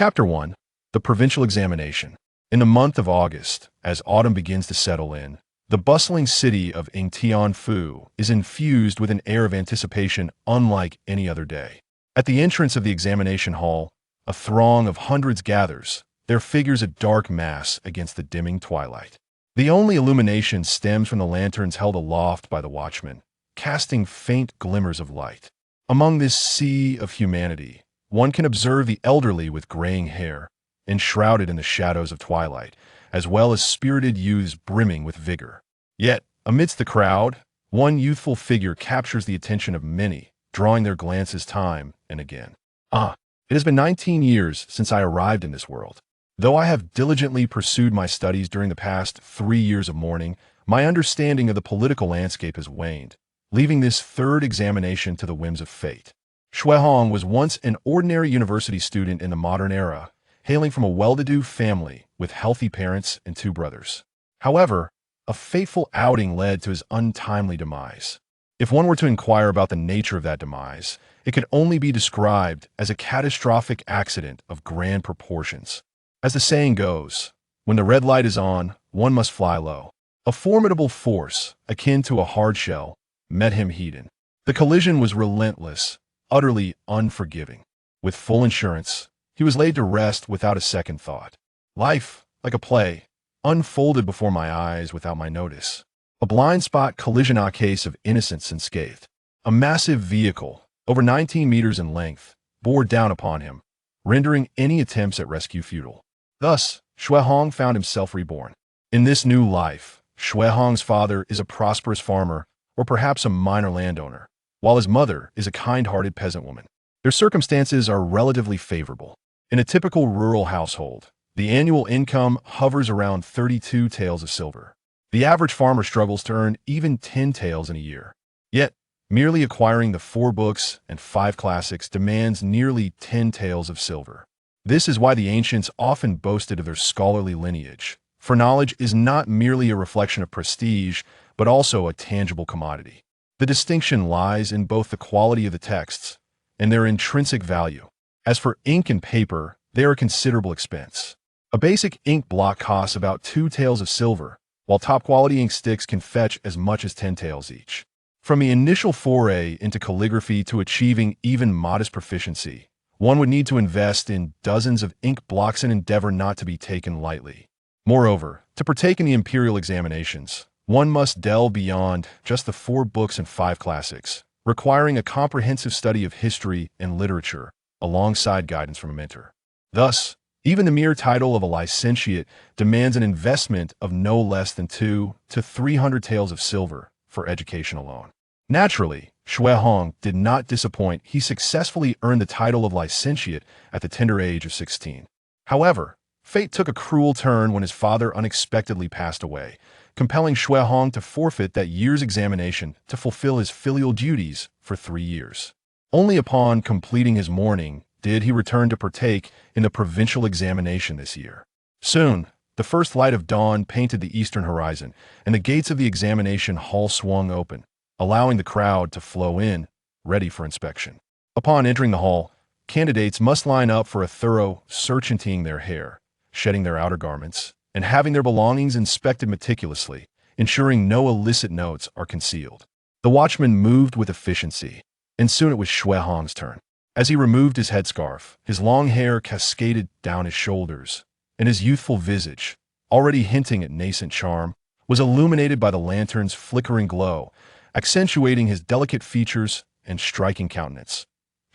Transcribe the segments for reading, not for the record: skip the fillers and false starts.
Chapter 1. The Provincial Examination. In the month of August, as autumn begins to settle in, the bustling city of Tianfu is infused with an air of anticipation unlike any other day. At the entrance of the examination hall, a throng of hundreds gathers, their figures a dark mass against the dimming twilight. The only illumination stems from the lanterns held aloft by the watchmen, casting faint glimmers of light. Among this sea of humanity, one can observe the elderly with graying hair, enshrouded in the shadows of twilight, as well as spirited youths brimming with vigor. Yet, amidst the crowd, one youthful figure captures the attention of many, drawing their glances time and again. It has been 19 years since I arrived in this world. Though I have diligently pursued my studies during the past 3 years of mourning, my understanding of the political landscape has waned, leaving this third examination to the whims of fate. Xuehong was once an ordinary university student in the modern era, hailing from a well-to-do family with healthy parents and 2 brothers. However, a fateful outing led to his untimely demise. If one were to inquire about the nature of that demise, it could only be described as a catastrophic accident of grand proportions. As the saying goes, when the red light is on, one must fly low. A formidable force, akin to a hard shell, met him head-on. The collision was relentless, utterly unforgiving. With full insurance, he was laid to rest without a second thought. Life, like a play, unfolded before my eyes without my notice. A blind spot collision case of innocence unscathed. A massive vehicle, over 19 meters in length, bore down upon him, rendering any attempts at rescue futile. Thus, Xuehong found himself reborn. In this new life, Xuehong's father is a prosperous farmer, or perhaps a minor landowner, while his mother is a kind-hearted peasant woman. Their circumstances are relatively favorable. In a typical rural household, the annual income hovers around 32 taels of silver. The average farmer struggles to earn even 10 taels in a year. Yet, merely acquiring the 4 books and 5 classics demands nearly 10 taels of silver. This is why the ancients often boasted of their scholarly lineage, for knowledge is not merely a reflection of prestige, but also a tangible commodity. The distinction lies in both the quality of the texts and their intrinsic value. As for ink and paper, they are a considerable expense. A basic ink block costs about 2 taels of silver, while top-quality ink sticks can fetch as much as 10 taels each. From the initial foray into calligraphy to achieving even modest proficiency, one would need to invest in dozens of ink blocks and endeavor not to be taken lightly. Moreover, to partake in the imperial examinations, one must delve beyond just the 4 books and 5 classics, requiring a comprehensive study of history and literature, alongside guidance from a mentor. Thus, even the mere title of a licentiate demands an investment of no less than 200 to 300 taels of silver for education alone. Naturally, Xuehong did not disappoint. He successfully earned the title of licentiate at the tender age of 16. However, fate took a cruel turn when his father unexpectedly passed away, compelling Xuehong to forfeit that year's examination to fulfill his filial duties for 3 years. Only upon completing his mourning did he return to partake in the provincial examination this year. Soon, the first light of dawn painted the eastern horizon, and the gates of the examination hall swung open, allowing the crowd to flow in, ready for inspection. Upon entering the hall, candidates must line up for a thorough searching their hair, shedding their outer garments, and having their belongings inspected meticulously, ensuring no illicit notes are concealed. The watchman moved with efficiency, and soon it was Xuehong's turn. As he removed his headscarf, his long hair cascaded down his shoulders, and his youthful visage, already hinting at nascent charm, was illuminated by the lantern's flickering glow, accentuating his delicate features and striking countenance.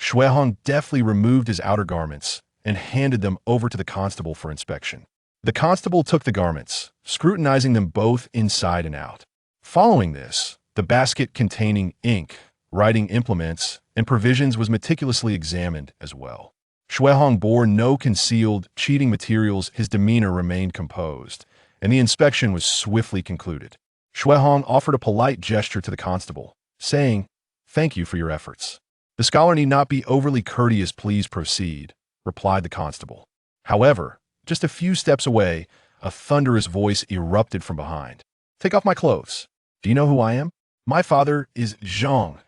Xuehong deftly removed his outer garments and handed them over to the constable for inspection. The constable took the garments, scrutinizing them both inside and out. Following this, the basket containing ink, writing implements, and provisions was meticulously examined as well. Xuehong bore no concealed, cheating materials. His demeanor remained composed, and the inspection was swiftly concluded. Xuehong offered a polite gesture to the constable, saying, "Thank you for your efforts." "The scholar need not be overly courteous, please proceed," replied the constable. However, just a few steps away, a thunderous voice erupted from behind. "Take off my clothes. Do you know who I am? My father is Zhang.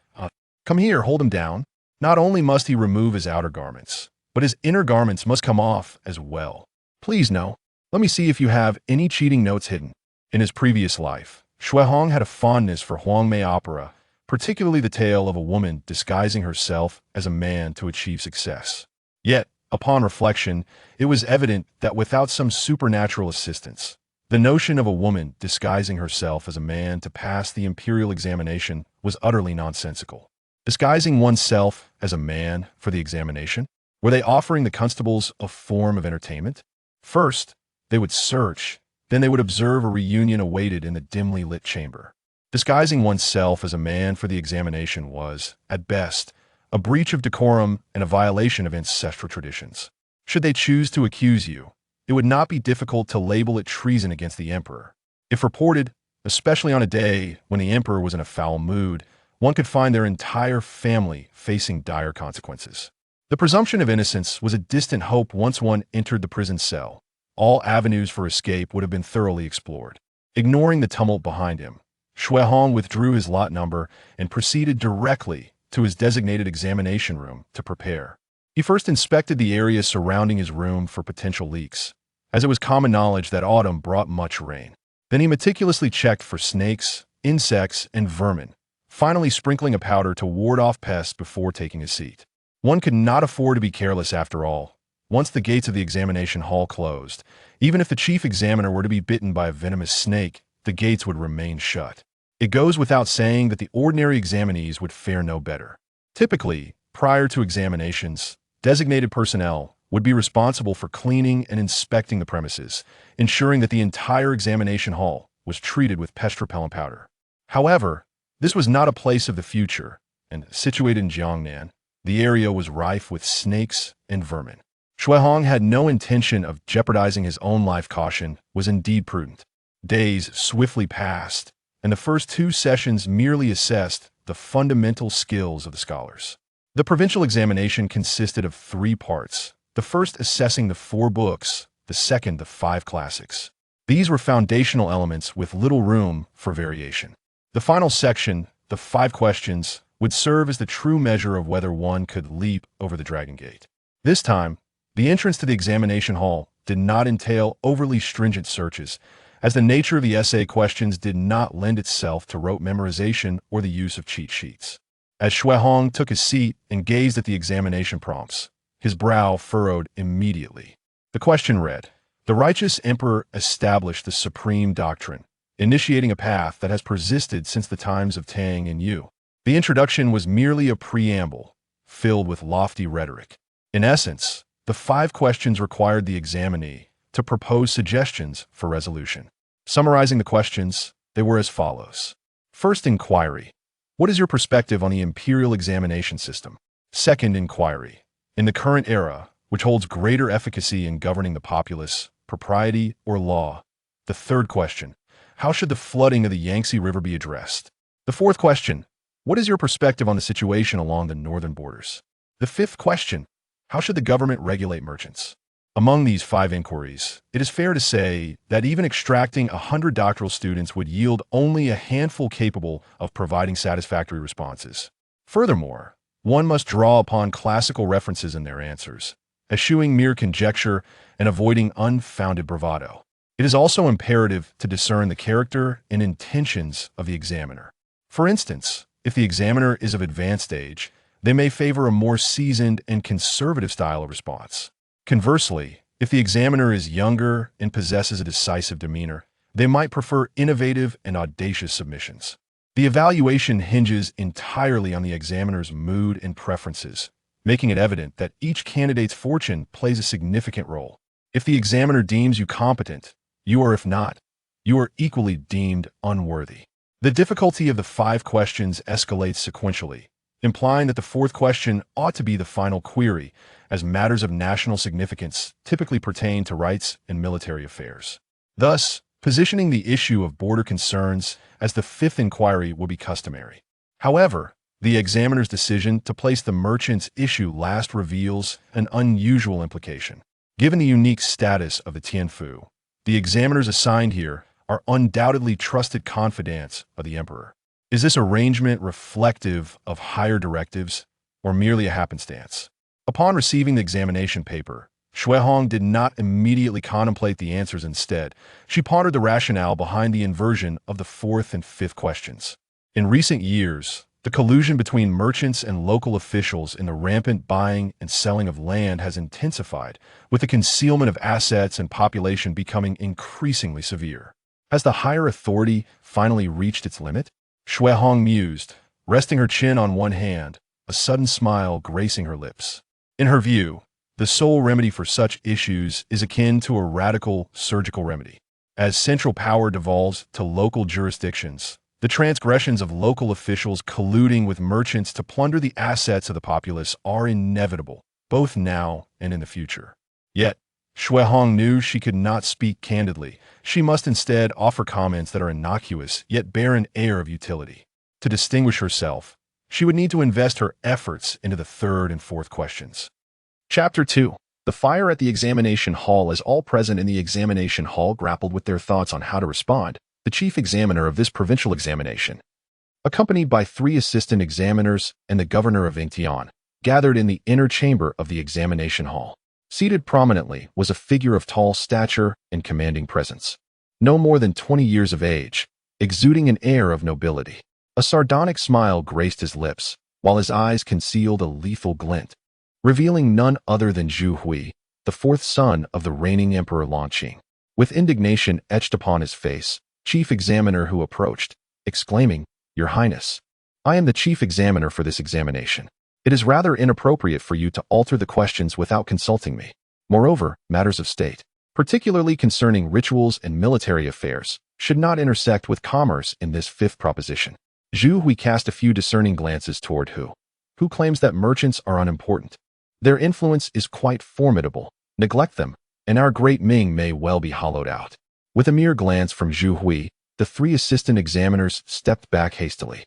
Come here, hold him down." Not only must he remove his outer garments, but his inner garments must come off as well. Please no. Let me see if you have any cheating notes hidden. In his previous life, Shuehong had a fondness for Huangmei opera, particularly the tale of a woman disguising herself as a man to achieve success. Yet, upon reflection, it was evident that without some supernatural assistance, the notion of a woman disguising herself as a man to pass the imperial examination was utterly nonsensical. Disguising oneself as a man for the examination? Were they offering the constables a form of entertainment? First, they would search, then they would observe a reunion awaited in the dimly lit chamber. Disguising oneself as a man for the examination was, at best, a breach of decorum and a violation of ancestral traditions. Should they choose to accuse you, it would not be difficult to label it treason against the emperor. If reported, especially on a day when the emperor was in a foul mood, one could find their entire family facing dire consequences. The presumption of innocence was a distant hope once one entered the prison cell. All avenues for escape would have been thoroughly explored. Ignoring the tumult behind him, Shuehong withdrew his lot number and proceeded directly to his designated examination room to prepare. He first inspected the area surrounding his room for potential leaks, as it was common knowledge that autumn brought much rain. Then he meticulously checked for snakes, insects, and vermin, finally sprinkling a powder to ward off pests before taking a seat. One could not afford to be careless after all. Once the gates of the examination hall closed, even if the chief examiner were to be bitten by a venomous snake, the gates would remain shut. It goes without saying that the ordinary examinees would fare no better. Typically, prior to examinations, designated personnel would be responsible for cleaning and inspecting the premises, ensuring that the entire examination hall was treated with pest repellent powder. However, this was not a place of the future, and situated in Jiangnan, the area was rife with snakes and vermin. Shuehong had no intention of jeopardizing his own life. Caution was indeed prudent. Days swiftly passed, and the first 2 sessions merely assessed the fundamental skills of the scholars. The provincial examination consisted of 3 parts, the first assessing the 4 books, the second the 5 classics. These were foundational elements with little room for variation. The final section, the 5 questions, would serve as the true measure of whether one could leap over the Dragon Gate. This time, the entrance to the examination hall did not entail overly stringent searches, as the nature of the essay questions did not lend itself to rote memorization or the use of cheat sheets. As Shuehong took his seat and gazed at the examination prompts, his brow furrowed immediately. The question read, "The righteous emperor established the supreme doctrine, initiating a path that has persisted since the times of Tang and Yu." The introduction was merely a preamble, filled with lofty rhetoric. In essence, the 5 questions required the examinee to propose suggestions for resolution. Summarizing the questions, they were as follows. First inquiry. What is your perspective on the imperial examination system? Second inquiry. In the current era, which holds greater efficacy in governing the populace, propriety, or law? The third question. How should the flooding of the Yangtze River be addressed? The fourth question. What is your perspective on the situation along the northern borders? The fifth question. How should the government regulate merchants? Among these 5 inquiries, it is fair to say that even extracting 100 doctoral students would yield only a handful capable of providing satisfactory responses. Furthermore, one must draw upon classical references in their answers, eschewing mere conjecture and avoiding unfounded bravado. It is also imperative to discern the character and intentions of the examiner. For instance, if the examiner is of advanced age, they may favor a more seasoned and conservative style of response. Conversely, if the examiner is younger and possesses a decisive demeanor, they might prefer innovative and audacious submissions. The evaluation hinges entirely on the examiner's mood and preferences, making it evident that each candidate's fortune plays a significant role. If the examiner deems you competent, you are; if not, you are equally deemed unworthy. The difficulty of the 5 questions escalates sequentially, implying that the 4th question ought to be the final query, as matters of national significance typically pertain to rights and military affairs. Thus, positioning the issue of border concerns as the 5th inquiry will be customary. However, the examiner's decision to place the merchant's issue last reveals an unusual implication. Given the unique status of the Tianfu, the examiners assigned here are undoubtedly trusted confidants of the emperor. Is this arrangement reflective of higher directives or merely a happenstance? Upon receiving the examination paper, Shuehong did not immediately contemplate the answers. Instead, she pondered the rationale behind the inversion of the fourth and fifth questions. In recent years, the collusion between merchants and local officials in the rampant buying and selling of land has intensified, with the concealment of assets and population becoming increasingly severe. Has the higher authority finally reached its limit? Shuehong mused, resting her chin on one hand, a sudden smile gracing her lips. In her view, the sole remedy for such issues is akin to a radical surgical remedy. As central power devolves to local jurisdictions, the transgressions of local officials colluding with merchants to plunder the assets of the populace are inevitable, both now and in the future. Yet, Shuehong knew she could not speak candidly. She must instead offer comments that are innocuous, yet bear an air of utility. To distinguish herself, she would need to invest her efforts into the third and fourth questions. Chapter 2. The fire at the examination hall. As all present in the examination hall grappled with their thoughts on how to respond, the chief examiner of this provincial examination, accompanied by 3 assistant examiners and the governor of Yingtian, gathered in the inner chamber of the examination hall. Seated prominently was a figure of tall stature and commanding presence. No more than 20 years of age, exuding an air of nobility. A sardonic smile graced his lips, while his eyes concealed a lethal glint, revealing none other than Zhu Hui, the 4th son of the reigning emperor Lanqing. With indignation etched upon his face, chief examiner who approached, exclaiming, "Your Highness, I am the chief examiner for this examination. It is rather inappropriate for you to alter the questions without consulting me. Moreover, matters of state, particularly concerning rituals and military affairs, should not intersect with commerce in this 5th proposition." Zhu Hui cast a few discerning glances toward who claims that merchants are unimportant. Their influence is quite formidable. Neglect them, and our great Ming may well be hollowed out. With a mere glance from Zhu Hui, the 3 assistant examiners stepped back hastily,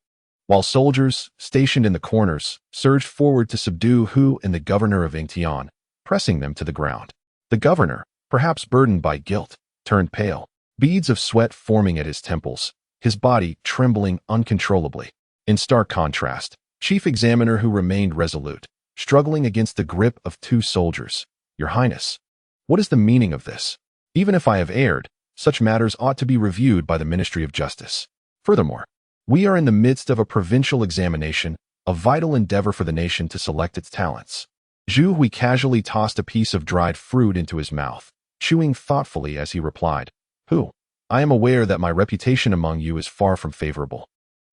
while soldiers, stationed in the corners, surged forward to subdue Hu and the governor of Yingtian, pressing them to the ground. The governor, perhaps burdened by guilt, turned pale, beads of sweat forming at his temples, his body trembling uncontrollably. In stark contrast, chief examiner who remained resolute, struggling against the grip of 2 soldiers. "Your Highness, what is the meaning of this? Even if I have erred, such matters ought to be reviewed by the Ministry of Justice. Furthermore, we are in the midst of a provincial examination, a vital endeavor for the nation to select its talents." Zhu Hui casually tossed a piece of dried fruit into his mouth, chewing thoughtfully as he replied, I am aware that my reputation among you is far from favorable,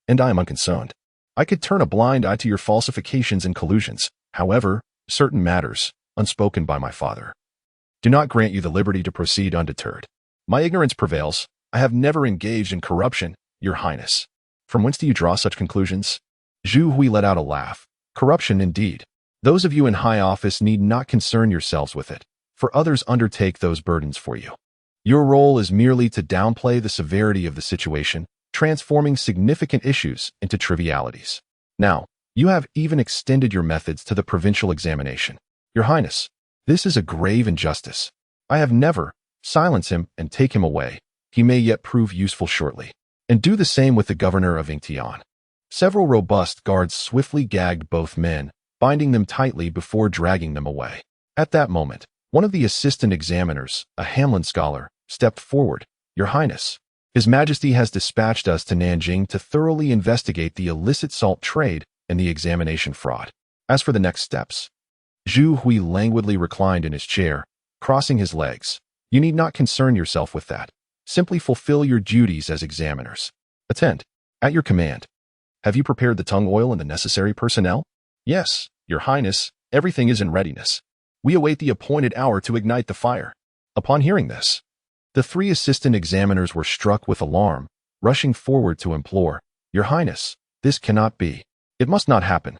and I am unconcerned. I could turn a blind eye to your falsifications and collusions. However, certain matters, unspoken by my father, do not grant you the liberty to proceed undeterred. My ignorance prevails. I have never engaged in corruption, Your Highness. From whence do you draw such conclusions? Zhu Hui let out a laugh. Corruption indeed. Those of you in high office need not concern yourselves with it, for others undertake those burdens for you. Your role is merely to downplay the severity of the situation, transforming significant issues into trivialities. Now, you have even extended your methods to the provincial examination. Your Highness, this is a grave injustice. I have never. Silence him and take him away. He may yet prove useful shortly. And do the same with the governor of Yingtian. Several robust guards swiftly gagged both men, binding them tightly before dragging them away. At that moment, one of the assistant examiners, a Hamlin scholar, stepped forward. Your Highness, His Majesty has dispatched us to Nanjing to thoroughly investigate the illicit salt trade and the examination fraud. As for the next steps, Zhu Hui languidly reclined in his chair, crossing his legs. You need not concern yourself with that. Simply fulfill your duties as examiners. Attend. At your command. Have you prepared the tung oil and the necessary personnel? Yes, Your Highness, everything is in readiness. We await the appointed hour to ignite the fire. Upon hearing this, the 3 assistant examiners were struck with alarm, rushing forward to implore, Your Highness, this cannot be. It must not happen.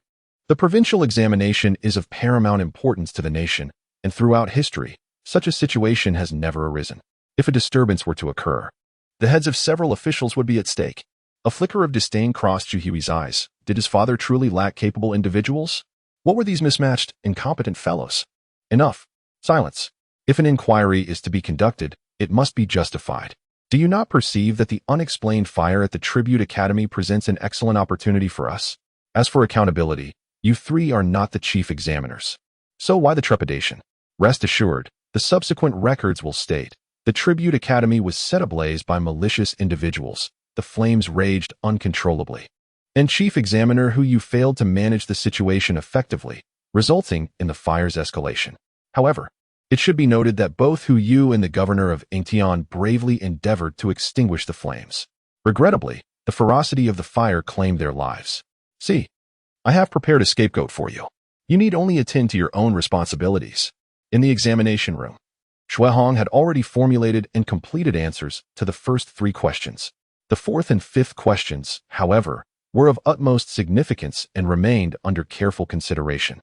The provincial examination is of paramount importance to the nation, and throughout history, such a situation has never arisen. If a disturbance were to occur, the heads of several officials would be at stake. A flicker of disdain crossed Zhu Hui's eyes. Did his father truly lack capable individuals? What were these mismatched, incompetent fellows? Enough. Silence. If an inquiry is to be conducted, it must be justified. Do you not perceive that the unexplained fire at the Tribute Academy presents an excellent opportunity for us? As for accountability, you 3 are not the chief examiners. So why the trepidation? Rest assured, the subsequent records will state, the Tribute Academy was set ablaze by malicious individuals. The flames raged uncontrollably. And Chief Examiner Hu Yu failed to manage the situation effectively, resulting in the fire's escalation. However, it should be noted that both Hu Yu and the governor of Yingtian bravely endeavored to extinguish the flames. Regrettably, the ferocity of the fire claimed their lives. See, I have prepared a scapegoat for you. You need only attend to your own responsibilities. In the examination room, Shui Hong had already formulated and completed answers to the first 3 questions. The 4th and 5th questions, however, were of utmost significance and remained under careful consideration.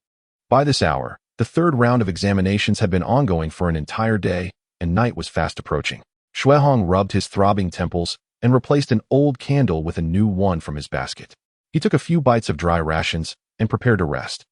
By this hour, the 3rd round of examinations had been ongoing for an entire day, and night was fast approaching. Shui Hong rubbed his throbbing temples and replaced an old candle with a new one from his basket. He took a few bites of dry rations and prepared to rest.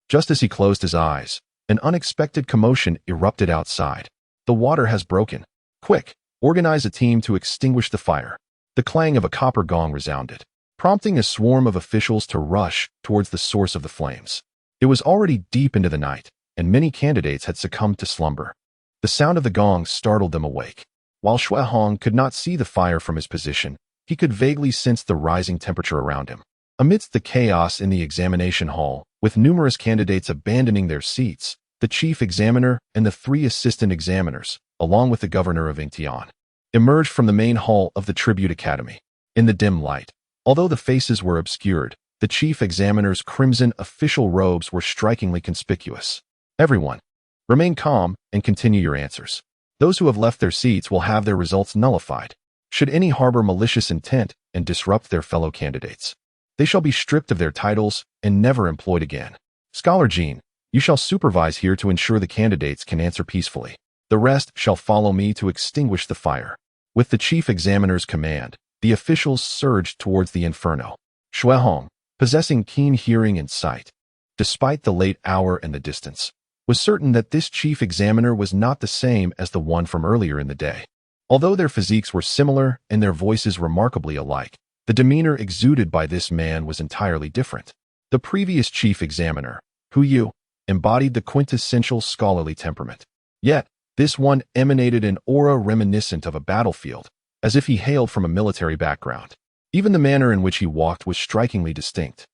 Just as he closed his eyes, an unexpected commotion erupted outside. The water has broken. Quick, organize a team to extinguish the fire. The clang of a copper gong resounded, prompting a swarm of officials to rush towards the source of the flames. It was already deep into the night, and many candidates had succumbed to slumber. The sound of the gong startled them awake. While Shui Hong could not see the fire from his position, he could vaguely sense the rising temperature around him. Amidst the chaos in the examination hall, with numerous candidates abandoning their seats, the chief examiner and the 3 assistant examiners, along with the governor of Yingtian, emerged from the main hall of the Tribute Academy. In the dim light, although the faces were obscured, the chief examiner's crimson official robes were strikingly conspicuous. Everyone, remain calm and continue your answers. Those who have left their seats will have their results nullified. Should any harbor malicious intent and disrupt their fellow candidates, they shall be stripped of their titles and never employed again. Scholar Jean, you shall supervise here to ensure the candidates can answer peacefully. The rest shall follow me to extinguish the fire. With the chief examiner's command, the officials surged towards the inferno. Shui Hong, possessing keen hearing and sight, despite the late hour and the distance, was certain that this chief examiner was not the same as the one from earlier in the day. Although their physiques were similar and their voices remarkably alike, the demeanor exuded by this man was entirely different. The previous chief examiner, Hu Yu, embodied the quintessential scholarly temperament. Yet, this one emanated an aura reminiscent of a battlefield, as if he hailed from a military background. Even the manner in which he walked was strikingly distinct.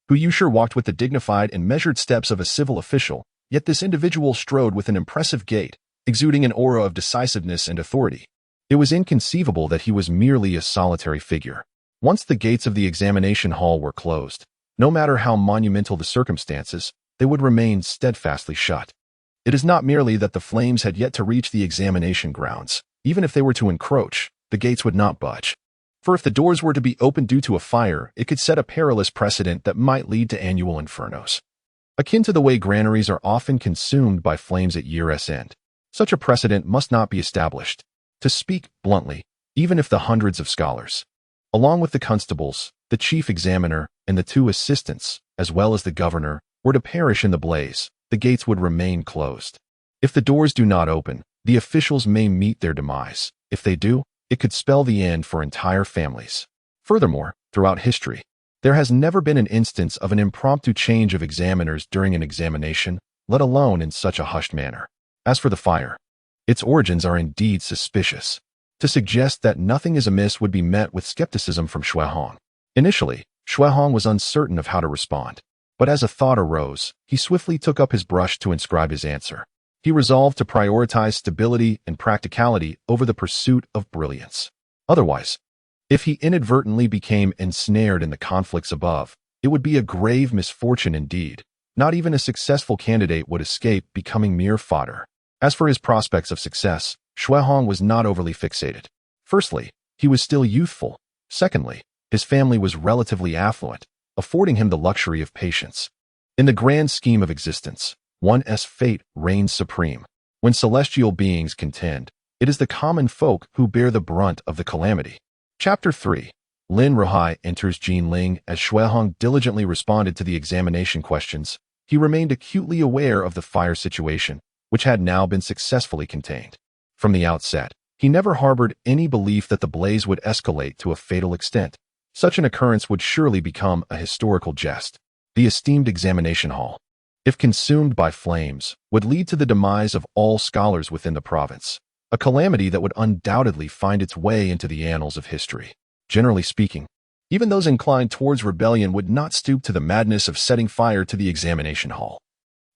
Hu Yu sure walked with the dignified and measured steps of a civil official, yet this individual strode with an impressive gait, exuding an aura of decisiveness and authority. It was inconceivable that he was merely a solitary figure. Once the gates of the examination hall were closed, no matter how monumental the circumstances, they would remain steadfastly shut. It is not merely that the flames had yet to reach the examination grounds. Even if they were to encroach, the gates would not budge. For if the doors were to be opened due to a fire, it could set a perilous precedent that might lead to annual infernos. Akin to the way granaries are often consumed by flames at year's end, such a precedent must not be established. To speak bluntly, even if the hundreds of scholars, along with the constables, the chief examiner, and the 2 assistants, as well as the governor, were to perish in the blaze, the gates would remain closed. If the doors do not open, the officials may meet their demise. If they do, it could spell the end for entire families. Furthermore, throughout history, there has never been an instance of an impromptu change of examiners during an examination, let alone in such a hushed manner. As for the fire, its origins are indeed suspicious. To suggest that nothing is amiss would be met with skepticism from Shui Hong. Initially, Shui Hong was uncertain of how to respond, but as a thought arose, he swiftly took up his brush to inscribe his answer. He resolved to prioritize stability and practicality over the pursuit of brilliance. Otherwise, if he inadvertently became ensnared in the conflicts above, it would be a grave misfortune indeed. Not even a successful candidate would escape becoming mere fodder. As for his prospects of success, Shui Hong was not overly fixated. Firstly, he was still youthful. Secondly, his family was relatively affluent, affording him the luxury of patience. In the grand scheme of existence, one's fate reigns supreme. When celestial beings contend, it is the common folk who bear the brunt of the calamity. Chapter 3. Lin Ruhai enters Jin Ling. As Shui Hong diligently responded to the examination questions, he remained acutely aware of the fire situation, which had now been successfully contained. From the outset, he never harbored any belief that the blaze would escalate to a fatal extent. Such an occurrence would surely become a historical jest. The esteemed examination hall. if consumed by flames, would lead to the demise of all scholars within the province, a calamity that would undoubtedly find its way into the annals of history. Generally speaking, even those inclined towards rebellion would not stoop to the madness of setting fire to the examination hall,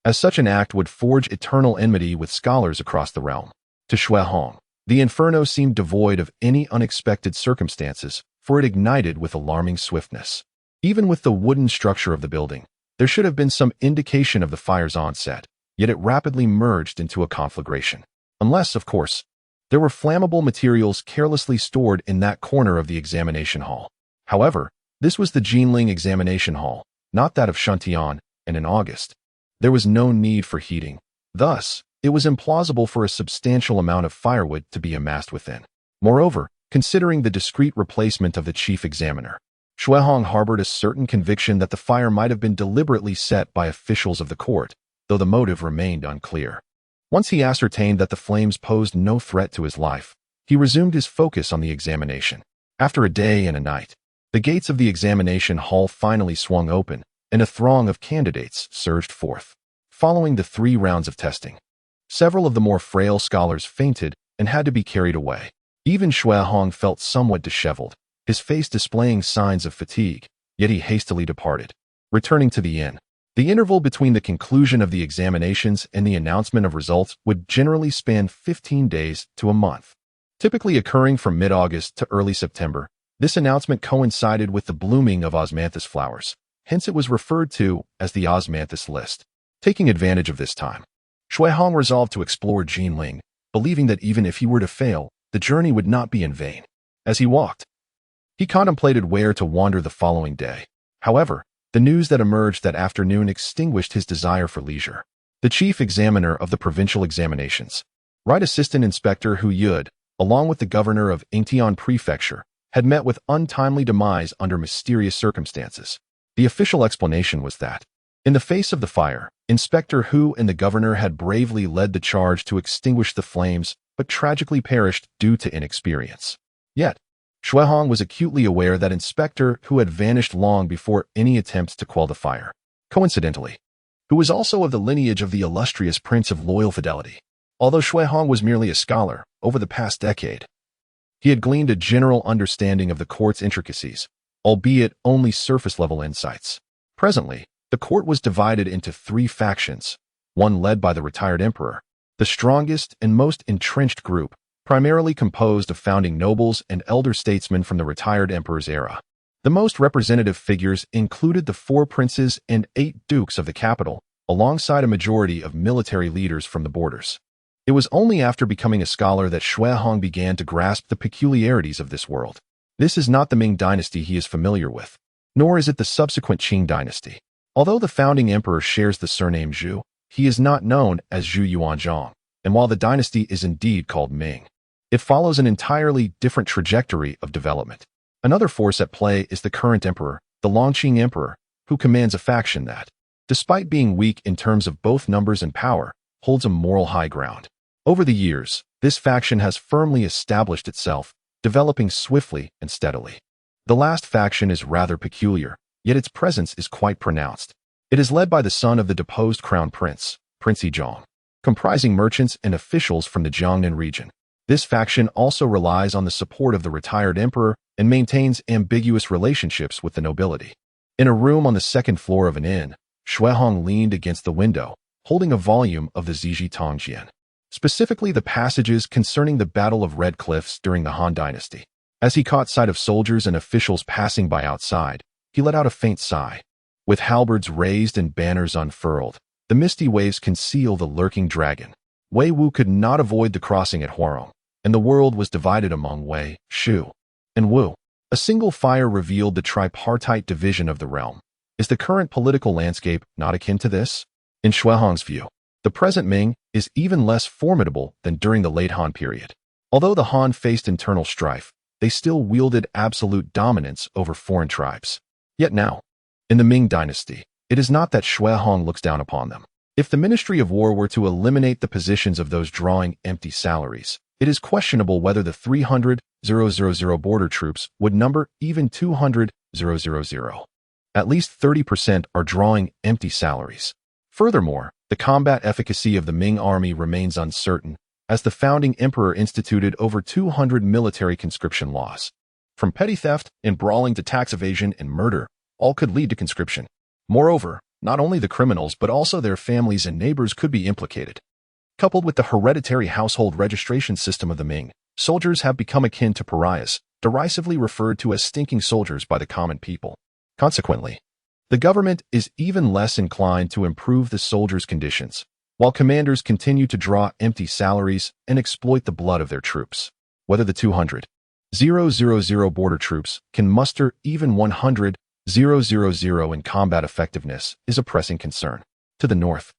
as such an act would forge eternal enmity with scholars across the realm. To Shui Hong, the inferno seemed devoid of any unexpected circumstances, for it ignited with alarming swiftness. Even with the wooden structure of the building, there should have been some indication of the fire's onset, yet it rapidly merged into a conflagration. Unless, of course, there were flammable materials carelessly stored in that corner of the examination hall. However, this was the Jinling examination hall, not that of Shantian, and in August, there was no need for heating. Thus, it was implausible for a substantial amount of firewood to be amassed within. Moreover, considering the discreet replacement of the chief examiner, Shui Hong harbored a certain conviction that the fire might have been deliberately set by officials of the court, though the motive remained unclear. Once he ascertained that the flames posed no threat to his life, he resumed his focus on the examination. After a day and a night, the gates of the examination hall finally swung open, and a throng of candidates surged forth. Following the 3 rounds of testing, several of the more frail scholars fainted and had to be carried away. Even Shui Hong felt somewhat disheveled, his face displaying signs of fatigue, yet he hastily departed. Returning to the inn, the interval between the conclusion of the examinations and the announcement of results would generally span 15 days to a month. Typically occurring from mid-August to early September, this announcement coincided with the blooming of osmanthus flowers, hence it was referred to as the osmanthus list. Taking advantage of this time, Shui Hong resolved to explore Jinling, believing that even if he were to fail, the journey would not be in vain. As he walked, he contemplated where to wander the following day. However, the news that emerged that afternoon extinguished his desire for leisure. The chief examiner of the provincial examinations, Right Assistant Inspector Hu Yud, along with the governor of Yingtian Prefecture, had met with untimely demise under mysterious circumstances. The official explanation was that, in the face of the fire, Inspector Hu and the governor had bravely led the charge to extinguish the flames, but tragically perished due to inexperience. Yet, Shui Hong was acutely aware that Inspector Hu had vanished long before any attempt to quell the fire. Coincidentally, Hu was also of the lineage of the illustrious Prince of Loyal Fidelity. Although Shui Hong was merely a scholar, over the past decade, he had gleaned a general understanding of the court's intricacies, albeit only surface-level insights. Presently, the court was divided into 3 factions, one led by the retired emperor, the strongest and most entrenched group, primarily composed of founding nobles and elder statesmen from the retired emperor's era. The most representative figures included the 4 princes and 8 dukes of the capital, alongside a majority of military leaders from the borders. It was only after becoming a scholar that Shui Hong began to grasp the peculiarities of this world. This is not the Ming dynasty he is familiar with, nor is it the subsequent Qing dynasty. Although the founding emperor shares the surname Zhu, he is not known as Zhu Yuanzhang, and while the dynasty is indeed called Ming, it follows an entirely different trajectory of development. Another force at play is the current emperor, the Longqing emperor, who commands a faction that, despite being weak in terms of both numbers and power, holds a moral high ground. Over the years, this faction has firmly established itself, developing swiftly and steadily. The last faction is rather peculiar, yet its presence is quite pronounced. It is led by the son of the deposed crown prince, Prince Yizhong, comprising merchants and officials from the Jiangnan region. This faction also relies on the support of the retired emperor and maintains ambiguous relationships with the nobility. In a room on the 2nd floor of an inn, Shui Hong leaned against the window, holding a volume of the Ziji Tongjian, specifically the passages concerning the Battle of Red Cliffs during the Han Dynasty. As he caught sight of soldiers and officials passing by outside, he let out a faint sigh. With halberds raised and banners unfurled, the misty waves conceal the lurking dragon. Wei Wu could not avoid the crossing at Huarong, and the world was divided among Wei, Shu, and Wu. A single fire revealed the tripartite division of the realm. Is the current political landscape not akin to this? In Shui Hong's view, the present Ming is even less formidable than during the late Han period. Although the Han faced internal strife, they still wielded absolute dominance over foreign tribes. Yet now, in the Ming dynasty, it is not that Shui Hong looks down upon them. If the Ministry of War were to eliminate the positions of those drawing empty salaries, it is questionable whether the 300,000 border troops would number even 200,000. At least 30% are drawing empty salaries. Furthermore, the combat efficacy of the Ming army remains uncertain, as the founding emperor instituted over 200 military conscription laws. From petty theft and brawling to tax evasion and murder, all could lead to conscription. Moreover, not only the criminals but also their families and neighbors could be implicated. Coupled with the hereditary household registration system of the Ming, soldiers have become akin to pariahs, derisively referred to as stinking soldiers by the common people. Consequently, the government is even less inclined to improve the soldiers' conditions, while commanders continue to draw empty salaries and exploit the blood of their troops. Whether the 200,000 border troops can muster even 100,000 in combat effectiveness is a pressing concern. To the north,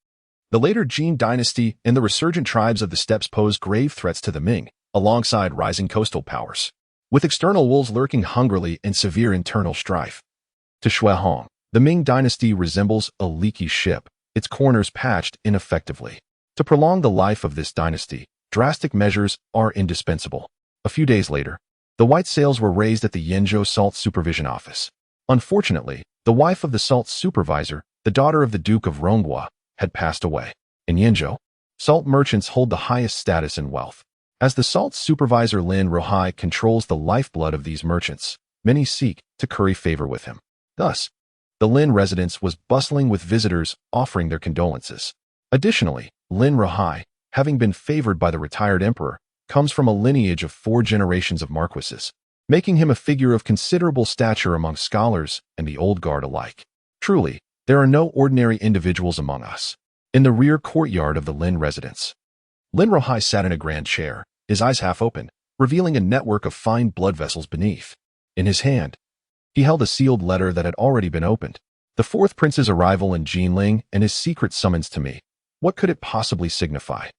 the later Jin dynasty and the resurgent tribes of the steppes pose grave threats to the Ming, alongside rising coastal powers, with external wolves lurking hungrily and severe internal strife. To Shuihong, the Ming dynasty resembles a leaky ship, its corners patched ineffectively. To prolong the life of this dynasty, drastic measures are indispensable. A few days later, the white sails were raised at the Yenzhou Salt Supervision Office. Unfortunately, the wife of the salt supervisor, the daughter of the Duke of Ronghua, had passed away. In Yenzhou, salt merchants hold the highest status and wealth. As the salt supervisor Lin Rohai controls the lifeblood of these merchants, many seek to curry favor with him. Thus, the Lin residence was bustling with visitors offering their condolences. Additionally, Lin Rohai, having been favored by the retired emperor, comes from a lineage of 4 generations of marquises, making him a figure of considerable stature among scholars and the old guard alike. Truly, there are no ordinary individuals among us. In the rear courtyard of the Lin residence, Lin Rohai sat in a grand chair, his eyes half open, revealing a network of fine blood vessels beneath. In his hand, he held a sealed letter that had already been opened. The 4th prince's arrival in Jinling and his secret summons to me. What could it possibly signify?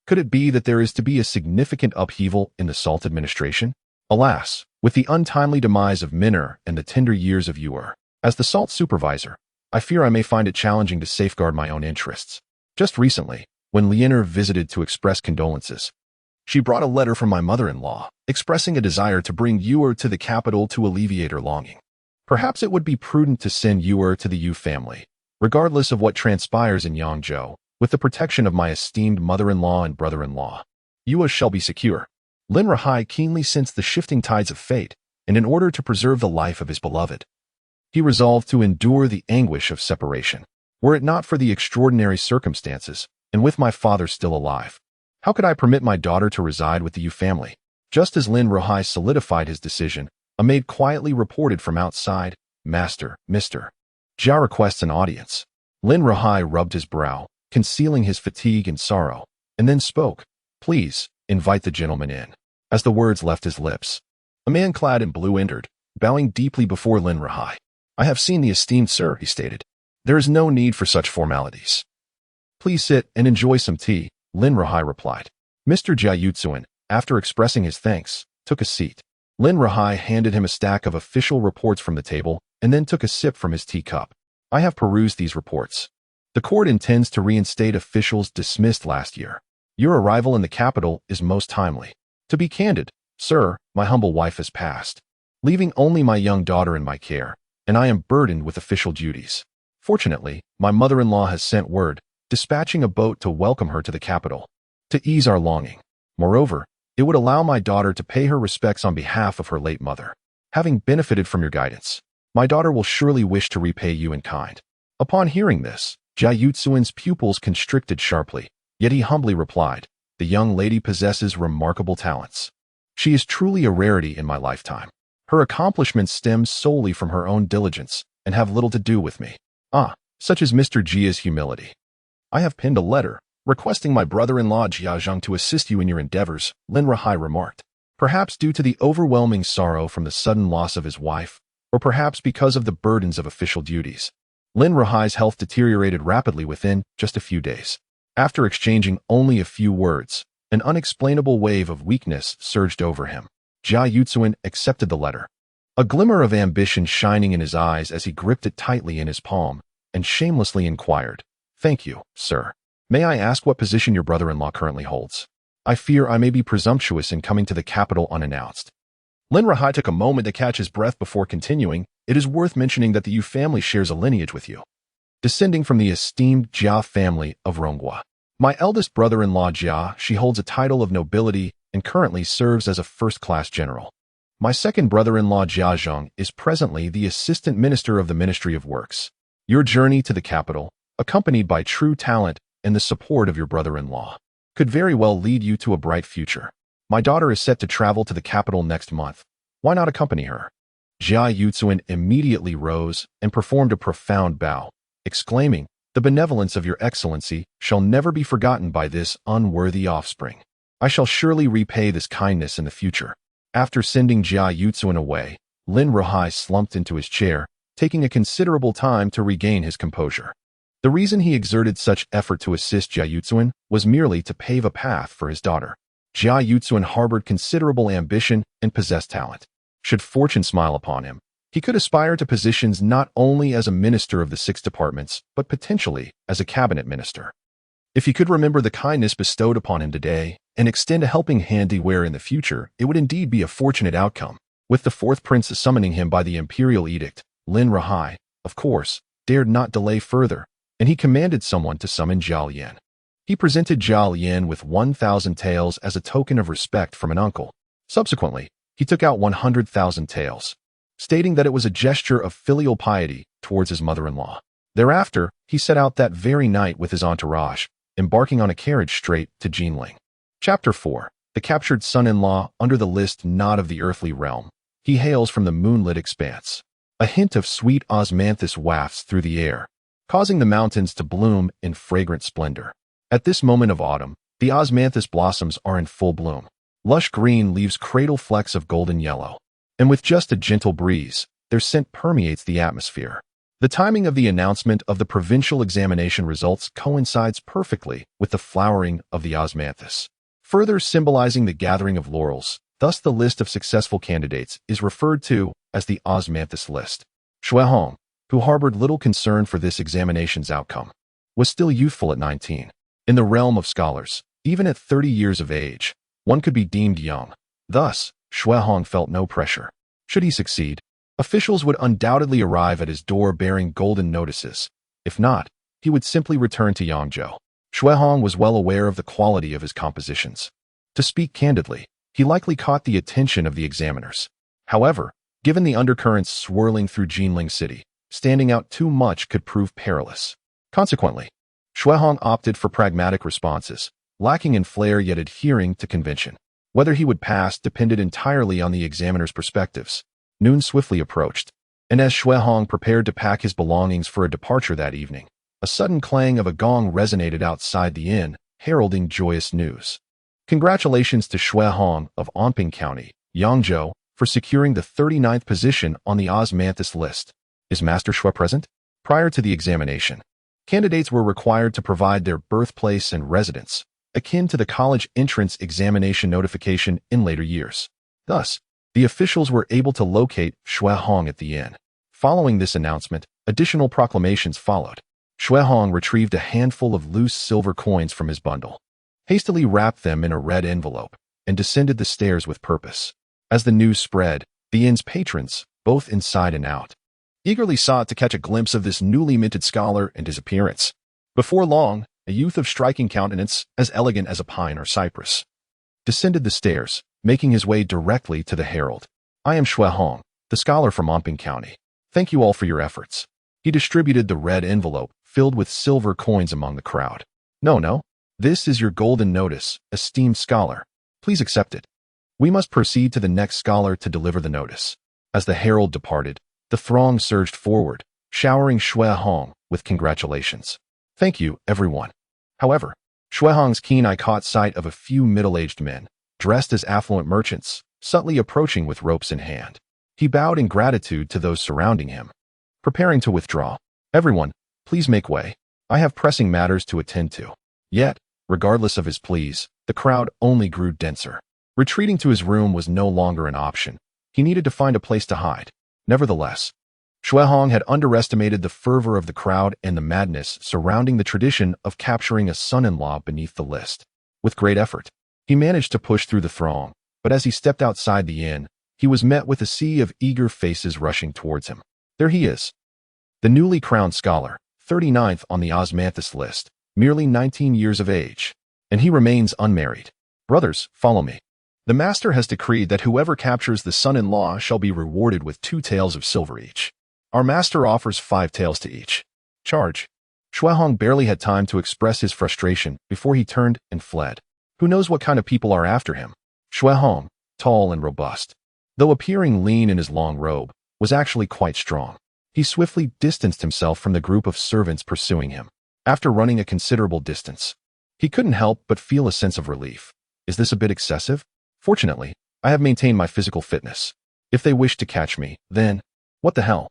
Could it be that there is to be a significant upheaval in the salt administration? Alas, with the untimely demise of Minner and the tender years of Yuer, as the salt supervisor, I fear I may find it challenging to safeguard my own interests. Just recently, when Lianer visited to express condolences, she brought a letter from my mother-in-law, expressing a desire to bring Yuer to the capital to alleviate her longing. Perhaps it would be prudent to send Yuer to the Yu family, regardless of what transpires in Yangzhou, with the protection of my esteemed mother-in-law and brother-in-law. Yuer shall be secure. Lin Rohai keenly sensed the shifting tides of fate, and in order to preserve the life of his beloved, he resolved to endure the anguish of separation. Were it not for the extraordinary circumstances, and with my father still alive, how could I permit my daughter to reside with the Yu family? Just as Lin Rohai solidified his decision, a maid quietly reported from outside, "Master, Mr. Jia requests an audience." Lin Rohai rubbed his brow, concealing his fatigue and sorrow, and then spoke, "Please, invite the gentleman in." As the words left his lips, a man clad in blue entered, bowing deeply before Lin Rohai. "I have seen the esteemed sir," he stated. "There is no need for such formalities." "Please sit and enjoy some tea," Lin Rohai replied. Mr. Jia Yutsuan, after expressing his thanks, took a seat. Lin Rohai handed him a stack of official reports from the table and then took a sip from his teacup. "I have perused these reports. The court intends to reinstate officials dismissed last year. Your arrival in the capital is most timely. To be candid, sir, my humble wife has passed, leaving only my young daughter in my care, and I am burdened with official duties. Fortunately, my mother-in-law has sent word, dispatching a boat to welcome her to the capital, to ease our longing. Moreover, it would allow my daughter to pay her respects on behalf of her late mother. Having benefited from your guidance, my daughter will surely wish to repay you in kind." Upon hearing this, Jia Yutsuan's pupils constricted sharply, yet he humbly replied, "The young lady possesses remarkable talents. She is truly a rarity in my lifetime. Her accomplishments stem solely from her own diligence and have little to do with me. Such is Mr. Jia's humility. I have penned a letter, requesting my brother-in-law Jia Zheng to assist you in your endeavors," Lin Rohai remarked. Perhaps due to the overwhelming sorrow from the sudden loss of his wife, or perhaps because of the burdens of official duties, Lin Rohai's health deteriorated rapidly within just a few days. After exchanging only a few words, an unexplainable wave of weakness surged over him. Jia Yutsuan accepted the letter, a glimmer of ambition shining in his eyes as he gripped it tightly in his palm, and shamelessly inquired, "Thank you, sir. May I ask what position your brother-in-law currently holds? I fear I may be presumptuous in coming to the capital unannounced." Lin Rohai took a moment to catch his breath before continuing, "It is worth mentioning that the Yu family shares a lineage with you. descending from the esteemed Jia family of Ronghua. My eldest brother-in-law Jia, she holds a title of nobility and currently serves as a first-class general. My second brother-in-law Jia Zheng is presently the assistant minister of the Ministry of Works. Your journey to the capital, accompanied by true talent and the support of your brother-in-law, could very well lead you to a bright future. My daughter is set to travel to the capital next month. Why not accompany her? Jia Yuzuan immediately rose and performed a profound bow, exclaiming, "The benevolence of your excellency shall never be forgotten by this unworthy offspring. I shall surely repay this kindness in the future." After sending Jia Yuzuan away, Lin Ruhai slumped into his chair, taking a considerable time to regain his composure. The reason he exerted such effort to assist Jia Yuzuan was merely to pave a path for his daughter. Jia Yuzuan harbored considerable ambition and possessed talent. Should fortune smile upon him, he could aspire to positions not only as a minister of the 6 departments, but potentially as a cabinet minister. If he could remember the kindness bestowed upon him today and extend a helping hand anywhere in the future, it would indeed be a fortunate outcome. With the 4th prince summoning him by the imperial edict, Lin Ruhai, of course, dared not delay further, and he commanded someone to summon Zhao Yan. He presented Zhao Yan with 1,000 taels as a token of respect from an uncle. Subsequently, he took out 100,000 taels, stating that it was a gesture of filial piety towards his mother-in-law. Thereafter, he set out that very night with his entourage, embarking on a carriage straight to Jinling. Chapter 4. The captured son-in-law under the list not of the earthly realm. He hails from the moonlit expanse. A hint of sweet osmanthus wafts through the air, causing the mountains to bloom in fragrant splendor. At this moment of autumn, the osmanthus blossoms are in full bloom. Lush green leaves cradle flecks of golden yellow, and with just a gentle breeze, their scent permeates the atmosphere. The timing of the announcement of the provincial examination results coincides perfectly with the flowering of the osmanthus, further symbolizing the gathering of laurels. Thus, the list of successful candidates is referred to as the osmanthus list. Shuehong, who harbored little concern for this examination's outcome, was still youthful at 19. In the realm of scholars, even at 30 years of age, one could be deemed young. Thus, Shuehong felt no pressure. Should he succeed, officials would undoubtedly arrive at his door bearing golden notices. If not, he would simply return to Yangzhou. Shuehong was well aware of the quality of his compositions. To speak candidly, he likely caught the attention of the examiners. However, given the undercurrents swirling through Jinling City, standing out too much could prove perilous. Consequently, Shuehong opted for pragmatic responses, lacking in flair yet adhering to convention. Whether he would pass depended entirely on the examiner's perspectives. Noon swiftly approached, and as Shuehong prepared to pack his belongings for a departure that evening, a sudden clang of a gong resonated outside the inn, heralding joyous news. Congratulations to Shuehong of Anping County, Yangzhou, for securing the 39th position on the osmanthus list. Is Master Shui present? Prior to the examination, candidates were required to provide their birthplace and residence, akin to the college entrance examination notification in later years. Thus, the officials were able to locate Shuehong at the inn. Following this announcement, additional proclamations followed. Shuehong retrieved a handful of loose silver coins from his bundle, hastily wrapped them in a red envelope, and descended the stairs with purpose. As the news spread, the inn's patrons, both inside and out, eagerly sought to catch a glimpse of this newly minted scholar and his appearance. Before long, a youth of striking countenance, as elegant as a pine or cypress, descended the stairs, making his way directly to the herald. "I am Shuehong, the scholar from Anping County. Thank you all for your efforts." He distributed the red envelope filled with silver coins among the crowd. No, this is your golden notice, esteemed scholar. Please accept it. We must proceed to the next scholar to deliver the notice." As the herald departed, the throng surged forward, showering Shuehong with congratulations. "Thank you, everyone." However, Shuehong's keen eye caught sight of a few middle-aged men, dressed as affluent merchants, subtly approaching with ropes in hand. He bowed in gratitude to those surrounding him, preparing to withdraw. "Everyone, please make way. I have pressing matters to attend to." Yet, regardless of his pleas, the crowd only grew denser. Retreating to his room was no longer an option. He needed to find a place to hide. Nevertheless, Shuehong had underestimated the fervor of the crowd and the madness surrounding the tradition of capturing a son-in-law beneath the list. With great effort, he managed to push through the throng, but as he stepped outside the inn, he was met with a sea of eager faces rushing towards him. There he is, the newly crowned scholar, 39th on the osmanthus list, merely 19 years of age. And he remains unmarried. Brothers, follow me. The master has decreed that whoever captures the son-in-law shall be rewarded with 2 taels of silver each. Our master offers 5 taels to each. Charge. Shuehong barely had time to express his frustration before he turned and fled. Who knows what kind of people are after him? Shuehong, tall and robust, though appearing lean in his long robe, was actually quite strong. He swiftly distanced himself from the group of servants pursuing him. After running a considerable distance, he couldn't help but feel a sense of relief. Is this a bit excessive? Fortunately, I have maintained my physical fitness. If they wish to catch me, then, what the hell?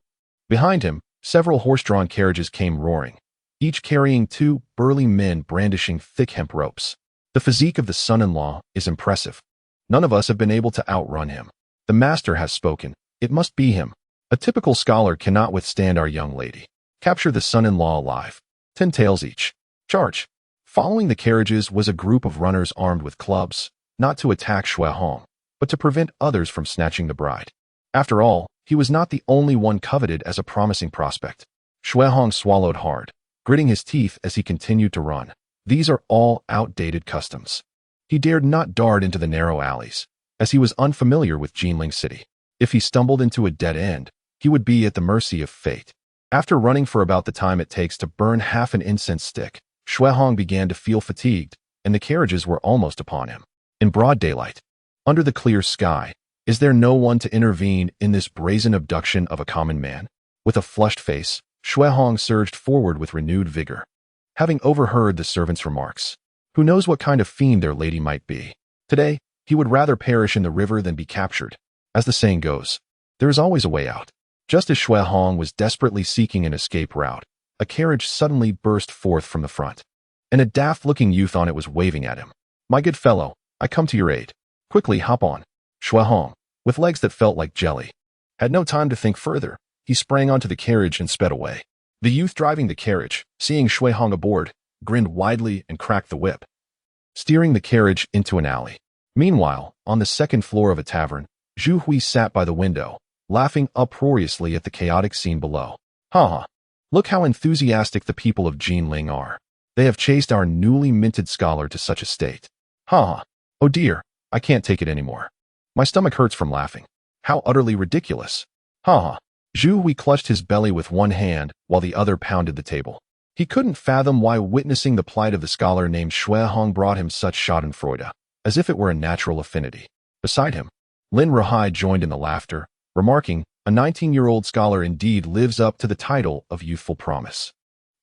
Behind him, several horse-drawn carriages came roaring, each carrying 2 burly men brandishing thick hemp ropes. The physique of the son-in-law is impressive. None of us have been able to outrun him. The master has spoken. It must be him. A typical scholar cannot withstand our young lady. Capture the son-in-law alive. 10 taels each. Charge. Following the carriages was a group of runners armed with clubs, not to attack Shuehong, but to prevent others from snatching the bride. After all, he was not the only one coveted as a promising prospect. Shuehong swallowed hard, gritting his teeth as he continued to run. These are all outdated customs. He dared not dart into the narrow alleys, as he was unfamiliar with Jinling City. If he stumbled into a dead end, he would be at the mercy of fate. After running for about the time it takes to burn half an incense stick, Shuehong began to feel fatigued, and the carriages were almost upon him. In broad daylight, under the clear sky, is there no one to intervene in this brazen abduction of a common man? With a flushed face, Shuehong surged forward with renewed vigor. Having overheard the servants' remarks, who knows what kind of fiend their lady might be? Today, he would rather perish in the river than be captured. As the saying goes, there is always a way out. Just as Shuehong was desperately seeking an escape route, a carriage suddenly burst forth from the front, and a daft-looking youth on it was waving at him. My good fellow, I come to your aid. Quickly hop on. Shuehong, with legs that felt like jelly, had no time to think further. He sprang onto the carriage and sped away. The youth driving the carriage, seeing Shuehong aboard, grinned widely and cracked the whip, steering the carriage into an alley. Meanwhile, on the second floor of a tavern, Zhu Hui sat by the window, laughing uproariously at the chaotic scene below. Ha! Look how enthusiastic the people of Jinling are. They have chased our newly minted scholar to such a state. Ha! Oh dear, I can't take it anymore. My stomach hurts from laughing. How utterly ridiculous. Ha! Zhu Hui clutched his belly with one hand while the other pounded the table. He couldn't fathom why witnessing the plight of the scholar named Shuehong brought him such schadenfreude, as if it were a natural affinity. Beside him, Lin Ruhai joined in the laughter, remarking, a 19-year-old scholar indeed lives up to the title of youthful promise.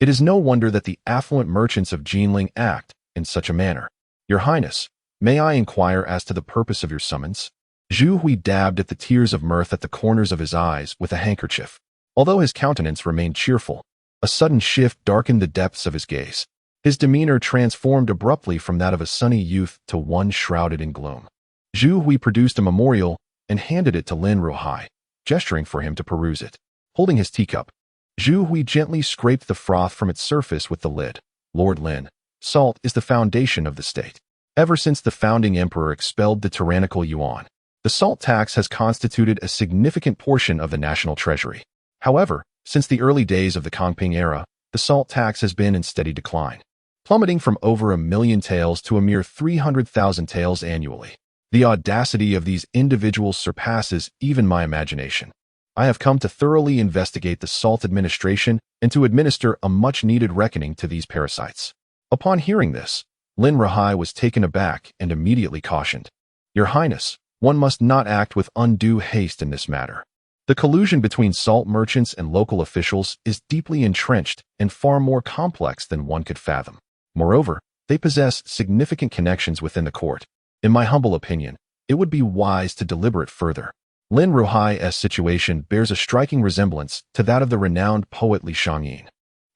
It is no wonder that the affluent merchants of Jinling act in such a manner. Your Highness, may I inquire as to the purpose of your summons? Zhu Hui dabbed at the tears of mirth at the corners of his eyes with a handkerchief. Although his countenance remained cheerful, a sudden shift darkened the depths of his gaze. His demeanor transformed abruptly from that of a sunny youth to one shrouded in gloom. Zhu Hui produced a memorial and handed it to Lin Ruhai, gesturing for him to peruse it. Holding his teacup, Zhu Hui gently scraped the froth from its surface with the lid. Lord Lin, salt is the foundation of the state. Ever since the founding emperor expelled the tyrannical yuan, the salt tax has constituted a significant portion of the national treasury. However, since the early days of the Kongping era, the salt tax has been in steady decline, plummeting from over 1 million taels to a mere 300,000 taels annually. The audacity of these individuals surpasses even my imagination. I have come to thoroughly investigate the salt administration and to administer a much-needed reckoning to these parasites. Upon hearing this, Lin Ruhai was taken aback and immediately cautioned. Your Highness, one must not act with undue haste in this matter. The collusion between salt merchants and local officials is deeply entrenched and far more complex than one could fathom. Moreover, they possess significant connections within the court. In my humble opinion, it would be wise to deliberate further. Lin Ruhai's situation bears a striking resemblance to that of the renowned poet Li Shangyin.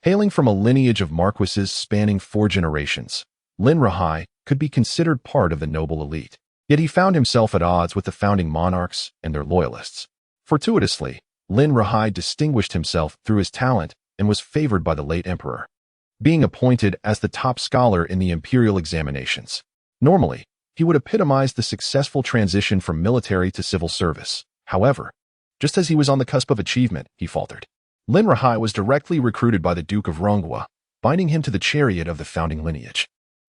Hailing from a lineage of marquises spanning 4 generations, Lin Ruhai could be considered part of the noble elite. Yet he found himself at odds with the founding monarchs and their loyalists. Fortuitously, Lin Ruhai distinguished himself through his talent and was favored by the late emperor, being appointed as the top scholar in the imperial examinations. Normally, he would epitomize the successful transition from military to civil service. However, just as he was on the cusp of achievement, he faltered. Lin Rahai was directly recruited by the Duke of Ronghua, binding him to the chariot of the founding lineage.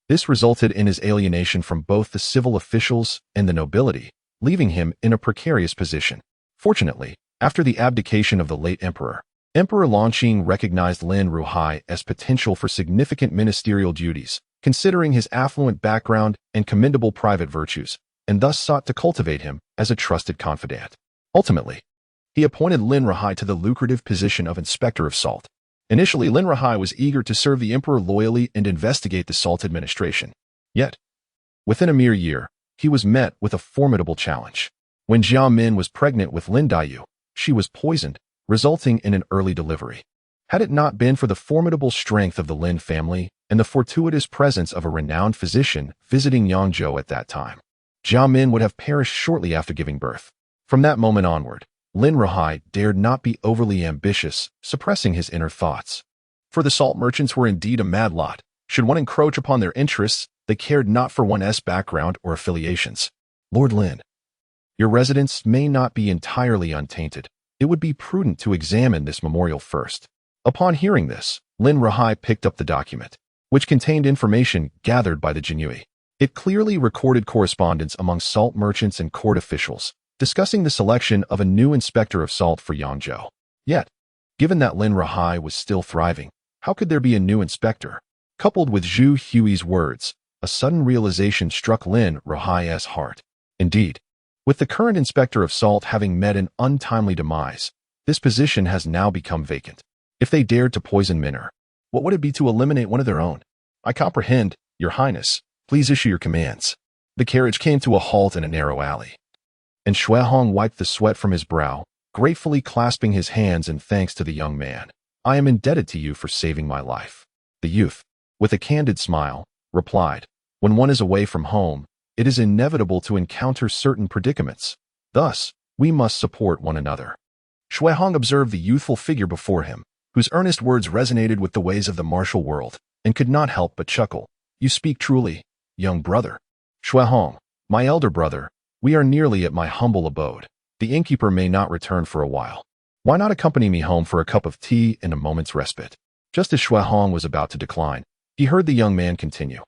This resulted in his alienation from both the civil officials and the nobility, leaving him in a precarious position. Fortunately, after the abdication of the late emperor, Emperor Longqing recognized Lin Ruhai as potential for significant ministerial duties, considering his affluent background and commendable private virtues, and thus sought to cultivate him as a trusted confidant. Ultimately, he appointed Lin Ruhai to the lucrative position of Inspector of Salt. Initially, Lin Ruhai was eager to serve the emperor loyally and investigate the salt administration. Yet, within a mere year, he was met with a formidable challenge. When Jia Min was pregnant with Lin Daiyu, she was poisoned, resulting in an early delivery. Had it not been for the formidable strength of the Lin family and the fortuitous presence of a renowned physician visiting Yangzhou at that time, Jia Min would have perished shortly after giving birth. From that moment onward, Lin Ruhai dared not be overly ambitious, suppressing his inner thoughts. For the salt merchants were indeed a mad lot. Should one encroach upon their interests, they cared not for one's background or affiliations. Lord Lin, your residence may not be entirely untainted. It would be prudent to examine this memorial first. Upon hearing this, Lin Ruhai picked up the document, which contained information gathered by the Jinhui. It clearly recorded correspondence among salt merchants and court officials, discussing the selection of a new inspector of salt for Yangzhou. Yet, given that Lin Ruhai was still thriving, how could there be a new inspector? Coupled with Zhu Hui's words, a sudden realization struck Lin Ruhai's heart. Indeed, with the current inspector of salt having met an untimely demise, this position has now become vacant. If they dared to poison Minner, what would it be to eliminate one of their own? I comprehend, Your Highness. Please issue your commands. The carriage came to a halt in a narrow alley, and Shui Hong wiped the sweat from his brow, gratefully clasping his hands in thanks to the young man. I am indebted to you for saving my life. The youth, with a candid smile, replied, when one is away from home, it is inevitable to encounter certain predicaments. Thus, we must support one another. Shui Hong observed the youthful figure before him, whose earnest words resonated with the ways of the martial world, and could not help but chuckle. You speak truly, young brother. Shui Hong, my elder brother, we are nearly at my humble abode. The innkeeper may not return for a while. Why not accompany me home for a cup of tea and a moment's respite? Just as Shui Hong was about to decline, he heard the young man continue.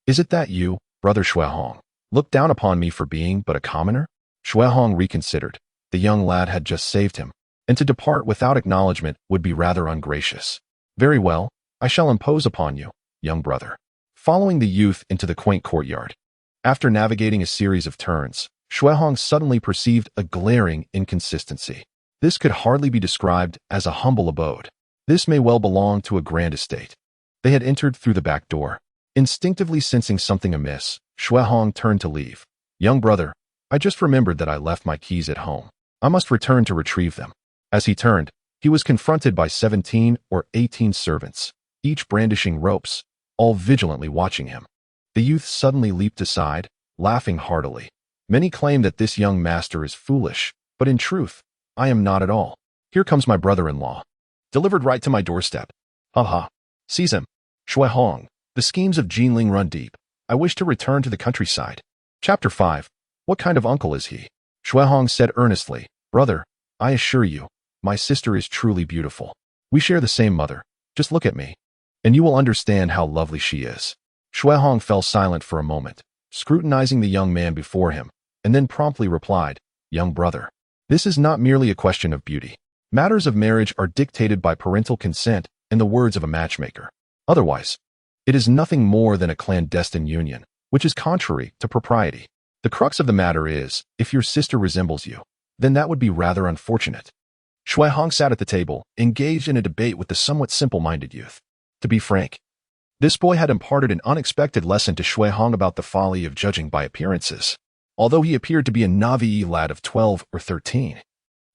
Is it that you, brother Shui Hong, look down upon me for being but a commoner? Shui Hong reconsidered. The young lad had just saved him, and to depart without acknowledgement would be rather ungracious. Very well, I shall impose upon you, young brother. Following the youth into the quaint courtyard, after navigating a series of turns, Shui Hong suddenly perceived a glaring inconsistency. This could hardly be described as a humble abode. This may well belong to a grand estate. They had entered through the back door. Instinctively sensing something amiss, Shui Hong turned to leave. Young brother, I just remembered that I left my keys at home. I must return to retrieve them. As he turned, he was confronted by 17 or 18 servants, each brandishing ropes, all vigilantly watching him. The youth suddenly leaped aside, laughing heartily. Many claim that this young master is foolish, but in truth, I am not at all. Here comes my brother-in-law. Delivered right to my doorstep. Ha! Seize him. Shui Hong, the schemes of Jinling run deep. I wish to return to the countryside. Chapter 5. What kind of uncle is he? Shui Hong said earnestly, brother, I assure you, my sister is truly beautiful. We share the same mother. Just look at me, and you will understand how lovely she is. Shui Hong fell silent for a moment, scrutinizing the young man before him, and then promptly replied, young brother, this is not merely a question of beauty. Matters of marriage are dictated by parental consent and the words of a matchmaker. Otherwise, it is nothing more than a clandestine union, which is contrary to propriety. The crux of the matter is, if your sister resembles you, then that would be rather unfortunate. Shui Hong sat at the table, engaged in a debate with the somewhat simple-minded youth. To be frank, this boy had imparted an unexpected lesson to Shui Hong about the folly of judging by appearances. Although he appeared to be a naive lad of 12 or 13,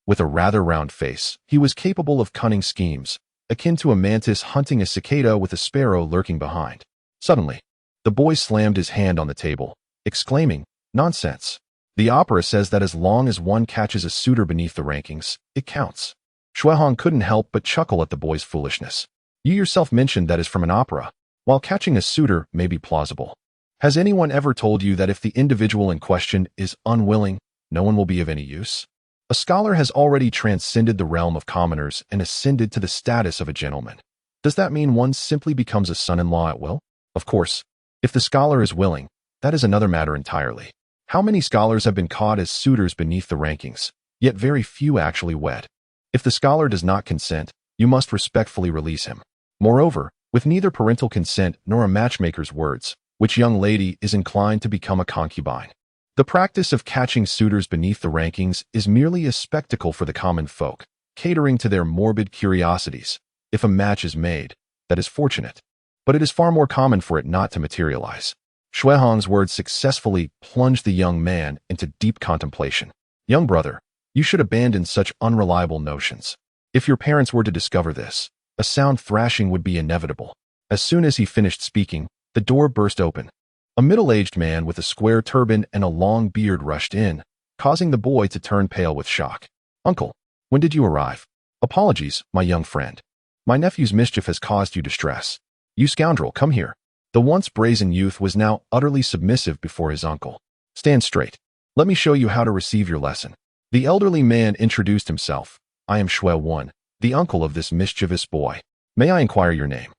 with a rather round face, he was capable of cunning schemes, akin to a mantis hunting a cicada with a sparrow lurking behind. Suddenly, the boy slammed his hand on the table, exclaiming, nonsense. The opera says that as long as one catches a suitor beneath the rankings, it counts. Shui Hong couldn't help but chuckle at the boy's foolishness. You yourself mentioned that is from an opera. While catching a suitor may be plausible, has anyone ever told you that if the individual in question is unwilling, no one will be of any use? A scholar has already transcended the realm of commoners and ascended to the status of a gentleman. Does that mean one simply becomes a son-in-law at will? Of course, if the scholar is willing, that is another matter entirely. How many scholars have been caught as suitors beneath the rankings, yet very few actually wed? If the scholar does not consent, you must respectfully release him. Moreover, with neither parental consent nor a matchmaker's words, which young lady is inclined to become a concubine? The practice of catching suitors beneath the rankings is merely a spectacle for the common folk, catering to their morbid curiosities. If a match is made, that is fortunate. But it is far more common for it not to materialize. Shui Hong's words successfully plunged the young man into deep contemplation. Young brother, you should abandon such unreliable notions. If your parents were to discover this, a sound thrashing would be inevitable. As soon as he finished speaking, the door burst open. A middle-aged man with a square turban and a long beard rushed in, causing the boy to turn pale with shock. Uncle, when did you arrive? Apologies, my young friend. My nephew's mischief has caused you distress. You scoundrel, come here. The once brazen youth was now utterly submissive before his uncle. Stand straight. Let me show you how to receive your lesson. The elderly man introduced himself. I am Shui Wan, the uncle of this mischievous boy. May I inquire your name?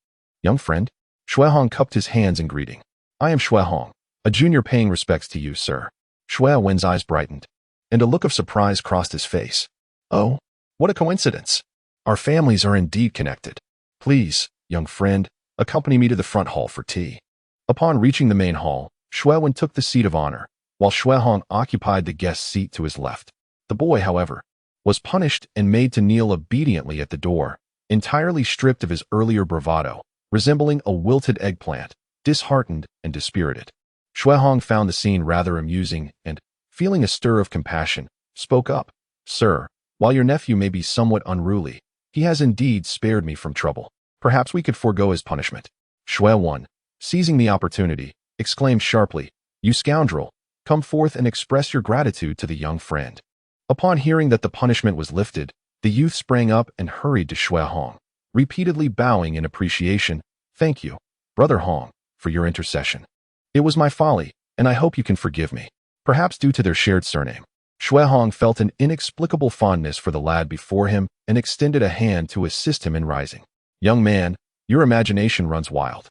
Young friend? Shui Hong cupped his hands in greeting. I am Shui Hong, a junior paying respects to you, sir. Shui Wan's eyes brightened, and a look of surprise crossed his face. Oh, what a coincidence. Our families are indeed connected. Please, young friend, accompany me to the front hall for tea. Upon reaching the main hall, Shui Wan took the seat of honor, while Shui Hong occupied the guest seat to his left. The boy, however, was punished and made to kneel obediently at the door, entirely stripped of his earlier bravado, resembling a wilted eggplant, disheartened and dispirited. Shui Hong found the scene rather amusing and, feeling a stir of compassion, spoke up. Sir, while your nephew may be somewhat unruly, he has indeed spared me from trouble. Perhaps we could forego his punishment. Shui Wan, seizing the opportunity, exclaimed sharply, You scoundrel, come forth and express your gratitude to the young friend. Upon hearing that the punishment was lifted, the youth sprang up and hurried to Shui Hong, repeatedly bowing in appreciation. Thank you, Brother Hong, for your intercession. It was my folly, and I hope you can forgive me. Perhaps due to their shared surname. Shui Hong felt an inexplicable fondness for the lad before him and extended a hand to assist him in rising. Young man, your imagination runs wild.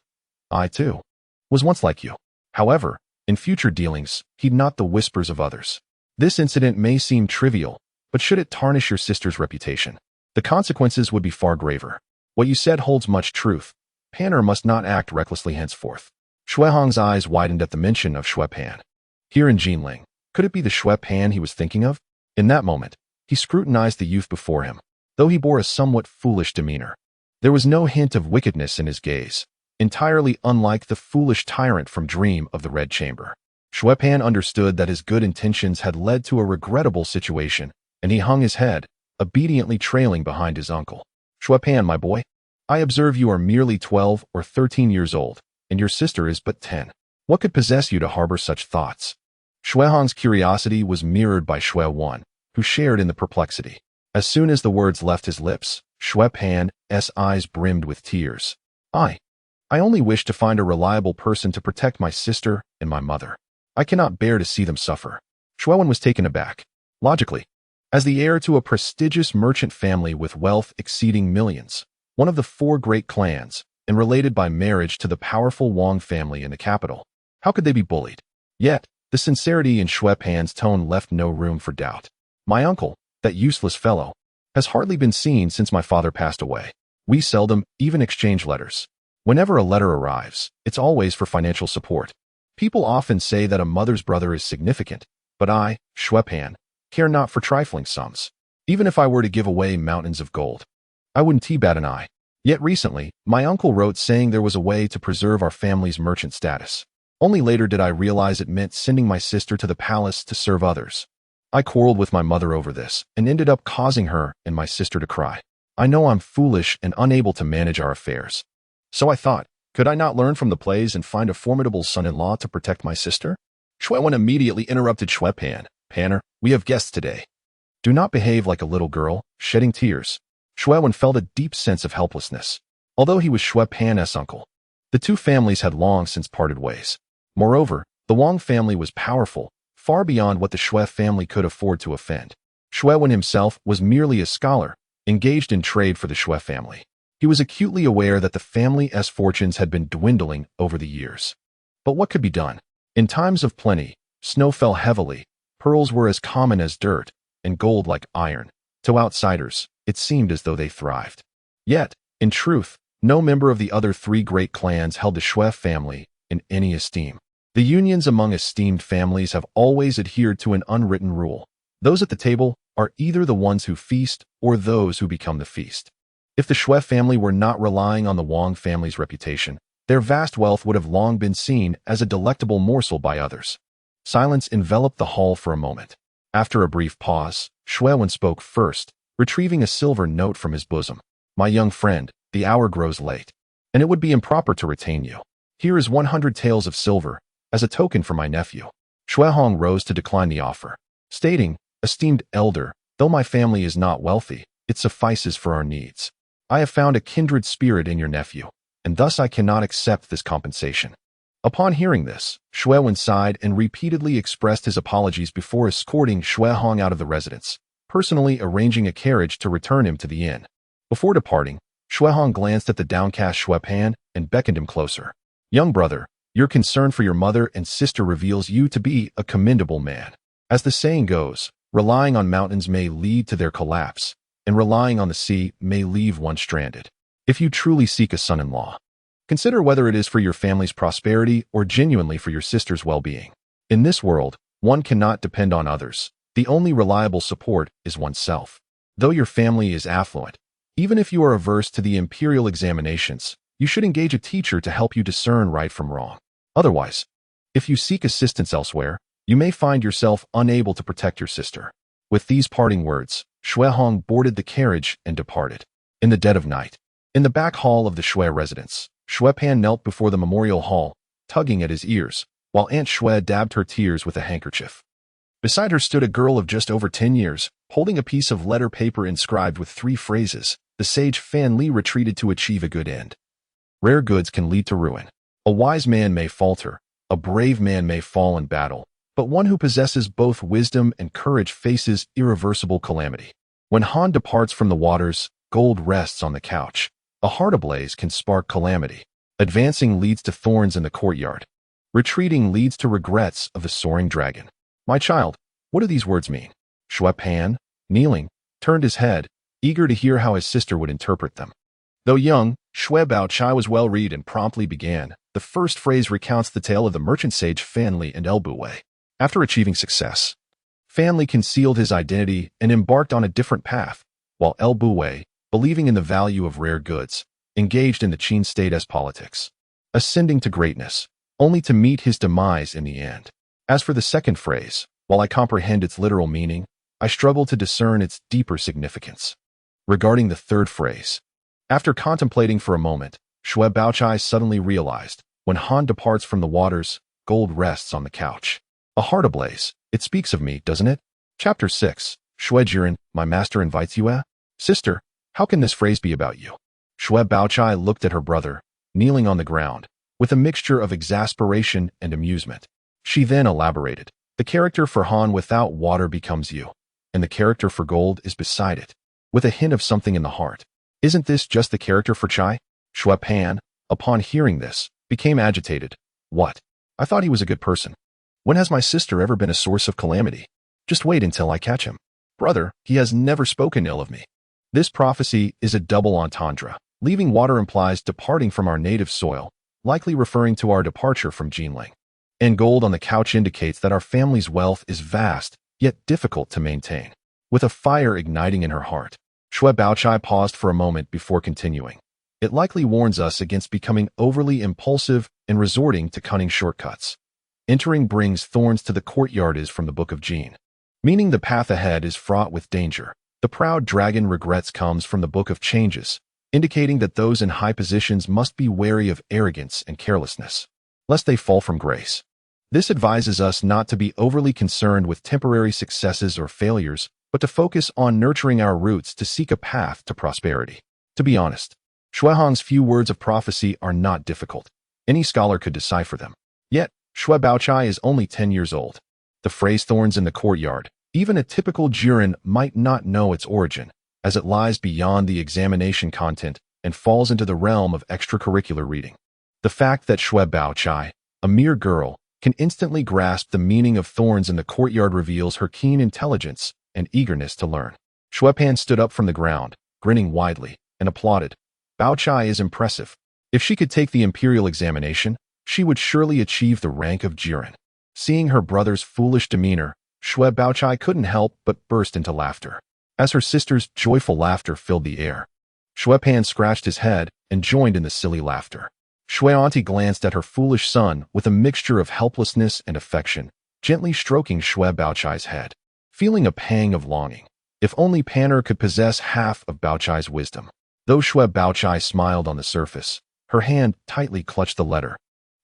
I, too, was once like you. However, in future dealings, heed not the whispers of others. This incident may seem trivial, but should it tarnish your sister's reputation, the consequences would be far graver. What you said holds much truth. Panner must not act recklessly henceforth. Shui Hong's eyes widened at the mention of Shui Pan. Here in Jinling, could it be the Shui Pan he was thinking of? In that moment, he scrutinized the youth before him, though he bore a somewhat foolish demeanor. There was no hint of wickedness in his gaze, entirely unlike the foolish tyrant from Dream of the Red Chamber. Shui Pan understood that his good intentions had led to a regrettable situation, and he hung his head, obediently trailing behind his uncle. Shui Pan, my boy, I observe you are merely 12 or 13 years old, and your sister is but 10. What could possess you to harbor such thoughts? Shui Hong's curiosity was mirrored by Shui Wan, who shared in the perplexity. As soon as the words left his lips, Shui Pan's eyes brimmed with tears. I only wish to find a reliable person to protect my sister and my mother. I cannot bear to see them suffer. Shui Wan was taken aback. Logically, as the heir to a prestigious merchant family with wealth exceeding millions, one of the 4 great clans, and related by marriage to the powerful Wang family in the capital, how could they be bullied? Yet, the sincerity in Shui Pan's tone left no room for doubt. My uncle, that useless fellow, has hardly been seen since my father passed away. We seldom even exchange letters. Whenever a letter arrives, it's always for financial support. People often say that a mother's brother is significant, but I, Shui Pan, care not for trifling sums. Even if I were to give away mountains of gold, I wouldn't bat an eye. Yet recently, my uncle wrote saying there was a way to preserve our family's merchant status. Only later did I realize it meant sending my sister to the palace to serve others. I quarreled with my mother over this and ended up causing her and my sister to cry. I know I'm foolish and unable to manage our affairs. So I thought, could I not learn from the plays and find a formidable son-in-law to protect my sister? Shui Wan immediately interrupted Shui Pan. Panner, we have guests today. Do not behave like a little girl, shedding tears. Shui Wan felt a deep sense of helplessness. Although he was Shui Pan's uncle, the two families had long since parted ways. Moreover, the Wang family was powerful, far beyond what the Shui family could afford to offend. Shuewen himself was merely a scholar, engaged in trade for the Shui family. He was acutely aware that the family's fortunes had been dwindling over the years. But what could be done? In times of plenty, snow fell heavily, pearls were as common as dirt, and gold like iron. To outsiders, it seemed as though they thrived. Yet, in truth, no member of the other three great clans held the Shui family in any esteem. The unions among esteemed families have always adhered to an unwritten rule. Those at the table are either the ones who feast or those who become the feast. If the Shui family were not relying on the Wang family's reputation, their vast wealth would have long been seen as a delectable morsel by others. Silence enveloped the hall for a moment. After a brief pause, Shuewen spoke first, retrieving a silver note from his bosom. "My young friend, the hour grows late, and it would be improper to retain you. Here is 100 taels of silver, as a token for my nephew." Shuehong rose to decline the offer, stating, "Esteemed elder, though my family is not wealthy, it suffices for our needs. I have found a kindred spirit in your nephew, and thus I cannot accept this compensation." Upon hearing this, Shuewen sighed and repeatedly expressed his apologies before escorting Shuehong out of the residence, personally arranging a carriage to return him to the inn. Before departing, Shuehong glanced at the downcast Shuepan and beckoned him closer. "Young brother, your concern for your mother and sister reveals you to be a commendable man. As the saying goes, relying on mountains may lead to their collapse, and relying on the sea may leave one stranded. If you truly seek a son-in-law, consider whether it is for your family's prosperity or genuinely for your sister's well-being. In this world, one cannot depend on others. The only reliable support is oneself. Though your family is affluent, even if you are averse to the imperial examinations, you should engage a teacher to help you discern right from wrong. Otherwise, if you seek assistance elsewhere, you may find yourself unable to protect your sister." With these parting words, Shuehong boarded the carriage and departed. In the dead of night, in the back hall of the Shui residence, Shuepan knelt before the memorial hall, tugging at his ears, while Aunt Shui dabbed her tears with a handkerchief. Beside her stood a girl of just over 10 years, holding a piece of letter paper inscribed with 3 phrases. The sage Fan Li retreated to achieve a good end. Rare goods can lead to ruin. A wise man may falter, a brave man may fall in battle, but one who possesses both wisdom and courage faces irreversible calamity. When Han departs from the waters, gold rests on the couch. A heart ablaze can spark calamity. Advancing leads to thorns in the courtyard. Retreating leads to regrets of the soaring dragon. My child, what do these words mean? Shuepan, kneeling, turned his head, eager to hear how his sister would interpret them. Though young, Shui Baochai was well-read and promptly began. The first phrase recounts the tale of the merchant sage Fan Li and El Buwei. After achieving success, Fan Li concealed his identity and embarked on a different path, while El Buwei, believing in the value of rare goods, engaged in the Qin state-esque politics, ascending to greatness, only to meet his demise in the end. As for the second phrase, while I comprehend its literal meaning, I struggle to discern its deeper significance. Regarding the third phrase, after contemplating for a moment, Shui Baochai suddenly realized, when Han departs from the waters, gold rests on the couch. A heart ablaze. It speaks of me, doesn't it? Chapter 6. Shui Jiren, my master invites you, eh? Sister, how can this phrase be about you? Shui Baochai looked at her brother, kneeling on the ground, with a mixture of exasperation and amusement. She then elaborated. The character for Han without water becomes you, and the character for gold is beside it, with a hint of something in the heart. Isn't this just the character for Chai? Shui Pan, upon hearing this, became agitated. What? I thought he was a good person. When has my sister ever been a source of calamity? Just wait until I catch him. Brother, he has never spoken ill of me. This prophecy is a double entendre. Leaving water implies departing from our native soil, likely referring to our departure from Jinling. And gold on the couch indicates that our family's wealth is vast, yet difficult to maintain. With a fire igniting in her heart, Shui Baochai paused for a moment before continuing. It likely warns us against becoming overly impulsive and resorting to cunning shortcuts. Entering brings thorns to the courtyard is from the Book of Jin, meaning the path ahead is fraught with danger. The proud dragon regrets comes from the Book of Changes, indicating that those in high positions must be wary of arrogance and carelessness, lest they fall from grace. This advises us not to be overly concerned with temporary successes or failures, but to focus on nurturing our roots to seek a path to prosperity. To be honest, Shuehong's few words of prophecy are not difficult. Any scholar could decipher them. Yet, Shui Baochai is only 10 years old. The phrase thorns in the courtyard Even a typical Jiren might not know its origin, as it lies beyond the examination content and falls into the realm of extracurricular reading. The fact that Xue Baochai, a mere girl, can instantly grasp the meaning of thorns in the courtyard reveals her keen intelligence and eagerness to learn. Xue Pan stood up from the ground, grinning widely, and applauded. Baochai is impressive. If she could take the imperial examination, she would surely achieve the rank of Jiren. Seeing her brother's foolish demeanor, Xue Baochai couldn't help but burst into laughter. As her sister's joyful laughter filled the air, Xue Pan scratched his head and joined in the silly laughter. Xue Auntie glanced at her foolish son with a mixture of helplessness and affection, gently stroking Xue Baochai's head. Feeling a pang of longing. If only Pan'er could possess half of Baochai's wisdom. Though Xue Baochai smiled on the surface, her hand tightly clutched the letter,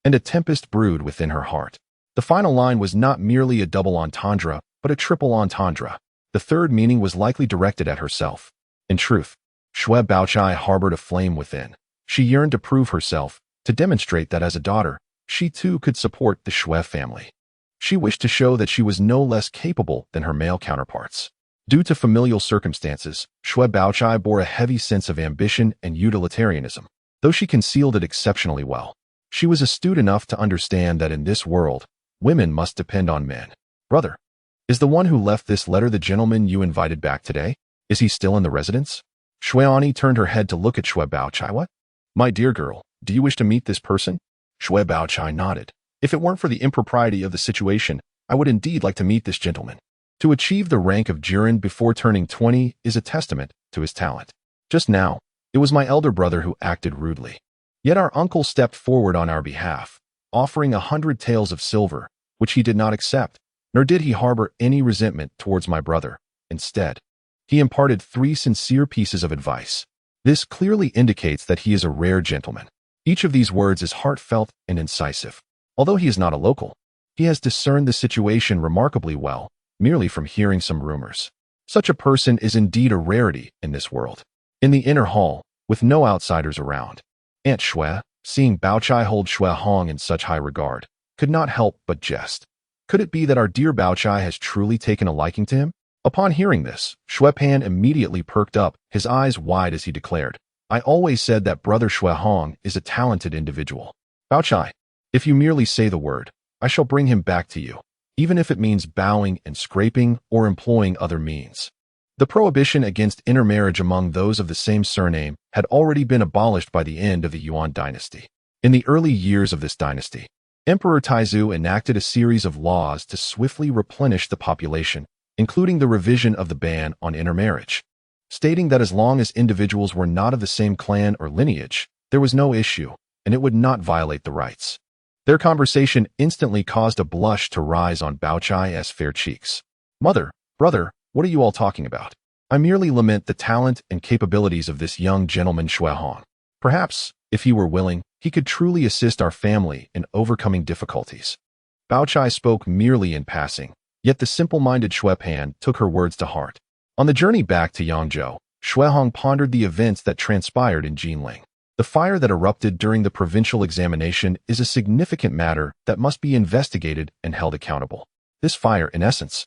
and a tempest brewed within her heart. The final line was not merely a double entendre, but a triple entendre. The third meaning was likely directed at herself. In truth, Xue Baochai harbored a flame within. She yearned to prove herself, to demonstrate that as a daughter, she too could support the Xue family. She wished to show that she was no less capable than her male counterparts. Due to familial circumstances, Xue Baochai bore a heavy sense of ambition and utilitarianism, though she concealed it exceptionally well. She was astute enough to understand that in this world, women must depend on men. Brother, is the one who left this letter the gentleman you invited back today? Is he still in the residence? Xueani turned her head to look at Xue Baochai. What? My dear girl, do you wish to meet this person? Xue Baochai nodded. If it weren't for the impropriety of the situation, I would indeed like to meet this gentleman. To achieve the rank of Jiren before turning 20 is a testament to his talent. Just now, it was my elder brother who acted rudely. Yet our uncle stepped forward on our behalf, offering 100 taels of silver, which he did not accept, nor did he harbor any resentment towards my brother. Instead, he imparted 3 sincere pieces of advice. This clearly indicates that he is a rare gentleman. Each of these words is heartfelt and incisive. Although he is not a local, he has discerned the situation remarkably well, merely from hearing some rumors. Such a person is indeed a rarity in this world. In the inner hall, with no outsiders around, Aunt Xue, seeing Baochai hold Xue Hong in such high regard, could not help but jest. Could it be that our dear Baochai has truly taken a liking to him? Upon hearing this, Xue Pan immediately perked up, his eyes wide as he declared, I always said that brother Xue Hong is a talented individual. Baochai, if you merely say the word, I shall bring him back to you, even if it means bowing and scraping or employing other means. The prohibition against intermarriage among those of the same surname had already been abolished by the end of the Yuan dynasty. In the early years of this dynasty, Emperor Taizu enacted a series of laws to swiftly replenish the population, including the revision of the ban on intermarriage, stating that as long as individuals were not of the same clan or lineage, there was no issue, and it would not violate the rights. Their conversation instantly caused a blush to rise on Baochai's fair cheeks. Mother, brother, what are you all talking about? I merely lament the talent and capabilities of this young gentleman Xue Hong. Perhaps, if he were willing, he could truly assist our family in overcoming difficulties. Baochai spoke merely in passing, yet the simple-minded Xue Pan took her words to heart. On the journey back to Yangzhou, Xue Hong pondered the events that transpired in Jinling. The fire that erupted during the provincial examination is a significant matter that must be investigated and held accountable. This fire, in essence,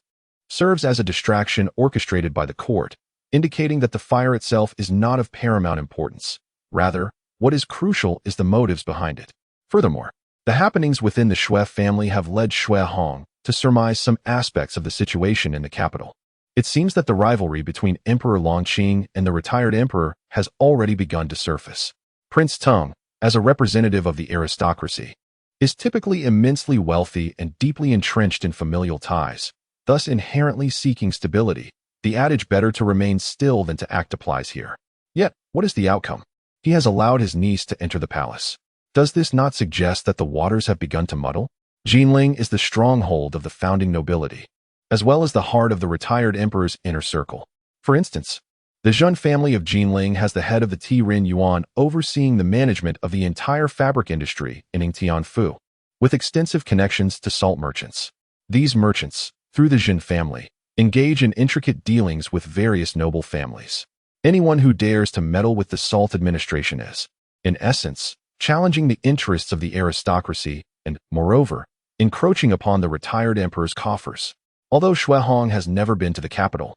serves as a distraction orchestrated by the court, indicating that the fire itself is not of paramount importance. Rather, what is crucial is the motives behind it. Furthermore, the happenings within the Xue family have led Xue Hong to surmise some aspects of the situation in the capital. It seems that the rivalry between Emperor Longqing and the retired emperor has already begun to surface. Prince Teng, as a representative of the aristocracy, is typically immensely wealthy and deeply entrenched in familial ties, thus inherently seeking stability. The adage better to remain still than to act applies here. Yet, what is the outcome? He has allowed his niece to enter the palace. Does this not suggest that the waters have begun to muddle? Jinling is the stronghold of the founding nobility, as well as the heart of the retired emperor's inner circle. For instance, the Zhun family of Jinling has the head of the T-Rin Yuan overseeing the management of the entire fabric industry in Yingtianfu, with extensive connections to salt merchants. These merchants, through the Zhun family, engage in intricate dealings with various noble families. Anyone who dares to meddle with the salt administration is, in essence, challenging the interests of the aristocracy and, moreover, encroaching upon the retired emperor's coffers. Although Shuehong has never been to the capital,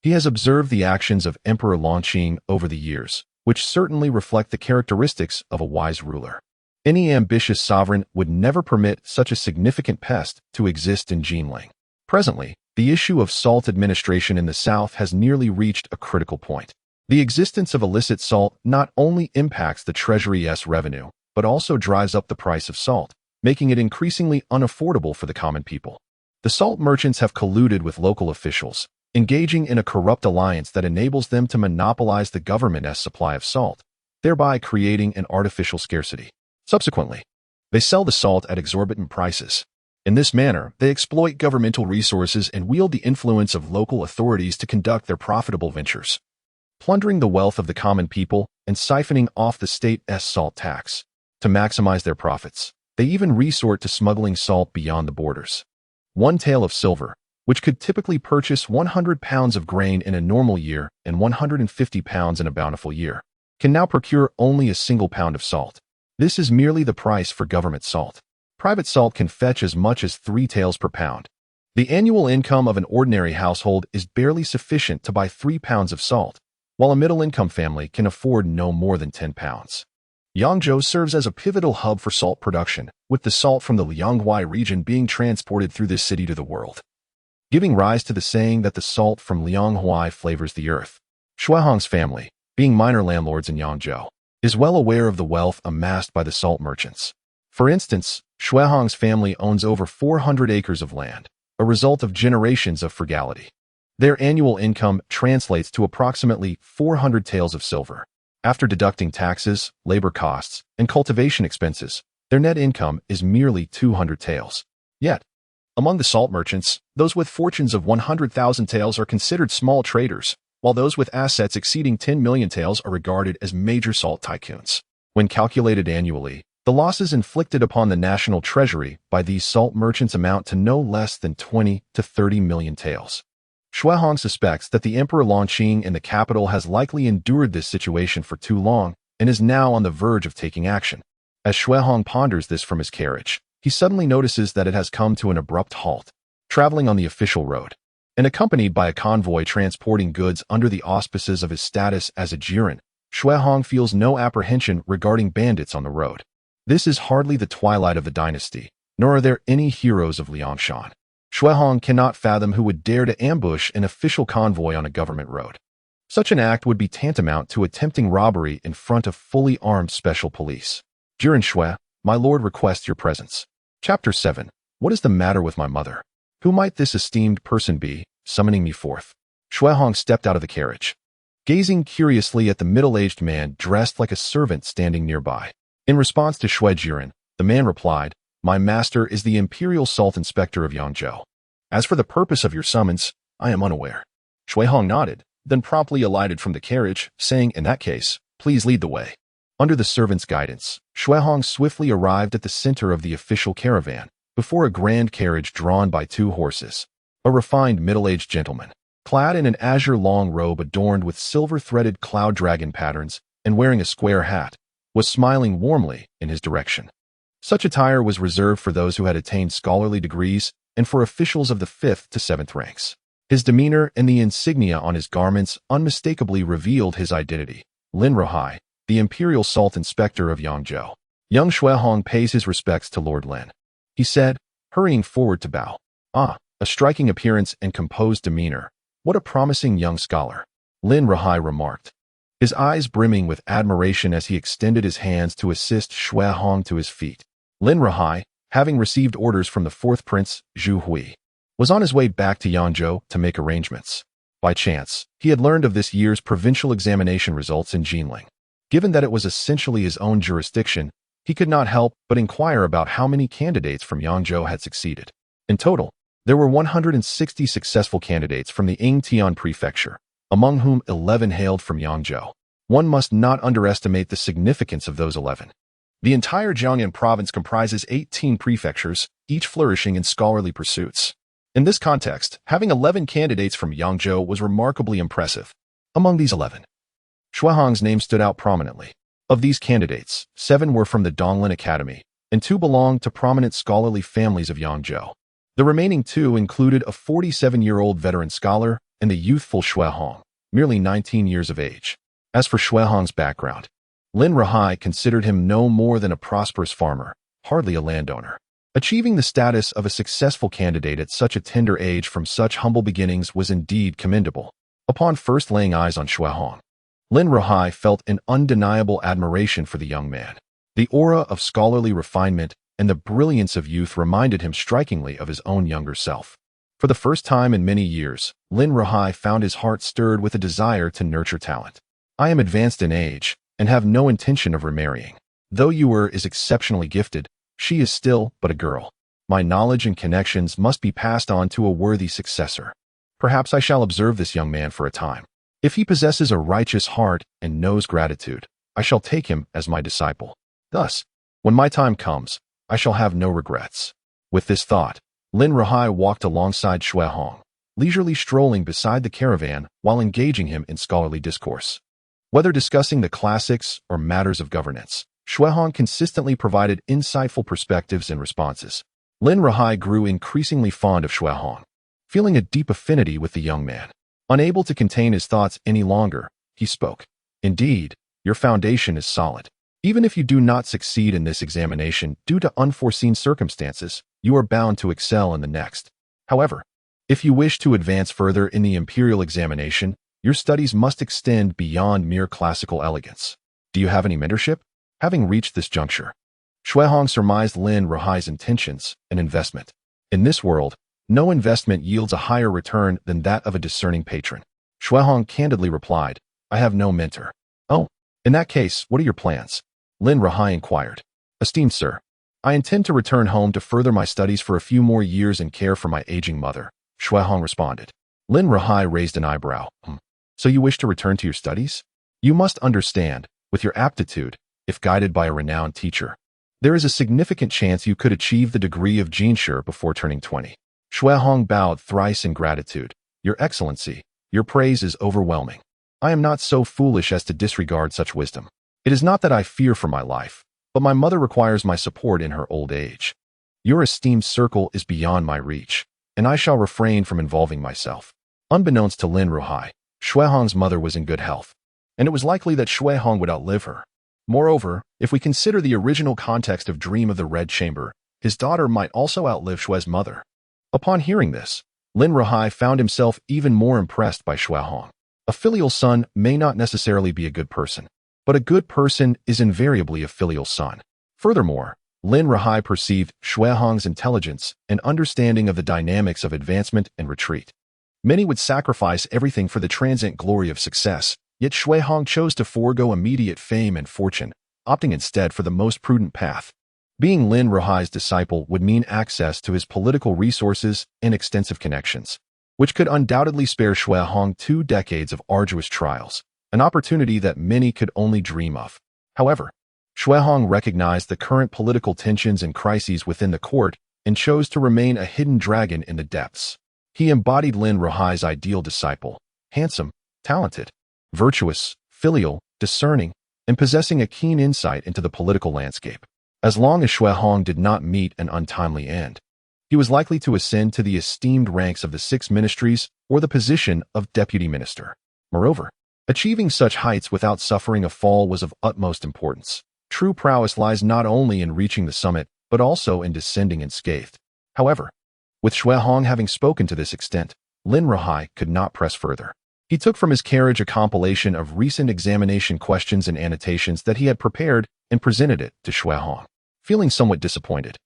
he has observed the actions of Emperor Longqing over the years, which certainly reflect the characteristics of a wise ruler. Any ambitious sovereign would never permit such a significant pest to exist in Jinling. Presently, the issue of salt administration in the south has nearly reached a critical point. The existence of illicit salt not only impacts the treasury's revenue, but also drives up the price of salt, making it increasingly unaffordable for the common people. The salt merchants have colluded with local officials, engaging in a corrupt alliance that enables them to monopolize the government's supply of salt, thereby creating an artificial scarcity. Subsequently, they sell the salt at exorbitant prices. In this manner, they exploit governmental resources and wield the influence of local authorities to conduct their profitable ventures, plundering the wealth of the common people and siphoning off the state's salt tax. To maximize their profits, they even resort to smuggling salt beyond the borders. One tael of silver, which could typically purchase 100 pounds of grain in a normal year and 150 pounds in a bountiful year, can now procure only a single pound of salt. This is merely the price for government salt. Private salt can fetch as much as 3 taels per pound. The annual income of an ordinary household is barely sufficient to buy 3 pounds of salt, while a middle-income family can afford no more than 10 pounds. Yangzhou serves as a pivotal hub for salt production, with the salt from the Lianghuai region being transported through this city to the world, giving rise to the saying that the salt from Lianghuai flavors the earth. Shuehong's family, being minor landlords in Yangzhou, is well aware of the wealth amassed by the salt merchants. For instance, Shuehong's family owns over 400 acres of land, a result of generations of frugality. Their annual income translates to approximately 400 taels of silver. After deducting taxes, labor costs, and cultivation expenses, their net income is merely 200 taels. Yet, among the salt merchants, those with fortunes of 100,000 taels are considered small traders, while those with assets exceeding 10 million taels are regarded as major salt tycoons. When calculated annually, the losses inflicted upon the national treasury by these salt merchants amount to no less than 20 to 30 million taels. Shuehong suspects that the Emperor Longqing in the capital has likely endured this situation for too long and is now on the verge of taking action. As Shuehong ponders this from his carriage, he suddenly notices that it has come to an abrupt halt. Traveling on the official road, and accompanied by a convoy transporting goods under the auspices of his status as a jiren, Shuehong feels no apprehension regarding bandits on the road. This is hardly the twilight of the dynasty, nor are there any heroes of Liangshan. Shuehong cannot fathom who would dare to ambush an official convoy on a government road. Such an act would be tantamount to attempting robbery in front of fully armed special police. Jiren Shui, my lord requests your presence. Chapter 7. What is the matter with my mother? Who might this esteemed person be, summoning me forth? Shuehong stepped out of the carriage, gazing curiously at the middle-aged man dressed like a servant standing nearby. In response to Shui Jiren, the man replied, my master is the Imperial Salt Inspector of Yangzhou. As for the purpose of your summons, I am unaware. Shuehong nodded, then promptly alighted from the carriage, saying, in that case, please lead the way. Under the servant's guidance, Shuehong swiftly arrived at the center of the official caravan, before a grand carriage drawn by 2 horses. A refined middle-aged gentleman, clad in an azure long robe adorned with silver-threaded cloud dragon patterns and wearing a square hat, was smiling warmly in his direction. Such attire was reserved for those who had attained scholarly degrees and for officials of the 5th to 7th ranks. His demeanor and the insignia on his garments unmistakably revealed his identity. Lin Rohai, the Imperial Salt Inspector of Yangzhou. Young Shuehong pays his respects to Lord Lin, he said, hurrying forward to bow. Ah, a striking appearance and composed demeanor. What a promising young scholar, Lin Rohai remarked, his eyes brimming with admiration as he extended his hands to assist Shuehong to his feet. Lin Rohai, having received orders from the 4th Prince, Zhu Hui, was on his way back to Yangzhou to make arrangements. By chance, he had learned of this year's provincial examination results in Jinling. Given that it was essentially his own jurisdiction, he could not help but inquire about how many candidates from Yangzhou had succeeded. In total, there were 160 successful candidates from the Yingtian prefecture, among whom 11 hailed from Yangzhou. One must not underestimate the significance of those 11. The entire Jiangnan province comprises 18 prefectures, each flourishing in scholarly pursuits. In this context, having 11 candidates from Yangzhou was remarkably impressive. Among these 11, Shuehong's name stood out prominently. Of these candidates, 7 were from the Donglin Academy, and 2 belonged to prominent scholarly families of Yangzhou. The remaining two included a 47-year-old veteran scholar and the youthful Xue Hong, merely 19 years of age. As for Xue Hong's background, Lin Ruhai considered him no more than a prosperous farmer, hardly a landowner. Achieving the status of a successful candidate at such a tender age from such humble beginnings was indeed commendable. Upon first laying eyes on Xue Hong, Lin Ruhai felt an undeniable admiration for the young man. The aura of scholarly refinement and the brilliance of youth reminded him strikingly of his own younger self. For the first time in many years, Lin Ruhai found his heart stirred with a desire to nurture talent. I am advanced in age and have no intention of remarrying. Though Yuer is exceptionally gifted, she is still but a girl. My knowledge and connections must be passed on to a worthy successor. Perhaps I shall observe this young man for a time. If he possesses a righteous heart and knows gratitude, I shall take him as my disciple. Thus, when my time comes, I shall have no regrets. With this thought, Lin Ruhai walked alongside Xue Hong, leisurely strolling beside the caravan while engaging him in scholarly discourse. Whether discussing the classics or matters of governance, Xue Hong consistently provided insightful perspectives and responses. Lin Ruhai grew increasingly fond of Xue Hong, feeling a deep affinity with the young man. Unable to contain his thoughts any longer, he spoke. Indeed, your foundation is solid. Even if you do not succeed in this examination due to unforeseen circumstances, you are bound to excel in the next. However, if you wish to advance further in the imperial examination, your studies must extend beyond mere classical elegance. Do you have any mentorship? Having reached this juncture, Xue Hong surmised Lin Ruhai's intentions and investment. In this world, no investment yields a higher return than that of a discerning patron. Xue Hong candidly replied, I have no mentor. Oh, in that case, what are your plans? Lin Ruhai inquired. Esteemed sir, I intend to return home to further my studies for a few more years and care for my aging mother, Xue Hong responded. Lin Ruhai raised an eyebrow. So you wish to return to your studies? You must understand, with your aptitude, if guided by a renowned teacher, there is a significant chance you could achieve the degree of Jinshi before turning 20. Xue Hong bowed thrice in gratitude. Your Excellency, your praise is overwhelming. I am not so foolish as to disregard such wisdom. It is not that I fear for my life, but my mother requires my support in her old age. Your esteemed circle is beyond my reach, and I shall refrain from involving myself. Unbeknownst to Lin Ruhai, Xue Hong's mother was in good health, and it was likely that Xue Hong would outlive her. Moreover, if we consider the original context of Dream of the Red Chamber, his daughter might also outlive Xue's mother. Upon hearing this, Lin Ruhai found himself even more impressed by Xue Hong. A filial son may not necessarily be a good person, but a good person is invariably a filial son. Furthermore, Lin Ruhai perceived Xue Hong's intelligence and understanding of the dynamics of advancement and retreat. Many would sacrifice everything for the transient glory of success, yet Xue Hong chose to forego immediate fame and fortune, opting instead for the most prudent path. Being Lin Ruhai's disciple would mean access to his political resources and extensive connections, which could undoubtedly spare Xue Hong 2 decades of arduous trials, an opportunity that many could only dream of. However, Xue Hong recognized the current political tensions and crises within the court and chose to remain a hidden dragon in the depths. He embodied Lin Ruhai's ideal disciple, handsome, talented, virtuous, filial, discerning, and possessing a keen insight into the political landscape. As long as Xue Hong did not meet an untimely end, he was likely to ascend to the esteemed ranks of the 6 ministries or the position of deputy minister. Moreover, achieving such heights without suffering a fall was of utmost importance. True prowess lies not only in reaching the summit, but also in descending unscathed. However, with Xue Hong having spoken to this extent, Lin Ruhai could not press further. He took from his carriage a compilation of recent examination questions and annotations that he had prepared and presented it to Xue Hong. Feeling somewhat disappointed,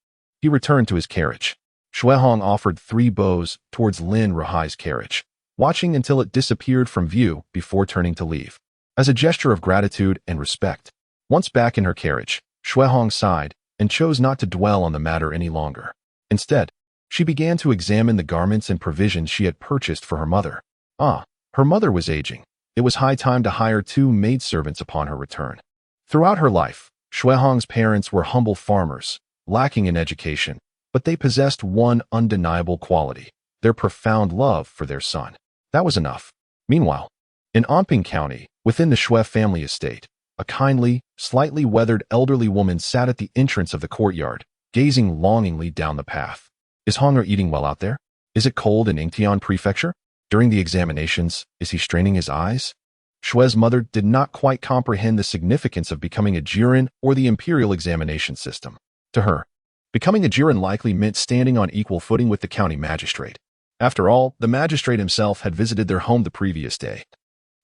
he returned to his carriage. Xue Hong offered 3 bows towards Lin Ruhai's carriage, watching until it disappeared from view before turning to leave. As a gesture of gratitude and respect, once back in her carriage, Xue Hong sighed and chose not to dwell on the matter any longer. Instead, she began to examine the garments and provisions she had purchased for her mother. Her mother was aging. It was high time to hire 2 maidservants upon her return. Throughout her life, Xue Hong's parents were humble farmers, lacking in education, but they possessed one undeniable quality: their profound love for their son. That was enough. Meanwhile, in Anping County, within the Xue family estate, a kindly, slightly weathered elderly woman sat at the entrance of the courtyard, gazing longingly down the path. Is Honger eating well out there? Is it cold in Ingtian Prefecture? During the examinations, is he straining his eyes? Shue's mother did not quite comprehend the significance of becoming a jiren or the imperial examination system. To her, becoming a jiren likely meant standing on equal footing with the county magistrate. After all, the magistrate himself had visited their home the previous day,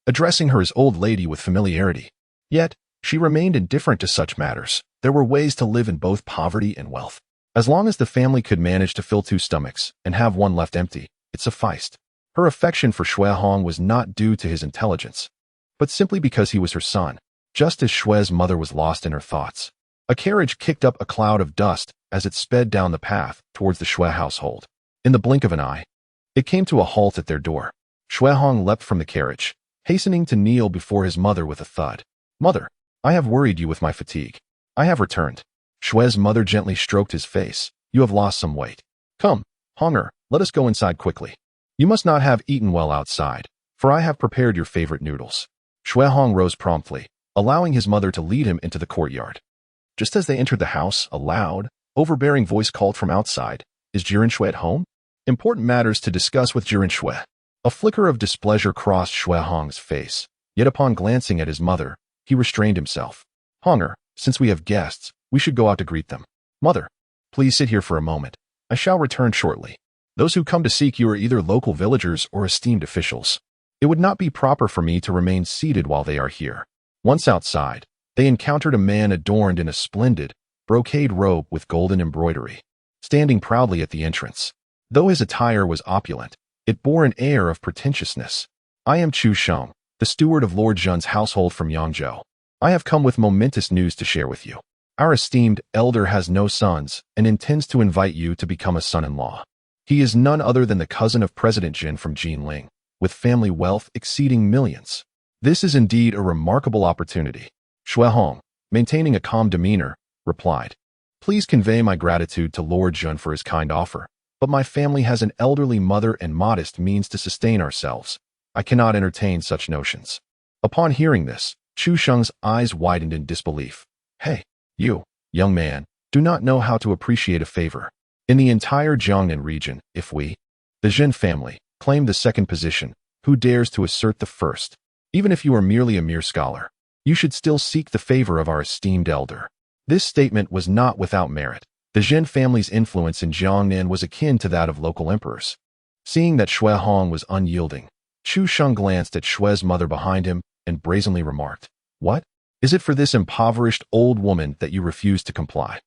addressing her as old lady with familiarity. Yet, she remained indifferent to such matters. There were ways to live in both poverty and wealth. As long as the family could manage to fill 2 stomachs and have one left empty, it sufficed. Her affection for Shui Hong was not due to his intelligence, but simply because he was her son, just as Shue's mother was lost in her thoughts. A carriage kicked up a cloud of dust as it sped down the path towards the Shui household. In the blink of an eye, it came to a halt at their door. Shui Hong leapt from the carriage, hastening to kneel before his mother with a thud. "Mother, I have worried you with my fatigue. I have returned." Shue's mother gently stroked his face. "You have lost some weight. Come, Honger, let us go inside quickly. You must not have eaten well outside, for I have prepared your favorite noodles." Shui Hong rose promptly, allowing his mother to lead him into the courtyard. Just as they entered the house, a loud, overbearing voice called from outside, "Is Jiren Shui at home? Important matters to discuss with Jiren Shui." A flicker of displeasure crossed Shui Hong's face, yet upon glancing at his mother, he restrained himself. "Honger, since we have guests, we should go out to greet them. Mother, please sit here for a moment. I shall return shortly. Those who come to seek you are either local villagers or esteemed officials. It would not be proper for me to remain seated while they are here." Once outside, they encountered a man adorned in a splendid, brocade robe with golden embroidery, standing proudly at the entrance. Though his attire was opulent, it bore an air of pretentiousness. "I am Chu Sheng, the steward of Lord Zhen's household from Yangzhou. I have come with momentous news to share with you. Our esteemed elder has no sons and intends to invite you to become a son-in-law. He is none other than the cousin of President Jin from Jinling, with family wealth exceeding millions. This is indeed a remarkable opportunity." Shui Hong, maintaining a calm demeanor, replied, "Please convey my gratitude to Lord Zhen for his kind offer, but my family has an elderly mother and modest means to sustain ourselves. I cannot entertain such notions." Upon hearing this, Chu Sheng's eyes widened in disbelief. "Hey, you, young man, do not know how to appreciate a favor. In the entire Jiangnan region, if we, the Zhen family, claim the second position, who dares to assert the first? Even if you are merely a mere scholar, you should still seek the favor of our esteemed elder." This statement was not without merit. The Zhen family's influence in Jiangnan was akin to that of local emperors. Seeing that Shui Hong was unyielding, Chu Sheng glanced at Shue's mother behind him and brazenly remarked, "What? Is it for this impoverished old woman that you refuse to comply?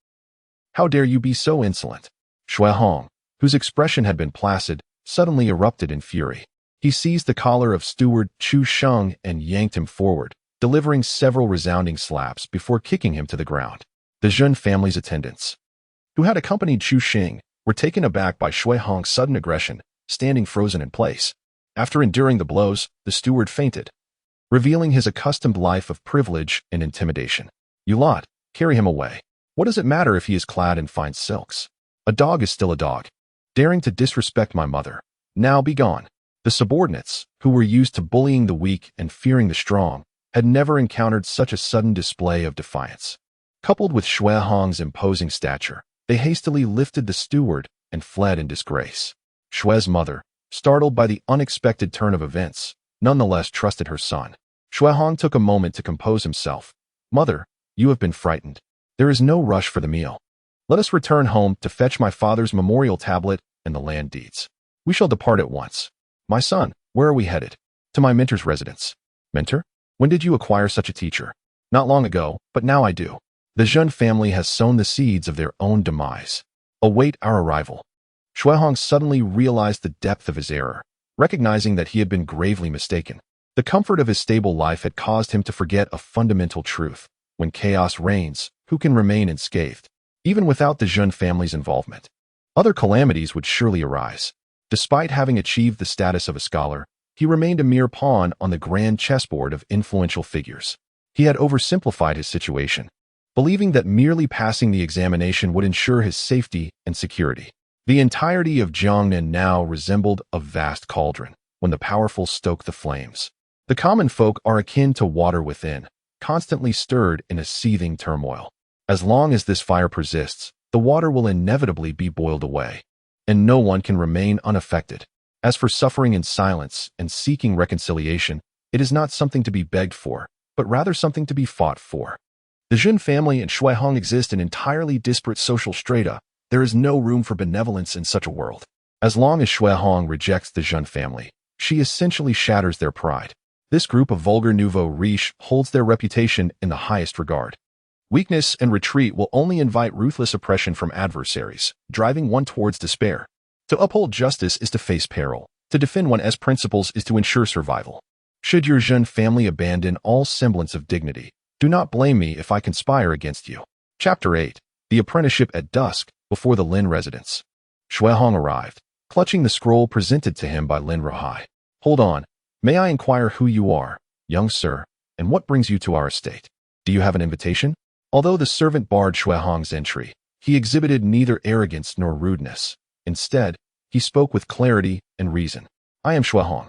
How dare you be so insolent?" Shui Hong, whose expression had been placid, suddenly erupted in fury. He seized the collar of steward Chu Sheng and yanked him forward, delivering several resounding slaps before kicking him to the ground. The Zhen family's attendants, who had accompanied Chu Sheng, were taken aback by Shui Hong's sudden aggression, standing frozen in place. After enduring the blows, the steward fainted, revealing his accustomed life of privilege and intimidation. "You lot, carry him away. What does it matter if he is clad in fine silks? A dog is still a dog. Daring to disrespect my mother. Now be gone." The subordinates, who were used to bullying the weak and fearing the strong, had never encountered such a sudden display of defiance. Coupled with Shui Hong's imposing stature, they hastily lifted the steward and fled in disgrace. Shue's mother, startled by the unexpected turn of events, nonetheless trusted her son. Shui Hong took a moment to compose himself. "Mother, you have been frightened. There is no rush for the meal. Let us return home to fetch my father's memorial tablet and the land deeds. We shall depart at once. My son, where are we headed?" "To my mentor's residence." "Mentor? When did you acquire such a teacher?" "Not long ago, but now I do. The Zhen family has sown the seeds of their own demise. Await our arrival." Shui Hong suddenly realized the depth of his error, recognizing that he had been gravely mistaken. The comfort of his stable life had caused him to forget a fundamental truth. When chaos reigns, who can remain unscathed? Even without the Zhen family's involvement, other calamities would surely arise. Despite having achieved the status of a scholar, he remained a mere pawn on the grand chessboard of influential figures. He had oversimplified his situation, believing that merely passing the examination would ensure his safety and security. The entirety of Jiangnan now resembled a vast cauldron when the powerful stoke the flames. The common folk are akin to water within, constantly stirred in a seething turmoil. As long as this fire persists, the water will inevitably be boiled away. and no one can remain unaffected. As for suffering in silence and seeking reconciliation, it is not something to be begged for, but rather something to be fought for. The Jun family and Shui Hong exist in entirely disparate social strata. There is no room for benevolence in such a world. As long as Shui Hong rejects the Jun family, she essentially shatters their pride. This group of vulgar nouveau riche holds their reputation in the highest regard. Weakness and retreat will only invite ruthless oppression from adversaries, driving one towards despair. To uphold justice is to face peril. To defend one's principles is to ensure survival. Should your Jun family abandon all semblance of dignity, do not blame me if I conspire against you. Chapter 8. The Apprenticeship at Dusk, before the Lin residence. Shui Hong arrived, clutching the scroll presented to him by Lin Ruhai. Hold on. May I inquire who you are, young sir, and what brings you to our estate? Do you have an invitation? Although the servant barred Shui Hong's entry, he exhibited neither arrogance nor rudeness. Instead, he spoke with clarity and reason. I am Shui Hong,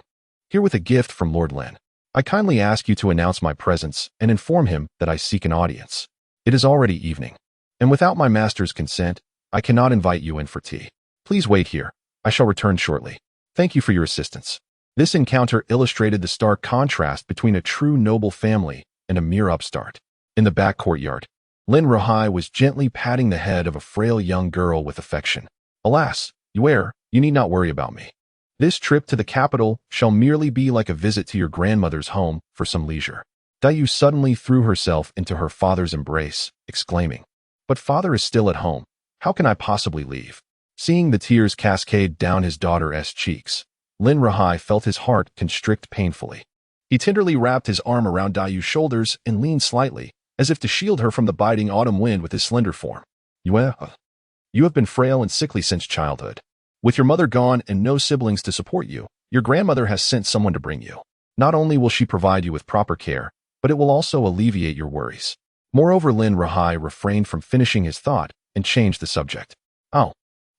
here with a gift from Lord Lin. I kindly ask you to announce my presence and inform him that I seek an audience. It is already evening, and without my master's consent, I cannot invite you in for tea. Please wait here. I shall return shortly. Thank you for your assistance. This encounter illustrated the stark contrast between a true noble family and a mere upstart. In the back courtyard, Lin Ruhai was gently patting the head of a frail young girl with affection. Alas, you need not worry about me. This trip to the capital shall merely be like a visit to your grandmother's home for some leisure. Dayu suddenly threw herself into her father's embrace, exclaiming, "But father is still at home. How can I possibly leave?" Seeing the tears cascade down his daughter's cheeks, Lin Ruhai felt his heart constrict painfully. He tenderly wrapped his arm around Dayu's shoulders and leaned slightly, as if to shield her from the biting autumn wind with his slender form. You have been frail and sickly since childhood. With your mother gone and no siblings to support you, your grandmother has sent someone to bring you. Not only will she provide you with proper care, but it will also alleviate your worries. Moreover, Lin Ruhai refrained from finishing his thought and changed the subject. Oh,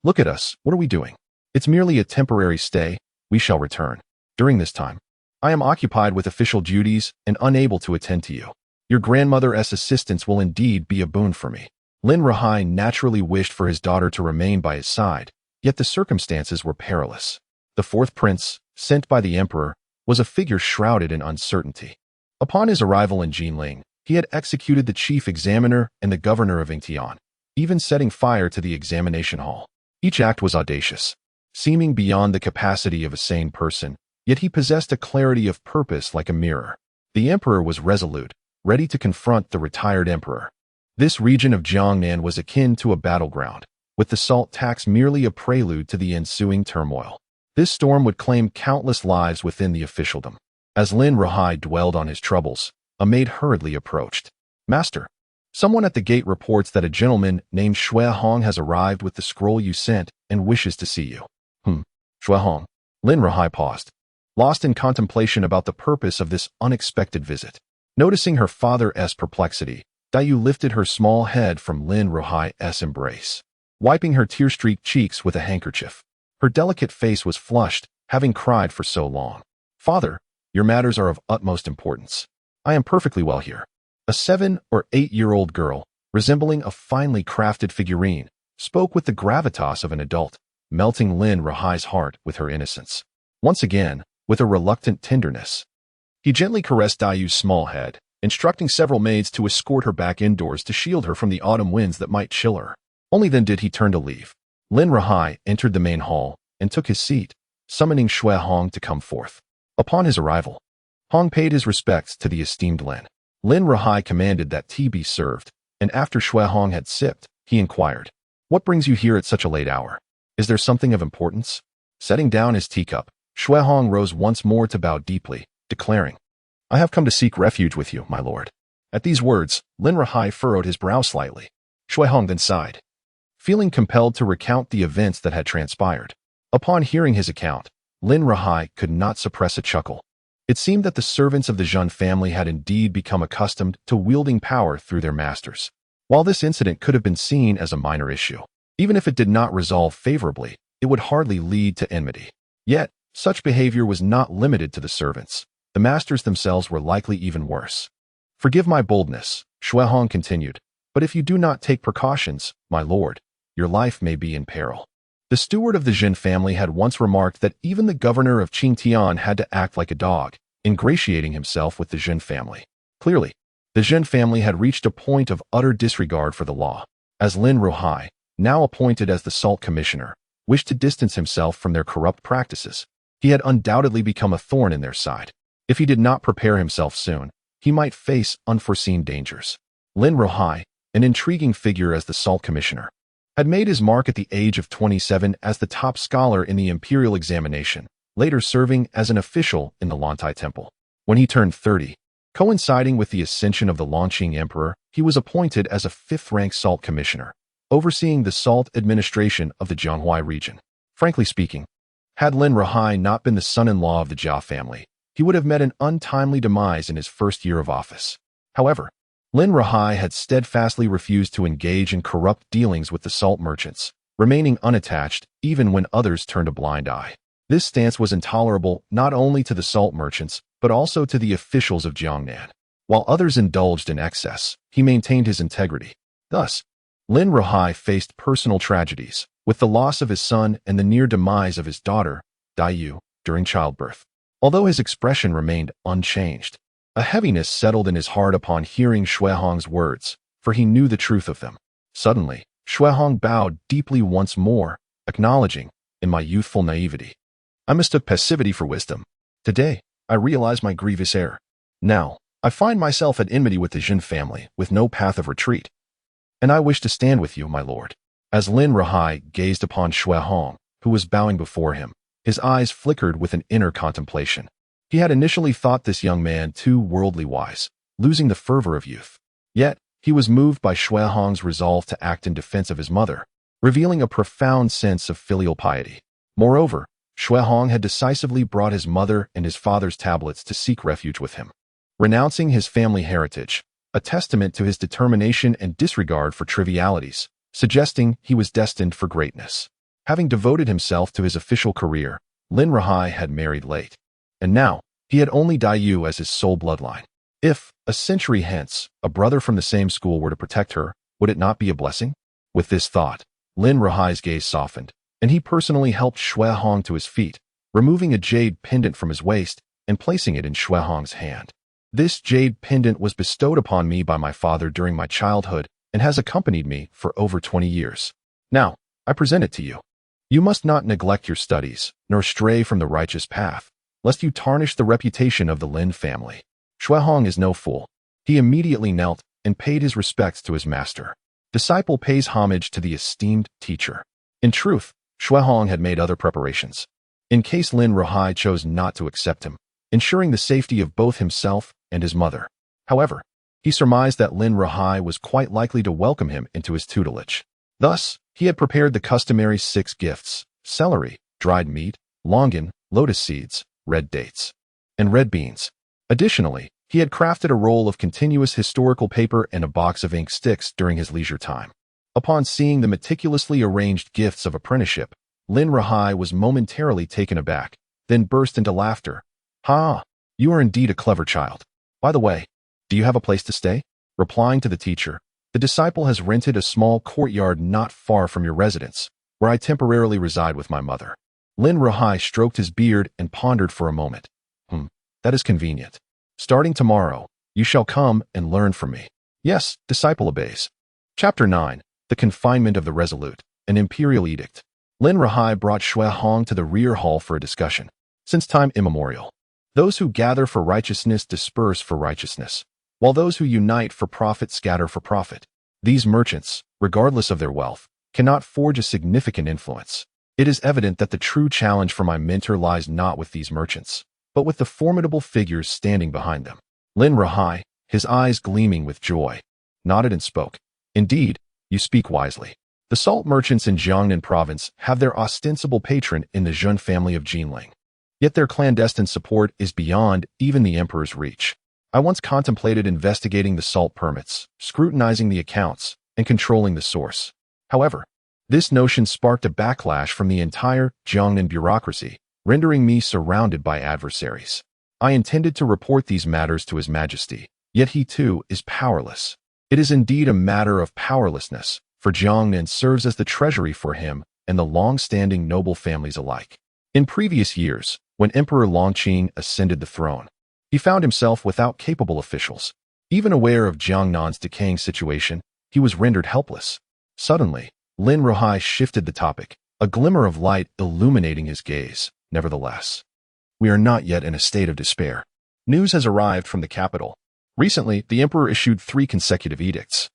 look at us. What are we doing? It's merely a temporary stay. We shall return. During this time, I am occupied with official duties and unable to attend to you. Your grandmother's assistance will indeed be a boon for me. Lin Ruhai naturally wished for his daughter to remain by his side, yet the circumstances were perilous. The fourth prince, sent by the emperor, was a figure shrouded in uncertainty. Upon his arrival in Jinling, he had executed the chief examiner and the governor of Yingtian, even setting fire to the examination hall. Each act was audacious, seeming beyond the capacity of a sane person, yet he possessed a clarity of purpose like a mirror. The emperor was resolute, ready to confront the retired emperor. This region of Jiangnan was akin to a battleground, with the salt tax merely a prelude to the ensuing turmoil. This storm would claim countless lives within the officialdom. As Lin Ruhai dwelled on his troubles, a maid hurriedly approached. "Master, someone at the gate reports that a gentleman named Shui Hong has arrived with the scroll you sent and wishes to see you." Shui Hong. Lin Ruhai paused, lost in contemplation about the purpose of this unexpected visit. Noticing her father's perplexity, Dayu lifted her small head from Lin Ruhai's embrace, wiping her tear-streaked cheeks with a handkerchief. Her delicate face was flushed, having cried for so long. "Father, your matters are of utmost importance. I am perfectly well here." A 7- or 8-year-old girl, resembling a finely crafted figurine, spoke with the gravitas of an adult, melting Lin Ruhai's heart with her innocence. Once again, with a reluctant tenderness, he gently caressed Dayu's small head, instructing several maids to escort her back indoors to shield her from the autumn winds that might chill her. Only then did he turn to leave. Lin Ruhai entered the main hall and took his seat, summoning Shui Hong to come forth. Upon his arrival, Hong paid his respects to the esteemed Lin. Lin Ruhai commanded that tea be served, and after Shui Hong had sipped, he inquired, "What brings you here at such a late hour? Is there something of importance?" Setting down his teacup, Shui Hong rose once more to bow deeply, declaring, "I have come to seek refuge with you, my lord." At these words, Lin Ruhai furrowed his brow slightly. Shui Hong then sighed, feeling compelled to recount the events that had transpired. Upon hearing his account, Lin Ruhai could not suppress a chuckle. It seemed that the servants of the Jun family had indeed become accustomed to wielding power through their masters. While this incident could have been seen as a minor issue, even if it did not resolve favorably, it would hardly lead to enmity. Yet, such behavior was not limited to the servants. The masters themselves were likely even worse. "Forgive my boldness," Shui Hong continued, "but if you do not take precautions, my lord, your life may be in peril." The steward of the Jin family had once remarked that even the governor of Qingtian had to act like a dog, ingratiating himself with the Jin family. Clearly, the Jin family had reached a point of utter disregard for the law, as Lin Ruhai, now appointed as the Salt Commissioner, wished to distance himself from their corrupt practices. He had undoubtedly become a thorn in their side. If he did not prepare himself soon, he might face unforeseen dangers. Lin Ruhai, an intriguing figure as the Salt Commissioner, had made his mark at the age of 27 as the top scholar in the imperial examination, later serving as an official in the Lantai Temple. When he turned 30, coinciding with the ascension of the Longqing Emperor, he was appointed as a fifth-rank Salt Commissioner, overseeing the salt administration of the Jianghuai region. Frankly speaking, had Lin Ruhai not been the son-in-law of the Jia family, he would have met an untimely demise in his first year of office. However, Lin Ruhai had steadfastly refused to engage in corrupt dealings with the salt merchants, remaining unattached even when others turned a blind eye. This stance was intolerable not only to the salt merchants, but also to the officials of Jiangnan. While others indulged in excess, he maintained his integrity. Thus, Lin Ruhai faced personal tragedies, with the loss of his son and the near demise of his daughter, Daiyu, during childbirth. Although his expression remained unchanged, a heaviness settled in his heart upon hearing Xuehong's words, for he knew the truth of them. Suddenly, Xuehong bowed deeply once more, acknowledging, in my youthful naivety, I mistook passivity for wisdom. Today, I realize my grievous error. Now, I find myself at enmity with the Jin family, with no path of retreat. And I wish to stand with you, my lord. As Lin Ruhai gazed upon Xuehong, who was bowing before him, his eyes flickered with an inner contemplation. He had initially thought this young man too worldly wise, losing the fervor of youth. Yet, he was moved by Xuehong's resolve to act in defense of his mother, revealing a profound sense of filial piety. Moreover, Xuehong had decisively brought his mother and his father's tablets to seek refuge with him, renouncing his family heritage, a testament to his determination and disregard for trivialities, suggesting he was destined for greatness. Having devoted himself to his official career, Lin Ruhai had married late, and now he had only Daiyu as his sole bloodline. If, a century hence, a brother from the same school were to protect her, would it not be a blessing? With this thought, Lin Ruhai's gaze softened, and he personally helped Xuehong to his feet, removing a jade pendant from his waist and placing it in Xuehong's hand. This jade pendant was bestowed upon me by my father during my childhood and has accompanied me for over 20 years. Now, I present it to you. You must not neglect your studies, nor stray from the righteous path, lest you tarnish the reputation of the Lin family. Xuehong is no fool. He immediately knelt and paid his respects to his master. Disciple pays homage to the esteemed teacher. In truth, Xuehong had made other preparations, in case Lin Ruhai chose not to accept him, ensuring the safety of both himself and his mother. However, he surmised that Lin Ruhai was quite likely to welcome him into his tutelage. Thus, he had prepared the customary 6 gifts: celery, dried meat, longan, lotus seeds, red dates, and red beans. Additionally, he had crafted a roll of continuous historical paper and a box of ink sticks during his leisure time. Upon seeing the meticulously arranged gifts of apprenticeship, Lin Ruhai was momentarily taken aback, then burst into laughter. "Ha! You are indeed a clever child. By the way, do you have a place to stay?" Replying to the teacher, "The disciple has rented a small courtyard not far from your residence, where I temporarily reside with my mother." Lin Ruhai stroked his beard and pondered for a moment. That is convenient. Starting tomorrow, you shall come and learn from me." Yes, disciple obeys. Chapter 9. The Confinement of the Resolute, an Imperial Edict. Lin Ruhai brought Xuehong to the rear hall for a discussion. Since time immemorial, those who gather for righteousness disperse for righteousness, while those who unite for profit scatter for profit. These merchants, regardless of their wealth, cannot forge a significant influence. It is evident that the true challenge for my mentor lies not with these merchants, but with the formidable figures standing behind them. Lin Ruhai, his eyes gleaming with joy, nodded and spoke. "Indeed, you speak wisely. The salt merchants in Jiangnan province have their ostensible patron in the Jun family of Jinling. Yet their clandestine support is beyond even the emperor's reach. I once contemplated investigating the salt permits, scrutinizing the accounts, and controlling the source. However, this notion sparked a backlash from the entire Jiangnan bureaucracy, rendering me surrounded by adversaries. I intended to report these matters to His Majesty, yet he too is powerless. It is indeed a matter of powerlessness, for Jiangnan serves as the treasury for him and the long-standing noble families alike. In previous years, when Emperor Longqing ascended the throne, he found himself without capable officials. Even aware of Jiangnan's decaying situation, he was rendered helpless. Suddenly, Lin Ruhai shifted the topic, a glimmer of light illuminating his gaze. Nevertheless, we are not yet in a state of despair. News has arrived from the capital. Recently, the emperor issued 3 consecutive edicts,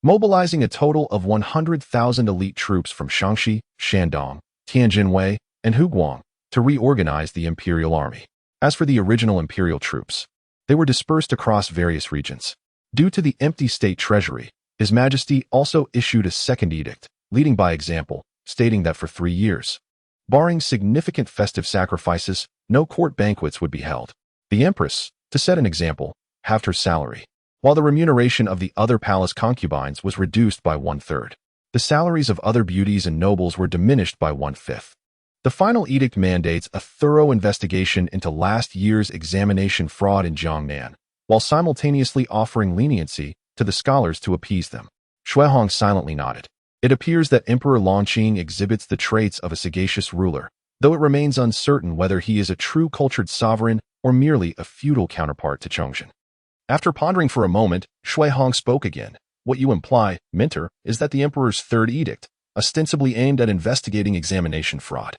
mobilizing a total of 100,000 elite troops from Shaanxi, Shandong, Tianjinwei, and Huguang to reorganize the imperial army. As for the original imperial troops, they were dispersed across various regions. Due to the empty state treasury, His Majesty also issued a second edict, leading by example, stating that for 3 years, barring significant festive sacrifices, no court banquets would be held. The empress, to set an example, halved her salary, while the remuneration of the other palace concubines was reduced by 1/3. The salaries of other beauties and nobles were diminished by 1/5. The final edict mandates a thorough investigation into last year's examination fraud in Jiangnan, while simultaneously offering leniency to the scholars to appease them. Shuihong silently nodded. It appears that Emperor Longqing exhibits the traits of a sagacious ruler, though it remains uncertain whether he is a true cultured sovereign or merely a feudal counterpart to Chongzhen. After pondering for a moment, Shuihong spoke again. What you imply, Mentor, is that the emperor's third edict, ostensibly aimed at investigating examination fraud,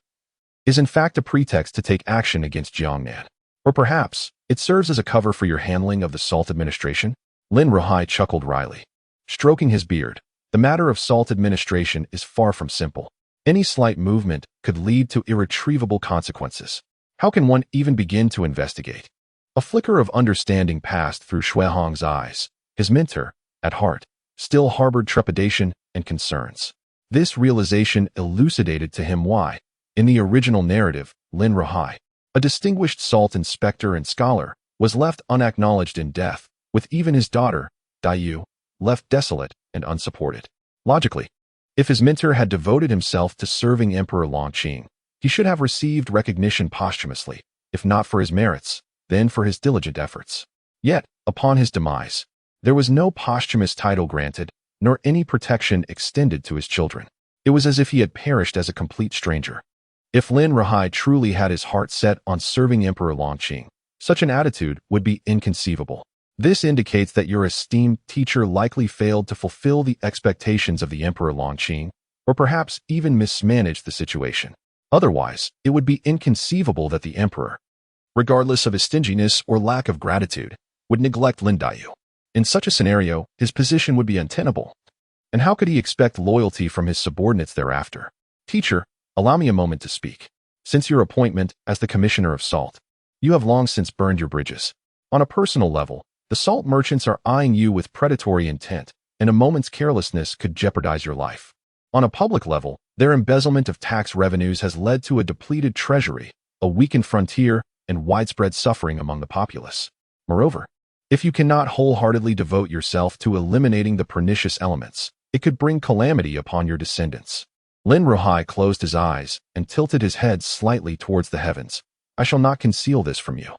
is in fact a pretext to take action against Jiangnan. Or perhaps, it serves as a cover for your handling of the salt administration? Lin Ruhai chuckled wryly. Stroking his beard, the matter of salt administration is far from simple. Any slight movement could lead to irretrievable consequences. How can one even begin to investigate? A flicker of understanding passed through Shuihong's eyes. His mentor, at heart, still harbored trepidation and concerns. This realization elucidated to him why, in the original narrative, Lin Ruhai, a distinguished salt inspector and scholar, was left unacknowledged in death, with even his daughter, Daiyu, left desolate and unsupported. Logically, if his mentor had devoted himself to serving Emperor Longqing, he should have received recognition posthumously, if not for his merits, then for his diligent efforts. Yet, upon his demise, there was no posthumous title granted, nor any protection extended to his children. It was as if he had perished as a complete stranger. If Lin Ruhai truly had his heart set on serving Emperor Longqing, such an attitude would be inconceivable. This indicates that your esteemed teacher likely failed to fulfill the expectations of the Emperor Longqing, or perhaps even mismanaged the situation. Otherwise, it would be inconceivable that the emperor, regardless of his stinginess or lack of gratitude, would neglect Lin Daiyu. In such a scenario, his position would be untenable. And how could he expect loyalty from his subordinates thereafter? Teacher, allow me a moment to speak. Since your appointment as the Commissioner of Salt, you have long since burned your bridges. On a personal level, the salt merchants are eyeing you with predatory intent, and a moment's carelessness could jeopardize your life. On a public level, their embezzlement of tax revenues has led to a depleted treasury, a weakened frontier, and widespread suffering among the populace. Moreover, if you cannot wholeheartedly devote yourself to eliminating the pernicious elements, it could bring calamity upon your descendants. Lin Ruhai closed his eyes and tilted his head slightly towards the heavens. I shall not conceal this from you.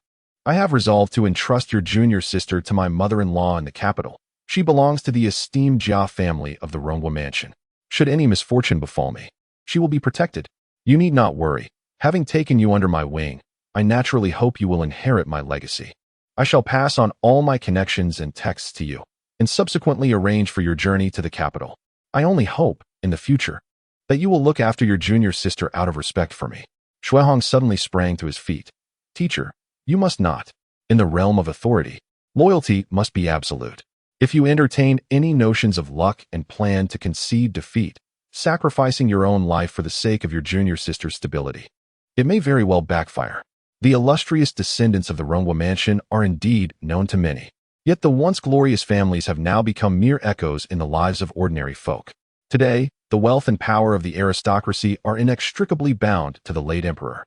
I have resolved to entrust your junior sister to my mother-in-law in the capital. She belongs to the esteemed Jia family of the Rongwa mansion. Should any misfortune befall me, she will be protected. You need not worry. Having taken you under my wing, I naturally hope you will inherit my legacy. I shall pass on all my connections and texts to you, and subsequently arrange for your journey to the capital. I only hope, in the future, that you will look after your junior sister out of respect for me. Shuihong suddenly sprang to his feet. Teacher, you must not. In the realm of authority, loyalty must be absolute. If you entertain any notions of luck and plan to concede defeat, sacrificing your own life for the sake of your junior sister's stability, it may very well backfire. The illustrious descendants of the Rongwa mansion are indeed known to many. Yet the once glorious families have now become mere echoes in the lives of ordinary folk. Today, the wealth and power of the aristocracy are inextricably bound to the late emperor.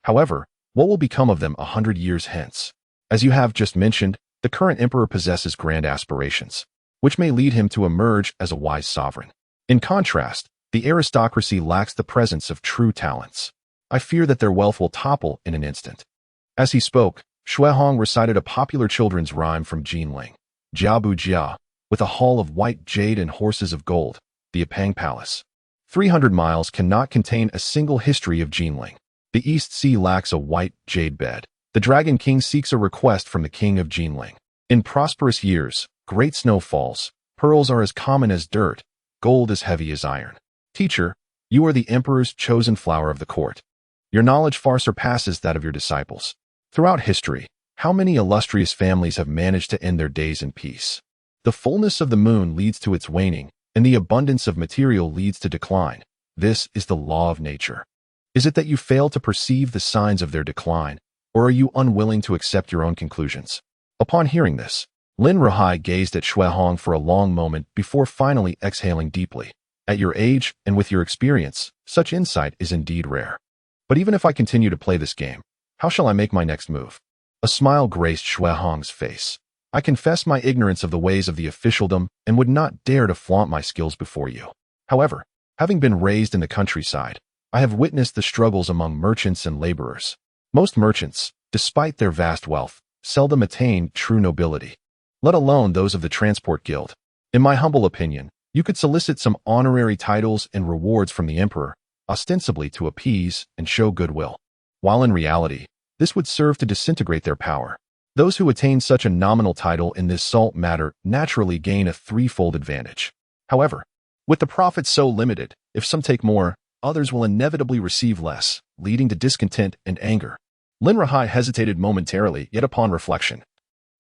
However, what will become of them 100 years hence? As you have just mentioned, the current emperor possesses grand aspirations, which may lead him to emerge as a wise sovereign. In contrast, the aristocracy lacks the presence of true talents. I fear that their wealth will topple in an instant. As he spoke, Shuihong recited a popular children's rhyme from Jinling, Jia Bu Jia, with a hall of white jade and horses of gold, the Apang Palace. 300 miles cannot contain a single history of Jinling. The East Sea lacks a white jade bed. The Dragon King seeks a request from the King of Jinling. In prosperous years, great snow falls. Pearls are as common as dirt. Gold as heavy as iron. Teacher, you are the Emperor's chosen flower of the court. Your knowledge far surpasses that of your disciples. Throughout history, how many illustrious families have managed to end their days in peace? The fullness of the moon leads to its waning, and the abundance of material leads to decline. This is the law of nature. Is it that you fail to perceive the signs of their decline, or are you unwilling to accept your own conclusions? Upon hearing this, Lin Ruhai gazed at Shui Hong for a long moment before finally exhaling deeply. At your age and with your experience, such insight is indeed rare. But even if I continue to play this game, how shall I make my next move? A smile graced Shui Hong's face. I confess my ignorance of the ways of the officialdom and would not dare to flaunt my skills before you. However, having been raised in the countryside, I have witnessed the struggles among merchants and laborers. Most merchants, despite their vast wealth, seldom attain true nobility, let alone those of the Transport Guild. In my humble opinion, you could solicit some honorary titles and rewards from the Emperor, ostensibly to appease and show goodwill, while in reality, this would serve to disintegrate their power. Those who attain such a nominal title in this salt matter naturally gain a threefold advantage. However, with the profits so limited, if some take more, others will inevitably receive less, leading to discontent and anger. Lin Ruhai hesitated momentarily, yet upon reflection,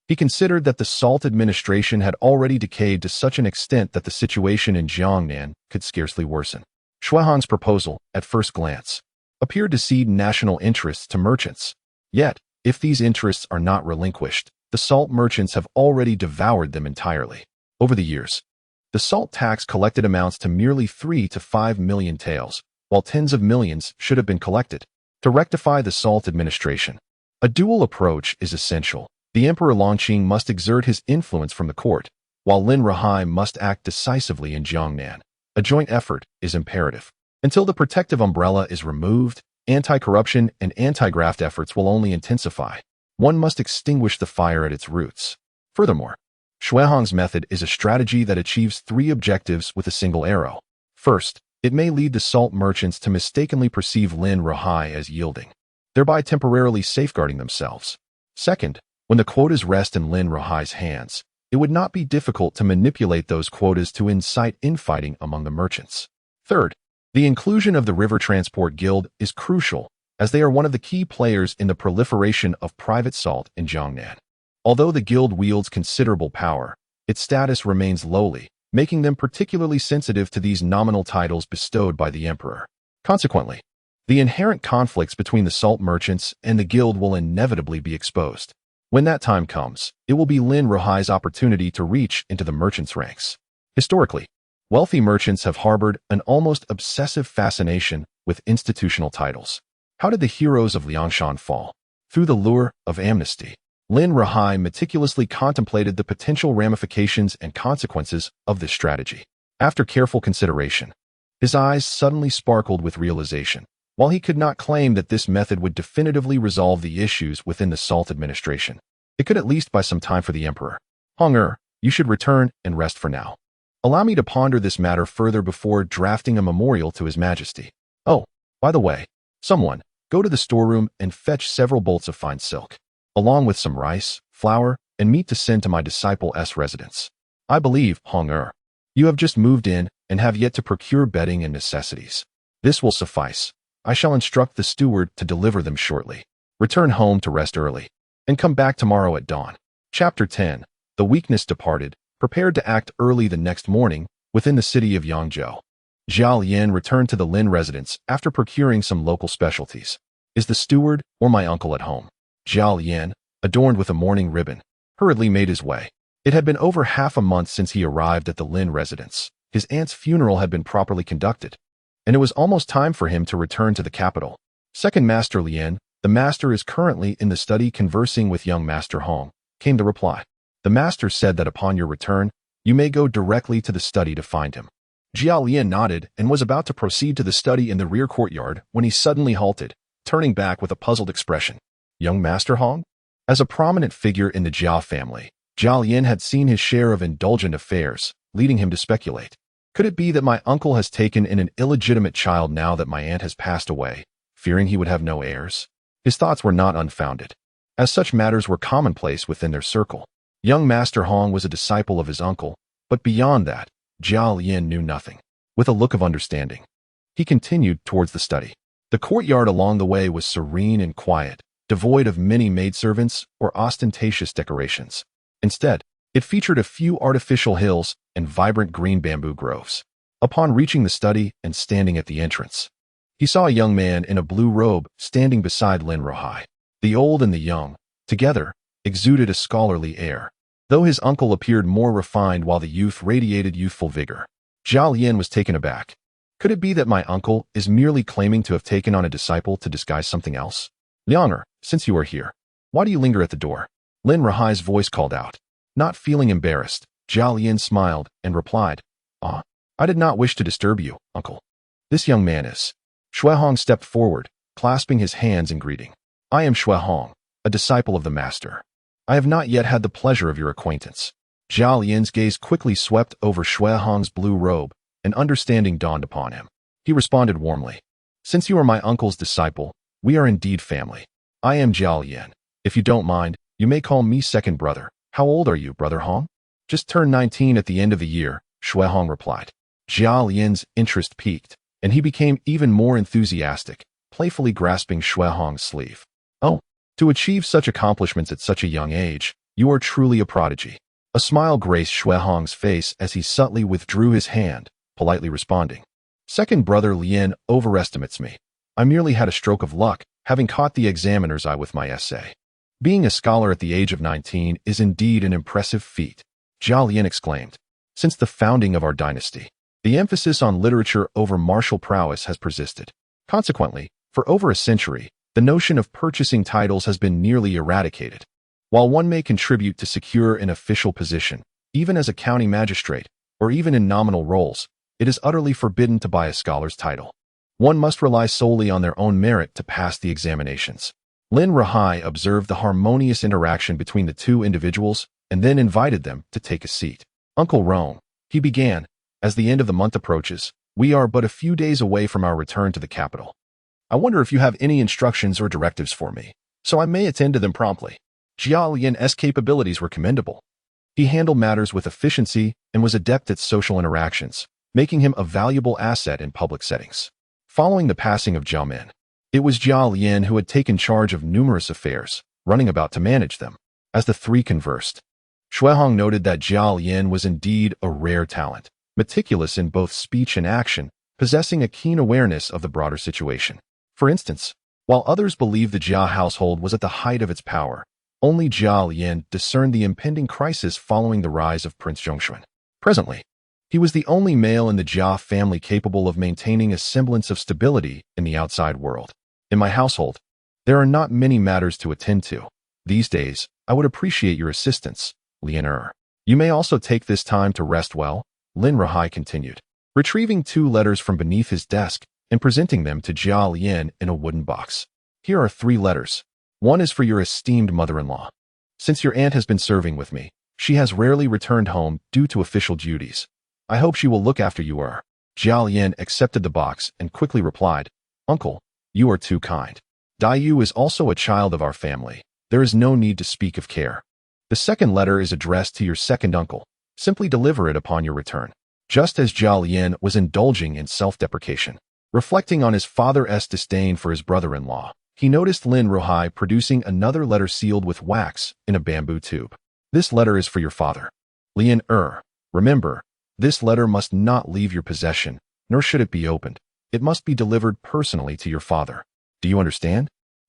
he considered that the salt administration had already decayed to such an extent that the situation in Jiangnan could scarcely worsen. Shui Hong's proposal, at first glance, appeared to cede national interests to merchants. Yet, if these interests are not relinquished, the salt merchants have already devoured them entirely. Over the years, the salt tax collected amounts to merely 3 to 5 million taels, while tens of millions should have been collected. To rectify the salt administration, a dual approach is essential. The Emperor Longqing must exert his influence from the court, while Lin Ruhai must act decisively in Jiangnan. A joint effort is imperative. Until the protective umbrella is removed, anti-corruption and anti-graft efforts will only intensify. One must extinguish the fire at its roots. Furthermore, Shui Hong's method is a strategy that achieves 3 objectives with a single arrow. First, it may lead the salt merchants to mistakenly perceive Lin Ruhai as yielding, thereby temporarily safeguarding themselves. Second, when the quotas rest in Lin Ruhai's hands, it would not be difficult to manipulate those quotas to incite infighting among the merchants. Third, the inclusion of the River Transport Guild is crucial, as they are one of the key players in the proliferation of private salt in Jiangnan. Although the guild wields considerable power, its status remains lowly, making them particularly sensitive to these nominal titles bestowed by the Emperor. Consequently, the inherent conflicts between the salt merchants and the guild will inevitably be exposed. When that time comes, it will be Lin Ruhai's opportunity to reach into the merchants' ranks. Historically, wealthy merchants have harbored an almost obsessive fascination with institutional titles. How did the heroes of Liangshan fall? Through the lure of amnesty. Lin Ruhai meticulously contemplated the potential ramifications and consequences of this strategy. After careful consideration, his eyes suddenly sparkled with realization. While he could not claim that this method would definitively resolve the issues within the salt administration, it could at least buy some time for the Emperor. Hong you should return and rest for now. Allow me to ponder this matter further before drafting a memorial to His Majesty. Oh, by the way, someone, go to the storeroom and fetch several bolts of fine silk, along with some rice, flour, and meat to send to my disciple's residence. I believe, Hong you have just moved in and have yet to procure bedding and necessities. This will suffice. I shall instruct the steward to deliver them shortly. Return home to rest early, and come back tomorrow at dawn. Chapter 10. The weakness departed, prepared to act early the next morning within the city of Yangzhou. Zhao Yan returned to the Lin residence after procuring some local specialties. Is the steward or my uncle at home? Zhao Yan, adorned with a mourning ribbon, hurriedly made his way. It had been over half a month since he arrived at the Lin residence. His aunt's funeral had been properly conducted, and it was almost time for him to return to the capital. Second Master Lian, the master is currently in the study conversing with young Master Hong, came the reply. The master said that upon your return, you may go directly to the study to find him. Jiao Lian nodded and was about to proceed to the study in the rear courtyard when he suddenly halted, turning back with a puzzled expression. Young Master Hong? As a prominent figure in the Jiao family, Jiao Lian had seen his share of indulgent affairs, leading him to speculate. Could it be that my uncle has taken in an illegitimate child now that my aunt has passed away, fearing he would have no heirs? His thoughts were not unfounded, as such matters were commonplace within their circle. Young Master Hong was a disciple of his uncle, but beyond that, Jiao Yin knew nothing. With a look of understanding, he continued towards the study. The courtyard along the way was serene and quiet, devoid of many maidservants or ostentatious decorations. Instead, it featured a few artificial hills and vibrant green bamboo groves. Upon reaching the study and standing at the entrance, he saw a young man in a blue robe standing beside Lin Rohai. The old and the young, together, exuded a scholarly air, though his uncle appeared more refined while the youth radiated youthful vigor. Zhao Yin was taken aback. Could it be that my uncle is merely claiming to have taken on a disciple to disguise something else? Lianger, since you are here, why do you linger at the door? Lin Rohai's voice called out. Not feeling embarrassed, Zhao Yin smiled and replied, I did not wish to disturb you, uncle. This young man is. Shui Hong stepped forward, clasping his hands in greeting. I am Shui Hong, a disciple of the master. I have not yet had the pleasure of your acquaintance. Zhao Yin's gaze quickly swept over Shui Hong's blue robe, and understanding dawned upon him. He responded warmly. Since you are my uncle's disciple, we are indeed family. I am Zhao Yin. If you don't mind, you may call me second brother. How old are you, Brother Hong? Just turned 19 at the end of the year, Shui Hong replied. Zhao Yin's interest piqued, and he became even more enthusiastic, playfully grasping Shui Hong's sleeve. Oh, to achieve such accomplishments at such a young age, you are truly a prodigy. A smile graced Shui Hong's face as he subtly withdrew his hand, politely responding. Second brother Lien overestimates me. I merely had a stroke of luck, having caught the examiner's eye with my essay. Being a scholar at the age of 19 is indeed an impressive feat, Zhao Lian exclaimed. Since the founding of our dynasty, the emphasis on literature over martial prowess has persisted. Consequently, for over a century, the notion of purchasing titles has been nearly eradicated. While one may contribute to secure an official position, even as a county magistrate, or even in nominal roles, it is utterly forbidden to buy a scholar's title. One must rely solely on their own merit to pass the examinations. Lin Rohai observed the harmonious interaction between the two individuals and then invited them to take a seat. Uncle Rome, he began, as the end of the month approaches, we are but a few days away from our return to the capital. I wonder if you have any instructions or directives for me, so I may attend to them promptly. Jiao Lian's capabilities were commendable. He handled matters with efficiency and was adept at social interactions, making him a valuable asset in public settings. Following the passing of Zhao Min, it was Zhao Lian who had taken charge of numerous affairs, running about to manage them. As the three conversed, Shui Hong noted that Zhao Lian was indeed a rare talent, meticulous in both speech and action, possessing a keen awareness of the broader situation. For instance, while others believed the Jia household was at the height of its power, only Zhao Lian discerned the impending crisis following the rise of Prince Zhongshuan. Presently, he was the only male in the Jia family capable of maintaining a semblance of stability in the outside world. In my household, there are not many matters to attend to. These days, I would appreciate your assistance, Lian. You may also take this time to rest well, Lin Rohai continued, retrieving 2 letters from beneath his desk and presenting them to Jia Lian in a wooden box. Here are 3 letters. One is for your esteemed mother-in-law. Since your aunt has been serving with me, she has rarely returned home due to official duties. I hope she will look after you. Jia Lian accepted the box and quickly replied, Uncle, you are too kind. Dai is also a child of our family. There is no need to speak of care. The second letter is addressed to your second uncle. Simply deliver it upon your return. Just as Zhao Lian was indulging in self-deprecation, reflecting on his father's disdain for his brother-in-law, he noticed Lin Rohai producing another letter sealed with wax in a bamboo tube. This letter is for your father. Lian, remember, this letter must not leave your possession, nor should it be opened. It must be delivered personally to your father. Do you understand?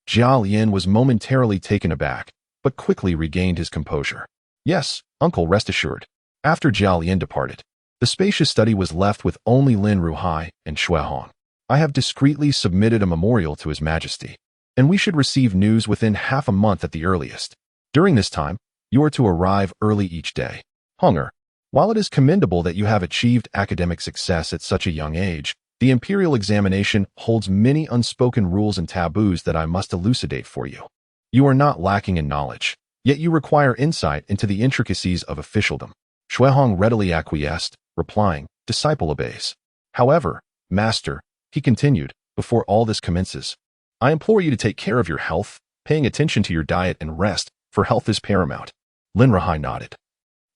Zhao Lian was momentarily taken aback, but quickly regained his composure. Yes, uncle, rest assured. After Zhao Lian departed, the spacious study was left with only Lin Rohai and Shui Hong. I have discreetly submitted a memorial to His Majesty, and we should receive news within half a month at the earliest. During this time, you are to arrive early each day. Honger, while it is commendable that you have achieved academic success at such a young age, the imperial examination holds many unspoken rules and taboos that I must elucidate for you. You are not lacking in knowledge, yet you require insight into the intricacies of officialdom. Hong readily acquiesced, replying, "Disciple obeys." "However, master," he continued, "before all this commences, I implore you to take care of your health, paying attention to your diet and rest, for health is paramount." Lin Rahai nodded,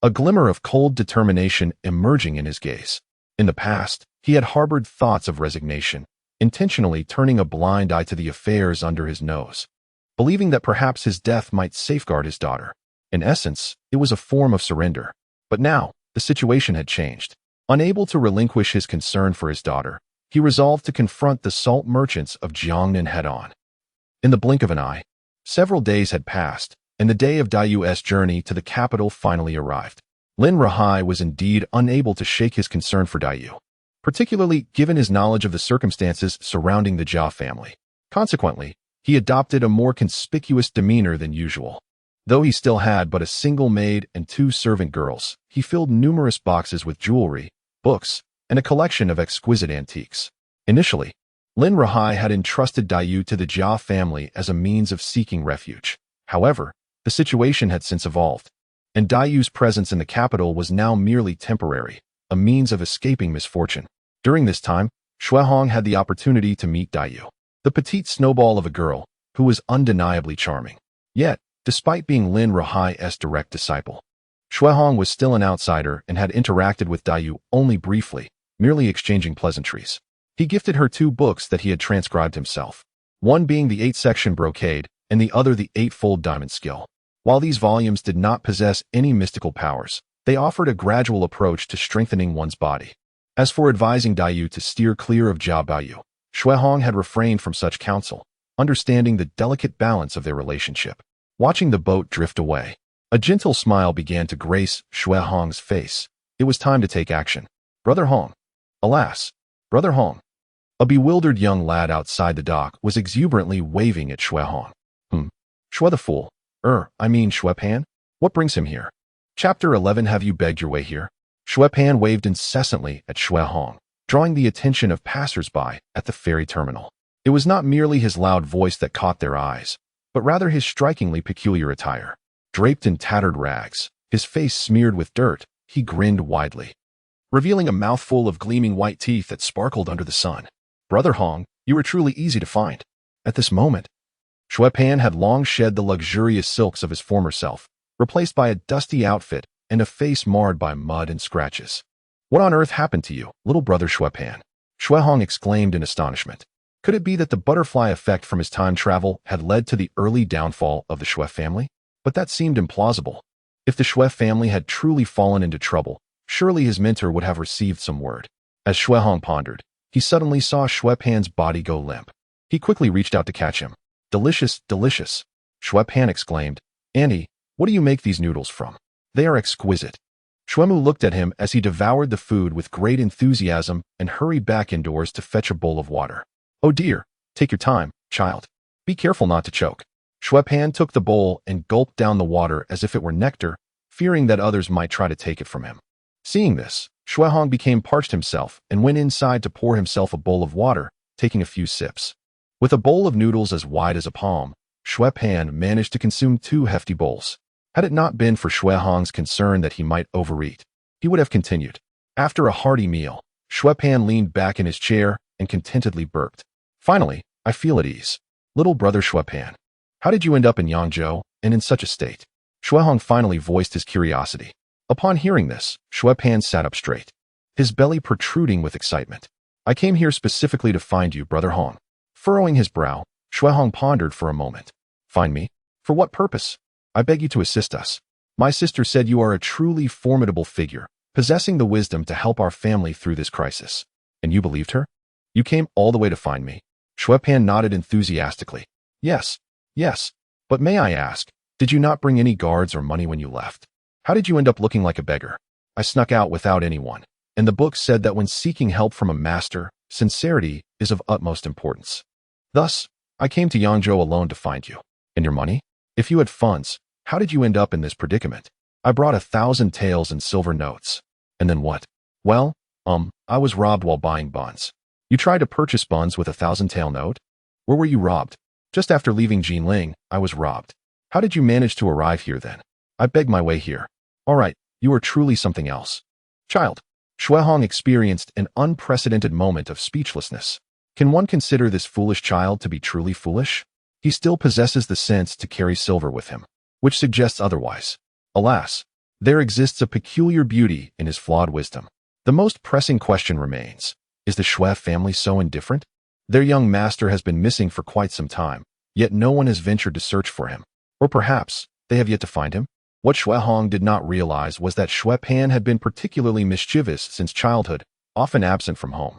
a glimmer of cold determination emerging in his gaze. In the past, he had harbored thoughts of resignation, intentionally turning a blind eye to the affairs under his nose, believing that perhaps his death might safeguard his daughter. In essence, it was a form of surrender. But now, the situation had changed. Unable to relinquish his concern for his daughter, he resolved to confront the salt merchants of Jiangnan head-on. In the blink of an eye, several days had passed, and the day of Daiyu's journey to the capital finally arrived. Lin Rahai was indeed unable to shake his concern for Daiyu, particularly given his knowledge of the circumstances surrounding the Jia family. Consequently, he adopted a more conspicuous demeanor than usual. Though he still had but a single maid and 2 servant girls, he filled numerous boxes with jewelry, books, and a collection of exquisite antiques. Initially, Lin Rahai had entrusted Daiyu to the Jia family as a means of seeking refuge. However, the situation had since evolved, and Daiyu's presence in the capital was now merely temporary, a means of escaping misfortune. During this time, Hong had the opportunity to meet Daiyu, the petite snowball of a girl who was undeniably charming. Yet, despite being Lin Rahai's direct disciple, Hong was still an outsider and had interacted with Daiyu only briefly, merely exchanging pleasantries. He gifted her 2 books that he had transcribed himself, one being the 8-section brocade and the other the 8-fold diamond skill. While these volumes did not possess any mystical powers, they offered a gradual approach to strengthening one's body. As for advising Daiyu to steer clear of Jia Baoyu, Hong had refrained from such counsel, understanding the delicate balance of their relationship. Watching the boat drift away, a gentle smile began to grace Hong's face. It was time to take action. "Brother Hong." "Alas, Brother Hong." A bewildered young lad outside the dock was exuberantly waving at Hong. Shue the fool. Shue Pan? What brings him here?" Chapter 11. Have you begged your way here? Shue Pan waved incessantly at Hong, drawing the attention of passers-by at the ferry terminal. It was not merely his loud voice that caught their eyes, but rather his strikingly peculiar attire. Draped in tattered rags, his face smeared with dirt, he grinned widely, revealing a mouthful of gleaming white teeth that sparkled under the sun. "Brother Hong, you are truly easy to find." At this moment, Shue Pan had long shed the luxurious silks of his former self, replaced by a dusty outfit and a face marred by mud and scratches. "What on earth happened to you, little brother Shue Pan?" Hong exclaimed in astonishment. Could it be that the butterfly effect from his time travel had led to the early downfall of the Shue family? But that seemed implausible. If the Shue family had truly fallen into trouble, surely his mentor would have received some word. As Hong pondered, he suddenly saw Shue Pan's body go limp. He quickly reached out to catch him. "Delicious, delicious," Shue Pan exclaimed. "Auntie, what do you make these noodles from? They are exquisite." Shuemu looked at him as he devoured the food with great enthusiasm and hurried back indoors to fetch a bowl of water. "Oh dear, take your time, child. Be careful not to choke." Shue Pan took the bowl and gulped down the water as if it were nectar, fearing that others might try to take it from him. Seeing this, Hong became parched himself and went inside to pour himself a bowl of water, taking a few sips. With a bowl of noodles as wide as a palm, Shue Pan managed to consume 2 hefty bowls. Had it not been for Hong's concern that he might overeat, he would have continued. After a hearty meal, Shue Pan leaned back in his chair and contentedly burped. "Finally, I feel at ease. Little brother Shue Pan, how did you end up in Yangzhou and in such a state?" Hong finally voiced his curiosity. Upon hearing this, Shue Pan sat up straight, his belly protruding with excitement. "I came here specifically to find you, Brother Hong." Furrowing his brow, Hong pondered for a moment. "Find me? For what purpose? I beg you to assist us. My sister said you are a truly formidable figure, possessing the wisdom to help our family through this crisis. And you believed her? You came all the way to find me?" Shue Pan nodded enthusiastically. Yes. But may I ask, did you not bring any guards or money when you left? How did you end up looking like a beggar?" "I snuck out without anyone, and the book said that when seeking help from a master, sincerity is of utmost importance. Thus, I came to Yangzhou alone to find you." "And your money? If you had funds, how did you end up in this predicament?" "I brought 1,000 taels in silver notes." "And then what?" "Well, I was robbed while buying buns." "You tried to purchase buns with 1,000 tael note? Where were you robbed?" "Just after leaving Jinling, I was robbed." "How did you manage to arrive here then?" "I begged my way here." "All right, You are truly something else. Child. Shuehong experienced an unprecedented moment of speechlessness. Can one consider this foolish child to be truly foolish? He still possesses the sense to carry silver with him, which suggests otherwise. Alas, there exists a peculiar beauty in his flawed wisdom. The most pressing question remains, is the Shui family so indifferent? Their young master has been missing for quite some time, yet no one has ventured to search for him. Or perhaps, they have yet to find him? What Shuehong did not realize was that Shui Pan had been particularly mischievous since childhood, often absent from home,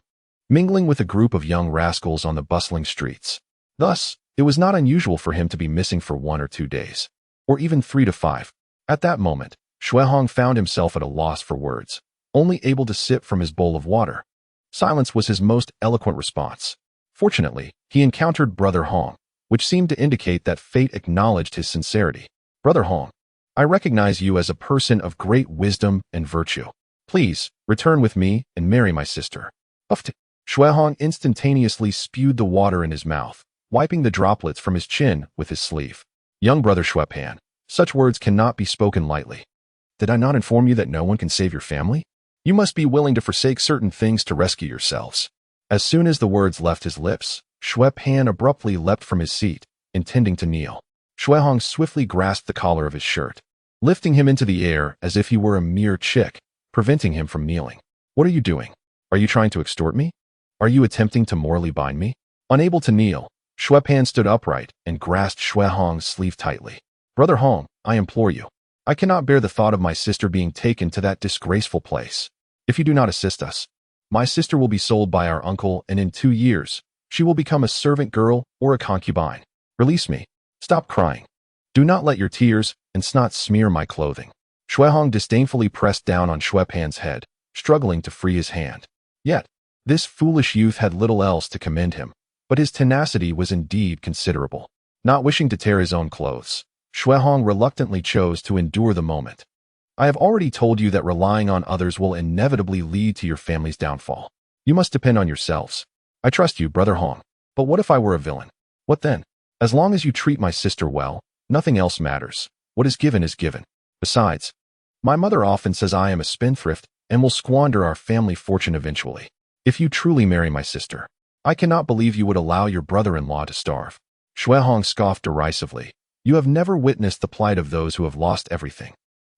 mingling with a group of young rascals on the bustling streets. Thus, it was not unusual for him to be missing for 1 or 2 days, or even 3 to 5. At that moment, Shuehong found himself at a loss for words, only able to sip from his bowl of water. Silence was his most eloquent response. Fortunately, he encountered Brother Hong, which seemed to indicate that fate acknowledged his sincerity. Brother Hong, I recognize you as a person of great wisdom and virtue. Please, return with me and marry my sister. Uft. Shuehong instantaneously spewed the water in his mouth, wiping the droplets from his chin with his sleeve. Young brother Shui Pan, such words cannot be spoken lightly. Did I not inform you that no one can save your family? You must be willing to forsake certain things to rescue yourselves. As soon as the words left his lips, Shui Pan abruptly leapt from his seat, intending to kneel. Shuehong swiftly grasped the collar of his shirt, lifting him into the air as if he were a mere chick, preventing him from kneeling. What are you doing? Are you trying to extort me? Are you attempting to morally bind me? Unable to kneel, Shui Pan stood upright and grasped Shuehong's sleeve tightly. Brother Hong, I implore you. I cannot bear the thought of my sister being taken to that disgraceful place. If you do not assist us, my sister will be sold by our uncle, and in 2 years, she will become a servant girl or a concubine. Release me. Stop crying. Do not let your tears and snot smear my clothing. Shuehong disdainfully pressed down on Shui Pan's head, struggling to free his hand. Yet, this foolish youth had little else to commend him, but his tenacity was indeed considerable. Not wishing to tear his own clothes, Shuehong reluctantly chose to endure the moment. I have already told you that relying on others will inevitably lead to your family's downfall. You must depend on yourselves. I trust you, Brother Hong. But what if I were a villain? What then? As long as you treat my sister well, nothing else matters. What is given is given. Besides, my mother often says I am a spendthrift and will squander our family fortune eventually. If you truly marry my sister, I cannot believe you would allow your brother-in-law to starve. Shuehong scoffed derisively. You have never witnessed the plight of those who have lost everything.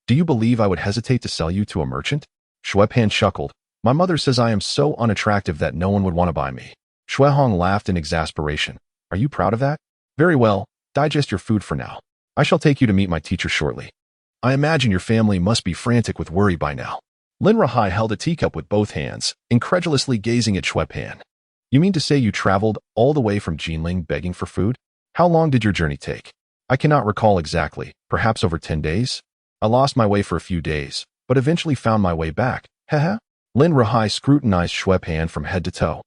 Do you believe I would hesitate to sell you to a merchant? Shui Pan chuckled. My mother says I am so unattractive that no one would want to buy me. Shuehong laughed in exasperation. Are you proud of that? Very well, digest your food for now. I shall take you to meet my teacher shortly. I imagine your family must be frantic with worry by now. Lin Rahai held a teacup with both hands, incredulously gazing at Shui Pan. You mean to say you traveled all the way from Jinling begging for food? How long did your journey take? I cannot recall exactly, perhaps over 10 days? I lost my way for a few days, but eventually found my way back. Haha. Lin Rahai scrutinized Shui Pan from head to toe,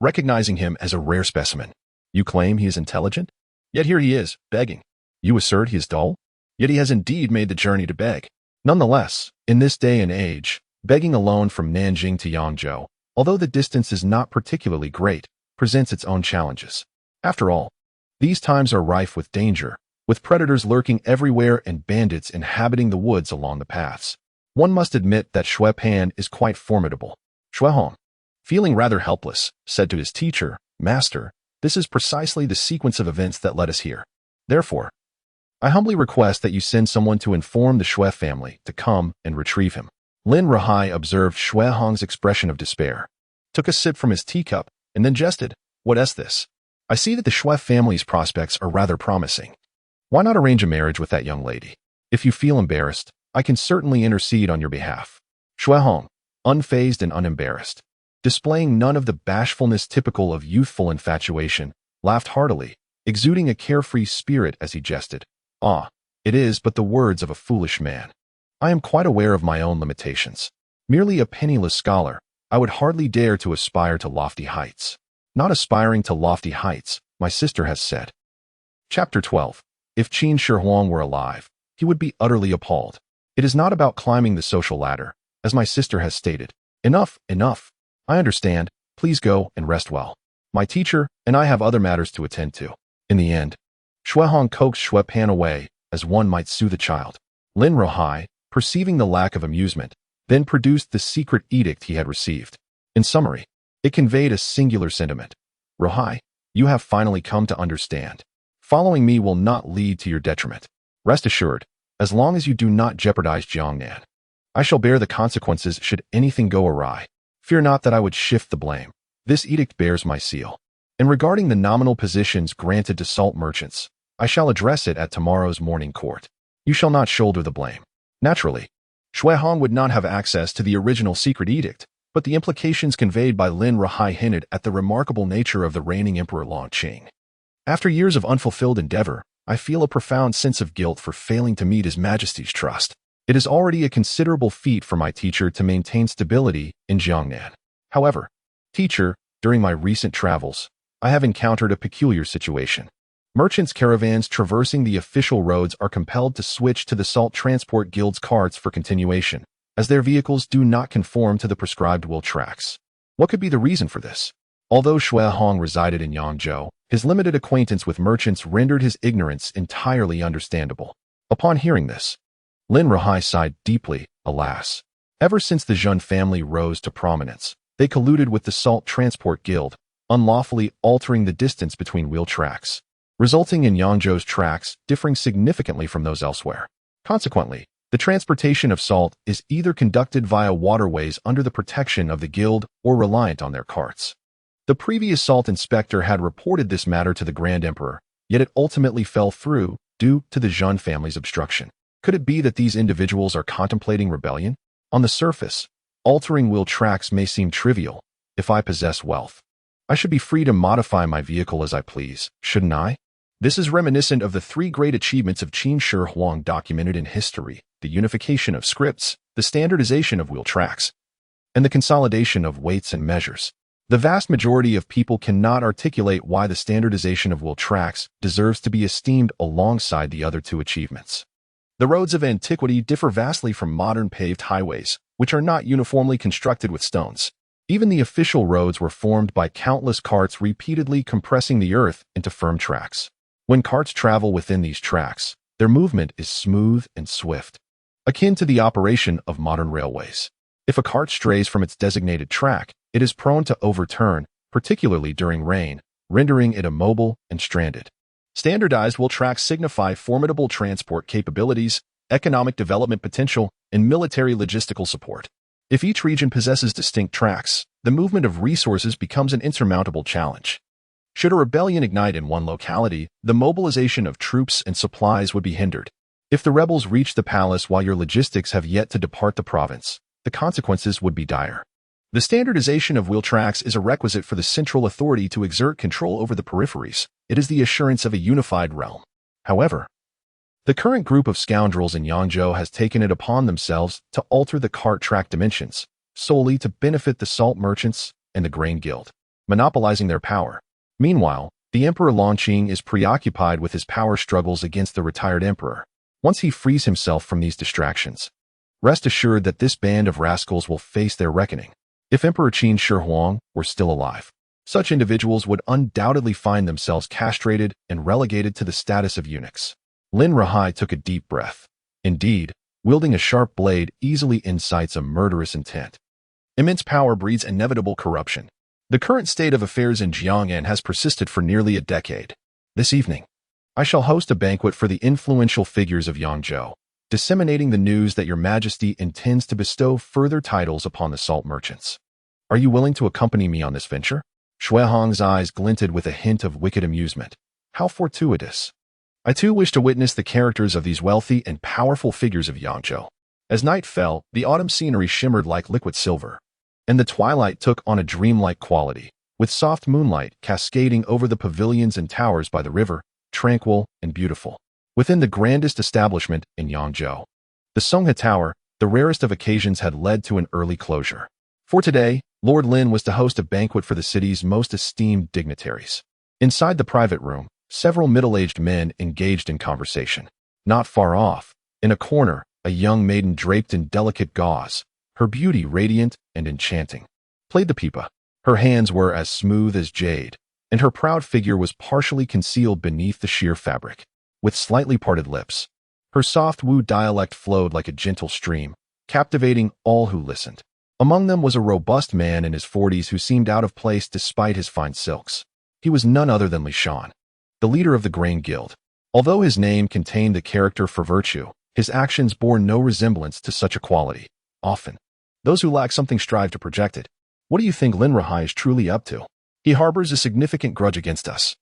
recognizing him as a rare specimen. You claim he is intelligent? Yet here he is, begging. You assert he is dull? Yet he has indeed made the journey to beg. Nonetheless, in this day and age, begging alone from Nanjing to Yangzhou, although the distance is not particularly great, presents its own challenges. After all, these times are rife with danger, with predators lurking everywhere and bandits inhabiting the woods along the paths. One must admit that Shui Pan is quite formidable. Shuehong, feeling rather helpless, said to his teacher, Master, this is precisely the sequence of events that led us here. Therefore, I humbly request that you send someone to inform the Shui family to come and retrieve him. Lin Rahai observed Shuehong's expression of despair, took a sip from his teacup, and then jested, What is this? I see that the Shui family's prospects are rather promising. Why not arrange a marriage with that young lady? If you feel embarrassed, I can certainly intercede on your behalf. Shuehong, unfazed and unembarrassed, displaying none of the bashfulness typical of youthful infatuation, laughed heartily, exuding a carefree spirit as he jested. Ah, it is but the words of a foolish man. I am quite aware of my own limitations. Merely a penniless scholar, I would hardly dare to aspire to lofty heights. Not aspiring to lofty heights, my sister has said. Chapter 12. If Qin Shi Huang were alive, he would be utterly appalled. It is not about climbing the social ladder, as my sister has stated. Enough, enough. I understand. Please go and rest well. My teacher and I have other matters to attend to. In the end, Shuehong coaxed Shui Pan away, as one might soothe a child. Lin Rahai, perceiving the lack of amusement, then produced the secret edict he had received. In summary, it conveyed a singular sentiment. Rohai, you have finally come to understand. Following me will not lead to your detriment. Rest assured, as long as you do not jeopardize Jiangnan, I shall bear the consequences should anything go awry. Fear not that I would shift the blame. This edict bears my seal. And regarding the nominal positions granted to salt merchants, I shall address it at tomorrow's morning court. You shall not shoulder the blame. Naturally, Shui Hong would not have access to the original secret edict, but the implications conveyed by Lin Rahai hinted at the remarkable nature of the reigning Emperor Long Qing. After years of unfulfilled endeavor, I feel a profound sense of guilt for failing to meet His Majesty's trust. It is already a considerable feat for my teacher to maintain stability in Jiangnan. However, teacher, during my recent travels, I have encountered a peculiar situation. Merchants' caravans traversing the official roads are compelled to switch to the Salt Transport Guild's carts for continuation, as their vehicles do not conform to the prescribed wheel tracks. What could be the reason for this? Although Shui Hong resided in Yangzhou, his limited acquaintance with merchants rendered his ignorance entirely understandable. Upon hearing this, Lin Rahai sighed deeply. Alas, ever since the Zhun family rose to prominence, they colluded with the Salt Transport Guild, unlawfully altering the distance between wheel tracks, resulting in Yangzhou's tracks differing significantly from those elsewhere. Consequently, the transportation of salt is either conducted via waterways under the protection of the guild or reliant on their carts. The previous salt inspector had reported this matter to the Grand Emperor, yet it ultimately fell through due to the Zhun family's obstruction. Could it be that these individuals are contemplating rebellion? On the surface, altering wheel tracks may seem trivial. If I possess wealth, I should be free to modify my vehicle as I please, shouldn't I? This is reminiscent of the three great achievements of Qin Shi Huang documented in history: the unification of scripts, the standardization of wheel tracks, and the consolidation of weights and measures. The vast majority of people cannot articulate why the standardization of wheel tracks deserves to be esteemed alongside the other two achievements. The roads of antiquity differ vastly from modern paved highways, which are not uniformly constructed with stones. Even the official roads were formed by countless carts repeatedly compressing the earth into firm tracks. When carts travel within these tracks, their movement is smooth and swift, akin to the operation of modern railways. If a cart strays from its designated track, it is prone to overturn, particularly during rain, rendering it immobile and stranded. Standardized wheel tracks signify formidable transport capabilities, economic development potential, and military logistical support. If each region possesses distinct tracks, the movement of resources becomes an insurmountable challenge. Should a rebellion ignite in one locality, the mobilization of troops and supplies would be hindered. If the rebels reach the palace while your logistics have yet to depart the province, the consequences would be dire. The standardization of wheel tracks is a requisite for the central authority to exert control over the peripheries. It is the assurance of a unified realm. However, the current group of scoundrels in Yangzhou has taken it upon themselves to alter the cart track dimensions, solely to benefit the salt merchants and the grain guild, monopolizing their power. Meanwhile, the Emperor Longqing is preoccupied with his power struggles against the retired emperor. Once he frees himself from these distractions, rest assured that this band of rascals will face their reckoning. If Emperor Qin Shi Huang were still alive, such individuals would undoubtedly find themselves castrated and relegated to the status of eunuchs. Lin Rahai took a deep breath. Indeed, wielding a sharp blade easily incites a murderous intent. Immense power breeds inevitable corruption. The current state of affairs in Jiangnan has persisted for nearly a decade. This evening, I shall host a banquet for the influential figures of Yangzhou, disseminating the news that Your Majesty intends to bestow further titles upon the salt merchants. Are you willing to accompany me on this venture? Shui Hong's eyes glinted with a hint of wicked amusement. How fortuitous. I too wish to witness the characters of these wealthy and powerful figures of Yangzhou. As night fell, the autumn scenery shimmered like liquid silver, and the twilight took on a dreamlike quality, with soft moonlight cascading over the pavilions and towers by the river, tranquil and beautiful. Within the grandest establishment in Yangzhou, the Songhe Tower, the rarest of occasions had led to an early closure. For today, Lord Lin was to host a banquet for the city's most esteemed dignitaries. Inside the private room, several middle-aged men engaged in conversation. Not far off, in a corner, a young maiden draped in delicate gauze, her beauty radiant and enchanting, played the pipa. Her hands were as smooth as jade, and her proud figure was partially concealed beneath the sheer fabric. With slightly parted lips, Her soft Wu dialect flowed like a gentle stream, captivating all who listened. Among them was a robust man in his 40s who seemed out of place despite his fine silks. He was none other than Li Shan, the leader of the Grain Guild. Although his name contained the character for virtue, his actions bore no resemblance to such a quality. Often, those who lack something strive to project it. What do you think Lin Rahai is truly up to? He harbors a significant grudge against us.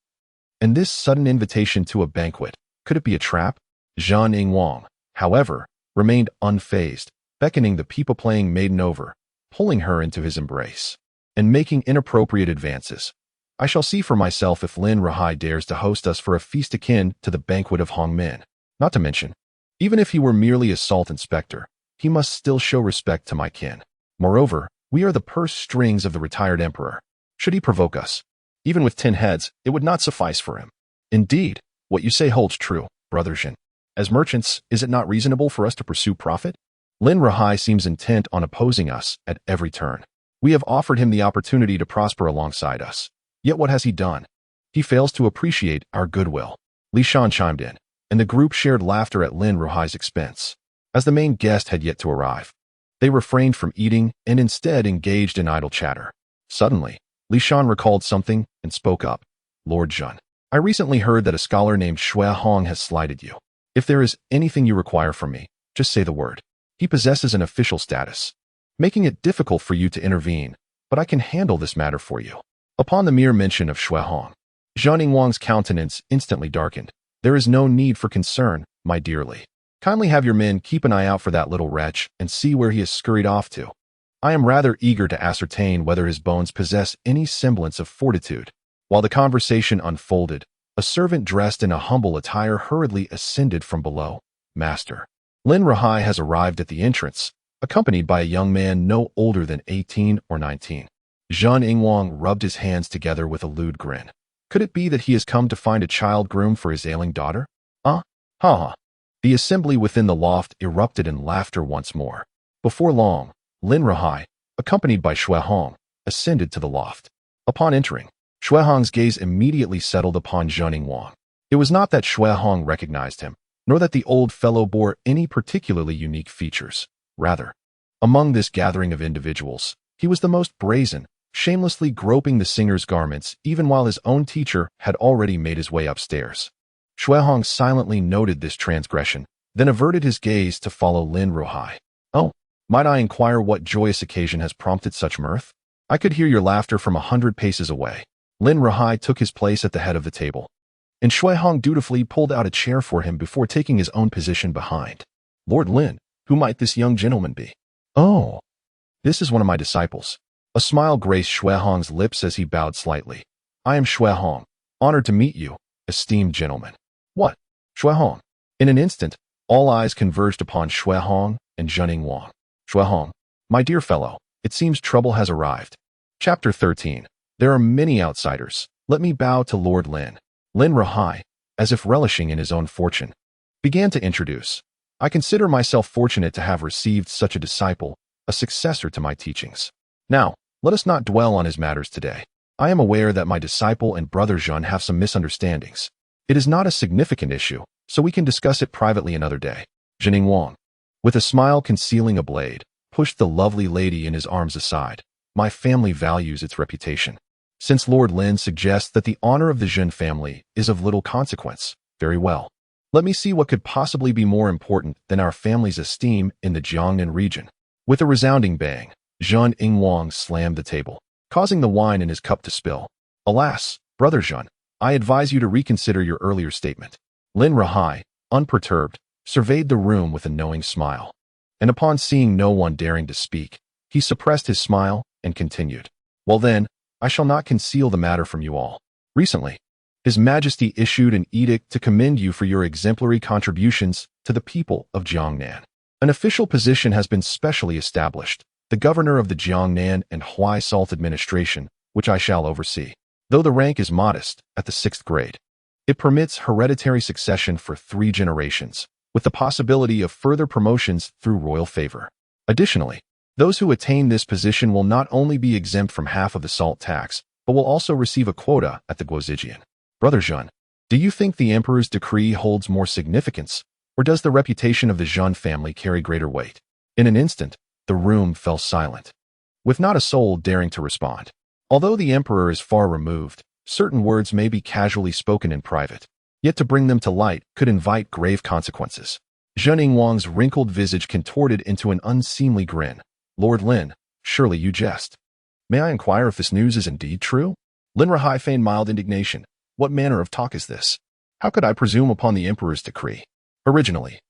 And this sudden invitation to a banquet, could it be a trap? Zhang Yingwang, however, remained unfazed, beckoning the people-playing maiden over, pulling her into his embrace, and making inappropriate advances. I shall see for myself if Lin Rahai dares to host us for a feast akin to the banquet of Hongmin. Not to mention, even if he were merely a salt inspector, he must still show respect to my kin. Moreover, we are the purse strings of the retired emperor. Should he provoke us, even with 10 heads, it would not suffice for him. Indeed, what you say holds true, Brother Jin. As merchants, is it not reasonable for us to pursue profit? Lin Rahai seems intent on opposing us at every turn. We have offered him the opportunity to prosper alongside us. Yet what has he done? He fails to appreciate our goodwill. Li Shan chimed in, and the group shared laughter at Lin Rahai's expense. As the main guest had yet to arrive, they refrained from eating and instead engaged in idle chatter. Suddenly, Li Shan recalled something and spoke up. Lord Jun, I recently heard that a scholar named Xue Hong has slighted you. If there is anything you require from me, just say the word. He possesses an official status, making it difficult for you to intervene, but I can handle this matter for you. Upon the mere mention of Xue Hong, Zhang Yingwang's countenance instantly darkened. There is no need for concern, my dear Li. Kindly have your men keep an eye out for that little wretch and see where he has scurried off to. I am rather eager to ascertain whether his bones possess any semblance of fortitude. While the conversation unfolded, a servant dressed in a humble attire hurriedly ascended from below. Master, Lin Rahai has arrived at the entrance, accompanied by a young man no older than 18 or 19. Zhang Yingwang rubbed his hands together with a lewd grin. Could it be that he has come to find a child groomed for his ailing daughter? Ha ha. The assembly within the loft erupted in laughter once more. Before long, Lin Rahai, accompanied by Xue Hong, ascended to the loft. Upon entering, Xue Hong's gaze immediately settled upon Zhang Yingwang. It was not that Xue Hong recognized him, nor that the old fellow bore any particularly unique features. Rather, among this gathering of individuals, he was the most brazen, shamelessly groping the singer's garments even while his own teacher had already made his way upstairs. Xue Hong silently noted this transgression, then averted his gaze to follow Lin Rahai. Oh, might I inquire what joyous occasion has prompted such mirth? I could hear your laughter from 100 paces away. Lin Rahai took his place at the head of the table, and Xue Hong dutifully pulled out a chair for him before taking his own position behind. Lord Lin, who might this young gentleman be? Oh, this is one of my disciples. A smile graced Xue Hong's lips as he bowed slightly. I am Xue Hong, honored to meet you, esteemed gentleman. What? Xue Hong. In an instant, all eyes converged upon Xue Hong and Zhang Yingwang. Xue Hong, my dear fellow, it seems trouble has arrived. Chapter 13. There are many outsiders. Let me bow to Lord Lin. Lin Rahai, as if relishing in his own fortune, began to introduce. I consider myself fortunate to have received such a disciple, a successor to my teachings. Now, let us not dwell on his matters today. I am aware that my disciple and brother Zhun have some misunderstandings. It is not a significant issue, so we can discuss it privately another day. Zhang Yingwang, with a smile concealing a blade, pushed the lovely lady in his arms aside. My family values its reputation. Since Lord Lin suggests that the honor of the Zhen family is of little consequence, very well. Let me see what could possibly be more important than our family's esteem in the Jiangnan region. With a resounding bang, Zhang Yingwang slammed the table, causing the wine in his cup to spill. Alas, brother Zhun, I advise you to reconsider your earlier statement. Lin Rahai, unperturbed, surveyed the room with a knowing smile. And upon seeing no one daring to speak, he suppressed his smile and continued. Well then, I shall not conceal the matter from you all. Recently, His Majesty issued an edict to commend you for your exemplary contributions to the people of Jiangnan. An official position has been specially established, the governor of the Jiangnan and Huai Salt administration, which I shall oversee. Though the rank is modest, at the 6th grade, it permits hereditary succession for 3 generations, with the possibility of further promotions through royal favor. Additionally, those who attain this position will not only be exempt from half of the salt tax, but will also receive a quota at the Guozijian. Brother Zhun, do you think the emperor's decree holds more significance, Or does the reputation of the Jean family carry greater weight? In an instant, the room fell silent, with not a soul daring to respond. Although the emperor is far removed, certain words may be casually spoken in private, yet to bring them to light could invite grave consequences. Zhen Yingwang's wrinkled visage contorted into an unseemly grin. Lord Lin, surely you jest. May I inquire if this news is indeed true? Lin Rahai feigned mild indignation. What manner of talk is this? How could I presume upon the emperor's decree? Originally,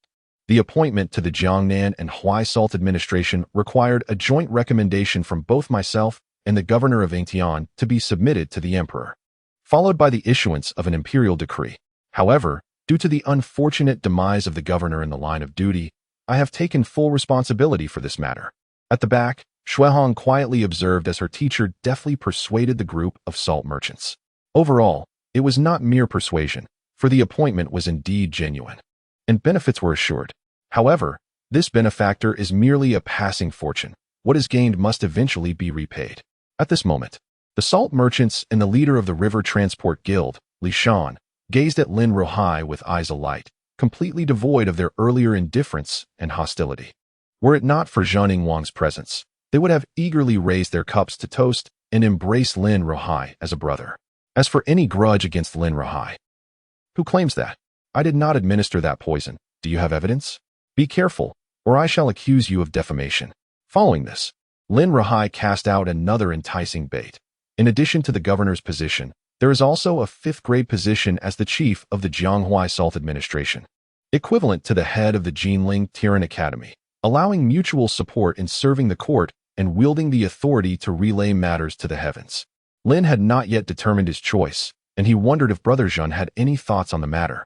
the appointment to the Jiangnan and Huai Salt administration required a joint recommendation from both myself and the governor of Yingtian to be submitted to the emperor, followed by the issuance of an imperial decree. However, due to the unfortunate demise of the governor in the line of duty, I have taken full responsibility for this matter. At the back, Shuehong quietly observed as her teacher deftly persuaded the group of salt merchants. Overall, it was not mere persuasion, for the appointment was indeed genuine, and benefits were assured. However, this benefactor is merely a passing fortune. What is gained must eventually be repaid. At this moment, the salt merchants and the leader of the River Transport Guild, Li Shan, gazed at Lin Rohai with eyes alight, completely devoid of their earlier indifference and hostility. Were it not for Zhen Yingwang's presence, they would have eagerly raised their cups to toast and embrace Lin Rohai as a brother. As for any grudge against Lin Rohai, who claims that? I did not administer that poison. Do you have evidence? Be careful, or I shall accuse you of defamation. Following this, Lin Rohai cast out another enticing bait. In addition to the governor's position, there is also a fifth-grade position as the chief of the Jianghuai Salt Administration, equivalent to the head of the Jinling Tiran Academy, allowing mutual support in serving the court and wielding the authority to relay matters to the heavens. Lin had not yet determined his choice, and he wondered if Brother Zhen had any thoughts on the matter.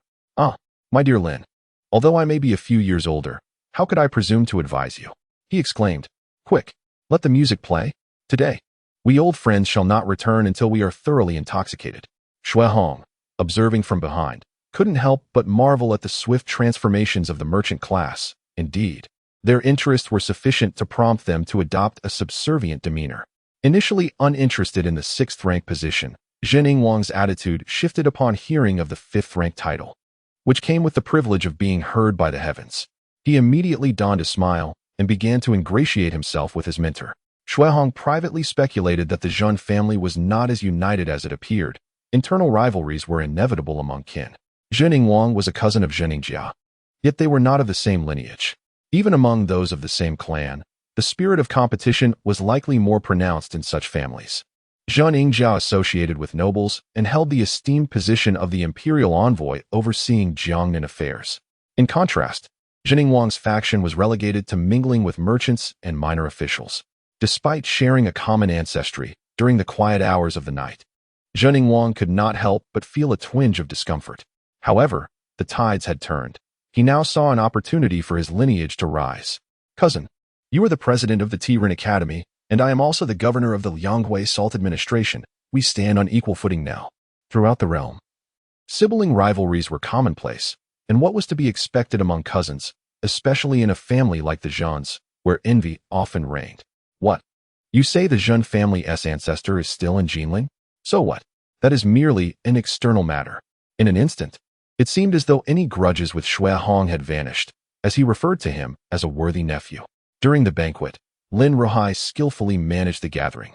My dear Lin, although I may be a few years older, how could I presume to advise you? He exclaimed. Quick, let the music play. Today, we old friends shall not return until we are thoroughly intoxicated. Shuehong, observing from behind, couldn't help but marvel at the swift transformations of the merchant class. Indeed, their interests were sufficient to prompt them to adopt a subservient demeanor. Initially uninterested in the sixth-rank position, Zhen Yingwang's attitude shifted upon hearing of the fifth-rank title, which came with the privilege of being heard by the heavens. He immediately donned a smile and began to ingratiate himself with his mentor. Shuehong privately speculated that the Zhen family was not as united as it appeared. Internal rivalries were inevitable among kin. Zhen Yingwang was a cousin of Zhen Yingjia, yet they were not of the same lineage. Even among those of the same clan, the spirit of competition was likely more pronounced in such families. Zhen Yingjia associated with nobles and held the esteemed position of the imperial envoy overseeing Jiangnan affairs. In contrast, Zhen Yingwang's faction was relegated to mingling with merchants and minor officials. Despite sharing a common ancestry, during the quiet hours of the night, Zhen Yingwang could not help but feel a twinge of discomfort. However, the tides had turned. He now saw an opportunity for his lineage to rise. Cousin, you are the president of the Tiran Academy, and I am also the governor of the Lianghui Salt Administration. We stand on equal footing now. Throughout the realm, sibling rivalries were commonplace, and what was to be expected among cousins, especially in a family like the Zhens, where envy often reigned. What? You say the Zhen family's ancestor is still in Jinling? So what? That is merely an external matter. In an instant, it seemed as though any grudges with Shuehong had vanished, as he referred to him as a worthy nephew. During the banquet, Lin Rohai skillfully managed the gathering,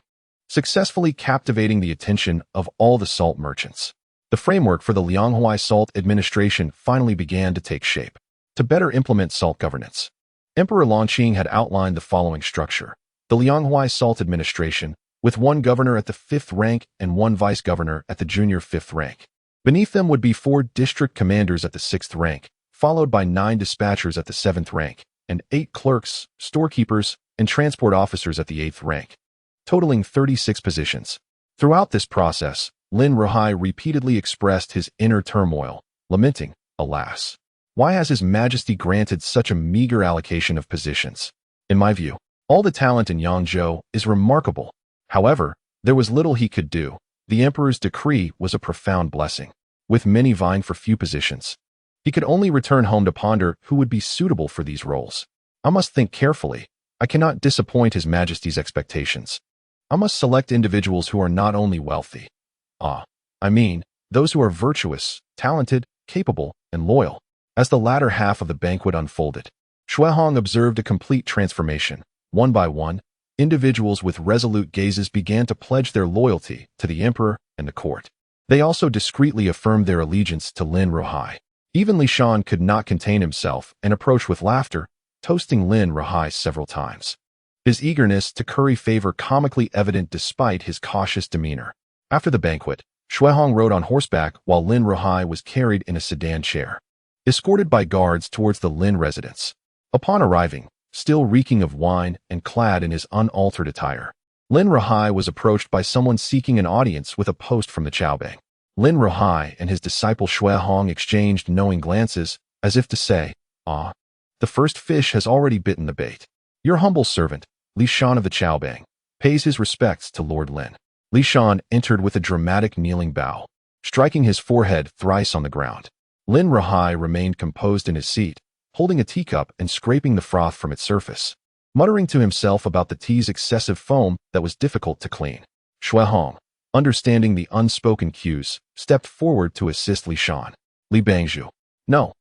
successfully captivating the attention of all the salt merchants. The framework for the Lianghui Salt Administration finally began to take shape. To better implement salt governance, Emperor Lanqing had outlined the following structure. The Lianghui Salt Administration, with one governor at the 5th rank and one vice-governor at the junior 5th rank. Beneath them would be 4 district commanders at the 6th rank, followed by 9 dispatchers at the 7th rank, and 8 clerks, storekeepers, and transport officers at the 8th rank, totaling 36 positions. Throughout this process, Lin Rohai repeatedly expressed his inner turmoil, lamenting, alas, why has His Majesty granted such a meager allocation of positions? In my view, all the talent in Yangzhou is remarkable. However, there was little he could do. The emperor's decree was a profound blessing, with many vying for few positions. He could only return home to ponder who would be suitable for these roles. I must think carefully. I cannot disappoint His Majesty's expectations. I must select individuals who are not only wealthy. I mean, those who are virtuous, talented, capable, and loyal. As the latter half of the banquet unfolded, Shuehong observed a complete transformation. One by one, individuals with resolute gazes began to pledge their loyalty to the emperor and the court. They also discreetly affirmed their allegiance to Lin Ruhai. Even Li Shan could not contain himself and approached with laughter, toasting Lin Ruhai several times. His eagerness to curry favor comically evident despite his cautious demeanor. After the banquet, Shuehong rode on horseback while Lin Ruhai was carried in a sedan chair, escorted by guards towards the Lin residence. Upon arriving, still reeking of wine and clad in his unaltered attire, Lin Ruhai was approached by someone seeking an audience with a post from the Chaobang. Lin Ruhai and his disciple Shuehong exchanged knowing glances, as if to say, "Ah, the first fish has already bitten the bait." Your humble servant, Li Shan of the Chaobang, pays his respects to Lord Lin. Li Shan entered with a dramatic kneeling bow, striking his forehead thrice on the ground. Lin Ruhai remained composed in his seat, holding a teacup and scraping the froth from its surface, muttering to himself about the tea's excessive foam that was difficult to clean. Shuehong, understanding the unspoken cues, stepped forward to assist Li Shan. Li Bangzhu. No,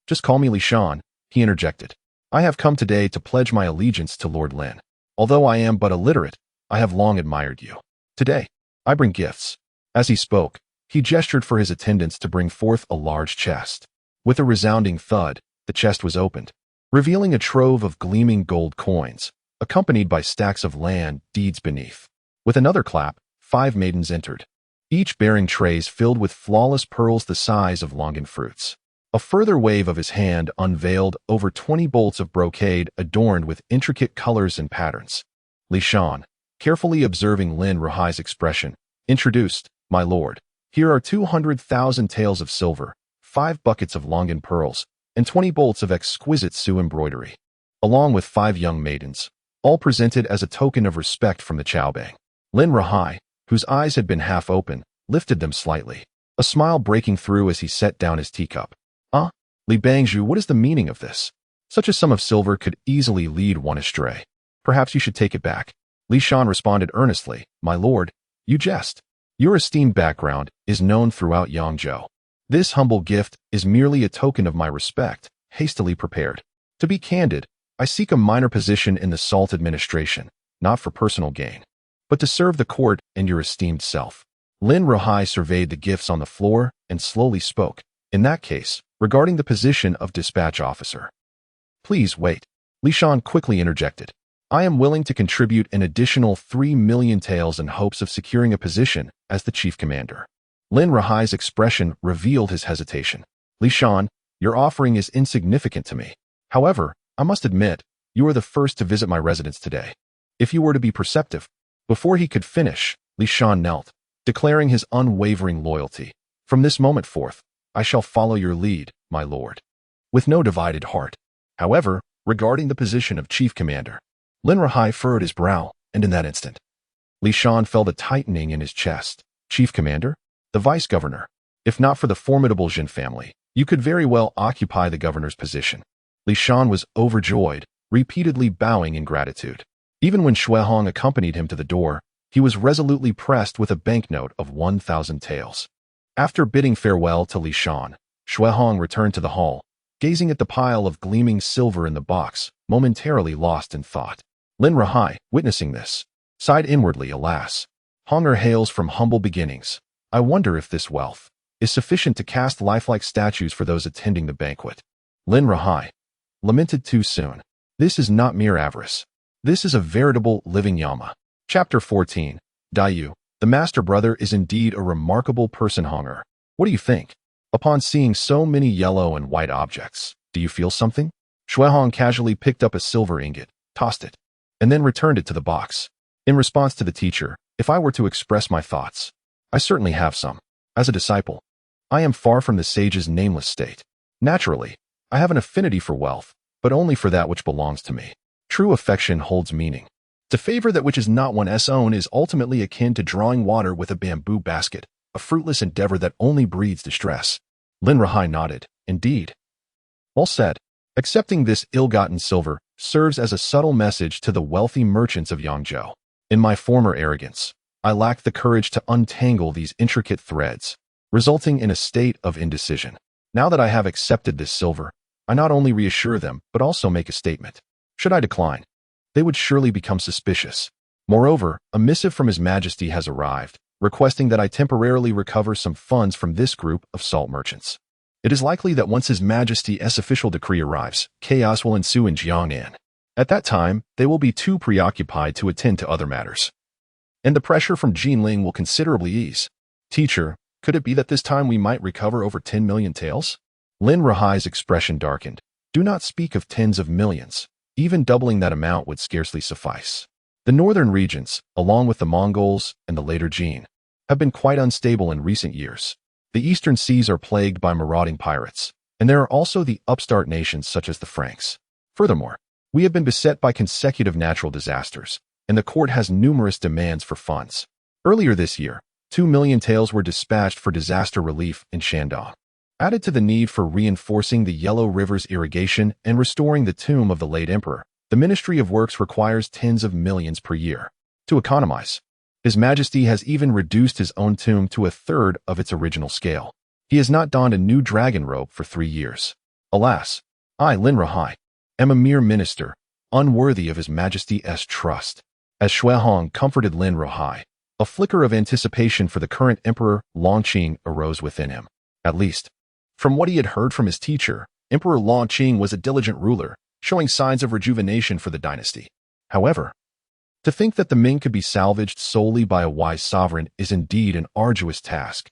just call me Li Shan, he interjected. I have come today to pledge my allegiance to Lord Lin. Although I am but illiterate, I have long admired you. Today, I bring gifts. As he spoke, he gestured for his attendants to bring forth a large chest. With a resounding thud, the chest was opened, revealing a trove of gleaming gold coins, accompanied by stacks of land deeds beneath. With another clap, 5 maidens entered, each bearing trays filled with flawless pearls the size of longan fruits. A further wave of his hand unveiled over 20 bolts of brocade adorned with intricate colors and patterns. Li Shan, carefully observing Lin Ruhai's expression, introduced, "My lord, here are 200,000 taels of silver, 5 buckets of longan pearls, and 20 bolts of exquisite Su embroidery," along with 5 young maidens, all presented as a token of respect from the Chaobang. Lin Ruhai, whose eyes had been half open, lifted them slightly, a smile breaking through as he set down his teacup. Li Bangzhu, what is the meaning of this? Such a sum of silver could easily lead one astray. Perhaps you should take it back. Li Shan responded earnestly, "My lord, you jest. Your esteemed background is known throughout Yangzhou. This humble gift is merely a token of my respect, hastily prepared. To be candid, I seek a minor position in the Salt administration, not for personal gain, but to serve the court and your esteemed self." Lin Ruhai surveyed the gifts on the floor and slowly spoke. "In that case, regarding the position of dispatch officer." "Please wait," Li Shan quickly interjected. "I am willing to contribute an additional 3 million taels in hopes of securing a position as the chief commander." Lin Ruhai's expression revealed his hesitation. "Li Shan, your offering is insignificant to me. However, I must admit, you are the first to visit my residence today. If you were to be perceptive." Before he could finish, Li Shan knelt, declaring his unwavering loyalty. "From this moment forth, I shall follow your lead, my lord." With no divided heart. However, regarding the position of chief commander, Lin Ruhai furrowed his brow, and in that instant, Li Shan felt a tightening in his chest. Chief commander? The vice-governor. If not for the formidable Jin family, you could very well occupy the governor's position. Li Shan was overjoyed, repeatedly bowing in gratitude. Even when Shuehong accompanied him to the door, he was resolutely pressed with a banknote of 1,000 taels. After bidding farewell to Li Shan, Shuehong returned to the hall, gazing at the pile of gleaming silver in the box, momentarily lost in thought. Lin Ruhai, witnessing this, sighed inwardly, alas. Hunger hails from humble beginnings. I wonder if this wealth is sufficient to cast lifelike statues for those attending the banquet. Lin Ruhai lamented too soon. This is not mere avarice. This is a veritable living Yama. Chapter 14. Dayu. The master brother is indeed a remarkable person. Hunger. What do you think? Upon seeing so many yellow and white objects, do you feel something? Shuehong casually picked up a silver ingot, tossed it, and then returned it to the box. In response to the teacher, if I were to express my thoughts, I certainly have some. As a disciple, I am far from the sage's nameless state. Naturally, I have an affinity for wealth, but only for that which belongs to me. True affection holds meaning. To favor that which is not one's own is ultimately akin to drawing water with a bamboo basket, a fruitless endeavor that only breeds distress. Lin Ruhai nodded. Indeed. Well said. Accepting this ill-gotten silver serves as a subtle message to the wealthy merchants of Yangzhou. In my former arrogance, I lacked the courage to untangle these intricate threads, resulting in a state of indecision. Now that I have accepted this silver, I not only reassure them, but also make a statement. Should I decline, they would surely become suspicious. Moreover, a missive from His Majesty has arrived, requesting that I temporarily recover some funds from this group of salt merchants. It is likely that once His Majesty's official decree arrives, chaos will ensue in Jiangnan. At that time, they will be too preoccupied to attend to other matters. And the pressure from Jinling will considerably ease. Teacher, could it be that this time we might recover over 10 million taels? Lin Rahai's expression darkened. Do not speak of tens of millions. Even doubling that amount would scarcely suffice. The northern regions, along with the Mongols and the later Jin, have been quite unstable in recent years. The eastern seas are plagued by marauding pirates, and there are also the upstart nations such as the Franks. Furthermore, we have been beset by consecutive natural disasters, and the court has numerous demands for funds. Earlier this year, 2 million taels were dispatched for disaster relief in Shandong. Added to the need for reinforcing the Yellow River's irrigation and restoring the tomb of the late emperor, the Ministry of Works requires tens of millions per year. To economize, His Majesty has even reduced his own tomb to a third of its original scale. He has not donned a new dragon robe for 3 years. Alas, I, Lin Rahai, am a mere minister, unworthy of His Majesty's trust. As Xuehong comforted Lin Rahai, a flicker of anticipation for the current emperor, Longqing, arose within him. At least, from what he had heard from his teacher, Emperor Longqing was a diligent ruler, showing signs of rejuvenation for the dynasty. However, to think that the Ming could be salvaged solely by a wise sovereign is indeed an arduous task.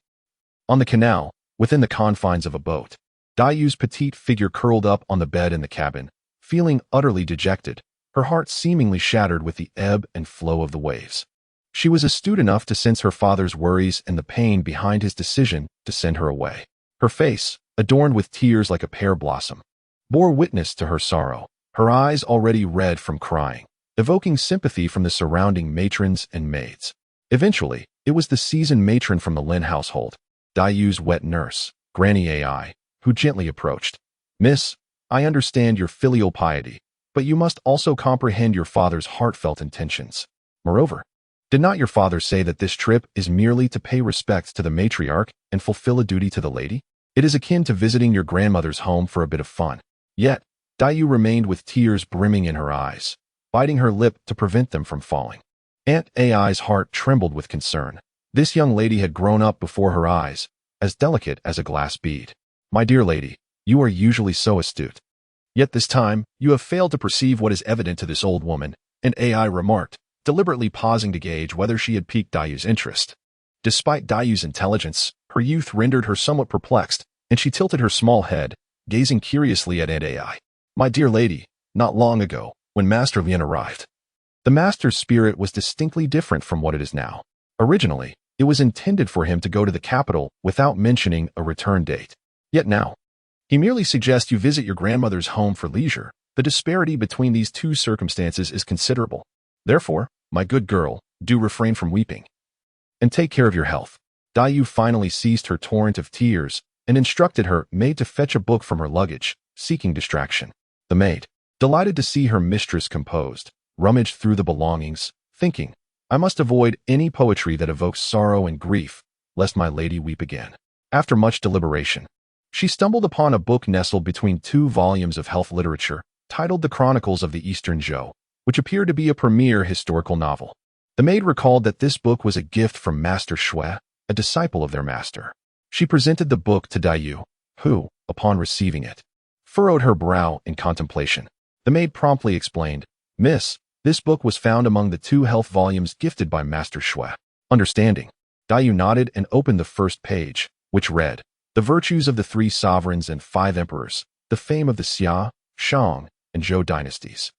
On the canal, within the confines of a boat, Dayu's petite figure curled up on the bed in the cabin, feeling utterly dejected, her heart seemingly shattered with the ebb and flow of the waves. She was astute enough to sense her father's worries and the pain behind his decision to send her away. Her face, adorned with tears like a pear blossom, bore witness to her sorrow, her eyes already red from crying, evoking sympathy from the surrounding matrons and maids. Eventually, it was the seasoned matron from the Lin household, Dayu's wet nurse, Granny Ai, who gently approached. Miss, I understand your filial piety, but you must also comprehend your father's heartfelt intentions. Moreover, did not your father say that this trip is merely to pay respects to the matriarch and fulfill a duty to the lady? It is akin to visiting your grandmother's home for a bit of fun. Yet, Dayu remained with tears brimming in her eyes, biting her lip to prevent them from falling. Aunt Ai's heart trembled with concern. This young lady had grown up before her eyes, as delicate as a glass bead. My dear lady, you are usually so astute. Yet this time, you have failed to perceive what is evident to this old woman, and Ai remarked, deliberately pausing to gauge whether she had piqued Dayu's interest. Despite Dayu's intelligence, her youth rendered her somewhat perplexed, and she tilted her small head, gazing curiously at Aunt Ai. My dear lady, not long ago, when Master Lien arrived, the Master's spirit was distinctly different from what it is now. Originally, it was intended for him to go to the capital without mentioning a return date. Yet now, he merely suggests you visit your grandmother's home for leisure. The disparity between these two circumstances is considerable. Therefore, my good girl, do refrain from weeping. And take care of your health. Dayu finally ceased her torrent of tears and instructed her maid to fetch a book from her luggage, seeking distraction. The maid, delighted to see her mistress composed, rummaged through the belongings, thinking, I must avoid any poetry that evokes sorrow and grief, lest my lady weep again. After much deliberation, she stumbled upon a book nestled between 2 volumes of health literature, titled The Chronicles of the Eastern Zhou, which appeared to be a premier historical novel. The maid recalled that this book was a gift from Master Xue, a disciple of their master. She presented the book to Dayu, who, upon receiving it, furrowed her brow in contemplation. The maid promptly explained, Miss, this book was found among the 2 health volumes gifted by Master Xue. Understanding, Dayu nodded and opened the first page, which read, The Virtues of the 3 Sovereigns and 5 Emperors, the fame of the Xia, Shang, and Zhou dynasties.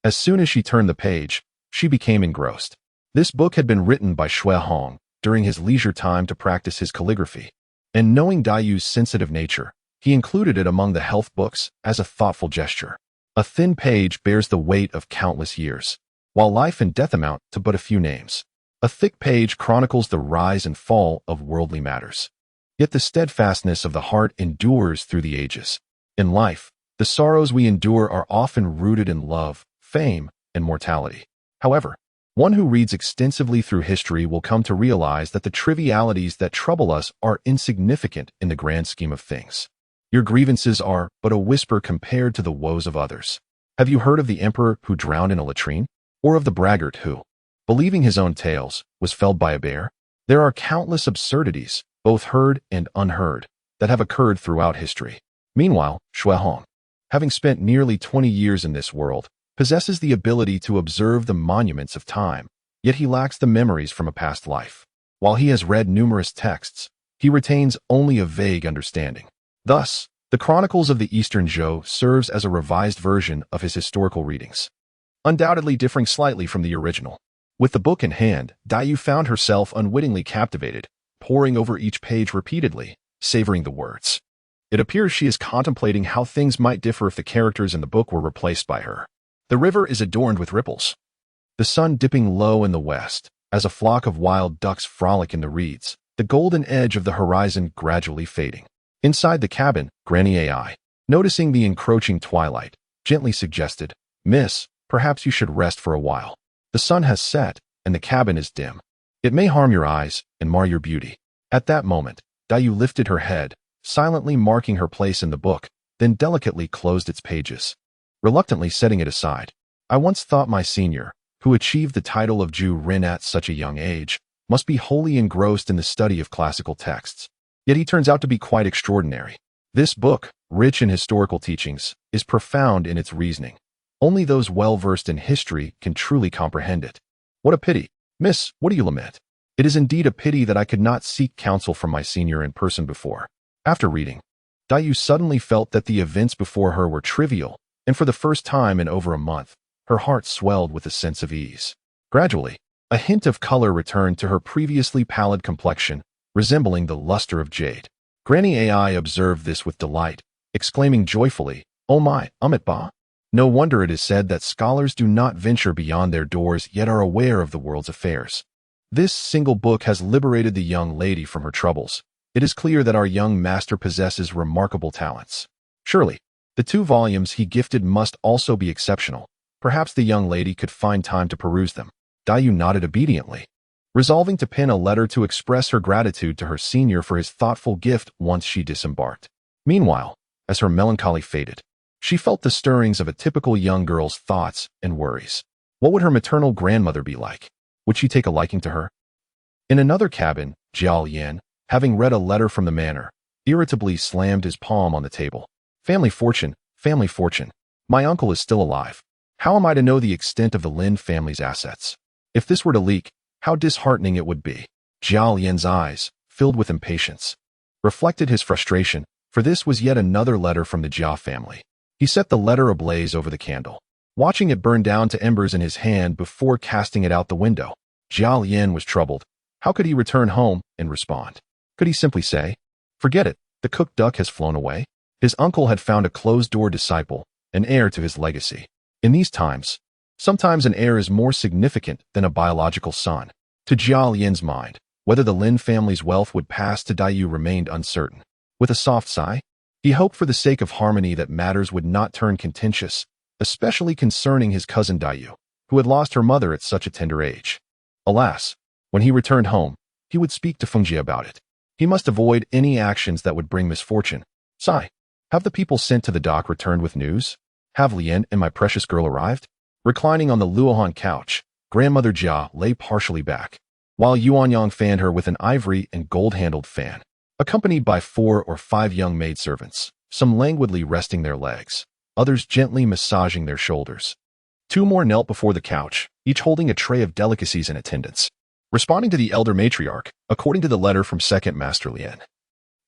As soon as she turned the page, she became engrossed. This book had been written by Xuehong during his leisure time to practice his calligraphy, and knowing Dayu's sensitive nature, he included it among the health books as a thoughtful gesture. A thin page bears the weight of countless years, while life and death amount to but a few names. A thick page chronicles the rise and fall of worldly matters. Yet the steadfastness of the heart endures through the ages. In life, the sorrows we endure are often rooted in love, fame, and mortality. However, one who reads extensively through history will come to realize that the trivialities that trouble us are insignificant in the grand scheme of things. Your grievances are but a whisper compared to the woes of others. Have you heard of the emperor who drowned in a latrine? Or of the braggart who, believing his own tales, was felled by a bear? There are countless absurdities, both heard and unheard, that have occurred throughout history. Meanwhile, Shuehong, having spent nearly 20 years in this world, possesses the ability to observe the monuments of time, yet he lacks the memories from a past life. While he has read numerous texts, he retains only a vague understanding. Thus, the Chronicles of the Eastern Zhou serves as a revised version of his historical readings, undoubtedly differing slightly from the original. With the book in hand, Dai found herself unwittingly captivated, poring over each page repeatedly, savoring the words. It appears she is contemplating how things might differ if the characters in the book were replaced by her. The river is adorned with ripples, the sun dipping low in the west, as a flock of wild ducks frolic in the reeds, the golden edge of the horizon gradually fading. Inside the cabin, Granny AI, noticing the encroaching twilight, gently suggested, "Miss, perhaps you should rest for a while. The sun has set, and the cabin is dim. It may harm your eyes and mar your beauty." At that moment, Dayu lifted her head, silently marking her place in the book, then delicately closed its pages, reluctantly setting it aside. I once thought my senior, who achieved the title of Ju Rin at such a young age, must be wholly engrossed in the study of classical texts. Yet he turns out to be quite extraordinary. This book, rich in historical teachings, is profound in its reasoning. Only those well-versed in history can truly comprehend it. What a pity. Miss, what do you lament? It is indeed a pity that I could not seek counsel from my senior in person before. After reading, Dayu suddenly felt that the events before her were trivial, and for the first time in over a month, her heart swelled with a sense of ease. Gradually, a hint of color returned to her previously pallid complexion, resembling the luster of jade. Granny AI observed this with delight, exclaiming joyfully, "Oh my, Ba! No wonder it is said that scholars do not venture beyond their doors yet are aware of the world's affairs. This single book has liberated the young lady from her troubles. It is clear that our young master possesses remarkable talents. Surely, the 2 volumes he gifted must also be exceptional. Perhaps the young lady could find time to peruse them." Dayu nodded obediently, resolving to pen a letter to express her gratitude to her senior for his thoughtful gift once she disembarked. Meanwhile, as her melancholy faded, she felt the stirrings of a typical young girl's thoughts and worries. What would her maternal grandmother be like? Would she take a liking to her? In another cabin, Jiao Yan, having read a letter from the manor, irritably slammed his palm on the table. Family fortune, family fortune. My uncle is still alive. How am I to know the extent of the Lin family's assets? If this were to leak, how disheartening it would be. Jiao Yan's eyes, filled with impatience, reflected his frustration, for this was yet another letter from the Jia family. He set the letter ablaze over the candle, watching it burn down to embers in his hand before casting it out the window. Jiao Yan was troubled. How could he return home and respond? Could he simply say, "Forget it, the cooked duck has flown away"? His uncle had found a closed-door disciple, an heir to his legacy. In these times, sometimes an heir is more significant than a biological son. To Jiao Yan's mind, whether the Lin family's wealth would pass to Dayu remained uncertain. With a soft sigh, he hoped for the sake of harmony that matters would not turn contentious, especially concerning his cousin Dayu, who had lost her mother at such a tender age. Alas, when he returned home, he would speak to Fengjie about it. He must avoid any actions that would bring misfortune. Sigh. Have the people sent to the dock returned with news? Have Lien and my precious girl arrived? Reclining on the Luohan couch, Grandmother Jia lay partially back, while Yuanyang fanned her with an ivory and gold-handled fan, accompanied by 4 or 5 young maidservants, some languidly resting their legs, others gently massaging their shoulders. 2 more knelt before the couch, each holding a tray of delicacies in attendance. Responding to the elder matriarch, according to the letter from Second Master Lien,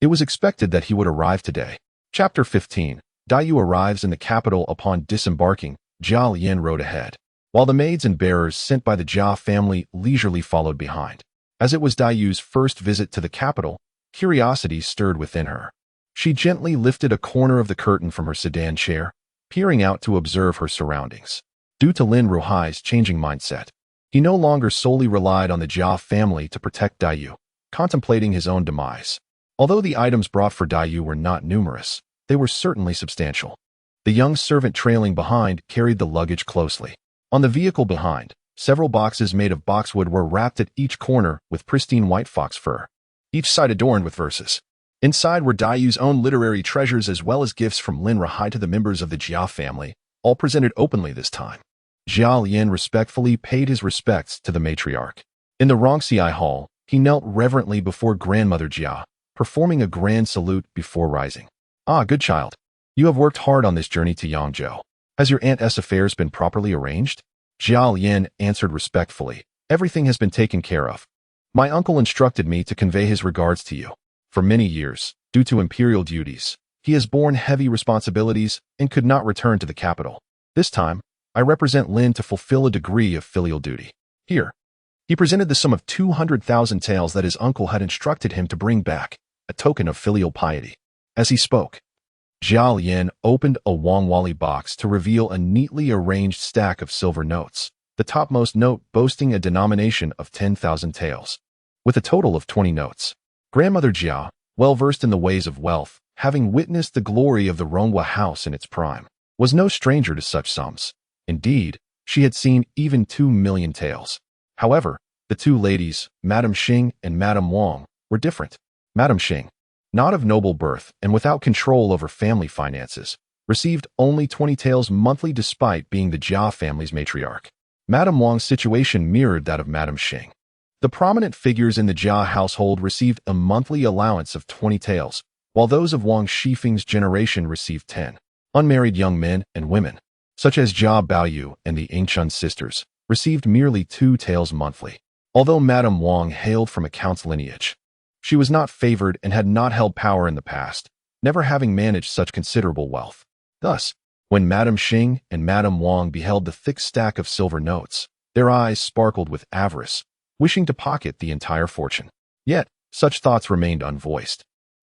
it was expected that he would arrive today. Chapter 15. Dayu arrives in the capital. Upon disembarking, Jia Lien rode ahead, while the maids and bearers sent by the Jia family leisurely followed behind. As it was Dayu's first visit to the capital, curiosity stirred within her. She gently lifted a corner of the curtain from her sedan chair, peering out to observe her surroundings. Due to Lin Ruhai's changing mindset, he no longer solely relied on the Jia family to protect Dayu, contemplating his own demise. Although the items brought for Dayu were not numerous, they were certainly substantial. The young servant trailing behind carried the luggage closely. On the vehicle behind, several boxes made of boxwood were wrapped at each corner with pristine white fox fur, each side adorned with verses. Inside were Dayu's own literary treasures as well as gifts from Lin Rahai to the members of the Jia family, all presented openly this time. Jia Lian respectfully paid his respects to the matriarch. In the Rongxi Hall, he knelt reverently before grandmother Jia, performing a grand salute before rising. Ah, good child. You have worked hard on this journey to Yangzhou. Has your aunt's affairs been properly arranged? Jia Lian answered respectfully. Everything has been taken care of. My uncle instructed me to convey his regards to you. For many years, due to imperial duties, he has borne heavy responsibilities and could not return to the capital. This time, I represent Lin to fulfill a degree of filial duty. Here. He presented the sum of 200,000 taels that his uncle had instructed him to bring back, a token of filial piety. As he spoke, Jia Lian opened a Wangwali box to reveal a neatly arranged stack of silver notes, the topmost note boasting a denomination of 10,000 taels. With a total of 20 notes. Grandmother Jia, well-versed in the ways of wealth, having witnessed the glory of the Ronghua house in its prime, was no stranger to such sums. Indeed, she had seen even 2 million taels. However, the two ladies, Madame Xing and Madame Wang, were different. Madame Xing, not of noble birth and without control over family finances, received only 20 taels monthly despite being the Jia family's matriarch. Madame Wang's situation mirrored that of Madame Xing. The prominent figures in the Jia household received a monthly allowance of 20 taels, while those of Wang Shifeng's generation received 10. Unmarried young men and women, such as Jia Baoyu and the Yingchun sisters, received merely 2 taels monthly. Although Madame Wang hailed from a count's lineage, she was not favored and had not held power in the past, never having managed such considerable wealth. Thus, when Madame Xing and Madame Wang beheld the thick stack of silver notes, their eyes sparkled with avarice, wishing to pocket the entire fortune. Yet, such thoughts remained unvoiced,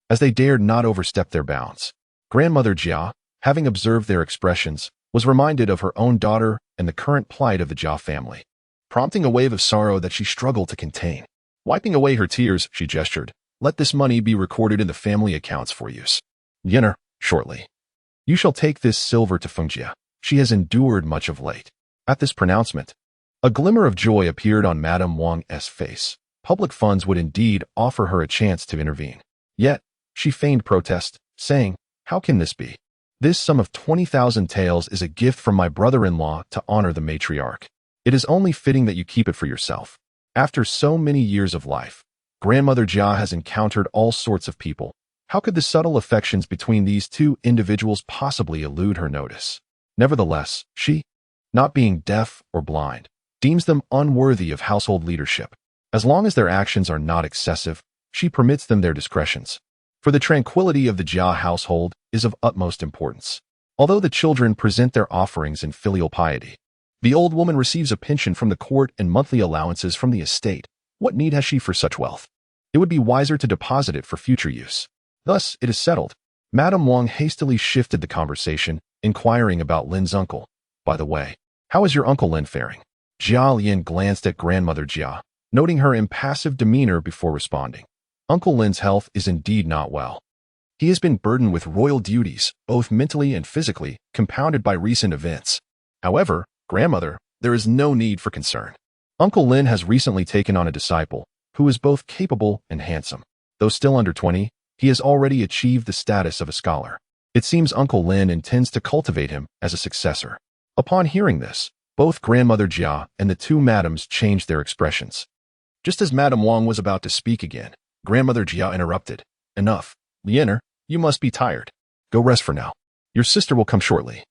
as they dared not overstep their bounds. Grandmother Jia, having observed their expressions, was reminded of her own daughter and the current plight of the Jia family, prompting a wave of sorrow that she struggled to contain. Wiping away her tears, she gestured, "Let this money be recorded in the family accounts for use. Yenner, shortly. You shall take this silver to Fengjia. She has endured much of late." At this pronouncement, a glimmer of joy appeared on Madame Wang's face. Public funds would indeed offer her a chance to intervene. Yet, she feigned protest, saying, "How can this be? This sum of 20,000 taels is a gift from my brother-in-law to honor the matriarch. It is only fitting that you keep it for yourself." After so many years of life, Grandmother Jia has encountered all sorts of people. How could the subtle affections between these two individuals possibly elude her notice? Nevertheless, she, not being deaf or blind, deems them unworthy of household leadership. As long as their actions are not excessive, she permits them their discretions. For the tranquility of the Jia household is of utmost importance. Although the children present their offerings in filial piety, the old woman receives a pension from the court and monthly allowances from the estate. What need has she for such wealth? It would be wiser to deposit it for future use. Thus, it is settled. Madame Wang hastily shifted the conversation, inquiring about Lin's uncle. By the way, how is your Uncle Lin faring? Jia Lian glanced at Grandmother Jia, noting her impassive demeanor before responding. Uncle Lin's health is indeed not well. He has been burdened with royal duties, both mentally and physically, compounded by recent events. However, Grandmother, there is no need for concern. Uncle Lin has recently taken on a disciple, who is both capable and handsome. Though still under 20, he has already achieved the status of a scholar. It seems Uncle Lin intends to cultivate him as a successor. Upon hearing this, both Grandmother Jia and the two madams changed their expressions. Just as Madame Wang was about to speak again, Grandmother Jia interrupted. Enough. Lianer, you must be tired. Go rest for now. Your sister will come shortly,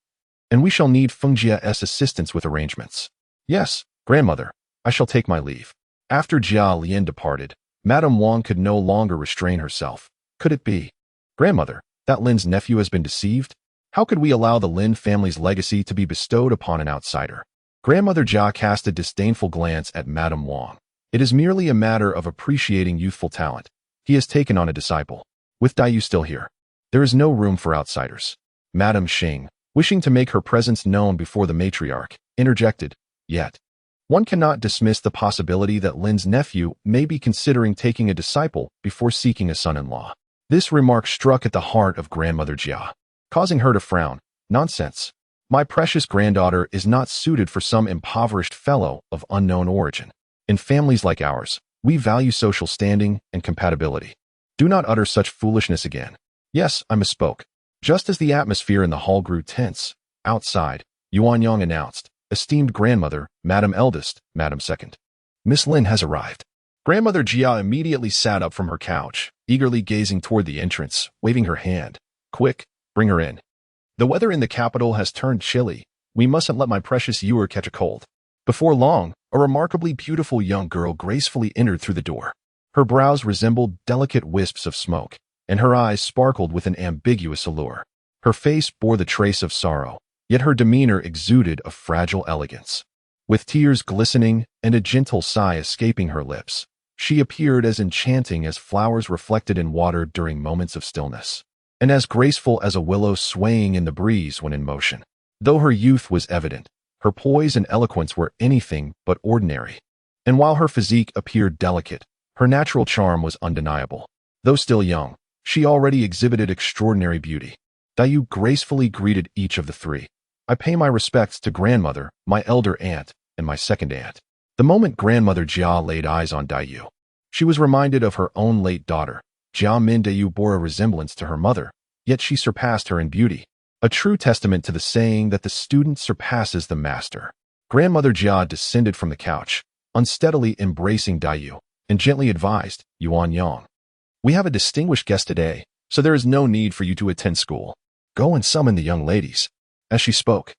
and we shall need Fengjia's assistance with arrangements. Yes, Grandmother, I shall take my leave. After Jia Lian departed, Madame Wang could no longer restrain herself. Could it be? Grandmother, that Lin's nephew has been deceived? How could we allow the Lin family's legacy to be bestowed upon an outsider? Grandmother Jia cast a disdainful glance at Madame Wang. It is merely a matter of appreciating youthful talent. He has taken on a disciple. With Dayu still here, there is no room for outsiders. Madame Xing, wishing to make her presence known before the matriarch, interjected, "Yet, one cannot dismiss the possibility that Lin's nephew may be considering taking a disciple before seeking a son-in-law." This remark struck at the heart of Grandmother Jia, causing her to frown. "Nonsense. My precious granddaughter is not suited for some impoverished fellow of unknown origin. In families like ours, we value social standing and compatibility. Do not utter such foolishness again. Yes, I misspoke. Just as the atmosphere in the hall grew tense, outside, Yuan Yang announced, esteemed grandmother, Madam Eldest, Madam Second. Miss Lin has arrived. Grandmother Jia immediately sat up from her couch, eagerly gazing toward the entrance, waving her hand. Quick, bring her in. The weather in the capital has turned chilly. We mustn't let my precious Ewer catch a cold. Before long, a remarkably beautiful young girl gracefully entered through the door. Her brows resembled delicate wisps of smoke, and her eyes sparkled with an ambiguous allure. Her face bore the trace of sorrow, yet her demeanor exuded a fragile elegance. With tears glistening and a gentle sigh escaping her lips, she appeared as enchanting as flowers reflected in water during moments of stillness, and as graceful as a willow swaying in the breeze when in motion. Though her youth was evident, her poise and eloquence were anything but ordinary. And while her physique appeared delicate, her natural charm was undeniable. Though still young, she already exhibited extraordinary beauty. Dayu gracefully greeted each of the three. I pay my respects to grandmother, my elder aunt, and my second aunt. The moment grandmother Jia laid eyes on Dayu, she was reminded of her own late daughter. Jia Min Dayu bore a resemblance to her mother, yet she surpassed her in beauty. A true testament to the saying that the student surpasses the master. Grandmother Jia descended from the couch, unsteadily embracing Dayu, and gently advised, Yuan Yang. We have a distinguished guest today, so there is no need for you to attend school. Go and summon the young ladies. As she spoke,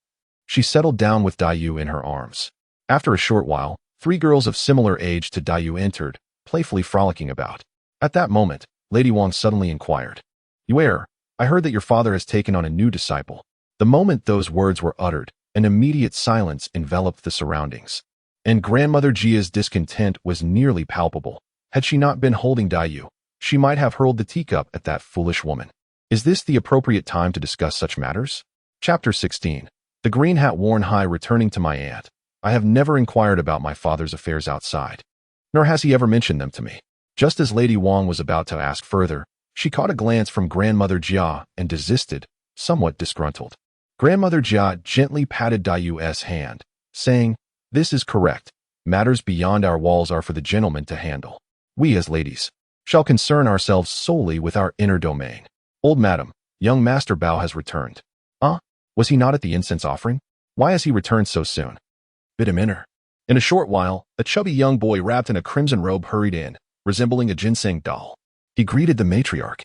she settled down with Dayu in her arms. After a short while, 3 girls of similar age to Dayu entered, playfully frolicking about. At that moment, Lady Wang suddenly inquired, Yue, I heard that your father has taken on a new disciple. The moment those words were uttered, an immediate silence enveloped the surroundings. And Grandmother Jia's discontent was nearly palpable. Had she not been holding Dayu, she might have hurled the teacup at that foolish woman. Is this the appropriate time to discuss such matters? Chapter 16. The green hat worn high returning to my aunt. I have never inquired about my father's affairs outside, nor has he ever mentioned them to me. Just as Lady Wang was about to ask further, she caught a glance from Grandmother Jia and desisted, somewhat disgruntled. Grandmother Jia gently patted Dayu's hand, saying, This is correct. Matters beyond our walls are for the gentlemen to handle. We as ladies shall concern ourselves solely with our inner domain. Old madam, young Master Bao has returned. Was he not at the incense offering? Why has he returned so soon? Bid him enter. In a short while, a chubby young boy wrapped in a crimson robe hurried in, resembling a ginseng doll. He greeted the matriarch,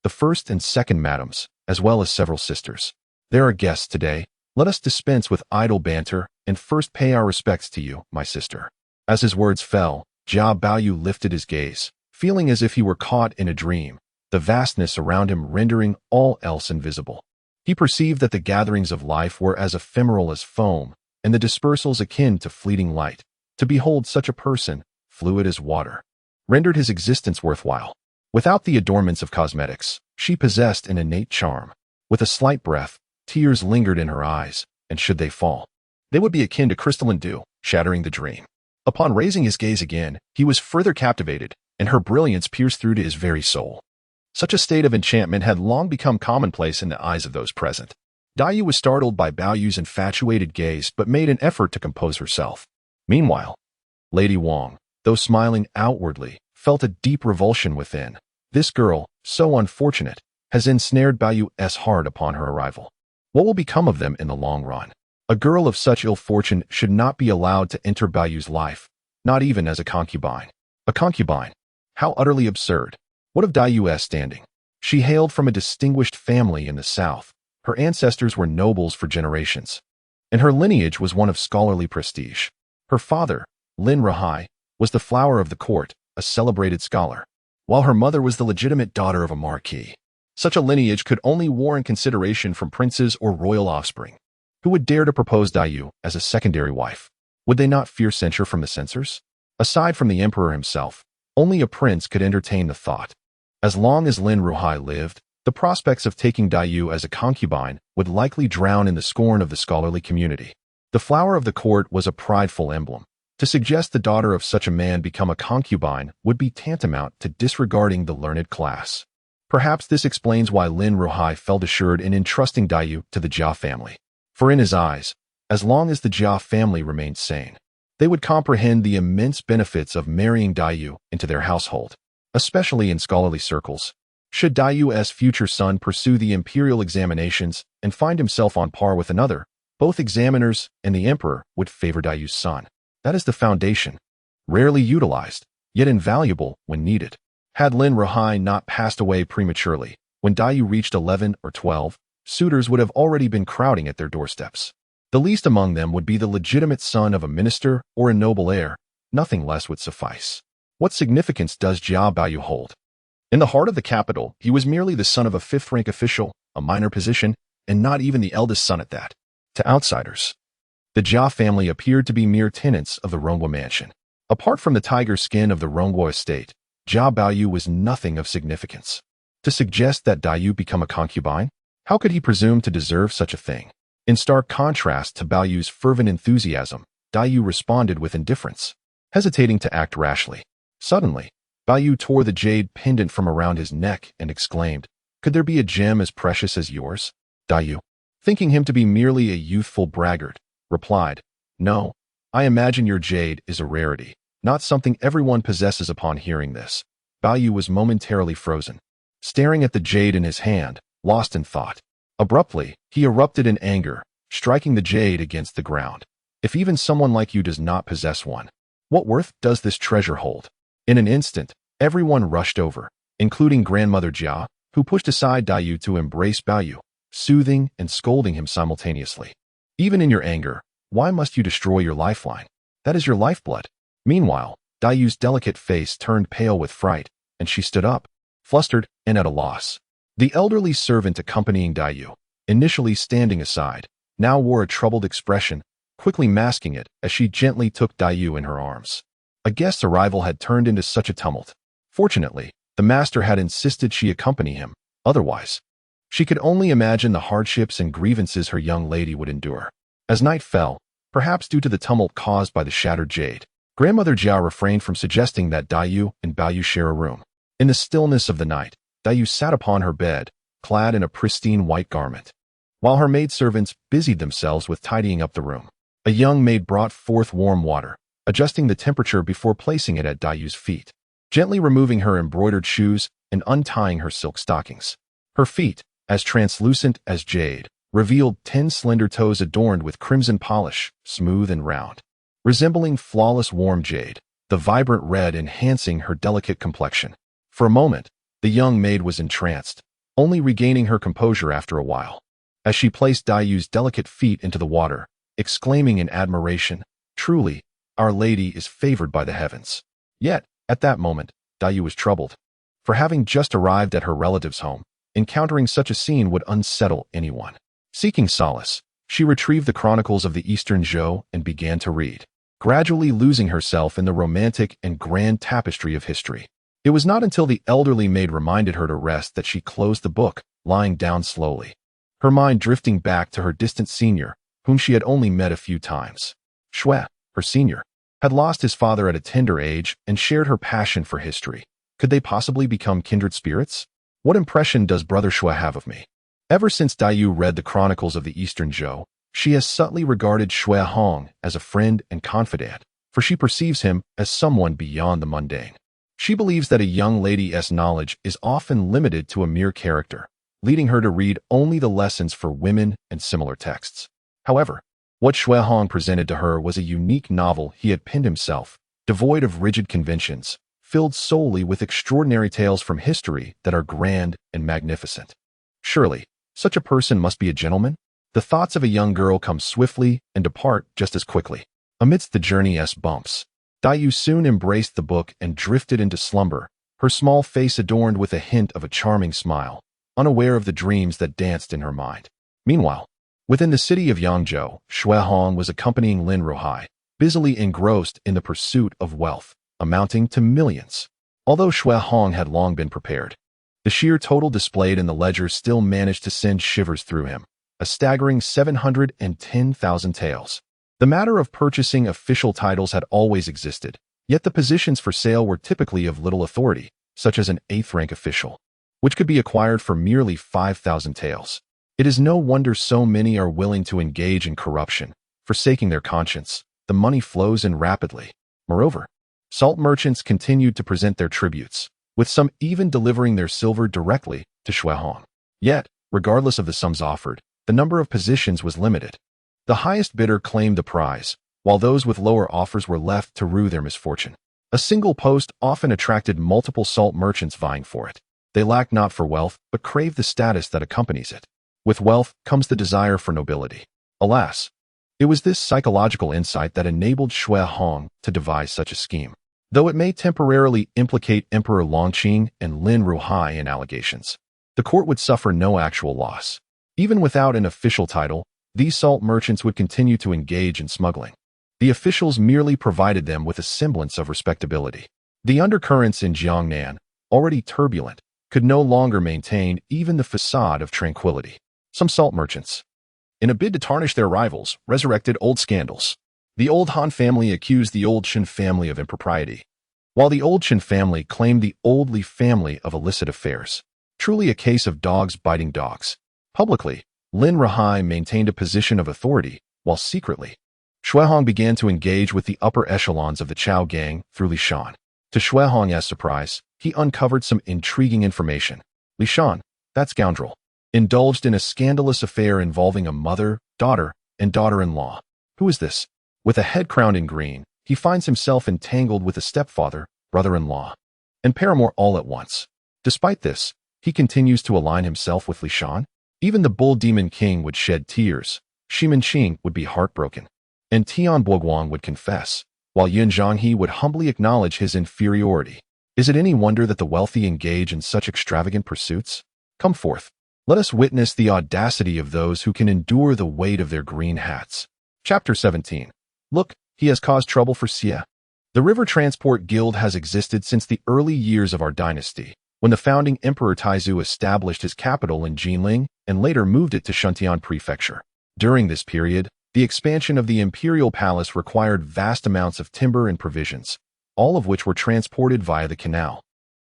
the first and second madams, as well as several sisters. There are guests today. Let us dispense with idle banter and first pay our respects to you, my sister. As his words fell, Jia Baoyu lifted his gaze, feeling as if he were caught in a dream, the vastness around him rendering all else invisible. He perceived that the gatherings of life were as ephemeral as foam, and the dispersals akin to fleeting light. To behold such a person, fluid as water, rendered his existence worthwhile. Without the adornments of cosmetics, she possessed an innate charm. With a slight breath, tears lingered in her eyes, and should they fall, they would be akin to crystalline dew, shattering the dream. Upon raising his gaze again, he was further captivated, and her brilliance pierced through to his very soul. Such a state of enchantment had long become commonplace in the eyes of those present. Dayu was startled by Baoyu's infatuated gaze but made an effort to compose herself. Meanwhile, Lady Wang, though smiling outwardly, felt a deep revulsion within. This girl, so unfortunate, has ensnared Baoyu's heart upon her arrival. What will become of them in the long run? A girl of such ill fortune should not be allowed to enter Baoyu's life, not even as a concubine. A concubine? How utterly absurd. What of Dayu's standing? She hailed from a distinguished family in the south. Her ancestors were nobles for generations, and her lineage was one of scholarly prestige. Her father, Lin Ruhai, was the flower of the court, a celebrated scholar, while her mother was the legitimate daughter of a marquis. Such a lineage could only warrant consideration from princes or royal offspring. Who would dare to propose Dayu as a secondary wife? Would they not fear censure from the censors? Aside from the emperor himself, only a prince could entertain the thought. As long as Lin Ruhai lived, the prospects of taking Dayu as a concubine would likely drown in the scorn of the scholarly community. The flower of the court was a prideful emblem. To suggest the daughter of such a man become a concubine would be tantamount to disregarding the learned class. Perhaps this explains why Lin Ruhai felt assured in entrusting Dayu to the Jia family. For in his eyes, as long as the Jia family remained sane, they would comprehend the immense benefits of marrying Dayu into their household. especially in scholarly circles. Should Dayu's future son pursue the imperial examinations and find himself on par with another, both examiners and the emperor would favor Dayu's son. That is the foundation, rarely utilized, yet invaluable when needed. Had Lin Ruhai not passed away prematurely, when Dayu reached 11 or 12, suitors would have already been crowding at their doorsteps. The least among them would be the legitimate son of a minister or a noble heir. Nothing less would suffice. What significance does Jia Baoyu hold? In the heart of the capital, he was merely the son of a fifth-rank official, a minor position, and not even the eldest son at that. To outsiders, the Jia family appeared to be mere tenants of the Rongwa mansion. Apart from the tiger skin of the Rongwa estate, Jia Baoyu was nothing of significance. To suggest that Dayu become a concubine? How could he presume to deserve such a thing? In stark contrast to Baoyu's fervent enthusiasm, Dayu responded with indifference, hesitating to act rashly. Suddenly, Baoyu tore the jade pendant from around his neck and exclaimed, "Could there be a gem as precious as yours?" Dayu, thinking him to be merely a youthful braggart, replied, "No, I imagine your jade is a rarity, not something everyone possesses." Upon hearing this, Baoyu was momentarily frozen, staring at the jade in his hand, lost in thought. Abruptly, he erupted in anger, striking the jade against the ground. "If even someone like you does not possess one, what worth does this treasure hold?" In an instant, everyone rushed over, including Grandmother Jia, who pushed aside Dayu to embrace Baoyu, soothing and scolding him simultaneously. "Even in your anger, why must you destroy your lifeline? That is your lifeblood." Meanwhile, Dayu's delicate face turned pale with fright, and she stood up, flustered and at a loss. The elderly servant accompanying Dayu, initially standing aside, now wore a troubled expression, quickly masking it as she gently took Dayu in her arms. A guest's arrival had turned into such a tumult. Fortunately, the master had insisted she accompany him. Otherwise, she could only imagine the hardships and grievances her young lady would endure. As night fell, perhaps due to the tumult caused by the shattered jade, Grandmother Jia refrained from suggesting that Dayu and Baoyu share a room. In the stillness of the night, Dayu sat upon her bed, clad in a pristine white garment. While her maidservants busied themselves with tidying up the room, a young maid brought forth warm water, adjusting the temperature before placing it at Dayu's feet, gently removing her embroidered shoes and untying her silk stockings. Her feet, as translucent as jade, revealed 10 slender toes adorned with crimson polish, smooth and round. Resembling flawless warm jade, the vibrant red enhancing her delicate complexion. For a moment, the young maid was entranced, only regaining her composure after a while, as she placed Dayu's delicate feet into the water, exclaiming in admiration, "Truly, Our Lady is favored by the heavens." Yet, at that moment, Dayu was troubled. For having just arrived at her relative's home, encountering such a scene would unsettle anyone. Seeking solace, she retrieved the chronicles of the Eastern Zhou and began to read, gradually losing herself in the romantic and grand tapestry of history. It was not until the elderly maid reminded her to rest that she closed the book, lying down slowly, her mind drifting back to her distant senior, whom she had only met a few times. Shui, her senior, had lost his father at a tender age and shared her passion for history. Could they possibly become kindred spirits? What impression does Brother Shui have of me? Ever since Dayu read the chronicles of the Eastern Zhou, she has subtly regarded Shui Hong as a friend and confidant, for she perceives him as someone beyond the mundane. She believes that a young lady's knowledge is often limited to a mere character, leading her to read only the lessons for women and similar texts. However, what Shui Hong presented to her was a unique novel he had penned himself, devoid of rigid conventions, filled solely with extraordinary tales from history that are grand and magnificent. Surely, such a person must be a gentleman? The thoughts of a young girl come swiftly and depart just as quickly. Amidst the journey's bumps, Dayu soon embraced the book and drifted into slumber, her small face adorned with a hint of a charming smile, unaware of the dreams that danced in her mind. Meanwhile, within the city of Yangzhou, Shui Hong was accompanying Lin Ruhai, busily engrossed in the pursuit of wealth, amounting to millions. Although Shui Hong had long been prepared, the sheer total displayed in the ledger still managed to send shivers through him, a staggering 710,000 taels. The matter of purchasing official titles had always existed, yet the positions for sale were typically of little authority, such as an 8th-rank official, which could be acquired for merely 5,000 taels. It is no wonder so many are willing to engage in corruption, forsaking their conscience. The money flows in rapidly. Moreover, salt merchants continued to present their tributes, with some even delivering their silver directly to Shuehong. Yet, regardless of the sums offered, the number of positions was limited. The highest bidder claimed the prize, while those with lower offers were left to rue their misfortune. A single post often attracted multiple salt merchants vying for it. They lacked not for wealth, but craved the status that accompanies it. With wealth comes the desire for nobility. Alas, it was this psychological insight that enabled Shuehong to devise such a scheme. Though it may temporarily implicate Emperor Longqing and Lin Ruhai in allegations, the court would suffer no actual loss. Even without an official title, these salt merchants would continue to engage in smuggling. The officials merely provided them with a semblance of respectability. The undercurrents in Jiangnan, already turbulent, could no longer maintain even the facade of tranquility. Some salt merchants, in a bid to tarnish their rivals, resurrected old scandals. The old Han family accused the old Chen family of impropriety, while the old Chen family claimed the old Li family of illicit affairs. Truly a case of dogs biting dogs. Publicly, Lin Ruhai maintained a position of authority, while secretly, Shuehong began to engage with the upper echelons of the Chao gang through Li Shan. To Shuehong's surprise, he uncovered some intriguing information. Li Shan, that scoundrel, indulged in a scandalous affair involving a mother, daughter, and daughter-in-law. Who is this? With a head crowned in green, he finds himself entangled with a stepfather, brother-in-law, and paramour all at once. Despite this, he continues to align himself with Li Shan. Even the bull demon king would shed tears, Shimin Qing would be heartbroken, and Tian Boguang would confess, while Yun Zhanghe would humbly acknowledge his inferiority. Is it any wonder that the wealthy engage in such extravagant pursuits? Come forth. Let us witness the audacity of those who can endure the weight of their green hats. Chapter 17. Look, he has caused trouble for Xie. The River Transport Guild has existed since the early years of our dynasty, when the founding Emperor Taizu established his capital in Jinling and later moved it to Shuntian Prefecture. During this period, the expansion of the imperial palace required vast amounts of timber and provisions, all of which were transported via the canal,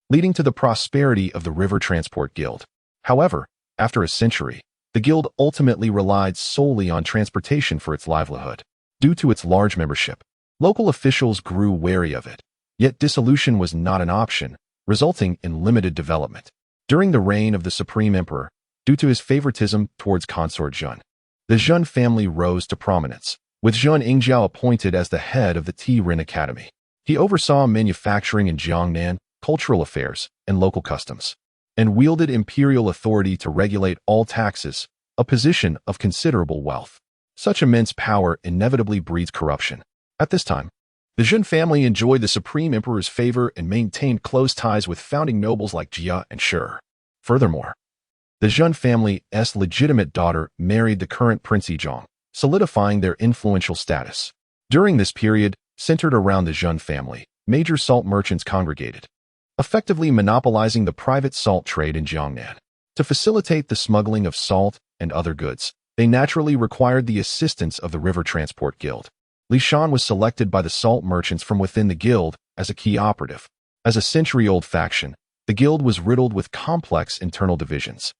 leading to the prosperity of the River Transport Guild. However, after a century, the guild ultimately relied solely on transportation for its livelihood. Due to its large membership, local officials grew wary of it, yet dissolution was not an option, resulting in limited development. During the reign of the Supreme Emperor, due to his favoritism towards consort Zhun, the Zhun family rose to prominence, with Zhun Yingjiao appointed as the head of the T-Rin Academy. He oversaw manufacturing in Jiangnan, cultural affairs, and local customs, and wielded imperial authority to regulate all taxes, a position of considerable wealth. Such immense power inevitably breeds corruption. At this time, the Zhun family enjoyed the Supreme Emperor's favor and maintained close ties with founding nobles like Jia and Shi. Furthermore, the Zhun family's legitimate daughter married the current Prince Yizhong, solidifying their influential status. During this period, centered around the Zhun family, major salt merchants congregated, effectively monopolizing the private salt trade in Jiangnan. To facilitate the smuggling of salt and other goods, they naturally required the assistance of the River Transport Guild. Li Shan was selected by the salt merchants from within the guild as a key operative. As a century-old faction, the guild was riddled with complex internal divisions,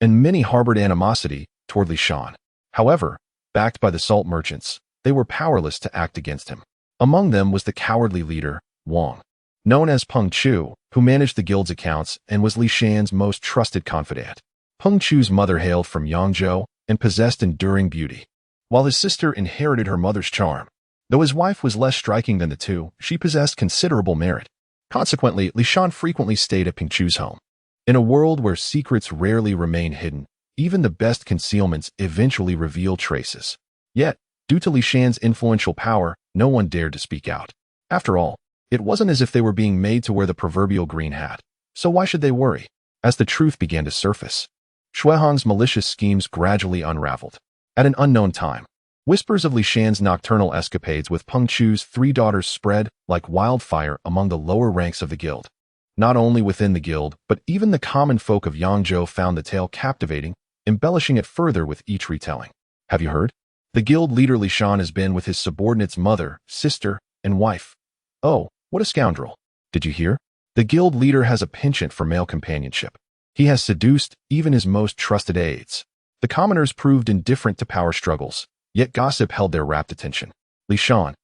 and many harbored animosity toward Li Shan. However, backed by the salt merchants, they were powerless to act against him. Among them was the cowardly leader, Wang, known as Peng Chu, who managed the guild's accounts and was Li Shan's most trusted confidant. Peng Chu's mother hailed from Yangzhou and possessed enduring beauty, while his sister inherited her mother's charm. Though his wife was less striking than the two, she possessed considerable merit. Consequently, Li Shan frequently stayed at Peng Chu's home. In a world where secrets rarely remain hidden, even the best concealments eventually reveal traces. Yet, due to Li Shan's influential power, no one dared to speak out. After all, it wasn't as if they were being made to wear the proverbial green hat, so why should they worry? As the truth began to surface, Shuehong's malicious schemes gradually unraveled. At an unknown time, whispers of Li Shan's nocturnal escapades with Peng Chu's three daughters spread like wildfire among the lower ranks of the guild. Not only within the guild, but even the common folk of Yangzhou found the tale captivating, embellishing it further with each retelling. Have you heard? The guild leader Li Shan has been with his subordinate's mother, sister, and wife. Oh, what a scoundrel. Did you hear? The guild leader has a penchant for male companionship. He has seduced even his most trusted aides. The commoners proved indifferent to power struggles, yet gossip held their rapt attention. Li Shan,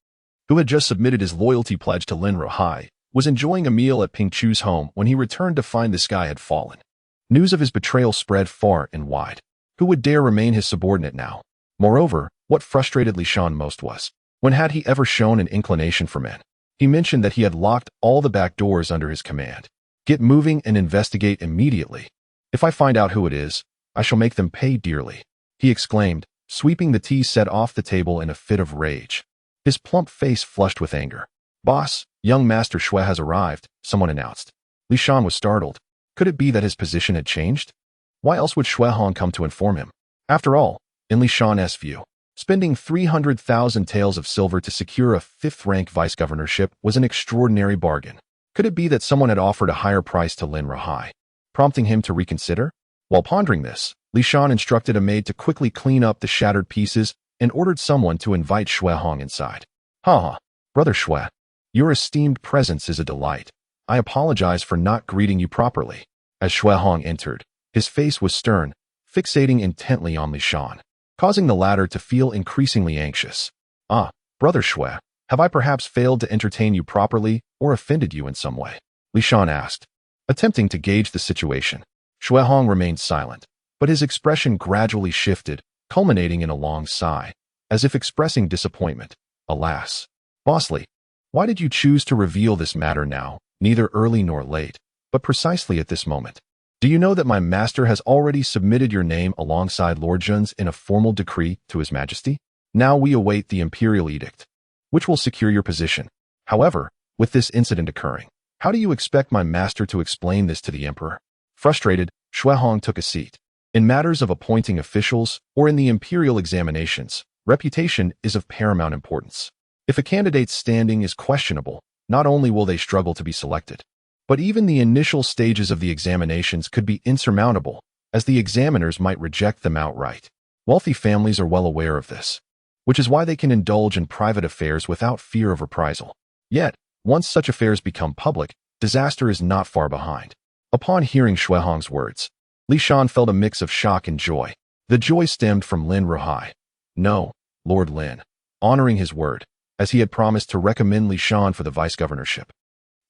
who had just submitted his loyalty pledge to Lin Ruhai, was enjoying a meal at Ping Chu's home when he returned to find the sky had fallen. News of his betrayal spread far and wide. Who would dare remain his subordinate now? Moreover, what frustrated Li Shan most was, when had he ever shown an inclination for men? He mentioned that he had locked all the back doors under his command. Get moving and investigate immediately. If I find out who it is, I shall make them pay dearly, he exclaimed, sweeping the tea set off the table in a fit of rage. His plump face flushed with anger. Boss, young Master Xue has arrived, someone announced. Li Shan was startled. Could it be that his position had changed? Why else would Xue Hong come to inform him? After all, in Li Shan's view, spending 300,000 taels of silver to secure a fifth-rank vice-governorship was an extraordinary bargain. Could it be that someone had offered a higher price to Lin Ruhai, prompting him to reconsider? While pondering this, Li Shan instructed a maid to quickly clean up the shattered pieces and ordered someone to invite Xue Hong inside. Ha! Brother Xue, your esteemed presence is a delight. I apologize for not greeting you properly. As Xue Hong entered, his face was stern, fixating intently on Li Shan, causing the latter to feel increasingly anxious. Ah, Brother Xue, have I perhaps failed to entertain you properly or offended you in some way? Li Shan asked, attempting to gauge the situation. Xue Hong remained silent, but his expression gradually shifted, culminating in a long sigh, as if expressing disappointment. Alas, Boss Li, why did you choose to reveal this matter now, neither early nor late, but precisely at this moment? Do you know that my master has already submitted your name alongside Lord Jun's in a formal decree to His Majesty? Now we await the imperial edict, which will secure your position. However, with this incident occurring, how do you expect my master to explain this to the emperor? Frustrated, Xue Hong took a seat. In matters of appointing officials or in the imperial examinations, reputation is of paramount importance. If a candidate's standing is questionable, not only will they struggle to be selected, but even the initial stages of the examinations could be insurmountable, as the examiners might reject them outright. Wealthy families are well aware of this, which is why they can indulge in private affairs without fear of reprisal. Yet, once such affairs become public, disaster is not far behind. Upon hearing Xue Hong's words, Li Shan felt a mix of shock and joy. The joy stemmed from Lin Ruhai. No, Lord Lin, honoring his word, as he had promised to recommend Li Shan for the vice-governorship,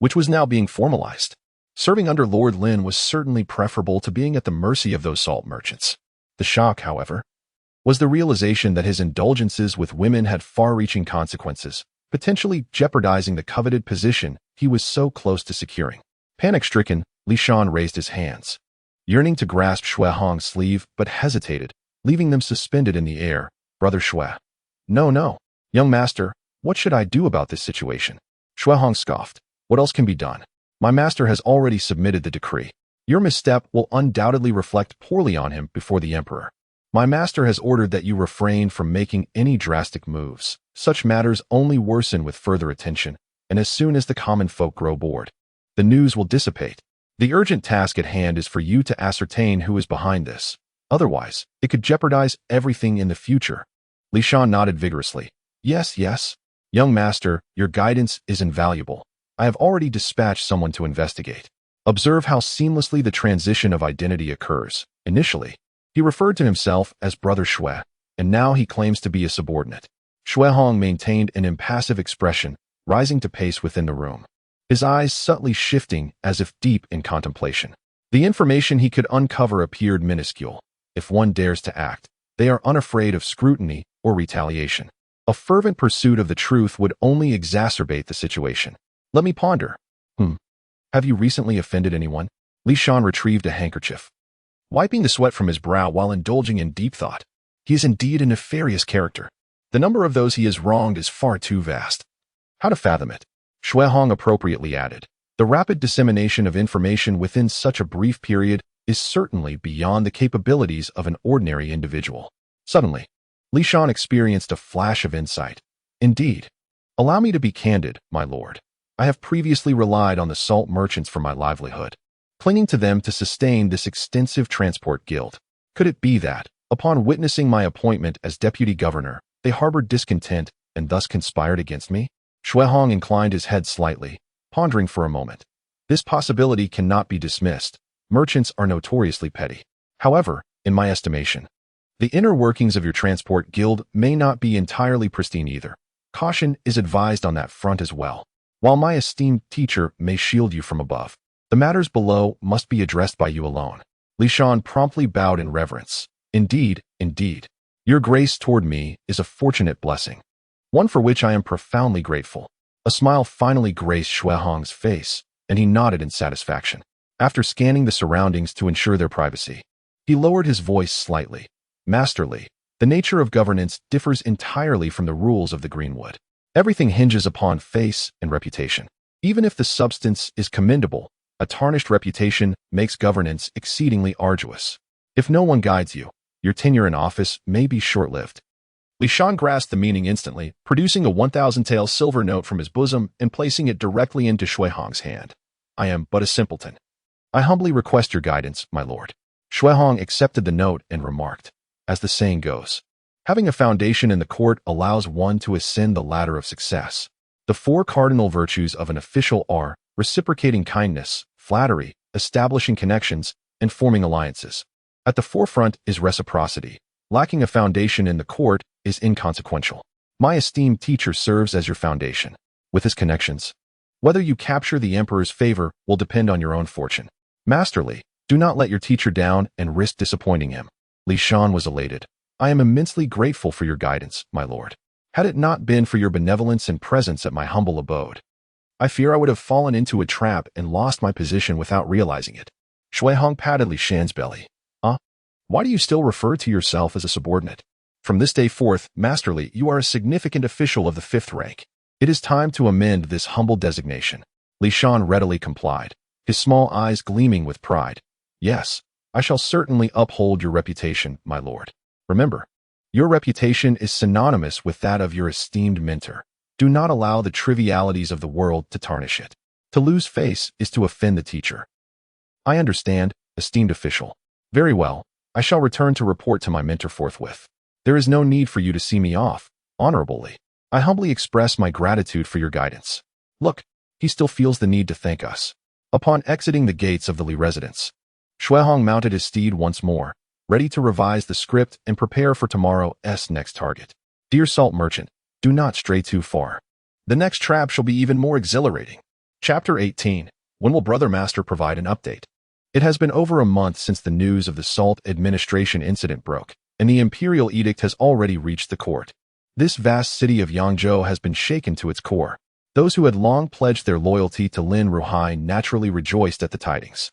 which was now being formalized. Serving under Lord Lin was certainly preferable to being at the mercy of those salt merchants. The shock, however, was the realization that his indulgences with women had far-reaching consequences, potentially jeopardizing the coveted position he was so close to securing. Panic-stricken, Li Shan raised his hands, yearning to grasp Xue Hong's sleeve, but hesitated, leaving them suspended in the air. Brother Xue. No. Young master, what should I do about this situation? Xue Hong scoffed. What else can be done? My master has already submitted the decree. Your misstep will undoubtedly reflect poorly on him before the emperor. My master has ordered that you refrain from making any drastic moves. Such matters only worsen with further attention, and as soon as the common folk grow bored, the news will dissipate. The urgent task at hand is for you to ascertain who is behind this. Otherwise, it could jeopardize everything in the future. Li Shan nodded vigorously. Yes. Young master, your guidance is invaluable. I have already dispatched someone to investigate. Observe how seamlessly the transition of identity occurs. Initially, he referred to himself as Brother Xue, and now he claims to be a subordinate. Xue Hong maintained an impassive expression, rising to pace within the room, his eyes subtly shifting as if deep in contemplation. The information he could uncover appeared minuscule. If one dares to act, they are unafraid of scrutiny or retaliation. A fervent pursuit of the truth would only exacerbate the situation. Let me ponder. Have you recently offended anyone? Li Shan retrieved a handkerchief, wiping the sweat from his brow while indulging in deep thought. He is indeed a nefarious character. The number of those he has wronged is far too vast. How to fathom it? Xue Hong appropriately added. The rapid dissemination of information within such a brief period is certainly beyond the capabilities of an ordinary individual. Suddenly, Li Shan experienced a flash of insight. Indeed. Allow me to be candid, my lord. I have previously relied on the salt merchants for my livelihood, clinging to them to sustain this extensive transport guild. Could it be that, upon witnessing my appointment as deputy governor, they harbored discontent and thus conspired against me? Xue Hong inclined his head slightly, pondering for a moment. This possibility cannot be dismissed. Merchants are notoriously petty. However, in my estimation, the inner workings of your transport guild may not be entirely pristine either. Caution is advised on that front as well. While my esteemed teacher may shield you from above, the matters below must be addressed by you alone. Li Shan promptly bowed in reverence. Indeed, indeed. Your grace toward me is a fortunate blessing, one for which I am profoundly grateful. A smile finally graced Shuehong's face, and he nodded in satisfaction. After scanning the surroundings to ensure their privacy, he lowered his voice slightly. Masterly, the nature of governance differs entirely from the rules of the Greenwood. Everything hinges upon face and reputation. Even if the substance is commendable, a tarnished reputation makes governance exceedingly arduous. If no one guides you, your tenure in office may be short-lived. Li Shan grasped the meaning instantly, producing a 1,000-tael silver note from his bosom and placing it directly into Shuehong's hand. I am but a simpleton. I humbly request your guidance, my lord. Shuehong accepted the note and remarked, as the saying goes, having a foundation in the court allows one to ascend the ladder of success. The 4 cardinal virtues of an official are reciprocating kindness, flattery, establishing connections, and forming alliances. At the forefront is reciprocity. Lacking a foundation in the court is inconsequential. My esteemed teacher serves as your foundation. With his connections, whether you capture the emperor's favor will depend on your own fortune. Masterly, do not let your teacher down and risk disappointing him. Li Shan was elated. I am immensely grateful for your guidance, my lord. Had it not been for your benevolence and presence at my humble abode, I fear I would have fallen into a trap and lost my position without realizing it. Shuehong patted Li Shan's belly. Why do you still refer to yourself as a subordinate? From this day forth, Masterly, you are a significant official of the 5th rank. It is time to amend this humble designation. Li Shan readily complied, his small eyes gleaming with pride. Yes, I shall certainly uphold your reputation, my lord. Remember, your reputation is synonymous with that of your esteemed mentor. Do not allow the trivialities of the world to tarnish it. To lose face is to offend the teacher. I understand, esteemed official. Very well, I shall return to report to my mentor forthwith. There is no need for you to see me off, honorably. I humbly express my gratitude for your guidance. Look, he still feels the need to thank us. Upon exiting the gates of the Li residence, Shuehong mounted his steed once more, ready to revise the script and prepare for tomorrow's next target. Dear salt merchant, do not stray too far. The next trap shall be even more exhilarating. Chapter 18. When will Brother Master provide an update? It has been over a month since the news of the Salt Administration incident broke, and the imperial edict has already reached the court. This vast city of Yangzhou has been shaken to its core. Those who had long pledged their loyalty to Lin Ruhai naturally rejoiced at the tidings.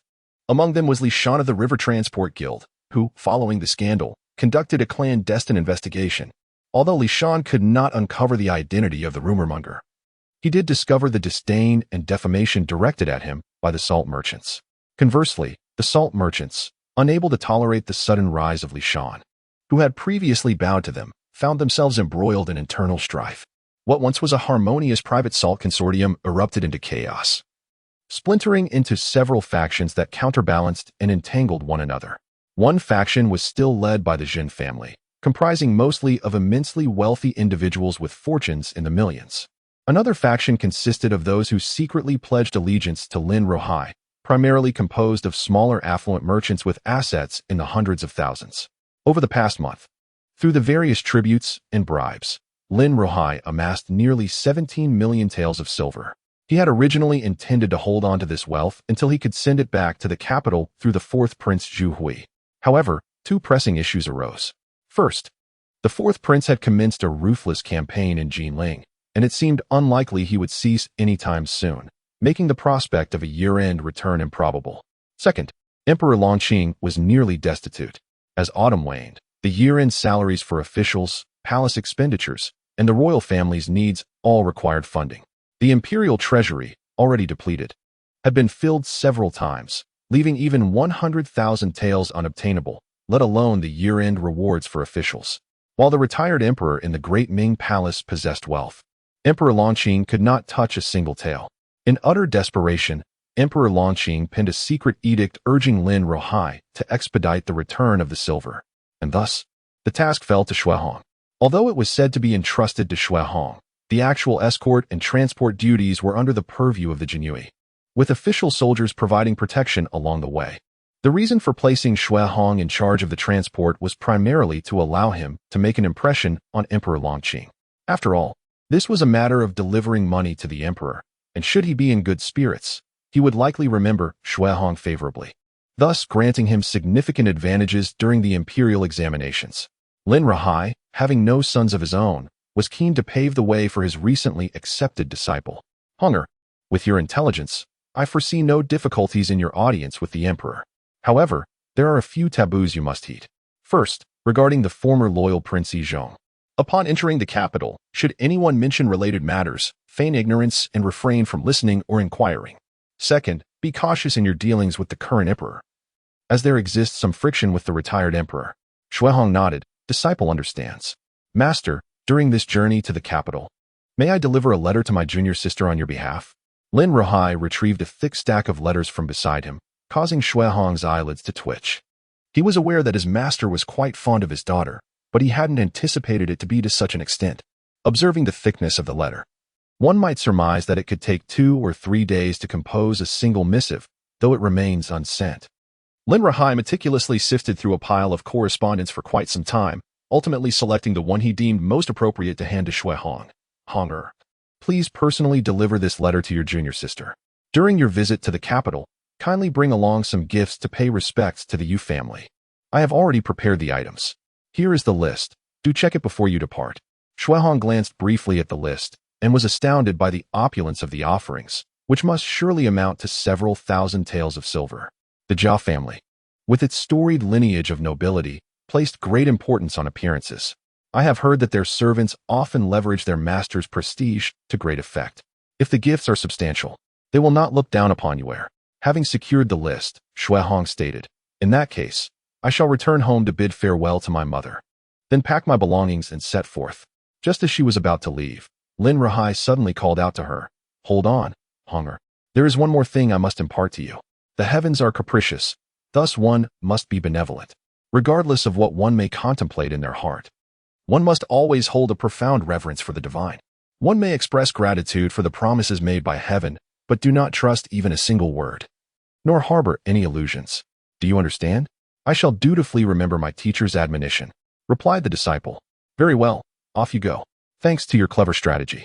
Among them was Li Shan of the River Transport Guild, who, following the scandal, conducted a clandestine investigation. Although Li Shan could not uncover the identity of the rumormonger, he did discover the disdain and defamation directed at him by the salt merchants. Conversely, the salt merchants, unable to tolerate the sudden rise of Li Shan, who had previously bowed to them, found themselves embroiled in internal strife. What once was a harmonious private salt consortium erupted into chaos, splintering into several factions that counterbalanced and entangled one another. One faction was still led by the Jin family, comprising mostly of immensely wealthy individuals with fortunes in the millions. Another faction consisted of those who secretly pledged allegiance to Lin Ruhai, primarily composed of smaller affluent merchants with assets in the hundreds of thousands. Over the past month, through the various tributes and bribes, Lin Ruhai amassed nearly 17 million taels of silver. He had originally intended to hold on to this wealth until he could send it back to the capital through the 4th Prince Zhu Hui. However, 2 pressing issues arose. First, the 4th Prince had commenced a ruthless campaign in Jinling, and it seemed unlikely he would cease anytime soon, making the prospect of a year-end return improbable. Second, Emperor Longqing was nearly destitute. As autumn waned, the year-end salaries for officials, palace expenditures, and the royal family's needs all required funding. The imperial treasury, already depleted, had been filled several times, leaving even 100,000 taels unobtainable, let alone the year-end rewards for officials. While the retired emperor in the Great Ming Palace possessed wealth, Emperor Longqing could not touch a single tael. In utter desperation, Emperor Longqing penned a secret edict urging Lin Ruhai to expedite the return of the silver, and thus, the task fell to Shuehong. Although it was said to be entrusted to Shuehong, the actual escort and transport duties were under the purview of the Jinyue, with official soldiers providing protection along the way. The reason for placing Shuehong in charge of the transport was primarily to allow him to make an impression on Emperor Longqing. After all, this was a matter of delivering money to the emperor, and should he be in good spirits, he would likely remember Shuehong favorably, thus granting him significant advantages during the imperial examinations. Lin Rahai, having no sons of his own, was keen to pave the way for his recently accepted disciple. Hunger, with your intelligence, I foresee no difficulties in your audience with the emperor. However, there are a few taboos you must heed. First, regarding the former loyal Prince Yizhong. Upon entering the capital, should anyone mention related matters, feign ignorance and refrain from listening or inquiring. Second, be cautious in your dealings with the current emperor, as there exists some friction with the retired emperor. Shuehong nodded. Disciple understands. Master, during this journey to the capital, may I deliver a letter to my junior sister on your behalf? Lin Rahai retrieved a thick stack of letters from beside him, causing Shuehong's eyelids to twitch. He was aware that his master was quite fond of his daughter, but he hadn't anticipated it to be to such an extent. Observing the thickness of the letter, one might surmise that it could take 2 or 3 days to compose a single missive, though it remains unsent. Lin Rahai meticulously sifted through a pile of correspondence for quite some time, ultimately selecting the one he deemed most appropriate to hand to Shuehong. Honger, please personally deliver this letter to your junior sister. During your visit to the capital, kindly bring along some gifts to pay respects to the Yu family. I have already prepared the items. Here is the list. Do check it before you depart. Shuehong glanced briefly at the list and was astounded by the opulence of the offerings, which must surely amount to several thousand taels of silver. The Jia family, with its storied lineage of nobility, placed great importance on appearances. I have heard that their servants often leverage their master's prestige to great effect. If the gifts are substantial, they will not look down upon you. Having secured the list, Shuehong stated, in that case, I shall return home to bid farewell to my mother. Then pack my belongings and set forth. Just as she was about to leave, Lin Rahai suddenly called out to her, Hold on, Hunger. There is one more thing I must impart to you. The heavens are capricious, thus one must be benevolent. Regardless of what one may contemplate in their heart, one must always hold a profound reverence for the divine. One may express gratitude for the promises made by heaven, but do not trust even a single word, nor harbor any illusions. Do you understand? I shall dutifully remember my teacher's admonition, replied the disciple. Very well, off you go. Thanks to your clever strategy.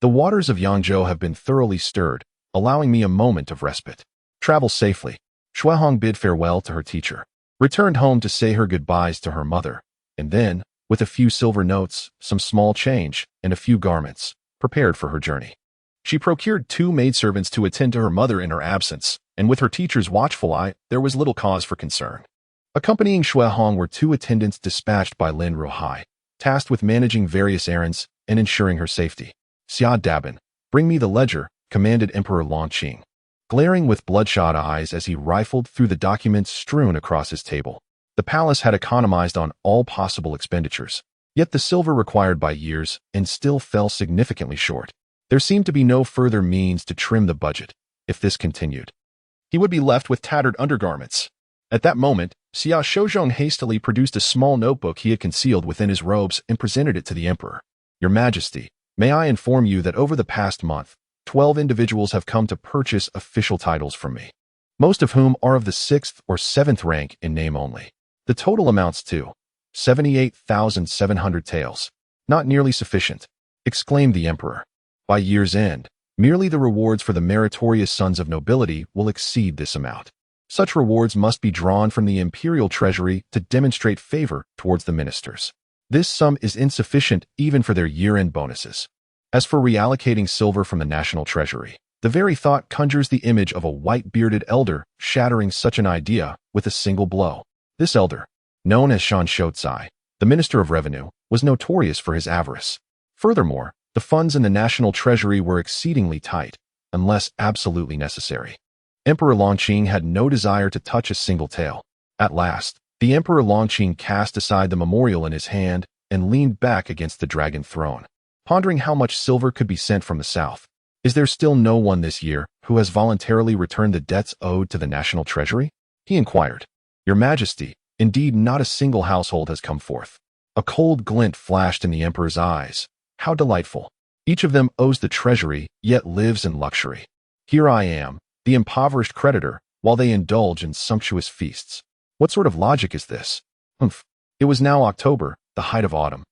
The waters of Yangzhou have been thoroughly stirred, allowing me a moment of respite. Travel safely. Shuehong bid farewell to her teacher, returned home to say her goodbyes to her mother, and then, with a few silver notes, some small change, and a few garments, prepared for her journey. She procured 2 maidservants to attend to her mother in her absence, and with her teacher's watchful eye, there was little cause for concern. Accompanying Shuehong were 2 attendants dispatched by Lin Rahai, tasked with managing various errands and ensuring her safety. Xia Dabin, bring me the ledger, commanded Emperor Longqing, glaring with bloodshot eyes as he rifled through the documents strewn across his table. The palace had economized on all possible expenditures, yet the silver required by years and still fell significantly short. There seemed to be no further means to trim the budget. If this continued, he would be left with tattered undergarments. At that moment, Xia Shouzhong hastily produced a small notebook he had concealed within his robes and presented it to the emperor. Your Majesty, may I inform you that over the past month, 12 individuals have come to purchase official titles from me, most of whom are of the 6th or 7th rank in name only. The total amounts to 78,700 taels. Not nearly sufficient, exclaimed the emperor. By year's end, merely the rewards for the meritorious sons of nobility will exceed this amount. Such rewards must be drawn from the imperial treasury to demonstrate favor towards the ministers. This sum is insufficient even for their year-end bonuses. As for reallocating silver from the national treasury, the very thought conjures the image of a white-bearded elder shattering such an idea with a single blow. This elder, known as Shan Shouzai, the Minister of Revenue, was notorious for his avarice. Furthermore, the funds in the national treasury were exceedingly tight, unless absolutely necessary. Emperor Longqing had no desire to touch a single tael. At last, the Emperor Longqing cast aside the memorial in his hand and leaned back against the dragon throne, pondering how much silver could be sent from the south. Is there still no one this year who has voluntarily returned the debts owed to the national treasury? He inquired. Your Majesty, indeed not a single household has come forth. A cold glint flashed in the emperor's eyes. How delightful. Each of them owes the treasury, yet lives in luxury. Here I am, the impoverished creditor, while they indulge in sumptuous feasts. What sort of logic is this? Humph. It was now October, the height of autumn,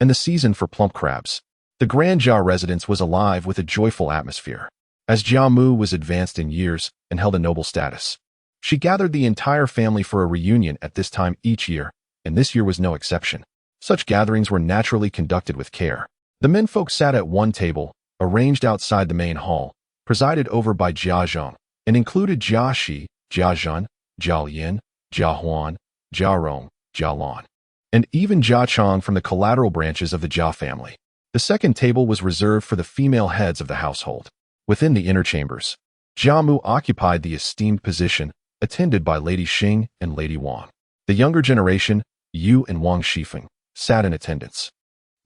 and the season for plump crabs. The Grand Jia residence was alive with a joyful atmosphere. as Jia Mu was advanced in years and held a noble status. She gathered the entire family for a reunion at this time each year, and this year was no exception. Such gatherings were naturally conducted with care. The menfolk sat at one table, arranged outside the main hall, presided over by Jia Zheng, and included Jia Shi, Jia Zhen, Jia Yin, Jia Huan, Jia Rong, Jia Lan, and even Jia Chong from the collateral branches of the Jia family. The second table was reserved for the female heads of the household. Within the inner chambers, Jia Mu occupied the esteemed position, attended by Lady Xing and Lady Wang. The younger generation, Yu and Wang Shifeng, sat in attendance.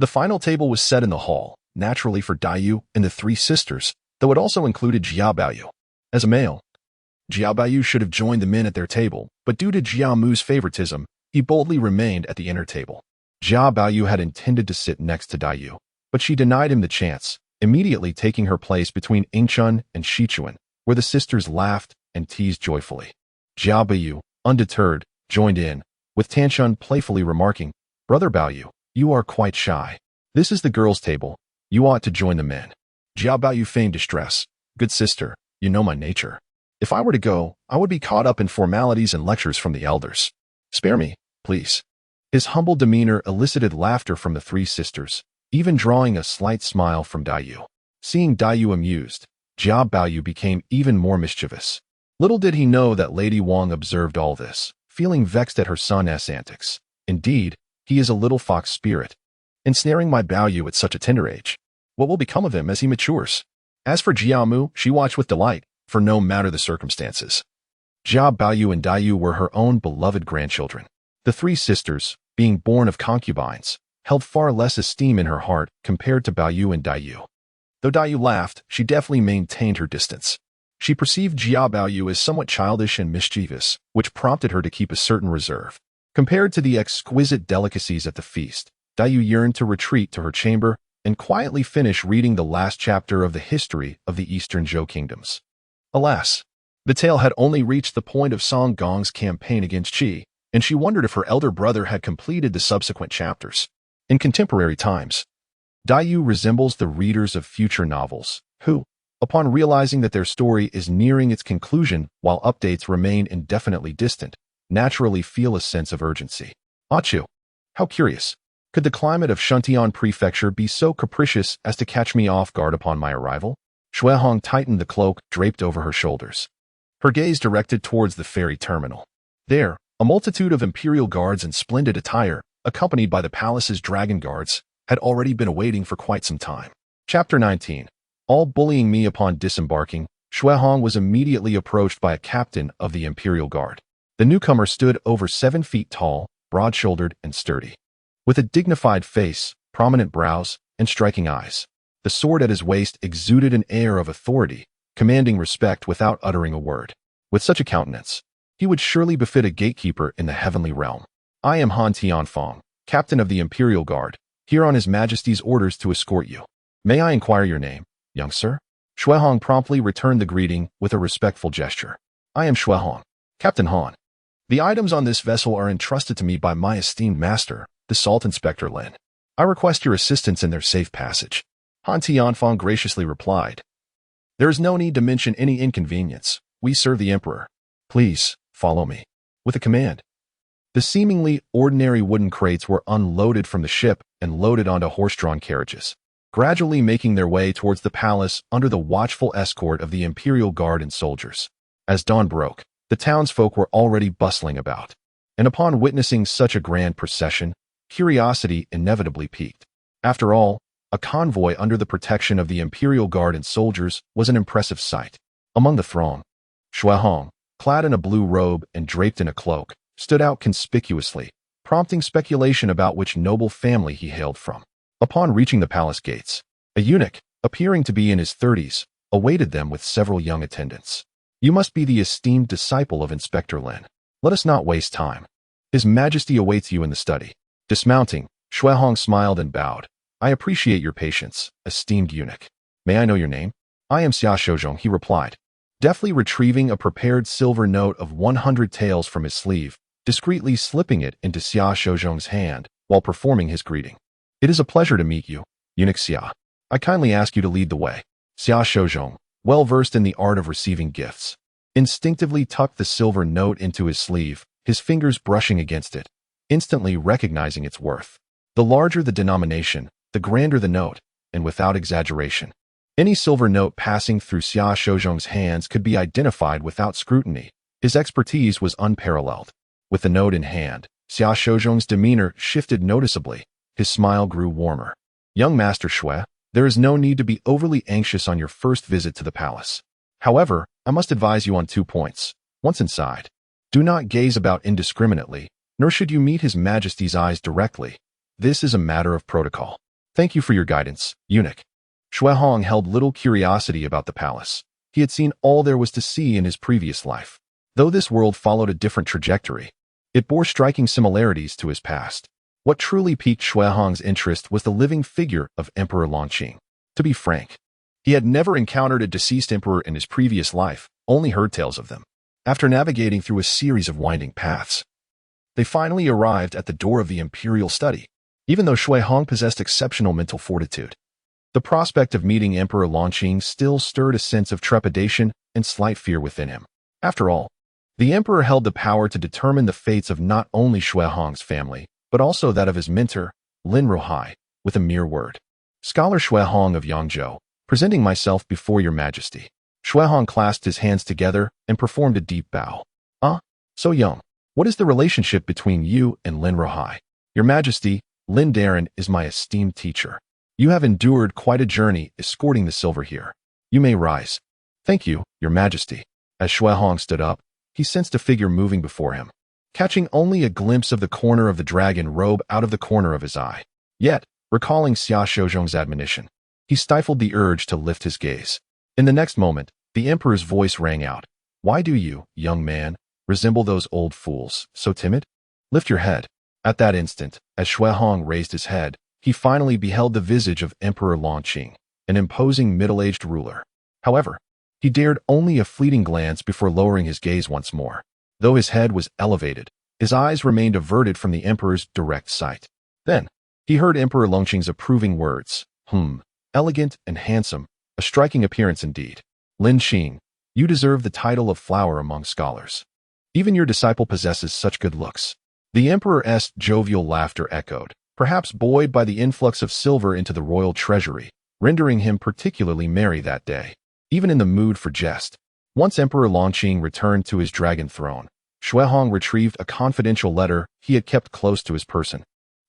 The final table was set in the hall, naturally for Daiyu and the three sisters, though it also included Jia Baoyu. As a male, Jia Baoyu should have joined the men at their table, but due to Jia Mu's favoritism, he boldly remained at the inner table. Jia Baoyu had intended to sit next to Daiyu, but she denied him the chance, immediately taking her place between Yingchun and Shichuan, where the sisters laughed and teased joyfully. Jia Baoyu, undeterred, joined in, with Tanchun playfully remarking, "Brother Baoyu, you are quite shy. This is the girls' table. You ought to join the men." Jia Baoyu feigned distress. "Good sister, you know my nature. If I were to go, I would be caught up in formalities and lectures from the elders. Spare me, please." His humble demeanor elicited laughter from the three sisters, even drawing a slight smile from Daiyu. Seeing Daiyu amused, Jia Baoyu became even more mischievous. Little did he know that Lady Wang observed all this, feeling vexed at her son's antics. Indeed, he is a little fox spirit, ensnaring my Baoyu at such a tender age. What will become of him as he matures? As for Jia Mu, she watched with delight, for no matter the circumstances, Jia Baoyu and Daiyu were her own beloved grandchildren. The three sisters, being born of concubines, held far less esteem in her heart compared to Baoyu and Daiyu. Though Daiyu laughed, she definitely maintained her distance. She perceived Jia Baoyu as somewhat childish and mischievous, which prompted her to keep a certain reserve. Compared to the exquisite delicacies at the feast, Daiyu yearned to retreat to her chamber and quietly finish reading the last chapter of the history of the Eastern Zhou kingdoms. Alas, the tale had only reached the point of Song Gong's campaign against Qi, and she wondered if her elder brother had completed the subsequent chapters. In contemporary times, Daiyu resembles the readers of future novels, who, upon realizing that their story is nearing its conclusion while updates remain indefinitely distant, naturally feel a sense of urgency. Achu, how curious. Could the climate of Shuntian Prefecture be so capricious as to catch me off guard upon my arrival? Shuehong tightened the cloak draped over her shoulders, her gaze directed towards the ferry terminal. There, a multitude of imperial guards in splendid attire, accompanied by the palace's dragon guards, had already been awaiting for quite some time. Chapter 19. All bullying me upon disembarking, Shuehong was immediately approached by a captain of the Imperial Guard. The newcomer stood over 7 feet tall, broad-shouldered, and sturdy. With a dignified face, prominent brows, and striking eyes, the sword at his waist exuded an air of authority, commanding respect without uttering a word. With such a countenance, he would surely befit a gatekeeper in the heavenly realm. "I am Han Tianfeng, captain of the Imperial Guard, here on His Majesty's orders to escort you. May I inquire your name, young sir?" Shuehong promptly returned the greeting with a respectful gesture. "I am Shuehong, Captain Han. The items on this vessel are entrusted to me by my esteemed master, the Salt Inspector Lin. I request your assistance in their safe passage." Han Tianfeng graciously replied, "There is no need to mention any inconvenience. We serve the Emperor. Please, follow me." With a command, the seemingly ordinary wooden crates were unloaded from the ship and loaded onto horse-drawn carriages, gradually making their way towards the palace under the watchful escort of the Imperial Guard and soldiers. As dawn broke, the townsfolk were already bustling about, and upon witnessing such a grand procession, curiosity inevitably piqued. After all, a convoy under the protection of the Imperial Guard and soldiers was an impressive sight. Among the throng, Shuehong, clad in a blue robe and draped in a cloak, stood out conspicuously, prompting speculation about which noble family he hailed from. Upon reaching the palace gates, a eunuch, appearing to be in his 30s, awaited them with several young attendants. "You must be the esteemed disciple of Inspector Lin. Let us not waste time. His Majesty awaits you in the study." Dismounting, Shuehong smiled and bowed. "I appreciate your patience, esteemed eunuch. May I know your name?" "I am Xia Shouzhong," he replied, deftly retrieving a prepared silver note of 100 taels from his sleeve, discreetly slipping it into Xia Shouzhong's hand while performing his greeting. "It is a pleasure to meet you, eunuch Xia. I kindly ask you to lead the way." Xia Shouzhong, well-versed in the art of receiving gifts, instinctively tucked the silver note into his sleeve, his fingers brushing against it, instantly recognizing its worth. The larger the denomination, the grander the note, and without exaggeration, any silver note passing through Xia Shouzhong's hands could be identified without scrutiny. His expertise was unparalleled. With the note in hand, Xia Shouzhong's demeanor shifted noticeably. His smile grew warmer. Young Master Shui, there is no need to be overly anxious on your first visit to the palace. However, I must advise you on 2 points. Once inside, do not gaze about indiscriminately, nor should you meet His Majesty's eyes directly. This is a matter of protocol. Thank you for your guidance, eunuch. Shui Hong held little curiosity about the palace. He had seen all there was to see in his previous life. Though this world followed a different trajectory, it bore striking similarities to his past. What truly piqued Shui Hong's interest was the living figure of Emperor Longqing. To be frank, he had never encountered a deceased emperor in his previous life, only heard tales of them. After navigating through a series of winding paths, they finally arrived at the door of the imperial study. Even though Shui Hong possessed exceptional mental fortitude, the prospect of meeting Emperor Longqing still stirred a sense of trepidation and slight fear within him. After all, the emperor held the power to determine the fates of not only Shui Hong's family, but also that of his mentor, Lin Ruhai, with a mere word. Scholar Shui Hong of Yangzhou, presenting myself before your majesty. Shui Hong clasped his hands together and performed a deep bow. So young. What is the relationship between you and Lin Ruhai? Your majesty, Lin Darren is my esteemed teacher. You have endured quite a journey escorting the silver here. You may rise. Thank you, your majesty. As Shui Hong stood up, he sensed a figure moving before him, catching only a glimpse of the corner of the dragon robe out of the corner of his eye. Yet, recalling Xia Shouzhong's admonition, he stifled the urge to lift his gaze. In the next moment, the emperor's voice rang out. Why do you, young man, resemble those old fools, so timid? Lift your head. At that instant, as Shui Hong raised his head, he finally beheld the visage of Emperor Longqing, an imposing middle-aged ruler. However, he dared only a fleeting glance before lowering his gaze once more. Though his head was elevated, his eyes remained averted from the emperor's direct sight. Then, he heard Emperor Longqing's approving words. Elegant and handsome, a striking appearance indeed. Lin Qing, you deserve the title of flower among scholars. Even your disciple possesses such good looks. The emperor's jovial laughter echoed, perhaps buoyed by the influx of silver into the royal treasury, rendering him particularly merry that day, even in the mood for jest. Once Emperor Longqing returned to his dragon throne, Shui Hong retrieved a confidential letter he had kept close to his person,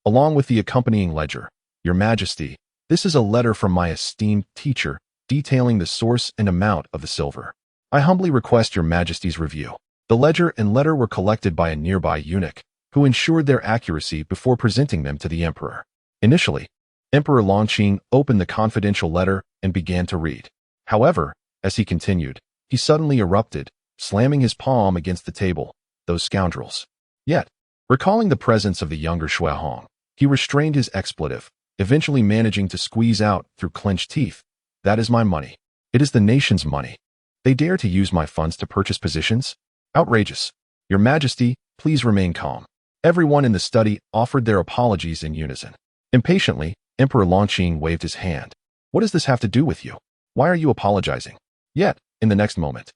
along with the accompanying ledger. Your Majesty, this is a letter from my esteemed teacher, detailing the source and amount of the silver. I humbly request your Majesty's review. The ledger and letter were collected by a nearby eunuch, who ensured their accuracy before presenting them to the emperor. Initially, Emperor Longqing opened the confidential letter and began to read. However, as he continued, he suddenly erupted, slamming his palm against the table. Those scoundrels. Yet, recalling the presence of the younger Shui Hong, he restrained his expletive, eventually managing to squeeze out through clenched teeth. That is my money. It is the nation's money. They dare to use my funds to purchase positions? Outrageous. Your Majesty, please remain calm. Everyone in the study offered their apologies in unison. Impatiently, Emperor Longqing waved his hand. What does this have to do with you? Why are you apologizing? Yet, in the next moment,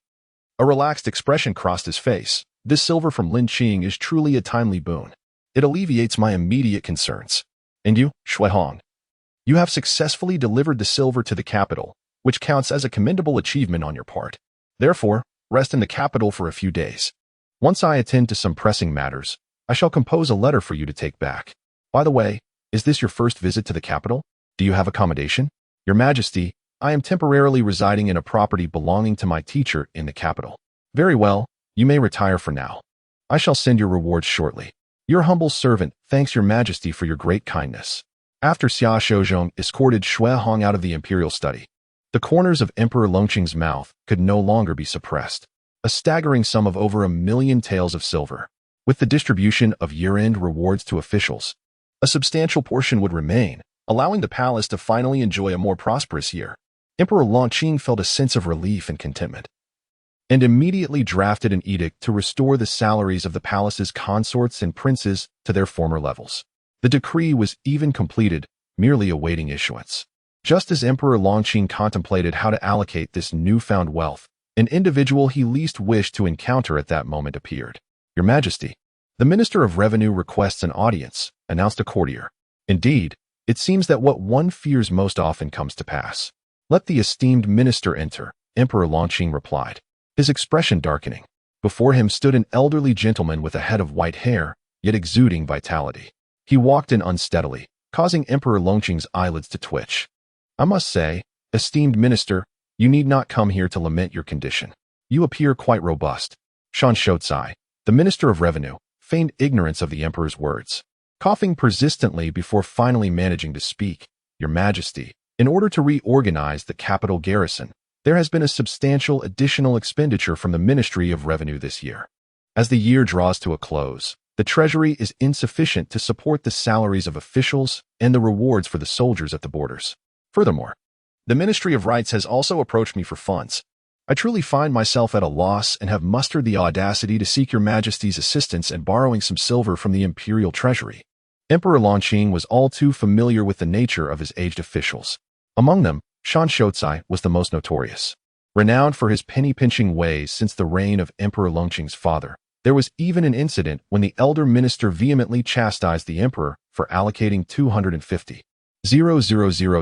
a relaxed expression crossed his face. This silver from Lin Qing is truly a timely boon. It alleviates my immediate concerns. And you, Shui Hong? You have successfully delivered the silver to the capital, which counts as a commendable achievement on your part. Therefore, rest in the capital for a few days. Once I attend to some pressing matters, I shall compose a letter for you to take back. By the way, is this your first visit to the capital? Do you have accommodation? Your Majesty, I am temporarily residing in a property belonging to my teacher in the capital. Very well, you may retire for now. I shall send your rewards shortly. Your humble servant thanks your Majesty for your great kindness. After Xia Shouzhong escorted Shui Hong out of the imperial study, the corners of Emperor Longqing's mouth could no longer be suppressed. A staggering sum of over 1 million taels of silver. With the distribution of year-end rewards to officials, a substantial portion would remain, allowing the palace to finally enjoy a more prosperous year. Emperor Longqing felt a sense of relief and contentment, and immediately drafted an edict to restore the salaries of the palace's consorts and princes to their former levels. The decree was even completed, merely awaiting issuance. Just as Emperor Longqing contemplated how to allocate this newfound wealth, an individual he least wished to encounter at that moment appeared. "Your Majesty, the Minister of Revenue requests an audience," announced a courtier. Indeed, it seems that what one fears most often comes to pass. "Let the esteemed minister enter," Emperor Longqing replied, his expression darkening. Before him stood an elderly gentleman with a head of white hair, yet exuding vitality. He walked in unsteadily, causing Emperor Longqing's eyelids to twitch. "I must say, esteemed minister, you need not come here to lament your condition. You appear quite robust." Shan Shotsai, the Minister of Revenue, feigned ignorance of the emperor's words, coughing persistently before finally managing to speak. "Your Majesty, in order to reorganize the capital garrison, there has been a substantial additional expenditure from the Ministry of Revenue this year. As the year draws to a close, the treasury is insufficient to support the salaries of officials and the rewards for the soldiers at the borders. Furthermore, the Ministry of Rights has also approached me for funds. I truly find myself at a loss and have mustered the audacity to seek your Majesty's assistance in borrowing some silver from the imperial treasury." Emperor Longqing was all too familiar with the nature of his aged officials. Among them, Shan Shotsai was the most notorious. Renowned for his penny-pinching ways since the reign of Emperor Longqing's father, there was even an incident when the elder minister vehemently chastised the emperor for allocating 250,000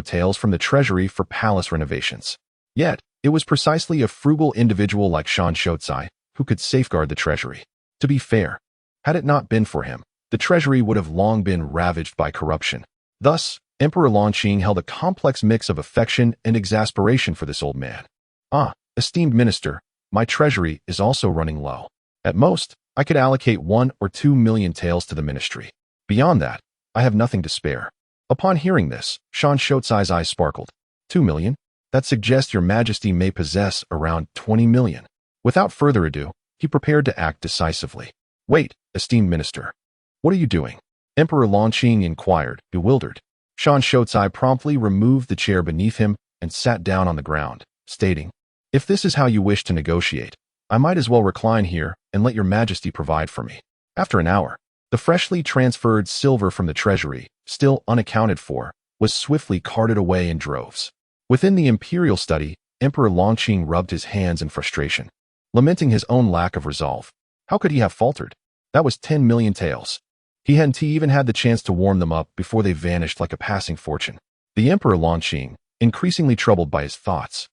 taels from the treasury for palace renovations. Yet, it was precisely a frugal individual like Shan Shotsai who could safeguard the treasury. To be fair, had it not been for him, the treasury would have long been ravaged by corruption. Thus, Emperor Longqing held a complex mix of affection and exasperation for this old man. "Ah, esteemed minister, my treasury is also running low. At most, I could allocate 1 or 2 million taels to the ministry. Beyond that, I have nothing to spare." Upon hearing this, Shan Shotsai's eyes sparkled. 2 million? That suggests your Majesty may possess around 20 million. Without further ado, he prepared to act decisively. "Wait, esteemed minister. What are you doing?" Emperor Longqing inquired, bewildered. Shan Shotsai promptly removed the chair beneath him and sat down on the ground, stating, "If this is how you wish to negotiate, I might as well recline here and let your Majesty provide for me." After an hour, the freshly transferred silver from the treasury, still unaccounted for, was swiftly carted away in droves. Within the imperial study, Emperor Longqing rubbed his hands in frustration, lamenting his own lack of resolve. How could he have faltered? That was 10 million taels. He hadn't even had the chance to warm them up before they vanished like a passing fortune. The Emperor Longqing, increasingly troubled by his thoughts,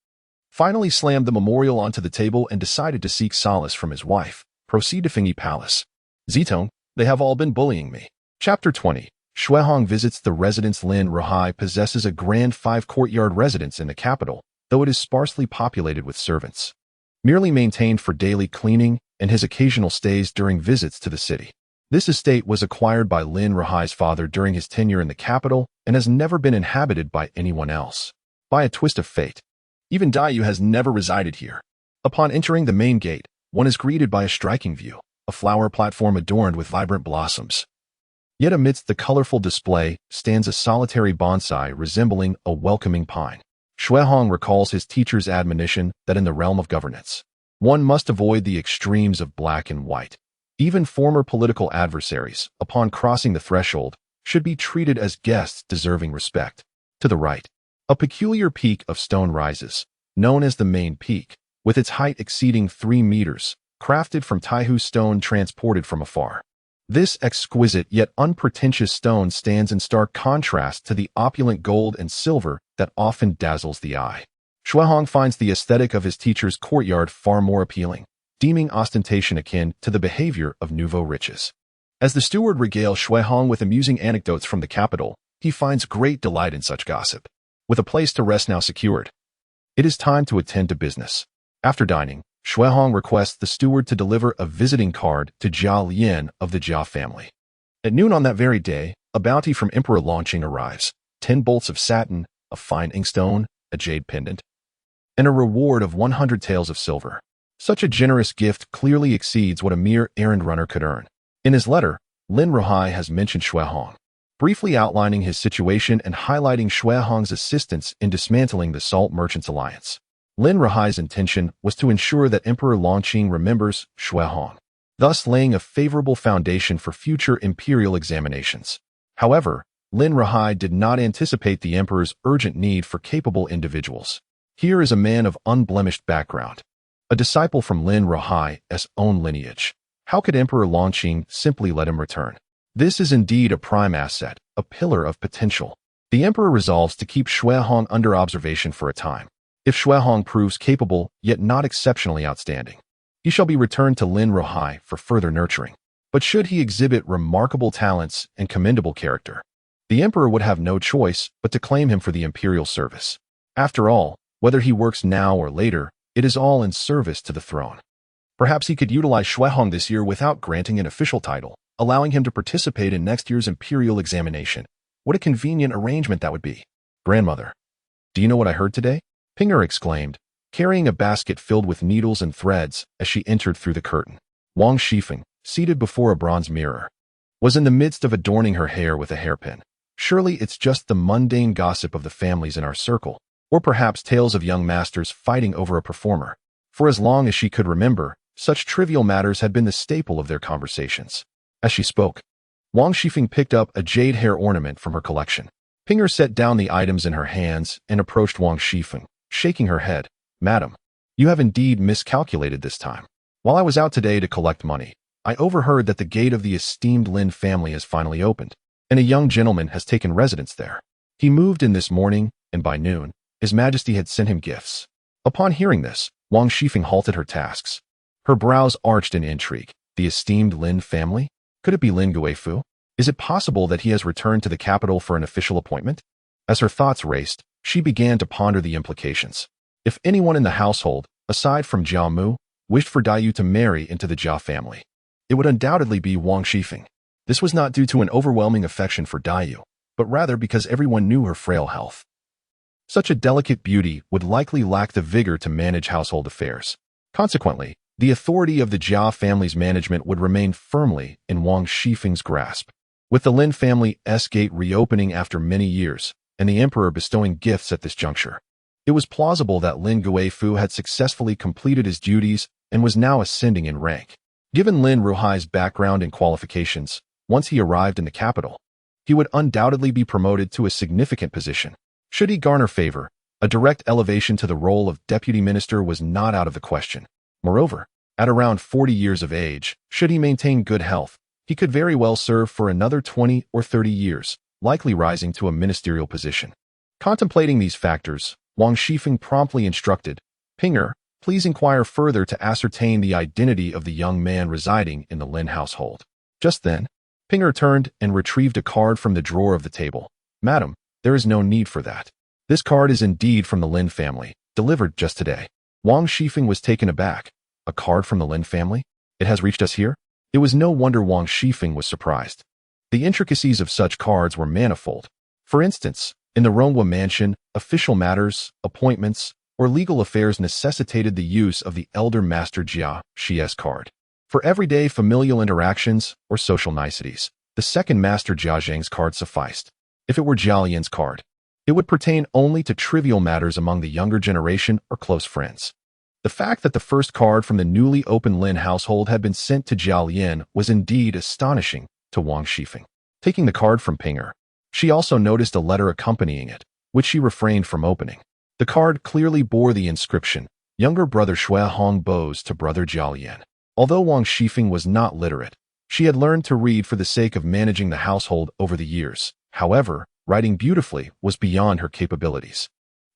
finally slammed the memorial onto the table and decided to seek solace from his wife. Proceed to Fingyi Palace. "Zitong, they have all been bullying me." Chapter 20. Xuehong visits the residence. Lin Ruhai possesses a grand 5-courtyard residence in the capital, though it is sparsely populated with servants, merely maintained for daily cleaning and his occasional stays during visits to the city. This estate was acquired by Lin Ruhai's father during his tenure in the capital and has never been inhabited by anyone else. By a twist of fate, even Dayu has never resided here. Upon entering the main gate, one is greeted by a striking view, a flower platform adorned with vibrant blossoms. Yet amidst the colorful display stands a solitary bonsai resembling a welcoming pine. Xuehong recalls his teacher's admonition that in the realm of governance, one must avoid the extremes of black and white. Even former political adversaries, upon crossing the threshold, should be treated as guests deserving respect. To the right, a peculiar peak of stone rises, known as the main peak, with its height exceeding 3 meters, crafted from Taihu stone transported from afar. This exquisite yet unpretentious stone stands in stark contrast to the opulent gold and silver that often dazzles the eye. Xuehong finds the aesthetic of his teacher's courtyard far more appealing, deeming ostentation akin to the behavior of nouveau riches. As the steward regales Xuehong with amusing anecdotes from the capital, he finds great delight in such gossip. With a place to rest now secured, it is time to attend to business. After dining, Xuehong requests the steward to deliver a visiting card to Jia Lian of the Jia family. At noon on that very day, a bounty from Emperor Longqing arrives: 10 bolts of satin, a fine inkstone, a jade pendant, and a reward of 100 taels of silver. Such a generous gift clearly exceeds what a mere errand runner could earn. In his letter, Lin Ruhai has mentioned Xuehong, briefly outlining his situation and highlighting Xuehong's assistance in dismantling the Salt Merchants Alliance. Lin Ruhai's intention was to ensure that Emperor Longqing remembers Xuehong, thus laying a favorable foundation for future imperial examinations. However, Lin Ruhai did not anticipate the emperor's urgent need for capable individuals. Here is a man of unblemished background, a disciple from Lin Ruhai's own lineage. How could Emperor Longqing simply let him return? This is indeed a prime asset, a pillar of potential. The emperor resolves to keep Xuehong under observation for a time. If Xuehong proves capable, yet not exceptionally outstanding, he shall be returned to Lin Ruhai for further nurturing. But should he exhibit remarkable talents and commendable character, the emperor would have no choice but to claim him for the imperial service. After all, whether he works now or later, it is all in service to the throne. Perhaps he could utilize Xuehong this year without granting an official title, allowing him to participate in next year's imperial examination. What a convenient arrangement that would be. Grandmother, do you know what I heard today? Pinger exclaimed, carrying a basket filled with needles and threads as she entered through the curtain. Wang Shifeng, seated before a bronze mirror, was in the midst of adorning her hair with a hairpin. Surely it's just the mundane gossip of the families in our circle, or perhaps tales of young masters fighting over a performer. For as long as she could remember, such trivial matters had been the staple of their conversations. As she spoke, Wang Shifeng picked up a jade hair ornament from her collection. Pinger set down the items in her hands and approached Wang Shifeng, shaking her head. Madam, you have indeed miscalculated this time. While I was out today to collect money, I overheard that the gate of the esteemed Lin family has finally opened, and a young gentleman has taken residence there. He moved in this morning, and by noon, His Majesty had sent him gifts. Upon hearing this, Wang Shifeng halted her tasks. Her brows arched in intrigue. The esteemed Lin family? Could it be Lin Guifu? Is it possible that he has returned to the capital for an official appointment? As her thoughts raced, she began to ponder the implications. If anyone in the household, aside from Jia Mu, wished for Daiyu to marry into the Jia family, it would undoubtedly be Wang Shifeng. This was not due to an overwhelming affection for Daiyu, but rather because everyone knew her frail health. Such a delicate beauty would likely lack the vigor to manage household affairs. Consequently, the authority of the Jia family's management would remain firmly in Wang Shifeng's grasp. With the Lin family's gate reopening after many years, and the emperor bestowing gifts at this juncture, it was plausible that Lin Guifu had successfully completed his duties and was now ascending in rank. Given Lin Ruhai's background and qualifications, once he arrived in the capital, he would undoubtedly be promoted to a significant position. Should he garner favor, a direct elevation to the role of deputy minister was not out of the question. Moreover, at around 40 years of age, should he maintain good health, he could very well serve for another 20 or 30 years, likely rising to a ministerial position. Contemplating these factors, Wang Shifeng promptly instructed, Pinger, please inquire further to ascertain the identity of the young man residing in the Lin household. Just then, Pinger turned and retrieved a card from the drawer of the table. Madam, there is no need for that. This card is indeed from the Lin family, delivered just today. Wang Shifeng was taken aback. A card from the Lin family? It has reached us here? It was no wonder Wang Shifeng was surprised. The intricacies of such cards were manifold. For instance, in the Ronghua mansion, official matters, appointments, or legal affairs necessitated the use of the elder master Jia Shi's card. For everyday familial interactions or social niceties, the second master Jia Zhang's card sufficed. If it were Jia Lian's card, it would pertain only to trivial matters among the younger generation or close friends. The fact that the first card from the newly opened Lin household had been sent to Jia Lian was indeed astonishing to Wang Shifeng. Taking the card from Pinger, she also noticed a letter accompanying it, which she refrained from opening. The card clearly bore the inscription, Younger brother Xuehong bows to brother Jia Lian. Although Wang Shifeng was not literate, she had learned to read for the sake of managing the household over the years. However, writing beautifully was beyond her capabilities.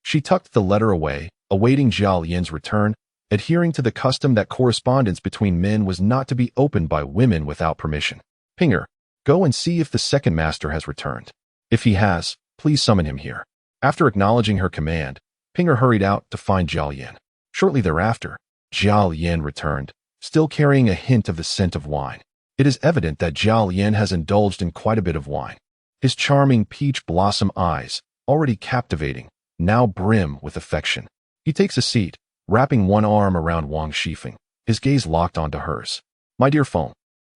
She tucked the letter away, awaiting Jia Lian's return, adhering to the custom that correspondence between men was not to be opened by women without permission. Pinger, go and see if the second master has returned. If he has, please summon him here. After acknowledging her command, Pinger hurried out to find Jia Lian. Shortly thereafter, Jia Lian returned, still carrying a hint of the scent of wine. It is evident that Jia Lian has indulged in quite a bit of wine. His charming peach blossom eyes, already captivating, now brim with affection. He takes a seat, wrapping one arm around Wang Shifeng, his gaze locked onto hers. My dear Feng,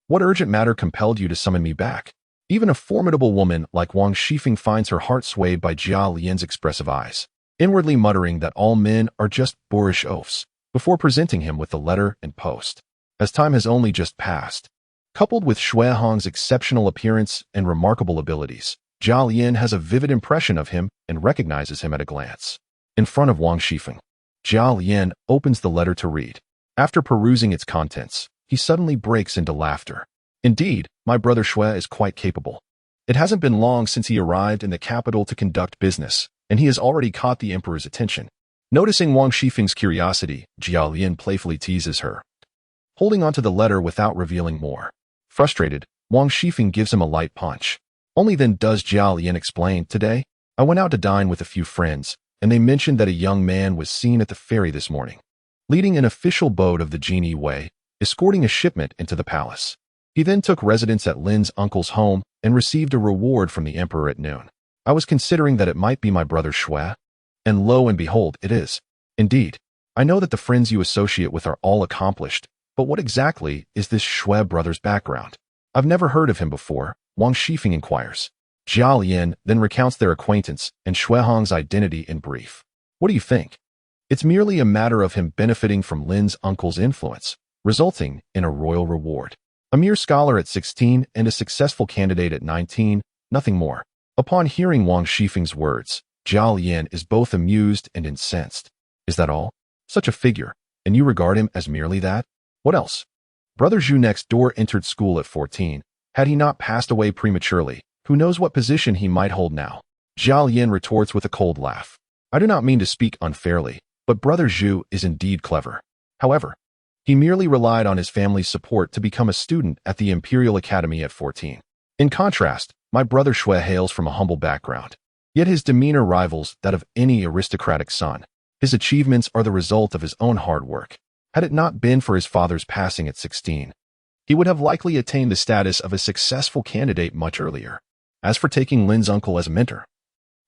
what urgent matter compelled you to summon me back? Even a formidable woman like Wang Shifeng finds her heart swayed by Jia Lian's expressive eyes, inwardly muttering that all men are just boorish oafs, before presenting him with the letter and post. As time has only just passed, coupled with Xuehong's exceptional appearance and remarkable abilities, Jia Lian has a vivid impression of him and recognizes him at a glance. In front of Wang Shifeng, Jia Lian opens the letter to read. After perusing its contents, he suddenly breaks into laughter. Indeed, my brother Xue is quite capable. It hasn't been long since he arrived in the capital to conduct business, and he has already caught the emperor's attention. Noticing Wang Shifeng's curiosity, Jia Lian playfully teases her, holding onto the letter without revealing more. Frustrated, Wang Shifeng gives him a light punch. Only then does Jia Lian explain, "Today, I went out to dine with a few friends, and they mentioned that a young man was seen at the ferry this morning, leading an official boat of the Genie Way, escorting a shipment into the palace. He then took residence at Lin's uncle's home and received a reward from the emperor at noon. I was considering that it might be my brother Xue, and lo and behold, it is. Indeed, I know that the friends you associate with are all accomplished, but what exactly is this Xue brother's background? I've never heard of him before," Wang Shifeng inquires. Jia Lian then recounts their acquaintance and Xue Hong's identity in brief. "What do you think? It's merely a matter of him benefiting from Lin's uncle's influence, resulting in a royal reward. A mere scholar at 16 and a successful candidate at 19, nothing more." Upon hearing Wang Shifeng's words, Jia Lian is both amused and incensed. "Is that all? Such a figure, and you regard him as merely that? What else? Brother Zhu next door entered school at 14. Had he not passed away prematurely, who knows what position he might hold now?" Jia Lian retorts with a cold laugh. "I do not mean to speak unfairly, but Brother Zhu is indeed clever. However, he merely relied on his family's support to become a student at the Imperial Academy at 14. In contrast, my brother Xue hails from a humble background, yet his demeanor rivals that of any aristocratic son. His achievements are the result of his own hard work. Had it not been for his father's passing at 16, he would have likely attained the status of a successful candidate much earlier. As for taking Lin's uncle as a mentor,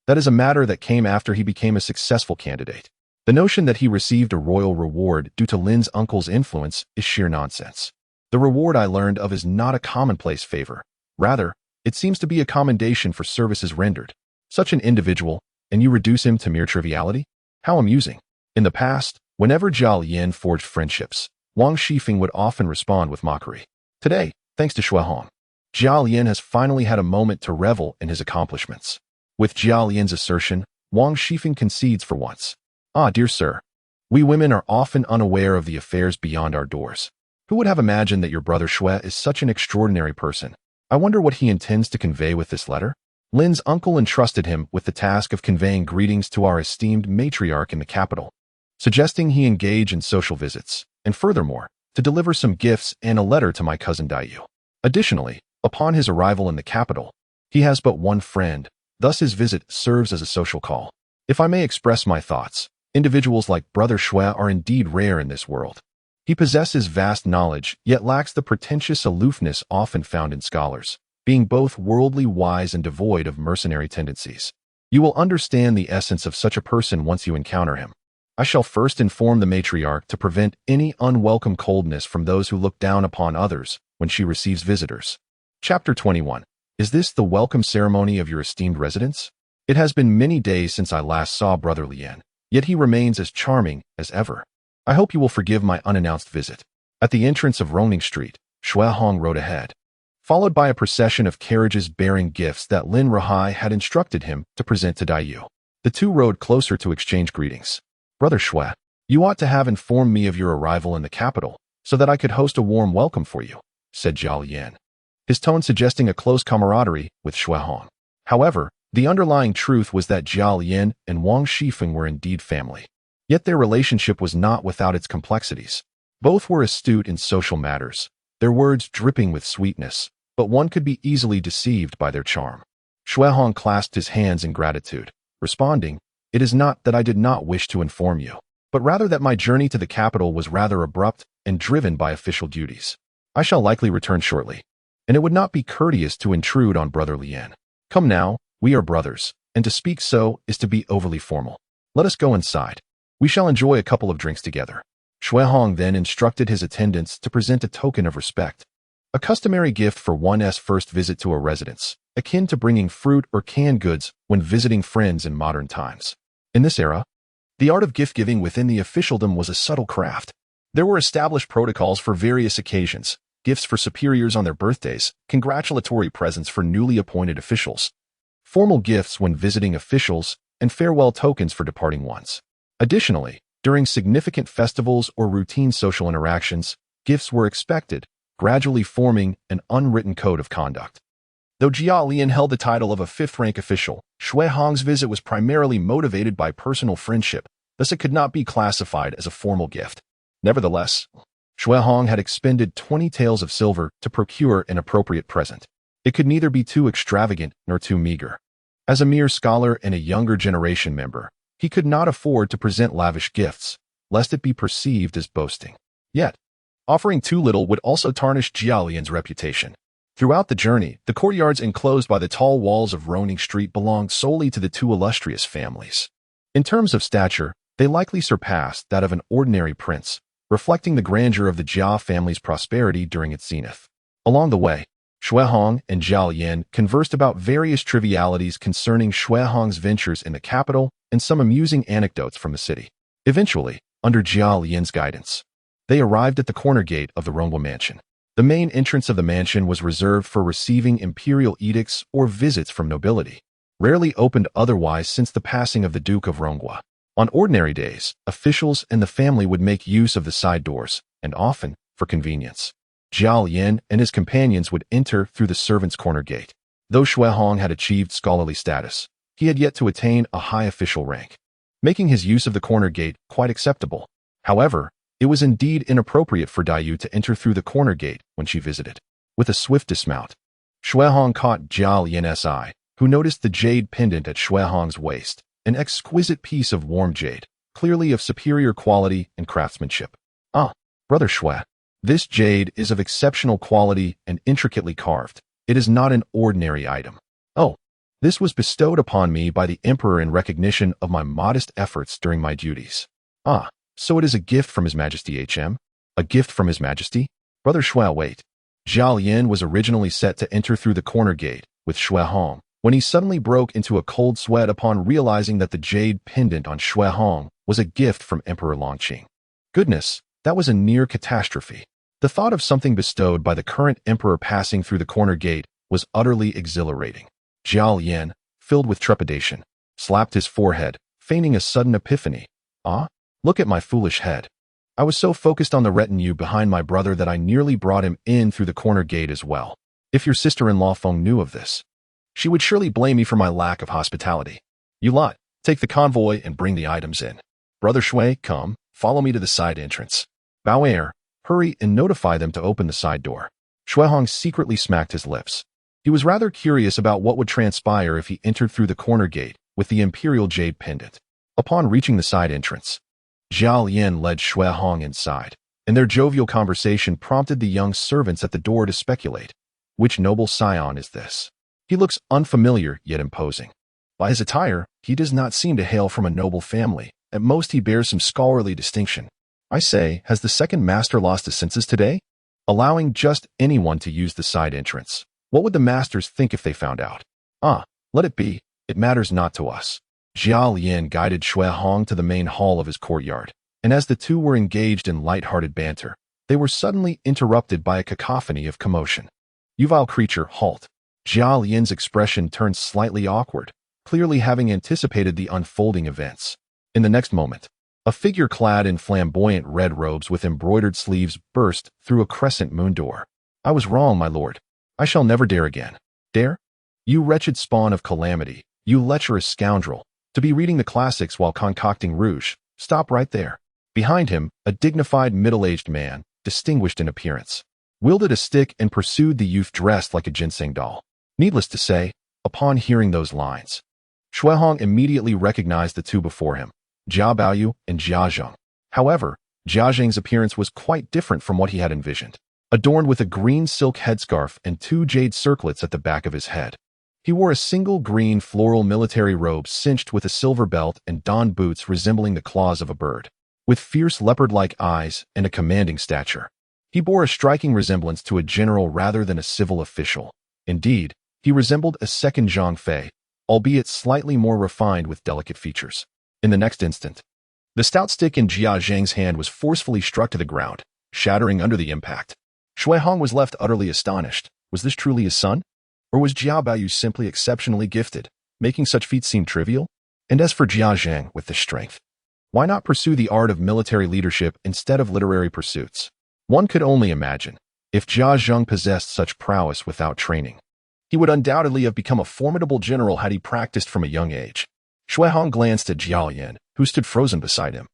that is a matter that came after he became a successful candidate. The notion that he received a royal reward due to Lin's uncle's influence is sheer nonsense. The reward I learned of is not a commonplace favor. Rather, it seems to be a commendation for services rendered. Such an individual, and you reduce him to mere triviality? How amusing." In the past, whenever Jia Lian forged friendships, Wang Shifeng would often respond with mockery. Today, thanks to Xue Hong, Jia Lian has finally had a moment to revel in his accomplishments. With Jia Lian's assertion, Wang Shifeng concedes for once. "Ah, dear sir, we women are often unaware of the affairs beyond our doors. Who would have imagined that your brother Xue is such an extraordinary person? I wonder what he intends to convey with this letter?" Lin's uncle entrusted him with the task of conveying greetings to our esteemed matriarch in the capital, suggesting he engage in social visits, and furthermore, to deliver some gifts and a letter to my cousin Daiyu. Additionally, upon his arrival in the capital, he has but one friend, thus his visit serves as a social call. If I may express my thoughts, individuals like Brother Xue are indeed rare in this world. He possesses vast knowledge, yet lacks the pretentious aloofness often found in scholars, being both worldly wise and devoid of mercenary tendencies. You will understand the essence of such a person once you encounter him. I shall first inform the matriarch to prevent any unwelcome coldness from those who look down upon others when she receives visitors. Chapter 21. Is this the welcome ceremony of your esteemed residence? It has been many days since I last saw Brother Lian, yet he remains as charming as ever. I hope you will forgive my unannounced visit. At the entrance of Roning Street, Xue Hong rode ahead, followed by a procession of carriages bearing gifts that Lin Rahai had instructed him to present to Daiyu. The two rode closer to exchange greetings. "Brother Xue, you ought to have informed me of your arrival in the capital, so that I could host a warm welcome for you," said Jia Lian, his tone suggesting a close camaraderie with Xue Hong. However, the underlying truth was that Jia Lian and Wang Shifeng were indeed family. Yet their relationship was not without its complexities. Both were astute in social matters, their words dripping with sweetness, but one could be easily deceived by their charm. Xue Hong clasped his hands in gratitude, responding, "It is not that I did not wish to inform you, but rather that my journey to the capital was rather abrupt and driven by official duties. I shall likely return shortly, and it would not be courteous to intrude on Brother Lian. Come now, we are brothers, and to speak so is to be overly formal. Let us go inside. We shall enjoy a couple of drinks together." Xue Hong then instructed his attendants to present a token of respect, a customary gift for one's first visit to a residence, akin to bringing fruit or canned goods when visiting friends in modern times. In this era, the art of gift-giving within the officialdom was a subtle craft. There were established protocols for various occasions, gifts for superiors on their birthdays, congratulatory presents for newly appointed officials, formal gifts when visiting officials, and farewell tokens for departing ones. Additionally, during significant festivals or routine social interactions, gifts were expected, gradually forming an unwritten code of conduct. Though Jia Lian held the title of a fifth-rank official, Shui Hong's visit was primarily motivated by personal friendship, thus it could not be classified as a formal gift. Nevertheless, Shui Hong had expended 20 taels of silver to procure an appropriate present. It could neither be too extravagant nor too meager. As a mere scholar and a younger generation member, he could not afford to present lavish gifts, lest it be perceived as boasting. Yet, offering too little would also tarnish Jia Lian's reputation. Throughout the journey, the courtyards enclosed by the tall walls of Roning Street belonged solely to the two illustrious families. In terms of stature, they likely surpassed that of an ordinary prince, reflecting the grandeur of the Jia family's prosperity during its zenith. Along the way, Shui Hong and Zhao Yan conversed about various trivialities concerning Shui Hong's ventures in the capital and some amusing anecdotes from the city. Eventually, under Zhao Yan's guidance, they arrived at the corner gate of the Ronghua mansion. The main entrance of the mansion was reserved for receiving imperial edicts or visits from nobility, rarely opened otherwise since the passing of the Duke of Ronghua. On ordinary days, officials and the family would make use of the side doors, and often, for convenience, Zhao Yan and his companions would enter through the servants' corner gate. Though Shui Hong had achieved scholarly status, he had yet to attain a high official rank, making his use of the corner gate quite acceptable. However, it was indeed inappropriate for Dai to enter through the corner gate when she visited. With a swift dismount, Shui Hong caught Zhao Yan's eye, who noticed the jade pendant at Shui Hong's waist, an exquisite piece of warm jade, clearly of superior quality and craftsmanship. Ah, Brother Shui, this jade is of exceptional quality and intricately carved. It is not an ordinary item. Oh, this was bestowed upon me by the Emperor in recognition of my modest efforts during my duties. Ah, so it is a gift from His Majesty HM? A gift from His Majesty? Brother Shui, wait. Zhao Yan was originally set to enter through the corner gate with Shui Hong, when he suddenly broke into a cold sweat upon realizing that the jade pendant on Shui Hong was a gift from Emperor Longqing. Goodness, that was a near catastrophe. The thought of something bestowed by the current emperor passing through the corner gate was utterly exhilarating. Zhao Yan, filled with trepidation, slapped his forehead, feigning a sudden epiphany. Ah, look at my foolish head. I was so focused on the retinue behind my brother that I nearly brought him in through the corner gate as well. If your sister-in-law Feng knew of this, she would surely blame me for my lack of hospitality. You lot, take the convoy and bring the items in. Brother Shui, come, follow me to the side entrance. Bao Er, hurry and notify them to open the side door. Shui Hong secretly smacked his lips. He was rather curious about what would transpire if he entered through the corner gate with the imperial jade pendant. Upon reaching the side entrance, Zhao Yan led Shui Hong inside, and their jovial conversation prompted the young servants at the door to speculate. Which noble scion is this? He looks unfamiliar yet imposing. By his attire, he does not seem to hail from a noble family. At most, he bears some scholarly distinction. I say, has the second master lost his senses today? Allowing just anyone to use the side entrance. What would the masters think if they found out? Ah, let it be. It matters not to us. Zhao Yan guided Shui Hong to the main hall of his courtyard, and as the two were engaged in light-hearted banter, they were suddenly interrupted by a cacophony of commotion. You vile creature, halt. Zhao Yan's expression turned slightly awkward, clearly having anticipated the unfolding events. In the next moment, a figure clad in flamboyant red robes with embroidered sleeves burst through a crescent moon door. I was wrong, my lord. I shall never dare again. Dare? You wretched spawn of calamity, you lecherous scoundrel, to be reading the classics while concocting rouge. Stop right there. Behind him, a dignified middle-aged man, distinguished in appearance, wielded a stick and pursued the youth dressed like a ginseng doll. Needless to say, upon hearing those lines, Shui Hong immediately recognized the two before him, Jia Baoyu and Jia Zheng. However, Jia Zheng's appearance was quite different from what he had envisioned. Adorned with a green silk headscarf and two jade circlets at the back of his head, he wore a single green floral military robe cinched with a silver belt and donned boots resembling the claws of a bird. With fierce leopard-like eyes and a commanding stature, he bore a striking resemblance to a general rather than a civil official. Indeed, he resembled a second Zhang Fei, albeit slightly more refined with delicate features. In the next instant, the stout stick in Jia Zheng's hand was forcefully struck to the ground, shattering under the impact. Shui Hong was left utterly astonished. Was this truly his son? Or was Jiao Baoyu simply exceptionally gifted? making such feats seem trivial? And as for Jia Zhang with the strength, why not pursue the art of military leadership instead of literary pursuits? One could only imagine, if Jia Zhang possessed such prowess without training, he would undoubtedly have become a formidable general had he practiced from a young age. Shui Hong glanced at Jiao Yan, who stood frozen beside him,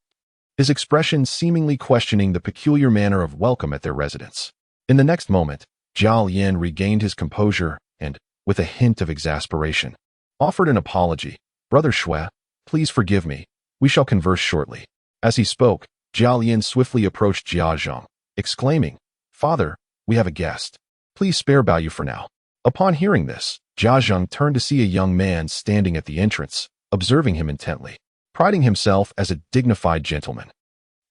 his expression seemingly questioning the peculiar manner of welcome at their residence. In the next moment, Jiao Yan regained his composure and, with a hint of exasperation, offered an apology. "Brother Shui, please forgive me. We shall converse shortly." As he spoke, Jiao Yan swiftly approached Jia Zhang, exclaiming, "Father, we have a guest. Please spare Baoyu for now." Upon hearing this, Jia Zhang turned to see a young man standing at the entrance, observing him intently, priding himself as a dignified gentleman.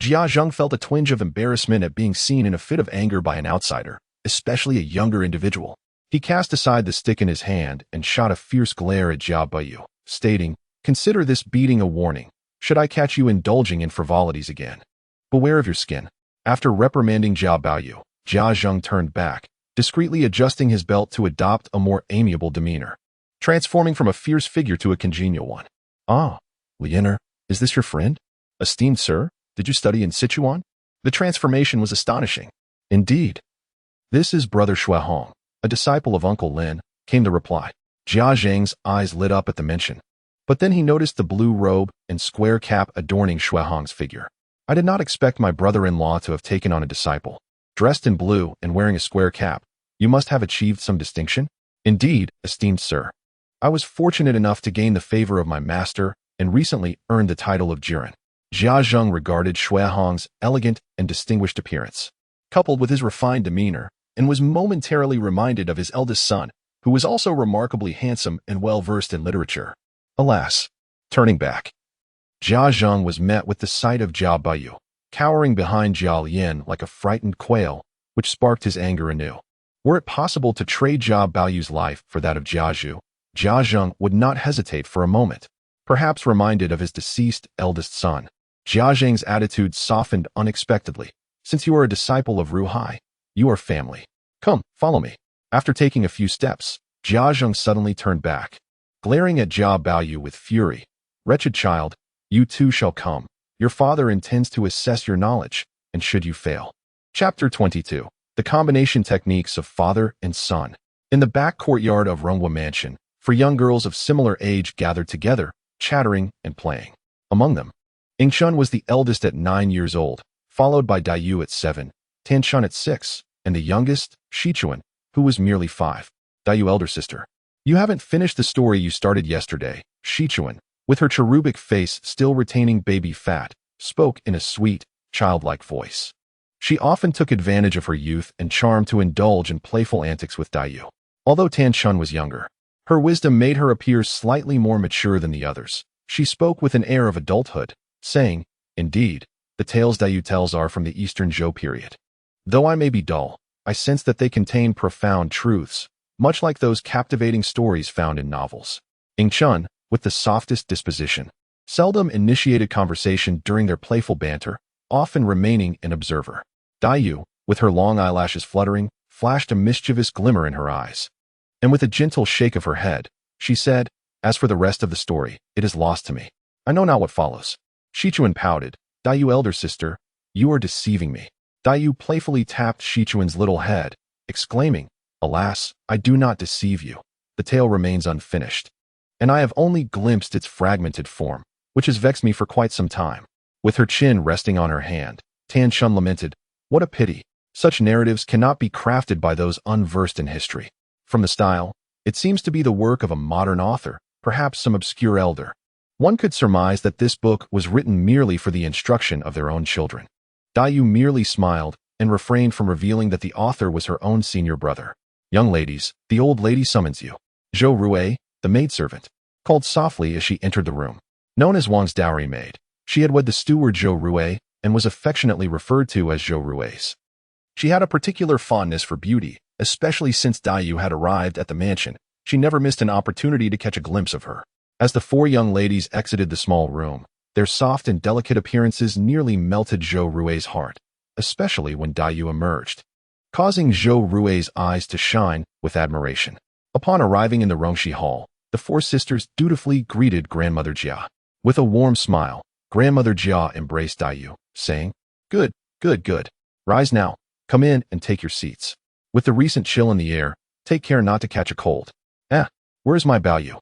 Jia Zhang felt a twinge of embarrassment at being seen in a fit of anger by an outsider, especially a younger individual. He cast aside the stick in his hand and shot a fierce glare at Jia Baoyu, stating, "Consider this beating a warning. Should I catch you indulging in frivolities again, beware of your skin." After reprimanding Jia Baoyu, Jia Zhang turned back, discreetly adjusting his belt to adopt a more amiable demeanor, transforming from a fierce figure to a congenial one. "Ah, Lianer, is this your friend? Esteemed sir, did you study in Sichuan?" The transformation was astonishing. "Indeed. This is Brother Shui Hong, a disciple of Uncle Lin," came the reply. Jia Zhang's eyes lit up at the mention, but then he noticed the blue robe and square cap adorning Shui Hong's figure. "I did not expect my brother-in-law to have taken on a disciple. Dressed in blue and wearing a square cap, you must have achieved some distinction?" "Indeed, esteemed sir. I was fortunate enough to gain the favor of my master and recently earned the title of Jiren." Jia Zhang regarded Shui Hong's elegant and distinguished appearance, coupled with his refined demeanor, and was momentarily reminded of his eldest son, who was also remarkably handsome and well-versed in literature. Alas, turning back, Jia Zhang was met with the sight of Jia Baoyu, cowering behind Jia Lian like a frightened quail, which sparked his anger anew. Were it possible to trade Jia Baoyu's life for that of Jia Zhu, Jia Zhang would not hesitate for a moment. Perhaps reminded of his deceased eldest son, Jia Zhang's attitude softened unexpectedly. "Since you are a disciple of Ru Hai, you are family. Come, follow me." After taking a few steps, Jia Zhang suddenly turned back, glaring at Jia Baoyu with fury. "Wretched child, you too shall come. Your father intends to assess your knowledge, and should you fail." Chapter 22. The Combination Techniques of Father and Son. In the back courtyard of Renghua Mansion, four young girls of similar age gathered together, chattering and playing. Among them, Yingchun was the eldest at 9 years old, followed by Dayu at 7, Tanchun at 6, and the youngest, Shichuan, who was merely 5. Dayu elder sister. "You haven't finished the story you started yesterday," Shichuan, with her cherubic face still retaining baby fat, spoke in a sweet, childlike voice. She often took advantage of her youth and charm to indulge in playful antics with Dayu. Although Tanchun was younger, her wisdom made her appear slightly more mature than the others. She spoke with an air of adulthood, saying, "Indeed, the tales Dayu tells are from the Eastern Zhou period. Though I may be dull, I sense that they contain profound truths, much like those captivating stories found in novels." Yingchun, with the softest disposition, seldom initiated conversation during their playful banter, often remaining an observer. Dayu, with her long eyelashes fluttering, flashed a mischievous glimmer in her eyes, and with a gentle shake of her head, she said, "As for the rest of the story, it is lost to me. I know not what follows." Shichuan pouted. "Dayu elder sister, you are deceiving me." Dayu playfully tapped Shichuan's little head, exclaiming, "Alas, I do not deceive you. The tale remains unfinished, and I have only glimpsed its fragmented form, which has vexed me for quite some time." With her chin resting on her hand, Tanchun lamented, "What a pity. Such narratives cannot be crafted by those unversed in history. From the style, it seems to be the work of a modern author, perhaps some obscure elder. One could surmise that this book was written merely for the instruction of their own children." Dayu merely smiled and refrained from revealing that the author was her own senior brother. "Young ladies, the old lady summons you." Zhou Rui, the maidservant, called softly as she entered the room. Known as Wang's dowry maid, she had wed the steward Zhou Rui and was affectionately referred to as Zhou Rui's. She had a particular fondness for beauty, especially since Dayu had arrived at the mansion. She never missed an opportunity to catch a glimpse of her. As the four young ladies exited the small room, their soft and delicate appearances nearly melted Zhou Rui's heart, especially when Dayu emerged, causing Zhou Rui's eyes to shine with admiration. Upon arriving in the Rongxi Hall, the The four sisters dutifully greeted Grandmother Jia. With a warm smile, Grandmother Jia embraced Dayu, saying, "Good, good, good. Rise now. Come in and take your seats. With the recent chill in the air, take care not to catch a cold. Where's my Baoyu?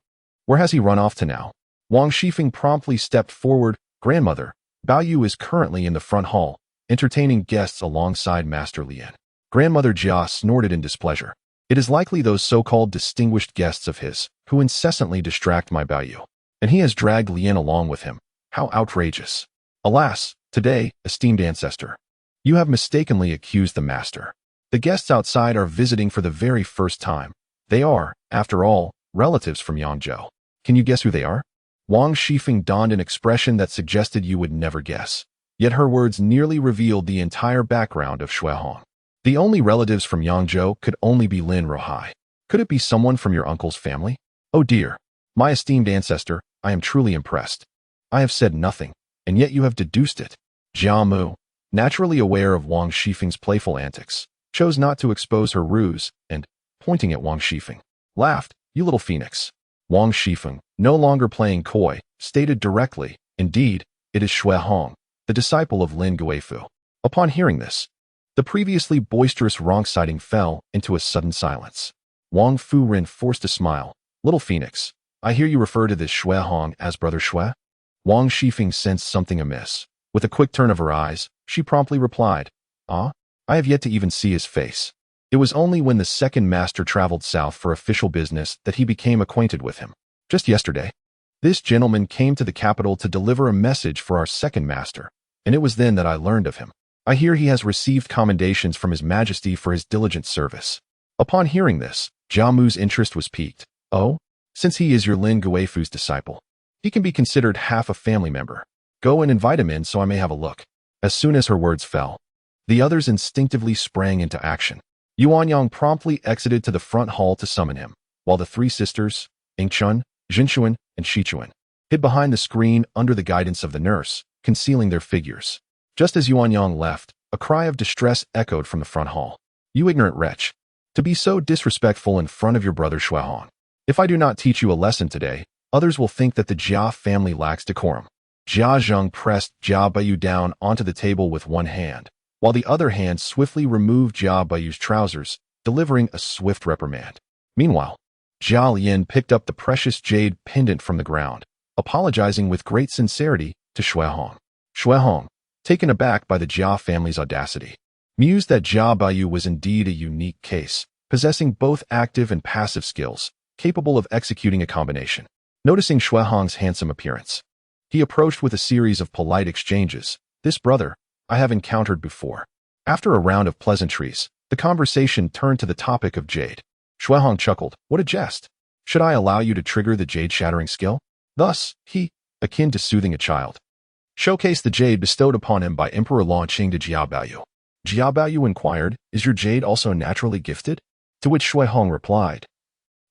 Where has he run off to now?" Wang Shifeng promptly stepped forward. "Grandmother, Baoyu is currently in the front hall, entertaining guests alongside Master Lian." Grandmother Jia snorted in displeasure. "It is likely those so-called distinguished guests of his, who incessantly distract my Baoyu. And he has dragged Lian along with him. How outrageous. Alas, today, esteemed ancestor, you have mistakenly accused the master. The guests outside are visiting for the very first time. They are, after all, relatives from Yangzhou. Can you guess who they are?" Wang Shifeng donned an expression that suggested you would never guess. Yet her words nearly revealed the entire background of Shuehong. The only relatives from Yangzhou could only be Lin Rohai. Could it be someone from your uncle's family? Oh dear. My esteemed ancestor, I am truly impressed. I have said nothing, and yet you have deduced it. Jia Mu, naturally aware of Wang Shifeng's playful antics, chose not to expose her ruse and, pointing at Wang Shifeng, laughed, "You little phoenix." Wang Shifeng, no longer playing coy, stated directly, "Indeed, it is Shuehong, the disciple of Lin Guifu." Upon hearing this, the previously boisterous wrong-siding fell into a sudden silence. Wang Furen forced a smile. "Little phoenix, I hear you refer to this Shuehong as Brother Shui?" Wang Shifeng sensed something amiss. With a quick turn of her eyes, she promptly replied, "Ah, I have yet to even see his face. It was only when the second master traveled south for official business that he became acquainted with him. Just yesterday, this gentleman came to the capital to deliver a message for our second master, and it was then that I learned of him. I hear he has received commendations from His Majesty for his diligent service." Upon hearing this, Jia Mu's interest was piqued. "Oh, since he is your Lin Guifu's disciple, he can be considered half a family member. Go and invite him in so I may have a look." As soon as her words fell, the others instinctively sprang into action. Yuanyang promptly exited to the front hall to summon him, while the three sisters, Yingchun, Jinchuan, and Shichuan, hid behind the screen under the guidance of the nurse, concealing their figures. Just as Yuanyang left, a cry of distress echoed from the front hall. "You ignorant wretch! To be so disrespectful in front of your brother Shuehong. If I do not teach you a lesson today, others will think that the Jia family lacks decorum." Jia Zheng pressed Jia Bayu down onto the table with one hand, while the other hand swiftly removed Jia Bayu's trousers, delivering a swift reprimand. Meanwhile, Jia Lian picked up the precious jade pendant from the ground, apologizing with great sincerity to Shuehong. Shuehong, taken aback by the Jia family's audacity, mused that Jia Bayu was indeed a unique case, possessing both active and passive skills, capable of executing a combination. Noticing Shuehong's handsome appearance, he approached with a series of polite exchanges. "This brother, I have encountered before." After a round of pleasantries, the conversation turned to the topic of jade. Shuehong chuckled. "What a jest! Should I allow you to trigger the jade-shattering skill?" Thus, he, akin to soothing a child, showcased the jade bestowed upon him by Emperor Lan Qing to Jia Baoyu. Jia Baoyu inquired, "Is your jade also naturally gifted?" To which Shuehong replied,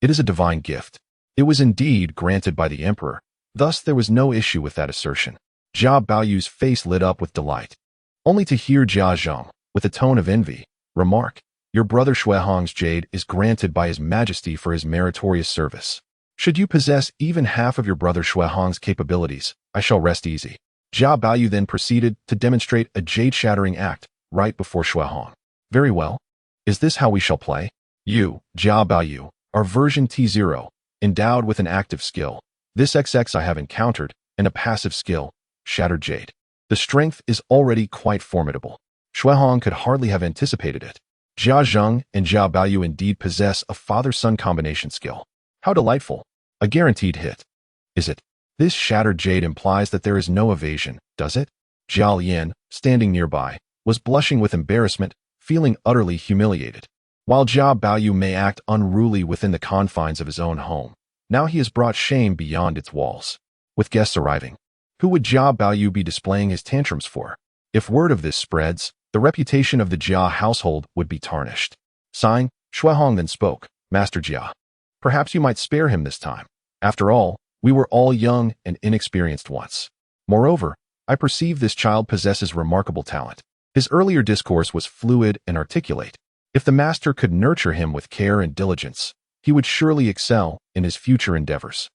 "It is a divine gift. It was indeed granted by the emperor." Thus, there was no issue with that assertion. Jia Baoyu's face lit up with delight, only to hear Jia Zheng, with a tone of envy, remark, "Your brother Shuehong's jade is granted by His Majesty for his meritorious service. Should you possess even half of your brother Shuehong's capabilities, I shall rest easy." Jia Baoyu then proceeded to demonstrate a jade-shattering act right before Shuehong. "Very well. Is this how we shall play? You, Jia Baoyu, are version T0, endowed with an active skill. This XX I have encountered, and a passive skill, Shattered Jade. The strength is already quite formidable." Shuehong could hardly have anticipated it. Jia Zheng and Jia Baoyu indeed possess a father-son combination skill. How delightful. A guaranteed hit. Is it? This Shattered Jade implies that there is no evasion, does it? Jia Lian, standing nearby, was blushing with embarrassment, feeling utterly humiliated. While Jia Baoyu may act unruly within the confines of his own home, now he has brought shame beyond its walls. With guests arriving, who would Jia Baoyu be displaying his tantrums for? If word of this spreads, the reputation of the Jia household would be tarnished. Sighing, Shuehong then spoke, "Master Jia, perhaps you might spare him this time. After all, we were all young and inexperienced once. Moreover, I perceive this child possesses remarkable talent. His earlier discourse was fluid and articulate. If the master could nurture him with care and diligence, he would surely excel in his future endeavors.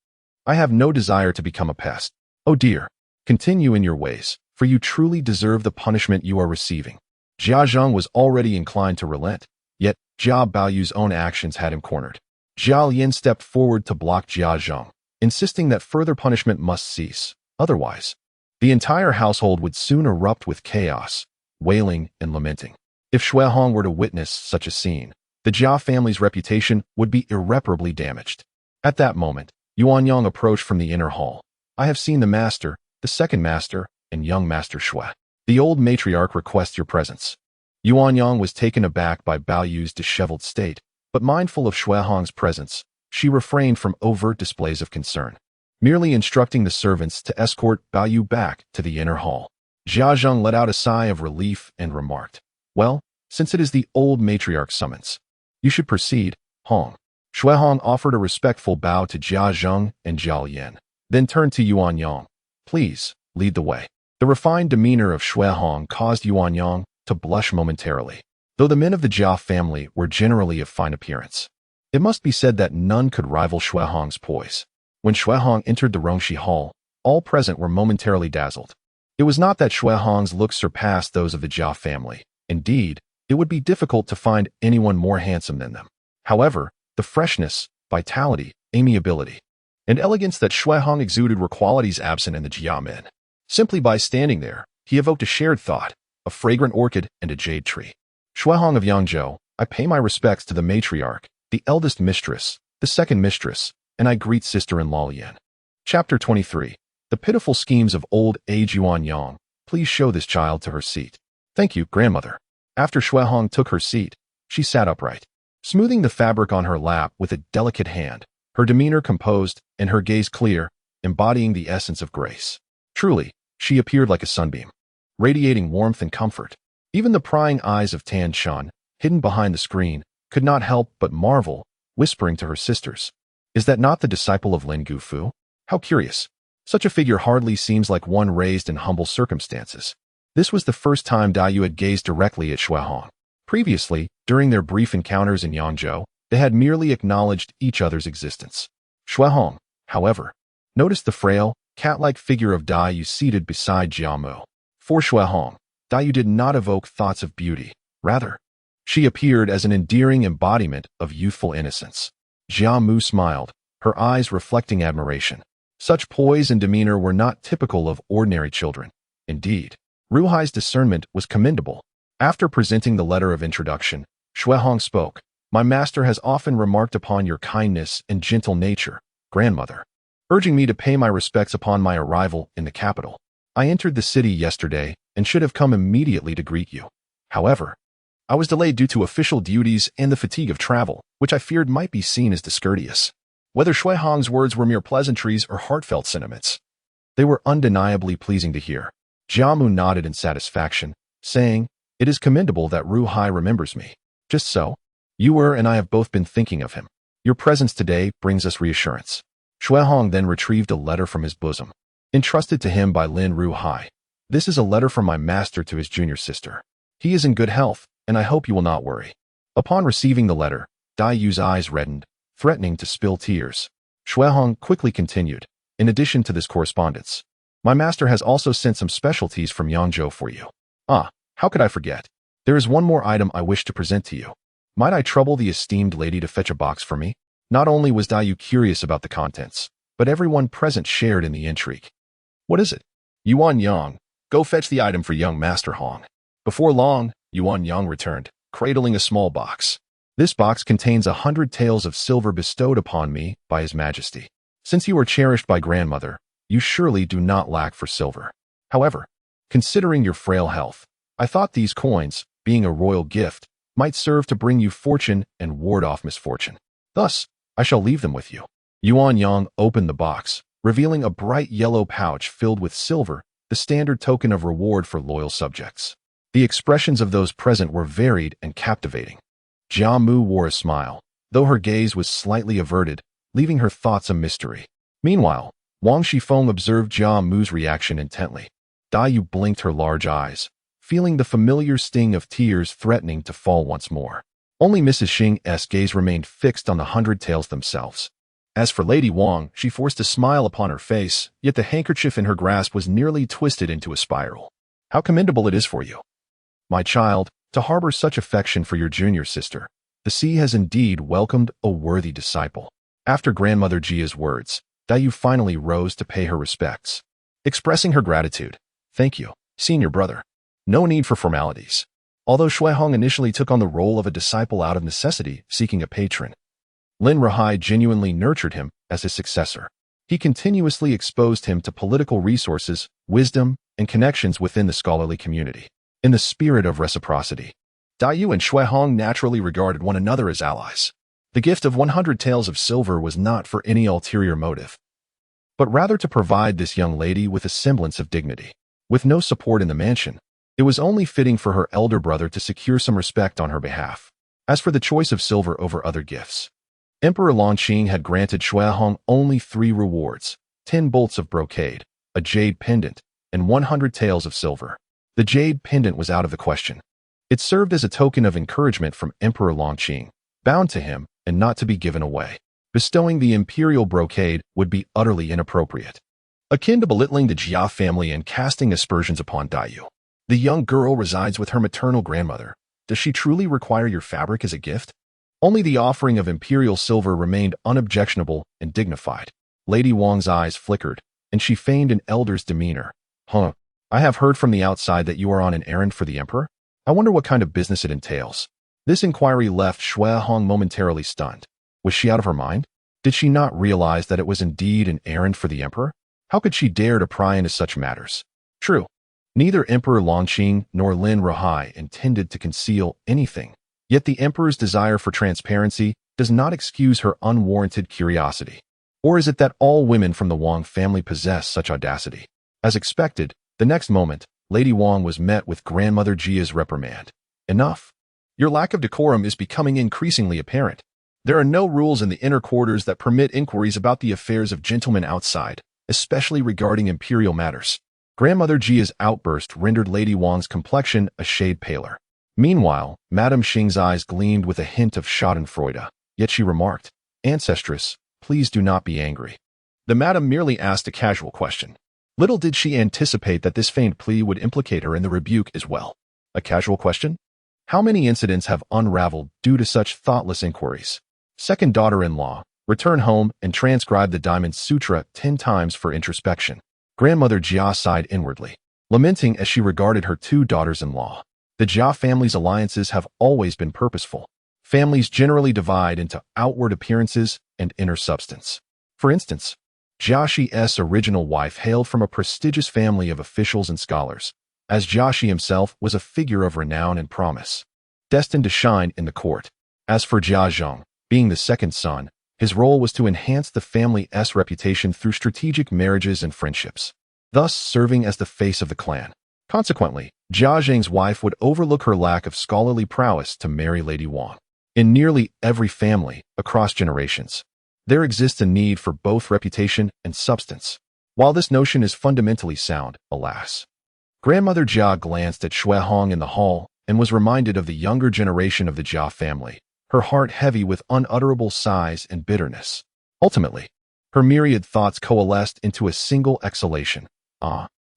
I have no desire to become a pest. Oh dear, continue in your ways, for you truly deserve the punishment you are receiving. Jia Zheng was already inclined to relent, yet Jia Baoyu's own actions had him cornered. Jia Lian stepped forward to block Jia Zheng, insisting that further punishment must cease. Otherwise, the entire household would soon erupt with chaos, wailing and lamenting. If Shui Hong were to witness such a scene, the Jia family's reputation would be irreparably damaged. At that moment, Yuan Yang approached from the inner hall. I have seen the master, the second master, and young master Shui. The old matriarch requests your presence. Yuan Yang was taken aback by Baoyu's disheveled state, but mindful of Shui Hong's presence, she refrained from overt displays of concern, merely instructing the servants to escort Baoyu back to the inner hall. Jia Zheng let out a sigh of relief and remarked, well, since it is the old matriarch's summons, you should proceed, Hong. Shui Hong offered a respectful bow to Jia Zheng and Jia Lian, then turned to Yuan Yang. Please, lead the way. The refined demeanor of Shui Hong caused Yuan Yang to blush momentarily. Though the men of the Jia family were generally of fine appearance, it must be said that none could rival Shui Hong's poise. When Shui Hong entered the Rongxi Hall, all present were momentarily dazzled. It was not that Shui Hong's looks surpassed those of the Jia family. Indeed, it would be difficult to find anyone more handsome than them. However, the freshness, vitality, amiability, and elegance that Shui Hong exuded were qualities absent in the Jia men. Simply by standing there, he evoked a shared thought, a fragrant orchid and a jade tree. Shui Hong of Yangzhou, I pay my respects to the matriarch, the eldest mistress, the second mistress, and I greet sister-in-law Lian. Chapter 23. The pitiful schemes of old age. Yuan Yang, please show this child to her seat. Thank you, grandmother. After Shui Hong took her seat, she sat upright, smoothing the fabric on her lap with a delicate hand, her demeanor composed and her gaze clear, embodying the essence of grace. Truly, she appeared like a sunbeam, radiating warmth and comfort. Even the prying eyes of Tan Shan, hidden behind the screen, could not help but marvel, whispering to her sisters, is that not the disciple of Lin Gufu? How curious. Such a figure hardly seems like one raised in humble circumstances. This was the first time Dayu had gazed directly at Shui Hong. Previously, during their brief encounters in Yangzhou, they had merely acknowledged each other's existence. Shui Hong, however, noticed the frail, cat-like figure of Dayu seated beside Jiamu. For Shui Hong, Dayu did not evoke thoughts of beauty. Rather, she appeared as an endearing embodiment of youthful innocence. Jiamu smiled, her eyes reflecting admiration. Such poise and demeanor were not typical of ordinary children. Indeed, Ruhai's discernment was commendable. After presenting the letter of introduction, Shui Hong spoke. My master has often remarked upon your kindness and gentle nature, grandmother, urging me to pay my respects upon my arrival in the capital. I entered the city yesterday and should have come immediately to greet you. However, I was delayed due to official duties and the fatigue of travel, which I feared might be seen as discourteous. Whether Shui Hong's words were mere pleasantries or heartfelt sentiments, they were undeniably pleasing to hear. Jiamu nodded in satisfaction, saying, it is commendable that Ruhai remembers me. Just so. You and I have both been thinking of him. Your presence today brings us reassurance. Shui Hong then retrieved a letter from his bosom, entrusted to him by Lin Ruhai. This is a letter from my master to his junior sister. He is in good health, and I hope you will not worry. Upon receiving the letter, Daiyu's eyes reddened, threatening to spill tears. Shui Hong quickly continued, in addition to this correspondence, my master has also sent some specialties from Yangzhou for you. Ah, how could I forget? There is one more item I wish to present to you. Might I trouble the esteemed lady to fetch a box for me? Not only was Daiyu curious about the contents, but everyone present shared in the intrigue. What is it? Yuan Yang, go fetch the item for young Master Hong. Before long, Yuan Yang returned, cradling a small box. This box contains 100 taels of silver bestowed upon me by His Majesty. Since you are cherished by grandmother, you surely do not lack for silver. However, considering your frail health, I thought these coins, being a royal gift, might serve to bring you fortune and ward off misfortune. Thus, I shall leave them with you. Yuan Yang opened the box, revealing a bright yellow pouch filled with silver, the standard token of reward for loyal subjects. The expressions of those present were varied and captivating. Jia Mu wore a smile, though her gaze was slightly averted, leaving her thoughts a mystery. Meanwhile, Wang Shifeng observed Jia Mu's reaction intently. Dayu blinked her large eyes, feeling the familiar sting of tears threatening to fall once more. Only Mrs. Xing's gaze remained fixed on the 100 taels themselves. As for Lady Wang, she forced a smile upon her face, yet the handkerchief in her grasp was nearly twisted into a spiral. How commendable it is for you, my child, to harbor such affection for your junior sister. The sea has indeed welcomed a worthy disciple. After Grandmother Jia's words, Dayu finally rose to pay her respects, expressing her gratitude. Thank you, senior brother. No need for formalities. Although Shuihong initially took on the role of a disciple out of necessity, seeking a patron, Lin Rahai genuinely nurtured him as his successor. He continuously exposed him to political resources, wisdom, and connections within the scholarly community. In the spirit of reciprocity, Dayu and Shuihong naturally regarded one another as allies. The gift of 100 taels of silver was not for any ulterior motive, but rather to provide this young lady with a semblance of dignity. With no support in the mansion, it was only fitting for her elder brother to secure some respect on her behalf. As for the choice of silver over other gifts, Emperor Longqing had granted Shuihong only 3 rewards: 10 bolts of brocade, a jade pendant, and 100 taels of silver. The jade pendant was out of the question. It served as a token of encouragement from Emperor Longqing, bound to him and not to be given away. Bestowing the imperial brocade would be utterly inappropriate, akin to belittling the Jia family and casting aspersions upon Dayu. The young girl resides with her maternal grandmother. Does she truly require your fabric as a gift? Only the offering of imperial silver remained unobjectionable and dignified. Lady Wang's eyes flickered, and she feigned an elder's demeanor. I have heard from the outside that you are on an errand for the emperor. I wonder what kind of business it entails. This inquiry left Shuihong momentarily stunned. Was she out of her mind? Did she not realize that it was indeed an errand for the emperor? How could she dare to pry into such matters? True, neither Emperor Longqing nor Lin Rahai intended to conceal anything. Yet the emperor's desire for transparency does not excuse her unwarranted curiosity. Or is it that all women from the Wang family possess such audacity? As expected, the next moment, Lady Wang was met with Grandmother Jia's reprimand. Enough. Your lack of decorum is becoming increasingly apparent. There are no rules in the inner quarters that permit inquiries about the affairs of gentlemen outside, especially regarding imperial matters. Grandmother Jia's outburst rendered Lady Wang's complexion a shade paler. Meanwhile, Madame Xing's eyes gleamed with a hint of schadenfreude, yet she remarked, Ancestress, please do not be angry. The madam merely asked a casual question. Little did she anticipate that this feigned plea would implicate her in the rebuke as well. A casual question? How many incidents have unraveled due to such thoughtless inquiries? Second daughter-in-law, return home and transcribe the Diamond Sutra 10 times for introspection. Grandmother Jia sighed inwardly, lamenting as she regarded her 2 daughters-in-law. The Jia family's alliances have always been purposeful. Families generally divide into outward appearances and inner substance. For instance, Jiaxi's original wife hailed from a prestigious family of officials and scholars, as Jiaxi himself was a figure of renown and promise, destined to shine in the court. As for Jia Zheng, being the second son, his role was to enhance the family's reputation through strategic marriages and friendships, thus serving as the face of the clan. Consequently, Jia Zheng's wife would overlook her lack of scholarly prowess to marry Lady Wang. In nearly every family, across generations, there exists a need for both reputation and substance. While this notion is fundamentally sound, alas. Grandmother Jia glanced at Shuihong in the hall and was reminded of the younger generation of the Jia family, her heart heavy with unutterable sighs and bitterness. Ultimately, her myriad thoughts coalesced into a single exhalation.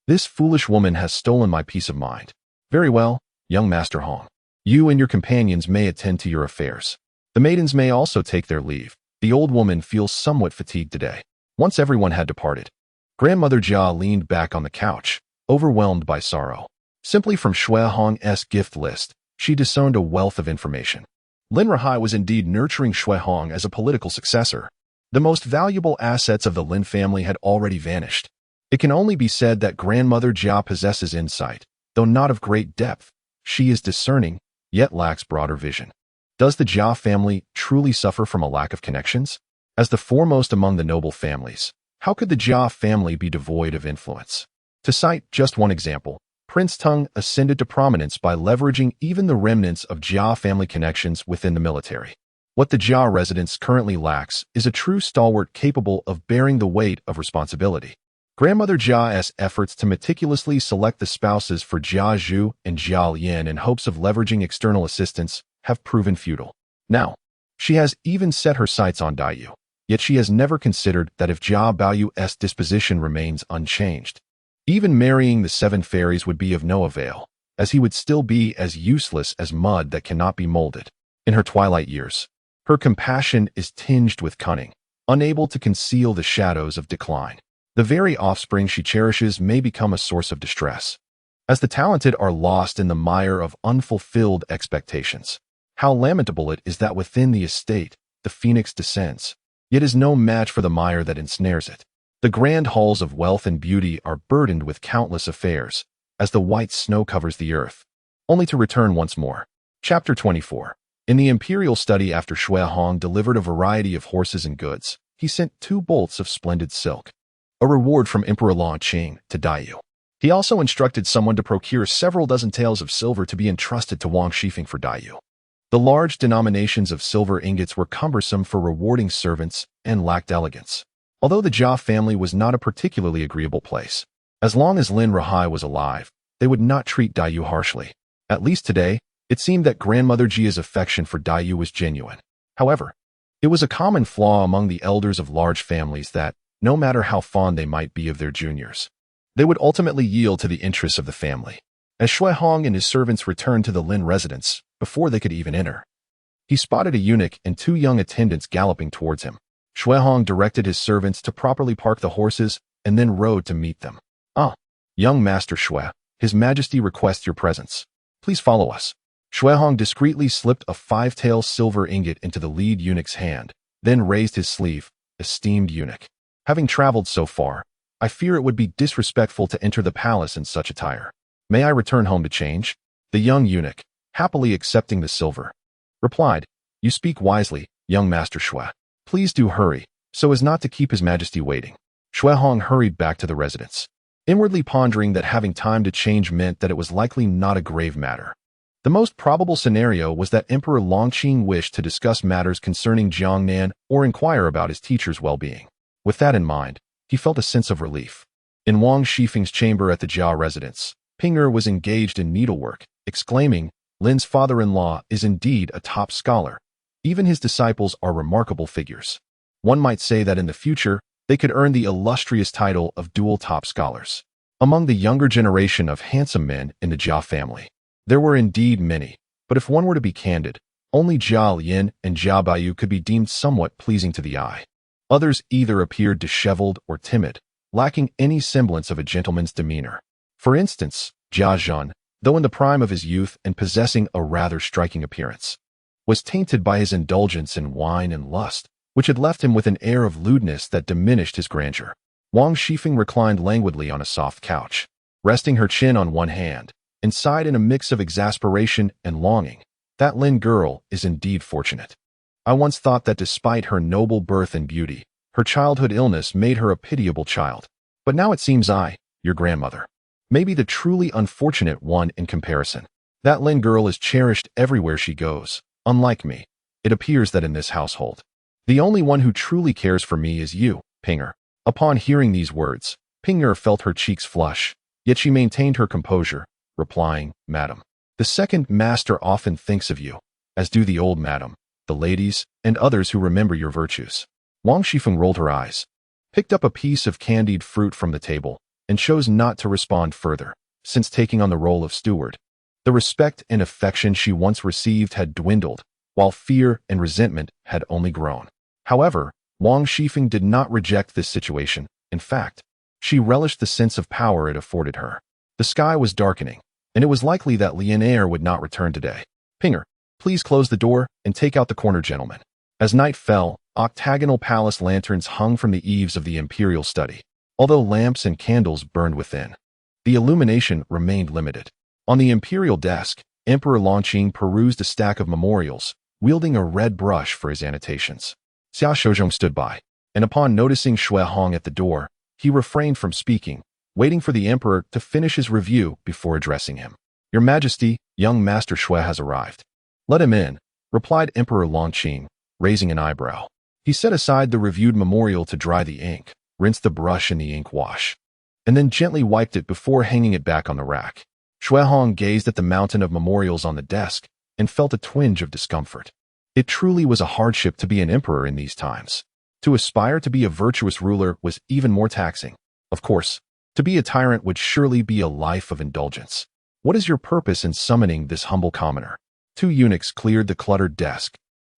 This foolish woman has stolen my peace of mind. Very well, young Master Hong. You and your companions may attend to your affairs. The maidens may also take their leave. The old woman feels somewhat fatigued today. Once everyone had departed, Grandmother Jia leaned back on the couch, overwhelmed by sorrow. Simply from Shuihong's gift list, she discerned a wealth of information. Lin Rahai was indeed nurturing Shuihong as a political successor. The most valuable assets of the Lin family had already vanished. It can only be said that Grandmother Jia possesses insight, though not of great depth. She is discerning, yet lacks broader vision. Does the Jia family truly suffer from a lack of connections? As the foremost among the noble families, how could the Jia family be devoid of influence? To cite just one example, Prince Teng ascended to prominence by leveraging even the remnants of Jia family connections within the military. What the Jia residence currently lacks is a true stalwart capable of bearing the weight of responsibility. Grandmother Jia's efforts to meticulously select the spouses for Jia Zhu and Jia Lian in hopes of leveraging external assistance have proven futile. Now, she has even set her sights on Daiyu, yet she has never considered that if Jia Baoyu's disposition remains unchanged, even marrying the 7 fairies would be of no avail, as he would still be as useless as mud that cannot be molded. In her twilight years, her compassion is tinged with cunning, unable to conceal the shadows of decline. The very offspring she cherishes may become a source of distress, as the talented are lost in the mire of unfulfilled expectations. How lamentable it is that within the estate, the phoenix descends, yet is no match for the mire that ensnares it. The grand halls of wealth and beauty are burdened with countless affairs, as the white snow covers the earth, only to return once more. Chapter 24. In the imperial study after Shui Hong delivered a variety of horses and goods, he sent 2 bolts of splendid silk, a reward from Emperor Long Qing, to Daiyu. He also instructed someone to procure several dozen taels of silver to be entrusted to Wang Shifeng for Daiyu. The large denominations of silver ingots were cumbersome for rewarding servants and lacked elegance. Although the Jia family was not a particularly agreeable place, as long as Lin Rahai was alive, they would not treat Daiyu harshly. At least today, it seemed that Grandmother Jia's affection for Daiyu was genuine. However, it was a common flaw among the elders of large families that, no matter how fond they might be of their juniors, they would ultimately yield to the interests of the family. As Shui Hong and his servants returned to the Lin residence, before they could even enter, he spotted a eunuch and 2 young attendants galloping towards him. Shui Hong directed his servants to properly park the horses and then rode to meet them. "Ah, young Master Shui, His Majesty requests your presence. Please follow us." Shui Hong discreetly slipped a 5-tael silver ingot into the lead eunuch's hand, then raised his sleeve. "Esteemed eunuch, having traveled so far, I fear it would be disrespectful to enter the palace in such attire. May I return home to change?" The young eunuch, happily accepting the silver, replied, "You speak wisely, young Master Shui. Please do hurry, so as not to keep His Majesty waiting." Shui Hong hurried back to the residence, inwardly pondering that having time to change meant that it was likely not a grave matter. The most probable scenario was that Emperor Longqing wished to discuss matters concerning Jiangnan or inquire about his teacher's well-being. With that in mind, he felt a sense of relief. In Wang Shifeng's chamber at the Jia residence, Ping'er was engaged in needlework, exclaiming, "Lin's father-in-law is indeed a top scholar. Even his disciples are remarkable figures. One might say that in the future, they could earn the illustrious title of dual top scholars." Among the younger generation of handsome men in the Jia family, there were indeed many, but if one were to be candid, only Jia Yin and Jia Baiyu could be deemed somewhat pleasing to the eye. Others either appeared disheveled or timid, lacking any semblance of a gentleman's demeanor. For instance, Jia Zhen, though in the prime of his youth and possessing a rather striking appearance, was tainted by his indulgence in wine and lust, which had left him with an air of lewdness that diminished his grandeur. Wang Shifeng reclined languidly on a soft couch, resting her chin on one hand, and sighed in a mix of exasperation and longing. "That Lin girl is indeed fortunate. I once thought that despite her noble birth and beauty, her childhood illness made her a pitiable child. But now it seems I, your grandmother, may be the truly unfortunate one in comparison. That Lin girl is cherished everywhere she goes. Unlike me, it appears that in this household, the only one who truly cares for me is you, Ping'er." Upon hearing these words, Ping'er felt her cheeks flush, yet she maintained her composure, replying, "Madam, the second master often thinks of you, as do the old madam, the ladies, and others who remember your virtues." Wang Shifeng rolled her eyes, picked up a piece of candied fruit from the table, and chose not to respond further, since taking on the role of steward. The respect and affection she once received had dwindled, while fear and resentment had only grown. However, Wang Shifeng did not reject this situation. In fact, she relished the sense of power it afforded her. The sky was darkening, and it was likely that Lian Air would not return today. "Ping'er, please close the door and take out the corner gentleman." As night fell, octagonal palace lanterns hung from the eaves of the imperial study, although lamps and candles burned within. The illumination remained limited. On the imperial desk, Emperor Longqing perused a stack of memorials, wielding a red brush for his annotations. Xia Shouzhong stood by, and upon noticing Shui Hong at the door, he refrained from speaking, waiting for the emperor to finish his review before addressing him. "Your Majesty, young Master Shui has arrived." "Let him in," replied Emperor Longqing, raising an eyebrow. He set aside the reviewed memorial to dry the ink, rinsed the brush in the ink wash, and then gently wiped it before hanging it back on the rack. Shui Hong gazed at the mountain of memorials on the desk, and felt a twinge of discomfort. It truly was a hardship to be an emperor in these times. To aspire to be a virtuous ruler was even more taxing. Of course, to be a tyrant would surely be a life of indulgence. What is your purpose in summoning this humble commoner? Two eunuchs cleared the cluttered desk,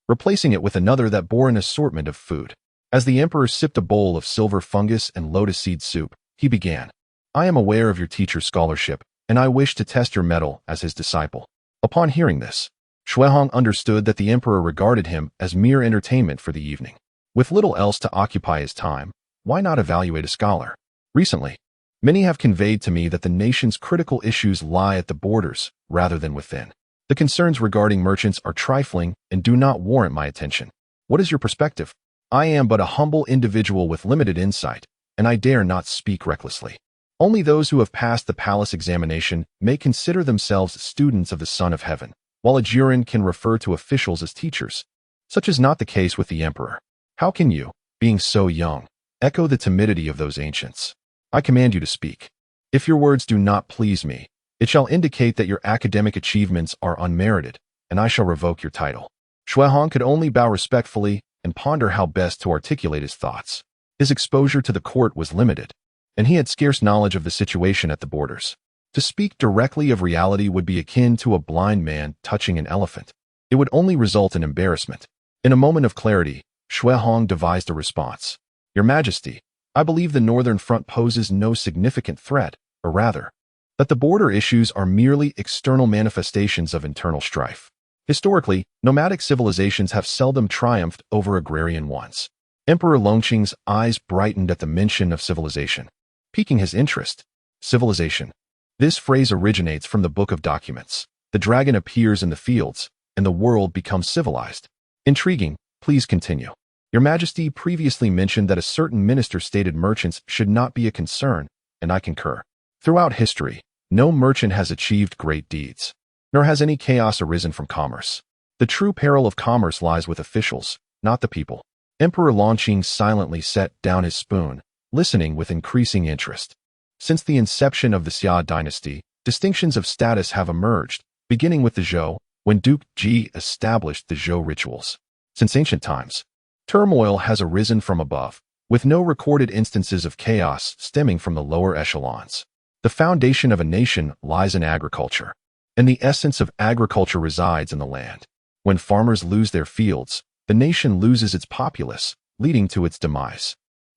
replacing it with another that bore an assortment of food. As the emperor sipped a bowl of silver fungus and lotus seed soup, he began. I am aware of your teacher's scholarship, and I wish to test your mettle as his disciple. Upon hearing this, Shuehong understood that the emperor regarded him as mere entertainment for the evening. With little else to occupy his time, why not evaluate a scholar? Recently, many have conveyed to me that the nation's critical issues lie at the borders rather than within. The concerns regarding merchants are trifling and do not warrant my attention. What is your perspective? I am but a humble individual with limited insight, and I dare not speak recklessly. Only those who have passed the palace examination may consider themselves students of the Son of Heaven, while a Jurin can refer to officials as teachers. Such is not the case with the emperor. How can you, being so young, echo the timidity of those ancients? I command you to speak. If your words do not please me, it shall indicate that your academic achievements are unmerited, and I shall revoke your title. Shuehong could only bow respectfully and ponder how best to articulate his thoughts. His exposure to the court was limited, and he had scarce knowledge of the situation at the borders. To speak directly of reality would be akin to a blind man touching an elephant. It would only result in embarrassment. In a moment of clarity, Shuehong devised a response. Your Majesty, I believe the northern front poses no significant threat, or rather, that the border issues are merely external manifestations of internal strife. Historically, nomadic civilizations have seldom triumphed over agrarian ones. Emperor Longqing's eyes brightened at the mention of civilization, piquing his interest. Civilization. This phrase originates from the Book of Documents. The dragon appears in the fields, and the world becomes civilized. Intriguing. Please continue. Your Majesty previously mentioned that a certain minister stated merchants should not be a concern, and I concur. Throughout history, no merchant has achieved great deeds, nor has any chaos arisen from commerce. The true peril of commerce lies with officials, not the people. Emperor Longqing silently set down his spoon, listening with increasing interest. Since the inception of the Xia dynasty, distinctions of status have emerged, beginning with the Zhou, when Duke Ji established the Zhou rituals. Since ancient times, turmoil has arisen from above, with no recorded instances of chaos stemming from the lower echelons. The foundation of a nation lies in agriculture, and the essence of agriculture resides in the land. When farmers lose their fields, the nation loses its populace, leading to its demise.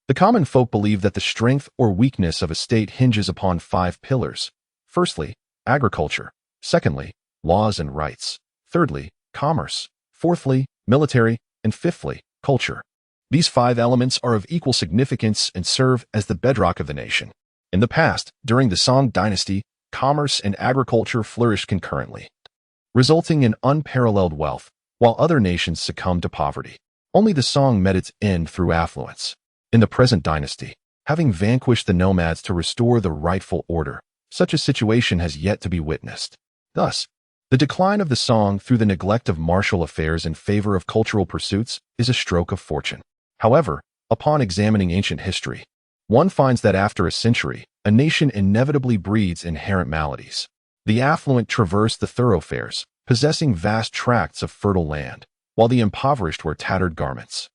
The common folk believe that the strength or weakness of a state hinges upon 5 pillars. Firstly, agriculture. Secondly, laws and rights. Thirdly, commerce. Fourthly, military. And fifthly, culture. These 5 elements are of equal significance and serve as the bedrock of the nation. In the past, during the Song dynasty, commerce and agriculture flourished concurrently, resulting in unparalleled wealth, while other nations succumbed to poverty. Only the Song met its end through affluence. In the present dynasty, having vanquished the nomads to restore the rightful order, such a situation has yet to be witnessed. Thus, the decline of the Song through the neglect of martial affairs in favor of cultural pursuits is a stroke of fortune. However, upon examining ancient history, one finds that after a century, a nation inevitably breeds inherent maladies. The affluent traverse the thoroughfares, possessing vast tracts of fertile land, while the impoverished wear tattered garments,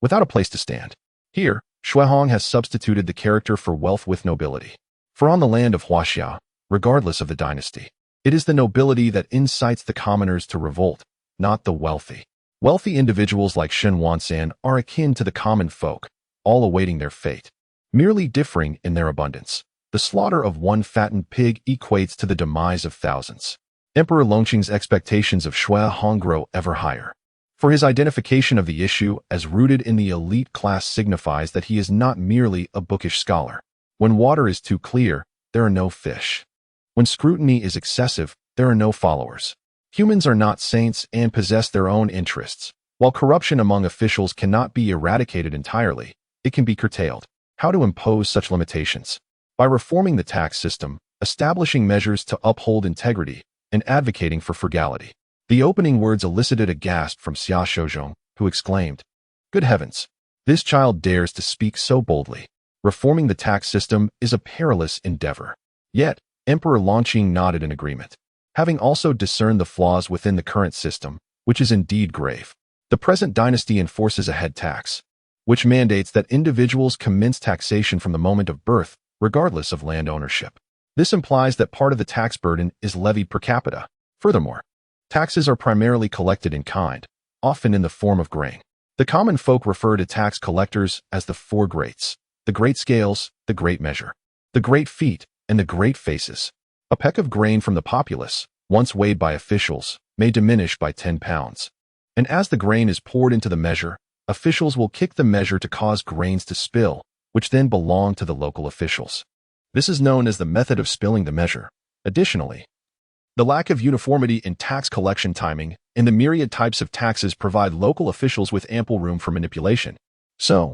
without a place to stand. Here, Shuehong has substituted the character for wealth with nobility. For on the land of Huaxia, regardless of the dynasty, it is the nobility that incites the commoners to revolt, not the wealthy. Wealthy individuals like Shen Wansan are akin to the common folk, all awaiting their fate, merely differing in their abundance. The slaughter of one fattened pig equates to the demise of thousands. Emperor Longqing's expectations of Shuehong grow ever higher. For his identification of the issue as rooted in the elite class signifies that he is not merely a bookish scholar. When water is too clear, there are no fish. When scrutiny is excessive, there are no followers. Humans are not saints and possess their own interests. While corruption among officials cannot be eradicated entirely, it can be curtailed. How to impose such limitations? By reforming the tax system, establishing measures to uphold integrity, and advocating for frugality. The opening words elicited a gasp from Xia Shouzhong, who exclaimed, "Good heavens! This child dares to speak so boldly. Reforming the tax system is a perilous endeavor." Yet, Emperor Longqing nodded in agreement. having also discerned the flaws within the current system, which is indeed grave. The present dynasty enforces a head tax, which mandates that individuals commence taxation from the moment of birth, regardless of land ownership. This implies that part of the tax burden is levied per capita. Furthermore, taxes are primarily collected in kind, often in the form of grain. The common folk refer to tax collectors as the four greats: the great scales, the great measure, the great feet, and the great faces. A peck of grain from the populace, once weighed by officials, may diminish by 10 pounds. And as the grain is poured into the measure, officials will kick the measure to cause grains to spill, which then belong to the local officials. This is known as the method of spilling the measure. Additionally, the lack of uniformity in tax collection timing and the myriad types of taxes provide local officials with ample room for manipulation. So,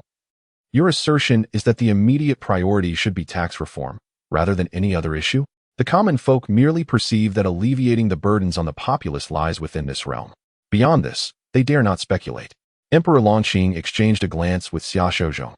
your assertion is that the immediate priority should be tax reform, rather than any other issue? The common folk merely perceive that alleviating the burdens on the populace lies within this realm. Beyond this, they dare not speculate. Emperor Longqing exchanged a glance with Xia Shouzhong,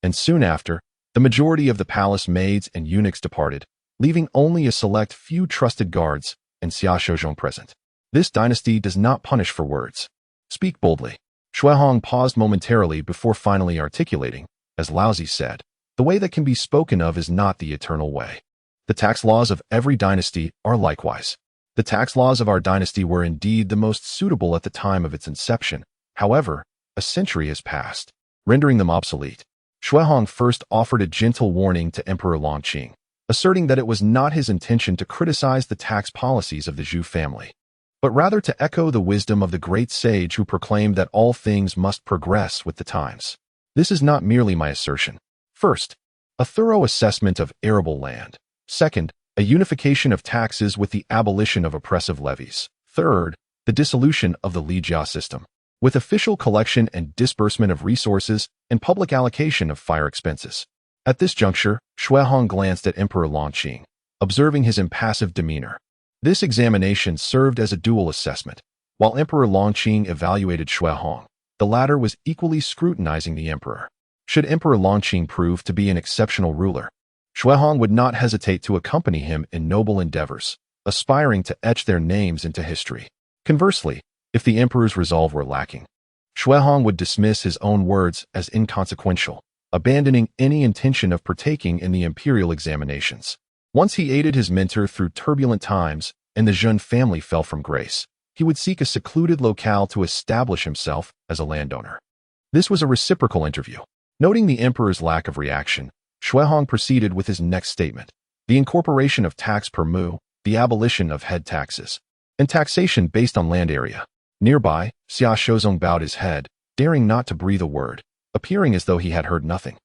and soon after, the majority of the palace maids and eunuchs departed, leaving only a select few trusted guards and Xia Shouzhong present. This dynasty does not punish for words. Speak boldly. Shuihong paused momentarily before finally articulating, as Laozi said, the way that can be spoken of is not the eternal way. The tax laws of every dynasty are likewise. The tax laws of our dynasty were indeed the most suitable at the time of its inception. However, a century has passed, rendering them obsolete. Shuihong first offered a gentle warning to Emperor Longqing, asserting that it was not his intention to criticize the tax policies of the Zhou family, but rather to echo the wisdom of the great sage who proclaimed that all things must progress with the times. This is not merely my assertion. First, a thorough assessment of arable land. Second, a unification of taxes with the abolition of oppressive levies. Third, the dissolution of the Lijia system, with official collection and disbursement of resources and public allocation of fire expenses. At this juncture, Shuihong glanced at Emperor Longqing, observing his impassive demeanor. This examination served as a dual assessment. While Emperor Longqing evaluated Shuihong, the latter was equally scrutinizing the emperor. Should Emperor Longqing prove to be an exceptional ruler, Shuihong would not hesitate to accompany him in noble endeavors, aspiring to etch their names into history. Conversely, if the emperor's resolve were lacking, Shuihong would dismiss his own words as inconsequential, abandoning any intention of partaking in the imperial examinations. Once he aided his mentor through turbulent times and the Zhen family fell from grace, he would seek a secluded locale to establish himself as a landowner. This was a reciprocal interview. Noting the emperor's lack of reaction, Shuihong proceeded with his next statement: the incorporation of tax per mu, the abolition of head taxes, and taxation based on land area. Nearby, Xia Shouzhong bowed his head, daring not to breathe a word, appearing as though he had heard nothing.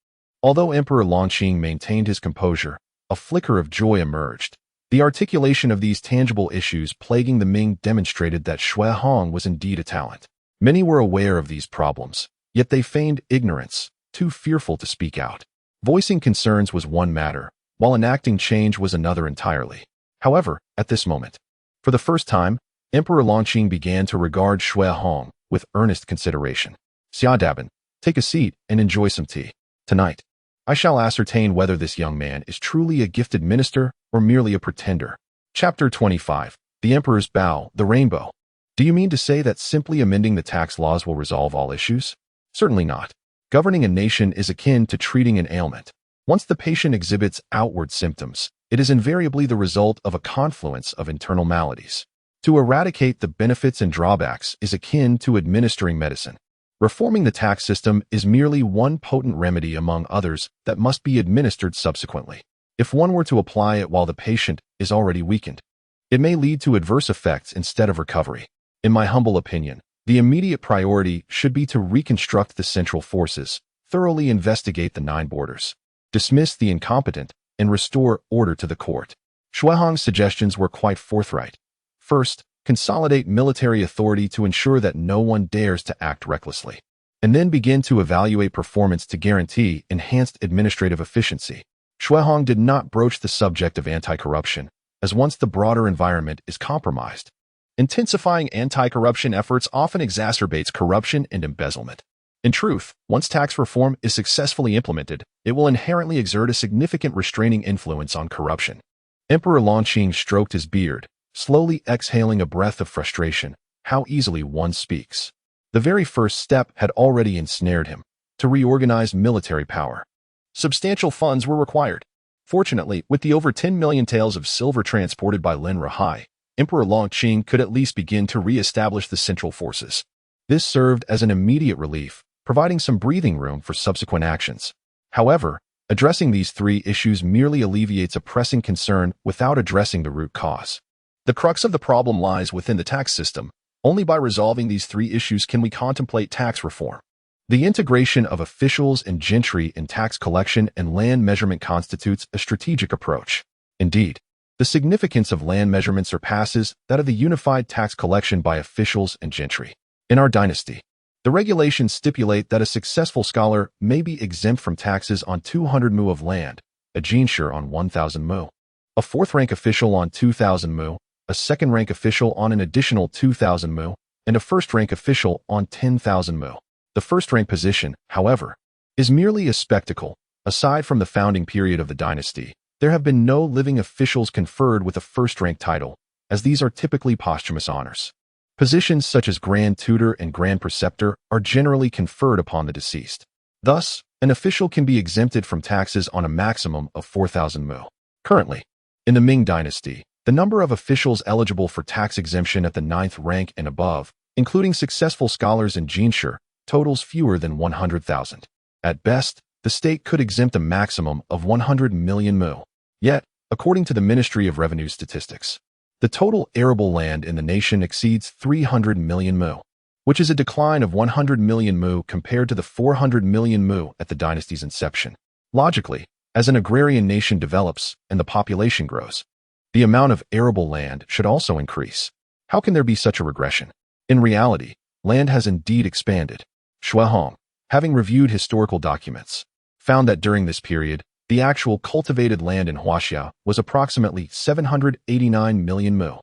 Although Emperor Longqing maintained his composure, a flicker of joy emerged. The articulation of these tangible issues plaguing the Ming demonstrated that Shuihong was indeed a talent. Many were aware of these problems, yet they feigned ignorance, too fearful to speak out. Voicing concerns was one matter, while enacting change was another entirely. However, at this moment, for the first time, Emperor Longqing began to regard Shuihong with earnest consideration. Xia Dabin, take a seat and enjoy some tea. Tonight, I shall ascertain whether this young man is truly a gifted minister or merely a pretender. Chapter 25. The Emperor's Bow, the Rainbow. Do you mean to say that simply amending the tax laws will resolve all issues? Certainly not. Governing a nation is akin to treating an ailment. Once the patient exhibits outward symptoms, it is invariably the result of a confluence of internal maladies. To eradicate the benefits and drawbacks is akin to administering medicine. Reforming the tax system is merely one potent remedy among others that must be administered subsequently. If one were to apply it while the patient is already weakened, it may lead to adverse effects instead of recovery. In my humble opinion, the immediate priority should be to reconstruct the central forces, thoroughly investigate the 9 borders, dismiss the incompetent, and restore order to the court. Shuihong's suggestions were quite forthright. First, consolidate military authority to ensure that no one dares to act recklessly, and then begin to evaluate performance to guarantee enhanced administrative efficiency. Shuihong did not broach the subject of anti-corruption, as once the broader environment is compromised, intensifying anti-corruption efforts often exacerbates corruption and embezzlement. In truth, once tax reform is successfully implemented, it will inherently exert a significant restraining influence on corruption. Emperor Longqing stroked his beard, slowly exhaling a breath of frustration. How easily one speaks. The very first step had already ensnared him, to reorganize military power. Substantial funds were required. Fortunately, with the over 10 million taels of silver transported by Lin Rahai, Emperor Longqing could at least begin to re-establish the central forces. This served as an immediate relief, providing some breathing room for subsequent actions. However, addressing these three issues merely alleviates a pressing concern without addressing the root cause. The crux of the problem lies within the tax system. Only by resolving these three issues can we contemplate tax reform. The integration of officials and gentry in tax collection and land measurement constitutes a strategic approach. Indeed, the significance of land measurement surpasses that of the unified tax collection by officials and gentry. In our dynasty, the regulations stipulate that a successful scholar may be exempt from taxes on 200 mu of land, a jinshur on 1,000 mu, a fourth-rank official on 2,000 mu, a second-rank official on an additional 2,000 mu, and a first-rank official on 10,000 mu. The first-rank position, however, is merely a spectacle. Aside from the founding period of the dynasty, there have been no living officials conferred with a first-rank title, as these are typically posthumous honors. Positions such as Grand Tutor and Grand Preceptor are generally conferred upon the deceased. Thus, an official can be exempted from taxes on a maximum of 4,000 mu. Currently, in the Ming dynasty, the number of officials eligible for tax exemption at the 9th rank and above, including successful scholars and jinshur, totals fewer than 100,000. At best, the state could exempt a maximum of 100 million mu. Yet, according to the Ministry of Revenue Statistics, the total arable land in the nation exceeds 300 million mu, which is a decline of 100 million mu compared to the 400 million mu at the dynasty's inception. Logically, as an agrarian nation develops and the population grows, the amount of arable land should also increase. How can there be such a regression? In reality, land has indeed expanded. Shuehong, having reviewed historical documents, found that during this period, the actual cultivated land in Huaxia was approximately 789 million mu.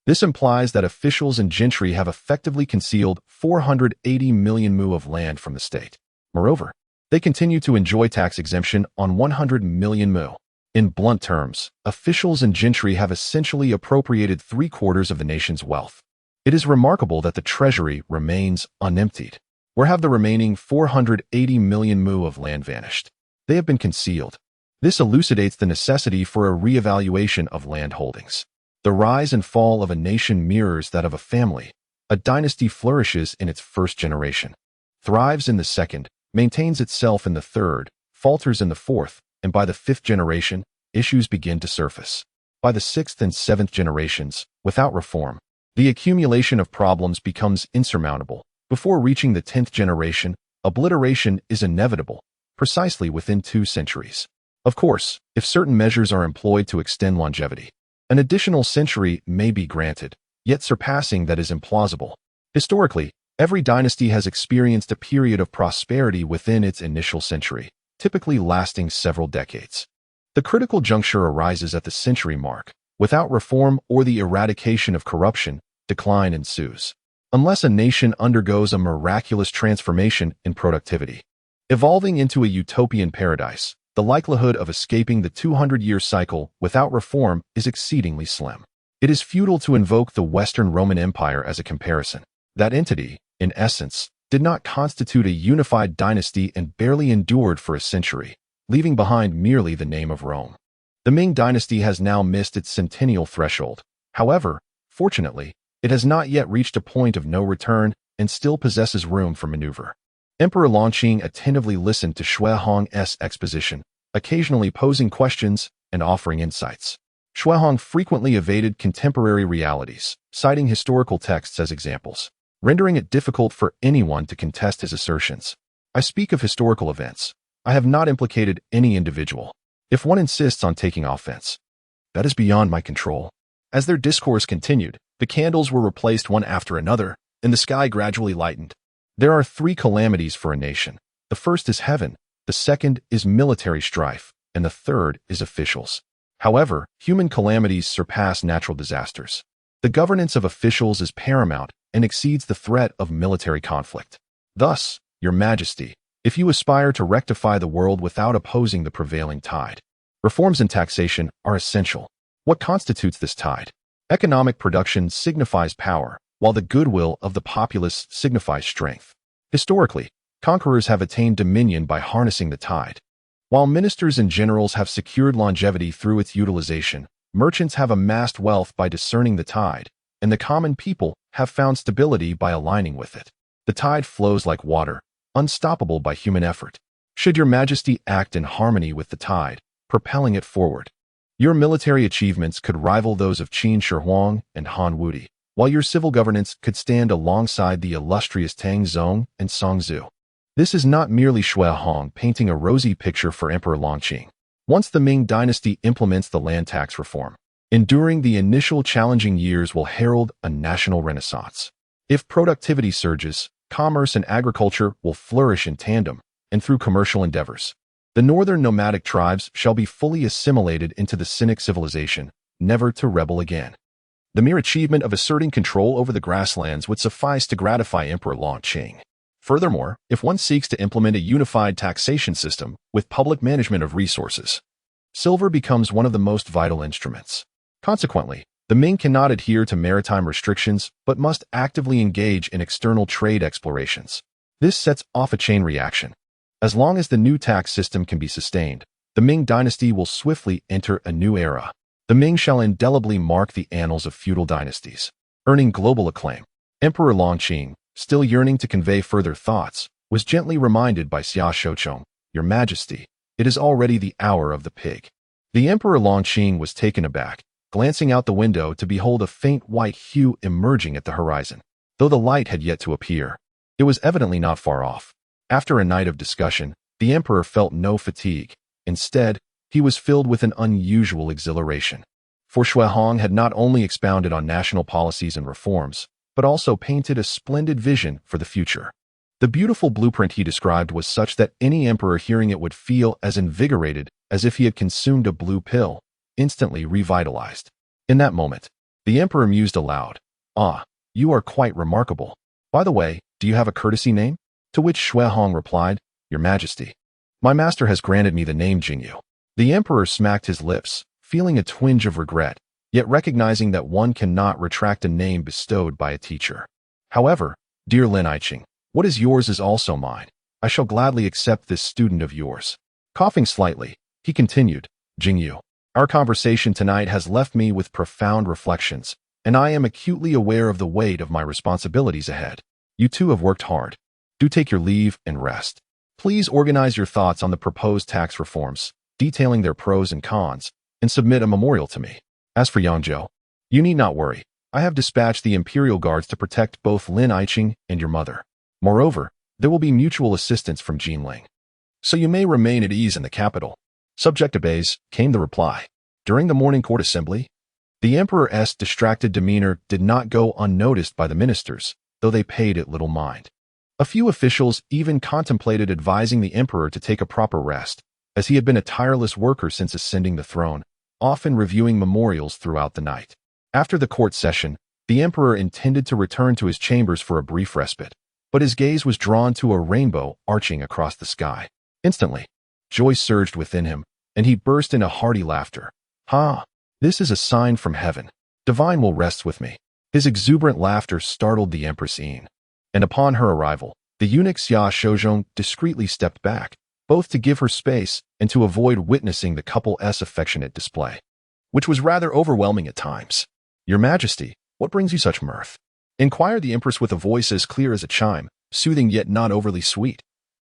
This implies that officials and gentry have effectively concealed 480 million mu of land from the state. Moreover, they continue to enjoy tax exemption on 100 million mu. In blunt terms, officials and gentry have essentially appropriated 3/4 of the nation's wealth. It is remarkable that the treasury remains unemptied. Where have the remaining 480 million mu of land vanished? They have been concealed. This elucidates the necessity for a reevaluation of land holdings. The rise and fall of a nation mirrors that of a family. A dynasty flourishes in its first generation, thrives in the second, maintains itself in the third, falters in the fourth, and by the fifth generation, issues begin to surface. By the sixth and seventh generations, without reform, the accumulation of problems becomes insurmountable. Before reaching the 10th generation, obliteration is inevitable, precisely within 2 centuries. Of course, if certain measures are employed to extend longevity, an additional century may be granted, yet surpassing that is implausible. Historically, every dynasty has experienced a period of prosperity within its initial century, typically lasting several decades. The critical juncture arises at the century mark. Without reform or the eradication of corruption, decline ensues. Unless a nation undergoes a miraculous transformation in productivity, evolving into a utopian paradise, the likelihood of escaping the 200-year cycle without reform is exceedingly slim. It is futile to invoke the Western Roman Empire as a comparison. That entity, in essence, did not constitute a unified dynasty and barely endured for a century, leaving behind merely the name of Rome. The Ming dynasty has now missed its centennial threshold. However, fortunately, it has not yet reached a point of no return and still possesses room for maneuver. Emperor Longqing attentively listened to Shuehong's exposition, occasionally posing questions and offering insights. Shuehong frequently evaded contemporary realities, citing historical texts as examples, rendering it difficult for anyone to contest his assertions. I speak of historical events. I have not implicated any individual. If one insists on taking offense, that is beyond my control. As their discourse continued, the candles were replaced one after another, and the sky gradually lightened. There are 3 calamities for a nation. The first is heaven, the second is military strife, and the third is officials. However, human calamities surpass natural disasters. The governance of officials is paramount and exceeds the threat of military conflict. Thus, Your Majesty, if you aspire to rectify the world without opposing the prevailing tide, reforms in taxation are essential. What constitutes this tide? Economic production signifies power, while the goodwill of the populace signifies strength. Historically, conquerors have attained dominion by harnessing the tide. While ministers and generals have secured longevity through its utilization, merchants have amassed wealth by discerning the tide, and the common people have found stability by aligning with it. The tide flows like water, unstoppable by human effort. Should your majesty act in harmony with the tide, propelling it forward, your military achievements could rival those of Qin Shi Huang and Han Wudi, while your civil governance could stand alongside the illustrious Tang Zong and Song Zhu. This is not merely Shui Hong painting a rosy picture for Emperor Longqing. Once the Ming dynasty implements the land tax reform, enduring the initial challenging years will herald a national renaissance. If productivity surges, commerce and agriculture will flourish in tandem, and through commercial endeavors. The northern nomadic tribes shall be fully assimilated into the Sinic civilization, never to rebel again. The mere achievement of asserting control over the grasslands would suffice to gratify Emperor Longqing. Furthermore, if one seeks to implement a unified taxation system with public management of resources, silver becomes one of the most vital instruments. Consequently, the Ming cannot adhere to maritime restrictions but must actively engage in external trade explorations. This sets off a chain reaction. As long as the new tax system can be sustained, the Ming dynasty will swiftly enter a new era. The Ming shall indelibly mark the annals of feudal dynasties, earning global acclaim. Emperor Longqing, still yearning to convey further thoughts, was gently reminded by Xia Shouchong, "Your Majesty, it is already the hour of the pig." The Emperor Longqing was taken aback, glancing out the window to behold a faint white hue emerging at the horizon. Though the light had yet to appear, it was evidently not far off. After a night of discussion, the emperor felt no fatigue. Instead, he was filled with an unusual exhilaration. For Shui Hong had not only expounded on national policies and reforms, but also painted a splendid vision for the future. The beautiful blueprint he described was such that any emperor hearing it would feel as invigorated as if he had consumed a blue pill, instantly revitalized. In that moment, the emperor mused aloud, "Ah, you are quite remarkable. By the way, do you have a courtesy name?" To which Shui Hong replied, "Your Majesty, my master has granted me the name Jingyu." The emperor smacked his lips, feeling a twinge of regret, yet recognizing that one cannot retract a name bestowed by a teacher. "However, dear Lin Aiqing, what is yours is also mine. I shall gladly accept this student of yours." Coughing slightly, he continued, "Jingyu, our conversation tonight has left me with profound reflections, and I am acutely aware of the weight of my responsibilities ahead. You too have worked hard. Do take your leave and rest. Please organize your thoughts on the proposed tax reforms, detailing their pros and cons, and submit a memorial to me. As for Yangzhou, you need not worry. I have dispatched the imperial guards to protect both Lin Aiqing and your mother. Moreover, there will be mutual assistance from Jinling. So you may remain at ease in the capital." "Subject obeys," came the reply. During the morning court assembly, the emperor's distracted demeanor did not go unnoticed by the ministers, though they paid it little mind. A few officials even contemplated advising the emperor to take a proper rest, as he had been a tireless worker since ascending the throne, often reviewing memorials throughout the night. After the court session, the emperor intended to return to his chambers for a brief respite, but his gaze was drawn to a rainbow arching across the sky. Instantly, joy surged within him, and he burst into hearty laughter. "Ha! This is a sign from heaven. Divine will rest with me." His exuberant laughter startled the Empress Yin, and upon her arrival, the eunuch Xia Shouchong discreetly stepped back, both to give her space and to avoid witnessing the couple's affectionate display, which was rather overwhelming at times. "Your Majesty, what brings you such mirth?" inquired the Empress with a voice as clear as a chime, soothing yet not overly sweet,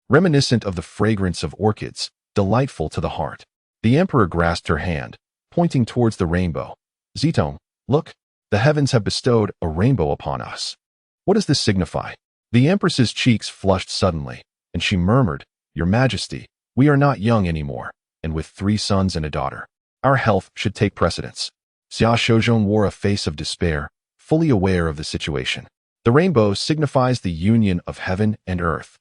reminiscent of the fragrance of orchids, delightful to the heart. The Emperor grasped her hand, pointing towards the rainbow. "Zitong, look, the heavens have bestowed a rainbow upon us. What does this signify?" The Empress's cheeks flushed suddenly, and she murmured, "Your Majesty, we are not young anymore, and with 3 sons and a daughter, our health should take precedence." Xia Shouchong wore a face of despair, fully aware of the situation. The rainbow signifies the union of heaven and earth,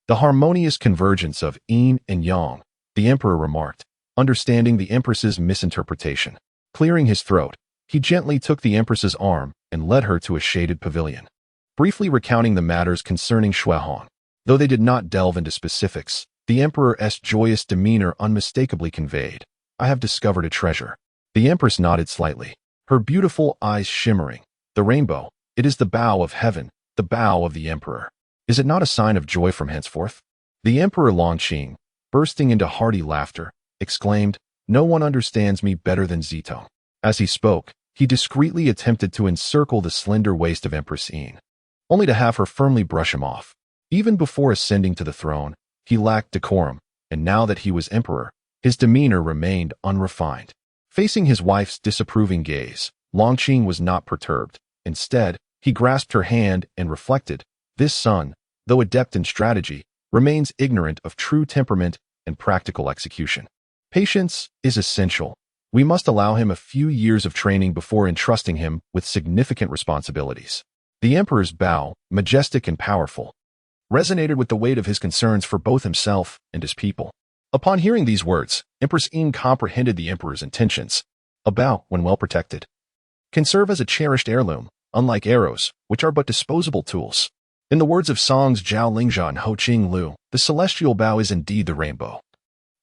the harmonious convergence of yin and yang, the Emperor remarked, understanding the Empress's misinterpretation. Clearing his throat, he gently took the Empress's arm and led her to a shaded pavilion, briefly recounting the matters concerning Shui Hong. Though they did not delve into specifics, the Emperor's joyous demeanor unmistakably conveyed, "I have discovered a treasure." The Empress nodded slightly, her beautiful eyes shimmering. The rainbow, it is the bow of heaven, the bow of the emperor. Is it not a sign of joy from henceforth? The Emperor Longqing, bursting into hearty laughter, exclaimed, "No one understands me better than Zito." As he spoke, he discreetly attempted to encircle the slender waist of Empress Yin, only to have her firmly brush him off. Even before ascending to the throne, he lacked decorum, and now that he was emperor, his demeanor remained unrefined. Facing his wife's disapproving gaze, Longqing was not perturbed. Instead, he grasped her hand and reflected, "This son, though adept in strategy, remains ignorant of true temperament and practical execution. Patience is essential. We must allow him a few years of training before entrusting him with significant responsibilities." The emperor's bow, majestic and powerful, resonated with the weight of his concerns for both himself and his people. Upon hearing these words, Empress Yin comprehended the emperor's intentions. A bow, when well protected, can serve as a cherished heirloom, unlike arrows, which are but disposable tools. In the words of songs Zhao Lingjia and Ho Qing Lu, the celestial bow is indeed the rainbow.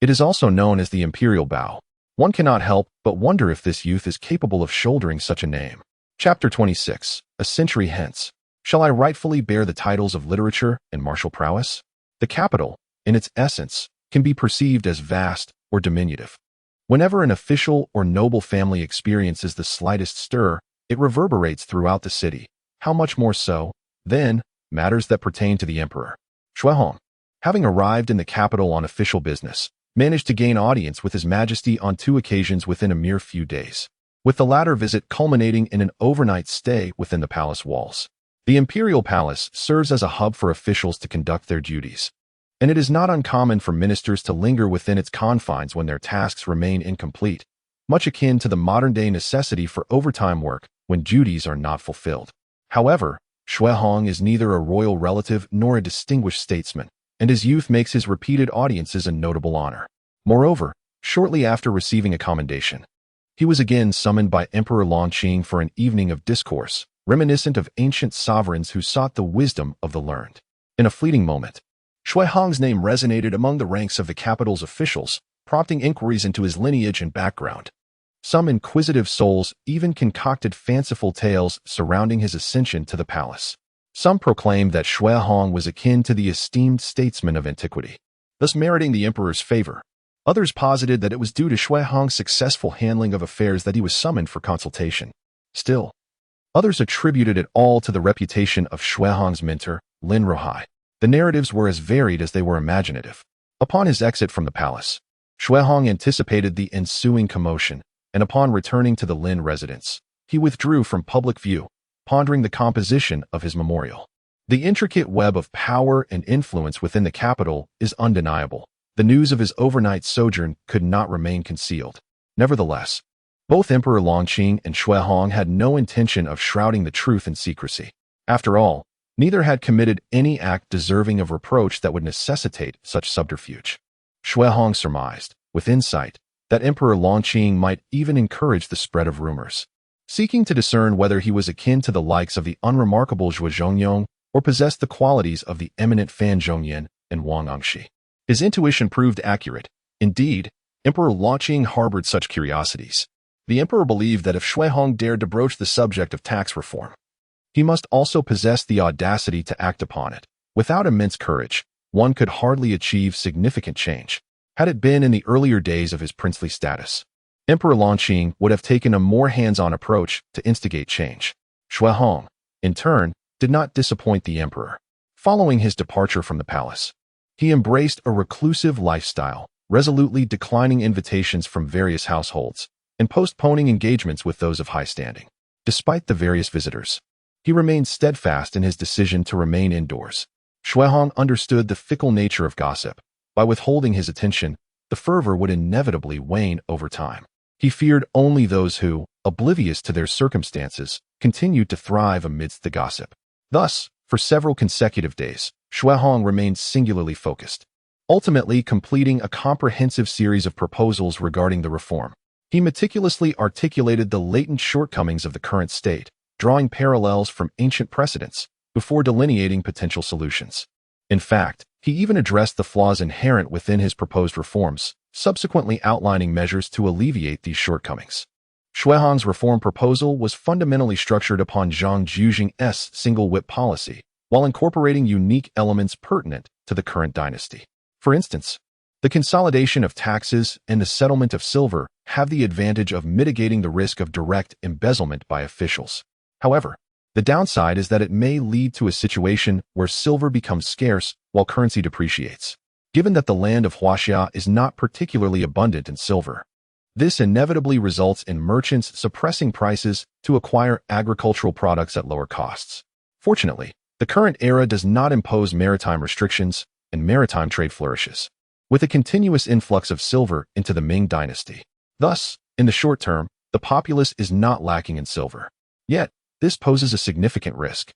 It is also known as the imperial bow. One cannot help but wonder if this youth is capable of shouldering such a name. Chapter 26. A century hence. Shall I rightfully bear the titles of literature and martial prowess? The capital, in its essence, can be perceived as vast or diminutive. Whenever an official or noble family experiences the slightest stir, it reverberates throughout the city. How much more so, then, matters that pertain to the emperor. Shuehong, having arrived in the capital on official business, managed to gain audience with His Majesty on 2 occasions within a mere few days, with the latter visit culminating in an overnight stay within the palace walls. The imperial palace serves as a hub for officials to conduct their duties, and it is not uncommon for ministers to linger within its confines when their tasks remain incomplete, much akin to the modern-day necessity for overtime work when duties are not fulfilled. However, Shuehong is neither a royal relative nor a distinguished statesman, and his youth makes his repeated audiences a notable honor. Moreover, shortly after receiving a commendation, he was again summoned by Emperor Longqing for an evening of discourse, reminiscent of ancient sovereigns who sought the wisdom of the learned. In a fleeting moment, Shuehong's name resonated among the ranks of the capital's officials, prompting inquiries into his lineage and background. Some inquisitive souls even concocted fanciful tales surrounding his ascension to the palace. Some proclaimed that Shuehong was akin to the esteemed statesman of antiquity, thus meriting the emperor's favor. Others posited that it was due to Shuehong's successful handling of affairs that he was summoned for consultation. Still, others attributed it all to the reputation of Shuehong's mentor, Lin Rohai. The narratives were as varied as they were imaginative. Upon his exit from the palace, Shuehong anticipated the ensuing commotion, and upon returning to the Lin residence, he withdrew from public view, pondering the composition of his memorial. The intricate web of power and influence within the capital is undeniable. The news of his overnight sojourn could not remain concealed. Nevertheless, both Emperor Longqing and Shuehong had no intention of shrouding the truth in secrecy. After all, neither had committed any act deserving of reproach that would necessitate such subterfuge. Shuehong surmised, with insight, that Emperor Longqing might even encourage the spread of rumors, seeking to discern whether he was akin to the likes of the unremarkable Zhuo Zhongyong or possessed the qualities of the eminent Fan Zhongyan and Wang Angshi. His intuition proved accurate. Indeed, Emperor Longqing harbored such curiosities. The emperor believed that if Shuehong dared to broach the subject of tax reform, he must also possess the audacity to act upon it. Without immense courage, one could hardly achieve significant change. Had it been in the earlier days of his princely status, Emperor Longqing would have taken a more hands-on approach to instigate change. Shuehong, in turn, did not disappoint the emperor. Following his departure from the palace, he embraced a reclusive lifestyle, resolutely declining invitations from various households and postponing engagements with those of high standing. Despite the various visitors, he remained steadfast in his decision to remain indoors. Shuehong understood the fickle nature of gossip. By withholding his attention, the fervor would inevitably wane over time. He feared only those who, oblivious to their circumstances, continued to thrive amidst the gossip. Thus, for several consecutive days, Shuehong remained singularly focused, ultimately completing a comprehensive series of proposals regarding the reform. He meticulously articulated the latent shortcomings of the current state, drawing parallels from ancient precedents, before delineating potential solutions. In fact, he even addressed the flaws inherent within his proposed reforms, subsequently outlining measures to alleviate these shortcomings. Xuehong's reform proposal was fundamentally structured upon Zhang Zhujing's single whip policy, while incorporating unique elements pertinent to the current dynasty. For instance, the consolidation of taxes and the settlement of silver have the advantage of mitigating the risk of direct embezzlement by officials. However, the downside is that it may lead to a situation where silver becomes scarce while currency depreciates. Given that the land of Huaxia is not particularly abundant in silver, this inevitably results in merchants suppressing prices to acquire agricultural products at lower costs. Fortunately, the current era does not impose maritime restrictions, and maritime trade flourishes, with a continuous influx of silver into the Ming dynasty. Thus, in the short term, the populace is not lacking in silver. Yet, this poses a significant risk.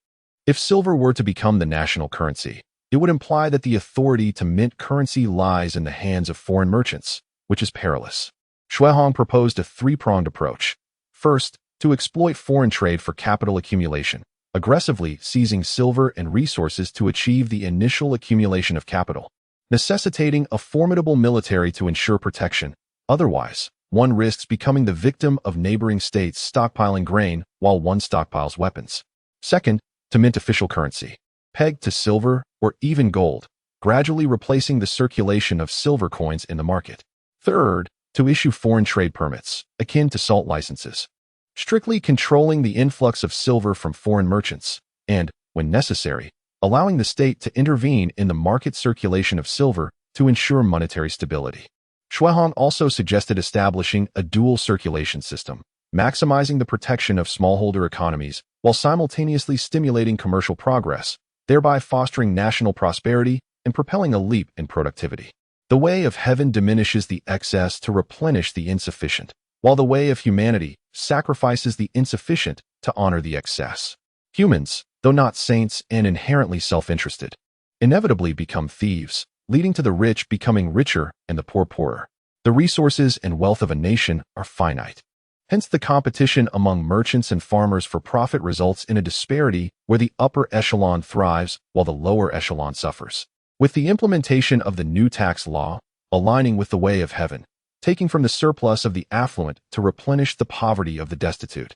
If silver were to become the national currency, it would imply that the authority to mint currency lies in the hands of foreign merchants, which is perilous. Xuehong proposed a three-pronged approach. First, to exploit foreign trade for capital accumulation, aggressively seizing silver and resources to achieve the initial accumulation of capital, necessitating a formidable military to ensure protection. Otherwise, one risks becoming the victim of neighboring states stockpiling grain while one stockpiles weapons. Second, to mint official currency, pegged to silver or even gold, gradually replacing the circulation of silver coins in the market. Third, to issue foreign trade permits, akin to salt licenses, strictly controlling the influx of silver from foreign merchants, and, when necessary, allowing the state to intervene in the market circulation of silver to ensure monetary stability. Xuehong also suggested establishing a dual circulation system, maximizing the protection of smallholder economies while simultaneously stimulating commercial progress, thereby fostering national prosperity and propelling a leap in productivity. The way of heaven diminishes the excess to replenish the insufficient, while the way of humanity sacrifices the insufficient to honor the excess. Humans, though not saints and inherently self-interested, inevitably become thieves, leading to the rich becoming richer and the poor poorer. The resources and wealth of a nation are finite. Hence, the competition among merchants and farmers for profit results in a disparity where the upper echelon thrives while the lower echelon suffers. With the implementation of the new tax law, aligning with the way of heaven, taking from the surplus of the affluent to replenish the poverty of the destitute,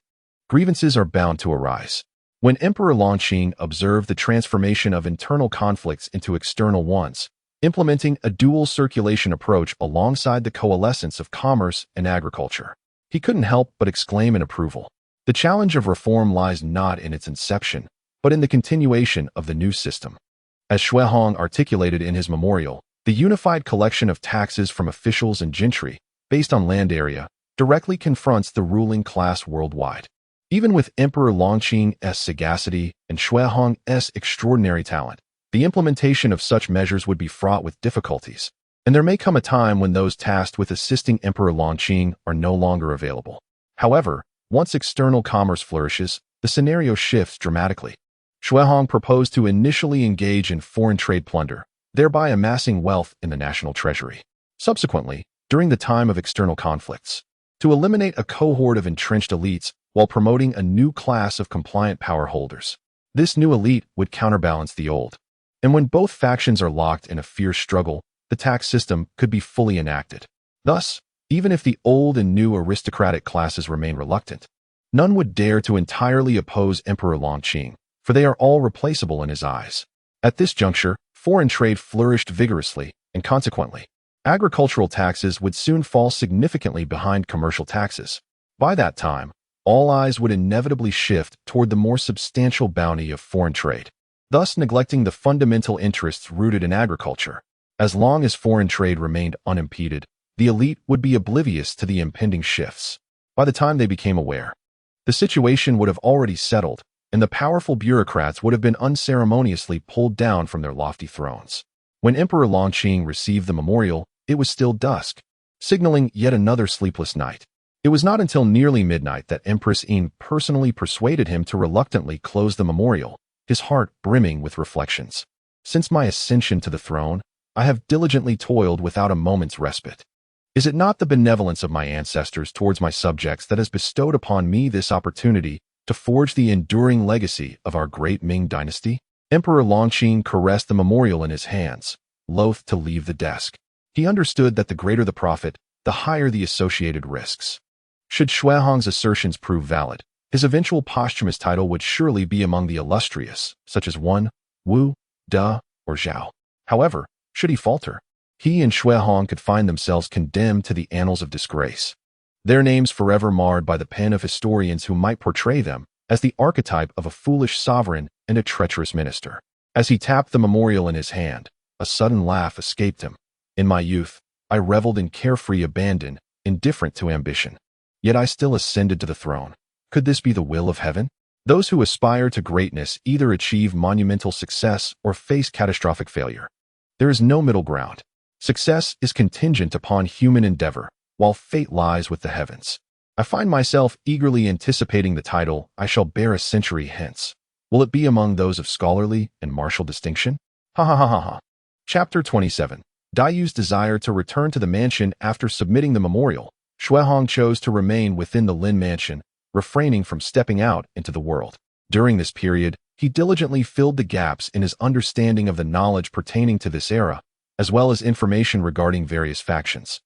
grievances are bound to arise. When Emperor Longqing observed the transformation of internal conflicts into external ones, implementing a dual circulation approach alongside the coalescence of commerce and agriculture, he couldn't help but exclaim in approval. The challenge of reform lies not in its inception, but in the continuation of the new system. As Xuehong articulated in his memorial, the unified collection of taxes from officials and gentry, based on land area, directly confronts the ruling class worldwide. Even with Emperor Longqing's sagacity and Xuehong's extraordinary talent, the implementation of such measures would be fraught with difficulties, and there may come a time when those tasked with assisting Emperor Longqing are no longer available. However, once external commerce flourishes, the scenario shifts dramatically. Xuehong proposed to initially engage in foreign trade plunder, thereby amassing wealth in the national treasury. Subsequently, during the time of external conflicts, to eliminate a cohort of entrenched elites while promoting a new class of compliant power holders. This new elite would counterbalance the old. And when both factions are locked in a fierce struggle, the tax system could be fully enacted. Thus, even if the old and new aristocratic classes remain reluctant, none would dare to entirely oppose Emperor Longqing, for they are all replaceable in his eyes. At this juncture, foreign trade flourished vigorously, and consequently, agricultural taxes would soon fall significantly behind commercial taxes. By that time, all eyes would inevitably shift toward the more substantial bounty of foreign trade, thus neglecting the fundamental interests rooted in agriculture. As long as foreign trade remained unimpeded, the elite would be oblivious to the impending shifts. By the time they became aware, the situation would have already settled, and the powerful bureaucrats would have been unceremoniously pulled down from their lofty thrones. When Emperor Longqing received the memorial, it was still dusk, signaling yet another sleepless night. It was not until nearly midnight that Empress Yin personally persuaded him to reluctantly close the memorial, his heart brimming with reflections. Since my ascension to the throne, I have diligently toiled without a moment's respite. Is it not the benevolence of my ancestors towards my subjects that has bestowed upon me this opportunity to forge the enduring legacy of our great Ming dynasty? Emperor Longqing caressed the memorial in his hands, loath to leave the desk. He understood that the greater the profit, the higher the associated risks. Should Xuehong's assertions prove valid, his eventual posthumous title would surely be among the illustrious, such as Wen, Wu, De, or Zhao. However, should he falter, he and Xuehong could find themselves condemned to the annals of disgrace, their names forever marred by the pen of historians who might portray them as the archetype of a foolish sovereign and a treacherous minister. As he tapped the memorial in his hand, a sudden laugh escaped him. In my youth, I reveled in carefree abandon, indifferent to ambition. Yet I still ascended to the throne. Could this be the will of heaven? Those who aspire to greatness either achieve monumental success or face catastrophic failure. There is no middle ground. Success is contingent upon human endeavor, while fate lies with the heavens. I find myself eagerly anticipating the title I shall bear a century hence. Will it be among those of scholarly and martial distinction? Ha ha ha ha ha. Chapter 27. Daiyu's desire to return to the mansion after submitting the memorial. Xuehong chose to remain within the Lin mansion, refraining from stepping out into the world. During this period, he diligently filled the gaps in his understanding of the knowledge pertaining to this era, as well as information regarding various factions.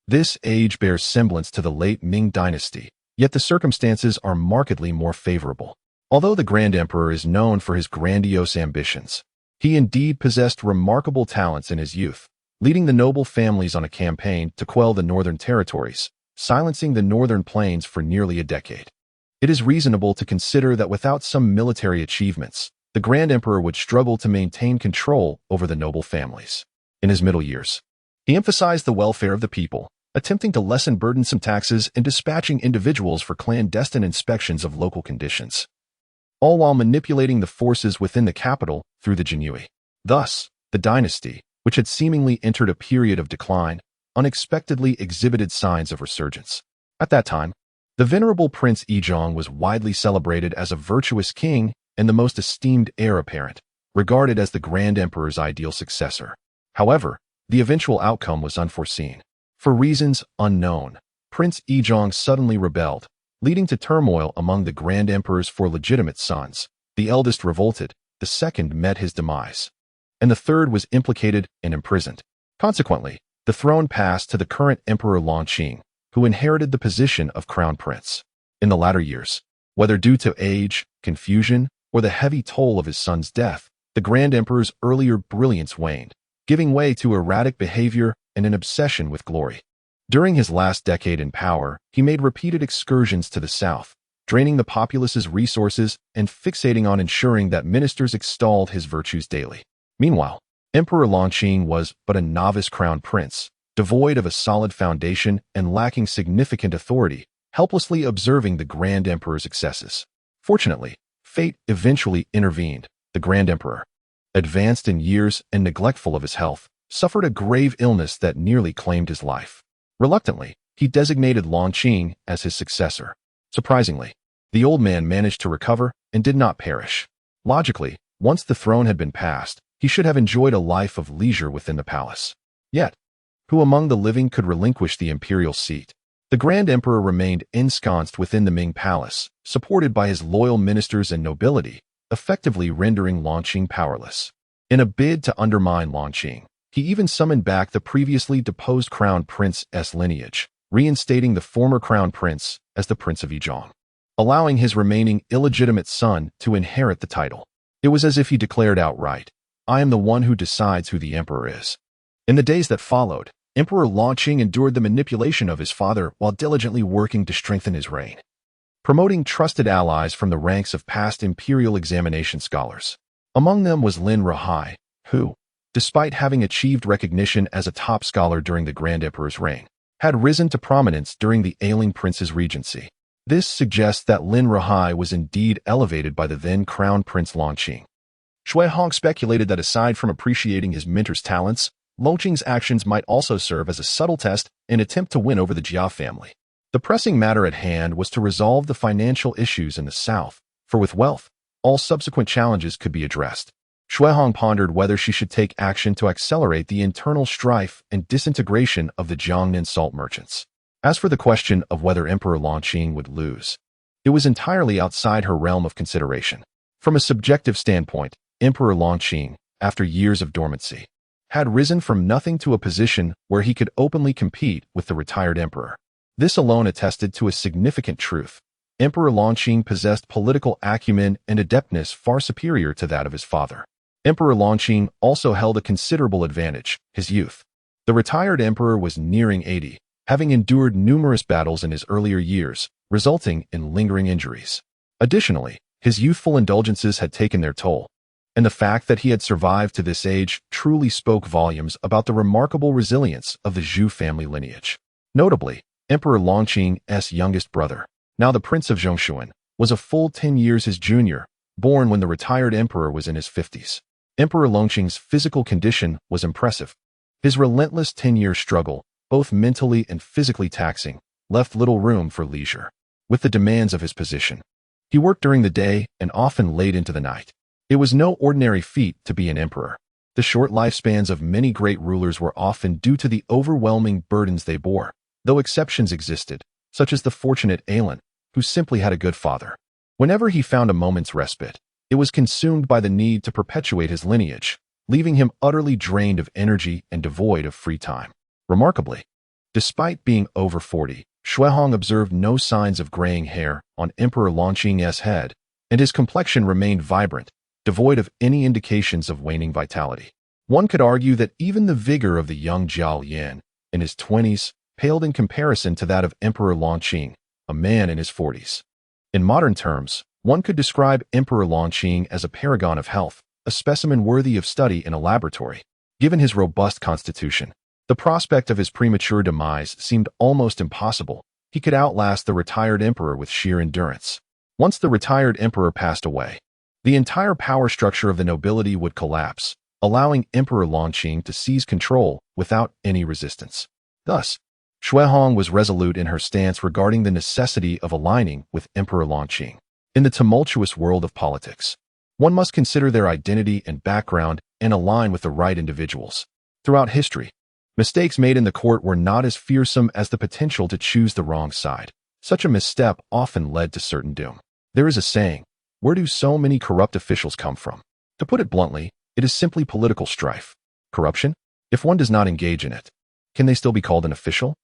This age bears semblance to the late Ming dynasty, yet the circumstances are markedly more favorable. Although the Grand Emperor is known for his grandiose ambitions, he indeed possessed remarkable talents in his youth, leading the noble families on a campaign to quell the northern territories, silencing the northern plains for nearly a decade. It is reasonable to consider that without some military achievements, the Grand Emperor would struggle to maintain control over the noble families. In his middle years, he emphasized the welfare of the people, attempting to lessen burdensome taxes and dispatching individuals for clandestine inspections of local conditions, all while manipulating the forces within the capital through the Jinhui. Thus, the dynasty, which had seemingly entered a period of decline, unexpectedly exhibited signs of resurgence. At that time, the venerable Prince Yizhong was widely celebrated as a virtuous king and the most esteemed heir apparent, regarded as the Grand Emperor's ideal successor. However, the eventual outcome was unforeseen. For reasons unknown, Prince Yizhong suddenly rebelled, leading to turmoil among the Grand Emperor's four legitimate sons. The eldest revolted, the second met his demise, and the third was implicated and imprisoned. Consequently, the throne passed to the current Emperor Longqing, who inherited the position of crown prince. In the latter years, whether due to age, confusion, or the heavy toll of his son's death, the Grand Emperor's earlier brilliance waned, giving way to erratic behavior and an obsession with glory. During his last decade in power, he made repeated excursions to the south, draining the populace's resources and fixating on ensuring that ministers extolled his virtues daily. Meanwhile, Emperor Longqing was but a novice crown prince, devoid of a solid foundation and lacking significant authority, helplessly observing the Grand Emperor's excesses. Fortunately, fate eventually intervened. The Grand Emperor, advanced in years and neglectful of his health, suffered a grave illness that nearly claimed his life. Reluctantly, he designated Longqing as his successor. Surprisingly, the old man managed to recover and did not perish. Logically, once the throne had been passed, he should have enjoyed a life of leisure within the palace. Yet, who among the living could relinquish the imperial seat? The Grand Emperor remained ensconced within the Ming Palace, supported by his loyal ministers and nobility, effectively rendering Longqing powerless. In a bid to undermine Longqing, he even summoned back the previously deposed crown prince's lineage, reinstating the former crown prince as the Prince of Yizhong, allowing his remaining illegitimate son to inherit the title. It was as if he declared outright, "I am the one who decides who the emperor is." In the days that followed, Emperor Longqing endured the manipulation of his father while diligently working to strengthen his reign, promoting trusted allies from the ranks of past imperial examination scholars. Among them was Lin Rahai, who, despite having achieved recognition as a top scholar during the Grand Emperor's reign, had risen to prominence during the ailing prince's regency. This suggests that Lin Rahai was indeed elevated by the then Crown Prince Longqing. Xuehong speculated that aside from appreciating his mentor's talents, Longqing's actions might also serve as a subtle test in an attempt to win over the Jia family. The pressing matter at hand was to resolve the financial issues in the south, for with wealth, all subsequent challenges could be addressed. Xuehong pondered whether she should take action to accelerate the internal strife and disintegration of the Jiangnan salt merchants. As for the question of whether Emperor Longqing would lose, it was entirely outside her realm of consideration. From a subjective standpoint, Emperor Longqing, after years of dormancy, had risen from nothing to a position where he could openly compete with the retired emperor. This alone attested to a significant truth. Emperor Longqing possessed political acumen and adeptness far superior to that of his father. Emperor Longqing also held a considerable advantage, his youth. The retired emperor was nearing 80, having endured numerous battles in his earlier years, resulting in lingering injuries. Additionally, his youthful indulgences had taken their toll, and the fact that he had survived to this age truly spoke volumes about the remarkable resilience of the Zhou family lineage. Notably, Emperor Longqing's youngest brother, now the Prince of Zhongshuan, was a full 10 years his junior, born when the retired emperor was in his 50s. Emperor Longqing's physical condition was impressive. His relentless 10-year struggle, both mentally and physically taxing, left little room for leisure. With the demands of his position, he worked during the day and often late into the night. It was no ordinary feat to be an emperor. The short lifespans of many great rulers were often due to the overwhelming burdens they bore, though exceptions existed, such as the fortunate Alan, who simply had a good father. Whenever he found a moment's respite, it was consumed by the need to perpetuate his lineage, leaving him utterly drained of energy and devoid of free time. Remarkably, despite being over 40, Xuehong observed no signs of graying hair on Emperor Longqing's head, and his complexion remained vibrant, devoid of any indications of waning vitality. One could argue that even the vigor of the young Zhao Yan, in his 20s, paled in comparison to that of Emperor Longqing, a man in his 40s. In modern terms, one could describe Emperor Longqing as a paragon of health, a specimen worthy of study in a laboratory. Given his robust constitution, the prospect of his premature demise seemed almost impossible. He could outlast the retired emperor with sheer endurance. Once the retired emperor passed away, the entire power structure of the nobility would collapse, allowing Emperor Longqing to seize control without any resistance. Thus, Xuehong was resolute in her stance regarding the necessity of aligning with Emperor Longqing. In the tumultuous world of politics, one must consider their identity and background and align with the right individuals. Throughout history, mistakes made in the court were not as fearsome as the potential to choose the wrong side. Such a misstep often led to certain doom. There is a saying, where do so many corrupt officials come from? To put it bluntly, it is simply political strife. Corruption? If one does not engage in it, can they still be called an official?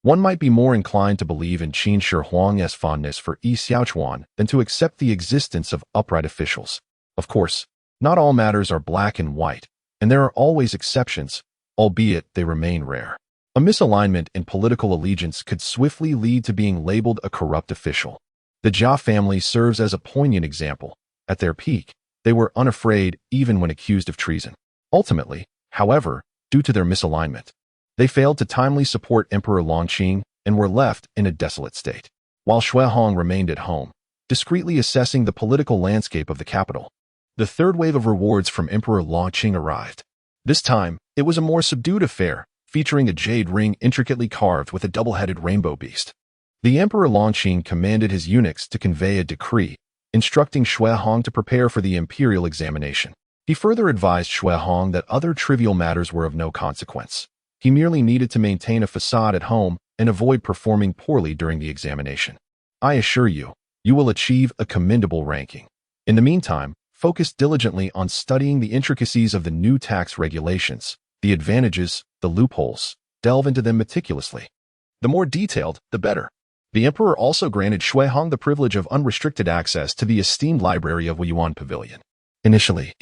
One might be more inclined to believe in Qin Shi Huang's fondness for Yi Xiaochuan than to accept the existence of upright officials. Of course, not all matters are black and white, and there are always exceptions, albeit they remain rare. A misalignment in political allegiance could swiftly lead to being labeled a corrupt official. The Jia family serves as a poignant example. At their peak, they were unafraid even when accused of treason. Ultimately, however, due to their misalignment, they failed to timely support Emperor Longqing and were left in a desolate state, while Xuehong remained at home, discreetly assessing the political landscape of the capital. The third wave of rewards from Emperor Longqing arrived. This time, it was a more subdued affair, featuring a jade ring intricately carved with a double-headed rainbow beast. The Emperor Longqing commanded his eunuchs to convey a decree, instructing Xuehong to prepare for the imperial examination. He further advised Xuehong that other trivial matters were of no consequence. He merely needed to maintain a facade at home and avoid performing poorly during the examination. I assure you, you will achieve a commendable ranking. In the meantime, focus diligently on studying the intricacies of the new tax regulations, the advantages, the loopholes. Delve into them meticulously. The more detailed, the better. The emperor also granted Xuehong the privilege of unrestricted access to the esteemed library of Yuan Pavilion. Initially,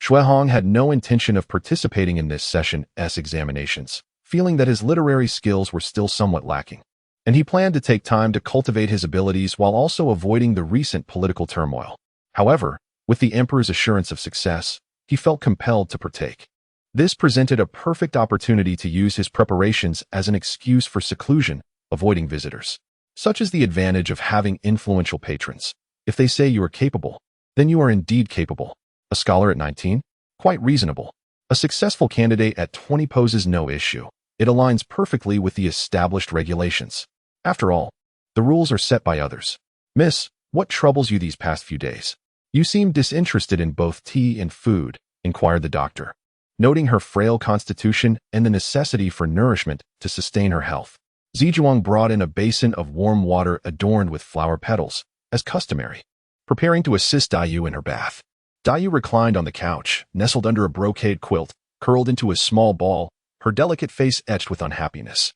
Xuehong had no intention of participating in this session's examinations, feeling that his literary skills were still somewhat lacking, and he planned to take time to cultivate his abilities while also avoiding the recent political turmoil. However, with the emperor's assurance of success, he felt compelled to partake. This presented a perfect opportunity to use his preparations as an excuse for seclusion, avoiding visitors. Such is the advantage of having influential patrons. If they say you are capable, then you are indeed capable. A scholar at 19? Quite reasonable. A successful candidate at 20 poses no issue. It aligns perfectly with the established regulations. After all, the rules are set by others. Miss, what troubles you these past few days? You seem disinterested in both tea and food, inquired the doctor, noting her frail constitution and the necessity for nourishment to sustain her health. Zizhuang brought in a basin of warm water adorned with flower petals, as customary, preparing to assist Dayu in her bath. Dayu reclined on the couch, nestled under a brocade quilt, curled into a small ball, her delicate face etched with unhappiness.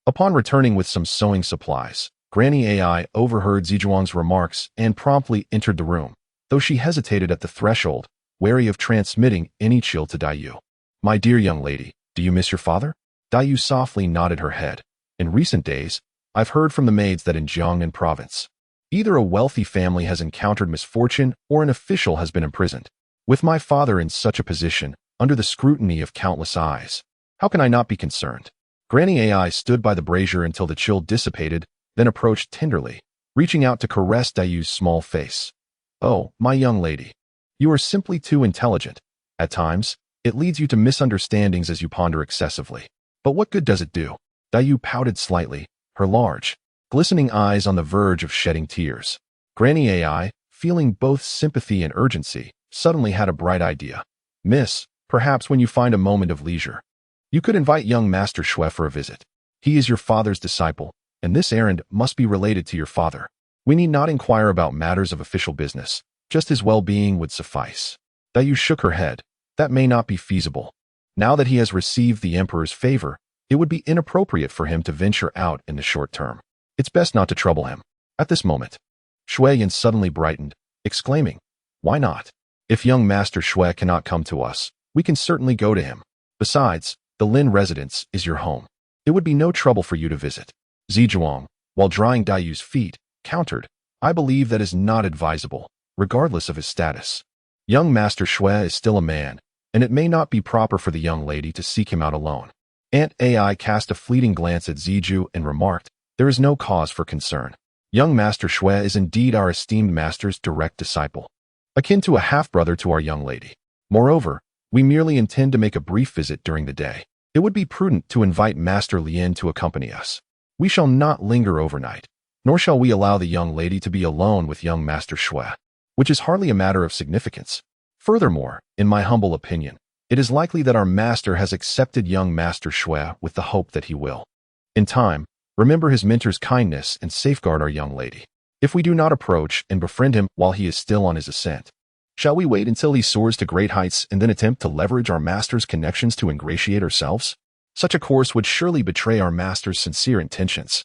Upon returning with some sewing supplies, Granny AI overheard Zizhuang's remarks and promptly entered the room, though she hesitated at the threshold, wary of transmitting any chill to Daiyu. My dear young lady, do you miss your father? Daiyu softly nodded her head. In recent days, I've heard from the maids that in Jiangnan province, either a wealthy family has encountered misfortune or an official has been imprisoned. With my father in such a position, under the scrutiny of countless eyes, how can I not be concerned? Granny AI stood by the brazier until the chill dissipated, then approached tenderly, reaching out to caress Daiyu's small face. Oh, my young lady, you are simply too intelligent. At times, it leads you to misunderstandings as you ponder excessively. But what good does it do? Daiyu pouted slightly, her large, glistening eyes on the verge of shedding tears. Granny AI, feeling both sympathy and urgency, suddenly had a bright idea. Miss, perhaps when you find a moment of leisure, you could invite young Master Shui for a visit. He is your father's disciple, and this errand must be related to your father. We need not inquire about matters of official business. Just his well-being would suffice. Daiyu shook her head. That may not be feasible. Now that he has received the Emperor's favor, it would be inappropriate for him to venture out in the short term. It's best not to trouble him. At this moment, Shuiyan suddenly brightened, exclaiming, Why not? If young Master Shui cannot come to us, we can certainly go to him. Besides, the Lin residence is your home. It would be no trouble for you to visit. Zizhuang, while drying Daiyu's feet, countered, I believe that is not advisable, regardless of his status. Young Master Shui is still a man, and it may not be proper for the young lady to seek him out alone. Aunt AI cast a fleeting glance at Zizhu and remarked, There is no cause for concern. Young Master Shui is indeed our esteemed master's direct disciple, akin to a half-brother to our young lady. Moreover, we merely intend to make a brief visit during the day. It would be prudent to invite Master Lien to accompany us. We shall not linger overnight, nor shall we allow the young lady to be alone with young Master Shui, which is hardly a matter of significance. Furthermore, in my humble opinion, it is likely that our master has accepted young Master Shui with the hope that he will, in time, remember his mentor's kindness and safeguard our young lady. If we do not approach and befriend him while he is still on his ascent, shall we wait until he soars to great heights and then attempt to leverage our master's connections to ingratiate ourselves? Such a course would surely betray our master's sincere intentions.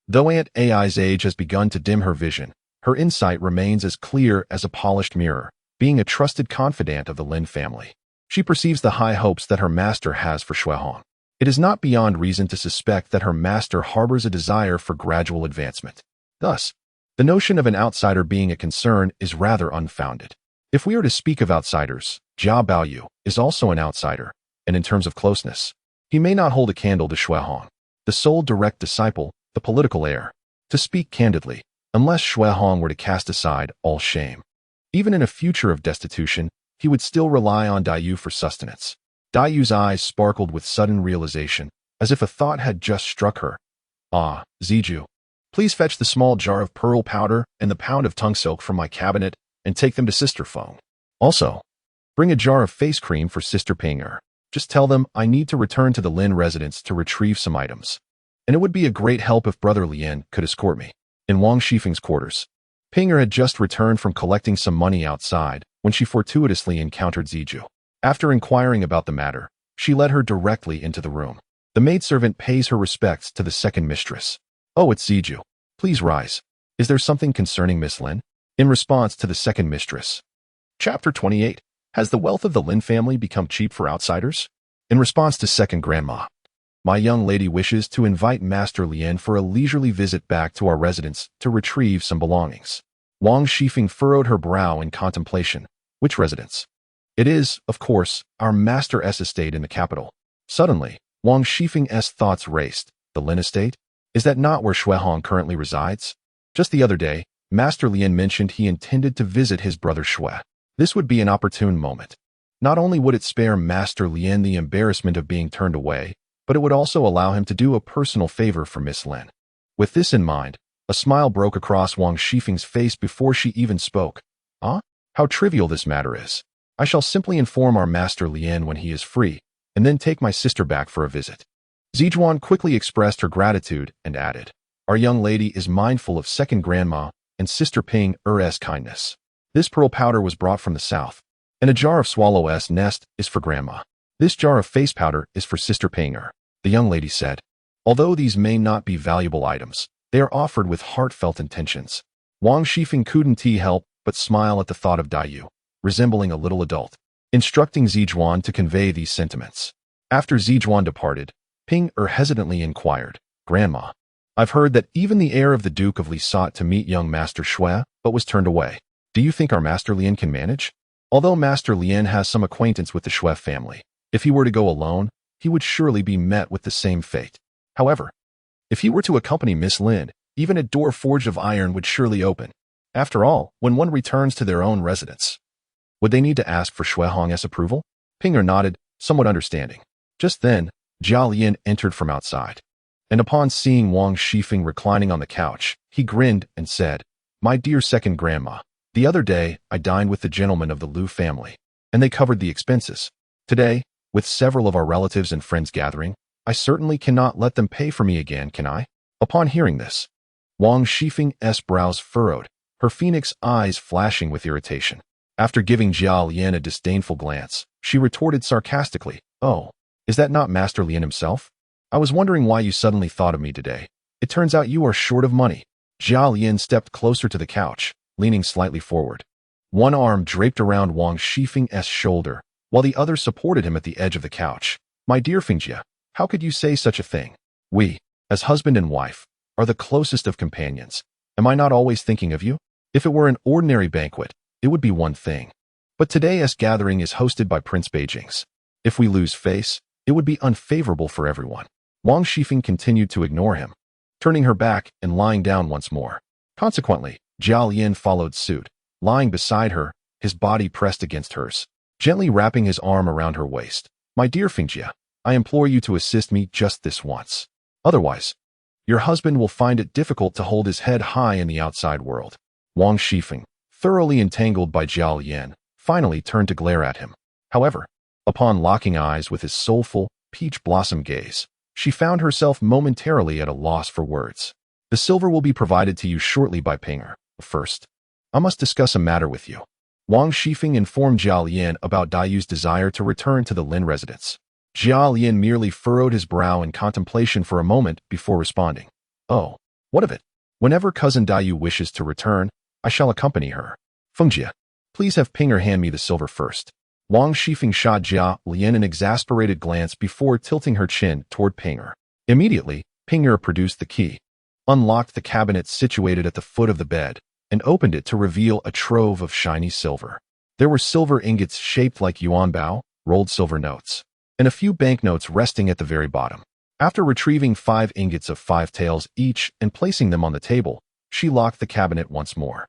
Though Aunt AI's age has begun to dim her vision, her insight remains as clear as a polished mirror, being a trusted confidant of the Lin family. She perceives the high hopes that her master has for Shuihong. It is not beyond reason to suspect that her master harbors a desire for gradual advancement. Thus, the notion of an outsider being a concern is rather unfounded. If we are to speak of outsiders, Jia Baoyu is also an outsider, and in terms of closeness, he may not hold a candle to Shuihong, the sole direct disciple, the political heir. To speak candidly, unless Shuihong were to cast aside all shame, even in a future of destitution, he would still rely on Daiyu for sustenance. Daiyu's eyes sparkled with sudden realization, as if a thought had just struck her. Ah, Zizhu, please fetch the small jar of pearl powder and the pound of tongue silk from my cabinet and take them to Sister Feng. Also, bring a jar of face cream for Sister Ping'er. Just tell them I need to return to the Lin residence to retrieve some items. And it would be a great help if Brother Lien could escort me. In Wang Shifeng's quarters, Ping'er had just returned from collecting some money outside when she fortuitously encountered Zizhu. After inquiring about the matter, she led her directly into the room. The maidservant pays her respects to the second mistress. Oh, it's Zizhu. Please rise. Is there something concerning Miss Lin? In response to the second mistress. Chapter 28. Has the wealth of the Lin family become cheap for outsiders? In response to second grandma. My young lady wishes to invite Master Lien for a leisurely visit back to our residence to retrieve some belongings. Wang Shifeng furrowed her brow in contemplation. Which residence? It is, of course, our Master's estate in the capital. Suddenly, Wang Shifeng's thoughts raced. The Lin estate? Is that not where Shuihong currently resides? Just the other day, Master Lien mentioned he intended to visit his brother Shui. This would be an opportune moment. Not only would it spare Master Lien the embarrassment of being turned away, but it would also allow him to do a personal favor for Miss Lin. With this in mind, a smile broke across Wang Shifeng's face before she even spoke. Ah, how trivial this matter is. I shall simply inform our Master Lien when he is free, and then take my sister back for a visit. Zizhuan quickly expressed her gratitude and added, Our young lady is mindful of second grandma and Sister Ping'er's kindness. This pearl powder was brought from the south, and a jar of swallow's nest is for grandma. This jar of face powder is for Sister Ping'er, the young lady said. Although these may not be valuable items, they are offered with heartfelt intentions. Wang Shifeng couldn't help but smile at the thought of Daiyu, resembling a little adult, instructing Zijuan to convey these sentiments. After Zijuan departed, Ping hesitantly inquired, "Grandma, I've heard that even the heir of the Duke of Li sought to meet young Master Shui, but was turned away. Do you think our Master Lien can manage?" Although Master Lien has some acquaintance with the Shui family, if he were to go alone, he would surely be met with the same fate. However, if he were to accompany Miss Lin, even a door forged of iron would surely open. After all, when one returns to their own residence, would they need to ask for Shui Hong's approval? Ping nodded, somewhat understanding. Just then, Jia Lian entered from outside, and upon seeing Wang Shifeng reclining on the couch, he grinned and said, "My dear second grandma, the other day I dined with the gentlemen of the Liu family, and they covered the expenses. Today, with several of our relatives and friends gathering, I certainly cannot let them pay for me again, can I?" Upon hearing this, Wang Shifeng's brows furrowed, her phoenix eyes flashing with irritation. After giving Jia Lian a disdainful glance, she retorted sarcastically, "Oh, is that not Master Lian himself? I was wondering why you suddenly thought of me today. It turns out you are short of money." Jia Lian stepped closer to the couch, leaning slightly forward. One arm draped around Wang Shifeng's shoulder, while the other supported him at the edge of the couch. "My dear Fingjia, how could you say such a thing? We, as husband and wife, are the closest of companions. Am I not always thinking of you? If it were an ordinary banquet, it would be one thing. But today's gathering is hosted by Prince Beijing's. If we lose face, it would be unfavorable for everyone." Wang Shifeng continued to ignore him, turning her back and lying down once more. Consequently, Jia Lian followed suit, lying beside her, his body pressed against hers, gently wrapping his arm around her waist. "My dear Fingjia, I implore you to assist me just this once. Otherwise, your husband will find it difficult to hold his head high in the outside world." Wang Shifeng, thoroughly entangled by Jia Lian, finally turned to glare at him. However, upon locking eyes with his soulful, peach blossom gaze, she found herself momentarily at a loss for words. "The silver will be provided to you shortly by Pinger. First, I must discuss a matter with you." Wang Shifeng informed Jia Lian about Daiyu's desire to return to the Lin residence. Jia Lian merely furrowed his brow in contemplation for a moment before responding, "Oh, what of it? Whenever cousin Daiyu wishes to return, I shall accompany her. Fingjia, please have Pinger hand me the silver first." Wang Shifeng shot Jia Lian an exasperated glance before tilting her chin toward Pinger. Immediately, Pinger produced the key, unlocked the cabinet situated at the foot of the bed, and opened it to reveal a trove of shiny silver. There were silver ingots shaped like yuan bao, rolled silver notes, and a few banknotes resting at the very bottom. After retrieving 5 ingots of 5 taels each and placing them on the table, she locked the cabinet once more.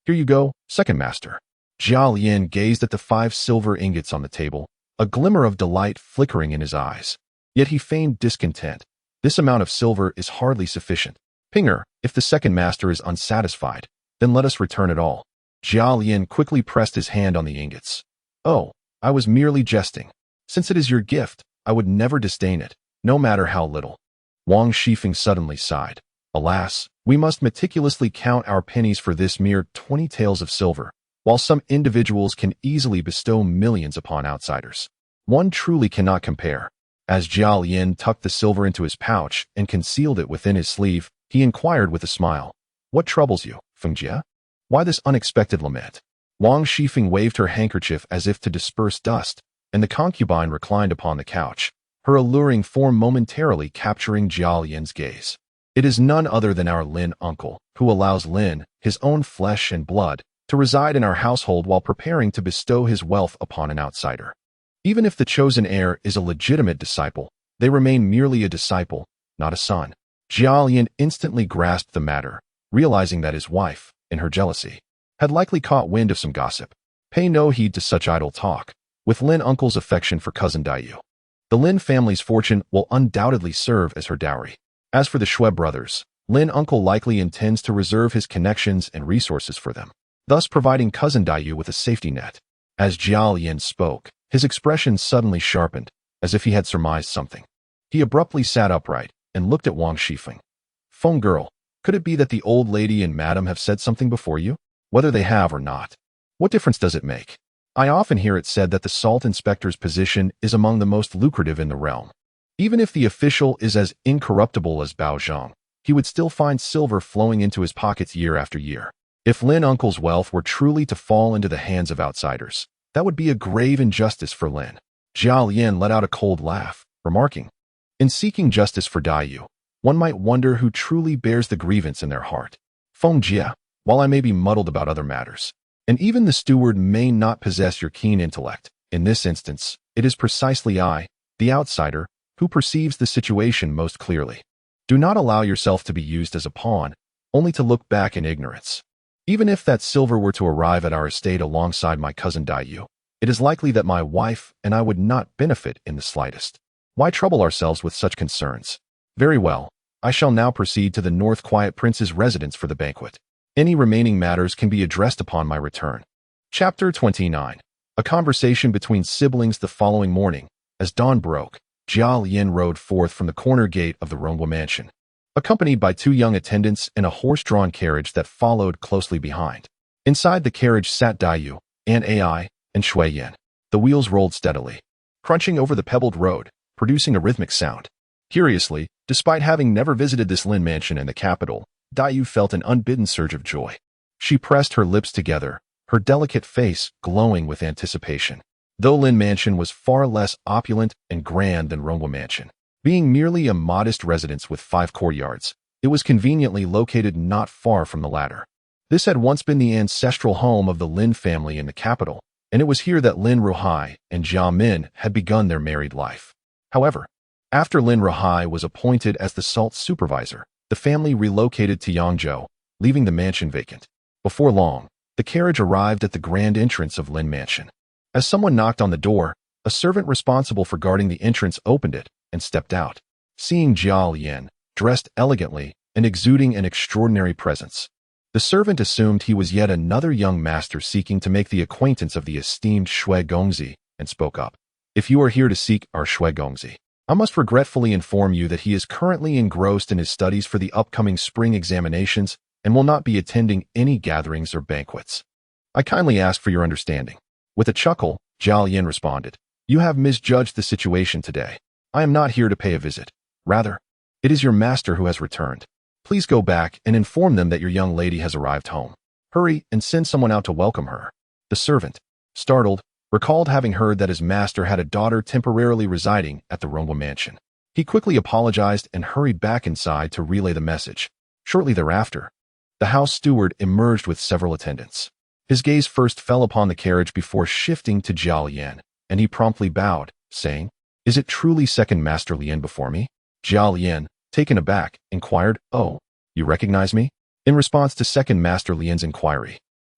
"Here you go, second master." Jia Lian gazed at the 5 silver ingots on the table, a glimmer of delight flickering in his eyes. Yet he feigned discontent. "This amount of silver is hardly sufficient. Pinger, if the second master is unsatisfied, then let us return it all." Jia Lian quickly pressed his hand on the ingots. "Oh, I was merely jesting. Since it is your gift, I would never disdain it, no matter how little." Wang Shifeng suddenly sighed. "Alas, we must meticulously count our pennies for this mere 20 taels of silver, while some individuals can easily bestow millions upon outsiders. One truly cannot compare." As Jia Lian tucked the silver into his pouch and concealed it within his sleeve, he inquired with a smile, "What troubles you, Fingjia? Why this unexpected lament?" Wang Shifeng waved her handkerchief as if to disperse dust, and the concubine reclined upon the couch, her alluring form momentarily capturing Jia Lian's gaze. "It is none other than our Lin uncle, who allows Lin, his own flesh and blood, to reside in our household while preparing to bestow his wealth upon an outsider. Even if the chosen heir is a legitimate disciple, they remain merely a disciple, not a son." Jia Lian instantly grasped the matter, realizing that his wife, in her jealousy, had likely caught wind of some gossip. Pay no heed to such idle talk. With Lin uncle's affection for cousin Daiyu, the Lin family's fortune will undoubtedly serve as her dowry. As for the Shui brothers, Lin uncle likely intends to reserve his connections and resources for them, thus providing cousin Daiyu with a safety net. As Jia Lian spoke, his expression suddenly sharpened, as if he had surmised something. He abruptly sat upright and looked at Wang Shifeng. "Feng girl, could it be that the old lady and madam have said something before you? Whether they have or not, what difference does it make? I often hear it said that the salt inspector's position is among the most lucrative in the realm. Even if the official is as incorruptible as Bao Zhang, he would still find silver flowing into his pockets year after year. If Lin Uncle's wealth were truly to fall into the hands of outsiders, that would be a grave injustice for Lin. Jia Lian let out a cold laugh, remarking, "In seeking justice for Daiyu, one might wonder who truly bears the grievance in their heart. Feng Jia, while I may be muddled about other matters, and even the steward may not possess your keen intellect, in this instance, it is precisely I, the outsider, who perceives the situation most clearly. Do not allow yourself to be used as a pawn, only to look back in ignorance. Even if that silver were to arrive at our estate alongside my cousin Daiyu, it is likely that my wife and I would not benefit in the slightest. Why trouble ourselves with such concerns? Very well, I shall now proceed to the North Quiet Prince's residence for the banquet. Any remaining matters can be addressed upon my return." Chapter 29. A conversation between siblings the following morning. As dawn broke, Jia Lian rode forth from the corner gate of the Rongwa mansion, accompanied by 2 young attendants in a horse-drawn carriage that followed closely behind. Inside the carriage sat Daiyu, Aunt Ai, and Shui Yan. The wheels rolled steadily, crunching over the pebbled road, producing a rhythmic sound. Curiously, despite having never visited this Lin mansion in the capital, Daiyu felt an unbidden surge of joy. She pressed her lips together, her delicate face glowing with anticipation. Though Lin Mansion was far less opulent and grand than Rongwa Mansion, being merely a modest residence with 5 courtyards, it was conveniently located not far from the latter. This had once been the ancestral home of the Lin family in the capital, and it was here that Lin Ruhai and Jia Min had begun their married life. However, after Lin Ruhai was appointed as the salt supervisor, the family relocated to Yangzhou, leaving the mansion vacant. Before long, the carriage arrived at the grand entrance of Lin Mansion. As someone knocked on the door, a servant responsible for guarding the entrance opened it and stepped out. Seeing Jia Lian, dressed elegantly and exuding an extraordinary presence, the servant assumed he was yet another young master seeking to make the acquaintance of the esteemed Shui Gongzi, and spoke up. "If you are here to seek our Shui Gongzi, I must regretfully inform you that he is currently engrossed in his studies for the upcoming spring examinations and will not be attending any gatherings or banquets. I kindly ask for your understanding." With a chuckle, Jia Lian responded, "You have misjudged the situation today. I am not here to pay a visit. Rather, it is your master who has returned. Please go back and inform them that your young lady has arrived home. Hurry and send someone out to welcome her." The servant, startled, recalled having heard that his master had a daughter temporarily residing at the Rongwa mansion. He quickly apologized and hurried back inside to relay the message. Shortly thereafter, the house steward emerged with several attendants. His gaze first fell upon the carriage before shifting to Jia Lian, and he promptly bowed, saying, "Is it truly Second Master Lian before me?" Jia Lian, taken aback, inquired, "Oh, you recognize me?" In response to Second Master Lian's inquiry,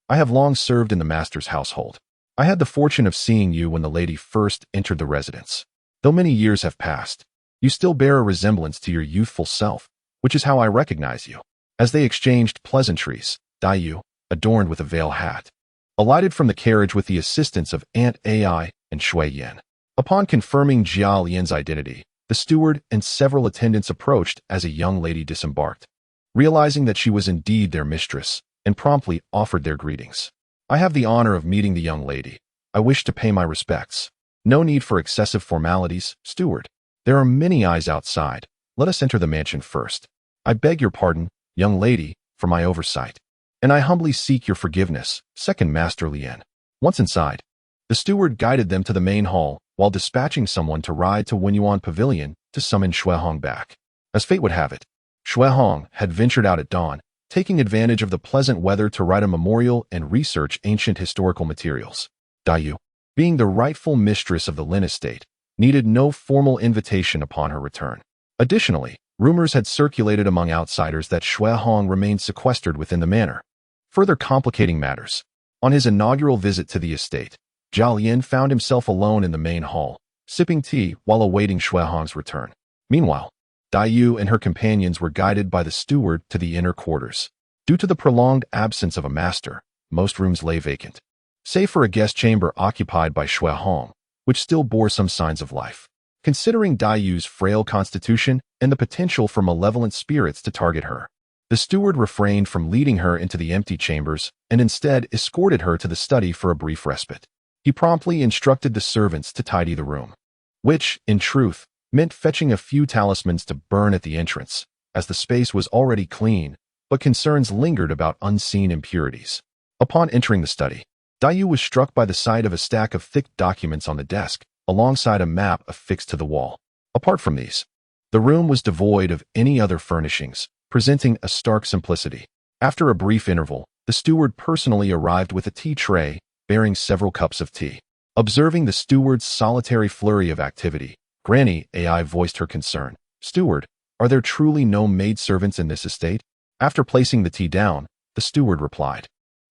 "I have long served in the master's household. I had the fortune of seeing you when the lady first entered the residence. Though many years have passed, you still bear a resemblance to your youthful self, which is how I recognize you." As they exchanged pleasantries, Daiyu, adorned with a veil hat, alighted from the carriage with the assistance of Aunt Ai and Shui Yan. Upon confirming Jia Lian's identity, the steward and several attendants approached as a young lady disembarked, realizing that she was indeed their mistress, and promptly offered their greetings. "I have the honor of meeting the young lady. I wish to pay my respects. No need for excessive formalities, steward. There are many eyes outside. Let us enter the mansion first. I beg your pardon, young lady, for my oversight, and I humbly seek your forgiveness, Second Master Lian." Once inside, the steward guided them to the main hall while dispatching someone to ride to Wenyuan Pavilion to summon Shui Hong back. As fate would have it, Shui Hong had ventured out at dawn, taking advantage of the pleasant weather to write a memorial and research ancient historical materials. Daiyu, being the rightful mistress of the Lin estate, needed no formal invitation upon her return. Additionally, rumors had circulated among outsiders that Shui Hong remained sequestered within the manor, further complicating matters. On his inaugural visit to the estate, Jia Lian found himself alone in the main hall, sipping tea while awaiting Shui Hong's return. Meanwhile, Daiyu and her companions were guided by the steward to the inner quarters. Due to the prolonged absence of a master, most rooms lay vacant, save for a guest chamber occupied by Shui Hong, which still bore some signs of life. Considering Daiyu's frail constitution and the potential for malevolent spirits to target her, the steward refrained from leading her into the empty chambers and instead escorted her to the study for a brief respite. He promptly instructed the servants to tidy the room, which, in truth, meant fetching a few talismans to burn at the entrance, as the space was already clean, but concerns lingered about unseen impurities. Upon entering the study, Dayu was struck by the sight of a stack of thick documents on the desk, alongside a map affixed to the wall. Apart from these, the room was devoid of any other furnishings, presenting a stark simplicity. After a brief interval, the steward personally arrived with a tea tray, bearing several cups of tea. Observing the steward's solitary flurry of activity, Granny AI voiced her concern. "Steward, are there truly no maidservants in this estate?" After placing the tea down, the steward replied,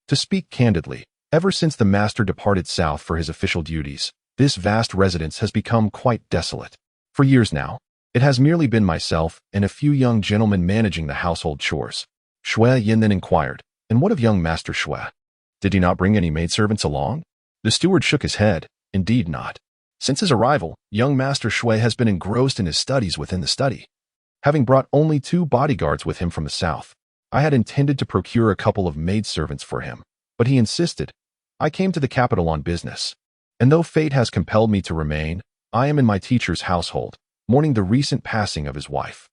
"To speak candidly, ever since the master departed south for his official duties, this vast residence has become quite desolate. For years now, it has merely been myself and a few young gentlemen managing the household chores." Shui Yin then inquired, "And what of young Master Shui? Did he not bring any maidservants along?" The steward shook his head. "Indeed not. Since his arrival, young Master Shui has been engrossed in his studies within the study. Having brought only 2 bodyguards with him from the south, I had intended to procure a couple of maidservants for him, but he insisted. I came to the capital on business, and though fate has compelled me to remain, I am in my teacher's household, mourning the recent passing of his wife.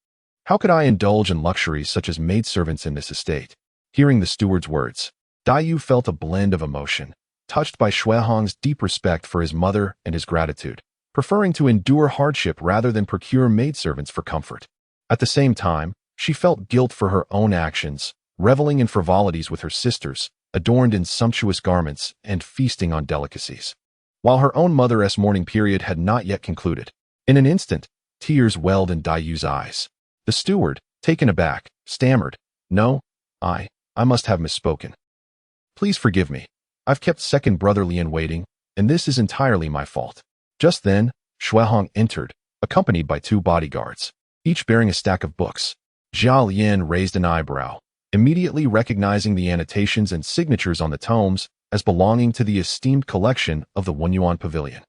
How could I indulge in luxuries such as maidservants in this estate?" Hearing the steward's words, Dayu felt a blend of emotion, touched by Xuehong's deep respect for his mother and his gratitude, preferring to endure hardship rather than procure maidservants for comfort. At the same time, she felt guilt for her own actions, reveling in frivolities with her sisters, adorned in sumptuous garments and feasting on delicacies, while her own mother's mourning period had not yet concluded. In an instant, tears welled in Dayu's eyes. The steward, taken aback, stammered, "No, I must have misspoken. Please forgive me. I've kept second brother Lian waiting, and this is entirely my fault." Just then, Xuehong entered, accompanied by 2 bodyguards, each bearing a stack of books. Jia Lian raised an eyebrow, immediately recognizing the annotations and signatures on the tomes as belonging to the esteemed collection of the Wenyuan Pavilion.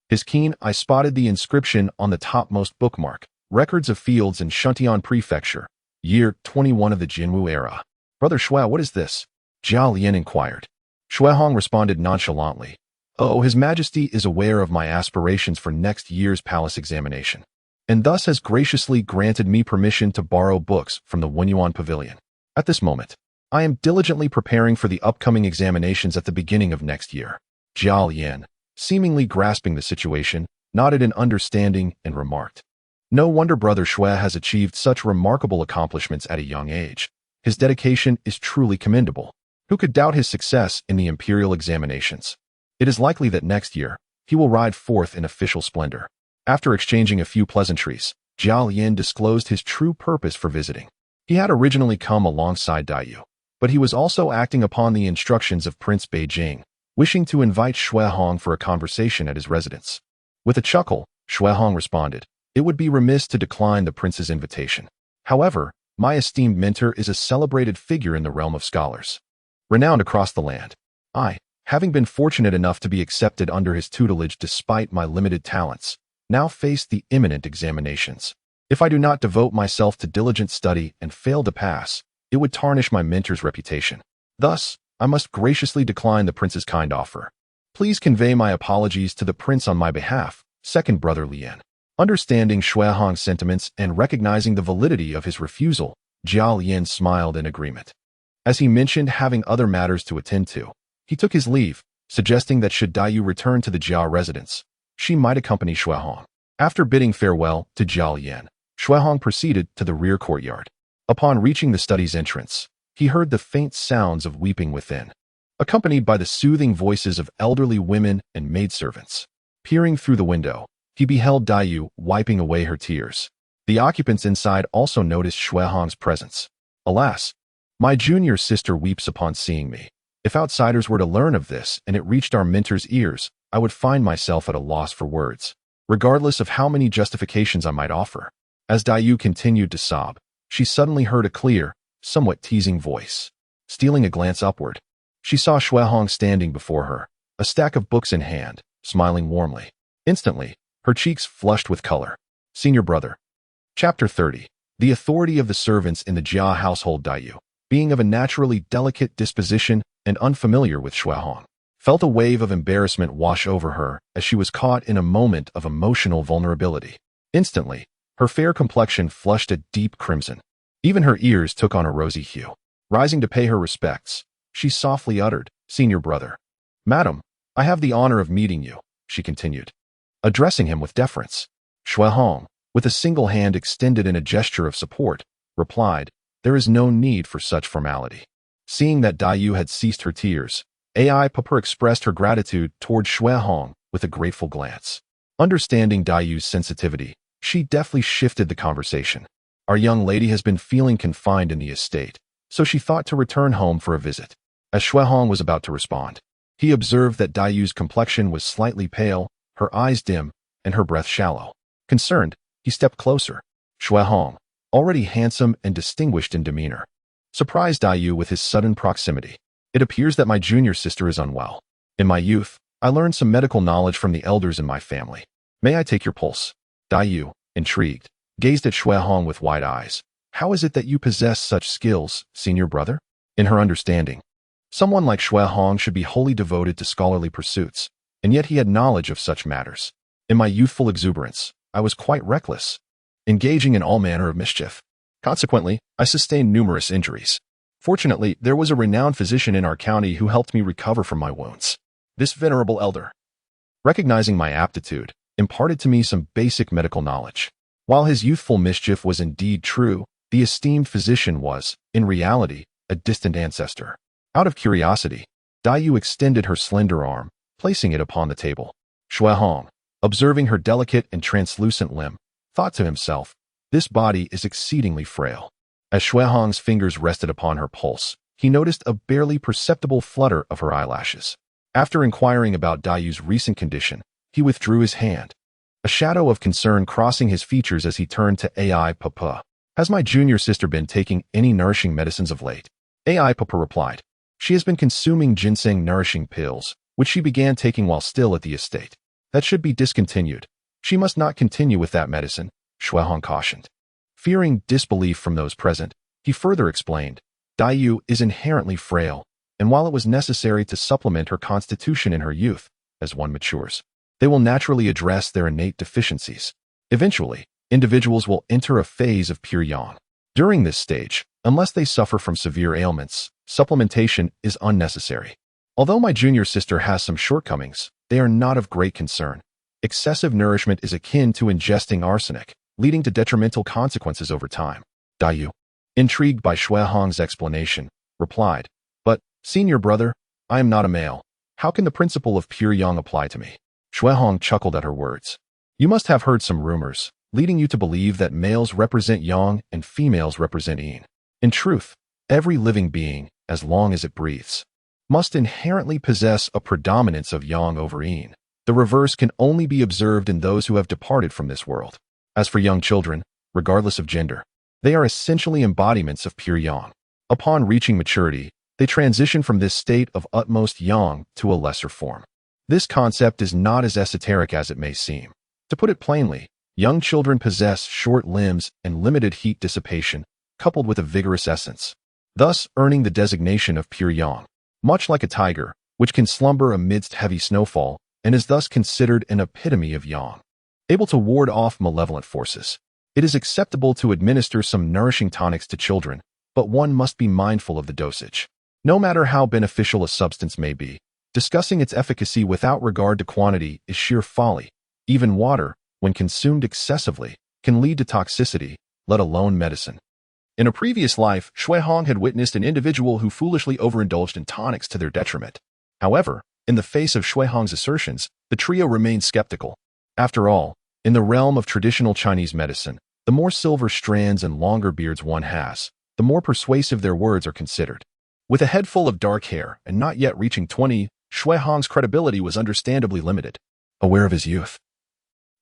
His keen eye spotted the inscription on the topmost bookmark, "Records of Fields in Shuntian Prefecture, year 21 of the Jinwu era." "Brother Shui, what is this?" Jia Lian inquired. Xuehong responded nonchalantly, "Oh, His Majesty is aware of my aspirations for next year's palace examination, and thus has graciously granted me permission to borrow books from the Wenyuan Pavilion. At this moment, I am diligently preparing for the upcoming examinations at the beginning of next year." Jia Lian, seemingly grasping the situation, nodded in understanding and remarked, "No wonder Brother Shui has achieved such remarkable accomplishments at a young age. His dedication is truly commendable. Who could doubt his success in the imperial examinations? It is likely that next year, he will ride forth in official splendor." After exchanging a few pleasantries, Jia Lian disclosed his true purpose for visiting. He had originally come alongside Dayu, but he was also acting upon the instructions of Prince Beijing, wishing to invite Xuehong for a conversation at his residence. With a chuckle, Xuehong responded, "It would be remiss to decline the prince's invitation. However, my esteemed mentor is a celebrated figure in the realm of scholars, renowned across the land. I, having been fortunate enough to be accepted under his tutelage despite my limited talents, now face the imminent examinations. If I do not devote myself to diligent study and fail to pass, it would tarnish my mentor's reputation. Thus, I must graciously decline the prince's kind offer. Please convey my apologies to the prince on my behalf, second brother Lian." Understanding Xuehong's sentiments and recognizing the validity of his refusal, Jia Lian smiled in agreement. As he mentioned having other matters to attend to, he took his leave, suggesting that should Dayu return to the Jia residence, she might accompany Xuehong. After bidding farewell to Jia Lian, Xuehong proceeded to the rear courtyard. Upon reaching the study's entrance, he heard the faint sounds of weeping within, accompanied by the soothing voices of elderly women and maidservants. Peering through the window, he beheld Dayu wiping away her tears. The occupants inside also noticed Xuehong's presence. "Alas, my junior sister weeps upon seeing me. If outsiders were to learn of this and it reached our mentor's ears, I would find myself at a loss for words, regardless of how many justifications I might offer." As Dayu continued to sob, she suddenly heard a clear, somewhat teasing voice. Stealing a glance upward, she saw Xuehong standing before her, a stack of books in hand, smiling warmly. Instantly, her cheeks flushed with color. Senior brother. Chapter 30. The authority of the servants in the Jia household. Dayu, being of a naturally delicate disposition and unfamiliar with Xuehong, felt a wave of embarrassment wash over her as she was caught in a moment of emotional vulnerability. Instantly, her fair complexion flushed a deep crimson. Even her ears took on a rosy hue. Rising to pay her respects, she softly uttered, "Senior brother." "Madam, I have the honor of meeting you," she continued, addressing him with deference. Shui Hong, with a single hand extended in a gesture of support, replied, "There is no need for such formality." Seeing that Yu had ceased her tears, Ai Papa expressed her gratitude toward Shui Hong with a grateful glance. Understanding Yu's sensitivity, she deftly shifted the conversation. Our young lady has been feeling confined in the estate, so she thought to return home for a visit. As Shui Hong was about to respond, he observed that Yu's complexion was slightly pale, her eyes dim, and her breath shallow. Concerned, he stepped closer. Shui Hong, already handsome and distinguished in demeanor, surprised Yu with his sudden proximity. "It appears that my junior sister is unwell. In my youth, I learned some medical knowledge from the elders in my family. May I take your pulse?" Yu, intrigued, gazed at Shui Hong with wide eyes. "How is it that you possess such skills, senior brother?" In her understanding, someone like Shui Hong should be wholly devoted to scholarly pursuits, and yet he had knowledge of such matters. "In my youthful exuberance, I was quite reckless, engaging in all manner of mischief. Consequently, I sustained numerous injuries. Fortunately, there was a renowned physician in our county who helped me recover from my wounds. This venerable elder, recognizing my aptitude, imparted to me some basic medical knowledge. While his youthful mischief was indeed true, the esteemed physician was, in reality, a distant ancestor." Out of curiosity, Yu extended her slender arm, placing it upon the table. Shui Hong, observing her delicate and translucent limb, thought to himself, "This body is exceedingly frail." As Shui Hong's fingers rested upon her pulse, he noticed a barely perceptible flutter of her eyelashes. After inquiring about Yu's recent condition, he withdrew his hand, a shadow of concern crossing his features as he turned to Ai Papa. "Has my junior sister been taking any nourishing medicines of late?" Ai Papa replied, "She has been consuming ginseng nourishing pills, which she began taking while still at the estate. That should be discontinued. She must not continue with that medicine," Shui Hong cautioned. Fearing disbelief from those present, he further explained, "Yu is inherently frail, and while it was necessary to supplement her constitution in her youth, as one matures, they will naturally address their innate deficiencies. Eventually, individuals will enter a phase of pure yang. During this stage, unless they suffer from severe ailments, supplementation is unnecessary. Although my junior sister has some shortcomings, they are not of great concern. Excessive nourishment is akin to ingesting arsenic, leading to detrimental consequences over time." Yu, intrigued by Shui Hong's explanation, replied, "But, senior brother, I am not a male. How can the principle of pure yang apply to me?" Shui Hong chuckled at her words. "You must have heard some rumors, leading you to believe that males represent yang and females represent yin. In truth, every living being, as long as it breathes, must inherently possess a predominance of yang over yin. The reverse can only be observed in those who have departed from this world. As for young children, regardless of gender, they are essentially embodiments of pure yang. Upon reaching maturity, they transition from this state of utmost yang to a lesser form. This concept is not as esoteric as it may seem. To put it plainly, young children possess short limbs and limited heat dissipation, coupled with a vigorous essence, thus earning the designation of pure yang. Much like a tiger, which can slumber amidst heavy snowfall and is thus considered an epitome of yang, able to ward off malevolent forces. It is acceptable to administer some nourishing tonics to children, but one must be mindful of the dosage. No matter how beneficial a substance may be, discussing its efficacy without regard to quantity is sheer folly. Even water, when consumed excessively, can lead to toxicity, let alone medicine. In a previous life, Shui Hong had witnessed an individual who foolishly overindulged in tonics to their detriment. However, in the face of Shui Hong's assertions, the trio remained skeptical. After all, in the realm of traditional Chinese medicine, the more silver strands and longer beards one has, the more persuasive their words are considered. With a head full of dark hair and not yet reaching 20, Shui Hong's credibility was understandably limited. Aware of his youth,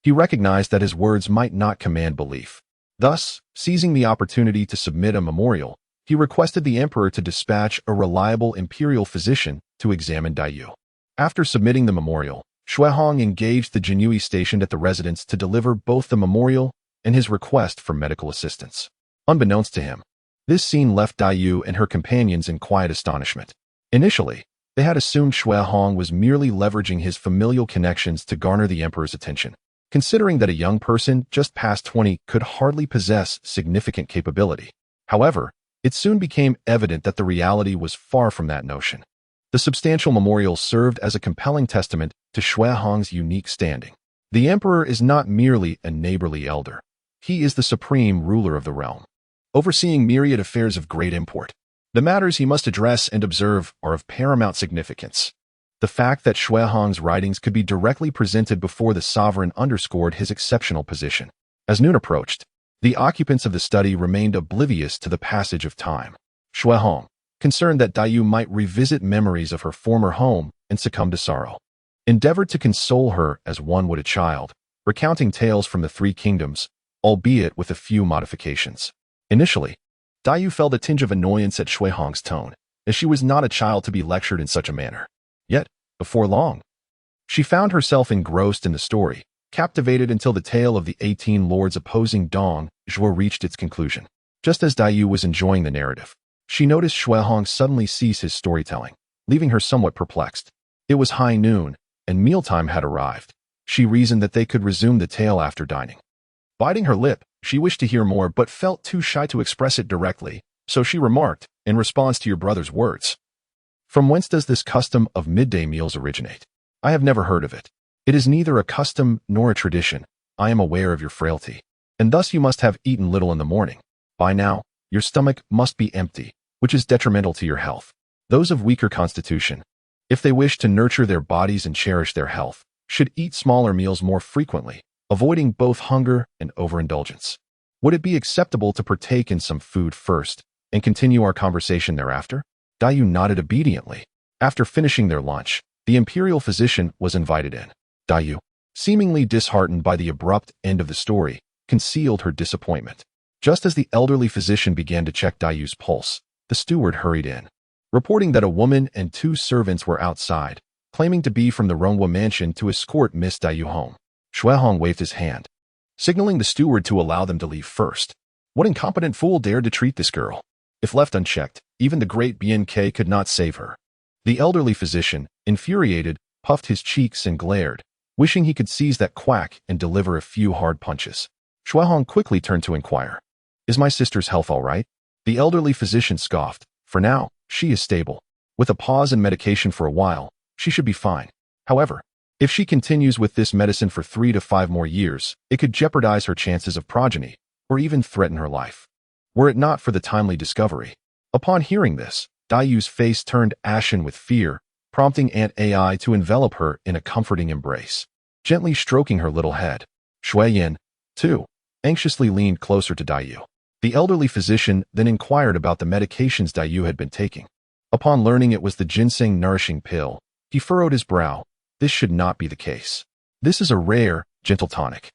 he recognized that his words might not command belief. Thus, seizing the opportunity to submit a memorial, he requested the emperor to dispatch a reliable imperial physician to examine Yu. After submitting the memorial, Shui Hong engaged the Jinui stationed at the residence to deliver both the memorial and his request for medical assistance. Unbeknownst to him, this scene left Yu and her companions in quiet astonishment. Initially, they had assumed Shui Hong was merely leveraging his familial connections to garner the emperor's attention. considering that a young person just past 20 could hardly possess significant capability. However, it soon became evident that the reality was far from that notion. The substantial memorial served as a compelling testament to Shui Hong's unique standing. The emperor is not merely a neighborly elder. He is the supreme ruler of the realm, overseeing myriad affairs of great import. The matters he must address and observe are of paramount significance. The fact that Shui Hong's writings could be directly presented before the sovereign underscored his exceptional position. As noon approached, the occupants of the study remained oblivious to the passage of time. Shui Hong, concerned that Dai might revisit memories of her former home and succumb to sorrow, endeavored to console her as one would a child, recounting tales from the three kingdoms, albeit with a few modifications. Initially, Dai felt a tinge of annoyance at Shui Hong's tone, as she was not a child to be lectured in such a manner. Yet, before long, she found herself engrossed in the story, captivated until the tale of the 18 lords opposing Dong Zhuo reached its conclusion. Just as Dai was enjoying the narrative, she noticed Shui Hong suddenly cease his storytelling, leaving her somewhat perplexed. It was high noon, and mealtime had arrived. She reasoned that they could resume the tale after dining. Biting her lip, she wished to hear more but felt too shy to express it directly, so she remarked, in response to your brother's words, "From whence does this custom of midday meals originate? I have never heard of it. It is neither a custom nor a tradition. I am aware of your frailty, and thus you must have eaten little in the morning. By now, your stomach must be empty, which is detrimental to your health. Those of weaker constitution, if they wish to nurture their bodies and cherish their health, should eat smaller meals more frequently, avoiding both hunger and overindulgence. Would it be acceptable to partake in some food first and continue our conversation thereafter?" Dai nodded obediently. After finishing their lunch, the imperial physician was invited in. Dai, seemingly disheartened by the abrupt end of the story, concealed her disappointment. Just as the elderly physician began to check Dai's pulse, the steward hurried in, reporting that a woman and 2 servants were outside, claiming to be from the Ronghua mansion to escort Miss Dai home. Shui Hong waved his hand, signaling the steward to allow them to leave first. What incompetent fool dared to treat this girl? If left unchecked, even the great BNK could not save her. The elderly physician, infuriated, puffed his cheeks and glared, wishing he could seize that quack and deliver a few hard punches. Shui Hong quickly turned to inquire, "Is my sister's health all right?" The elderly physician scoffed. "For now, she is stable. With a pause and medication for a while, she should be fine. However, if she continues with this medicine for 3 to 5 more years, it could jeopardize her chances of progeny, or even threaten her life, were it not for the timely discovery." Upon hearing this, Dai's face turned ashen with fear, prompting Aunt Ai to envelop her in a comforting embrace, gently stroking her little head. Shui Yin, too, anxiously leaned closer to Dai. The elderly physician then inquired about the medications Dai had been taking. Upon learning it was the ginseng nourishing pill, he furrowed his brow. This should not be the case. This is a rare, gentle tonic.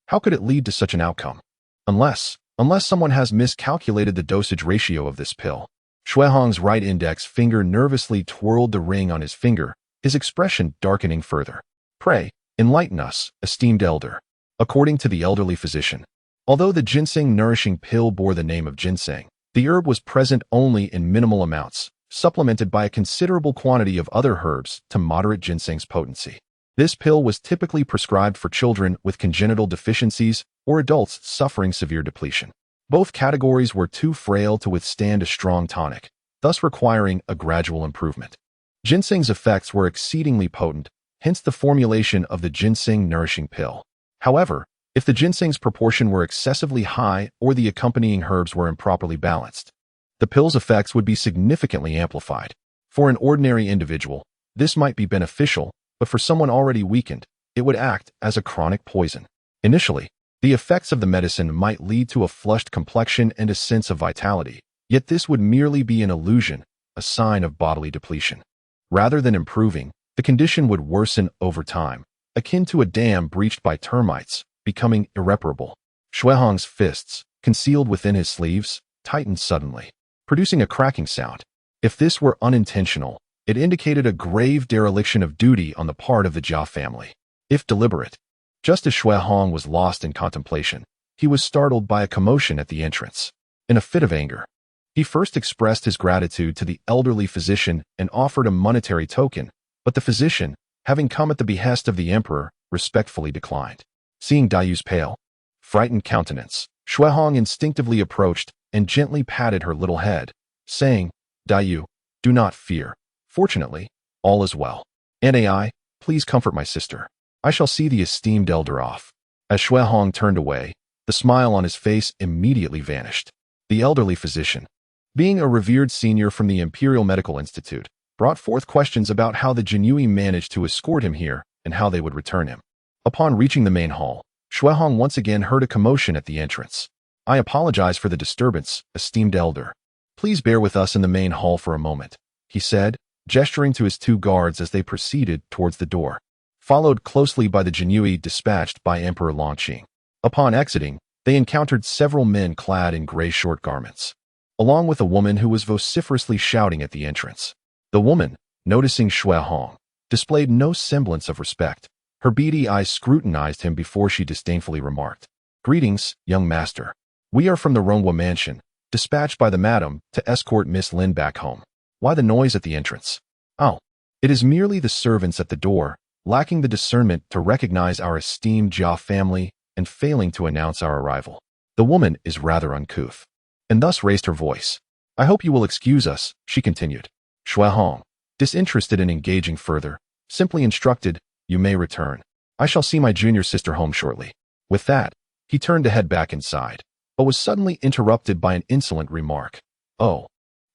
How could it lead to such an outcome? Unless someone has miscalculated the dosage ratio of this pill. Shui Hong's right index finger nervously twirled the ring on his finger, his expression darkening further. "Pray, enlighten us, esteemed elder." According to the elderly physician, although the ginseng nourishing pill bore the name of ginseng, the herb was present only in minimal amounts, supplemented by a considerable quantity of other herbs to moderate ginseng's potency. This pill was typically prescribed for children with congenital deficiencies or adults suffering severe depletion. Both categories were too frail to withstand a strong tonic, thus requiring a gradual improvement. Ginseng's effects were exceedingly potent, hence the formulation of the ginseng nourishing pill. However, if the ginseng's proportion were excessively high or the accompanying herbs were improperly balanced, the pill's effects would be significantly amplified. For an ordinary individual, this might be beneficial, but for someone already weakened, it would act as a chronic poison. Initially, the effects of the medicine might lead to a flushed complexion and a sense of vitality, yet this would merely be an illusion, a sign of bodily depletion. Rather than improving, the condition would worsen over time, akin to a dam breached by termites, becoming irreparable. Shui Hong's fists, concealed within his sleeves, tightened suddenly, producing a cracking sound. If this were unintentional, it indicated a grave dereliction of duty on the part of the Jia family. If deliberate, just as Shui Hong was lost in contemplation, he was startled by a commotion at the entrance. In a fit of anger, he first expressed his gratitude to the elderly physician and offered a monetary token, but the physician, having come at the behest of the emperor, respectfully declined. Seeing Dayu's pale, frightened countenance, Shuehong instinctively approached and gently patted her little head, saying, Dayu, do not fear. Fortunately, all is well. And AI, please comfort my sister. I shall see the esteemed elder off. As Shuehong turned away, the smile on his face immediately vanished. The elderly physician, being a revered senior from the Imperial Medical Institute, brought forth questions about how the Jinui managed to escort him here and how they would return him. Upon reaching the main hall, Shuehong once again heard a commotion at the entrance. I apologize for the disturbance, esteemed elder. Please bear with us in the main hall for a moment, he said, gesturing to his two guards as they proceeded towards the door, followed closely by the Jinui dispatched by Emperor Longqing. Upon exiting, they encountered several men clad in gray short garments, along with a woman who was vociferously shouting at the entrance. The woman, noticing Shuehong, displayed no semblance of respect. Her beady eyes scrutinized him before she disdainfully remarked, Greetings, young master. We are from the Ronghua mansion, dispatched by the madam to escort Miss Lin back home. Why the noise at the entrance? Oh, it is merely the servants at the door, lacking the discernment to recognize our esteemed Jia family and failing to announce our arrival. The woman is rather uncouth, and thus raised her voice. I hope you will excuse us, she continued. Shuehong, disinterested in engaging further, simply instructed, You may return. I shall see my junior sister home shortly. With that, he turned to head back inside, but was suddenly interrupted by an insolent remark. Oh,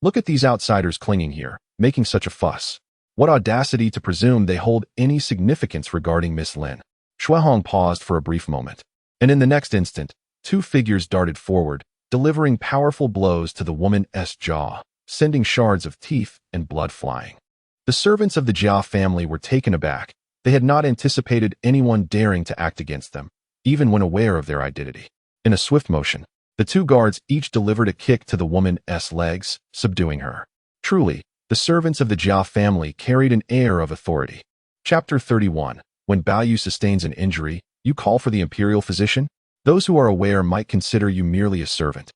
look at these outsiders clinging here, making such a fuss. What audacity to presume they hold any significance regarding Miss Lin. Shuehong paused for a brief moment, and in the next instant, two figures darted forward, delivering powerful blows to the woman's jaw, sending shards of teeth and blood flying. The servants of the Jia family were taken aback. They had not anticipated anyone daring to act against them, even when aware of their identity. In a swift motion, the two guards each delivered a kick to the woman's legs, subduing her. Truly, the servants of the Jia family carried an air of authority. Chapter 31. When Baoyu sustains an injury, you call for the imperial physician? Those who are aware might consider you merely a servant,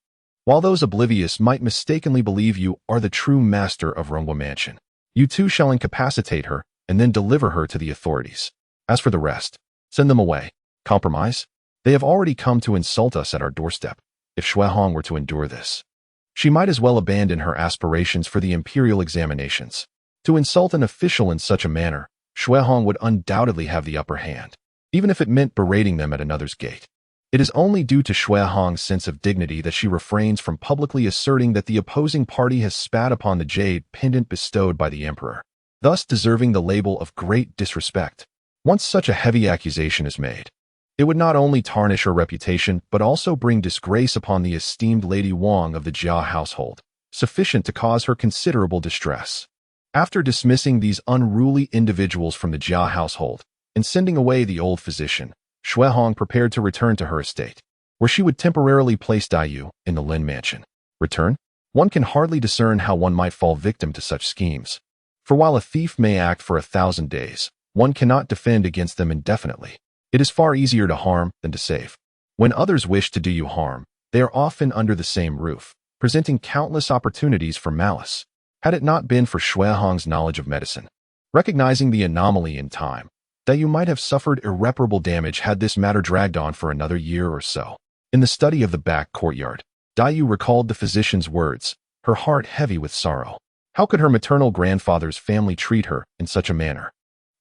while those oblivious might mistakenly believe you are the true master of Ronghua Mansion. You too shall incapacitate her and then deliver her to the authorities. As for the rest, send them away. Compromise? They have already come to insult us at our doorstep. If Shuehong were to endure this, she might as well abandon her aspirations for the imperial examinations. To insult an official in such a manner, Shuehong would undoubtedly have the upper hand, even if it meant berating them at another's gate. It is only due to Shuehong's sense of dignity that she refrains from publicly asserting that the opposing party has spat upon the jade pendant bestowed by the emperor, thus deserving the label of great disrespect. Once such a heavy accusation is made, it would not only tarnish her reputation but also bring disgrace upon the esteemed Lady Wang of the Jia household, sufficient to cause her considerable distress. After dismissing these unruly individuals from the Jia household and sending away the old physician, Shuehong prepared to return to her estate, where she would temporarily place Dayu in the Lin mansion. Return? One can hardly discern how one might fall victim to such schemes. For while a thief may act for 1,000 days, one cannot defend against them indefinitely. It is far easier to harm than to save. When others wish to do you harm, they are often under the same roof, presenting countless opportunities for malice. Had it not been for Shuehong's knowledge of medicine, recognizing the anomaly in time, Dayu might have suffered irreparable damage had this matter dragged on for another year or so. In the study of the back courtyard, Dayu recalled the physician's words, her heart heavy with sorrow. How could her maternal grandfather's family treat her in such a manner?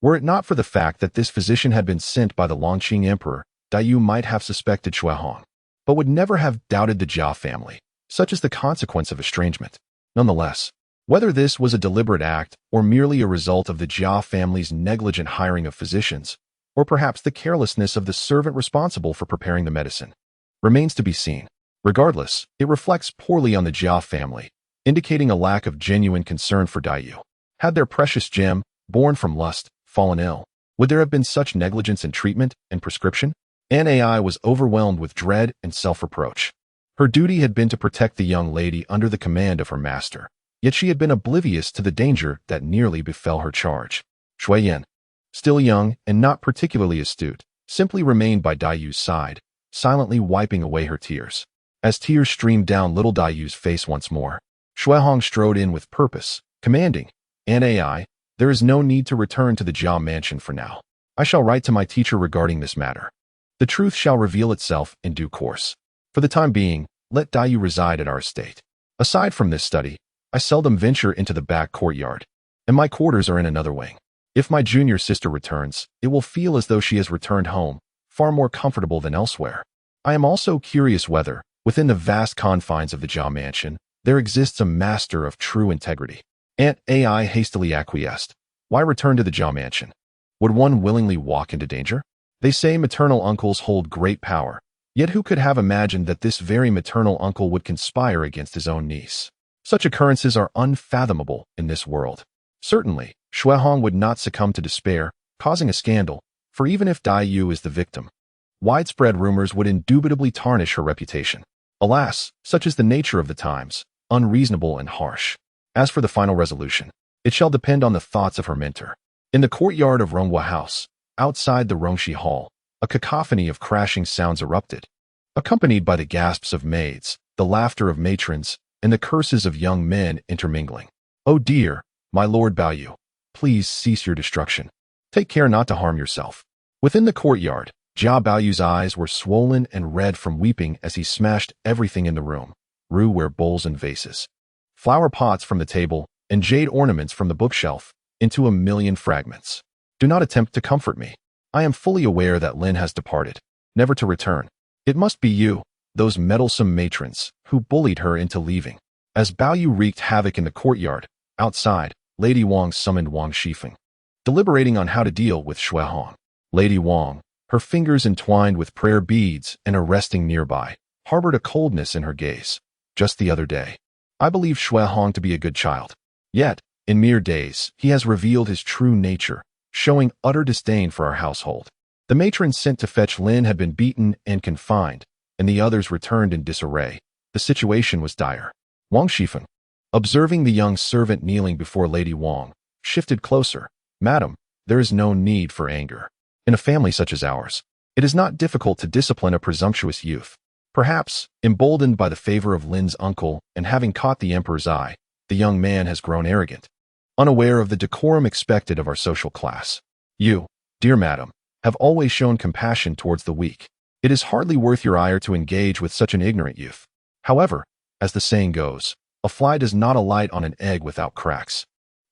Were it not for the fact that this physician had been sent by the Longqing emperor, Dayu might have suspected Shuehong, but would never have doubted the Jia family. Such is the consequence of estrangement. Nonetheless, whether this was a deliberate act or merely a result of the Jia family's negligent hiring of physicians, or perhaps the carelessness of the servant responsible for preparing the medicine, remains to be seen. Regardless, it reflects poorly on the Jia family, indicating a lack of genuine concern for Dayu. Had their precious gem, born from lust, fallen ill, would there have been such negligence in treatment and prescription? Nai was overwhelmed with dread and self-reproach. Her duty had been to protect the young lady under the command of her master, yet she had been oblivious to the danger that nearly befell her charge. Shuiyan, still young and not particularly astute, simply remained by Dayu's side, silently wiping away her tears. As tears streamed down little Dayu's face once more, Shuehong strode in with purpose, commanding, Nai, there is no need to return to the Jia mansion for now. I shall write to my teacher regarding this matter. The truth shall reveal itself in due course. For the time being, let Dayu reside at our estate. Aside from this study, I seldom venture into the back courtyard, and my quarters are in another wing. If my junior sister returns, it will feel as though she has returned home, far more comfortable than elsewhere. I am also curious whether, within the vast confines of the Jia mansion, there exists a master of true integrity. Aunt Ai hastily acquiesced. Why return to the Jia mansion? Would one willingly walk into danger? They say maternal uncles hold great power, yet who could have imagined that this very maternal uncle would conspire against his own niece? Such occurrences are unfathomable in this world. Certainly, Xuehong would not succumb to despair, causing a scandal, for even if Dai Yu is the victim, widespread rumors would indubitably tarnish her reputation. Alas, such is the nature of the times, unreasonable and harsh. As for the final resolution, it shall depend on the thoughts of her mentor. In the courtyard of Ronghua House, outside the Rongxi Hall, a cacophony of crashing sounds erupted, accompanied by the gasps of maids, the laughter of matrons, and the curses of young men intermingling. Oh dear, my Lord Baoyu, please cease your destruction. Take care not to harm yourself. Within the courtyard, Jia Baoyu's eyes were swollen and red from weeping as he smashed everything in the room, Ruware bowls and vases, flower pots from the table, and jade ornaments from the bookshelf, into a million fragments. Do not attempt to comfort me. I am fully aware that Lin has departed, never to return. It must be you, those meddlesome matrons, who bullied her into leaving. As Baoyu wreaked havoc in the courtyard, outside, Lady Wang summoned Wang Shifeng, deliberating on how to deal with Xuehong. Lady Wang, her fingers entwined with prayer beads and a resting nearby, harbored a coldness in her gaze. Just the other day, I believed Xuehong to be a good child. Yet, in mere days, he has revealed his true nature, showing utter disdain for our household. The matron sent to fetch Lin had been beaten and confined, and the others returned in disarray. The situation was dire. Wang Shifeng, observing the young servant kneeling before Lady Wang, shifted closer. Madam, there is no need for anger. In a family such as ours, it is not difficult to discipline a presumptuous youth. Perhaps, emboldened by the favor of Lin's uncle and having caught the emperor's eye, the young man has grown arrogant, unaware of the decorum expected of our social class. You, dear madam, have always shown compassion towards the weak. It is hardly worth your ire to engage with such an ignorant youth. However, as the saying goes, a fly does not alight on an egg without cracks.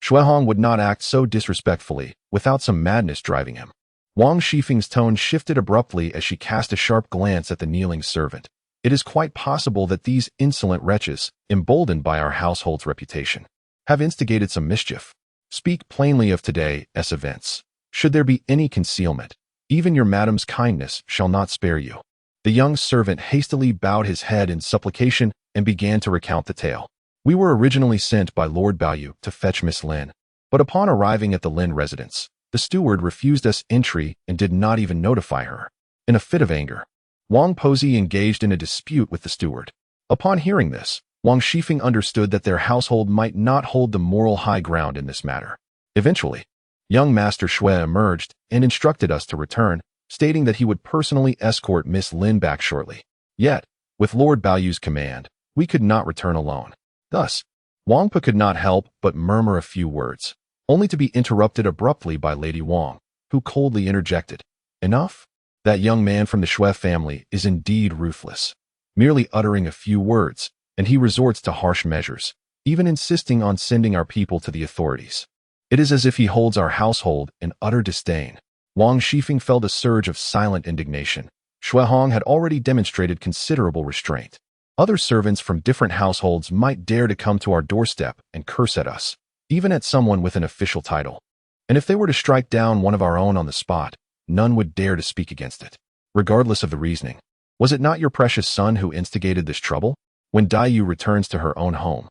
Xuehong would not act so disrespectfully without some madness driving him. Wang Shifeng's tone shifted abruptly as she cast a sharp glance at the kneeling servant. It is quite possible that these insolent wretches, emboldened by our household's reputation, have instigated some mischief. Speak plainly of today's events. Should there be any concealment, even your madam's kindness shall not spare you. The young servant hastily bowed his head in supplication and began to recount the tale. We were originally sent by Lord Baoyu to fetch Miss Lin, but upon arriving at the Lin residence, the steward refused us entry and did not even notify her. In a fit of anger, Wang Pozi engaged in a dispute with the steward. Upon hearing this, Wang Shifeng understood that their household might not hold the moral high ground in this matter. Eventually, young Master Xue emerged and instructed us to return, stating that he would personally escort Miss Lin back shortly. Yet, with Lord Baoyu's command, we could not return alone. Thus, Wang Po could not help but murmur a few words, only to be interrupted abruptly by Lady Wang, who coldly interjected, "Enough? That young man from the Xue family is indeed ruthless, merely uttering a few words, and he resorts to harsh measures, even insisting on sending our people to the authorities. It is as if he holds our household in utter disdain." Wang Shifeng felt a surge of silent indignation. Xuehong had already demonstrated considerable restraint. Other servants from different households might dare to come to our doorstep and curse at us, even at someone with an official title. And if they were to strike down one of our own on the spot, none would dare to speak against it. Regardless of the reasoning, was it not your precious son who instigated this trouble? When Dayu returns to her own home,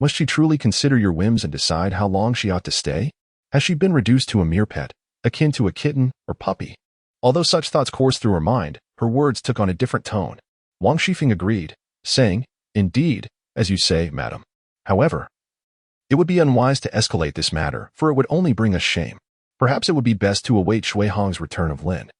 must she truly consider your whims and decide how long she ought to stay? Has she been reduced to a mere pet, akin to a kitten or puppy? Although such thoughts coursed through her mind, her words took on a different tone. Wang Shifeng agreed, saying, "Indeed, as you say, madam. However, it would be unwise to escalate this matter, for it would only bring us shame. Perhaps it would be best to await Xuehong's return of Lin,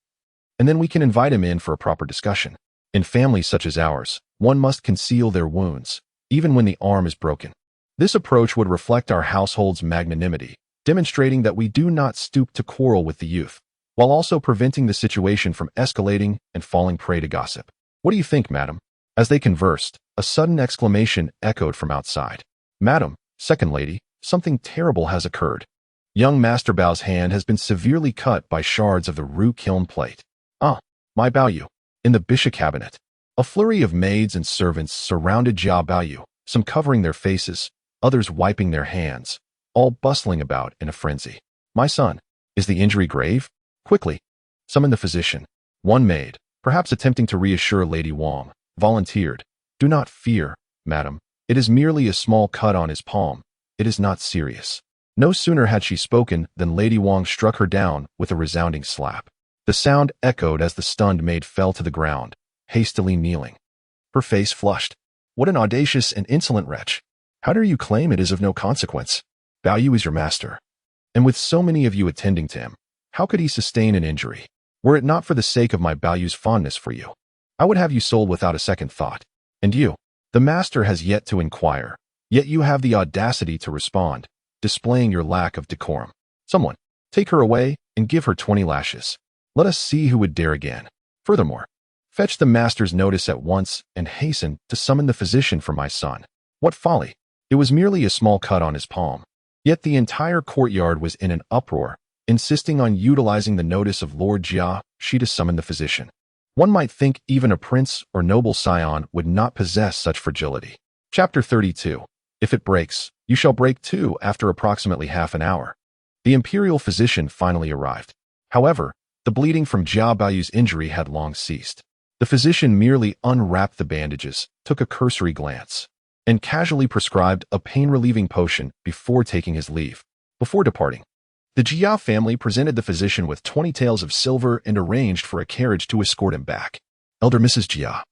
and then we can invite him in for a proper discussion. In families such as ours, one must conceal their wounds, even when the arm is broken. This approach would reflect our household's magnanimity, demonstrating that we do not stoop to quarrel with the youth, while also preventing the situation from escalating and falling prey to gossip. "What do you think, madam?" As they conversed, a sudden exclamation echoed from outside. "Madam, second lady, something terrible has occurred. Young Master Bao's hand has been severely cut by shards of the roux kiln plate." "Ah, my Baoyu." In the bishop cabinet, a flurry of maids and servants surrounded Jia Baoyu, some covering their faces, others wiping their hands, all bustling about in a frenzy. "My son, is the injury grave? Quickly, summon the physician." One maid, perhaps attempting to reassure Lady Wang, volunteered. "Do not fear, madam. It is merely a small cut on his palm. It is not serious." No sooner had she spoken than Lady Wang struck her down with a resounding slap. The sound echoed as the stunned maid fell to the ground, hastily kneeling. Her face flushed. "What an audacious and insolent wretch! How dare you claim it is of no consequence? Baoyu is your master. And with so many of you attending to him, how could he sustain an injury? Were it not for the sake of my Baoyu's fondness for you, I would have you sold without a second thought. And you, the master has yet to inquire, yet you have the audacity to respond, displaying your lack of decorum. Someone, take her away and give her 20 lashes. Let us see who would dare again. Furthermore, fetch the master's notice at once and hasten to summon the physician for my son." What folly! It was merely a small cut on his palm. Yet the entire courtyard was in an uproar, insisting on utilizing the notice of Lord Jia Shi to summon the physician. One might think even a prince or noble scion would not possess such fragility. Chapter 32. If it breaks, you shall break too. After approximately half an hour, the imperial physician finally arrived. However, the bleeding from Jia Baoyu's injury had long ceased. The physician merely unwrapped the bandages, took a cursory glance, and casually prescribed a pain-relieving potion before taking his leave. Before departing, the Jia family presented the physician with 20 taels of silver and arranged for a carriage to escort him back. Elder Mrs. Jia,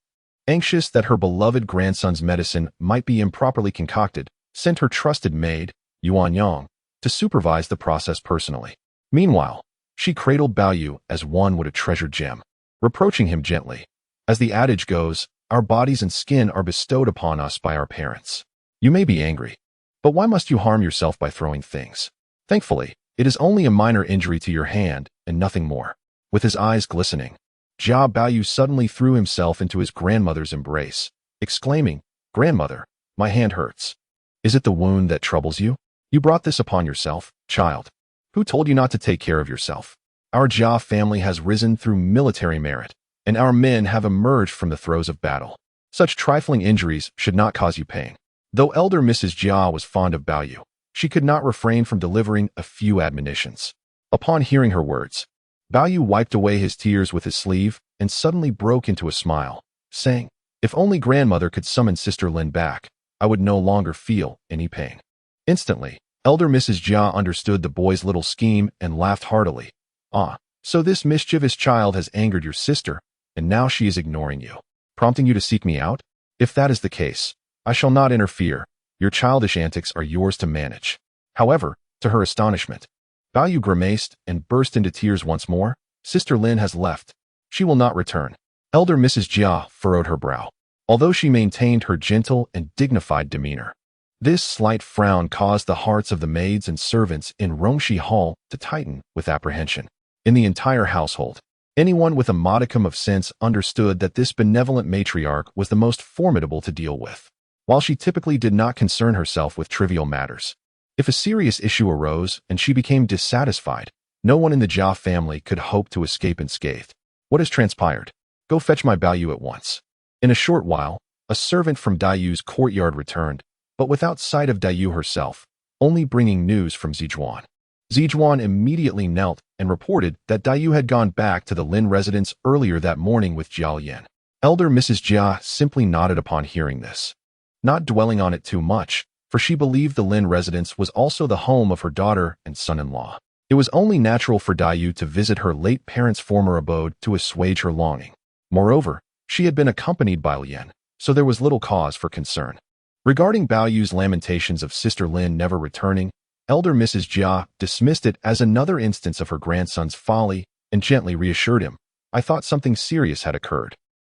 anxious that her beloved grandson's medicine might be improperly concocted, sent her trusted maid, Yuan Yang, to supervise the process personally. Meanwhile, she cradled Baoyu as one would a treasured gem, reproaching him gently. As the adage goes, our bodies and skin are bestowed upon us by our parents. You may be angry, but why must you harm yourself by throwing things? Thankfully, it is only a minor injury to your hand and nothing more. With his eyes glistening, Jia Baoyu suddenly threw himself into his grandmother's embrace, exclaiming, "Grandmother, my hand hurts. Is it the wound that troubles you? You brought this upon yourself, child. Who told you not to take care of yourself? Our Jia family has risen through military merit, and our men have emerged from the throes of battle. Such trifling injuries should not cause you pain." Though elder Mrs. Jia was fond of Baoyu, she could not refrain from delivering a few admonitions. Upon hearing her words, Baoyu wiped away his tears with his sleeve and suddenly broke into a smile, saying, "If only grandmother could summon Sister Lin back, I would no longer feel any pain." Instantly, elder Mrs. Jia understood the boy's little scheme and laughed heartily. "Ah, so this mischievous child has angered your sister, and now she is ignoring you, prompting you to seek me out? If that is the case, I shall not interfere. Your childish antics are yours to manage." However, to her astonishment, Baoyu grimaced and burst into tears once more. "Sister Lin has left. She will not return." Elder Mrs. Jia furrowed her brow, although she maintained her gentle and dignified demeanor. This slight frown caused the hearts of the maids and servants in Rongshi Hall to tighten with apprehension. In the entire household, anyone with a modicum of sense understood that this benevolent matriarch was the most formidable to deal with. While she typically did not concern herself with trivial matters, if a serious issue arose and she became dissatisfied, no one in the Jia family could hope to escape unscathed. "What has transpired? Go fetch my Baoyu at once." In a short while, a servant from Daiyu's courtyard returned, but without sight of Daiyu herself, only bringing news from Zijuan. Zijuan immediately knelt and reported that Daiyu had gone back to the Lin residence earlier that morning with Jiao Yan. Elder Mrs. Jia simply nodded upon hearing this, not dwelling on it too much, for she believed the Lin residence was also the home of her daughter and son-in-law. It was only natural for Daiyu to visit her late parents' former abode to assuage her longing. Moreover, she had been accompanied by Lian, so there was little cause for concern. Regarding Baoyu's lamentations of Sister Lin never returning, elder Mrs. Jia dismissed it as another instance of her grandson's folly and gently reassured him, "I thought something serious had occurred.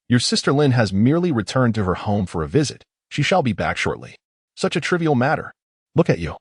Your Sister Lin has merely returned to her home for a visit. She shall be back shortly. Such a trivial matter. Look at you,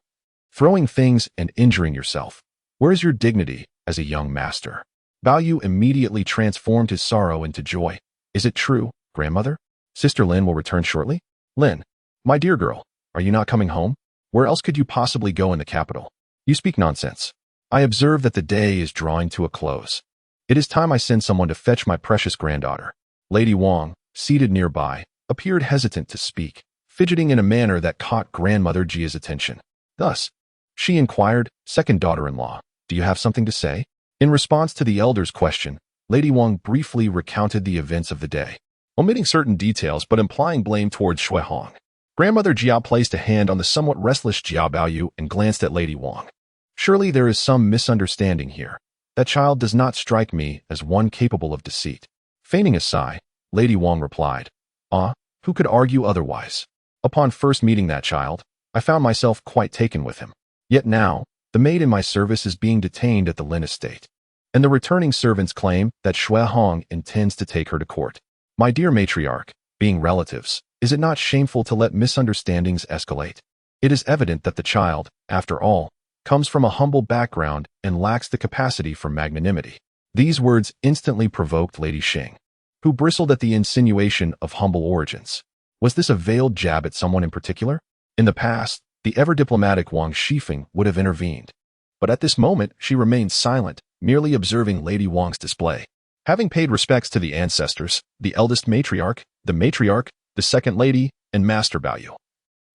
throwing things and injuring yourself. Where is your dignity as a young master?" Bao Yu immediately transformed his sorrow into joy. Is it true, grandmother? Sister Lin will return shortly? Lin, my dear girl, are you not coming home? Where else could you possibly go in the capital? You speak nonsense. I observe that the day is drawing to a close. It is time I send someone to fetch my precious granddaughter. Lady Wang, seated nearby, appeared hesitant to speak, fidgeting in a manner that caught Grandmother Jia's attention. Thus, she inquired, second daughter-in-law, do you have something to say? In response to the elder's question, Lady Wang briefly recounted the events of the day, omitting certain details but implying blame towards Shui Hong. Grandmother Jia placed a hand on the somewhat restless Jia Baoyu and glanced at Lady Wang. Surely there is some misunderstanding here. That child does not strike me as one capable of deceit. Feigning a sigh, Lady Wang replied, who could argue otherwise? Upon first meeting that child, I found myself quite taken with him. Yet now, the maid in my service is being detained at the Lin estate, and the returning servants claim that Shui Hong intends to take her to court. My dear matriarch, being relatives, is it not shameful to let misunderstandings escalate? It is evident that the child, after all, comes from a humble background and lacks the capacity for magnanimity. These words instantly provoked Lady Xing, who bristled at the insinuation of humble origins. Was this a veiled jab at someone in particular? In the past, the ever-diplomatic Wang Shifeng would have intervened. But at this moment, she remained silent, merely observing Lady Wang's display. Having paid respects to the ancestors, the eldest matriarch, the second lady, and Master Baoyu,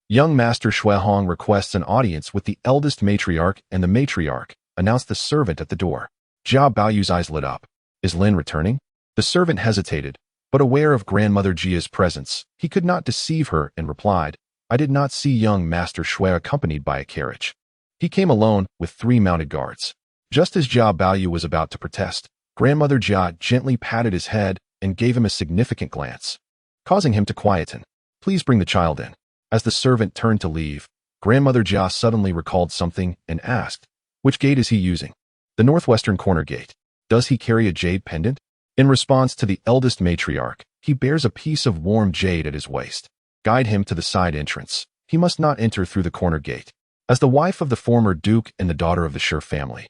young Master Shui Hong requests an audience with the eldest matriarch and the matriarch, announced the servant at the door. Jia Baoyu's eyes lit up. Is Lin returning? The servant hesitated, but aware of Grandmother Jia's presence, he could not deceive her and replied, I did not see young Master Shui accompanied by a carriage. He came alone with 3 mounted guards. Just as Jia Baoyu was about to protest, Grandmother Jia gently patted his head and gave him a significant glance, causing him to quieten. Please bring the child in. As the servant turned to leave, Grandmother Jia suddenly recalled something and asked, which gate is he using? The northwestern corner gate. Does he carry a jade pendant? In response to the eldest matriarch, he bears a piece of warm jade at his waist. Guide him to the side entrance. He must not enter through the corner gate. As the wife of the former duke and the daughter of the Shi family,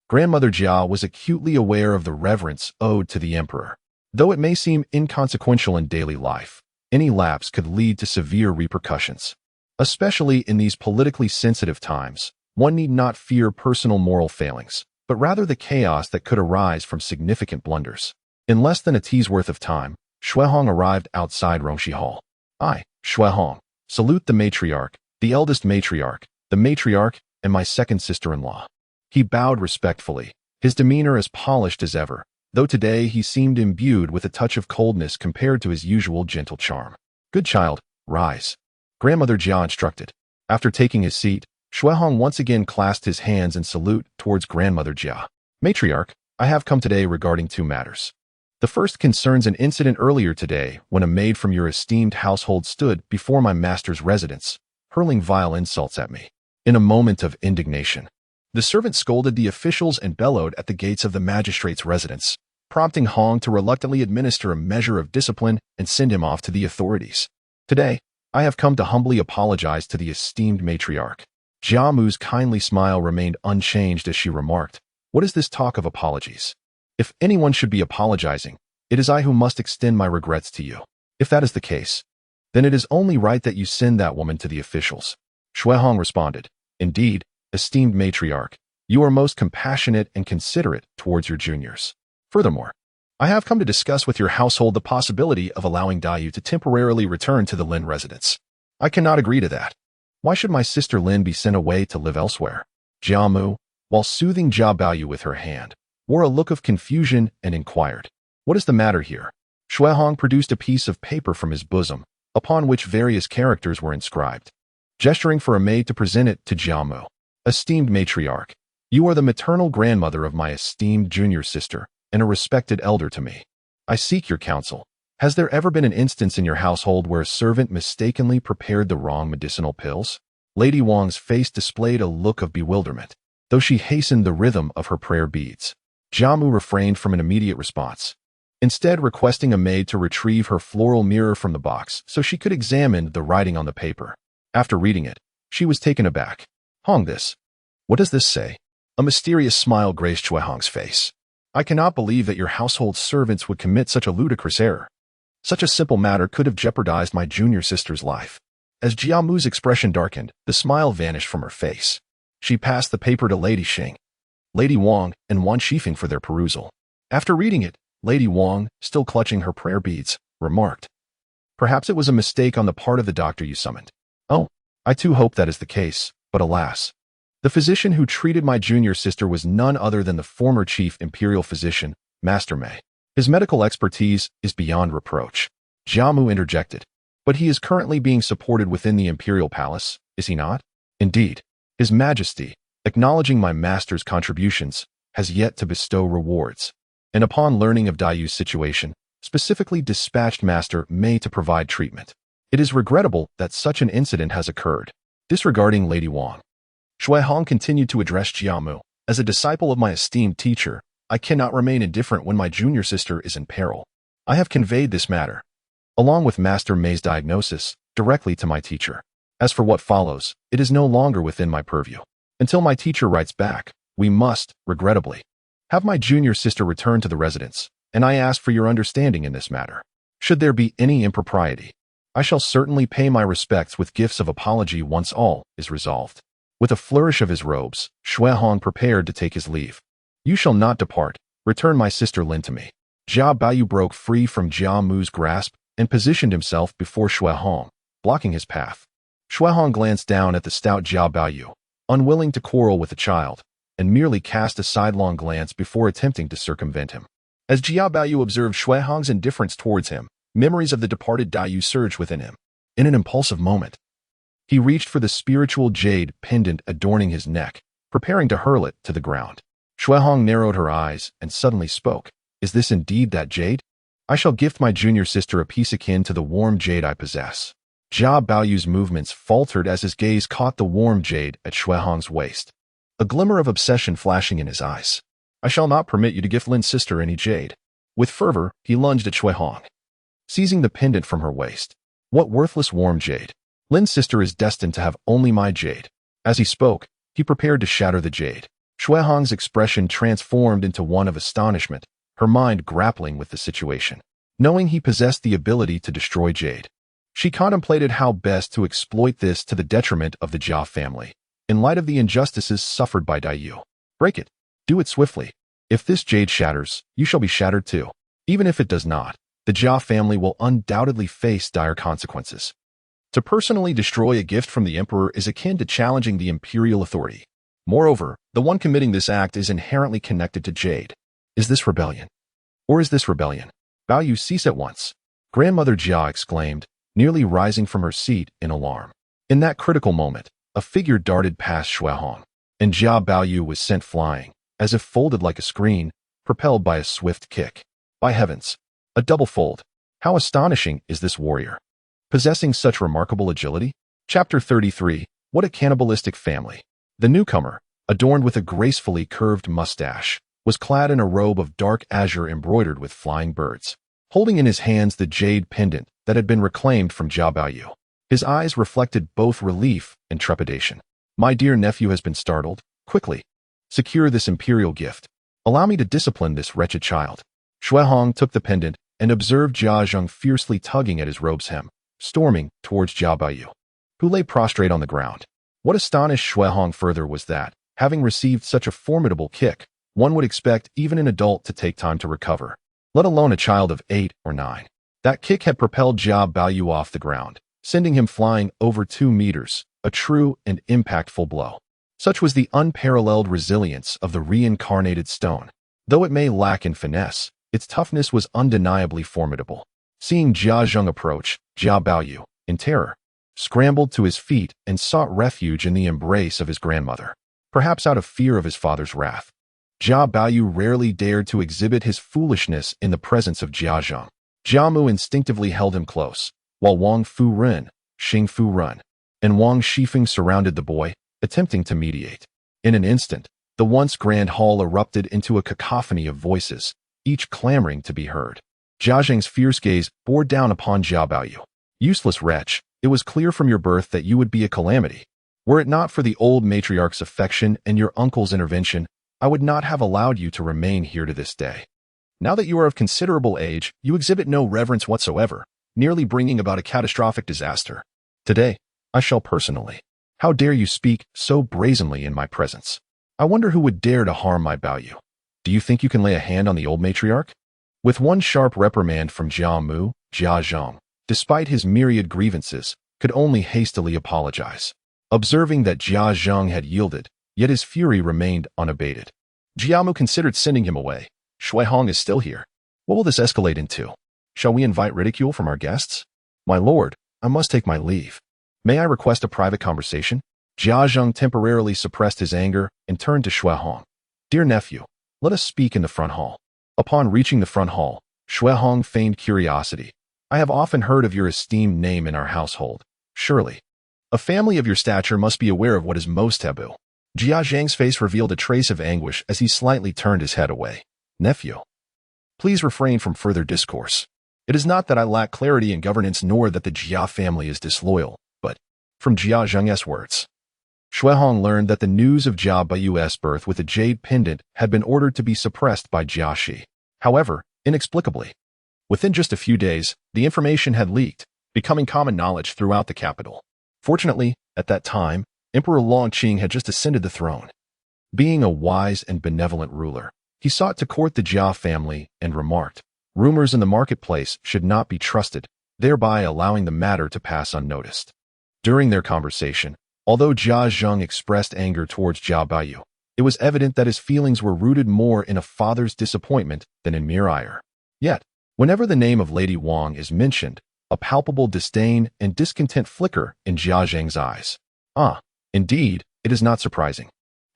Grandmother Jia was acutely aware of the reverence owed to the emperor. Though it may seem inconsequential in daily life, any lapse could lead to severe repercussions. Especially in these politically sensitive times, one need not fear personal moral failings, but rather the chaos that could arise from significant blunders. In less than a tea's worth of time, Shui Hong arrived outside Rongxi Hall. I, Shui Hong, salute the matriarch, the eldest matriarch, the matriarch, and my second sister-in-law. He bowed respectfully, his demeanor as polished as ever, though today he seemed imbued with a touch of coldness compared to his usual gentle charm. Good child, rise. Grandmother Jia instructed. After taking his seat, Shui Hong once again clasped his hands in salute towards Grandmother Jia. Matriarch, I have come today regarding 2 matters. The first concerns an incident earlier today when a maid from your esteemed household stood before my master's residence, hurling vile insults at me. In a moment of indignation, the servant scolded the officials and bellowed at the gates of the magistrate's residence, prompting Hong to reluctantly administer a measure of discipline and send him off to the authorities. Today, I have come to humbly apologize to the esteemed matriarch. Jia Mu's kindly smile remained unchanged as she remarked, what is this talk of apologies? If anyone should be apologizing, it is I who must extend my regrets to you. If that is the case, then it is only right that you send that woman to the officials. Shui Hong responded, indeed, esteemed matriarch, you are most compassionate and considerate towards your juniors. Furthermore, I have come to discuss with your household the possibility of allowing Dayu to temporarily return to the Lin residence. I cannot agree to that. Why should my sister Lin be sent away to live elsewhere? Jia Mu, while soothing Jia Baoyu with her hand, wore a look of confusion and inquired, what is the matter here? Shui Hong produced a piece of paper from his bosom, upon which various characters were inscribed. Gesturing for a maid to present it to Jia Mu. Esteemed matriarch, you are the maternal grandmother of my esteemed junior sister and a respected elder to me. I seek your counsel. Has there ever been an instance in your household where a servant mistakenly prepared the wrong medicinal pills? Lady Wang's face displayed a look of bewilderment, though she hastened the rhythm of her prayer beads. Jia Mu refrained from an immediate response, instead requesting a maid to retrieve her floral mirror from the box so she could examine the writing on the paper. After reading it, she was taken aback. Hong, this. What does this say? A mysterious smile graced Shui Hong's face. I cannot believe that your household servants would commit such a ludicrous error. Such a simple matter could have jeopardized my junior sister's life. As Jiamu's expression darkened, the smile vanished from her face. She passed the paper to Lady Xing, Lady Wang, and Wan Shifeng for their perusal. After reading it, Lady Wang, still clutching her prayer beads, remarked, "Perhaps it was a mistake on the part of the doctor you summoned." "Oh, I too hope that is the case, but alas. The physician who treated my junior sister was none other than the former chief imperial physician, Master Mei. His medical expertise is beyond reproach." Jiamu interjected, "But he is currently being supported within the imperial palace, is he not?" "Indeed. His Majesty, acknowledging my master's contributions, has yet to bestow rewards, and upon learning of Daiyu's situation, specifically dispatched Master Mei to provide treatment. It is regrettable that such an incident has occurred." Disregarding Lady Wang, Shui Hong continued to address Jiamu. "As a disciple of my esteemed teacher, I cannot remain indifferent when my junior sister is in peril. I have conveyed this matter, along with Master Mei's diagnosis, directly to my teacher. As for what follows, it is no longer within my purview. Until my teacher writes back, we must, regrettably, have my junior sister return to the residence, and I ask for your understanding in this matter. Should there be any impropriety, I shall certainly pay my respects with gifts of apology once all is resolved." With a flourish of his robes, Shui Hong prepared to take his leave. "You shall not depart. Return my sister Lin to me." Jia Baoyu broke free from Jia Mu's grasp and positioned himself before Shui Hong, blocking his path. Shui Hong glanced down at the stout Jia Baoyu, unwilling to quarrel with the child, and merely cast a sidelong glance before attempting to circumvent him. As Jia Baoyu observed Shui Hong's indifference towards him, memories of the departed Daiyue surged within him. In an impulsive moment, he reached for the spiritual jade pendant adorning his neck, preparing to hurl it to the ground. Shui Hong narrowed her eyes and suddenly spoke, "Is this indeed that jade? I shall gift my junior sister a piece akin to the warm jade I possess." Jia Baoyu's movements faltered as his gaze caught the warm jade at Shui Hong's waist, a glimmer of obsession flashing in his eyes. "I shall not permit you to gift Lin's sister any jade." With fervor, he lunged at Shui Hong, seizing the pendant from her waist. "What worthless warm jade? Lin's sister is destined to have only my jade." As he spoke, he prepared to shatter the jade. Shui Hong's expression transformed into one of astonishment, her mind grappling with the situation. Knowing he possessed the ability to destroy jade, she contemplated how best to exploit this to the detriment of the Jia family, in light of the injustices suffered by Daiyue. "Break it. Do it swiftly. If this jade shatters, you shall be shattered too. Even if it does not, the Jia family will undoubtedly face dire consequences. To personally destroy a gift from the emperor is akin to challenging the imperial authority. Moreover, the one committing this act is inherently connected to jade. Is this rebellion? Or is this rebellion? Baoyu, cease at once." Grandmother Jia exclaimed, nearly rising from her seat in alarm. In that critical moment, a figure darted past Shui Hong, and Jia Baoyu was sent flying, as if folded like a screen, propelled by a swift kick. By heavens, a double fold. How astonishing is this warrior, possessing such remarkable agility? Chapter 33, What a Cannibalistic Family. The newcomer, adorned with a gracefully curved mustache, was clad in a robe of dark azure embroidered with flying birds, holding in his hands the jade pendant that had been reclaimed from Jia Baoyu. His eyes reflected both relief and trepidation. "My dear nephew has been startled. Quickly, secure this imperial gift. Allow me to discipline this wretched child." Shui Hong took the pendant and observed Jia Zheng fiercely tugging at his robe's hem, storming towards Jia Baoyu, who lay prostrate on the ground. What astonished Shui Hong further was that, having received such a formidable kick, one would expect even an adult to take time to recover, let alone a child of 8 or 9. That kick had propelled Jia Baoyu off the ground, sending him flying over 2 meters, a true and impactful blow. Such was the unparalleled resilience of the reincarnated stone. Though it may lack in finesse, its toughness was undeniably formidable. Seeing Jia Zheng approach, Jia Baoyu, in terror, scrambled to his feet and sought refuge in the embrace of his grandmother, perhaps out of fear of his father's wrath. Jia Baoyu rarely dared to exhibit his foolishness in the presence of Jia Zheng. Jia Mu instinctively held him close, while Wang Fu Ren, Xing Fu Run, and Wang Shifeng surrounded the boy, attempting to mediate. In an instant, the once grand hall erupted into a cacophony of voices, each clamoring to be heard. Jia Zheng's fierce gaze bore down upon Jia Baoyu. "Useless wretch, it was clear from your birth that you would be a calamity. Were it not for the old matriarch's affection and your uncle's intervention, I would not have allowed you to remain here to this day. Now that you are of considerable age, you exhibit no reverence whatsoever, nearly bringing about a catastrophic disaster. Today, I shall personally. How dare you speak so brazenly in my presence? I wonder who would dare to harm my Baoyu. Do you think you can lay a hand on the old matriarch? With one sharp reprimand from Jia Mu, Jia Zhang, despite his myriad grievances, could only hastily apologize. Observing that Jia Zhang had yielded, yet his fury remained unabated. Jiamu considered sending him away. Shui Hong is still here. What will this escalate into? Shall we invite ridicule from our guests? My lord, I must take my leave. May I request a private conversation? Jia Zhang temporarily suppressed his anger and turned to Shui Hong. Dear nephew, let us speak in the front hall. Upon reaching the front hall, Shui Hong feigned curiosity. I have often heard of your esteemed name in our household. Surely, a family of your stature must be aware of what is most taboo. Jia Zhang's face revealed a trace of anguish as he slightly turned his head away. Nephew, please refrain from further discourse. It is not that I lack clarity in governance nor that the Jia family is disloyal, but, from Jia Zhang's words, Shui Hong learned that the news of Jia Baiyu's birth with a jade pendant had been ordered to be suppressed by Jia Shi. However, inexplicably, within just a few days, the information had leaked, becoming common knowledge throughout the capital. Fortunately, at that time, Emperor Longqing had just ascended the throne. Being a wise and benevolent ruler, he sought to court the Jia family and remarked, rumors in the marketplace should not be trusted, thereby allowing the matter to pass unnoticed. During their conversation, although Jia Zhang expressed anger towards Jia Baiyu, it was evident that his feelings were rooted more in a father's disappointment than in mere ire. Yet, whenever the name of Lady Wang is mentioned, a palpable disdain and discontent flicker in Jia Zhang's eyes. Indeed, it is not surprising.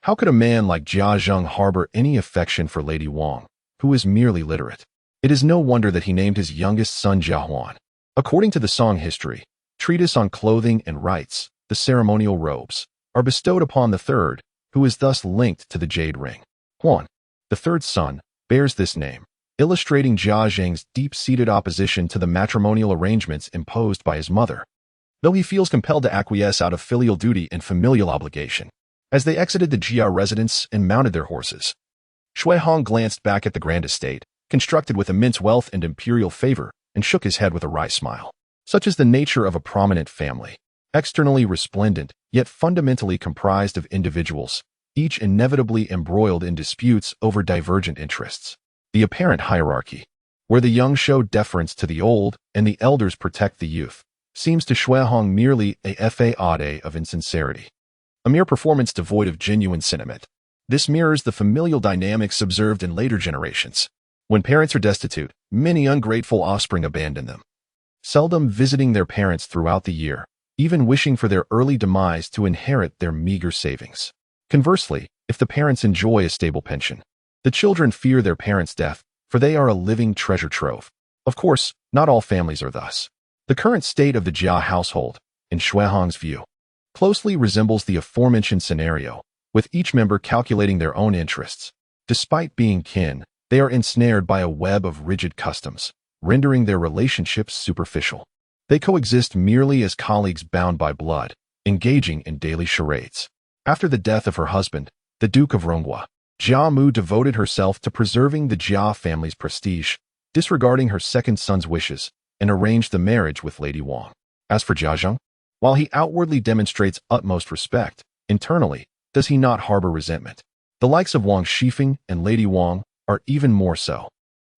How could a man like Jia Zhang harbor any affection for Lady Wang, who is merely literate? It is no wonder that he named his youngest son Jia Huan. According to the Song history, treatise on clothing and rites, the ceremonial robes, are bestowed upon the third, who is thus linked to the jade ring. Huan, the third son, bears this name, illustrating Jia Zhang's deep-seated opposition to the matrimonial arrangements imposed by his mother, though he feels compelled to acquiesce out of filial duty and familial obligation. As they exited the Jia residence and mounted their horses, Shui Hong glanced back at the grand estate, constructed with immense wealth and imperial favor, and shook his head with a wry smile. Such is the nature of a prominent family, externally resplendent, yet fundamentally comprised of individuals, each inevitably embroiled in disputes over divergent interests. The apparent hierarchy, where the young show deference to the old and the elders protect the youth, seems to Shui Hong merely a facade of insincerity, a mere performance devoid of genuine sentiment. This mirrors the familial dynamics observed in later generations. When parents are destitute, many ungrateful offspring abandon them, seldom visiting their parents throughout the year, even wishing for their early demise to inherit their meager savings. Conversely, if the parents enjoy a stable pension, the children fear their parents' death, for they are a living treasure trove. Of course, not all families are thus. The current state of the Jia household, in Shui Hong's view, closely resembles the aforementioned scenario, with each member calculating their own interests. Despite being kin, they are ensnared by a web of rigid customs, rendering their relationships superficial. They coexist merely as colleagues bound by blood, engaging in daily charades. After the death of her husband, the Duke of Ronghua, Jia Mu devoted herself to preserving the Jia family's prestige, disregarding her second son's wishes, and arranged the marriage with Lady Wang. As for Jia Zhang, while he outwardly demonstrates utmost respect, internally, does he not harbor resentment? The likes of Wang Shifeng and Lady Wang are even more so.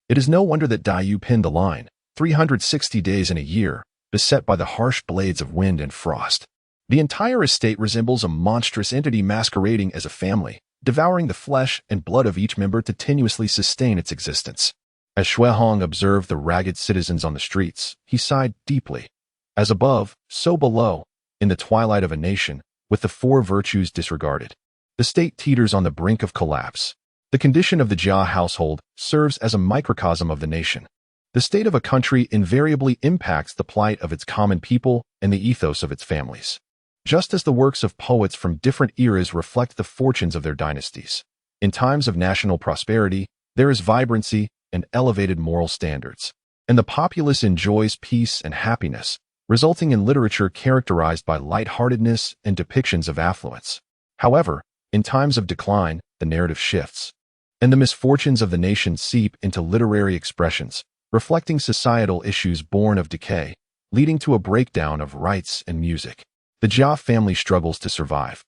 It is no wonder that Daiyu penned the line, 360 days in a year, beset by the harsh blades of wind and frost. The entire estate resembles a monstrous entity masquerading as a family, devouring the flesh and blood of each member to tenuously sustain its existence. As Shui Hong observed the ragged citizens on the streets, he sighed deeply. As above, so below, in the twilight of a nation, with the four virtues disregarded, the state teeters on the brink of collapse. The condition of the Jia household serves as a microcosm of the nation. The state of a country invariably impacts the plight of its common people and the ethos of its families. Just as the works of poets from different eras reflect the fortunes of their dynasties. In times of national prosperity, there is vibrancy and elevated moral standards, and the populace enjoys peace and happiness, resulting in literature characterized by lightheartedness and depictions of affluence. However, In times of decline, the narrative shifts, and the misfortunes of the nation seep into literary expressions, reflecting societal issues born of decay, leading to a breakdown of rights and music. The Jia family struggles to survive,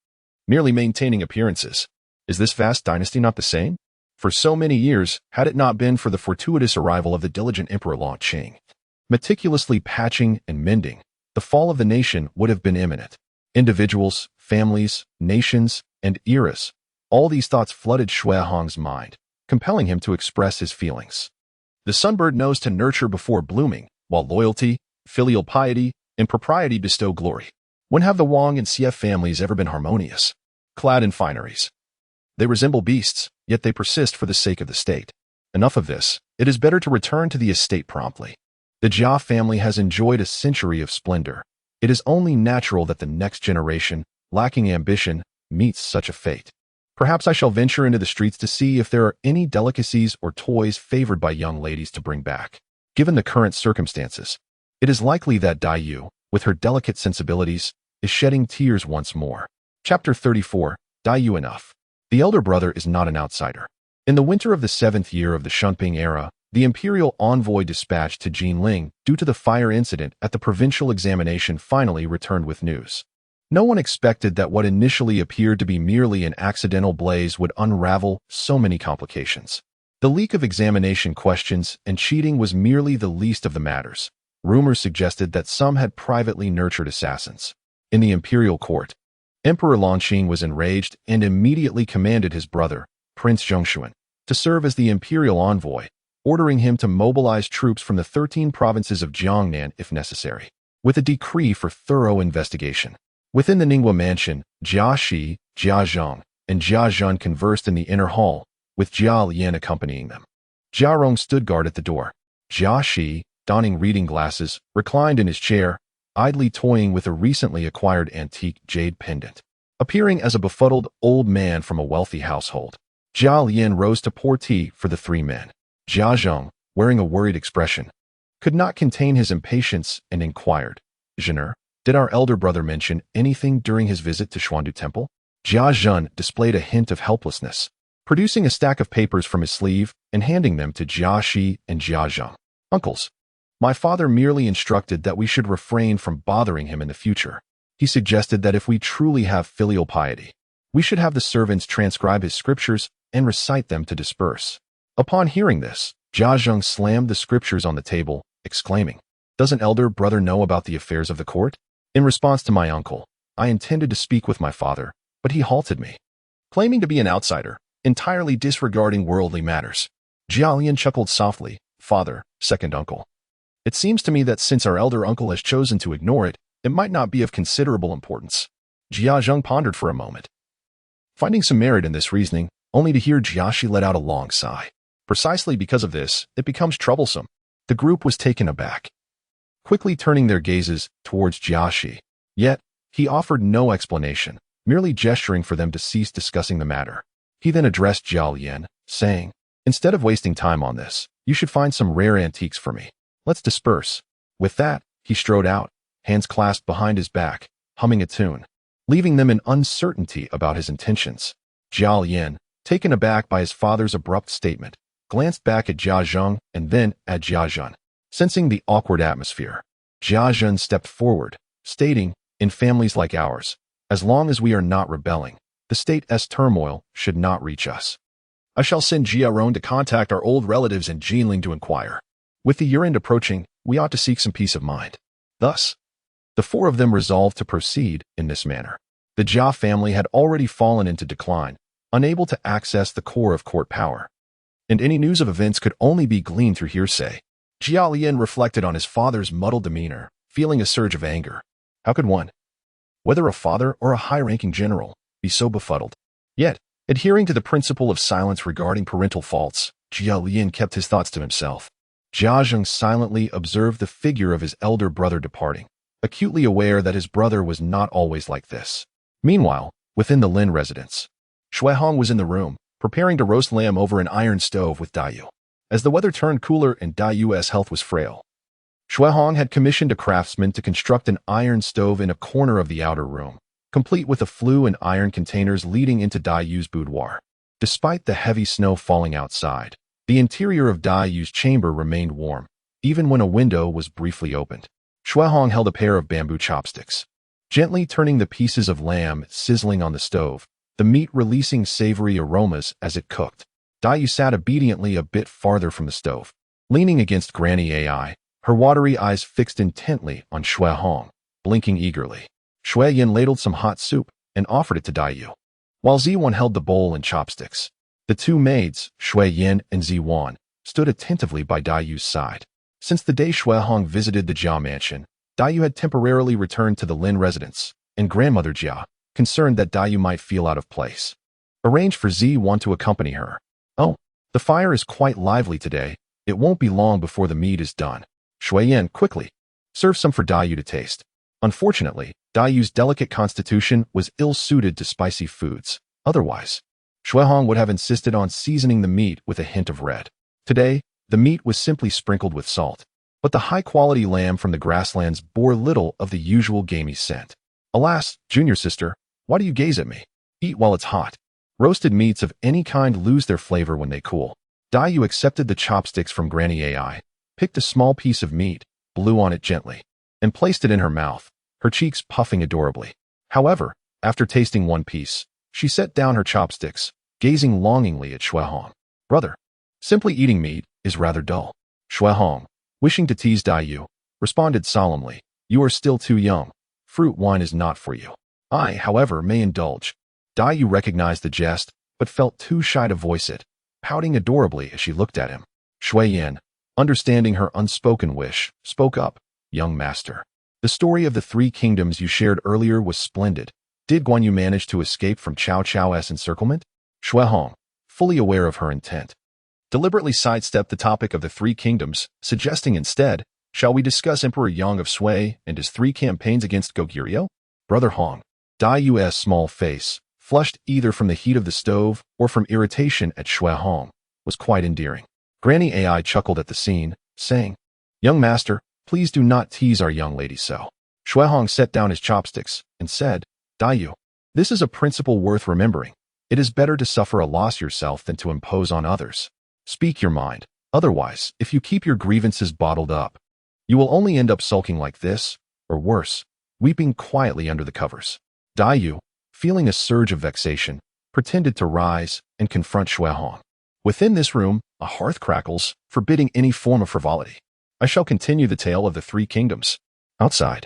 merely maintaining appearances. Is this vast dynasty not the same? For so many years, had it not been for the fortuitous arrival of the diligent Emperor Long Qing, meticulously patching and mending, the fall of the nation would have been imminent. Individuals, families, nations, and eras, all these thoughts flooded Shui Hong's mind, compelling him to express his feelings. The sunbird knows to nurture before blooming, while loyalty, filial piety, and propriety bestow glory. When have the Wang and Xie families ever been harmonious? Clad in fineries, they resemble beasts, yet they persist for the sake of the state. Enough of this. It is better to return to the estate promptly. The Jia family has enjoyed a century of splendor. It is only natural that the next generation, lacking ambition, meets such a fate. Perhaps I shall venture into the streets to see if there are any delicacies or toys favored by young ladies to bring back. Given the current circumstances, it is likely that Dai Yu, with her delicate sensibilities, is shedding tears once more. Chapter 34, Dai Yu enough. The elder brother is not an outsider. In the winter of the 7th year of the Shunping era, the imperial envoy dispatched to Jinling due to the fire incident at the provincial examination finally returned with news. No one expected that what initially appeared to be merely an accidental blaze would unravel so many complications. The leak of examination questions and cheating was merely the least of the matters. Rumors suggested that some had privately nurtured assassins. In the imperial court, Emperor Longqing was enraged and immediately commanded his brother, Prince Zhongshuan, to serve as the imperial envoy, ordering him to mobilize troops from the 13 provinces of Jiangnan if necessary, with a decree for thorough investigation. Within the Ningbo mansion, Jia Shi, Jia Zhang, and Jia Zhun conversed in the inner hall, with Jia Lian accompanying them. Jia Rong stood guard at the door. Jia Shi, donning reading glasses, reclined in his chair, idly toying with a recently acquired antique jade pendant, appearing as a befuddled old man from a wealthy household. Jia Lian rose to pour tea for the three men. Jia Zhang, wearing a worried expression, could not contain his impatience and inquired, "Zhener, did our elder brother mention anything during his visit to Xuandu Temple?" Jia Zhun displayed a hint of helplessness, producing a stack of papers from his sleeve and handing them to Jia Shi and Jia Zhang. "Uncles, my father merely instructed that we should refrain from bothering him in the future. He suggested that if we truly have filial piety, we should have the servants transcribe his scriptures and recite them to disperse." Upon hearing this, Jia Zhang slammed the scriptures on the table, exclaiming, "Doesn't elder brother know about the affairs of the court?" In response to my uncle, I intended to speak with my father, but he halted me, claiming to be an outsider, entirely disregarding worldly matters. Jia Lian chuckled softly, "Father, second uncle. It seems to me that since our elder uncle has chosen to ignore it, it might not be of considerable importance." Jia Zhang pondered for a moment, finding some merit in this reasoning, only to hear Jia Shi let out a long sigh. Precisely because of this, it becomes troublesome. The group was taken aback, quickly turning their gazes towards Jia Shi. Yet, he offered no explanation, merely gesturing for them to cease discussing the matter. He then addressed Jia Lian, saying, "Instead of wasting time on this, you should find some rare antiques for me. Let's disperse." With that, he strode out, hands clasped behind his back, humming a tune, leaving them in uncertainty about his intentions. Jia Lian, taken aback by his father's abrupt statement, glanced back at Jia Zhang and then at Jia Zhun. Sensing the awkward atmosphere, Jia Zhun stepped forward, stating, "In families like ours, as long as we are not rebelling, the state's turmoil should not reach us. I shall send Jia Rong to contact our old relatives in Jinling to inquire. With the year-end approaching, we ought to seek some peace of mind." Thus, the four of them resolved to proceed in this manner. The Jia family had already fallen into decline, unable to access the core of court power, and any news of events could only be gleaned through hearsay. Jia Lian reflected on his father's muddled demeanor, feeling a surge of anger. How could one, whether a father or a high-ranking general, be so befuddled? Yet, adhering to the principle of silence regarding parental faults, Jia Lian kept his thoughts to himself. Jia Zhang silently observed the figure of his elder brother departing, acutely aware that his brother was not always like this. Meanwhile, within the Lin residence, Shui Hong was in the room, preparing to roast lamb over an iron stove with Dai Yu. As the weather turned cooler and Dai Yu's health was frail, Shui Hong had commissioned a craftsman to construct an iron stove in a corner of the outer room, complete with a flue and iron containers leading into Dai Yu's boudoir. Despite the heavy snow falling outside, the interior of Dai Yu's chamber remained warm, even when a window was briefly opened. Shuehong held a pair of bamboo chopsticks. Gently turning the pieces of lamb sizzling on the stove, the meat releasing savory aromas as it cooked. Dai Yu sat obediently a bit farther from the stove, leaning against Granny AI, her watery eyes fixed intently on Shuehong, blinking eagerly. Shui Yin ladled some hot soup and offered it to Dai Yu, while Ziwan held the bowl and chopsticks. The two maids, Shui Yin and Ziwan, stood attentively by Dai Yu's side. Since the day Shuehong visited the Jia mansion, Dai Yu had temporarily returned to the Lin residence, and grandmother Jia, concerned that Dai Yu might feel out of place, arranged for Ziwan to accompany her. Oh, the fire is quite lively today. It won't be long before the meat is done. Shui Yin quickly served some for Dai Yu to taste. Unfortunately, Dai Yu's delicate constitution was ill-suited to spicy foods. Otherwise, Shuehong would have insisted on seasoning the meat with a hint of red. Today, the meat was simply sprinkled with salt, but the high-quality lamb from the grasslands bore little of the usual gamey scent. Alas, junior sister, why do you gaze at me? Eat while it's hot. Roasted meats of any kind lose their flavor when they cool. Dai Yu accepted the chopsticks from Granny AI, picked a small piece of meat, blew on it gently, and placed it in her mouth, her cheeks puffing adorably. However, after tasting one piece, she set down her chopsticks, gazing longingly at Shuehong. Brother, simply eating meat is rather dull. Shuehong, wishing to tease Dai Yu, responded solemnly, you are still too young. Fruit wine is not for you. I, however, may indulge. Dai Yu recognized the jest, but felt too shy to voice it, pouting adorably as she looked at him. Shui Yin, understanding her unspoken wish, spoke up, young master. The story of the three kingdoms you shared earlier was splendid. Did Guan Yu manage to escape from Cao Cao's encirclement? Shuehong, fully aware of her intent, deliberately sidestepped the topic of the three kingdoms, suggesting instead, shall we discuss Emperor Yang of Sui and his 3 campaigns against Goguryeo? Brother Hong, Dai Yu's small face, flushed either from the heat of the stove or from irritation at Shuehong, was quite endearing. Granny AI chuckled at the scene, saying, young master, please do not tease our young lady so. Shuehong set down his chopsticks and said, Dai Yu, this is a principle worth remembering. It is better to suffer a loss yourself than to impose on others. Speak your mind. Otherwise, if you keep your grievances bottled up, you will only end up sulking like this, or worse, weeping quietly under the covers. Dai Yu, feeling a surge of vexation, pretended to rise and confront Shuehong. Within this room, a hearth crackles, forbidding any form of frivolity. I shall continue the tale of the 3 kingdoms. Outside,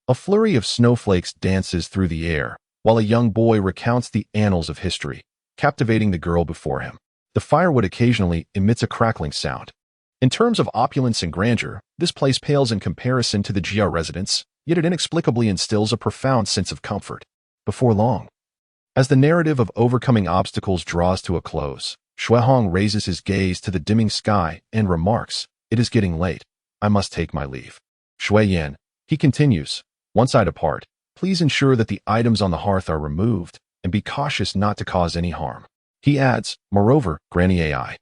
a flurry of snowflakes dances through the air, while a young boy recounts the annals of history, captivating the girl before him. The firewood occasionally emits a crackling sound. In terms of opulence and grandeur, this place pales in comparison to the Jia residence, yet it inexplicably instills a profound sense of comfort. Before long, as the narrative of overcoming obstacles draws to a close, Shuehong raises his gaze to the dimming sky and remarks, it is getting late. I must take my leave. Shui Yin, he continues, one side apart, please ensure that the items on the hearth are removed and be cautious not to cause any harm. He adds, moreover, Granny AI,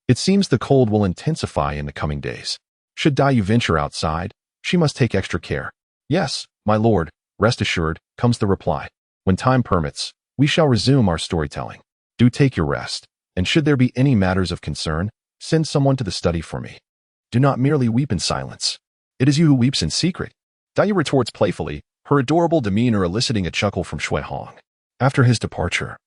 it seems the cold will intensify in the coming days. Should Dai Yu venture outside, she must take extra care. Yes, my lord, rest assured, comes the reply. When time permits, we shall resume our storytelling. Do take your rest, and should there be any matters of concern, send someone to the study for me. Do not merely weep in silence. It is you who weeps in secret. Dai Yu retorts playfully, her adorable demeanor eliciting a chuckle from Shuehong. After his departure,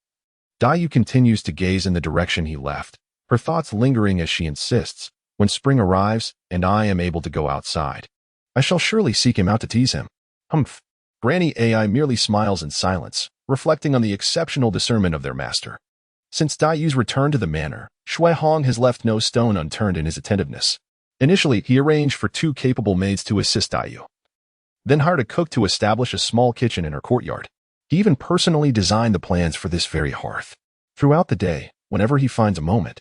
Dai Yu continues to gaze in the direction he left, her thoughts lingering as she insists, when spring arrives and I am able to go outside, I shall surely seek him out to tease him. Humph. Granny AI merely smiles in silence, reflecting on the exceptional discernment of their master. Since Dai Yu's return to the manor, Shuehong has left no stone unturned in his attentiveness. Initially, he arranged for 2 capable maids to assist Dai Yu, then hired a cook to establish a small kitchen in her courtyard. He even personally designed the plans for this very hearth. Throughout the day, whenever he finds a moment,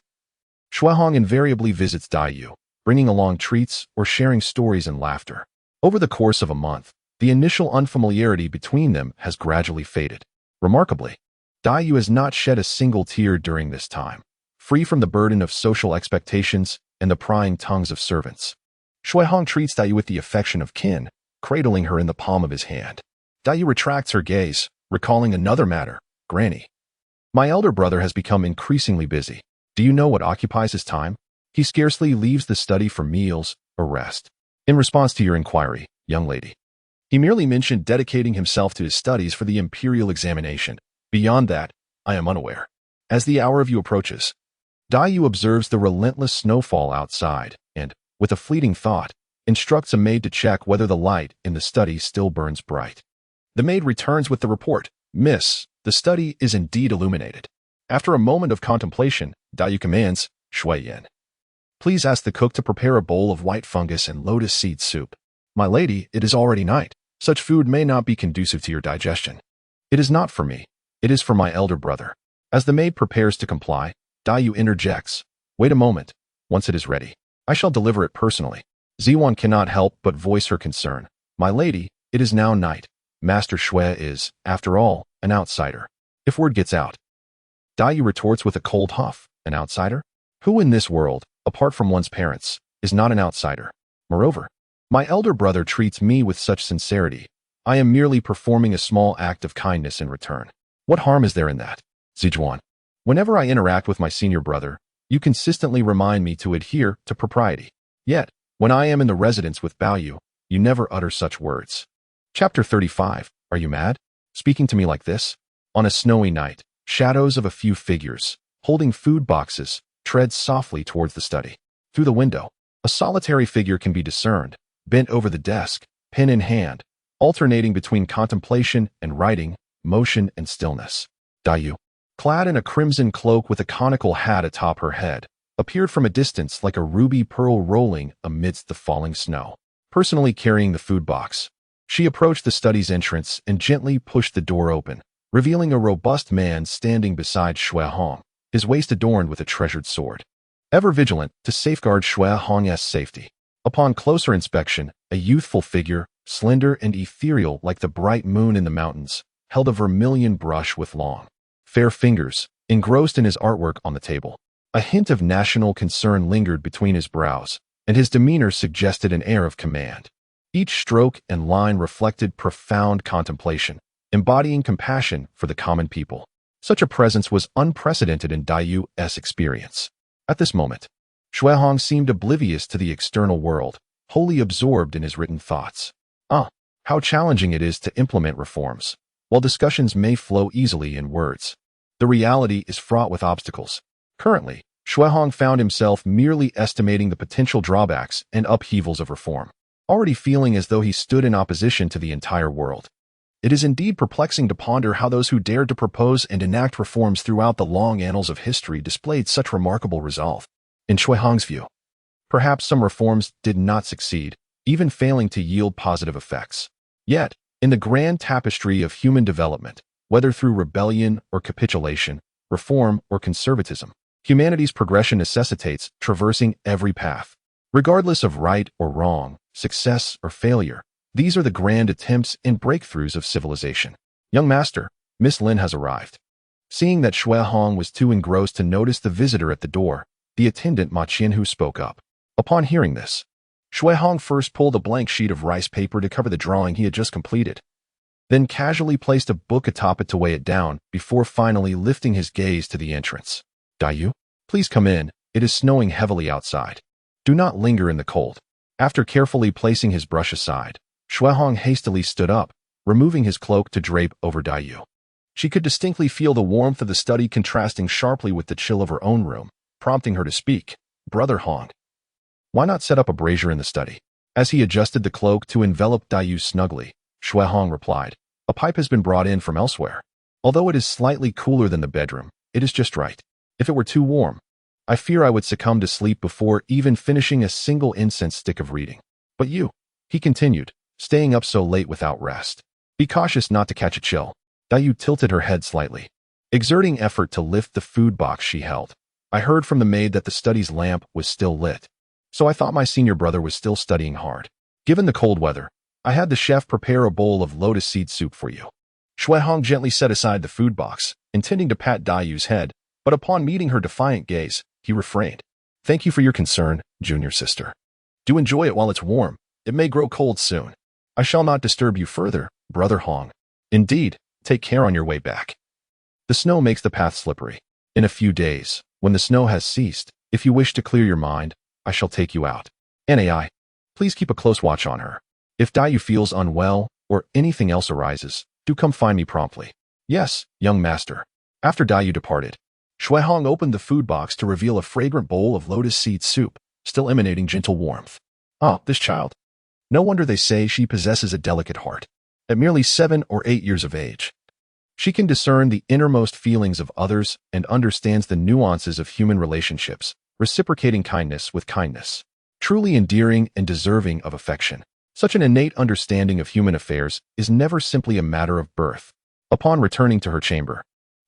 Shuehong invariably visits Dai Yu, bringing along treats or sharing stories and laughter. Over the course of a month, the initial unfamiliarity between them has gradually faded. Remarkably, Dai Yu has not shed a single tear during this time, free from the burden of social expectations and the prying tongues of servants. Shuehong treats Dai Yu with the affection of kin, cradling her in the palm of his hand. Dai Yu retracts her gaze, recalling another matter. Granny. My elder brother has become increasingly busy. Do you know what occupies his time? He scarcely leaves the study for meals or rest. In response to your inquiry, young lady, he merely mentioned dedicating himself to his studies for the imperial examination. Beyond that, I am unaware. As the hour of you approaches, Dayu observes the relentless snowfall outside and, with a fleeting thought, instructs a maid to check whether the light in the study still burns bright. The maid returns with the report. Miss, the study is indeed illuminated. After a moment of contemplation, Dayu commands, Shui Yin. Please ask the cook to prepare a bowl of white fungus and lotus seed soup. My lady, it is already night. Such food may not be conducive to your digestion. It is not for me. It is for my elder brother. As the maid prepares to comply, Dayu interjects. Wait a moment. Once it is ready, I shall deliver it personally. Ziwan cannot help but voice her concern. My lady, it is now night. Master Shui is, after all, an outsider. If word gets out. Dayu retorts with a cold huff. An outsider? Who in this world, apart from one's parents, is not an outsider? Moreover, my elder brother treats me with such sincerity. I am merely performing a small act of kindness in return. What harm is there in that? Zijuan. Whenever I interact with my senior brother, you consistently remind me to adhere to propriety. Yet, when I am in the residence with Baoyu, you never utter such words. Chapter 35. Are you mad? Speaking to me like this? On a snowy night, shadows of a few figures, holding food boxes, tread softly towards the study. Through the window, a solitary figure can be discerned, bent over the desk, pen in hand, alternating between contemplation and writing, motion and stillness. Dayu, clad in a crimson cloak with a conical hat atop her head, appeared from a distance like a ruby pearl rolling amidst the falling snow. Personally carrying the food box, she approached the study's entrance and gently pushed the door open, revealing a robust man standing beside Shui Hong, his waist adorned with a treasured sword. Ever vigilant to safeguard Shui Hong's safety. Upon closer inspection, a youthful figure, slender and ethereal like the bright moon in the mountains, held a vermilion brush with long, fair fingers, engrossed in his artwork on the table. A hint of national concern lingered between his brows, and his demeanor suggested an air of command. Each stroke and line reflected profound contemplation, embodying compassion for the common people. Such a presence was unprecedented in Dayu's experience. At this moment, Shui Hong seemed oblivious to the external world, wholly absorbed in his written thoughts. How challenging it is to implement reforms. While discussions may flow easily in words, the reality is fraught with obstacles. Currently, Shui Hong found himself merely estimating the potential drawbacks and upheavals of reform, already feeling as though he stood in opposition to the entire world. It is indeed perplexing to ponder how those who dared to propose and enact reforms throughout the long annals of history displayed such remarkable resolve. In Shui Hong's view, perhaps some reforms did not succeed, even failing to yield positive effects. Yet, in the grand tapestry of human development, whether through rebellion or capitulation, reform or conservatism, humanity's progression necessitates traversing every path. Regardless of right or wrong, success or failure, these are the grand attempts and breakthroughs of civilization. Young master, Miss Lin has arrived. Seeing that Shui Hong was too engrossed to notice the visitor at the door, the attendant Ma Qianhu spoke up. Upon hearing this, Shui Hong first pulled a blank sheet of rice paper to cover the drawing he had just completed, then casually placed a book atop it to weigh it down before finally lifting his gaze to the entrance. Dayu, please come in. It is snowing heavily outside. Do not linger in the cold. After carefully placing his brush aside, Shui Hong hastily stood up, removing his cloak to drape over Dayu. She could distinctly feel the warmth of the study contrasting sharply with the chill of her own room, prompting her to speak. Brother Hong, why not set up a brazier in the study? As he adjusted the cloak to envelop Dayu snugly, Shui Hong replied, a pipe has been brought in from elsewhere. Although it is slightly cooler than the bedroom, it is just right. If it were too warm, I fear I would succumb to sleep before even finishing a single incense stick of reading. But you, he continued, staying up so late without rest. Be cautious not to catch a chill. Dayu tilted her head slightly, exerting effort to lift the food box she held. I heard from the maid that the study's lamp was still lit, so I thought my senior brother was still studying hard. Given the cold weather, I had the chef prepare a bowl of lotus seed soup for you. Shui Hong gently set aside the food box, intending to pat Dayu's head, but upon meeting her defiant gaze, he refrained. Thank you for your concern, junior sister. Do enjoy it while it's warm. It may grow cold soon. I shall not disturb you further, brother Hong. Indeed, Take care on your way back. The snow makes the path slippery. In a few days, when the snow has ceased, if you wish to clear your mind, I shall take you out. Nai, please keep a close watch on her. If Dayu feels unwell or anything else arises, do come find me promptly. Yes, young master. After Dayu departed, Shuihong opened the food box to reveal a fragrant bowl of lotus seed soup, still emanating gentle warmth. Ah, this child. No wonder they say she possesses a delicate heart. At merely 7 or 8 years of age, she can discern the innermost feelings of others and understands the nuances of human relationships, reciprocating kindness with kindness. Truly endearing and deserving of affection. Such an innate understanding of human affairs is never simply a matter of birth. Upon returning to her chamber,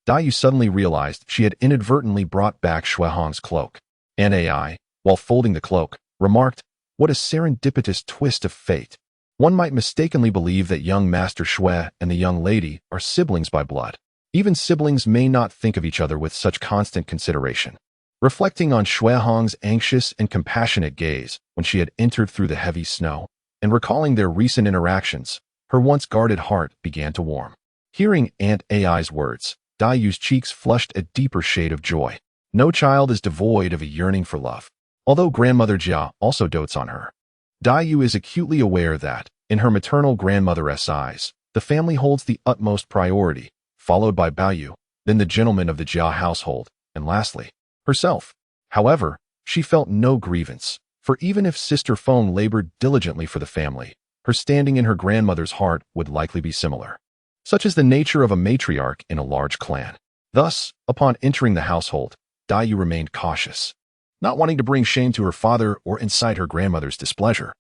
Dayu suddenly realized she had inadvertently brought back Shuihong's cloak. Nai, while folding the cloak, remarked, "What a serendipitous twist of fate. One might mistakenly believe that young Master Shui and the young lady are siblings by blood. Even siblings may not think of each other with such constant consideration." Reflecting on Shuihong's anxious and compassionate gaze when she had entered through the heavy snow, and recalling their recent interactions, her once guarded heart began to warm. Hearing Aunt Ai's words, Dayu's cheeks flushed a deeper shade of joy. No child is devoid of a yearning for love. Although grandmother Jia also dotes on her, Dayu is acutely aware that, in her maternal grandmother's eyes, the family holds the utmost priority, followed by Baoyu, then the gentleman of the Jia household, and lastly, herself. However, she felt no grievance, for even if Sister Feng labored diligently for the family, her standing in her grandmother's heart would likely be similar. Such is the nature of a matriarch in a large clan. Thus, upon entering the household, Dayu remained cautious, not wanting to bring shame to her father or incite her grandmother's displeasure.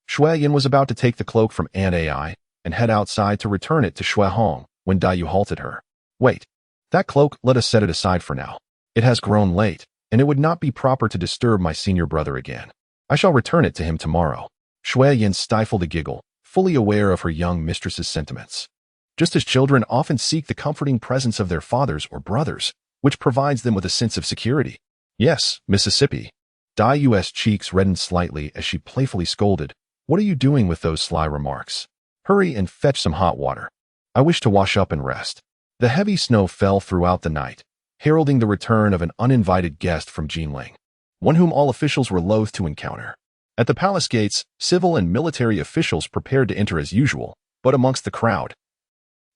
Shuiyan was about to take the cloak from Aunt Ai and head outside to return it to Shuihong when Dayu halted her. "Wait, that cloak, let us set it aside for now. It has grown late, and it would not be proper to disturb my senior brother again. I shall return it to him tomorrow." Shuiyan stifled a giggle, fully aware of her young mistress's sentiments. Just as children often seek the comforting presence of their fathers or brothers, which provides them with a sense of security. "Yes, Mississippi." Dayu's cheeks reddened slightly as she playfully scolded, "What are you doing with those sly remarks? Hurry and fetch some hot water. I wish to wash up and rest." The heavy snow fell throughout the night, heralding the return of an uninvited guest from Jinling, one whom all officials were loath to encounter. At the palace gates, civil and military officials prepared to enter as usual, but amongst the crowd,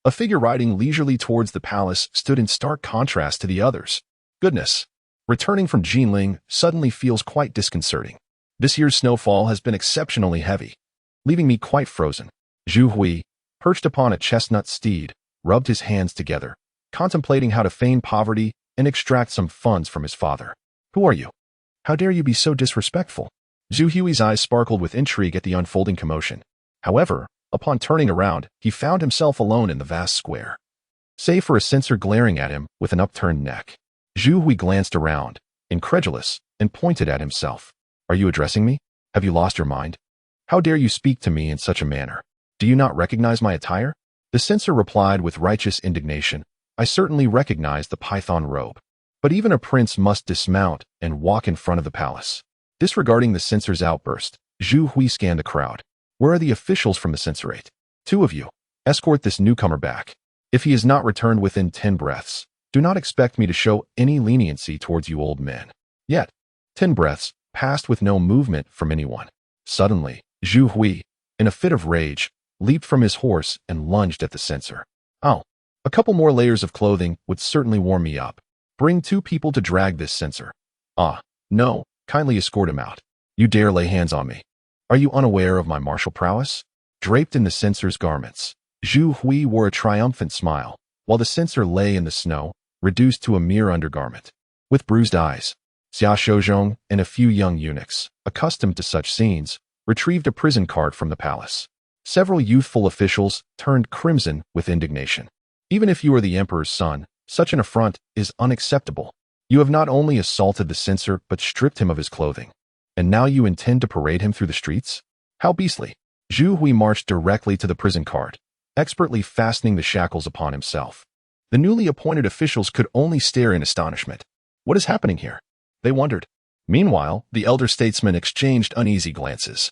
a figure riding leisurely towards the palace stood in stark contrast to the others. Goodness! Returning from Jinling suddenly feels quite disconcerting. This year's snowfall has been exceptionally heavy, leaving me quite frozen. Zhu Hui, perched upon a chestnut steed, rubbed his hands together, contemplating how to feign poverty and extract some funds from his father. "Who are you? How dare you be so disrespectful?" Zhu Hui's eyes sparkled with intrigue at the unfolding commotion. However, upon turning around, he found himself alone in the vast square, save for a censor glaring at him with an upturned neck. Zhu Hui glanced around, incredulous, and pointed at himself. "Are you addressing me? Have you lost your mind? How dare you speak to me in such a manner? Do you not recognize my attire?" The censor replied with righteous indignation, "I certainly recognize the python robe. But even a prince must dismount and walk in front of the palace." Disregarding the censor's outburst, Zhu Hui scanned the crowd. "Where are the officials from the censorate? 2 of you, escort this newcomer back. If he is not returned within 10 breaths, do not expect me to show any leniency towards you old men." Yet, 10 breaths passed with no movement from anyone. Suddenly, Zhu Hui, in a fit of rage, leaped from his horse and lunged at the censor. "Oh, a couple more layers of clothing would certainly warm me up. Bring 2 people to drag this censor." "Ah, no, kindly escort him out. You dare lay hands on me. Are you unaware of my martial prowess?" Draped in the censor's garments, Zhu Hui wore a triumphant smile, while the censor lay in the snow, reduced to a mere undergarment. With bruised eyes, Xia Shouzhong and a few young eunuchs, accustomed to such scenes, retrieved a prison card from the palace. Several youthful officials turned crimson with indignation. Even if you are the emperor's son, such an affront is unacceptable. You have not only assaulted the censor but stripped him of his clothing. And now you intend to parade him through the streets? How beastly. Zhu Hui marched directly to the prison card, expertly fastening the shackles upon himself. The newly appointed officials could only stare in astonishment. What is happening here? They wondered. Meanwhile, the elder statesman exchanged uneasy glances.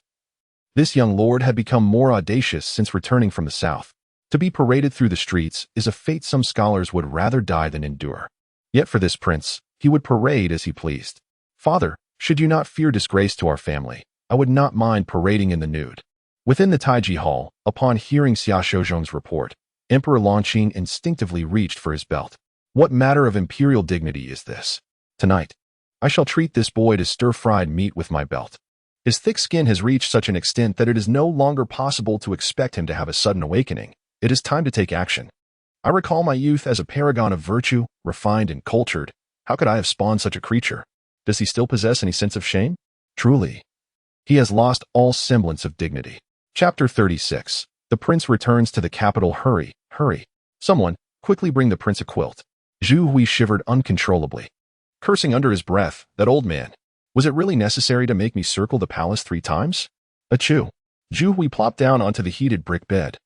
This young lord had become more audacious since returning from the south. To be paraded through the streets is a fate some scholars would rather die than endure. Yet for this prince, he would parade as he pleased. Father, should you not fear disgrace to our family, I would not mind parading in the nude. Within the Taiji Hall, upon hearing Xia Shouzhong's report, Emperor Longqing instinctively reached for his belt. What matter of imperial dignity is this? Tonight, I shall treat this boy to stir-fried meat with my belt. His thick skin has reached such an extent that it is no longer possible to expect him to have a sudden awakening. It is time to take action. I recall my youth as a paragon of virtue, refined and cultured. How could I have spawned such a creature? Does he still possess any sense of shame? Truly, he has lost all semblance of dignity. Chapter 36. The prince returns to the capital. Hurry, hurry. Someone, quickly bring the prince a quilt. Zhu Hui shivered uncontrollably, cursing under his breath. That old man. Was it really necessary to make me circle the palace 3 times? Achoo. Zhu Hui plopped down onto the heated brick bed,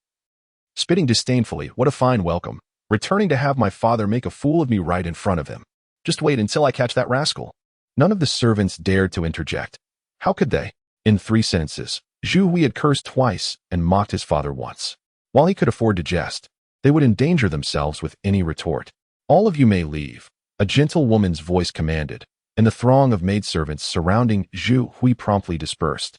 spitting disdainfully. What a fine welcome. Returning to have my father make a fool of me right in front of him. Just wait until I catch that rascal. None of the servants dared to interject. How could they? In 3 sentences, Zhu Hui had cursed twice and mocked his father once. While he could afford to jest, they would endanger themselves with any retort. All of you may leave, a gentle woman's voice commanded, and the throng of maidservants surrounding Zhu Hui promptly dispersed.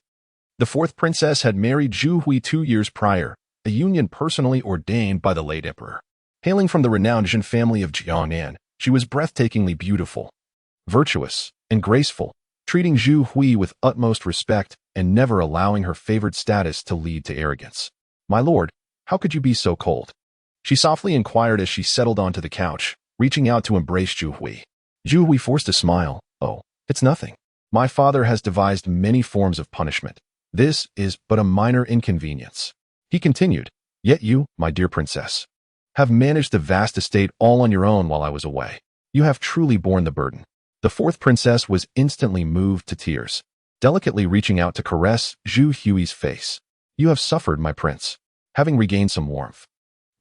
The 4th princess had married Zhu Hui 2 years prior, a union personally ordained by the late emperor. Hailing from the renowned Jin family of Jiangnan, she was breathtakingly beautiful, virtuous, and graceful, treating Zhu Hui with utmost respect and never allowing her favored status to lead to arrogance. My lord, how could you be so cold? She softly inquired as she settled onto the couch, reaching out to embrace Zhu Hui. Zhu Hui forced a smile. Oh, it's nothing. My father has devised many forms of punishment. This is but a minor inconvenience. He continued, yet you, my dear princess, have managed the vast estate all on your own while I was away. You have truly borne the burden. The 4th princess was instantly moved to tears, delicately reaching out to caress Zhu Hui's face. You have suffered, my prince. Having regained some warmth,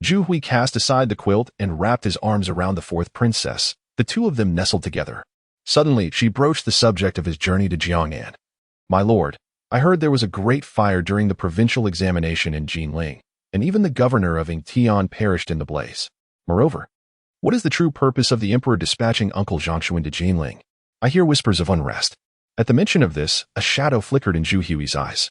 Zhu Hui cast aside the quilt and wrapped his arms around the 4th princess. The 2 of them nestled together. Suddenly, she broached the subject of his journey to Jiangnan. My lord, I heard there was a great fire during the provincial examination in Jinling, and even the governor of Yingtian perished in the blaze. Moreover, what is the true purpose of the emperor dispatching Uncle Zhangshuan to Jinling? I hear whispers of unrest. At the mention of this, a shadow flickered in Zhu Hui's eyes.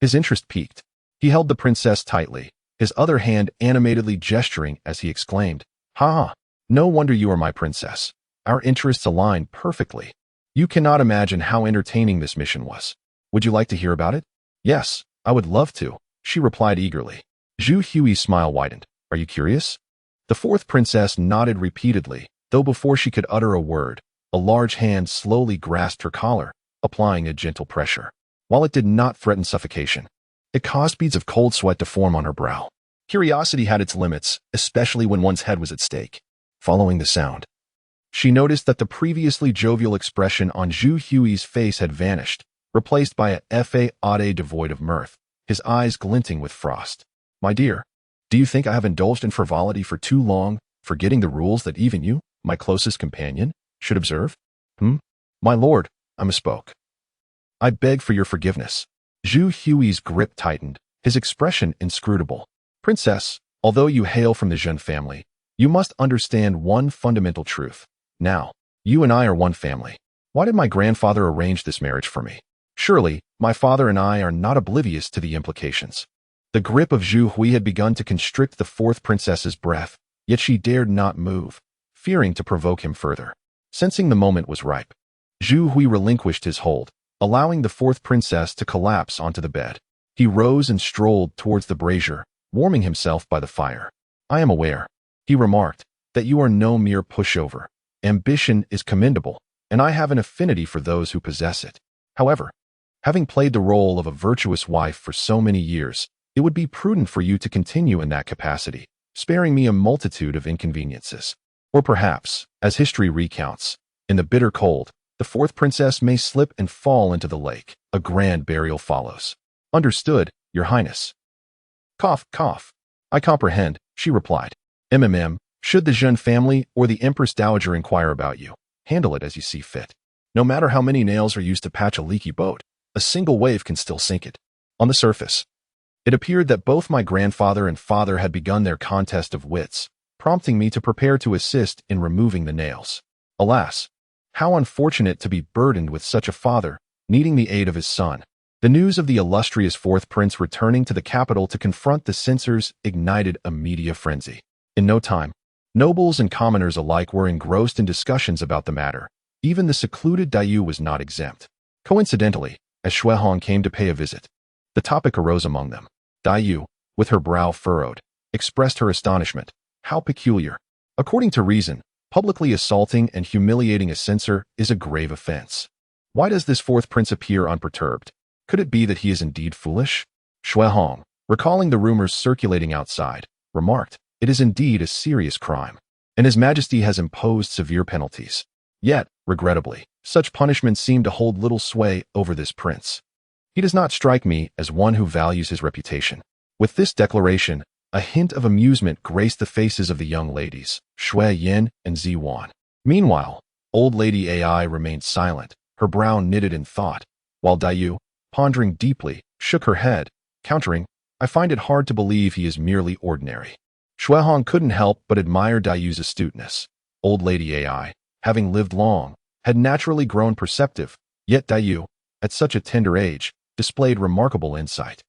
His interest piqued. He held the princess tightly, his other hand animatedly gesturing as he exclaimed, Ha ha, no wonder you are my princess. Our interests align perfectly. You cannot imagine how entertaining this mission was. Would you like to hear about it? Yes, I would love to, she replied eagerly. Zhu Hui's smile widened. Are you curious? The 4th princess nodded repeatedly, though before she could utter a word, a large hand slowly grasped her collar, applying a gentle pressure. While it did not threaten suffocation, it caused beads of cold sweat to form on her brow. Curiosity had its limits, especially when one's head was at stake. Following the sound, she noticed that the previously jovial expression on Zhu Hui's face had vanished, replaced by a fa devoid of mirth, his eyes glinting with frost. My dear, do you think I have indulged in frivolity for too long, forgetting the rules that even you, my closest companion, should observe? My lord, I misspoke. I beg for your forgiveness. Zhu Hui's grip tightened, his expression inscrutable. Princess, although you hail from the Zhen family, you must understand one fundamental truth. Now, you and I are one family. Why did my grandfather arrange this marriage for me? Surely, my father and I are not oblivious to the implications. The grip of Zhu Hui had begun to constrict the 4th princess's breath, yet she dared not move, fearing to provoke him further. Sensing the moment was ripe, Zhu Hui relinquished his hold, allowing the 4th princess to collapse onto the bed. He rose and strolled towards the brazier, warming himself by the fire. I am aware, he remarked, that you are no mere pushover. Ambition is commendable, and I have an affinity for those who possess it. However, having played the role of a virtuous wife for so many years, it would be prudent for you to continue in that capacity, sparing me a multitude of inconveniences. Or perhaps, as history recounts, in the bitter cold, the 4th princess may slip and fall into the lake. A grand burial follows. Understood, Your Highness. Cough, cough. I comprehend, she replied. Should the Zhen family or the Empress Dowager inquire about you, handle it as you see fit. No matter how many nails are used to patch a leaky boat, a single wave can still sink it. On the surface, It appeared that both my grandfather and father had begun their contest of wits, prompting me to prepare to assist in removing the nails. Alas, how unfortunate to be burdened with such a father, needing the aid of his son. The news of the illustrious fourth prince returning to the capital to confront the censors ignited a media frenzy. In no time, nobles and commoners alike were engrossed in discussions about the matter. Even the secluded Dayu was not exempt. Coincidentally, as Shuehong came to pay a visit, the topic arose among them. Dayu, with her brow furrowed, expressed her astonishment. How peculiar. According to reason, publicly assaulting and humiliating a censor is a grave offense. Why does this fourth prince appear unperturbed? Could it be that he is indeed foolish? Shuehong, recalling the rumors circulating outside, remarked, "It is indeed a serious crime, and His Majesty has imposed severe penalties. Yet, regrettably, such punishments seem to hold little sway over this prince. He does not strike me as one who values his reputation." With this declaration, a hint of amusement graced the faces of the young ladies, Shui Yin and Zi Wan. Meanwhile, old lady AI remained silent, her brow knitted in thought, while Dayu, pondering deeply, shook her head, countering, "I find it hard to believe he is merely ordinary." Shuehong couldn't help but admire Dayu's astuteness. Old lady AI, having lived long, had naturally grown perceptive, yet Dayu, at such a tender age, displayed remarkable insight.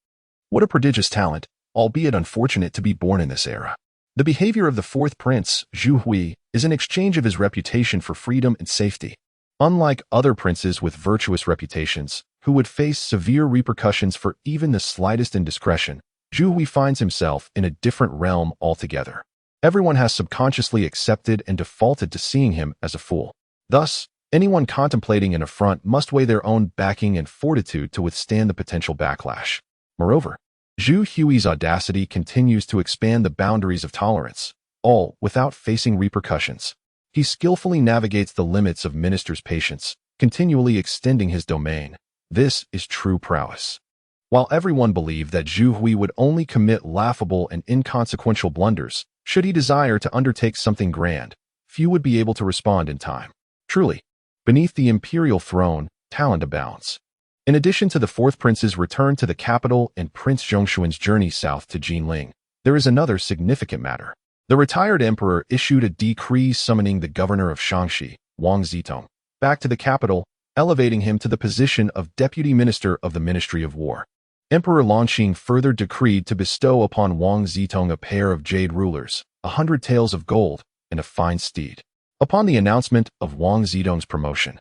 What a prodigious talent, albeit unfortunate to be born in this era. The behavior of the fourth prince, Zhu Hui, is an exchange of his reputation for freedom and safety. Unlike other princes with virtuous reputations, who would face severe repercussions for even the slightest indiscretion, Zhu Hui finds himself in a different realm altogether. Everyone has subconsciously accepted and defaulted to seeing him as a fool. Thus, anyone contemplating an affront must weigh their own backing and fortitude to withstand the potential backlash. Moreover, Zhu Hui's audacity continues to expand the boundaries of tolerance, all without facing repercussions. He skillfully navigates the limits of ministers' patience, continually extending his domain. This is true prowess. While everyone believed that Zhu Hui would only commit laughable and inconsequential blunders, should he desire to undertake something grand, few would be able to respond in time. Truly, beneath the imperial throne, talent abounds. In addition to the fourth prince's return to the capital and Prince Zhongshuan's journey south to Jinling, there is another significant matter. The retired emperor issued a decree summoning the governor of Shaanxi, Wang Zitong, back to the capital, elevating him to the position of deputy minister of the Ministry of War. Emperor Longqing further decreed to bestow upon Wang Zitong a pair of jade rulers, 100 taels of gold, and a fine steed. Upon the announcement of Wang Zitong's promotion,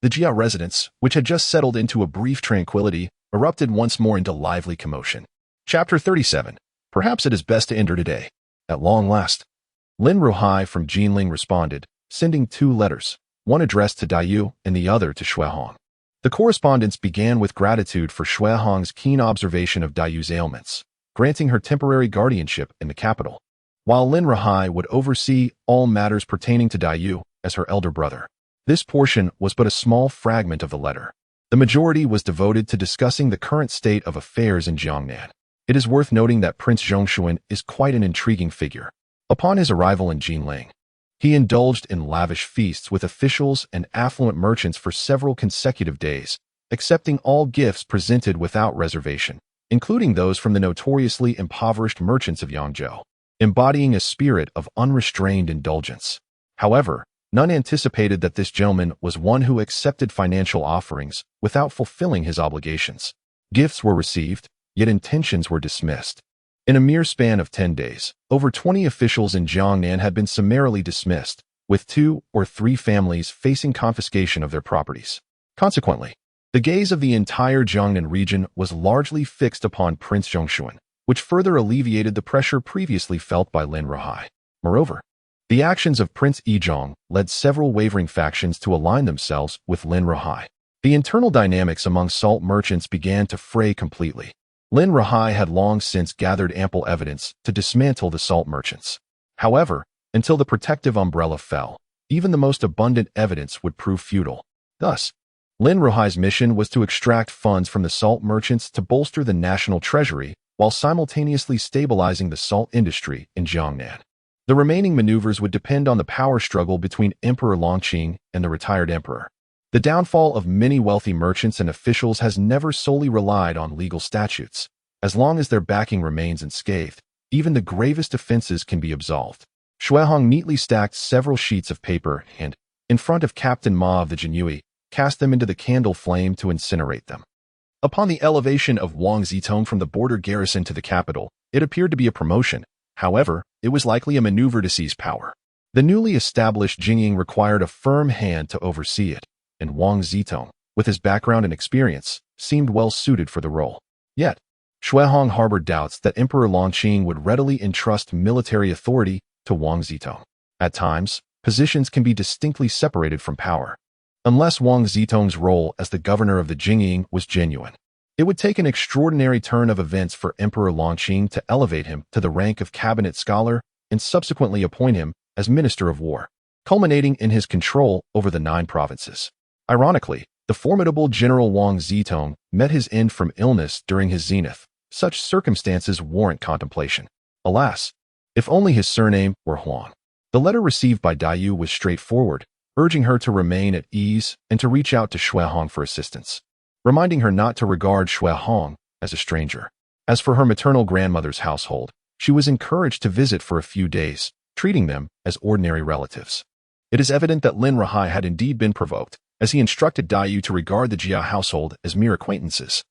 the Jia residence, which had just settled into a brief tranquility, erupted once more into lively commotion. Chapter 37. Perhaps it is best to enter today. At long last. Lin Ruhai from Jinling responded, sending 2 letters, one addressed to Dayu and the other to Shuehong. The correspondence began with gratitude for Shuehong's keen observation of Dayu's ailments, granting her temporary guardianship in the capital, while Lin Ruhai would oversee all matters pertaining to Dayu as her elder brother. This portion was but a small fragment of the letter. The majority was devoted to discussing the current state of affairs in Jiangnan. It is worth noting that Prince Zhongshuan is quite an intriguing figure. Upon his arrival in Jinling, he indulged in lavish feasts with officials and affluent merchants for several consecutive days, accepting all gifts presented without reservation, including those from the notoriously impoverished merchants of Yangzhou, embodying a spirit of unrestrained indulgence. However, none anticipated that this gentleman was one who accepted financial offerings without fulfilling his obligations. Gifts were received, yet intentions were dismissed. In a mere span of 10 days, over 20 officials in Jiangnan had been summarily dismissed, with 2 or 3 families facing confiscation of their properties. Consequently, the gaze of the entire Jiangnan region was largely fixed upon Prince Zhongshuan, which further alleviated the pressure previously felt by Lin Ruhai. Moreover, the actions of Prince Yizhong led several wavering factions to align themselves with Lin Ruhai. The internal dynamics among salt merchants began to fray completely. Lin Ruhai had long since gathered ample evidence to dismantle the salt merchants. However, until the protective umbrella fell, even the most abundant evidence would prove futile. Thus, Lin Ruhai's mission was to extract funds from the salt merchants to bolster the national treasury while simultaneously stabilizing the salt industry in Jiangnan. The remaining maneuvers would depend on the power struggle between Emperor Longqing and the retired emperor. The downfall of many wealthy merchants and officials has never solely relied on legal statutes, As long as their backing remains unscathed, even the gravest offenses can be absolved. Xuehong neatly stacked several sheets of paper and, in front of Captain Ma of the Jinhui, cast them into the candle flame to incinerate them. Upon the elevation of Wang Zitong from the border garrison to the capital, it appeared to be a promotion. However, it was likely a maneuver to seize power. The newly established Jingying required a firm hand to oversee it, and Wang Zitong, with his background and experience, seemed well suited for the role. Yet, Xuehong harbored doubts that Emperor Longqing would readily entrust military authority to Wang Zitong. At times, positions can be distinctly separated from power. Unless Wang Zitong's role as the governor of the Jingying was genuine, it would take an extraordinary turn of events for Emperor Longqing to elevate him to the rank of cabinet scholar and subsequently appoint him as Minister of War, culminating in his control over the 9 provinces. Ironically, the formidable General Wang Zitong met his end from illness during his zenith. Such circumstances warrant contemplation. Alas, if only his surname were Huang. The letter received by Daiyu was straightforward, urging her to remain at ease and to reach out to Xuehong for assistance, reminding her not to regard Xuehong as a stranger. As for her maternal grandmother's household, she was encouraged to visit for a few days, treating them as ordinary relatives. It is evident that Lin Ruhai had indeed been provoked, as he instructed Daiyu to regard the Jia household as mere acquaintances.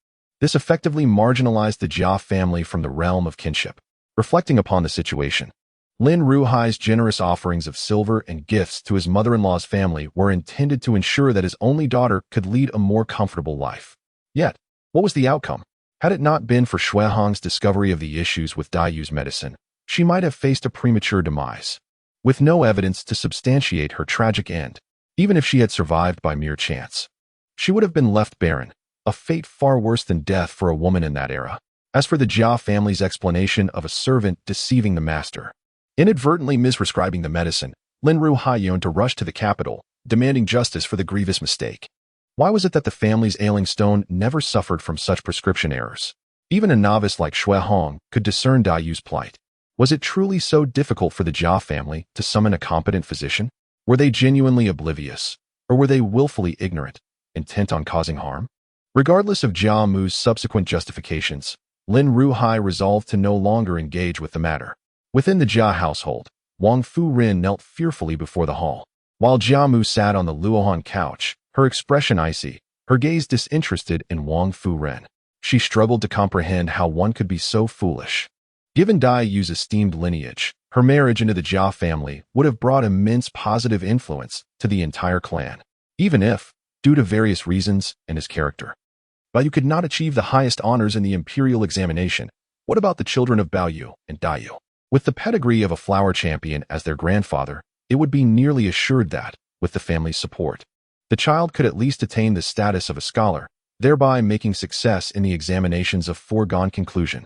This effectively marginalized the Jia family from the realm of kinship. Reflecting upon the situation, Lin Ruhai's generous offerings of silver and gifts to his mother-in-law's family were intended to ensure that his only daughter could lead a more comfortable life. Yet, what was the outcome? Had it not been for Xuehong's discovery of the issues with Daiyu's medicine, she might have faced a premature demise. With no evidence to substantiate her tragic end, even if she had survived by mere chance, she would have been left barren, a fate far worse than death for a woman in that era. As for the Jia family's explanation of a servant deceiving the master, inadvertently misprescribing the medicine, Lin Ruhai yearned to rush to the capital, demanding justice for the grievous mistake. Why was it that the family's ailing stone never suffered from such prescription errors? Even a novice like Xuehong could discern Daiyu's plight. Was it truly so difficult for the Jia family to summon a competent physician? Were they genuinely oblivious, or were they willfully ignorant, intent on causing harm? Regardless of Jia Mu's subsequent justifications, Lin Ruhai resolved to no longer engage with the matter. Within the Jia household, Wang Furen knelt fearfully before the hall. While Jia Mu sat on the Luohan couch, her expression icy, her gaze disinterested in Wang Furen. She struggled to comprehend how one could be so foolish. Given Daiyu's esteemed lineage, her marriage into the Jia family would have brought immense positive influence to the entire clan, even if, due to various reasons and his character, Daiyue could not achieve the highest honors in the imperial examination. What about the children of Baoyu and Daiyue? With the pedigree of a flower champion as their grandfather, it would be nearly assured that, with the family's support, the child could at least attain the status of a scholar, thereby making success in the examinations of foregone conclusion.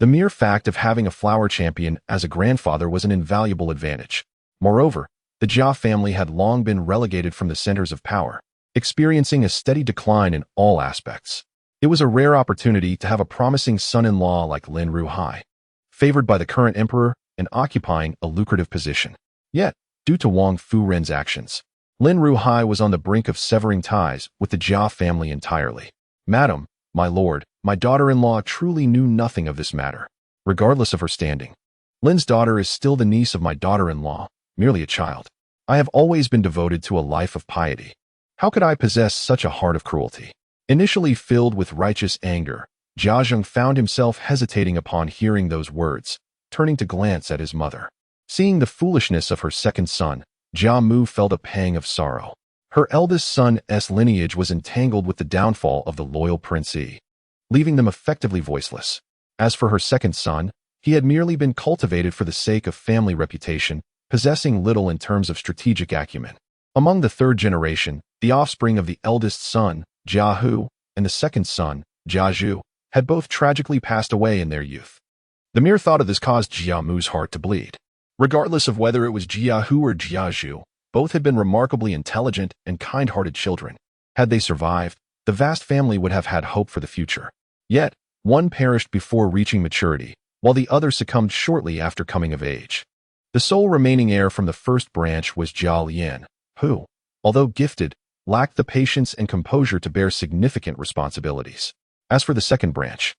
The mere fact of having a flower champion as a grandfather was an invaluable advantage. Moreover, the Jia family had long been relegated from the centers of power, experiencing a steady decline in all aspects. It was a rare opportunity to have a promising son-in-law like Lin Ruhai, favored by the current emperor and occupying a lucrative position. Yet, due to Wang Furen's actions, Lin Ruhai was on the brink of severing ties with the Jia family entirely. Madam, my lord, my daughter-in-law truly knew nothing of this matter. Regardless of her standing, Lin's daughter is still the niece of my daughter-in-law, merely a child. I have always been devoted to a life of piety. How could I possess such a heart of cruelty? Initially filled with righteous anger, Jia Zheng found himself hesitating upon hearing those words, turning to glance at his mother. Seeing the foolishness of her second son, Jia Mu felt a pang of sorrow. Her eldest son's lineage was entangled with the downfall of the loyal Prince Yi, leaving them effectively voiceless. As for her second son, he had merely been cultivated for the sake of family reputation, possessing little in terms of strategic acumen. Among the third generation, the offspring of the eldest son, Jia Hu, and the second son, Jia Zhu, had both tragically passed away in their youth. The mere thought of this caused Jia Mu's heart to bleed. Regardless of whether it was Jia Hu or Jia Zhu, both had been remarkably intelligent and kind-hearted children. Had they survived, the vast family would have had hope for the future. Yet, one perished before reaching maturity, while the other succumbed shortly after coming of age. The sole remaining heir from the first branch was Jia Lian, who, although gifted, lacked the patience and composure to bear significant responsibilities. As for the second branch,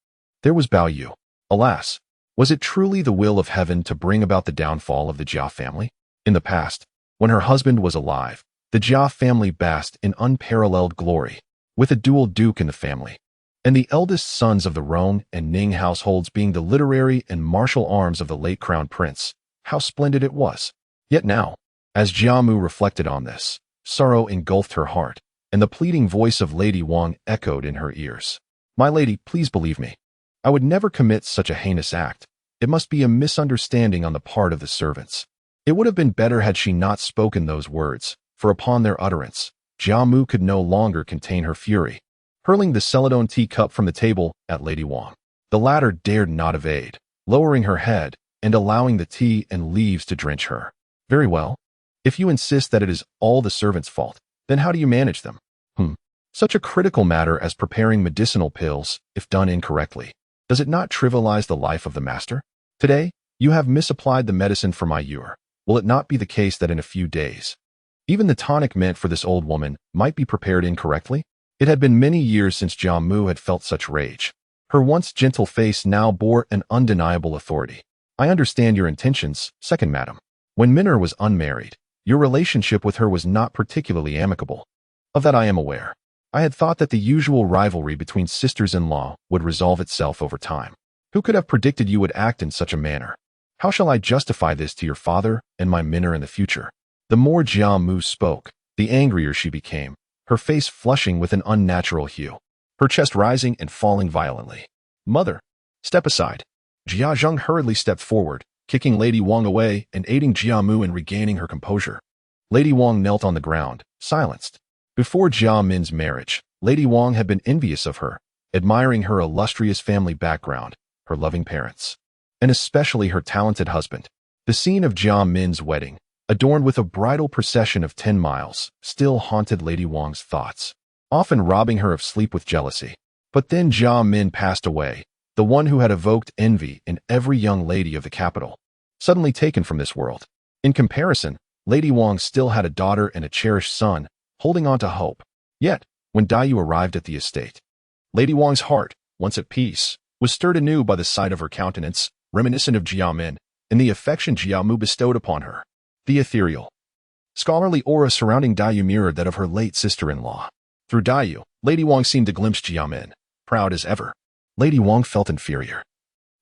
There was Bao Yu. Alas, was it truly the will of heaven to bring about the downfall of the Jia family? In the past, when her husband was alive, the Jia family basked in unparalleled glory, with a dual duke in the family, and the eldest sons of the Rong and Ning households being the literary and martial arms of the late crown prince. How splendid it was! Yet now, as Jiamu reflected on this, sorrow engulfed her heart, and the pleading voice of Lady Wang echoed in her ears. My lady, please believe me. I would never commit such a heinous act. It must be a misunderstanding on the part of the servants. It would have been better had she not spoken those words, for upon their utterance, Jiamu could no longer contain her fury. Hurling the celadon teacup from the table at Lady Wang, the latter dared not evade, lowering her head and allowing the tea and leaves to drench her. Very well. If you insist that it is all the servants' fault, then how do you manage them? Such a critical matter as preparing medicinal pills, if done incorrectly, does it not trivialize the life of the master? Today, you have misapplied the medicine for my Ure. Will it not be the case that in a few days, even the tonic meant for this old woman might be prepared incorrectly? It had been many years since Jiamu had felt such rage. Her once gentle face now bore an undeniable authority. I understand your intentions, second madam. When Minner was unmarried, your relationship with her was not particularly amicable. Of that I am aware. I had thought that the usual rivalry between sisters-in-law would resolve itself over time. Who could have predicted you would act in such a manner? How shall I justify this to your father and my Minner in the future? The more Jiamu spoke, the angrier she became, her face flushing with an unnatural hue, her chest rising and falling violently. Mother, step aside. Jia Zheng hurriedly stepped forward, kicking Lady Wang away and aiding Jiamu in regaining her composure. Lady Wang knelt on the ground, silenced. Before Jia Min's marriage, Lady Wang had been envious of her, admiring her illustrious family background, her loving parents, and especially her talented husband. The scene of Jia Min's wedding, adorned with a bridal procession of 10 miles, still haunted Lady Wang's thoughts, often robbing her of sleep with jealousy. But then Jia Min passed away, the one who had evoked envy in every young lady of the capital, suddenly taken from this world. In comparison, Lady Wang still had a daughter and a cherished son, holding on to hope. Yet, when Daiyu arrived at the estate, Lady Wang's heart, once at peace, was stirred anew by the sight of her countenance, reminiscent of Jia Min, and the affection Jiamu bestowed upon her. The ethereal, scholarly aura surrounding Daiyu mirrored that of her late sister-in-law. Through Daiyu, Lady Wang seemed to glimpse Jia Min, proud as ever. Lady Wang felt inferior,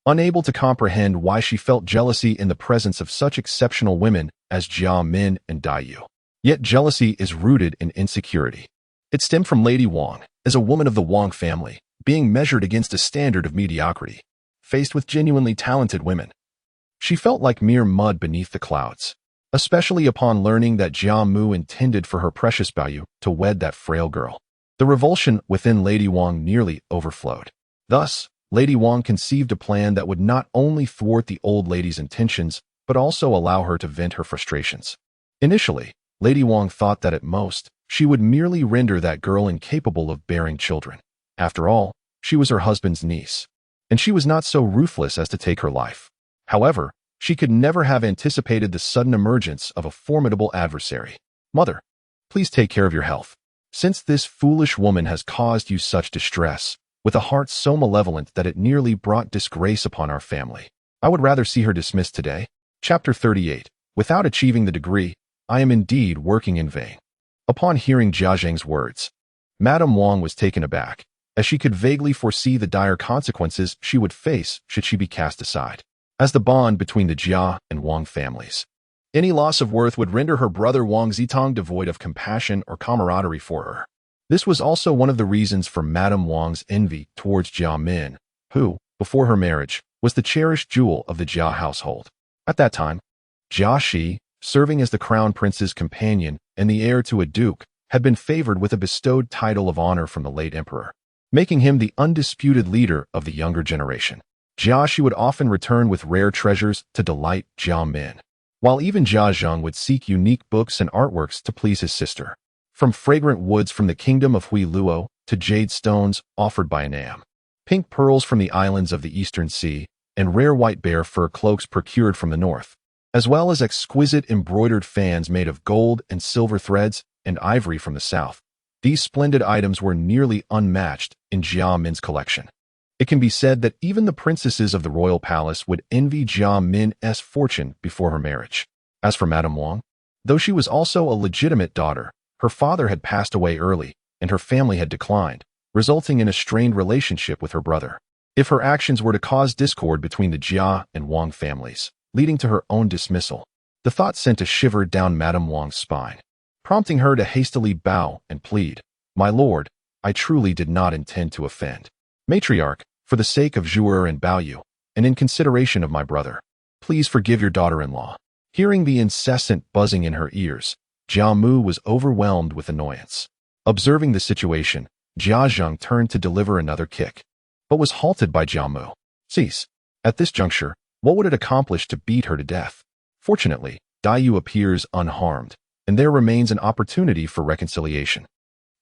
unable to comprehend why she felt jealousy in the presence of such exceptional women as Jia Min and Daiyu. Yet jealousy is rooted in insecurity. It stemmed from Lady Wang, as a woman of the Wang family, being measured against a standard of mediocrity. Faced with genuinely talented women, she felt like mere mud beneath the clouds, especially upon learning that Jiamu intended for her precious Baoyu to wed that frail girl. The revulsion within Lady Wang nearly overflowed. Thus, Lady Wang conceived a plan that would not only thwart the old lady's intentions, but also allow her to vent her frustrations. Initially, Lady Wang thought that at most, she would merely render that girl incapable of bearing children. After all, she was her husband's niece, and she was not so ruthless as to take her life. However, she could never have anticipated the sudden emergence of a formidable adversary. Mother, please take care of your health. Since this foolish woman has caused you such distress, with a heart so malevolent that it nearly brought disgrace upon our family, I would rather see her dismissed today. Chapter 38. Without achieving the degree, I am indeed working in vain. Upon hearing Jia Zheng's words, Madame Wang was taken aback, as she could vaguely foresee the dire consequences she would face should she be cast aside. As the bond between the Jia and Wang families, any loss of worth would render her brother Wang Zitong devoid of compassion or camaraderie for her. This was also one of the reasons for Madame Wang's envy towards Jia Min, who, before her marriage, was the cherished jewel of the Jia household. At that time, Jia Shi, serving as the crown prince's companion and the heir to a duke, had been favored with a bestowed title of honor from the late emperor, making him the undisputed leader of the younger generation. Jia Shi would often return with rare treasures to delight Jia Min, while even Jia Zheng would seek unique books and artworks to please his sister. From fragrant woods from the kingdom of Hui Luo to jade stones offered by Annam, pink pearls from the islands of the Eastern Sea, and rare white bear fur cloaks procured from the north, as well as exquisite embroidered fans made of gold and silver threads and ivory from the south. These splendid items were nearly unmatched in Jia Min's collection. It can be said that even the princesses of the royal palace would envy Jia Min's fortune before her marriage. As for Madame Wang, though she was also a legitimate daughter, her father had passed away early and her family had declined, resulting in a strained relationship with her brother. If her actions were to cause discord between the Jia and Wang families, leading to her own dismissal, the thought sent a shiver down Madame Wang's spine, prompting her to hastily bow and plead, "My lord, I truly did not intend to offend. Matriarch, for the sake of Zhuer and Baoyu, and in consideration of my brother, please forgive your daughter-in-law." Hearing the incessant buzzing in her ears, Jia Mu was overwhelmed with annoyance. Observing the situation, Jia Zheng turned to deliver another kick, but was halted by Jia Mu. "Cease." At this juncture, what would it accomplish to beat her to death? Fortunately, Dayu appears unharmed, and there remains an opportunity for reconciliation.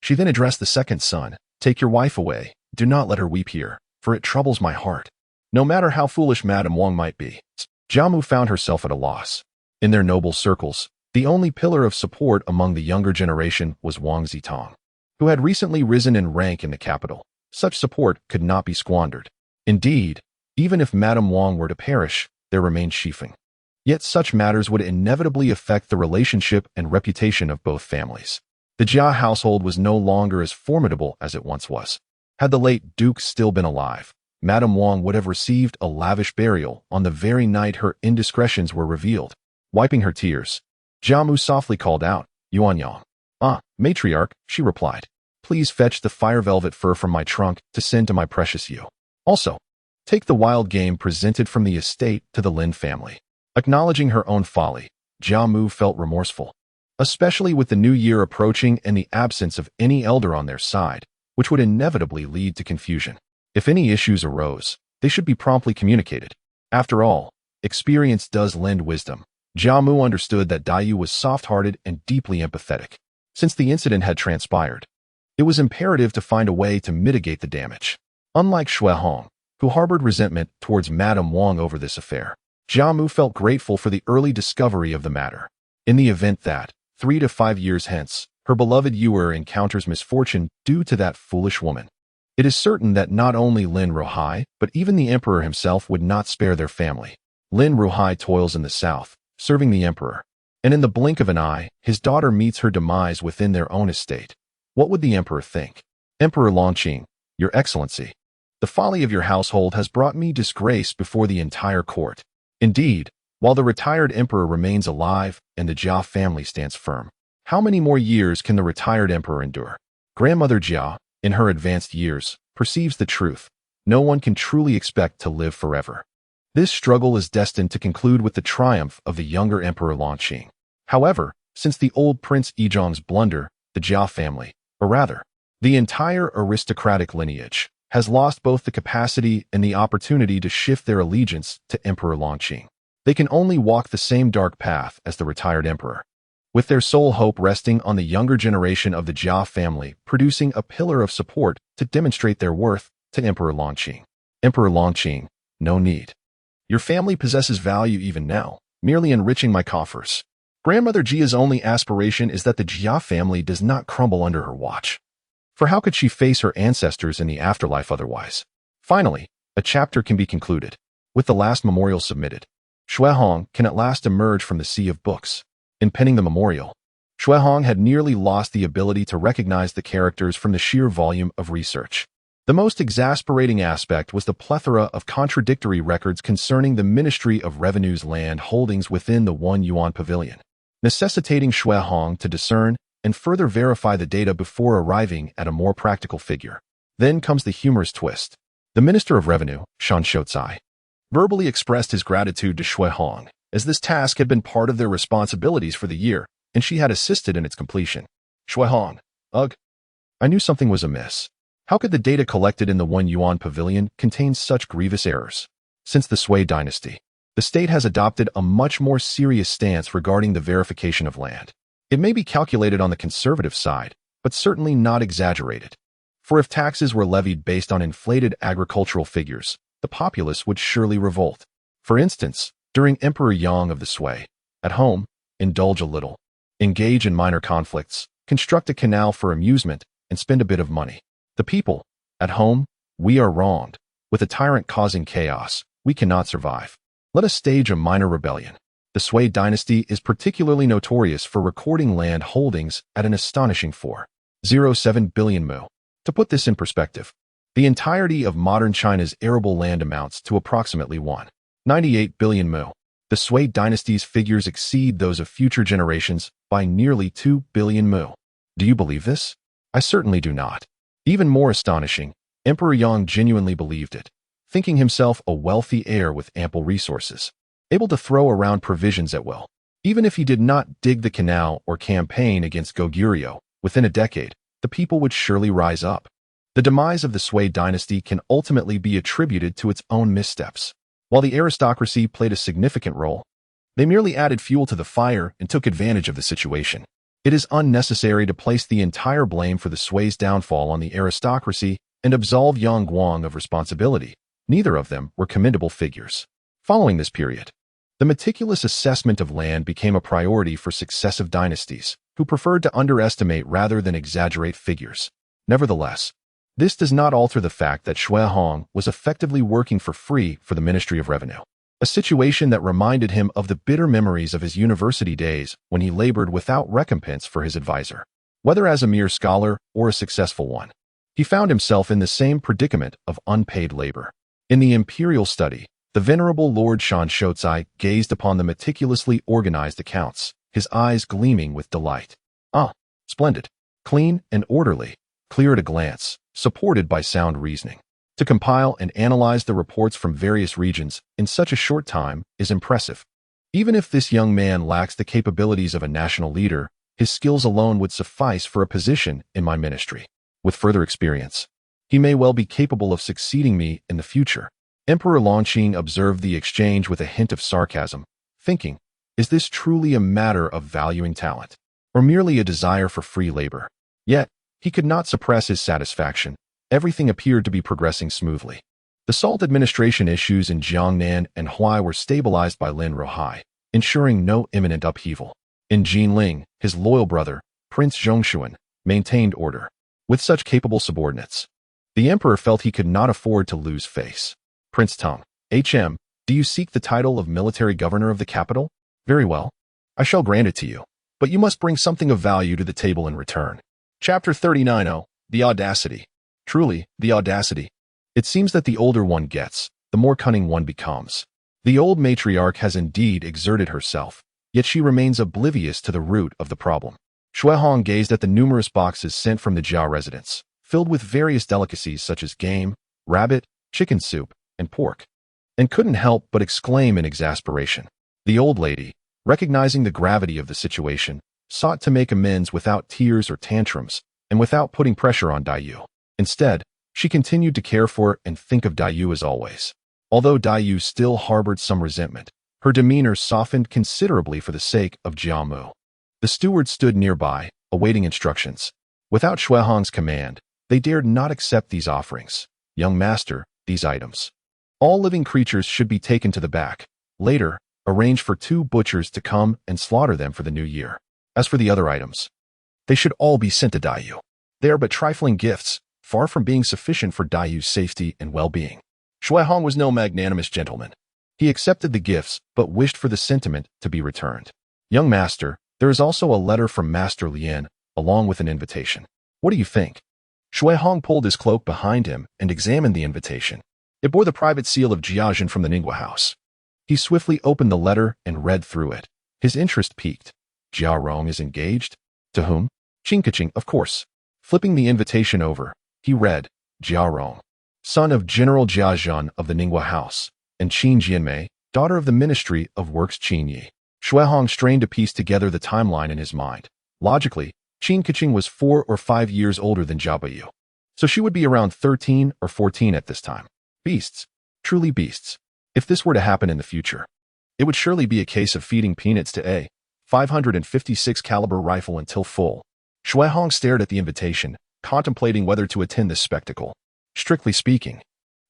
She then addressed the second son, "Take your wife away. Do not let her weep here, for it troubles my heart." No matter how foolish Madame Wang might be, Jia Mu found herself at a loss. In their noble circles, the only pillar of support among the younger generation was Wang Zitong, who had recently risen in rank in the capital. Such support could not be squandered. Indeed, even if Madame Wang were to perish, there remained Shifeng. Yet such matters would inevitably affect the relationship and reputation of both families. The Jia household was no longer as formidable as it once was. Had the late Duke still been alive, Madame Wang would have received a lavish burial on the very night her indiscretions were revealed. Wiping her tears, Jia Mu softly called out, "Yuanyang." "Ah, matriarch," she replied. "Please fetch the fire velvet fur from my trunk to send to my precious Yu. Also, take the wild game presented from the estate to the Lin family." Acknowledging her own folly, Jia Mu felt remorseful, especially with the new year approaching and the absence of any elder on their side, which would inevitably lead to confusion. If any issues arose, they should be promptly communicated. After all, experience does lend wisdom. Jia Mu understood that Dayu was soft-hearted and deeply empathetic. Since the incident had transpired, it was imperative to find a way to mitigate the damage. Unlike Shui Hong, who harbored resentment towards Madame Wang over this affair, Jia Mu felt grateful for the early discovery of the matter. In the event that, 3 to 5 years hence, her beloved Yuer encounters misfortune due to that foolish woman, it is certain that not only Lin Ruhai, but even the emperor himself would not spare their family. Lin Ruhai toils in the south, serving the emperor, and in the blink of an eye, his daughter meets her demise within their own estate. What would the emperor think? "Emperor Longqing, Your Excellency, the folly of your household has brought me disgrace before the entire court. Indeed, while the retired emperor remains alive and the Jia family stands firm, how many more years can the retired emperor endure?" Grandmother Jia, in her advanced years, perceives the truth. No one can truly expect to live forever. This struggle is destined to conclude with the triumph of the younger Emperor Longqing. However, since the old Prince Yizhong's blunder, the Jia family, or rather, the entire aristocratic lineage, has lost both the capacity and the opportunity to shift their allegiance to Emperor Longqing. They can only walk the same dark path as the retired emperor, with their sole hope resting on the younger generation of the Jia family producing a pillar of support to demonstrate their worth to Emperor Longqing. "Emperor Longqing, no need. Your family possesses value even now, merely enriching my coffers. Grandmother Jia's only aspiration is that the Jia family does not crumble under her watch. For how could she face her ancestors in the afterlife otherwise?" Finally, a chapter can be concluded. With the last memorial submitted, Shui Hong can at last emerge from the sea of books. In penning the memorial, Shui Hong had nearly lost the ability to recognize the characters from the sheer volume of research. The most exasperating aspect was the plethora of contradictory records concerning the Ministry of Revenue's land holdings within the One Yuan Pavilion, necessitating Shui Hong to discern and further verify the data before arriving at a more practical figure. Then comes the humorous twist. The Minister of Revenue, Shan Shoucai, verbally expressed his gratitude to Shui Hong, as this task had been part of their responsibilities for the year, and she had assisted in its completion. "Shui Hong, ugh. I knew something was amiss. How could the data collected in the One Yuan Pavilion contain such grievous errors? Since the Sui dynasty, the state has adopted a much more serious stance regarding the verification of land. It may be calculated on the conservative side, but certainly not exaggerated. For if taxes were levied based on inflated agricultural figures, the populace would surely revolt. For instance, during Emperor Yang of the Sui, at home, indulge a little, engage in minor conflicts, construct a canal for amusement, and spend a bit of money. The people, at home, we are wronged. With a tyrant causing chaos, we cannot survive. Let us stage a minor rebellion. The Sui dynasty is particularly notorious for recording land holdings at an astonishing 4.07 billion mu. To put this in perspective, the entirety of modern China's arable land amounts to approximately 1.98 billion mu. The Sui dynasty's figures exceed those of future generations by nearly 2 billion mu. Do you believe this? I certainly do not. Even more astonishing, Emperor Yang genuinely believed it, thinking himself a wealthy heir with ample resources, able to throw around provisions at will. Even if he did not dig the canal or campaign against Goguryeo, within a decade, the people would surely rise up. The demise of the Sui dynasty can ultimately be attributed to its own missteps. While the aristocracy played a significant role, they merely added fuel to the fire and took advantage of the situation. It is unnecessary to place the entire blame for the Sui's downfall on the aristocracy and absolve Yang Guang of responsibility. Neither of them were commendable figures. Following this period, the meticulous assessment of land became a priority for successive dynasties, who preferred to underestimate rather than exaggerate figures. Nevertheless, this does not alter the fact that Shui Hong was effectively working for free for the Ministry of Revenue, a situation that reminded him of the bitter memories of his university days when he labored without recompense for his advisor. Whether as a mere scholar or a successful one, he found himself in the same predicament of unpaid labor. In the imperial study, the venerable Lord Shan Shouzai gazed upon the meticulously organized accounts, his eyes gleaming with delight. Ah, splendid, clean and orderly, clear at a glance, supported by sound reasoning. To compile and analyze the reports from various regions in such a short time is impressive. Even if this young man lacks the capabilities of a national leader, his skills alone would suffice for a position in my ministry. With further experience, he may well be capable of succeeding me in the future. Emperor Longqing observed the exchange with a hint of sarcasm, thinking, is this truly a matter of valuing talent, or merely a desire for free labor? Yet, he could not suppress his satisfaction. Everything appeared to be progressing smoothly. The salt administration issues in Jiangnan and Huai were stabilized by Lin Ruhai, ensuring no imminent upheaval. In Jinling, his loyal brother, Prince Zhongshuan, maintained order. With such capable subordinates, the emperor felt he could not afford to lose face. Prince Tong, HM, do you seek the title of military governor of the capital? Very well. I shall grant it to you, but you must bring something of value to the table in return. Chapter 39. The Audacity. Truly, the audacity. It seems that the older one gets, the more cunning one becomes. The old matriarch has indeed exerted herself, yet she remains oblivious to the root of the problem. Shui Hong gazed at the numerous boxes sent from the Jiao residence, filled with various delicacies such as game, rabbit, chicken soup, and pork, and couldn't help but exclaim in exasperation. The old lady, recognizing the gravity of the situation, sought to make amends without tears or tantrums, and without putting pressure on Daiyu. Instead, she continued to care for and think of Daiyu as always. Although Daiyu still harbored some resentment, her demeanor softened considerably for the sake of Jiamu. The steward stood nearby, awaiting instructions. Without Shui Hong's command, they dared not accept these offerings. Young master, these items. All living creatures should be taken to the back. Later, arrange for 2 butchers to come and slaughter them for the new year. As for the other items, they should all be sent to Daiyu. They are but trifling gifts, far from being sufficient for Daiyu's safety and well-being. Shui Hong was no magnanimous gentleman. He accepted the gifts, but wished for the sentiment to be returned. Young master, there is also a letter from Master Lien, along with an invitation. What do you think? Shui Hong pulled his cloak behind him and examined the invitation. It bore the private seal of Jiazhen from the Ningguo house. He swiftly opened the letter and read through it. His interest piqued. Jia Rong is engaged? To whom? Qin Keqing, of course. Flipping the invitation over, he read, Jia Rong, son of General Jia Zhan of the Ningguo house, and Qin Jianmei, daughter of the Ministry of Works Qin Yi. Shui Hong strained to piece together the timeline in his mind. Logically, Qin Keqing was 4 or 5 years older than Jia Baiyu, so she would be around 13 or 14 at this time. Beasts. Truly beasts. If this were to happen in the future, it would surely be a case of feeding peanuts to a 556 caliber rifle until full. Shui Hong stared at the invitation, contemplating whether to attend this spectacle. Strictly speaking,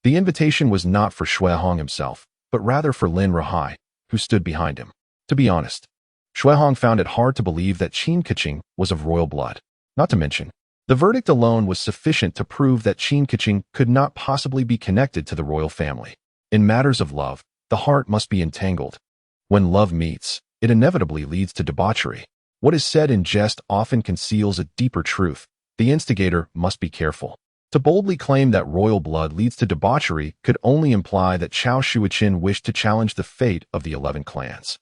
the invitation was not for Shui Hong himself, but rather for Lin Ruhai, who stood behind him. To be honest, Shui Hong found it hard to believe that Qin Keqing was of royal blood. Not to mention, The verdict alone was sufficient to prove that Qin Keqing could not possibly be connected to the royal family. In matters of love, the heart must be entangled. When love meets, it inevitably leads to debauchery. What is said in jest often conceals a deeper truth. The instigator must be careful. To boldly claim that royal blood leads to debauchery could only imply that Chao Shuiqin wished to challenge the fate of the 11 clans,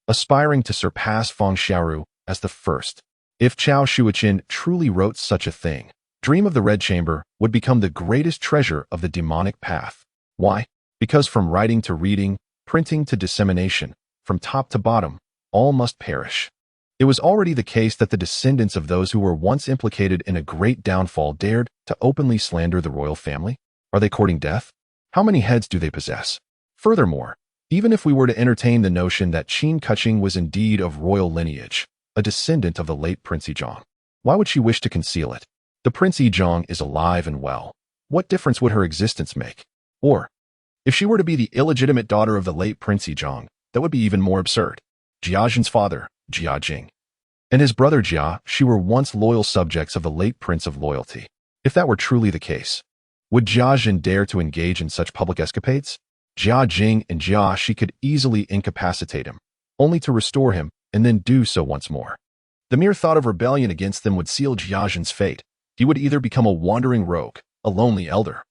aspiring to surpass Feng Xiaoru as the first. If Chao Shuiqin truly wrote such a thing, Dream of the Red Chamber would become the greatest treasure of the demonic path. Why? Because from writing to reading, printing to dissemination, from top to bottom, all must perish. It was already the case that the descendants of those who were once implicated in a great downfall dared to openly slander the royal family. Are they courting death? How many heads do they possess? Furthermore, even if we were to entertain the notion that Qin Keqing was indeed of royal lineage, a descendant of the late Prince Yizhong, why would she wish to conceal it? The Prince Yizhong is alive and well. What difference would her existence make? Or, if she were to be the illegitimate daughter of the late Prince Yizhong, that would be even more absurd. Jia Zhen's father, Jia Jing, and his brother Jia Shi were once loyal subjects of the late Prince of Loyalty. If that were truly the case, would Jia Zhen dare to engage in such public escapades? Jia Jing and Jia Shi could easily incapacitate him, only to restore him and then do so once more. The mere thought of rebellion against them would seal Jia Zhen's fate. He would either become a wandering rogue, a lonely elder,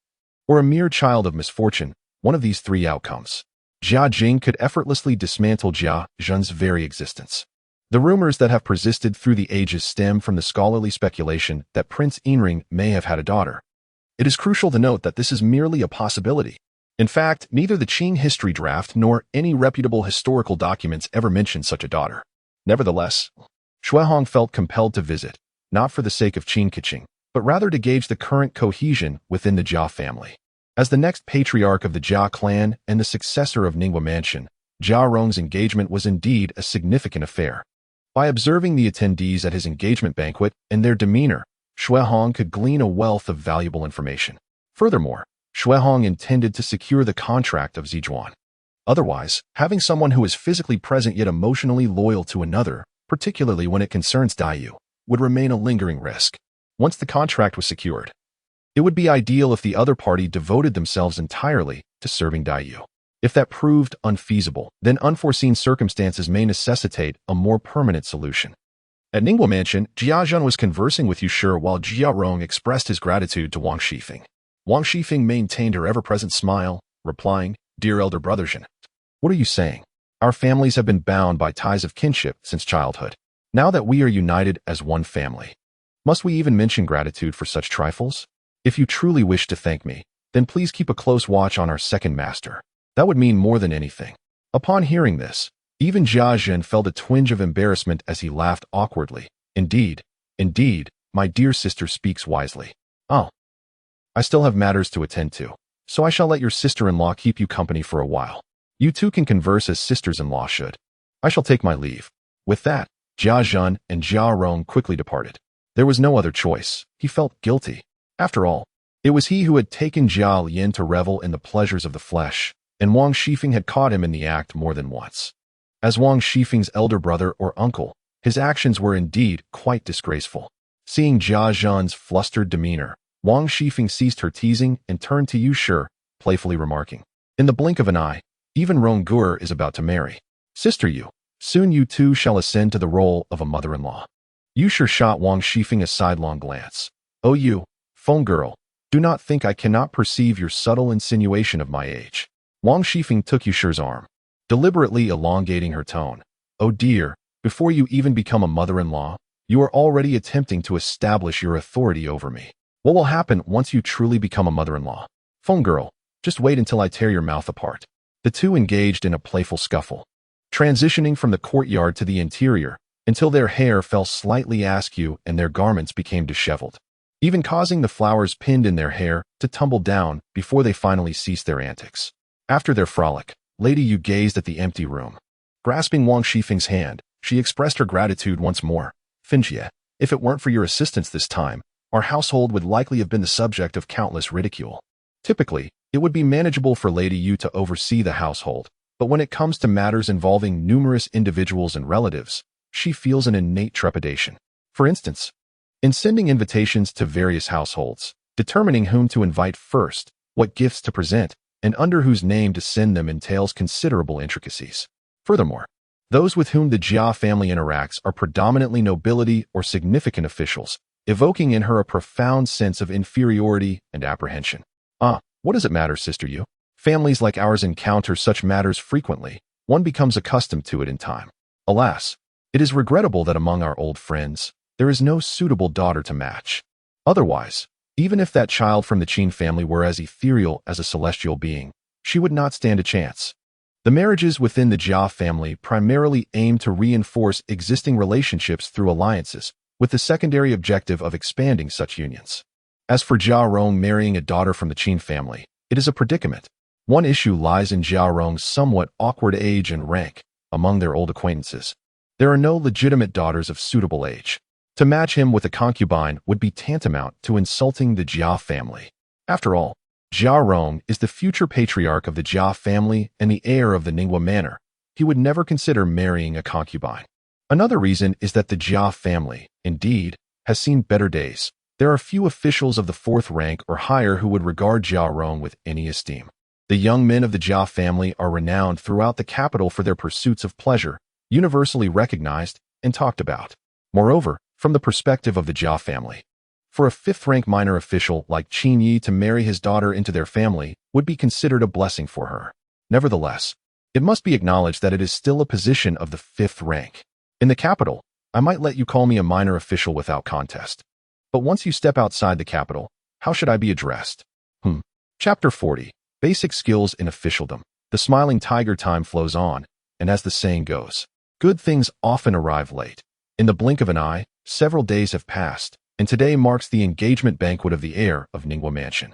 or a mere child of misfortune, one of these three outcomes. Jia Jing could effortlessly dismantle Jia Zhen's very existence. The rumors that have persisted through the ages stem from the scholarly speculation that Prince Yinring may have had a daughter. It is crucial to note that this is merely a possibility. In fact, neither the Qing history draft nor any reputable historical documents ever mention such a daughter. Nevertheless, Shuihong felt compelled to visit, not for the sake of Qin Keqing, but rather to gauge the current cohesion within the Jia family. As the next patriarch of the Jia clan and the successor of Ningbo Mansion, Jia Rong's engagement was indeed a significant affair. By observing the attendees at his engagement banquet and their demeanor, Shuihong could glean a wealth of valuable information. Furthermore, Shuihong intended to secure the contract of Zizhuan. Otherwise, having someone who is physically present yet emotionally loyal to another, particularly when it concerns Daiyu, would remain a lingering risk. Once the contract was secured, it would be ideal if the other party devoted themselves entirely to serving Daiyu. If that proved unfeasible, then unforeseen circumstances may necessitate a more permanent solution. At Ningbo Mansion, Jia Zhen was conversing with Yushi while Jia Rong expressed his gratitude to Wang Shifeng. Wang Shifeng maintained her ever-present smile, replying, "Dear elder brother Zhen, what are you saying? Our families have been bound by ties of kinship since childhood. Now that we are united as one family, must we even mention gratitude for such trifles? If you truly wish to thank me, then please keep a close watch on our second master. That would mean more than anything." Upon hearing this, even Jia Zhen felt a twinge of embarrassment as he laughed awkwardly. Indeed, my dear sister speaks wisely. Oh, I still have matters to attend to, so I shall let your sister-in-law keep you company for a while. You two can converse as sisters-in-law should. I shall take my leave. With that, Jia Zhen and Jia Rong quickly departed. There was no other choice. He felt guilty. After all, it was he who had taken Jia Lian to revel in the pleasures of the flesh, and Wang Shifeng had caught him in the act more than once. As Wang Shifeng's elder brother or uncle, his actions were indeed quite disgraceful. Seeing Jia Zhen's flustered demeanor, Wang Shifeng ceased her teasing and turned to Yushi, playfully remarking, "In the blink of an eye, even Rong Gur is about to marry. Sister Yu, soon you too shall ascend to the role of a mother-in-law." Yushi shot Wang Shifeng a sidelong glance. "Oh you, phone girl, do not think I cannot perceive your subtle insinuation of my age." Wang Shifeng took Yushi's arm, deliberately elongating her tone. "Oh dear, before you even become a mother-in-law, you are already attempting to establish your authority over me. What will happen once you truly become a mother-in-law? Phone girl, just wait until I tear your mouth apart." The two engaged in a playful scuffle, transitioning from the courtyard to the interior until their hair fell slightly askew and their garments became disheveled, even causing the flowers pinned in their hair to tumble down before they finally ceased their antics. After their frolic, Lady Yu gazed at the empty room. Grasping Wang Shifeng's hand, she expressed her gratitude once more. "Finjie, if it weren't for your assistance this time, our household would likely have been the subject of countless ridicule. Typically, it would be manageable for Lady Yu to oversee the household, but when it comes to matters involving numerous individuals and relatives, she feels an innate trepidation. For instance, In sending invitations to various households, determining whom to invite first, what gifts to present, and under whose name to send them entails considerable intricacies. Furthermore, those with whom the Jia family interacts are predominantly nobility or significant officials, evoking in her a profound sense of inferiority and apprehension. What does it matter, Sister Yu? Families like ours encounter such matters frequently. One becomes accustomed to it in time. Alas, it is regrettable that among our old friends, there is no suitable daughter to match. Otherwise, even if that child from the Qin family were as ethereal as a celestial being, she would not stand a chance. The marriages within the Jia family primarily aim to reinforce existing relationships through alliances, with the secondary objective of expanding such unions. As for Jia Rong marrying a daughter from the Qin family, it is a predicament. One issue lies in Jia Rong's somewhat awkward age and rank among their old acquaintances. There are no legitimate daughters of suitable age. To match him with a concubine would be tantamount to insulting the Jia family. After all, Jia Rong is the future patriarch of the Jia family and the heir of the Ningguo manor. He would never consider marrying a concubine. Another reason is that the Jia family, indeed, has seen better days. There are few officials of the fourth rank or higher who would regard Jia Rong with any esteem. The young men of the Jia family are renowned throughout the capital for their pursuits of pleasure, universally recognized and talked about. Moreover, from the perspective of the Jia family, for a fifth-rank minor official like Qin Yi to marry his daughter into their family would be considered a blessing for her. Nevertheless, it must be acknowledged that it is still a position of the fifth rank. In the capital, I might let you call me a minor official without contest. But once you step outside the capital, how should I be addressed? Chapter 40. Basic Skills in Officialdom. The smiling tiger. Time flows on, and as the saying goes, good things often arrive late. In the blink of an eye, several days have passed, and today marks the engagement banquet of the heir of Ningguo Mansion.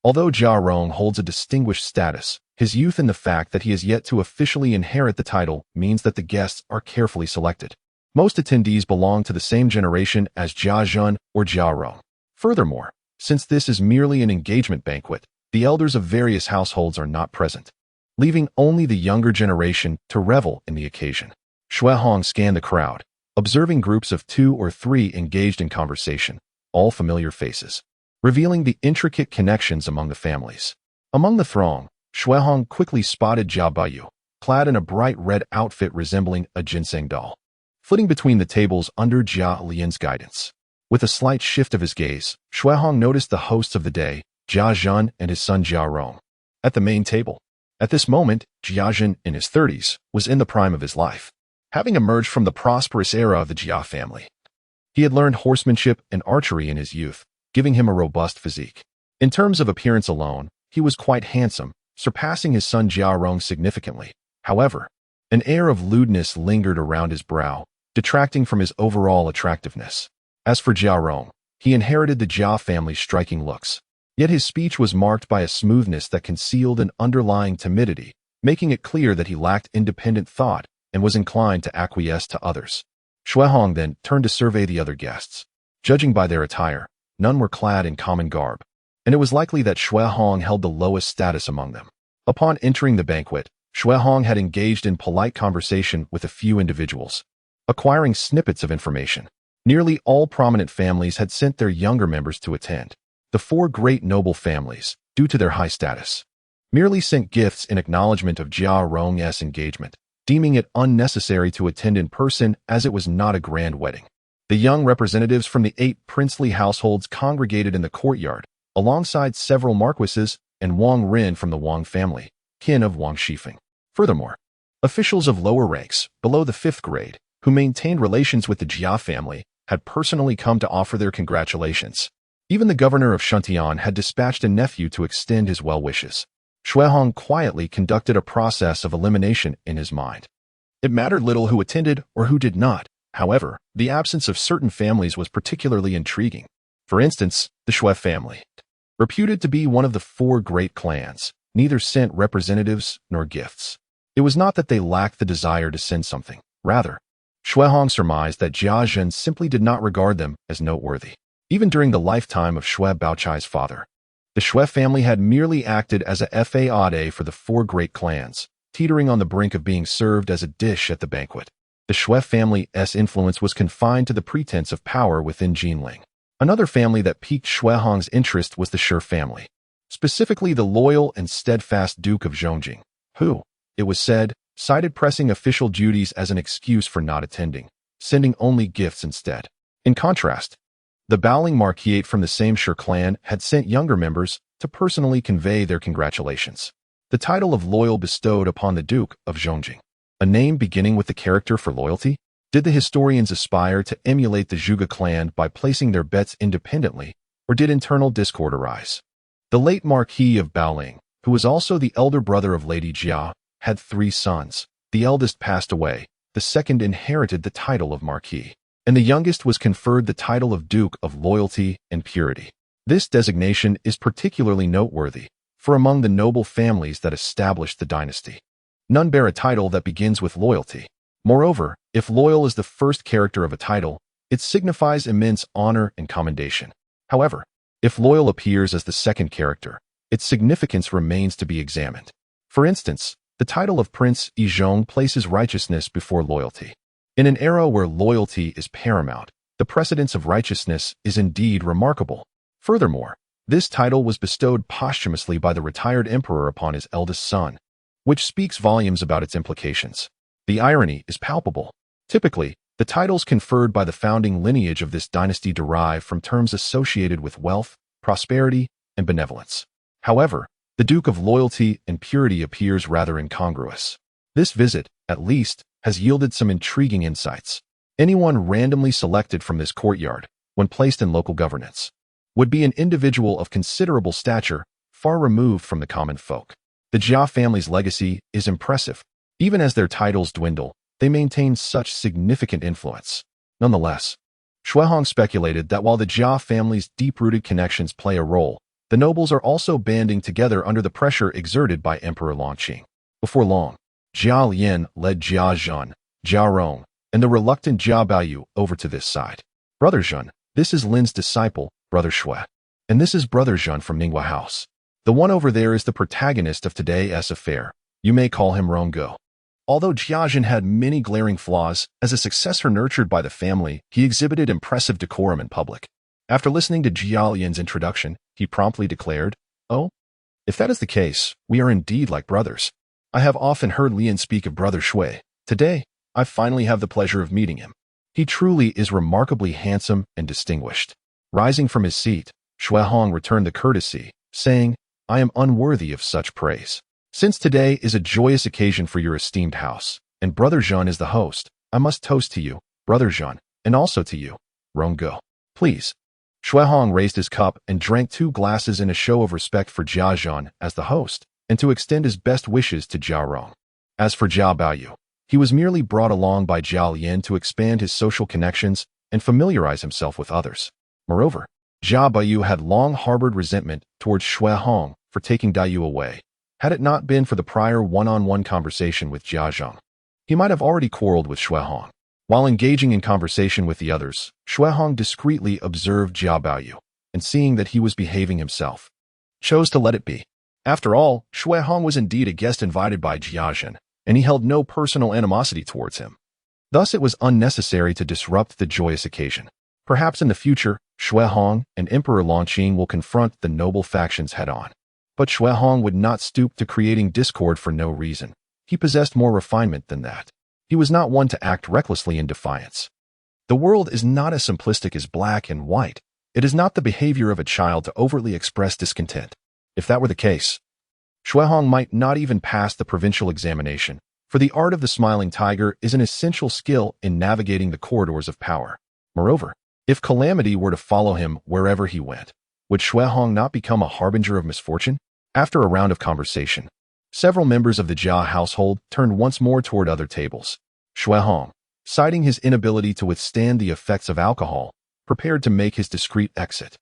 Although Jia Rong holds a distinguished status, his youth and the fact that he is yet to officially inherit the title means that the guests are carefully selected. Most attendees belong to the same generation as Jia Zhen or Jia Rong. Furthermore, since this is merely an engagement banquet, the elders of various households are not present, leaving only the younger generation to revel in the occasion. Xue Hong scanned the crowd, observing groups of 2 or 3 engaged in conversation, all familiar faces, revealing the intricate connections among the families. Among the throng, Xue Hong quickly spotted Jia Bayu, clad in a bright red outfit resembling a ginseng doll, flitting between the tables under Jia Lian's guidance. With a slight shift of his gaze, Xue Hong noticed the hosts of the day, Jia Zhen and his son Jia Rong, at the main table. At this moment, Jia Zhen, in his 30s, was in the prime of his life, having emerged from the prosperous era of the Jia family. He had learned horsemanship and archery in his youth, giving him a robust physique. In terms of appearance alone, he was quite handsome, surpassing his son Jia Rong significantly. However, an air of lewdness lingered around his brow, detracting from his overall attractiveness. As for Jia Rong, he inherited the Jia family's striking looks. Yet his speech was marked by a smoothness that concealed an underlying timidity, making it clear that he lacked independent thought and was inclined to acquiesce to others. Xue Hong then turned to survey the other guests. Judging by their attire, none were clad in common garb, and it was likely that Xue Hong held the lowest status among them. Upon entering the banquet, Xue Hong had engaged in polite conversation with a few individuals, acquiring snippets of information. Nearly all prominent families had sent their younger members to attend. The 4 great noble families, due to their high status, merely sent gifts in acknowledgement of Jia Rong's engagement, deeming it unnecessary to attend in person as it was not a grand wedding. The young representatives from the 8 princely households congregated in the courtyard, alongside several marquises and Wang Rin from the Wang family, kin of Wang Shifeng. Furthermore, officials of lower ranks, below the 5th grade, who maintained relations with the Jia family, had personally come to offer their congratulations. Even the governor of Shuntian had dispatched a nephew to extend his well wishes. Xue Hong quietly conducted a process of elimination in his mind. It mattered little who attended or who did not. However, the absence of certain families was particularly intriguing. For instance, the Xue family, reputed to be one of the 4 great clans, neither sent representatives nor gifts. It was not that they lacked the desire to send something. Rather, Xue Hong surmised that Jia Zhen simply did not regard them as noteworthy. Even during the lifetime of Xue Baochai's father, the Xue family had merely acted as a faade for the 4 great clans, teetering on the brink of being served as a dish at the banquet. The Xue family's influence was confined to the pretense of power within Jinling. Another family that piqued Shui Hong's interest was the Shi family, specifically the loyal and steadfast Duke of Zhongjing, who, it was said, cited pressing official duties as an excuse for not attending, sending only gifts instead. In contrast, the Baoling Marquisate from the same Shi clan had sent younger members to personally convey their congratulations. The title of loyal bestowed upon the Duke of Zhongjing, a name beginning with the character for loyalty? Did the historians aspire to emulate the Zhuge clan by placing their bets independently, or did internal discord arise? The late Marquis of Baoling, who was also the elder brother of Lady Jia, had 3 sons. The eldest passed away, the second inherited the title of Marquis, and the youngest was conferred the title of Duke of Loyalty and Purity. This designation is particularly noteworthy, for among the noble families that established the dynasty, none bear a title that begins with loyalty. Moreover, if loyal is the first character of a title, it signifies immense honor and commendation. However, if loyal appears as the second character, its significance remains to be examined. For instance, the title of Prince Yizhong places righteousness before loyalty. In an era where loyalty is paramount, the precedence of righteousness is indeed remarkable. Furthermore, this title was bestowed posthumously by the retired emperor upon his eldest son, which speaks volumes about its implications. The irony is palpable. Typically, the titles conferred by the founding lineage of this dynasty derive from terms associated with wealth, prosperity, and benevolence. However, the Duke of Loyalty and Purity appears rather incongruous. This visit, at least, has yielded some intriguing insights. Anyone randomly selected from this courtyard, when placed in local governance, would be an individual of considerable stature, far removed from the common folk. The Jia family's legacy is impressive. Even as their titles dwindle, they maintain such significant influence. Nonetheless, Shui Hong speculated that while the Jia family's deep-rooted connections play a role, the nobles are also banding together under the pressure exerted by Emperor Longqing. Before long, Jia Lian led Jia Zhen, Jia Rong, and the reluctant Jia Baoyu over to this side. Brother Zhen, this is Lin's disciple, Brother Shui. And this is Brother Zhen from Ninghua House. The one over there is the protagonist of today's affair. You may call him Ronggo. Although Jia Zhen had many glaring flaws, as a successor nurtured by the family, he exhibited impressive decorum in public. After listening to Jia Lian's introduction, he promptly declared, "Oh, if that is the case, we are indeed like brothers. I have often heard Lian speak of Brother Shui. Today, I finally have the pleasure of meeting him. He truly is remarkably handsome and distinguished." Rising from his seat, Shui Hong returned the courtesy, saying, "I am unworthy of such praise. Since today is a joyous occasion for your esteemed house, and Brother Zhen is the host, I must toast to you, Brother Zhen, and also to you, Ronggo. Please." Shui Hong raised his cup and drank 2 glasses in a show of respect for Jia Zhen as the host, and to extend his best wishes to Jia Rong. As for Jia Baoyu, he was merely brought along by Jia Lian to expand his social connections and familiarize himself with others. Moreover, Jia Baoyu had long harbored resentment towards Shui Hong for taking Dayu away. Had it not been for the prior one-on-one conversation with Jia Zheng, he might have already quarreled with Shui Hong. While engaging in conversation with the others, Shui Hong discreetly observed Jia Baoyu, and seeing that he was behaving himself, chose to let it be. After all, Shui Hong was indeed a guest invited by Jia Zhen, and he held no personal animosity towards him. Thus it was unnecessary to disrupt the joyous occasion. Perhaps in the future, Shui Hong and Emperor Longqing will confront the noble factions head-on. But Shui Hong would not stoop to creating discord for no reason. He possessed more refinement than that. He was not one to act recklessly in defiance. The world is not as simplistic as black and white. It is not the behavior of a child to overtly express discontent. If that were the case, Shui Hong might not even pass the provincial examination, for the art of the smiling tiger is an essential skill in navigating the corridors of power. Moreover, if calamity were to follow him wherever he went, would Shui Hong not become a harbinger of misfortune? After a round of conversation, several members of the Jia household turned once more toward other tables. Shui Hong, citing his inability to withstand the effects of alcohol, prepared to make his discreet exit.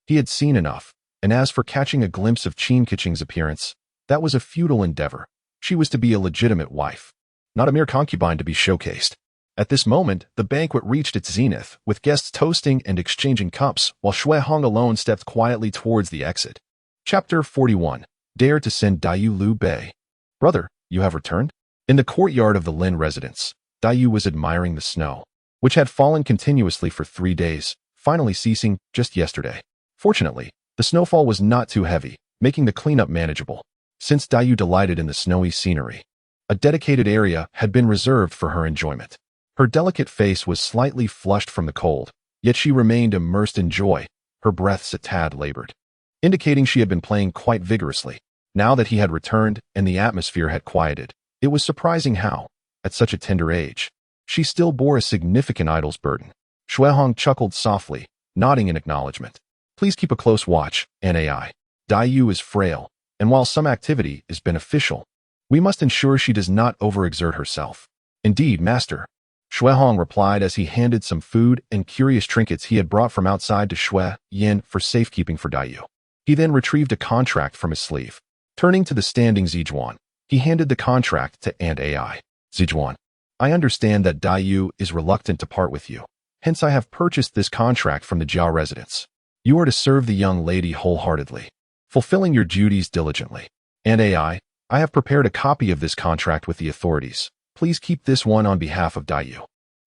He had seen enough, and as for catching a glimpse of Qin Keqing's appearance, that was a futile endeavor. She was to be a legitimate wife, not a mere concubine to be showcased. At this moment, the banquet reached its zenith, with guests toasting and exchanging cups, while Shui Hong alone stepped quietly towards the exit. Chapter 41. Dare to send Dayu Lu Bei. Brother, you have returned? In the courtyard of the Lin residence, Dayu was admiring the snow, which had fallen continuously for 3 days, finally ceasing just yesterday. Fortunately, the snowfall was not too heavy, making the cleanup manageable. Since Dayu delighted in the snowy scenery, a dedicated area had been reserved for her enjoyment. Her delicate face was slightly flushed from the cold, yet she remained immersed in joy, her breaths a tad labored, indicating she had been playing quite vigorously. Now that he had returned and the atmosphere had quieted, it was surprising how, at such a tender age, she still bore a significant idol's burden. Shuehong chuckled softly, nodding in acknowledgement. Please keep a close watch, NAI. Dayu is frail, and while some activity is beneficial, we must ensure she does not overexert herself. Indeed, master. Shuehong replied as he handed some food and curious trinkets he had brought from outside to Shui Yin for safekeeping for Dayu. He then retrieved a contract from his sleeve. Turning to the standing Zijuan, he handed the contract to Aunt Ai. Zijuan, I understand that Dayu is reluctant to part with you. Hence I have purchased this contract from the Jia residence. You are to serve the young lady wholeheartedly, fulfilling your duties diligently. Aunt Ai, I have prepared a copy of this contract with the authorities. Please keep this one on behalf of Dayu.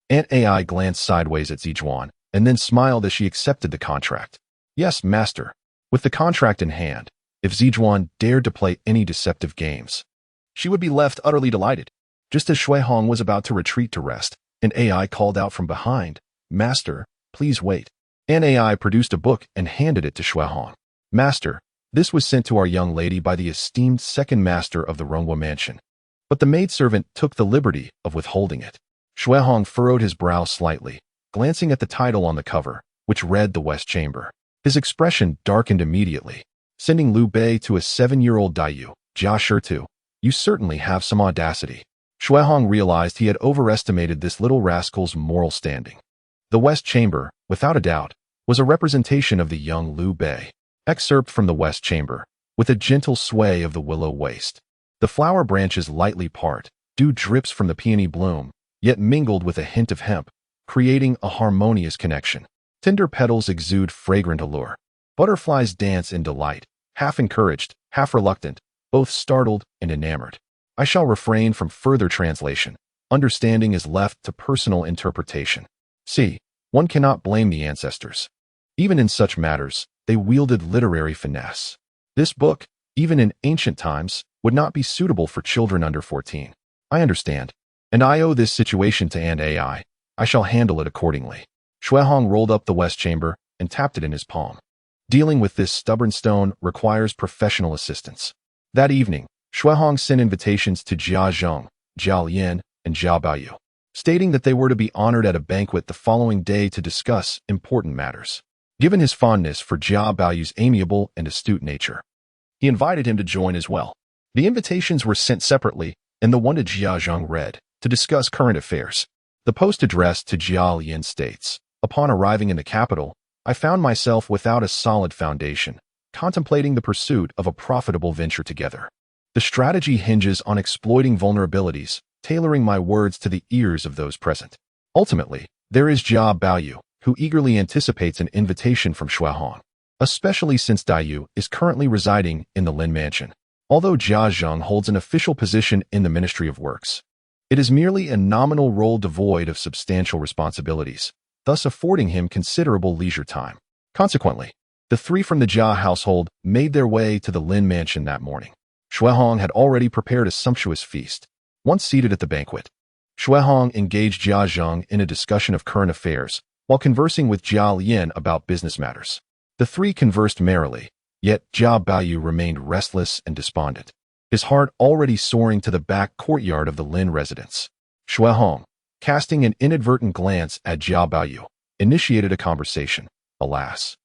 Aunt Ai glanced sideways at Zijuan, and then smiled as she accepted the contract. Yes, master. With the contract in hand, if Zijuan dared to play any deceptive games, she would be left utterly delighted. Just as Shuehong was about to retreat to rest, an AI called out from behind, Master, please wait. An AI produced a book and handed it to Shuehong. Master, this was sent to our young lady by the esteemed second master of the Ronghua mansion, but the maidservant took the liberty of withholding it. Shuehong furrowed his brow slightly, glancing at the title on the cover, which read The West Chamber. His expression darkened immediately. Sending Liu Bei to a 7-year-old Dayu, Jia Shirtu, you certainly have some audacity. Shuehong realized he had overestimated this little rascal's moral standing. The West Chamber, without a doubt, was a representation of the young Liu Bei. Excerpt from the West Chamber, with a gentle sway of the willow waste. The flower branches lightly part, dew drips from the peony bloom, yet mingled with a hint of hemp, creating a harmonious connection. Tender petals exude fragrant allure. Butterflies dance in delight, half encouraged, half reluctant, both startled and enamored. I shall refrain from further translation. Understanding is left to personal interpretation. See, one cannot blame the ancestors. Even in such matters, they wielded literary finesse. This book, even in ancient times, would not be suitable for children under 14. I understand. And I owe this situation to Aunt Ai. I shall handle it accordingly. Shuehong rolled up the West Chamber and tapped it in his palm. Dealing with this stubborn stone requires professional assistance. That evening, Shuehong sent invitations to Jia Zheng, Jiao Yin, and Jiao Baoyu, stating that they were to be honored at a banquet the following day to discuss important matters. Given his fondness for Jiao Baoyu's amiable and astute nature, he invited him to join as well. The invitations were sent separately, and the one to Jia Zheng read, to discuss current affairs. The post addressed to Jiao Yin states, upon arriving in the capital, I found myself without a solid foundation, contemplating the pursuit of a profitable venture together. The strategy hinges on exploiting vulnerabilities, tailoring my words to the ears of those present. Ultimately, there is Jia Baoyu, who eagerly anticipates an invitation from Shuehong, especially since Dayu is currently residing in the Lin Mansion. Although Jia Zheng holds an official position in the Ministry of Works, it is merely a nominal role devoid of substantial responsibilities, thus affording him considerable leisure time. Consequently, the three from the Jia household made their way to the Lin Mansion that morning. Shuehong had already prepared a sumptuous feast. Once seated at the banquet, Shuehong engaged Jia Zheng in a discussion of current affairs, while conversing with Jiao Yin about business matters. The three conversed merrily, yet Jiao Baoyu remained restless and despondent, his heart already soaring to the back courtyard of the Lin residence. Shuehong, casting an inadvertent glance at Jiao Baoyu, initiated a conversation. Alas,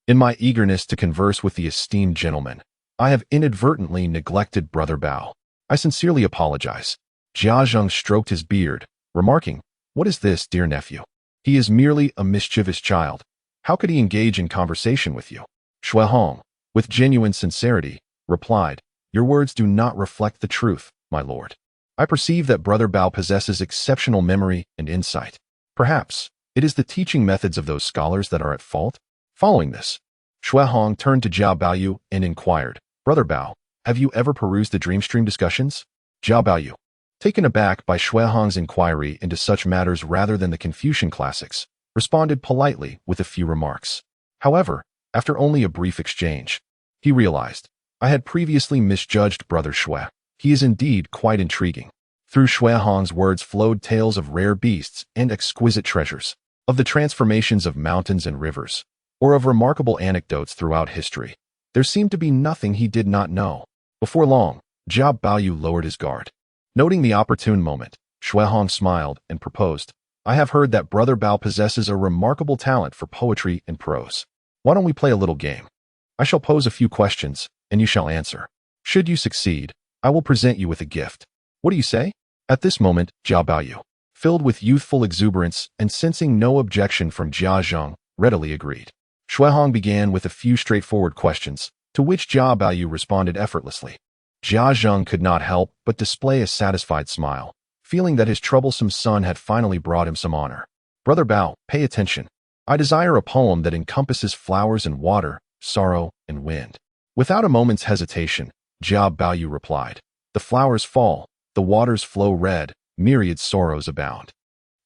in my eagerness to converse with the esteemed gentleman, I have inadvertently neglected Brother Bao. I sincerely apologize. Jia Zheng stroked his beard, remarking, What is this, dear nephew? He is merely a mischievous child. How could he engage in conversation with you? Shuehong, with genuine sincerity, replied, Your words do not reflect the truth, my lord. I perceive that Brother Bao possesses exceptional memory and insight. Perhaps it is the teaching methods of those scholars that are at fault. Following this, Shuehong turned to Jiao Baoyu and inquired, Brother Bao, have you ever perused the Dreamstream discussions? Jiao Baoyu, taken aback by Shuehong's inquiry into such matters rather than the Confucian classics, responded politely with a few remarks. However, after only a brief exchange, he realized, I had previously misjudged Brother Shui. He is indeed quite intriguing. Through Shui Hong's words flowed tales of rare beasts and exquisite treasures, of the transformations of mountains and rivers, or of remarkable anecdotes throughout history. There seemed to be nothing he did not know. Before long, Jia Baoyu lowered his guard. Noting the opportune moment, Shui Hong smiled and proposed, I have heard that Brother Bao possesses a remarkable talent for poetry and prose. Why don't we play a little game? I shall pose a few questions, and you shall answer. Should you succeed, I will present you with a gift. What do you say? At this moment, Jia Baoyu, filled with youthful exuberance and sensing no objection from Jia Zheng, readily agreed. Shui Hong began with a few straightforward questions, to which Jia Baoyu responded effortlessly. Jia Zheng could not help but display a satisfied smile, feeling that his troublesome son had finally brought him some honor. Brother Bao, pay attention. I desire a poem that encompasses flowers and water, sorrow and wind. Without a moment's hesitation, Jia Baoyu replied, the flowers fall, the waters flow red, myriad sorrows abound.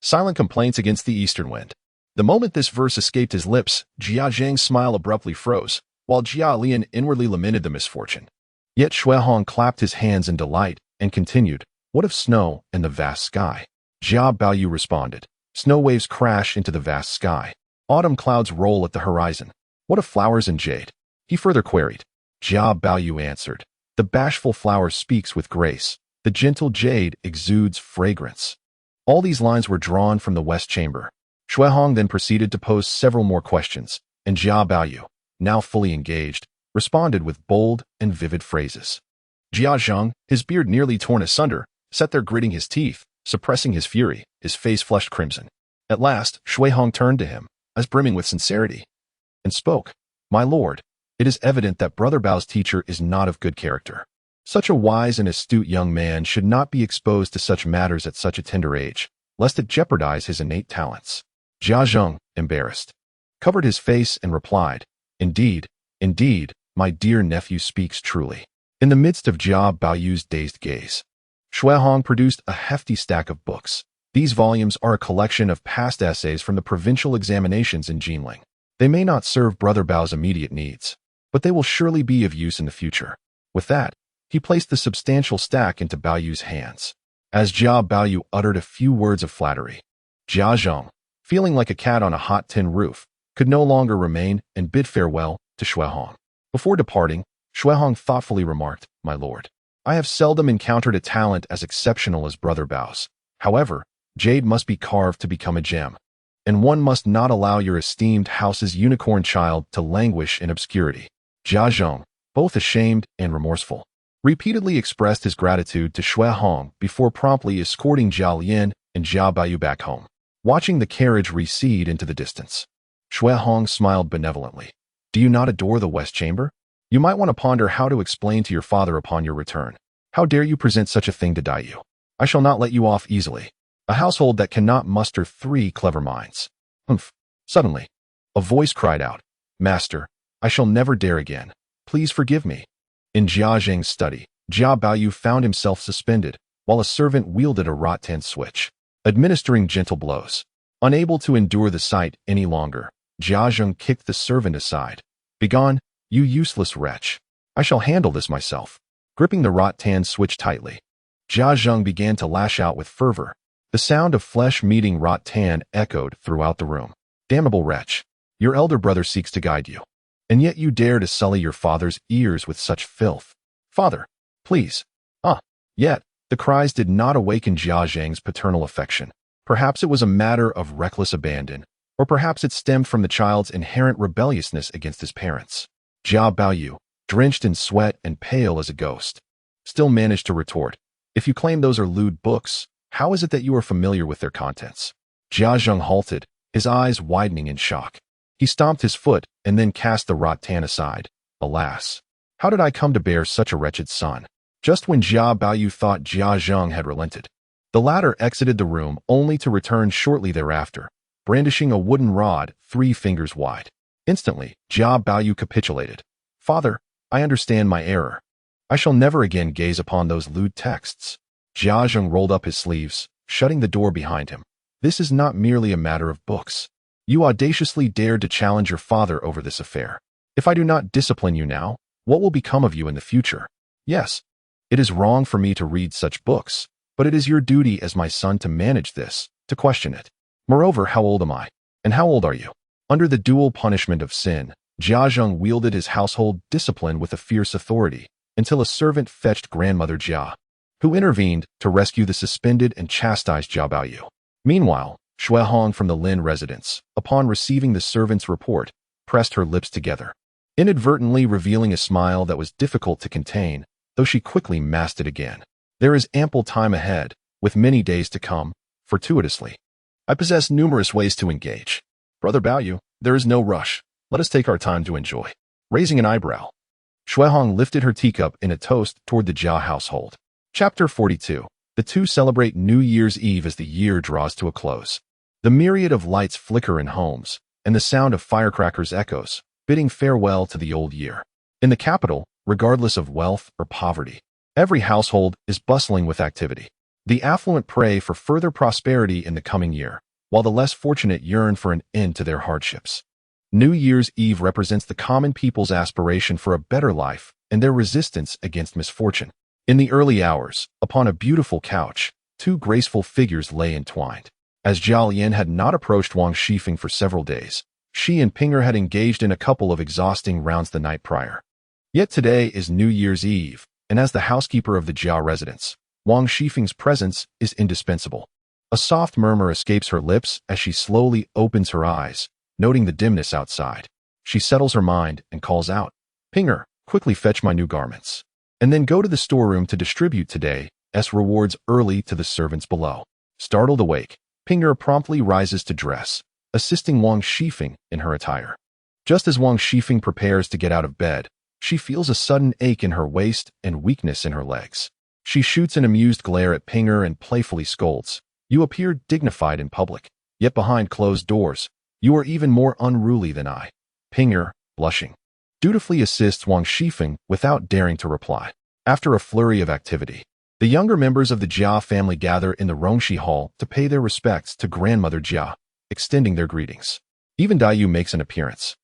Silent complaints against the eastern wind. The moment this verse escaped his lips, Jia Zhang's smile abruptly froze, while Jia Lian inwardly lamented the misfortune. Yet Shui Hong clapped his hands in delight and continued, what of snow and the vast sky? Jia Baoyu responded, snow waves crash into the vast sky. Autumn clouds roll at the horizon. What of flowers and jade? He further queried. Jia Baoyu answered, the bashful flower speaks with grace. The gentle jade exudes fragrance. All these lines were drawn from the West Chamber. Shui Hong then proceeded to pose several more questions, and Jia Baoyu, now fully engaged, responded with bold and vivid phrases. Jia Zheng, his beard nearly torn asunder, sat there gritting his teeth, suppressing his fury, his face flushed crimson. At last, Shui Hong turned to him, as brimming with sincerity, and spoke, My lord, it is evident that Brother Bao's teacher is not of good character. Such a wise and astute young man should not be exposed to such matters at such a tender age, lest it jeopardize his innate talents. Jia Zheng, embarrassed, covered his face and replied, Indeed, my dear nephew speaks truly. In the midst of Jia Baoyu's dazed gaze, Shui Hong produced a hefty stack of books. These volumes are a collection of past essays from the provincial examinations in Jinling. They may not serve Brother Bao's immediate needs, but they will surely be of use in the future. With that, he placed the substantial stack into Baoyu's hands. As Jia Baoyu uttered a few words of flattery, Jia Zheng, feeling like a cat on a hot tin roof, could no longer remain and bid farewell to Shui Hong. Before departing, Shui Hong thoughtfully remarked, My lord, I have seldom encountered a talent as exceptional as Brother Bao's. However, jade must be carved to become a gem, and one must not allow your esteemed house's unicorn child to languish in obscurity. Jia Zheng, both ashamed and remorseful, repeatedly expressed his gratitude to Shui Hong before promptly escorting Jia Lian and Jia Baoyu back home. Watching the carriage recede into the distance, Shui Hong smiled benevolently. Do you not adore the West Chamber? You might want to ponder how to explain to your father upon your return. How dare you present such a thing to Daiyu? I shall not let you off easily. A household that cannot muster 3 clever minds. Humph. Suddenly, a voice cried out, Master, I shall never dare again. Please forgive me. In Jia Zheng's study, Jia Baoyu found himself suspended, while a servant wielded a rattan switch, administering gentle blows. Unable to endure the sight any longer, Jia Zheng kicked the servant aside. Begone, you useless wretch. I shall handle this myself. Gripping the rattan switch tightly, Jia Zheng began to lash out with fervor. The sound of flesh meeting rattan echoed throughout the room. Damnable wretch, your elder brother seeks to guide you, and yet you dare to sully your father's ears with such filth. Father, please. Yet, the cries did not awaken Jia Zheng's paternal affection. Perhaps it was a matter of reckless abandon, or perhaps it stemmed from the child's inherent rebelliousness against his parents. Jia Baoyu, drenched in sweat and pale as a ghost, still managed to retort, If you claim those are lewd books, how is it that you are familiar with their contents? Jia Zheng halted, his eyes widening in shock. He stomped his foot and then cast the rattan aside. Alas, how did I come to bear such a wretched son? Just when Jia Baoyu thought Jia Zheng had relented, the latter exited the room only to return shortly thereafter, brandishing a wooden rod 3 fingers wide. Instantly, Jia Baoyu capitulated. Father, I understand my error. I shall never again gaze upon those lewd texts. Jia Zheng rolled up his sleeves, shutting the door behind him. This is not merely a matter of books. You audaciously dared to challenge your father over this affair. If I do not discipline you now, what will become of you in the future? Yes, it is wrong for me to read such books, but it is your duty as my son to manage this, to question it. Moreover, how old am I? And how old are you? Under the dual punishment of sin, Jiazheng wielded his household discipline with a fierce authority, until a servant fetched grandmother Jia, who intervened to rescue the suspended and chastised Jia Baoyu. Meanwhile, Shuehong from the Lin residence, upon receiving the servant's report, pressed her lips together, inadvertently revealing a smile that was difficult to contain, though she quickly masked it again. There is ample time ahead, with many days to come, fortuitously. I possess numerous ways to engage. Brother Baoyu, there is no rush. Let us take our time to enjoy. Raising an eyebrow, Shuehong lifted her teacup in a toast toward the Jia household. Chapter 42. The two celebrate New Year's Eve as the year draws to a close. The myriad of lights flicker in homes, and the sound of firecrackers echoes, bidding farewell to the old year. In the capital, regardless of wealth or poverty, every household is bustling with activity. The affluent pray for further prosperity in the coming year, while the less fortunate yearn for an end to their hardships. New Year's Eve represents the common people's aspiration for a better life and their resistance against misfortune. In the early hours, upon a beautiful couch, two graceful figures lay entwined. As Zhao Lian had not approached Wang Shifeng for several days, she and Pinger had engaged in a couple of exhausting rounds the night prior. Yet today is New Year's Eve, and as the housekeeper of the Jia residence, Wang Shifeng's presence is indispensable. A soft murmur escapes her lips as she slowly opens her eyes, noting the dimness outside. She settles her mind and calls out, "Pinger, quickly fetch my new garments, and then go to the storeroom to distribute today's rewards early to the servants below." Startled awake, Pinger promptly rises to dress, assisting Wang Shifeng in her attire. Just as Wang Shifeng prepares to get out of bed, she feels a sudden ache in her waist and weakness in her legs. She shoots an amused glare at Pinger and playfully scolds, "You appear dignified in public, yet behind closed doors, you are even more unruly than I." Pinger, blushing, dutifully assists Wang Shifeng without daring to reply. After a flurry of activity, the younger members of the Jia family gather in the Rongxi Hall to pay their respects to grandmother Jia, extending their greetings. Even Daiyu makes an appearance.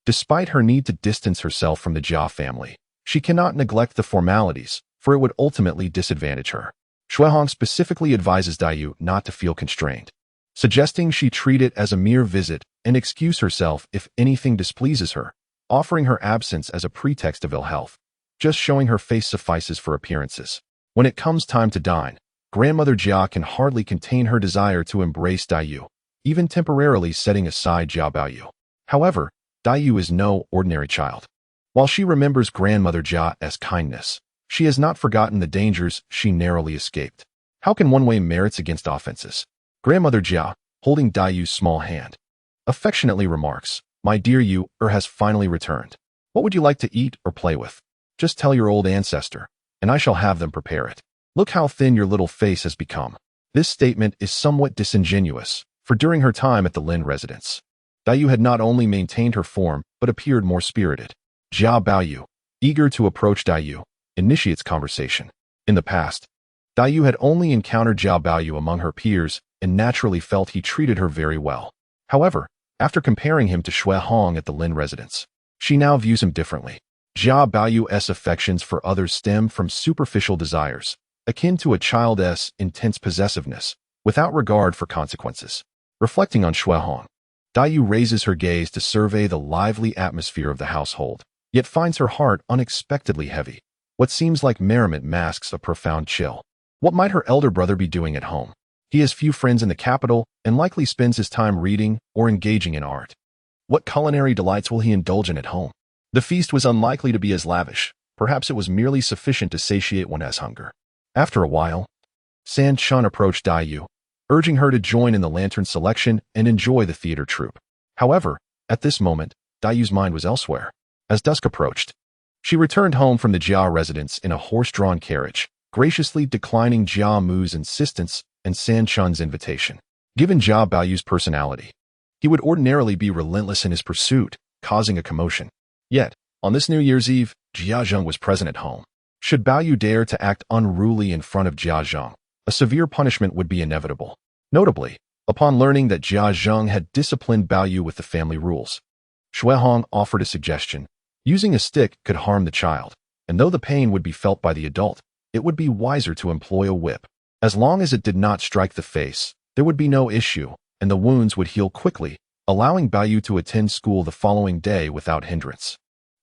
Despite her need to distance herself from the Jia family, she cannot neglect the formalities, for it would ultimately disadvantage her. Shuehong specifically advises Daiyu not to feel constrained, suggesting she treat it as a mere visit and excuse herself if anything displeases her, offering her absence as a pretext of ill health. Just showing her face suffices for appearances. When it comes time to dine, grandmother Jia can hardly contain her desire to embrace Daiyu, even temporarily setting aside Jia Baoyu. However, Daiyu is no ordinary child. While she remembers grandmother Jia's kindness, she has not forgotten the dangers she narrowly escaped. How can one weigh merits against offenses? Grandmother Jia, holding Daiyu's small hand, affectionately remarks, "My dear Yu has finally returned. What would you like to eat or play with? Just tell your old ancestor, and I shall have them prepare it. Look how thin your little face has become." This statement is somewhat disingenuous, for during her time at the Lin residence, Daiyu had not only maintained her form, but appeared more spirited. Jia Baoyu, eager to approach Daiyu, initiates conversation. In the past, Daiyu had only encountered Jia Baoyu among her peers and naturally felt he treated her very well. However, after comparing him to Shuehong at the Lin residence, she now views him differently. Jia Baoyu's affections for others stem from superficial desires, akin to a child's intense possessiveness, without regard for consequences. Reflecting on Shuehong, Daiyu raises her gaze to survey the lively atmosphere of the household, yet finds her heart unexpectedly heavy. What seems like merriment masks a profound chill. What might her elder brother be doing at home? He has few friends in the capital and likely spends his time reading or engaging in art. What culinary delights will he indulge in at home? The feast was unlikely to be as lavish. Perhaps it was merely sufficient to satiate one's hunger. After a while, San Chun approached Daiyu, urging her to join in the lantern selection and enjoy the theater troupe. However, at this moment, Daiyu's mind was elsewhere. As dusk approached, she returned home from the Jia residence in a horse-drawn carriage, graciously declining Jia Mu's insistence and San Chun's invitation. Given Jia Baoyu's personality, he would ordinarily be relentless in his pursuit, causing a commotion. Yet, on this New Year's Eve, Jia Zheng was present at home. Should Baoyu dare to act unruly in front of Jia Zheng, a severe punishment would be inevitable. Notably, Upon learning that Jia Zheng had disciplined Bao Yu with the family rules, Shuihong offered a suggestion. Using a stick could harm the child, and though the pain would be felt by the adult, it would be wiser to employ a whip. As long as it did not strike the face, there would be no issue, and the wounds would heal quickly, allowing Bao Yu to attend school the following day without hindrance.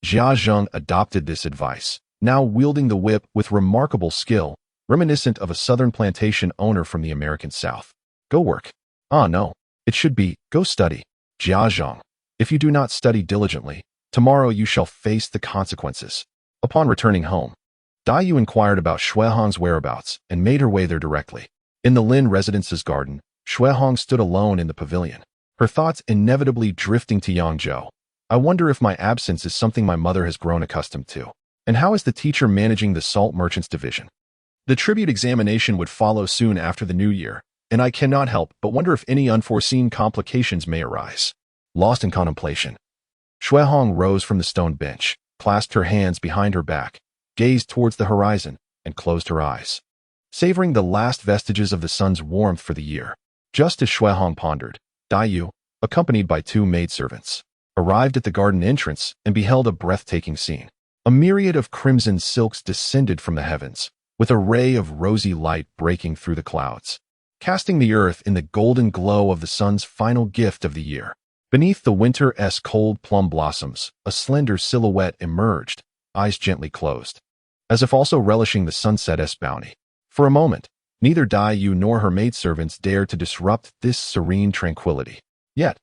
Jia Zheng adopted this advice, now wielding the whip with remarkable skill, reminiscent of a southern plantation owner from the American South. Go work. Ah no, it should be, go study. Jia Zheng, if you do not study diligently, tomorrow you shall face the consequences. Upon returning home, Dai Yu inquired about Shuihong's whereabouts and made her way there directly. In the Lin residence's garden, Shuihong stood alone in the pavilion, her thoughts inevitably drifting to Yangzhou. I wonder if my absence is something my mother has grown accustomed to. And how is the teacher managing the salt merchants division? The tribute examination would follow soon after the new year, and I cannot help but wonder if any unforeseen complications may arise. Lost in contemplation, Shuihong rose from the stone bench, clasped her hands behind her back, gazed towards the horizon, and closed her eyes, savoring the last vestiges of the sun's warmth for the year. Just as Shuihong pondered, Dai Yu, accompanied by 2 maidservants, arrived at the garden entrance and beheld a breathtaking scene. A myriad of crimson silks descended from the heavens, with a ray of rosy light breaking through the clouds, casting the earth in the golden glow of the sun's final gift of the year. Beneath the winter's cold plum blossoms, a slender silhouette emerged, eyes gently closed, as if also relishing the sunset's bounty. For a moment, neither Dai Yu nor her maidservants dared to disrupt this serene tranquility. Yet,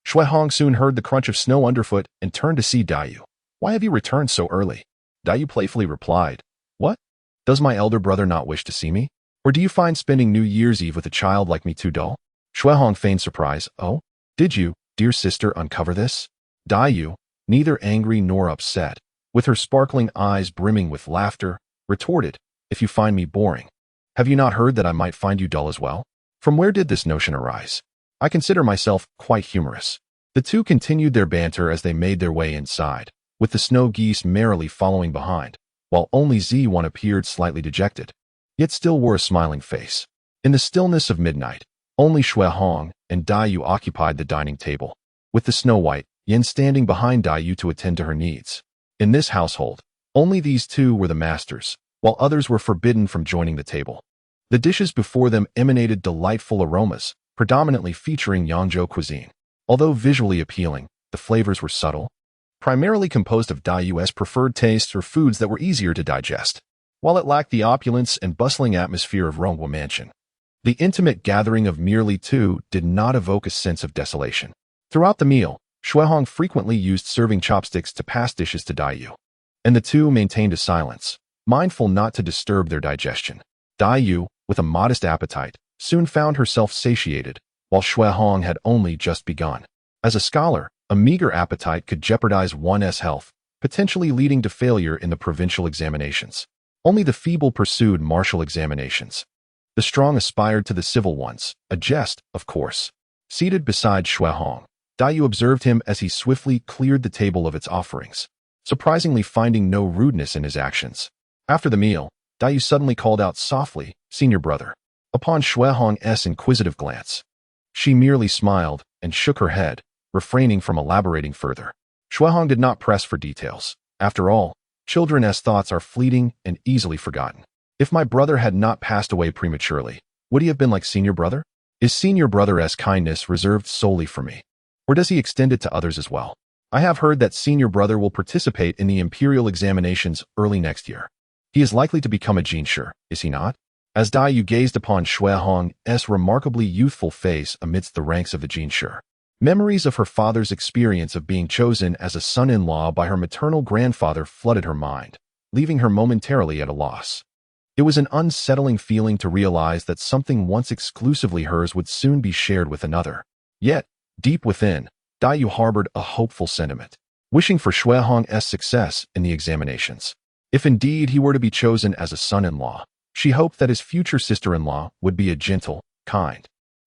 Shuihong soon heard the crunch of snow underfoot and turned to see Dai Yu. Why have you returned so early? Dai Yu playfully replied, What? Does my elder brother not wish to see me? Or do you find spending New Year's Eve with a child like me too dull? Shuihong feigned surprise. Oh, did you, dear sister, uncover this? Dai Yu, neither angry nor upset, with her sparkling eyes brimming with laughter, retorted, If you find me boring, have you not heard that I might find you dull as well? From where did this notion arise? I consider myself quite humorous. The two continued their banter as they made their way inside, with the snow geese merrily following behind, while only Z1 appeared slightly dejected, yet still wore a smiling face. In the stillness of midnight, only Shuihong and Dai Yu occupied the dining table, with the Snow White, Yin standing behind Dai Yu to attend to her needs. In this household, only these two were the masters, while others were forbidden from joining the table. The dishes before them emanated delightful aromas, predominantly featuring Yangzhou cuisine. Although visually appealing, the flavors were subtle, primarily composed of Dai Yu's preferred tastes or foods that were easier to digest. While it lacked the opulence and bustling atmosphere of Rongwa Mansion, the intimate gathering of merely two did not evoke a sense of desolation. Throughout the meal, Shuihong frequently used serving chopsticks to pass dishes to Dai Yu, and the two maintained a silence, mindful not to disturb their digestion. Dai Yu, with a modest appetite, soon found herself satiated, while Shuihong had only just begun. As a scholar, a meager appetite could jeopardize one's health, potentially leading to failure in the provincial examinations. Only the feeble pursued martial examinations. The strong aspired to the civil ones, a jest, of course. Seated beside Shuihong, Dai Yu observed him as he swiftly cleared the table of its offerings, surprisingly finding no rudeness in his actions. After the meal, Dai Yu suddenly called out softly, Senior brother. Upon Shuihong's inquisitive glance, she merely smiled and shook her head, refraining from elaborating further. Shuihong did not press for details. After all, children's thoughts are fleeting and easily forgotten. If my brother had not passed away prematurely, would he have been like Senior brother? Is Senior brother's kindness reserved solely for me? Or does he extend it to others as well? I have heard that Senior brother will participate in the imperial examinations early next year. He is likely to become a Jinshi, is he not? As Dai Yu gazed upon Shuihong's remarkably youthful face amidst the ranks of the Jinshi, memories of her father's experience of being chosen as a son-in-law by her maternal grandfather flooded her mind, leaving her momentarily at a loss. It was an unsettling feeling to realize that something once exclusively hers would soon be shared with another. Yet, deep within, Dai Yu harbored a hopeful sentiment, wishing for Shuihong's success in the examinations. If indeed he were to be chosen as a son-in-law, she hoped that his future sister-in-law would be a gentle, kind,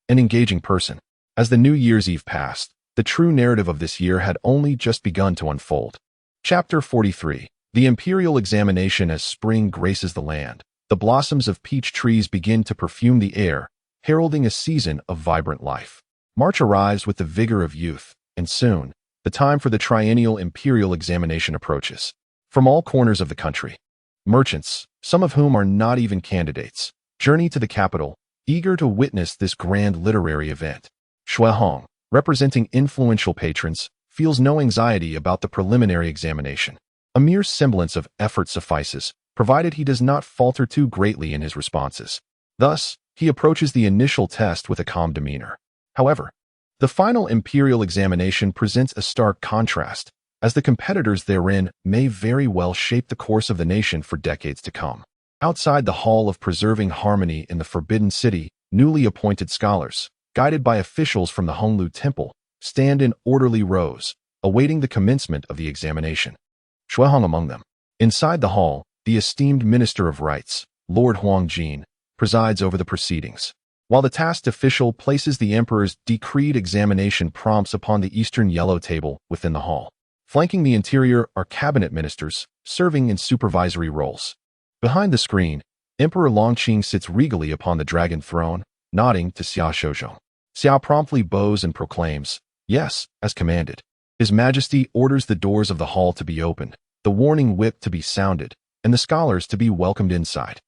and engaging person. As the New Year's Eve passed, the true narrative of this year had only just begun to unfold. Chapter 43. The Imperial Examination. As spring graces the land, the blossoms of peach trees begin to perfume the air, heralding a season of vibrant life. March arrives with the vigor of youth, and soon, the time for the triennial imperial examination approaches. From all corners of the country, merchants, some of whom are not even candidates, journey to the capital, eager to witness this grand literary event. Shuehong, representing influential patrons, feels no anxiety about the preliminary examination. A mere semblance of effort suffices, provided he does not falter too greatly in his responses. Thus, he approaches the initial test with a calm demeanor. However, the final imperial examination presents a stark contrast, as the competitors therein may very well shape the course of the nation for decades to come. Outside the Hall of Preserving Harmony in the Forbidden City, newly appointed scholars, guided by officials from the Honglu Temple, stand in orderly rows, awaiting the commencement of the examination. Shuehong among them. Inside the hall, the esteemed Minister of Rites, Lord Huang Jin, presides over the proceedings, while the tasked official places the Emperor's decreed examination prompts upon the eastern yellow table within the hall. Flanking the interior are cabinet ministers, serving in supervisory roles. Behind the screen, Emperor Longqing sits regally upon the dragon throne, nodding to Xia Shouzhong. Xiao promptly bows and proclaims, "Yes," as commanded. His Majesty orders the doors of the hall to be opened, the warning whip to be sounded, and the scholars to be welcomed inside.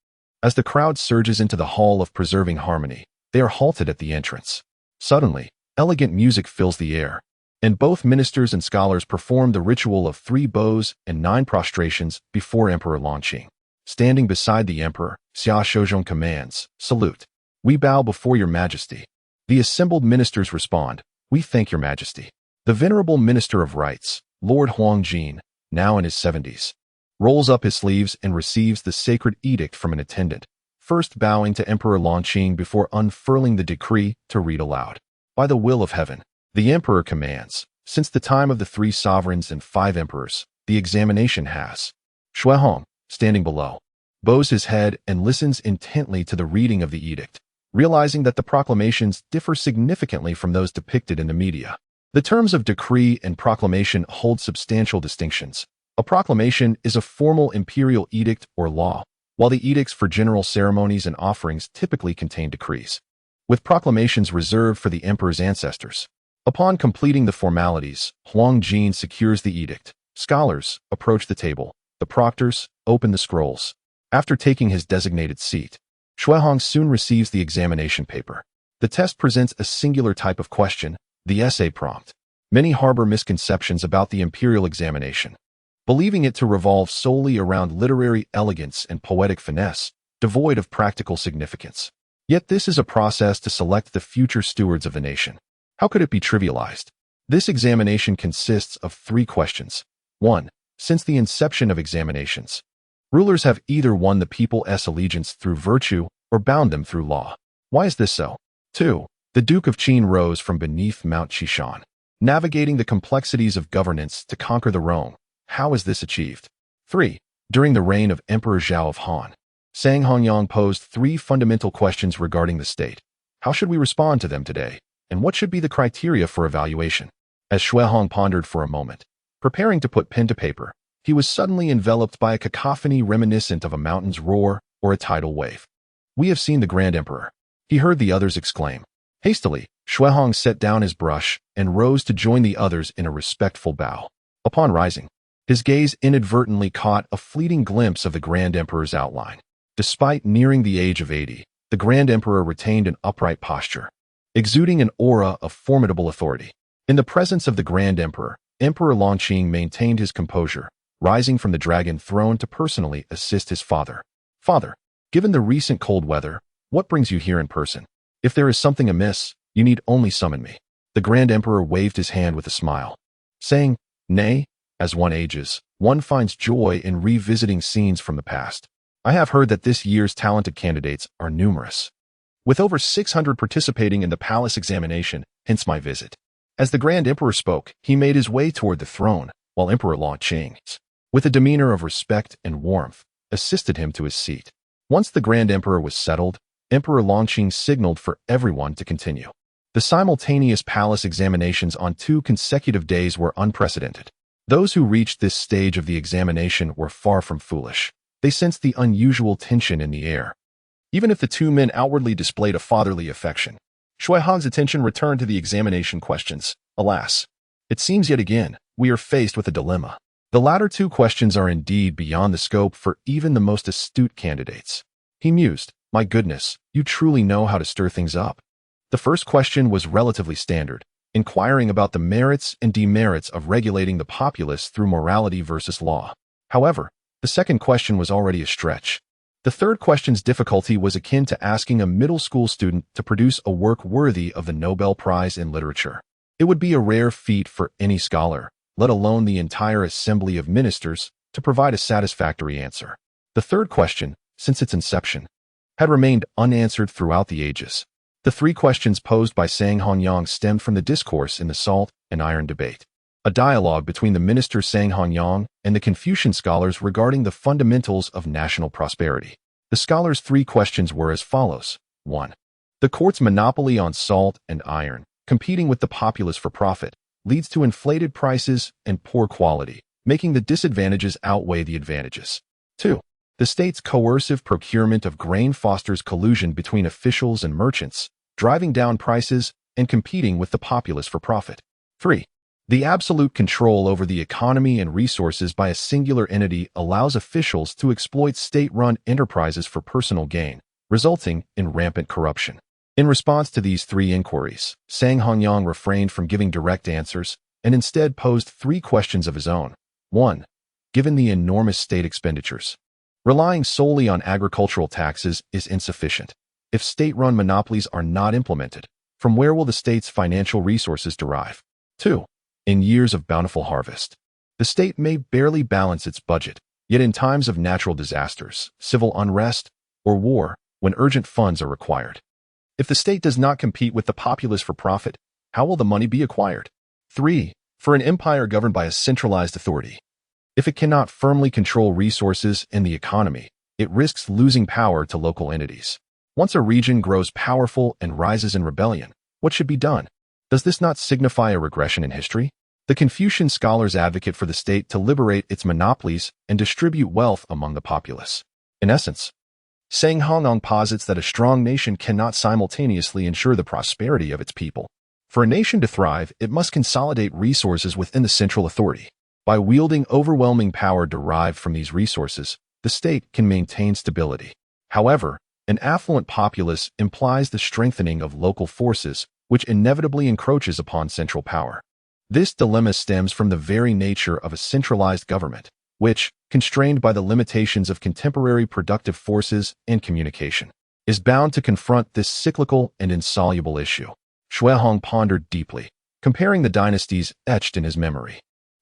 As the crowd surges into the Hall of Preserving Harmony, they are halted at the entrance. Suddenly, elegant music fills the air, and both ministers and scholars perform the ritual of 3 bows and 9 prostrations before Emperor Longqing. Standing beside the Emperor, Xia Shouzhong commands, "Salute. We bow before your Majesty." The assembled ministers respond, "We thank your Majesty." The venerable Minister of Rites, Lord Huang Jin, now in his 70s, rolls up his sleeves and receives the sacred edict from an attendant, first bowing to Emperor Longqing before unfurling the decree to read aloud. By the will of heaven, the Emperor commands, since the time of the 3 sovereigns and 5 emperors, the examination has. Shuehong, standing below, bows his head and listens intently to the reading of the edict, realizing that the proclamations differ significantly from those depicted in the media. The terms of decree and proclamation hold substantial distinctions. A proclamation is a formal imperial edict or law, while the edicts for general ceremonies and offerings typically contain decrees, with proclamations reserved for the emperor's ancestors. Upon completing the formalities, Huang Jin secures the edict. Scholars approach the table. The proctors open the scrolls. After taking his designated seat, Shuehong soon receives the examination paper. The test presents a singular type of question, the essay prompt. Many harbor misconceptions about the imperial examination, believing it to revolve solely around literary elegance and poetic finesse, devoid of practical significance. Yet this is a process to select the future stewards of the nation. How could it be trivialized? This examination consists of 3 questions. 1. Since the inception of examinations, rulers have either won the people's allegiance through virtue or bound them through law. Why is this so? 2. The Duke of Qin rose from beneath Mount Qishan, navigating the complexities of governance to conquer the Rome. How is this achieved? 3. During the reign of Emperor Zhao of Han, Sang Hongyang posed 3 fundamental questions regarding the state. How should we respond to them today? And what should be the criteria for evaluation? As Shuehong pondered for a moment, preparing to put pen to paper, he was suddenly enveloped by a cacophony reminiscent of a mountain's roar or a tidal wave. "We have seen the Grand Emperor," he heard the others exclaim. Hastily, Shuehong set down his brush and rose to join the others in a respectful bow. Upon rising, his gaze inadvertently caught a fleeting glimpse of the Grand Emperor's outline. Despite nearing the age of 80, the Grand Emperor retained an upright posture, exuding an aura of formidable authority. In the presence of the Grand Emperor, Emperor Longqing maintained his composure, rising from the dragon throne to personally assist his father. "Father, given the recent cold weather, what brings you here in person? If there is something amiss, you need only summon me." The Grand Emperor waved his hand with a smile, saying, "Nay, as one ages, one finds joy in revisiting scenes from the past. I have heard that this year's talented candidates are numerous, with over 600 participating in the palace examination, hence my visit." As the Grand Emperor spoke, he made his way toward the throne, while Emperor Longqing, with a demeanor of respect and warmth, assisted him to his seat. Once the Grand Emperor was settled, Emperor Longqing signaled for everyone to continue. The simultaneous palace examinations on 2 consecutive days were unprecedented. Those who reached this stage of the examination were far from foolish. They sensed the unusual tension in the air. even if the two men outwardly displayed a fatherly affection. Shui Hong's attention returned to the examination questions. Alas, it seems yet again, we are faced with a dilemma. The latter two questions are indeed beyond the scope for even the most astute candidates. He mused, my goodness, you truly know how to stir things up. The first question was relatively standard, inquiring about the merits and demerits of regulating the populace through morality versus law. However, the second question was already a stretch. The third question's difficulty was akin to asking a middle school student to produce a work worthy of the Nobel Prize in Literature. It would be a rare feat for any scholar, let alone the entire assembly of ministers, to provide a satisfactory answer. The third question, since its inception, had remained unanswered throughout the ages. The three questions posed by Sang Honyang stemmed from the discourse in the salt and iron debate, a dialogue between the minister Sang Honyang and the Confucian scholars regarding the fundamentals of national prosperity. The scholars' three questions were as follows. 1. The court's monopoly on salt and iron, competing with the populace for profit, leads to inflated prices and poor quality, making the disadvantages outweigh the advantages. 2. The state's coercive procurement of grain fosters collusion between officials and merchants, driving down prices and competing with the populace for profit. 3. The absolute control over the economy and resources by a singular entity allows officials to exploit state-run enterprises for personal gain, resulting in rampant corruption. In response to these three inquiries, Sang Honyang refrained from giving direct answers and instead posed three questions of his own. 1. Given the enormous state expenditures, relying solely on agricultural taxes is insufficient. If state-run monopolies are not implemented, from where will the state's financial resources derive? 2. In years of bountiful harvest, the state may barely balance its budget, yet in times of natural disasters, civil unrest, or war, when urgent funds are required, if the state does not compete with the populace for profit, how will the money be acquired? 3. For an empire governed by a centralized authority, if it cannot firmly control resources and the economy, it risks losing power to local entities. Once a region grows powerful and rises in rebellion, what should be done? Does this not signify a regression in history? The Confucian scholars advocate for the state to liberate its monopolies and distribute wealth among the populace. In essence, Sang Honyang posits that a strong nation cannot simultaneously ensure the prosperity of its people. For a nation to thrive, it must consolidate resources within the central authority. By wielding overwhelming power derived from these resources, the state can maintain stability. However, an affluent populace implies the strengthening of local forces, which inevitably encroaches upon central power. This dilemma stems from the very nature of a centralized government, which, constrained by the limitations of contemporary productive forces and communication, is bound to confront this cyclical and insoluble issue. Shui Hong pondered deeply, comparing the dynasties etched in his memory.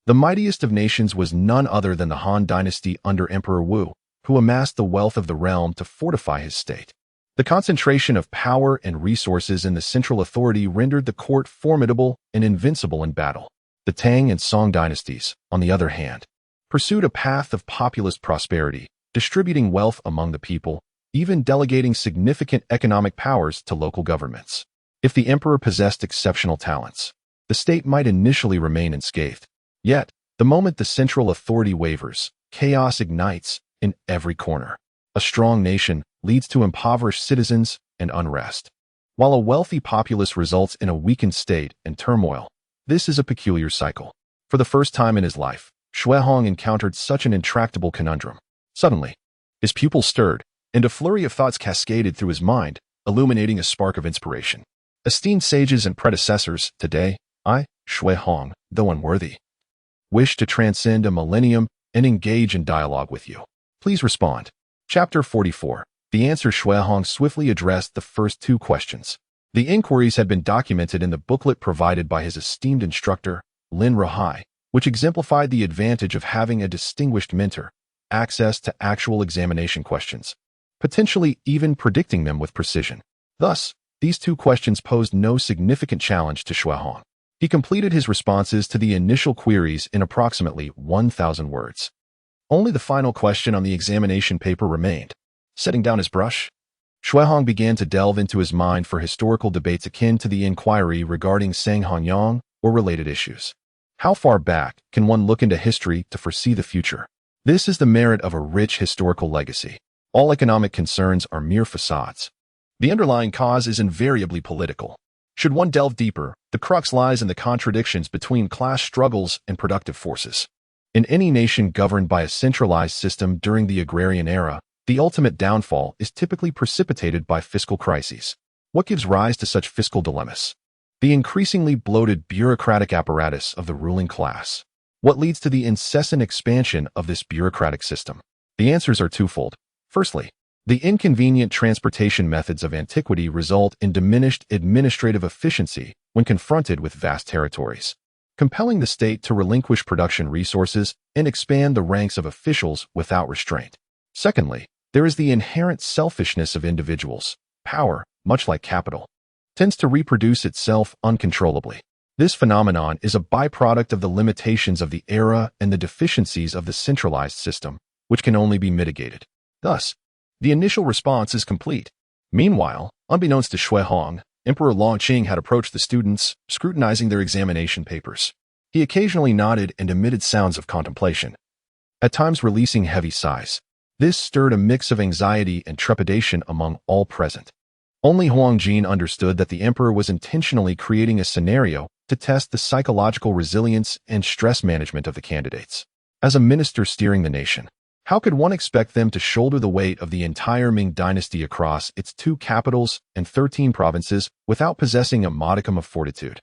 The mightiest of nations was none other than the Han dynasty under Emperor Wu, who amassed the wealth of the realm to fortify his state. The concentration of power and resources in the central authority rendered the court formidable and invincible in battle. The Tang and Song dynasties, on the other hand, pursued a path of populist prosperity, distributing wealth among the people, even delegating significant economic powers to local governments. If the emperor possessed exceptional talents, the state might initially remain unscathed. Yet, the moment the central authority wavers, chaos ignites in every corner. A strong nation leads to impoverished citizens and unrest, while a wealthy populace results in a weakened state and turmoil. This is a peculiar cycle. For the first time in his life, Shui Hong encountered such an intractable conundrum. Suddenly, his pupils stirred, and a flurry of thoughts cascaded through his mind, illuminating a spark of inspiration. Esteemed sages and predecessors, today, I, Shui Hong, though unworthy, wish to transcend a millennium and engage in dialogue with you. Please respond. Chapter 44. The answer. Shui Hong swiftly addressed the first two questions. The inquiries had been documented in the booklet provided by his esteemed instructor, Lin Rahai, which exemplified the advantage of having a distinguished mentor, access to actual examination questions, potentially even predicting them with precision. Thus, these two questions posed no significant challenge to Shui Hong. He completed his responses to the initial queries in approximately 1,000 words. Only the final question on the examination paper remained. Setting down his brush, Shui Hong began to delve into his mind for historical debates akin to the inquiry regarding Sang Honyang or related issues. How far back can one look into history to foresee the future? This is the merit of a rich historical legacy. All economic concerns are mere facades. The underlying cause is invariably political. Should one delve deeper, the crux lies in the contradictions between class struggles and productive forces. In any nation governed by a centralized system during the agrarian era, the ultimate downfall is typically precipitated by fiscal crises. What gives rise to such fiscal dilemmas? The increasingly bloated bureaucratic apparatus of the ruling class. What leads to the incessant expansion of this bureaucratic system? The answers are twofold. Firstly, the inconvenient transportation methods of antiquity result in diminished administrative efficiency when confronted with vast territories, compelling the state to relinquish production resources and expand the ranks of officials without restraint. Secondly, there is the inherent selfishness of individuals. Power, much like capital, tends to reproduce itself uncontrollably. This phenomenon is a byproduct of the limitations of the era and the deficiencies of the centralized system, which can only be mitigated. Thus, the initial response is complete. Meanwhile, unbeknownst to Shui Hong, Emperor Longqing had approached the students, scrutinizing their examination papers. He occasionally nodded and emitted sounds of contemplation, at times releasing heavy sighs. This stirred a mix of anxiety and trepidation among all present. Only Huang Jin understood that the emperor was intentionally creating a scenario to test the psychological resilience and stress management of the candidates. As a minister steering the nation, how could one expect them to shoulder the weight of the entire Ming dynasty across its 2 capitals and 13 provinces without possessing a modicum of fortitude?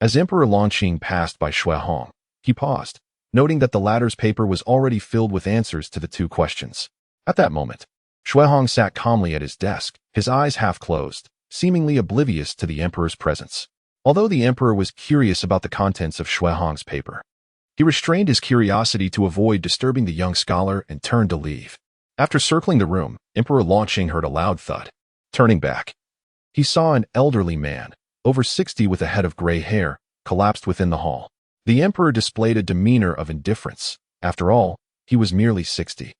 As Emperor Longqing passed by Shui Hong, he paused, noting that the latter's paper was already filled with answers to the 2 questions. At that moment, Shui Hong sat calmly at his desk, his eyes half closed, seemingly oblivious to the emperor's presence. Although the emperor was curious about the contents of Shui Hong's paper, he restrained his curiosity to avoid disturbing the young scholar and turned to leave. After circling the room, Emperor Longqing heard a loud thud. Turning back, he saw an elderly man, over 60 with a head of gray hair, collapsed within the hall. The emperor displayed a demeanor of indifference. After all, he was merely 60,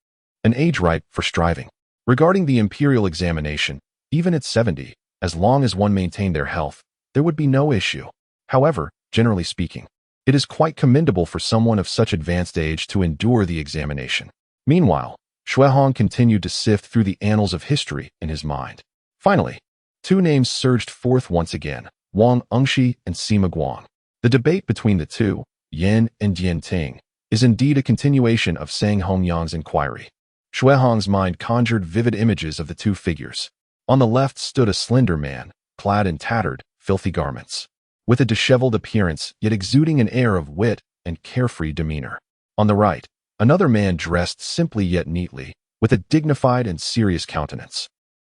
an age ripe for striving. Regarding the imperial examination, even at 70, as long as one maintained their health, there would be no issue. However, generally speaking, it is quite commendable for someone of such advanced age to endure the examination. Meanwhile, Shui Hong continued to sift through the annals of history in his mind. Finally, 2 names surged forth once again, Wang Engshi and Sima Guang. The debate between the 2, Yan and Yan Ting, is indeed a continuation of Sang Hongyang's inquiry. Shui Hong's mind conjured vivid images of the 2 figures. On the left stood a slender man, clad in tattered, filthy garments, with a disheveled appearance yet exuding an air of wit and carefree demeanor. On the right, another man dressed simply yet neatly, with a dignified and serious countenance,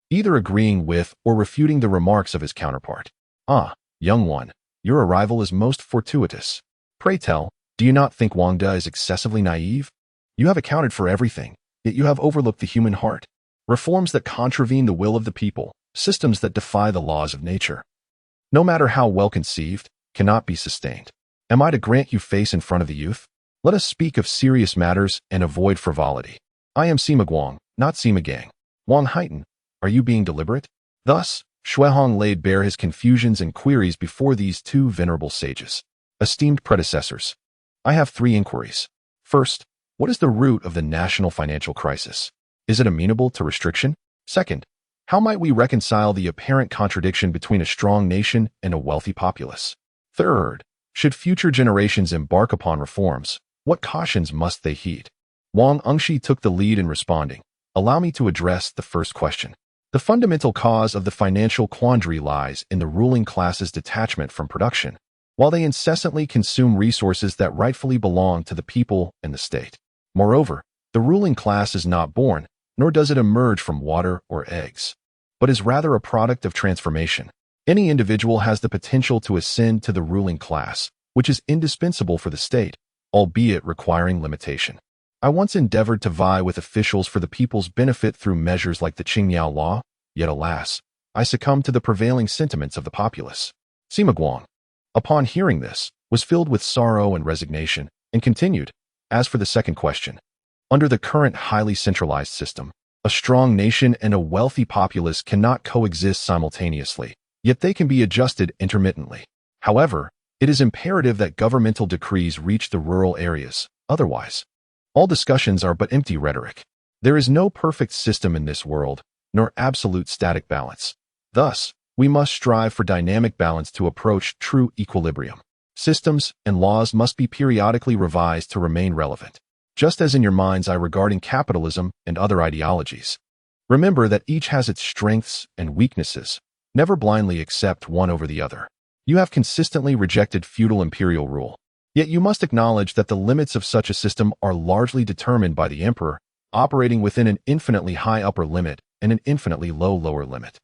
either agreeing with or refuting the remarks of his counterpart. "Ah, young one, your arrival is most fortuitous. Pray tell, do you not think Wang De is excessively naive? You have accounted for everything, yet you have overlooked the human heart. Reforms that contravene the will of the people, systems that defy the laws of nature, no matter how well conceived, cannot be sustained. Am I to grant you face in front of the youth? Let us speak of serious matters and avoid frivolity. I am Sima Guang, not Sima Gang. Wang Haitan, are you being deliberate?" Thus, Shui Hong laid bare his confusions and queries before these 2 venerable sages. "Esteemed predecessors, I have 3 inquiries. First, what is the root of the national financial crisis? Is it amenable to restriction? Second, how might we reconcile the apparent contradiction between a strong nation and a wealthy populace? Third, should future generations embark upon reforms, what cautions must they heed?" Wang Engshi took the lead in responding. "Allow me to address the first question. The fundamental cause of the financial quandary lies in the ruling class's detachment from production, while they incessantly consume resources that rightfully belong to the people and the state. Moreover, the ruling class is not born, nor does it emerge from water or eggs, but is rather a product of transformation. Any individual has the potential to ascend to the ruling class, which is indispensable for the state, albeit requiring limitation. I once endeavored to vie with officials for the people's benefit through measures like the Qingyao law, yet alas, I succumbed to the prevailing sentiments of the populace." Sima Guang, upon hearing this, was filled with sorrow and resignation, and continued, "As for the second question, under the current highly centralized system, a strong nation and a wealthy populace cannot coexist simultaneously, yet they can be adjusted intermittently. However, it is imperative that governmental decrees reach the rural areas. Otherwise, all discussions are but empty rhetoric. There is no perfect system in this world, nor absolute static balance. Thus, we must strive for dynamic balance to approach true equilibrium. Systems and laws must be periodically revised to remain relevant, just as in your mind's eye regarding capitalism and other ideologies. Remember that each has its strengths and weaknesses. Never blindly accept one over the other. You have consistently rejected feudal imperial rule. Yet you must acknowledge that the limits of such a system are largely determined by the emperor, operating within an infinitely high upper limit and an infinitely low lower limit.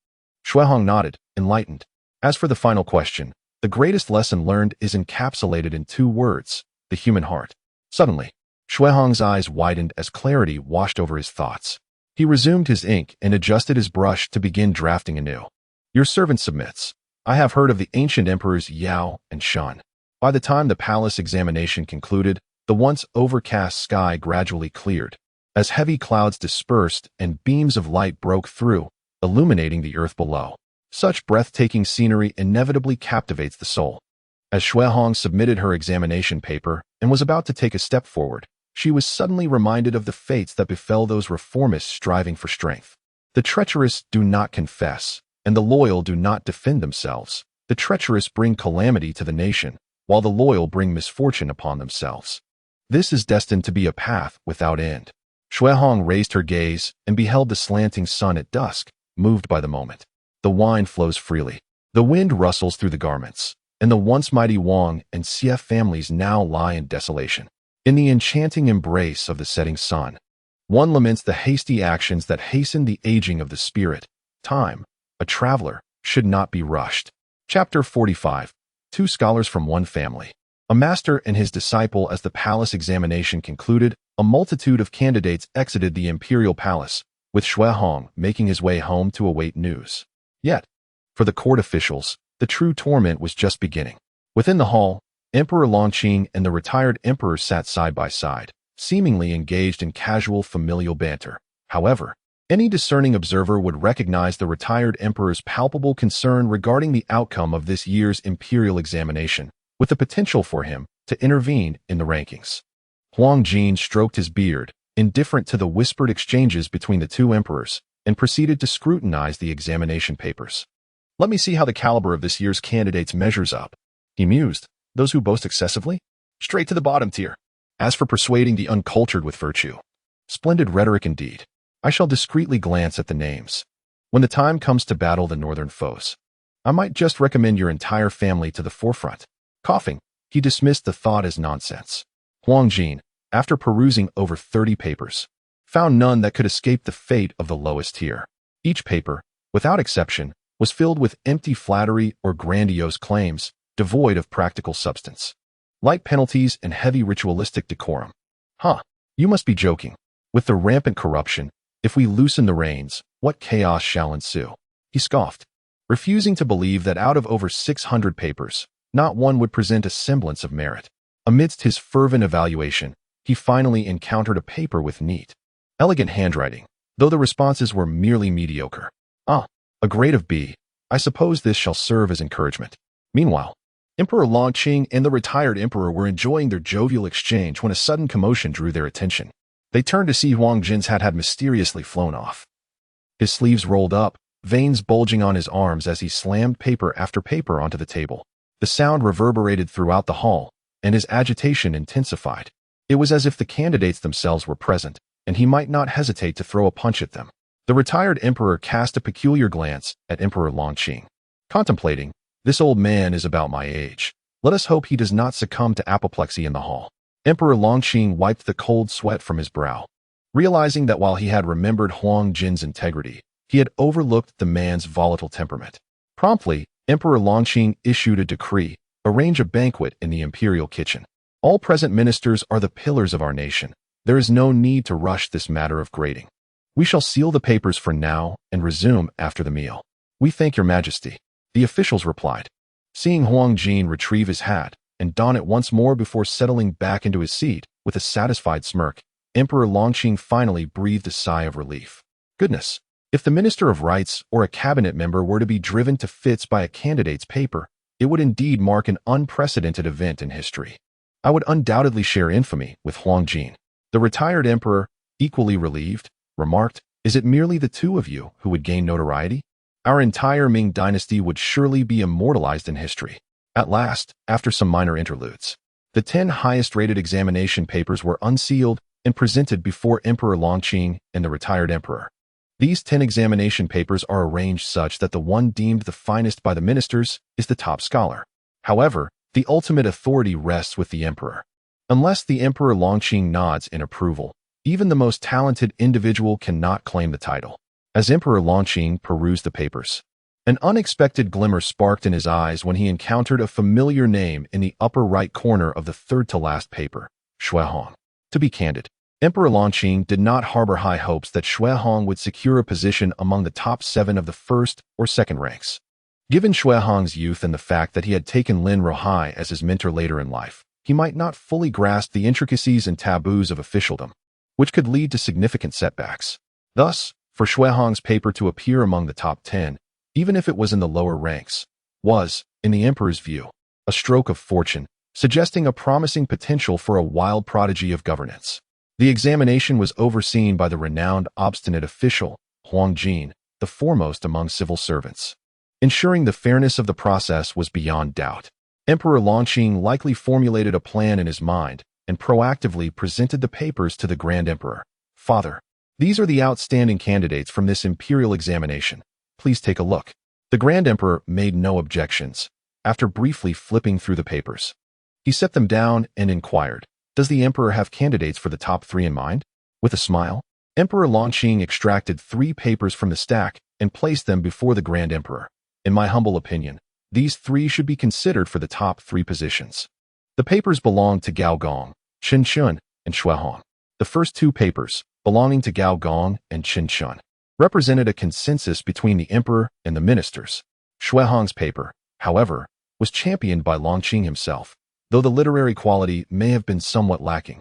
Shuehong nodded, enlightened. As for the final question, the greatest lesson learned is encapsulated in 2 words: the human heart. Suddenly, Shuehong's eyes widened as clarity washed over his thoughts. He resumed his ink and adjusted his brush to begin drafting anew. Your servant submits. I have heard of the ancient emperors Yao and Shun. By the time the palace examination concluded, the once overcast sky gradually cleared, as heavy clouds dispersed and beams of light broke through, illuminating the earth below. Such breathtaking scenery inevitably captivates the soul. As Shuehong submitted her examination paper and was about to take a step forward, she was suddenly reminded of the fates that befell those reformists striving for strength. The treacherous do not confess, and the loyal do not defend themselves. The treacherous bring calamity to the nation, while the loyal bring misfortune upon themselves. This is destined to be a path without end. Shuehong raised her gaze and beheld the slanting sun at dusk, moved by the moment. The wine flows freely. The wind rustles through the garments, and the once mighty Wang and Xie families now lie in desolation. In the enchanting embrace of the setting sun, one laments the hasty actions that hasten the aging of the spirit. Time, a traveler, should not be rushed. Chapter 45. 2 scholars from one family. A master and his disciple. As the palace examination concluded, a multitude of candidates exited the imperial palace, with Shuehong making his way home to await news. Yet, for the court officials, the true torment was just beginning. Within the hall, Emperor Longqing and the retired emperor sat side by side, seemingly engaged in casual familial banter. However, any discerning observer would recognize the retired emperor's palpable concern regarding the outcome of this year's imperial examination, with the potential for him to intervene in the rankings. Huang Jin stroked his beard, indifferent to the whispered exchanges between the 2 emperors, and proceeded to scrutinize the examination papers. Let me see how the caliber of this year's candidates measures up, he mused. Those who boast excessively? Straight to the bottom tier. As for persuading the uncultured with virtue, splendid rhetoric indeed. I shall discreetly glance at the names. When the time comes to battle the northern foes, I might just recommend your entire family to the forefront. Coughing, he dismissed the thought as nonsense. Huang Jin, after perusing over 30 papers, found none that could escape the fate of the lowest tier. Each paper, without exception, was filled with empty flattery or grandiose claims, devoid of practical substance. Light penalties and heavy ritualistic decorum. You must be joking. With the rampant corruption, if we loosen the reins, what chaos shall ensue? He scoffed, refusing to believe that out of over 600 papers, not one would present a semblance of merit. Amidst his fervent evaluation, he finally encountered a paper with neat, elegant handwriting, though the responses were merely mediocre. A grade of B. I suppose this shall serve as encouragement. Meanwhile, Emperor Longqing and the retired emperor were enjoying their jovial exchange when a sudden commotion drew their attention. They turned to see Huang Jin's hat had mysteriously flown off. His sleeves rolled up, veins bulging on his arms as he slammed paper after paper onto the table. The sound reverberated throughout the hall, and his agitation intensified. It was as if the candidates themselves were present, and he might not hesitate to throw a punch at them. The retired emperor cast a peculiar glance at Emperor Longqing, contemplating, this old man is about my age. Let us hope he does not succumb to apoplexy in the hall. Emperor Longqing wiped the cold sweat from his brow, realizing that while he had remembered Huang Jin's integrity, he had overlooked the man's volatile temperament. Promptly, Emperor Longqing issued a decree, arrange a banquet in the imperial kitchen. All present ministers are the pillars of our nation. There is no need to rush this matter of grading. We shall seal the papers for now and resume after the meal. We thank your majesty, the officials replied. Seeing Huang Jin retrieve his hat and don it once more before settling back into his seat with a satisfied smirk, Emperor Longqing finally breathed a sigh of relief. Goodness, if the Minister of Rights or a cabinet member were to be driven to fits by a candidate's paper, it would indeed mark an unprecedented event in history. I would undoubtedly share infamy with Huang Jin. The retired emperor, equally relieved, remarked, "Is it merely the two of you who would gain notoriety? Our entire Ming dynasty would surely be immortalized in history." At last, after some minor interludes, the 10 highest-rated examination papers were unsealed and presented before Emperor Longqing and the retired emperor. These 10 examination papers are arranged such that the one deemed the finest by the ministers is the top scholar. However, the ultimate authority rests with the emperor. Unless the Emperor Longqing nods in approval, even the most talented individual cannot claim the title. As Emperor Longqing perused the papers, an unexpected glimmer sparked in his eyes when he encountered a familiar name in the upper right corner of the third-to-last paper, Xuehong. To be candid, Emperor Longqing did not harbor high hopes that Xuehong would secure a position among the top 7 of the first or second ranks. Given Xuehong's youth and the fact that he had taken Lin Rohai as his mentor later in life, he might not fully grasp the intricacies and taboos of officialdom, which could lead to significant setbacks. Thus, for Xuehong's paper to appear among the top 10, even if it was in the lower ranks, was, in the emperor's view, a stroke of fortune, suggesting a promising potential for a wild prodigy of governance. The examination was overseen by the renowned obstinate official, Huang Jin, the foremost among civil servants. Ensuring the fairness of the process was beyond doubt. Emperor Longqing likely formulated a plan in his mind and proactively presented the papers to the Grand Emperor. "Father, these are the outstanding candidates from this imperial examination. Please take a look." The Grand Emperor made no objections. After briefly flipping through the papers, he set them down and inquired, "Does the Emperor have candidates for the top 3 in mind?" With a smile, Emperor Longqing extracted 3 papers from the stack and placed them before the Grand Emperor. "In my humble opinion, these 3 should be considered for the top 3 positions." The papers belonged to Gao Gong, Qin Shun, and Xuehong. The first 2 papers, belonging to Gao Gong and Qin Shun, represented a consensus between the emperor and the ministers. Xuehong's paper, however, was championed by Longqing himself, though the literary quality may have been somewhat lacking.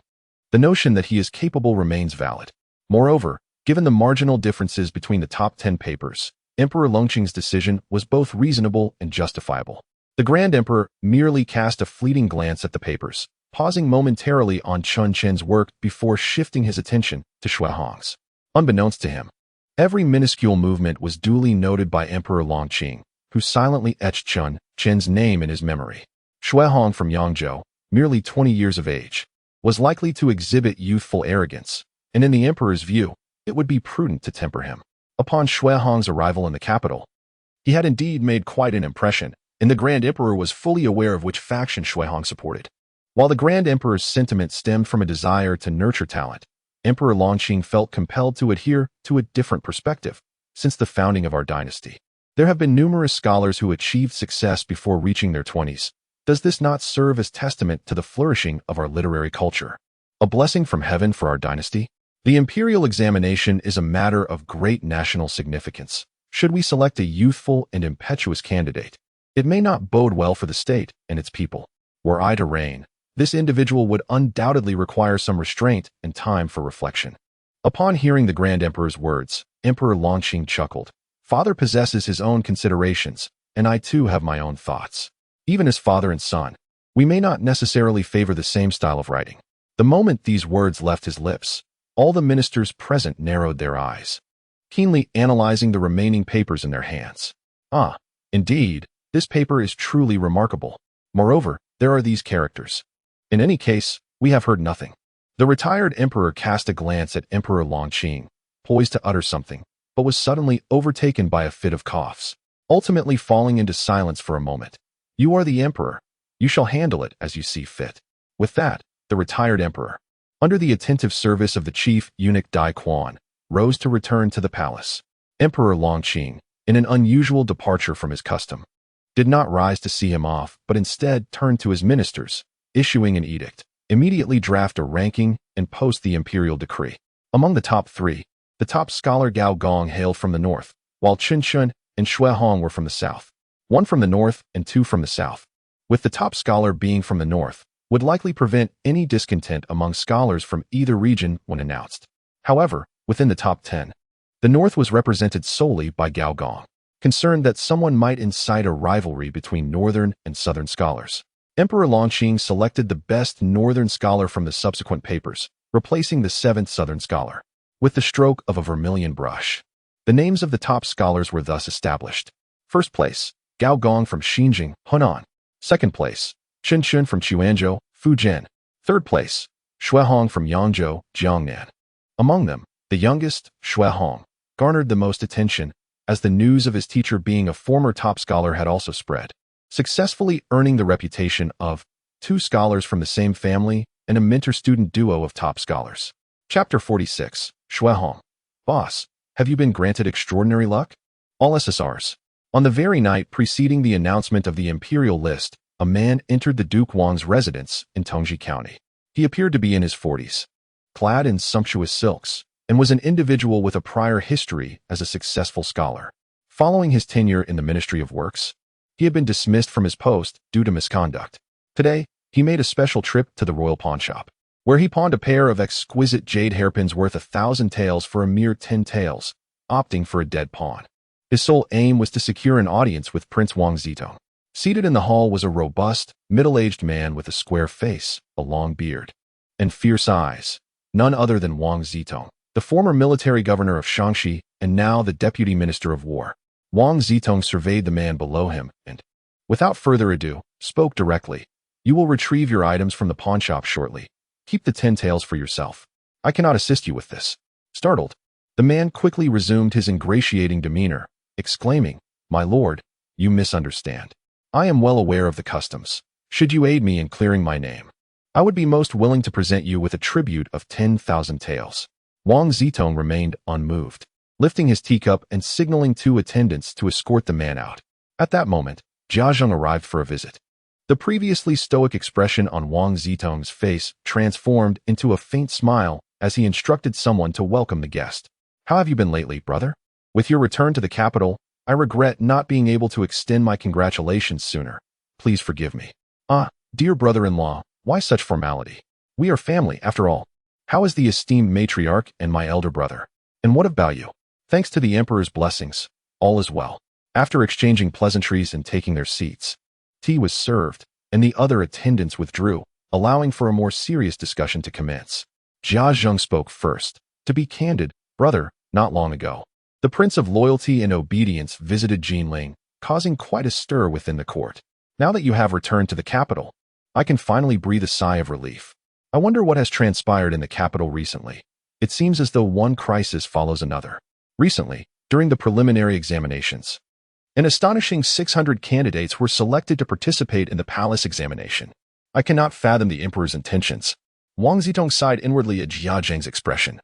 The notion that he is capable remains valid. Moreover, given the marginal differences between the top 10 papers, Emperor Longqing's decision was both reasonable and justifiable. The Grand Emperor merely cast a fleeting glance at the papers, pausing momentarily on Chun Chen's work before shifting his attention to Xuehong's. Unbeknownst to him, every minuscule movement was duly noted by Emperor Longqing, who silently etched Chun Chen's name in his memory. Xuehong from Yangzhou, merely 20 years of age, was likely to exhibit youthful arrogance, and in the emperor's view, it would be prudent to temper him. Upon Xuehong's arrival in the capital, he had indeed made quite an impression, and the Grand Emperor was fully aware of which faction Xuehong supported. While the Grand Emperor's sentiment stemmed from a desire to nurture talent, Emperor Longqing felt compelled to adhere to a different perspective. Since the founding of our dynasty, there have been numerous scholars who achieved success before reaching their 20s. Does this not serve as testament to the flourishing of our literary culture? A blessing from heaven for our dynasty? The imperial examination is a matter of great national significance. Should we select a youthful and impetuous candidate, it may not bode well for the state and its people. Were I to reign, this individual would undoubtedly require some restraint and time for reflection. Upon hearing the Grand Emperor's words, Emperor Longqing chuckled. "Father possesses his own considerations, and I too have my own thoughts. Even as father and son, we may not necessarily favor the same style of writing." The moment these words left his lips, all the ministers present narrowed their eyes, keenly analyzing the remaining papers in their hands. "Ah, indeed, this paper is truly remarkable. Moreover, there are these characters. In any case, we have heard nothing." The retired emperor cast a glance at Emperor Longqing, poised to utter something, but was suddenly overtaken by a fit of coughs, ultimately falling into silence for a moment. "You are the emperor. You shall handle it as you see fit." With that, the retired emperor, under the attentive service of the chief eunuch Dai Quan, rose to return to the palace. Emperor Longqing, in an unusual departure from his custom, did not rise to see him off, but instead turned to his ministers, issuing an edict. Immediately draft a ranking and post the imperial decree. Among the top 3, the top scholar Gao Gong hailed from the north, while Qin Shun and Xuehong were from the south. 1 from the north and 2 from the south. With the top scholar being from the north, would likely prevent any discontent among scholars from either region when announced. However, within the top 10, the north was represented solely by Gao Gong, concerned that someone might incite a rivalry between northern and southern scholars. Emperor Longqing selected the best northern scholar from the subsequent papers, replacing the 7th southern scholar. with the stroke of a vermilion brush. The names of the top scholars were thus established. First place, Gao Gong from Xinjiang, Hunan. Second place, Chen Chun from Quanzhou, Fujian. Third place, Xue Hong from Yangzhou, Jiangnan. Among them, the youngest, Xue Hong, garnered the most attention, as the news of his teacher being a former top scholar had also spread, successfully earning the reputation of two scholars from the same family and a mentor-student duo of top scholars. Chapter 46, Xue Hong. Boss, have you been granted extraordinary luck? All SSRs. On the very night preceding the announcement of the imperial list, a man entered the Duke Wang's residence in Tongji County. He appeared to be in his 40s, clad in sumptuous silks, and was an individual with a prior history as a successful scholar. Following his tenure in the Ministry of Works, he had been dismissed from his post due to misconduct. Today, he made a special trip to the royal pawnshop, where he pawned a pair of exquisite jade hairpins worth 1,000 taels for a mere 10 taels, opting for a dead pawn. His sole aim was to secure an audience with Prince Wang Zitong. Seated in the hall was a robust, middle-aged man with a square face, a long beard, and fierce eyes, none other than Wang Zitong, the former military governor of Shaanxi and now the deputy minister of war. Wang Zitong surveyed the man below him and, without further ado, spoke directly. You will retrieve your items from the pawnshop shortly. Keep the 10 taels for yourself. I cannot assist you with this. Startled, the man quickly resumed his ingratiating demeanor, exclaiming, My lord, you misunderstand. I am well aware of the customs. Should you aid me in clearing my name, I would be most willing to present you with a tribute of 10,000 taels. Wang Zitong remained unmoved, lifting his teacup and signaling 2 attendants to escort the man out. At that moment, Jia Zheng arrived for a visit. The previously stoic expression on Wang Zitong's face transformed into a faint smile as he instructed someone to welcome the guest. How have you been lately, brother? With your return to the capital, I regret not being able to extend my congratulations sooner. Please forgive me. Dear brother-in-law, why such formality? We are family, after all. How is the esteemed matriarch and my elder brother? And what about you? Thanks to the emperor's blessings, all is well. After exchanging pleasantries and taking their seats, tea was served, and the other attendants withdrew, allowing for a more serious discussion to commence. Jia Zheng spoke first. To be candid, brother, not long ago, the Prince of Loyalty and Obedience visited Jinling, causing quite a stir within the court. Now that you have returned to the capital, I can finally breathe a sigh of relief. I wonder what has transpired in the capital recently. It seems as though one crisis follows another. Recently, during the preliminary examinations, an astonishing 600 candidates were selected to participate in the palace examination. I cannot fathom the emperor's intentions. Wang Zitong sighed inwardly at Jia Zheng's expression,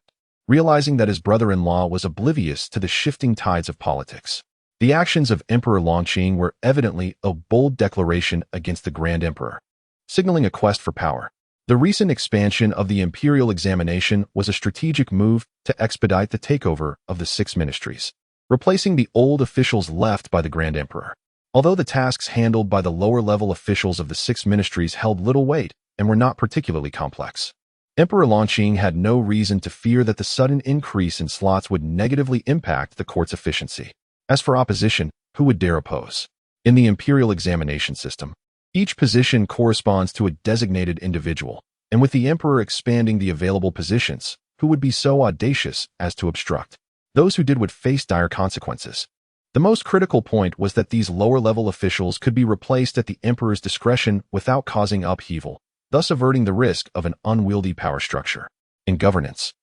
realizing that his brother-in-law was oblivious to the shifting tides of politics. The actions of Emperor Longqing were evidently a bold declaration against the Grand Emperor, signaling a quest for power. The recent expansion of the imperial examination was a strategic move to expedite the takeover of the 6 ministries, replacing the old officials left by the Grand Emperor. Although the tasks handled by the lower-level officials of the 6 ministries held little weight and were not particularly complex, Emperor Longqing had no reason to fear that the sudden increase in slots would negatively impact the court's efficiency. As for opposition, who would dare oppose? In the imperial examination system, each position corresponds to a designated individual, and with the emperor expanding the available positions, who would be so audacious as to obstruct? Those who did would face dire consequences. The most critical point was that these lower-level officials could be replaced at the emperor's discretion without causing upheaval, thus averting the risk of an unwieldy power structure. In governance,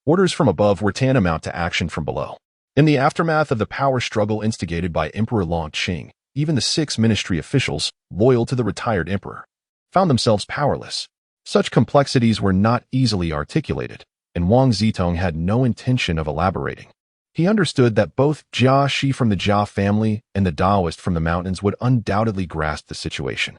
orders from above were tantamount to action from below. In the aftermath of the power struggle instigated by Emperor Longqing, even the 6 ministry officials, loyal to the retired emperor, found themselves powerless. Such complexities were not easily articulated, and Wang Zitong had no intention of elaborating. He understood that both Jia Shi from the Jia family and the Taoist from the mountains would undoubtedly grasp the situation.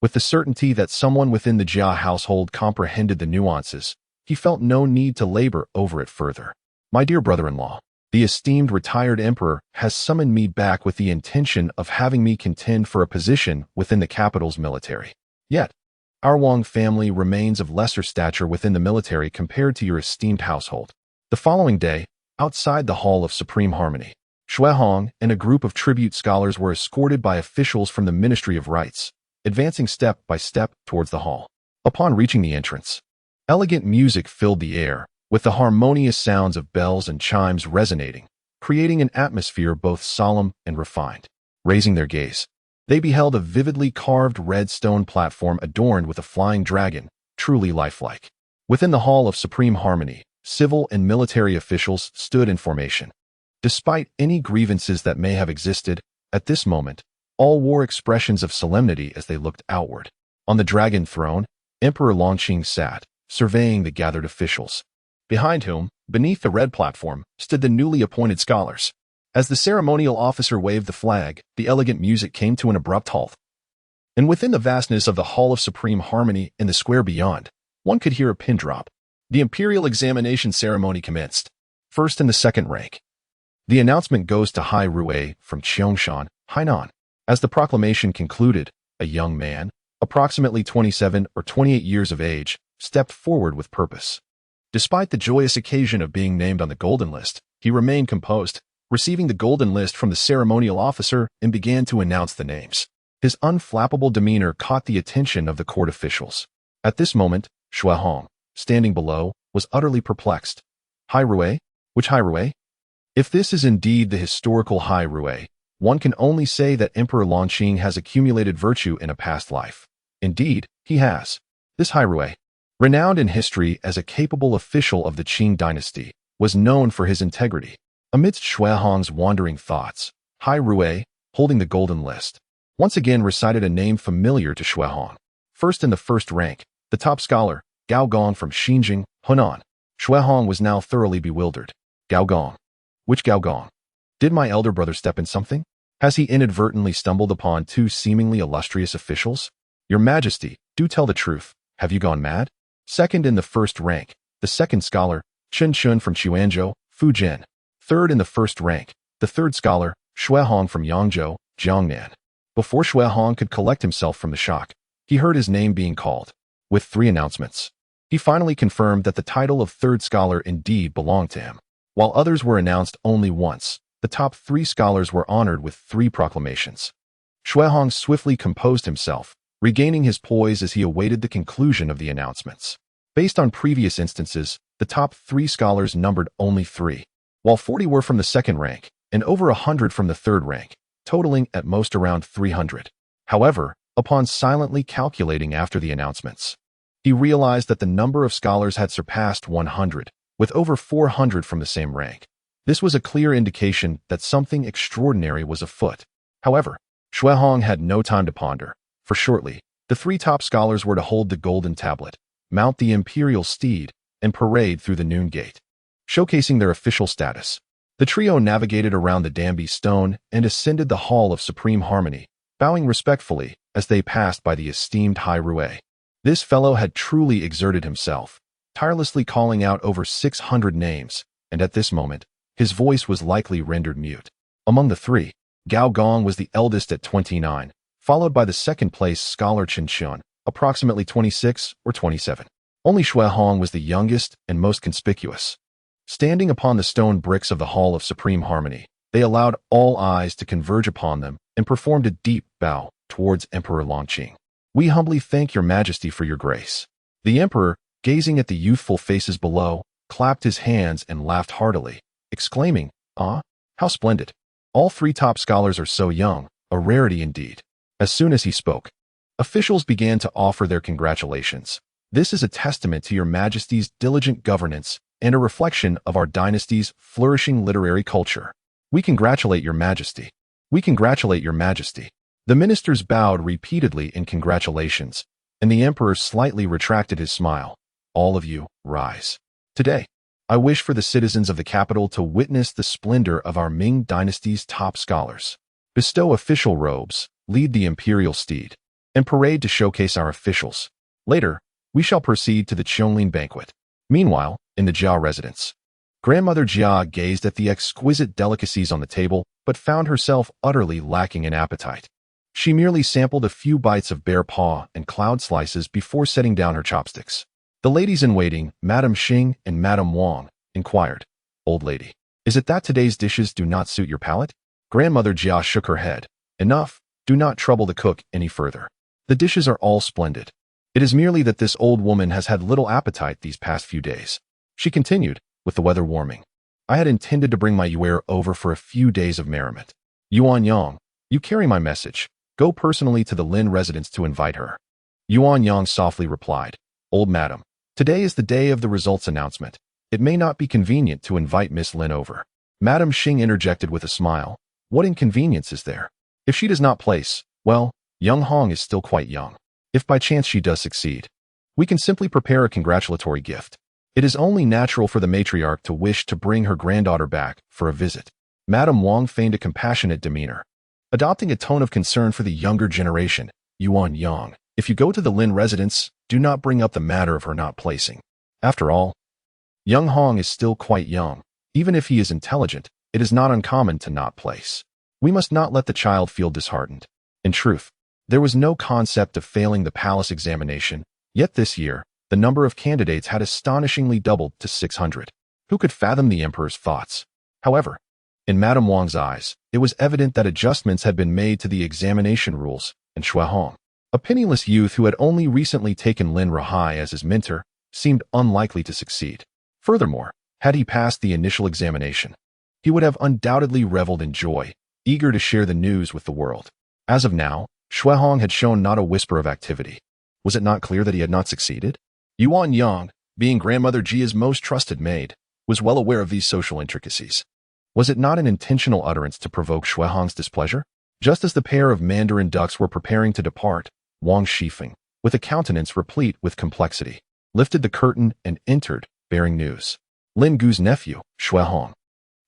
With the certainty that someone within the Jia household comprehended the nuances, he felt no need to labor over it further. My dear brother-in-law, the esteemed retired emperor has summoned me back with the intention of having me contend for a position within the capital's military. Yet, our Wang family remains of lesser stature within the military compared to your esteemed household. The following day, outside the Hall of Supreme Harmony, Xue Hong and a group of tribute scholars were escorted by officials from the Ministry of Rites, advancing step by step towards the hall. Upon reaching the entrance, elegant music filled the air, with the harmonious sounds of bells and chimes resonating, creating an atmosphere both solemn and refined. Raising their gaze, they beheld a vividly carved red stone platform adorned with a flying dragon, truly lifelike. Within the Hall of Supreme Harmony, civil and military officials stood in formation. Despite any grievances that may have existed, at this moment, all wore expressions of solemnity as they looked outward. On the dragon throne, Emperor Longqing sat, surveying the gathered officials. Behind whom, beneath the red platform, stood the newly appointed scholars. As the ceremonial officer waved the flag, the elegant music came to an abrupt halt. And within the vastness of the Hall of Supreme Harmony in the square beyond, one could hear a pin drop. The imperial examination ceremony commenced. First in the second rank. The announcement goes to Hai Rui from Cheongshan, Hainan. As the proclamation concluded, a young man, approximately 27 or 28 years of age, stepped forward with purpose. Despite the joyous occasion of being named on the Golden List, he remained composed, receiving the Golden List from the ceremonial officer and began to announce the names. His unflappable demeanor caught the attention of the court officials. At this moment, Xue Hong, standing below, was utterly perplexed. Hai Rui? Which Hai Rui? If this is indeed the historical Hai Rui, one can only say that Emperor Longqing has accumulated virtue in a past life. Indeed, he has. This Hai Rui, renowned in history as a capable official of the Qing dynasty, was known for his integrity. Amidst Xue Hong's wandering thoughts, Hai Rui, holding the Golden List, once again recited a name familiar to Xue Hong. First in the first rank, the top scholar, Gao Gong from Xinjiang, Hunan. Xue Hong was now thoroughly bewildered. Gao Gong? Which Gao Gong? Did my elder brother step in something? Has he inadvertently stumbled upon two seemingly illustrious officials? Your Majesty, do tell the truth. Have you gone mad? Second in the first rank, the second scholar, Chen Chun from Chuanzhou, Fujian. Third in the first rank, the third scholar, Xue Hong from Yangzhou, Jiangnan. Before Xue Hong could collect himself from the shock, he heard his name being called. With 3 announcements, he finally confirmed that the title of third scholar indeed belonged to him. While others were announced only once, the top 3 scholars were honored with 3 proclamations. Xue Hong swiftly composed himself, regaining his poise as he awaited the conclusion of the announcements. Based on previous instances, the top 3 scholars numbered only 3, while 40 were from the second rank, and over 100 from the third rank, totaling at most around 300. However, upon silently calculating after the announcements, he realized that the number of scholars had surpassed 100, with over 400 from the same rank. This was a clear indication that something extraordinary was afoot. However, Xue Hong had no time to ponder, for shortly, the 3 top scholars were to hold the golden tablet, mount the imperial steed, and parade through the noon gate, showcasing their official status. The trio navigated around the Danby Stone and ascended the Hall of Supreme Harmony, bowing respectfully as they passed by the esteemed Hai Rui. This fellow had truly exerted himself, tirelessly calling out over 600 names, and at this moment, his voice was likely rendered mute. Among the 3, Gao Gong was the eldest at 29, followed by the second-place scholar Chen Chun, approximately 26 or 27. Only Xue Hong was the youngest and most conspicuous. Standing upon the stone bricks of the Hall of Supreme Harmony, they allowed all eyes to converge upon them and performed a deep bow towards Emperor Longqing. We humbly thank your Majesty for your grace. The Emperor, gazing at the youthful faces below, clapped his hands and laughed heartily, exclaiming, "Ah, how splendid! All 3 top scholars are so young, a rarity indeed." As soon as he spoke, officials began to offer their congratulations. This is a testament to your Majesty's diligent governance and a reflection of our dynasty's flourishing literary culture. We congratulate your Majesty. We congratulate your Majesty. The ministers bowed repeatedly in congratulations, and the Emperor slightly retracted his smile. All of you, rise. Today, I wish for the citizens of the capital to witness the splendor of our Ming dynasty's top scholars. Bestow official robes, lead the imperial steed, and parade to showcase our officials. Later, we shall proceed to the Qianglin banquet. Meanwhile, in the Jia residence, Grandmother Jia gazed at the exquisite delicacies on the table, but found herself utterly lacking in appetite. She merely sampled a few bites of bear paw and cloud slices before setting down her chopsticks. The ladies-in-waiting, Madame Xing and Madame Wang, inquired, "Old lady, is it that today's dishes do not suit your palate?" Grandmother Jia shook her head. "Enough, do not trouble the cook any further. The dishes are all splendid. It is merely that this old woman has had little appetite these past few days." She continued, with the weather warming. I had intended to bring my Yuer over for a few days of merriment. Yuan Yang, you carry my message. Go personally to the Lin residence to invite her. Yuan Yang softly replied, Old madam, today is the day of the results announcement. It may not be convenient to invite Miss Lin over. Madam Xing interjected with a smile. What inconvenience is there? If she does not place, well, young Hong is still quite young. If by chance she does succeed, we can simply prepare a congratulatory gift. It is only natural for the matriarch to wish to bring her granddaughter back for a visit. Madam Wang feigned a compassionate demeanor, adopting a tone of concern for the younger generation. Yuan Yang, if you go to the Lin residence, do not bring up the matter of her not placing. After all, young Hong is still quite young. Even if he is intelligent, it is not uncommon to not place. We must not let the child feel disheartened. In truth, there was no concept of failing the palace examination, yet this year, the number of candidates had astonishingly doubled to 600. Who could fathom the emperor's thoughts? However, in Madame Wang's eyes, it was evident that adjustments had been made to the examination rules, and Shui Hong, a penniless youth who had only recently taken Lin Rahai as his mentor, seemed unlikely to succeed. Furthermore, had he passed the initial examination, he would have undoubtedly reveled in joy, eager to share the news with the world. As of now, Shui Hong had shown not a whisper of activity. Was it not clear that he had not succeeded? Yuan Yang, being grandmother Jia's most trusted maid, was well aware of these social intricacies. Was it not an intentional utterance to provoke Shui Hong's displeasure? Just as the pair of mandarin ducks were preparing to depart, Wang Shifeng, with a countenance replete with complexity, lifted the curtain and entered, bearing news. Lin Gu's nephew, Shui Hong,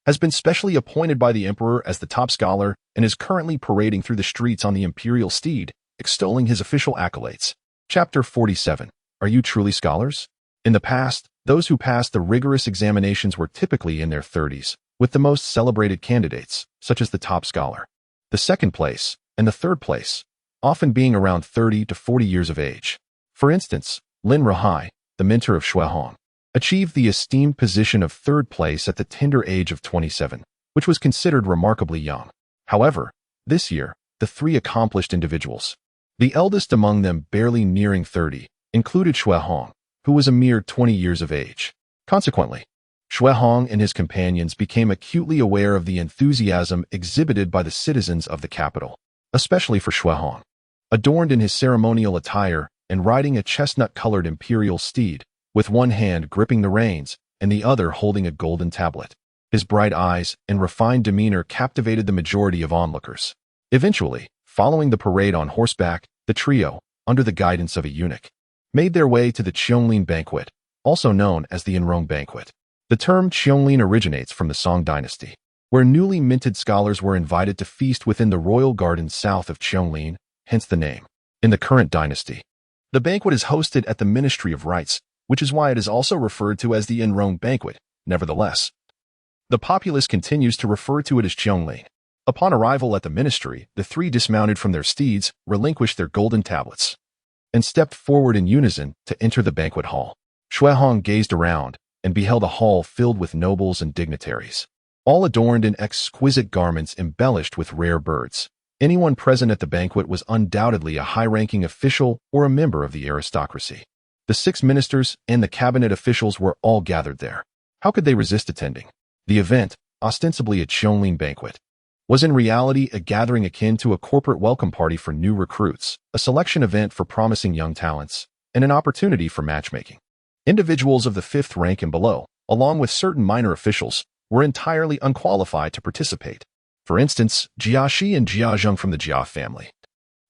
has been specially appointed by the emperor as the top scholar and is currently parading through the streets on the imperial steed, extolling his official accolades. Chapter 47. Are you truly scholars? In the past, those who passed the rigorous examinations were typically in their 30s, with the most celebrated candidates, such as the top scholar, the second place, and the third place, often being around 30 to 40 years of age. For instance, Lin Rahai, the mentor of Shui Hong, achieved the esteemed position of third place at the tender age of 27, which was considered remarkably young. However, this year, the three accomplished individuals, the eldest among them barely nearing 30, included Shui Hong, who was a mere 20 years of age. Consequently, Shui Hong and his companions became acutely aware of the enthusiasm exhibited by the citizens of the capital, especially for Shui Hong. Adorned in his ceremonial attire and riding a chestnut-colored imperial steed, with one hand gripping the reins and the other holding a golden tablet, his bright eyes and refined demeanor captivated the majority of onlookers. Eventually, following the parade on horseback, the trio, under the guidance of a eunuch, made their way to the Qianglin banquet, also known as the Enrong banquet. The term Qianglin originates from the Song dynasty, where newly minted scholars were invited to feast within the royal gardens south of Qianglin, hence the name. In the current dynasty, the banquet is hosted at the Ministry of Rites, which is why it is also referred to as the Enrong banquet. Nevertheless, the populace continues to refer to it as Qianglin. Upon arrival at the ministry, the three dismounted from their steeds, relinquished their golden tablets, and stepped forward in unison to enter the banquet hall. Shui Hong gazed around and beheld a hall filled with nobles and dignitaries, all adorned in exquisite garments embellished with rare birds. Anyone present at the banquet was undoubtedly a high-ranking official or a member of the aristocracy. The 6 ministers and the cabinet officials were all gathered there. How could they resist attending? The event, ostensibly a Qianglin banquet, was in reality a gathering akin to a corporate welcome party for new recruits, a selection event for promising young talents, and an opportunity for matchmaking. Individuals of the 5th rank and below, along with certain minor officials, were entirely unqualified to participate. For instance, Jia Shi and Jia Zheng from the Jia family,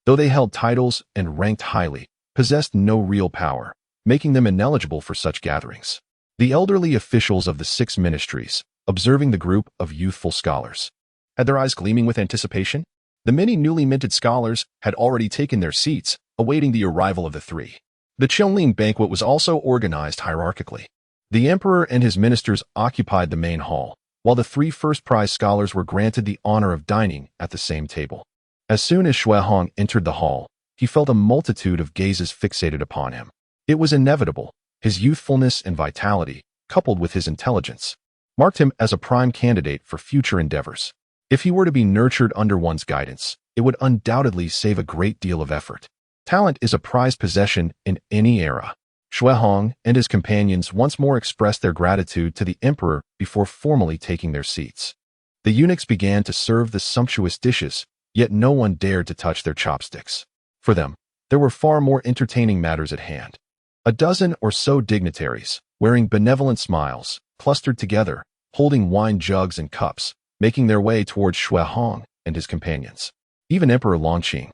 though they held titles and ranked highly, possessed no real power, making them ineligible for such gatherings. The elderly officials of the 6 ministries, observing the group of youthful scholars, had their eyes gleaming with anticipation. The many newly minted scholars had already taken their seats, awaiting the arrival of the 3. The Qianglin banquet was also organized hierarchically. The emperor and his ministers occupied the main hall, while the 3 first-prize scholars were granted the honor of dining at the same table. As soon as Shui Hong entered the hall, he felt a multitude of gazes fixated upon him. It was inevitable. His youthfulness and vitality, coupled with his intelligence, marked him as a prime candidate for future endeavors. If he were to be nurtured under one's guidance, it would undoubtedly save a great deal of effort. Talent is a prized possession in any era. Hong and his companions once more expressed their gratitude to the emperor before formally taking their seats. The eunuchs began to serve the sumptuous dishes, yet no one dared to touch their chopsticks. For them, there were far more entertaining matters at hand. A dozen or so dignitaries, wearing benevolent smiles, clustered together, holding wine jugs and cups, making their way towards Hong and his companions. Even Emperor Longqing,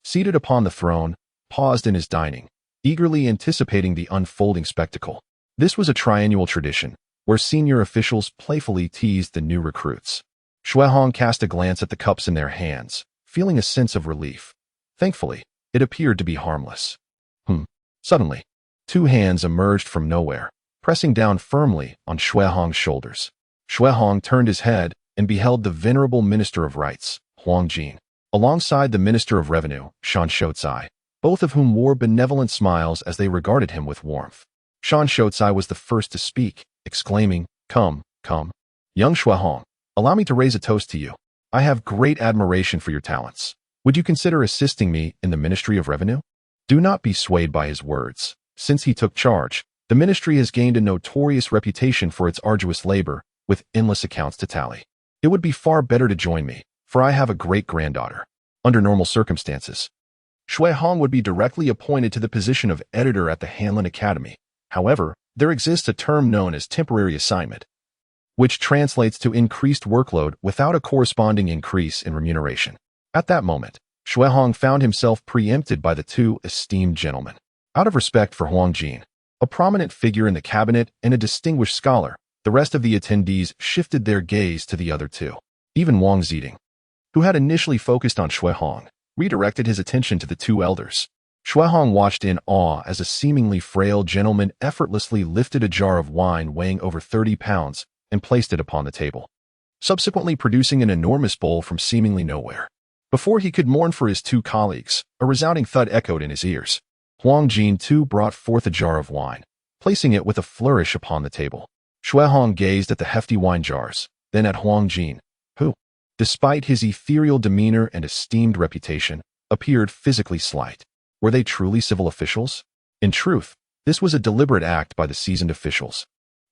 seated upon the throne, paused in his dining, eagerly anticipating the unfolding spectacle. This was a triennial tradition, where senior officials playfully teased the new recruits. Hong cast a glance at the cups in their hands, feeling a sense of relief. Thankfully, it appeared to be harmless. Suddenly, two hands emerged from nowhere, pressing down firmly on Hong's shoulders. Hong turned his head and beheld the venerable Minister of Rights, Huang Jin, alongside the Minister of Revenue, Shan Shoucai, both of whom wore benevolent smiles as they regarded him with warmth. Shan Shoucai was the first to speak, exclaiming, "Come, come. Young Hong, allow me to raise a toast to you. I have great admiration for your talents. Would you consider assisting me in the Ministry of Revenue?" Do not be swayed by his words. Since he took charge, the ministry has gained a notorious reputation for its arduous labor, with endless accounts to tally. It would be far better to join me, for I have a great-granddaughter. Under normal circumstances, Hong would be directly appointed to the position of editor at the Hanlin Academy. However, there exists a term known as temporary assignment, which translates to increased workload without a corresponding increase in remuneration. At that moment, Hong found himself preempted by the two esteemed gentlemen. Out of respect for Huang Jin, a prominent figure in the cabinet and a distinguished scholar, the rest of the attendees shifted their gaze to the other two. Even Wang Ziding, who had initially focused on Hong, redirected his attention to the two elders. Hong watched in awe as a seemingly frail gentleman effortlessly lifted a jar of wine weighing over 30 pounds and placed it upon the table, subsequently producing an enormous bowl from seemingly nowhere. Before he could mourn for his two colleagues, a resounding thud echoed in his ears. Huang Jin too brought forth a jar of wine, placing it with a flourish upon the table. Hong gazed at the hefty wine jars, then at Huang Jin, who, despite his ethereal demeanor and esteemed reputation, appeared physically slight. Were they truly civil officials? In truth, this was a deliberate act by the seasoned officials,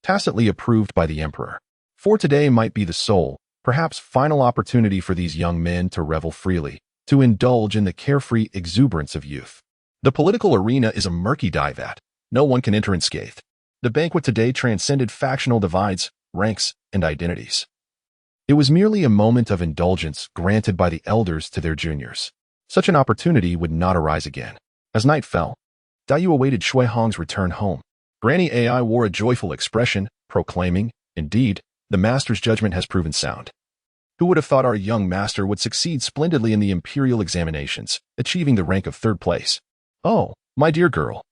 tacitly approved by the emperor. For today might be the sole, perhaps final opportunity for these young men to revel freely, to indulge in the carefree exuberance of youth. The political arena is a murky dive at. No one can enter unscathed. The banquet today transcended factional divides, ranks, and identities. It was merely a moment of indulgence granted by the elders to their juniors. Such an opportunity would not arise again. As night fell, Dayu awaited Hong's return home. Granny Ai wore a joyful expression, proclaiming, "Indeed, the master's judgment has proven sound. Who would have thought our young master would succeed splendidly in the imperial examinations, achieving the rank of 3rd place? Oh, my dear girl."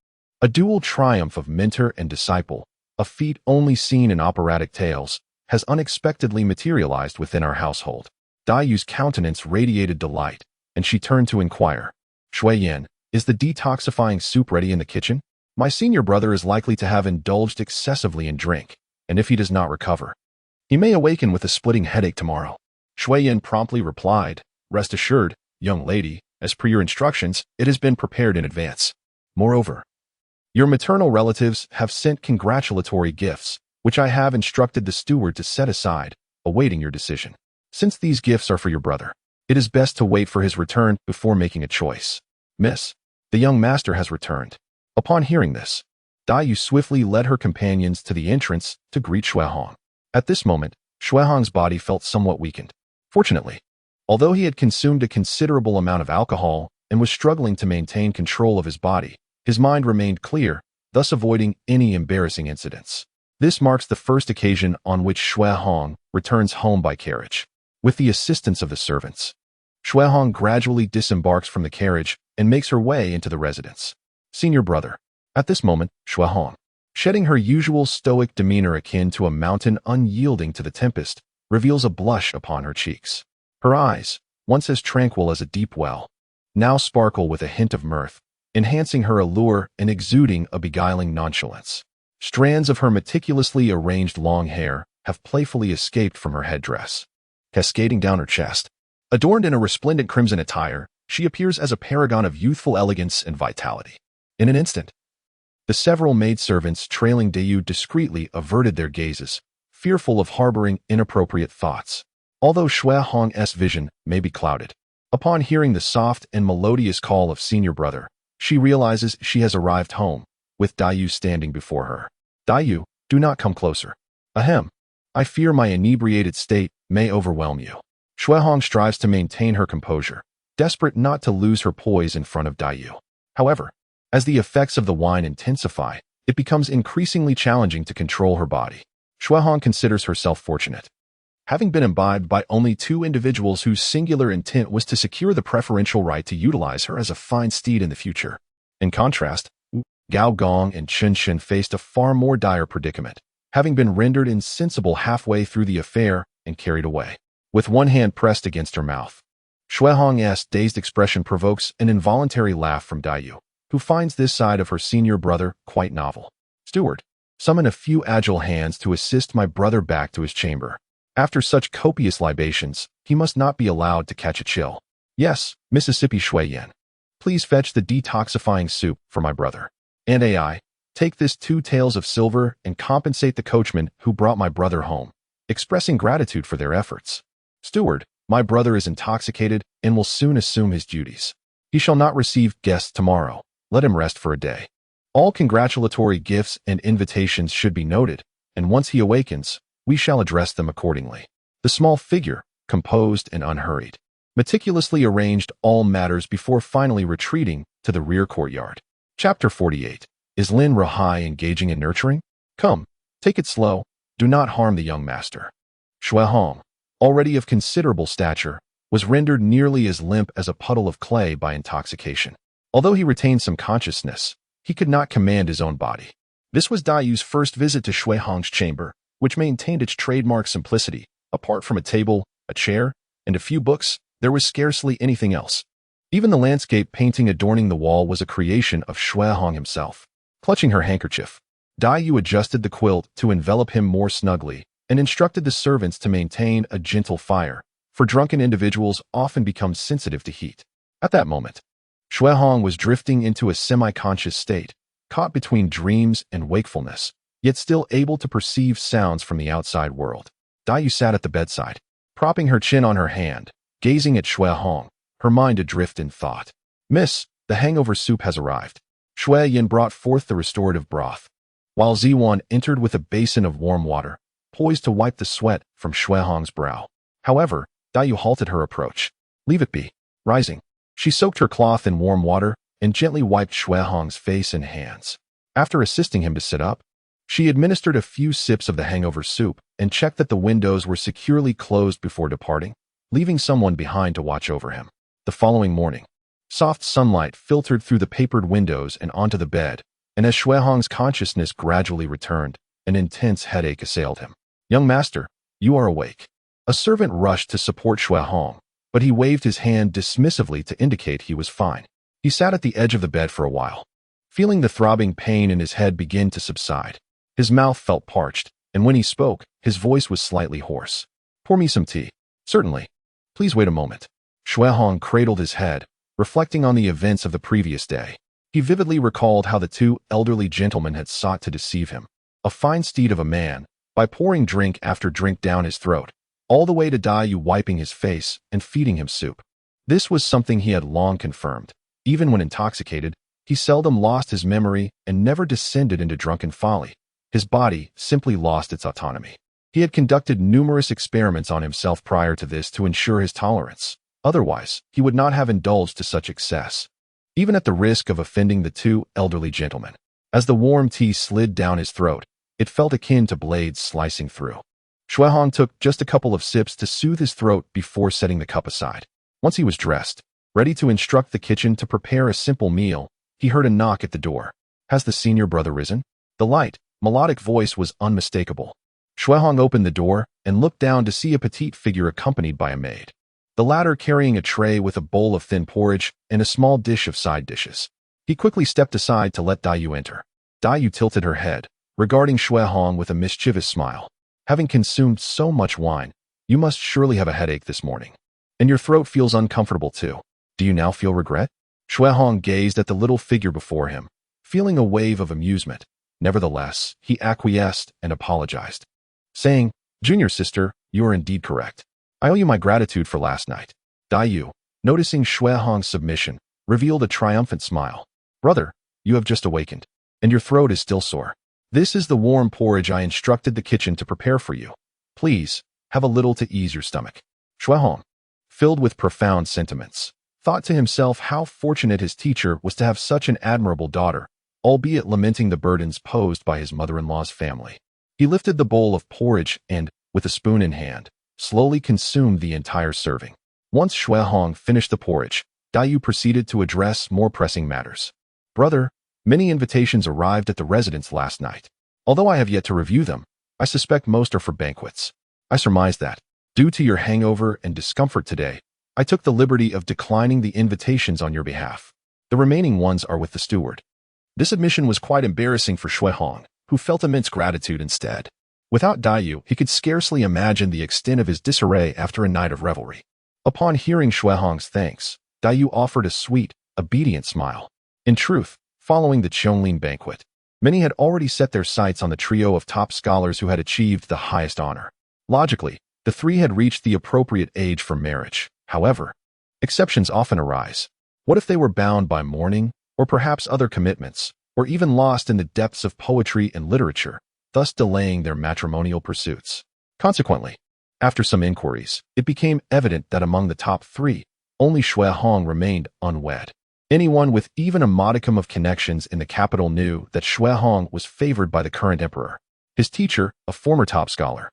A dual triumph of mentor and disciple, a feat only seen in operatic tales, has unexpectedly materialized within our household. Dayu's countenance radiated delight, and she turned to inquire, "Shui Yan, is the detoxifying soup ready in the kitchen? My senior brother is likely to have indulged excessively in drink, and if he does not recover, he may awaken with a splitting headache tomorrow." Shui Yan promptly replied, "Rest assured, young lady, as per your instructions, it has been prepared in advance. Moreover, your maternal relatives have sent congratulatory gifts, which I have instructed the steward to set aside, awaiting your decision. Since these gifts are for your brother, it is best to wait for his return before making a choice. Miss, the young master has returned." Upon hearing this, Dayu swiftly led her companions to the entrance to greet Hong. At this moment, Hong's body felt somewhat weakened. Fortunately, although he had consumed a considerable amount of alcohol and was struggling to maintain control of his body, his mind remained clear, thus avoiding any embarrassing incidents. This marks the first occasion on which Hong returns home by carriage. With the assistance of the servants, Hong gradually disembarks from the carriage and makes her way into the residence. Senior brother. At this moment, Hong, shedding her usual stoic demeanor akin to a mountain unyielding to the tempest, reveals a blush upon her cheeks. Her eyes, once as tranquil as a deep well, now sparkle with a hint of mirth, enhancing her allure and exuding a beguiling nonchalance. Strands of her meticulously arranged long hair have playfully escaped from her headdress, cascading down her chest. Adorned in a resplendent crimson attire, she appears as a paragon of youthful elegance and vitality. In an instant, The several maidservants trailing Dayu discreetly averted their gazes, fearful of harboring inappropriate thoughts. Although Shui Hong's vision may be clouded, upon hearing the soft and melodious call of senior brother, she realizes she has arrived home, with Dayu standing before her. Dayu, do not come closer. Ahem. I fear my inebriated state may overwhelm you. Shui Hong strives to maintain her composure, desperate not to lose her poise in front of Dayu. However, as the effects of the wine intensify, it becomes increasingly challenging to control her body. Shui Hong considers herself fortunate, having been imbibed by only two individuals whose singular intent was to secure the preferential right to utilize her as a fine steed in the future. In contrast, Gao Gong and Chen Shen faced a far more dire predicament, having been rendered insensible halfway through the affair and carried away. With one hand pressed against her mouth, Shui Hong's dazed expression provokes an involuntary laugh from Dayu, who finds this side of her senior brother quite novel. Steward, summon a few agile hands to assist my brother back to his chamber. After such copious libations, he must not be allowed to catch a chill. Yes, Mississippi Shui Yen. Please fetch the detoxifying soup for my brother. And AI, take this 2 taels of silver and compensate the coachman who brought my brother home, expressing gratitude for their efforts. Steward, my brother is intoxicated and will soon assume his duties. He shall not receive guests tomorrow. Let him rest for a day. All congratulatory gifts and invitations should be noted, and once he awakens, we shall address them accordingly. The small figure, composed and unhurried, meticulously arranged all matters before finally retreating to the rear courtyard. Chapter 48. Is Lin Rahai engaging in nurturing? Come, take it slow. Do not harm the young master. Shui Hong, already of considerable stature, was rendered nearly as limp as a puddle of clay by intoxication. Although he retained some consciousness, he could not command his own body. This was Dayu's first visit to Shui Hong's chamber, which maintained its trademark simplicity. Apart from a table, a chair, and a few books, there was scarcely anything else. Even the landscape painting adorning the wall was a creation of Shui Hong himself. Clutching her handkerchief, Dayu adjusted the quilt to envelop him more snugly and instructed the servants to maintain a gentle fire, for drunken individuals often become sensitive to heat. At that moment, Shui Hong was drifting into a semi-conscious state, caught between dreams and wakefulness, yet still able to perceive sounds from the outside world. Dayu sat at the bedside, propping her chin on her hand, gazing at Shui Hong, her mind adrift in thought. Miss, the hangover soup has arrived. Shui Yin brought forth the restorative broth, while Ziwan entered with a basin of warm water, poised to wipe the sweat from Shui Hong's brow. However, Dayu halted her approach. Leave it be. Rising, she soaked her cloth in warm water and gently wiped Shui Hong's face and hands. After assisting him to sit up, she administered a few sips of the hangover soup and checked that the windows were securely closed before departing, leaving someone behind to watch over him. The following morning, soft sunlight filtered through the papered windows and onto the bed, and as Shui Hong's consciousness gradually returned, an intense headache assailed him. Young master, you are awake. A servant rushed to support Shui Hong, but he waved his hand dismissively to indicate he was fine. He sat at the edge of the bed for a while, feeling the throbbing pain in his head begin to subside. His mouth felt parched, and when he spoke, his voice was slightly hoarse. Pour me some tea. Certainly. Please wait a moment. Shui Hong cradled his head, reflecting on the events of the previous day. He vividly recalled how the 2 elderly gentlemen had sought to deceive him, a fine steed of a man, by pouring drink after drink down his throat, all the way to Dayu wiping his face and feeding him soup. This was something he had long confirmed. Even when intoxicated, he seldom lost his memory and never descended into drunken folly. His body simply lost its autonomy. He had conducted numerous experiments on himself prior to this to ensure his tolerance. Otherwise, he would not have indulged to such excess, even at the risk of offending the 2 elderly gentlemen. As the warm tea slid down his throat, it felt akin to blades slicing through. Shui Hong took just a couple of sips to soothe his throat before setting the cup aside. Once he was dressed, ready to instruct the kitchen to prepare a simple meal, he heard a knock at the door. Has the senior brother risen? The light, melodic voice was unmistakable. Shui Hong opened the door and looked down to see a petite figure accompanied by a maid, the latter carrying a tray with a bowl of thin porridge and a small dish of side dishes. He quickly stepped aside to let Dayu enter. Dayu tilted her head, regarding Shui Hong with a mischievous smile. Having consumed so much wine, you must surely have a headache this morning. And your throat feels uncomfortable too. Do you now feel regret? Shui Hong gazed at the little figure before him, feeling a wave of amusement. Nevertheless, he acquiesced and apologized, saying, "Junior sister, you are indeed correct. I owe you my gratitude for last night." Yu, noticing Shui Hong's submission, revealed a triumphant smile. "Brother, you have just awakened, and your throat is still sore. This is the warm porridge I instructed the kitchen to prepare for you. Please, have a little to ease your stomach." Shui Hong, filled with profound sentiments, thought to himself how fortunate his teacher was to have such an admirable daughter, albeit lamenting the burdens posed by his mother-in-law's family. He lifted the bowl of porridge and, with a spoon in hand, slowly consumed the entire serving. Once Shui Hong finished the porridge, Yu proceeded to address more pressing matters. "Brother, many invitations arrived at the residence last night. Although I have yet to review them, I suspect most are for banquets. I surmise that, due to your hangover and discomfort today, I took the liberty of declining the invitations on your behalf. The remaining ones are with the steward." This admission was quite embarrassing for Shui Hong, who felt immense gratitude instead. Without Yu, he could scarcely imagine the extent of his disarray after a night of revelry. Upon hearing Shui Hong's thanks, Yu offered a sweet, obedient smile. In truth, following the Qianglin banquet, many had already set their sights on the trio of top scholars who had achieved the highest honor. Logically, the three had reached the appropriate age for marriage. However, exceptions often arise. What if they were bound by mourning, or perhaps other commitments, or even lost in the depths of poetry and literature, thus delaying their matrimonial pursuits? Consequently, after some inquiries, it became evident that among the top three, only Shui Hong remained unwed. Anyone with even a modicum of connections in the capital knew that Shui Hong was favored by the current emperor. His teacher, a former top scholar,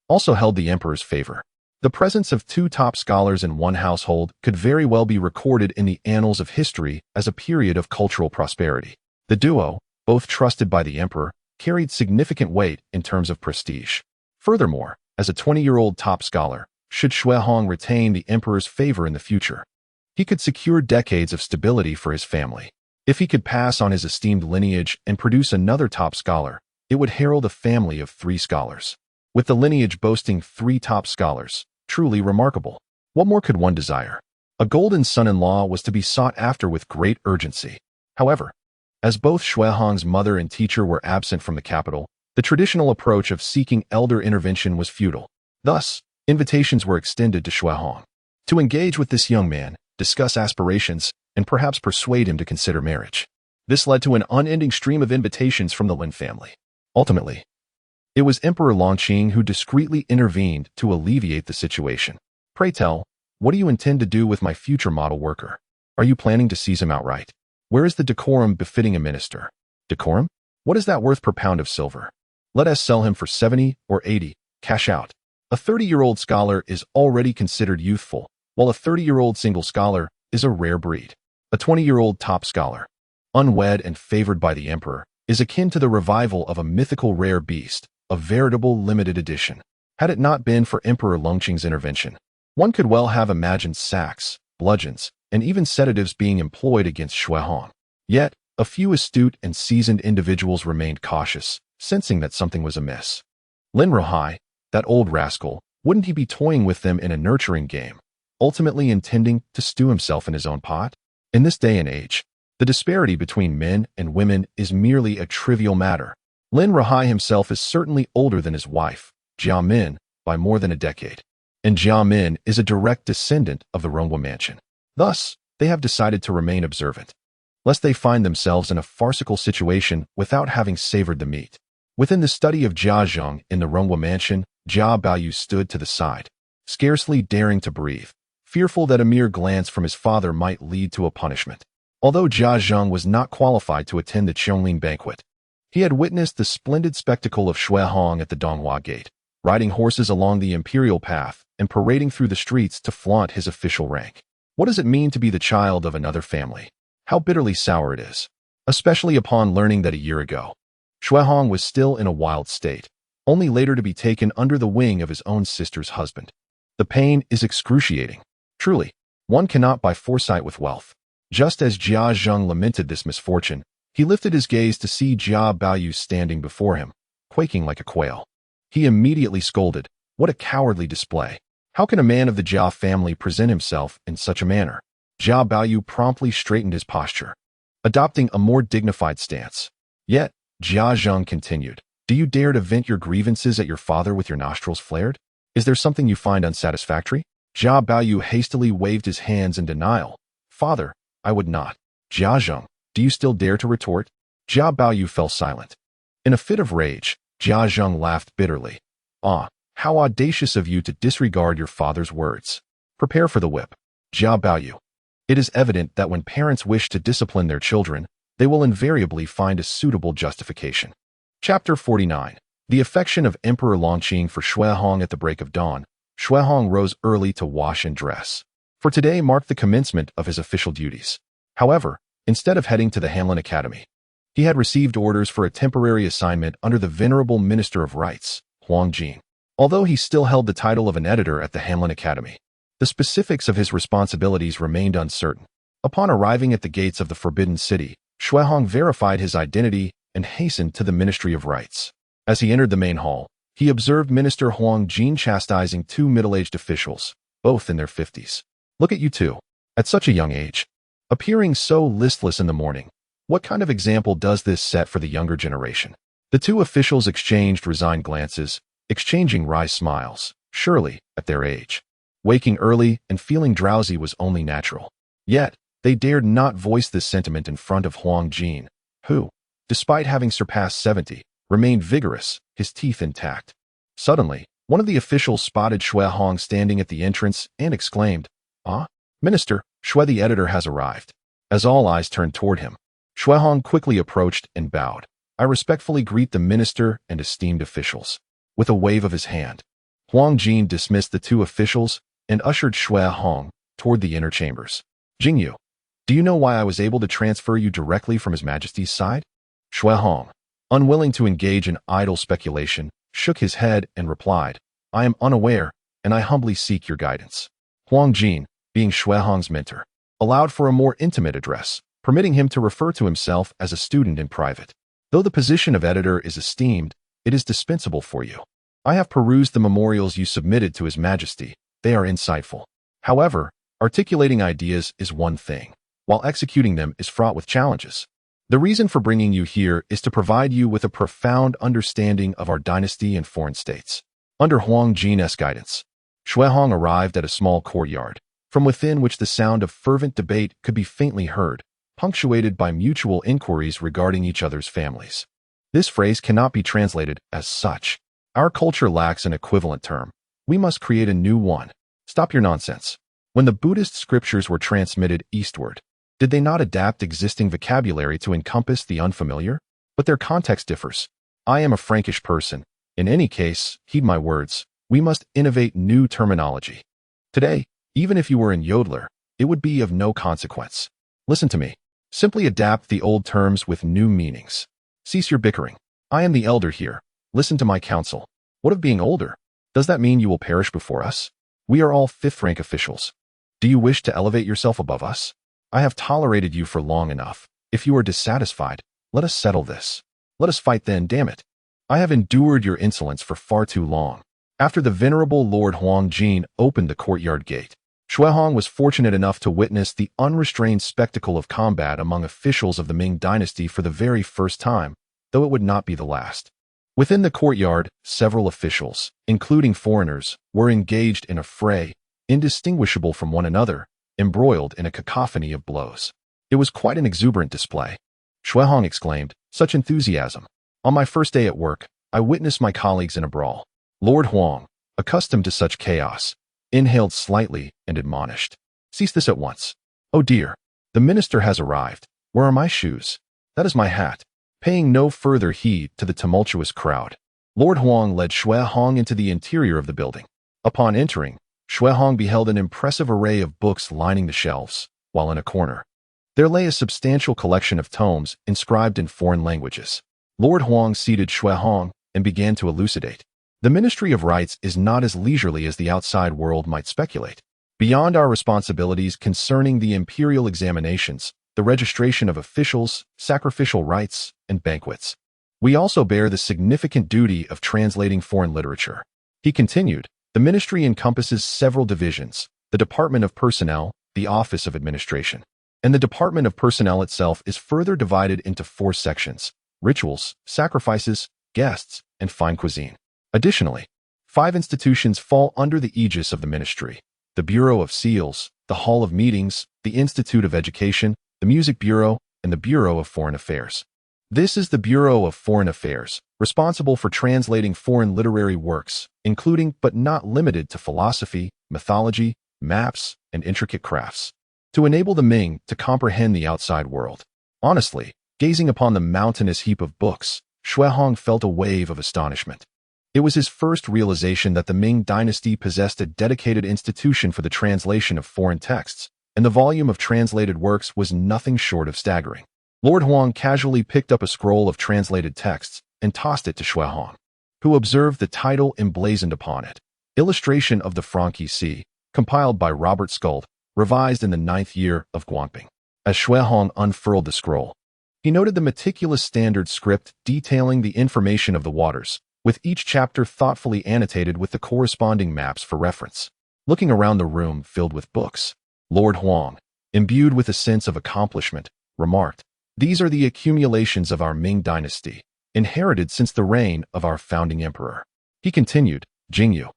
also held the emperor's favor. The presence of two top scholars in one household could very well be recorded in the annals of history as a period of cultural prosperity. The duo, both trusted by the emperor, carried significant weight in terms of prestige. Furthermore, as a 20-year-old top scholar, should Shui Hong retain the emperor's favor in the future, he could secure decades of stability for his family. If he could pass on his esteemed lineage and produce another top scholar, it would herald a family of 3 scholars. With the lineage boasting 3 top scholars, truly remarkable. What more could one desire? A golden son-in-law was to be sought after with great urgency. However, as both Shui Hong's mother and teacher were absent from the capital, the traditional approach of seeking elder intervention was futile. Thus, invitations were extended to Shui Hong to engage with this young man, discuss aspirations, and perhaps persuade him to consider marriage. This led to an unending stream of invitations from the Lin family. Ultimately, it was Emperor Longqing who discreetly intervened to alleviate the situation. "Pray tell, what do you intend to do with my future model worker? Are you planning to seize him outright? Where is the decorum befitting a minister?" "Decorum? What is that worth per pound of silver? Let us sell him for 70 or 80, cash out." A 30-year-old scholar is already considered youthful, while a 30-year-old single scholar is a rare breed. A 20-year-old top scholar, unwed and favored by the emperor, is akin to the revival of a mythical rare beast, a veritable limited edition. Had it not been for Emperor Longqing's intervention, one could well have imagined sacks, bludgeons, and even sedatives being employed against Shui Hong. Yet, a few astute and seasoned individuals remained cautious, sensing that something was amiss. Lin Rohai, that old rascal, wouldn't he be toying with them in a nurturing game, ultimately intending to stew himself in his own pot? In this day and age, the disparity between men and women is merely a trivial matter. Lin Rohai himself is certainly older than his wife, Jia Min, by more than a decade, and Jia Min is a direct descendant of the Rongwa mansion. Thus, they have decided to remain observant, lest they find themselves in a farcical situation without having savored the meat. Within the study of Jia Zheng in the Rongwa mansion, Jia Baoyu stood to the side, scarcely daring to breathe, fearful that a mere glance from his father might lead to a punishment. Although Jia Zheng was not qualified to attend the Qianglin banquet, he had witnessed the splendid spectacle of Shui Hong at the Donghua Gate, riding horses along the imperial path and parading through the streets to flaunt his official rank. What does it mean to be the child of another family? How bitterly sour it is, especially upon learning that a year ago, Shui Hong was still in a wild state, only later to be taken under the wing of his own sister's husband. The pain is excruciating. Truly, one cannot buy foresight with wealth. Just as Jia Zheng lamented this misfortune, he lifted his gaze to see Jia Baoyu standing before him, quaking like a quail. He immediately scolded, "What a cowardly display! How can a man of the Jia family present himself in such a manner?" Jia Baoyu promptly straightened his posture, adopting a more dignified stance. Yet, Jia Zheng continued, "Do you dare to vent your grievances at your father with your nostrils flared? Is there something you find unsatisfactory?" Jia Baoyu hastily waved his hands in denial. "Father, I would not." "Jia Zheng, do you still dare to retort?" Jia Baoyu fell silent. In a fit of rage, Jia Zheng laughed bitterly. "Ah, how audacious of you to disregard your father's words. Prepare for the whip." Jia Baoyu. It is evident that when parents wish to discipline their children, they will invariably find a suitable justification. Chapter 49. The affection of Emperor Longqing for Xuehong at the break of dawn. Xuehong rose early to wash and dress. For today marked the commencement of his official duties. However, instead of heading to the Hanlin Academy, he had received orders for a temporary assignment under the venerable Minister of Rites, Huang Jin. Although he still held the title of an editor at the Hanlin Academy, the specifics of his responsibilities remained uncertain. Upon arriving at the gates of the Forbidden City, Xuehong verified his identity and hastened to the Ministry of Rites. As he entered the main hall, he observed Minister Huang Jin chastising two middle-aged officials, both in their 50s. "Look at you two, at such a young age, appearing so listless in the morning. What kind of example does this set for the younger generation?" The two officials exchanged resigned glances, exchanging wry smiles. Surely, at their age, waking early and feeling drowsy was only natural. Yet, they dared not voice this sentiment in front of Huang Jin, who, despite having surpassed 70, remained vigorous, his teeth intact. Suddenly, one of the officials spotted Xuehong standing at the entrance and exclaimed, "Ah, Minister, Xue the editor has arrived." As all eyes turned toward him, Xuehong quickly approached and bowed. "I respectfully greet the minister and esteemed officials." With a wave of his hand, Huang Jin dismissed the two officials and ushered Xuehong toward the inner chambers. "Jingyu, do you know why I was able to transfer you directly from His Majesty's side?" Xuehong, unwilling to engage in idle speculation, shook his head and replied, "I am unaware, and I humbly seek your guidance." Huang Jin, being Xuehong's mentor, allowed for a more intimate address, permitting him to refer to himself as a student in private. "Though the position of editor is esteemed, it is dispensable for you. I have perused the memorials you submitted to His Majesty. They are insightful. However, articulating ideas is one thing, while executing them is fraught with challenges. The reason for bringing you here is to provide you with a profound understanding of our dynasty and foreign states." Under Huang Jin's guidance, Xuehong arrived at a small courtyard, from within which the sound of fervent debate could be faintly heard, punctuated by mutual inquiries regarding each other's families. This phrase cannot be translated as such. Our culture lacks an equivalent term. We must create a new one. Stop your nonsense. When the Buddhist scriptures were transmitted eastward, did they not adapt existing vocabulary to encompass the unfamiliar? But their context differs. I am a Frankish person. In any case, heed my words. We must innovate new terminology. Today, even if you were in Yodler, it would be of no consequence. Listen to me. Simply adapt the old terms with new meanings. Cease your bickering. I am the elder here. Listen to my counsel. What of being older? Does that mean you will perish before us? We are all fifth-rank officials. Do you wish to elevate yourself above us? I have tolerated you for long enough. If you are dissatisfied, let us settle this. Let us fight then, damn it. I have endured your insolence for far too long. After the venerable Lord Huang Jin opened the courtyard gate, Xuehong was fortunate enough to witness the unrestrained spectacle of combat among officials of the Ming dynasty for the very first time, though it would not be the last. Within the courtyard, several officials, including foreigners, were engaged in a fray, indistinguishable from one another, embroiled in a cacophony of blows. It was quite an exuberant display. Xuehong exclaimed, "Such enthusiasm! On my first day at work, I witnessed my colleagues in a brawl." Lord Huang, accustomed to such chaos, inhaled slightly and admonished, "Cease this at once." "Oh dear, the minister has arrived. Where are my shoes? That is my hat." Paying no further heed to the tumultuous crowd, Lord Huang led Xuehong into the interior of the building. Upon entering, Xuehong beheld an impressive array of books lining the shelves, while in a corner, there lay a substantial collection of tomes inscribed in foreign languages. Lord Huang seated Xuehong and began to elucidate. The Ministry of Rites is not as leisurely as the outside world might speculate. Beyond our responsibilities concerning the imperial examinations, the registration of officials, sacrificial rites, and banquets, we also bear the significant duty of translating foreign literature. He continued, the ministry encompasses several divisions: the Department of Personnel, the Office of Administration, and the Department of Personnel itself is further divided into 4 sections: rituals, sacrifices, guests, and fine cuisine. Additionally, 5 institutions fall under the aegis of the ministry: the Bureau of Seals, the Hall of Meetings, the Institute of Education, the Music Bureau, and the Bureau of Foreign Affairs. This is the Bureau of Foreign Affairs, responsible for translating foreign literary works, including but not limited to philosophy, mythology, maps, and intricate crafts, to enable the Ming to comprehend the outside world. Honestly, gazing upon the mountainous heap of books, Xuehong felt a wave of astonishment. It was his first realization that the Ming dynasty possessed a dedicated institution for the translation of foreign texts, and the volume of translated works was nothing short of staggering. Lord Huang casually picked up a scroll of translated texts and tossed it to Xuehong, who observed the title emblazoned upon it: Illustration of the Frankie Sea, compiled by Robert Skuld, revised in the 9th year of Guangping. As Xuehong unfurled the scroll, he noted the meticulous standard script detailing the information of the waters, with each chapter thoughtfully annotated with the corresponding maps for reference. Looking around the room filled with books, Lord Huang, imbued with a sense of accomplishment, remarked, "These are the accumulations of our Ming dynasty, inherited since the reign of our founding emperor." He continued, "Jingyu,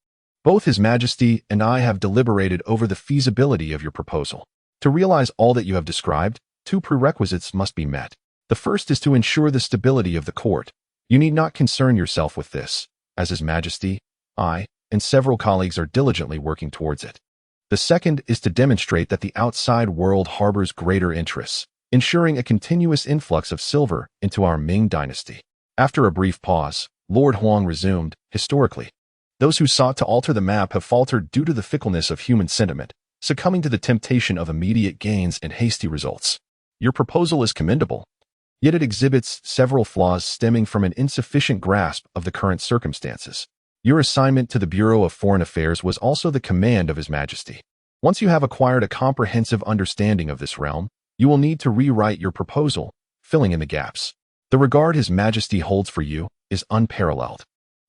both His Majesty and I have deliberated over the feasibility of your proposal. To realize all that you have described, 2 prerequisites must be met. The first is to ensure the stability of the court. You need not concern yourself with this, as His Majesty, I, and several colleagues are diligently working towards it. The second is to demonstrate that the outside world harbors greater interests, ensuring a continuous influx of silver into our Ming dynasty." After a brief pause, Lord Huang resumed, "Historically, those who sought to alter the map have faltered due to the fickleness of human sentiment, succumbing to the temptation of immediate gains and hasty results. Your proposal is commendable, yet it exhibits several flaws stemming from an insufficient grasp of the current circumstances. Your assignment to the Bureau of Foreign Affairs was also the command of His Majesty. Once you have acquired a comprehensive understanding of this realm, you will need to rewrite your proposal, filling in the gaps. The regard His Majesty holds for you is unparalleled.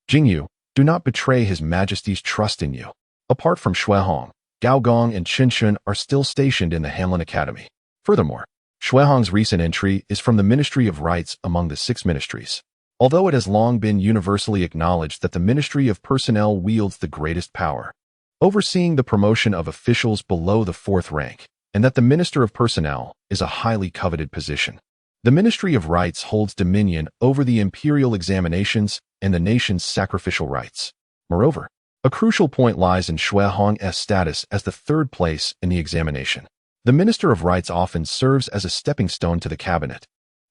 Jingyu, do not betray His Majesty's trust in you." Apart from Xuehong, Gao Gong and Qin Shun are still stationed in the Hanlin Academy. Furthermore, Xuehong's recent entry is from the Ministry of Rights among the 6 ministries. Although it has long been universally acknowledged that the Ministry of Personnel wields the greatest power, overseeing the promotion of officials below the 4th rank, and that the Minister of Personnel is a highly coveted position, the Ministry of Rights holds dominion over the imperial examinations and the nation's sacrificial rites. Moreover, a crucial point lies in Xuehong's status as the 3rd place in the examination. The Minister of Rights often serves as a stepping stone to the cabinet,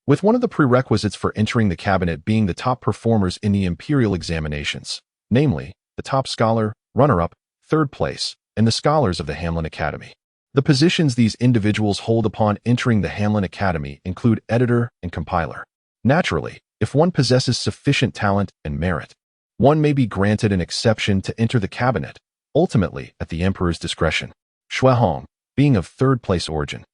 with one of the prerequisites for entering the cabinet being the top performers in the imperial examinations, namely, the top scholar, runner-up, 3rd place, and the scholars of the Hanlin Academy. The positions these individuals hold upon entering the Hanlin Academy include editor and compiler. Naturally, if one possesses sufficient talent and merit, one may be granted an exception to enter the cabinet, ultimately at the emperor's discretion. Xuehong, being of 3rd place origin,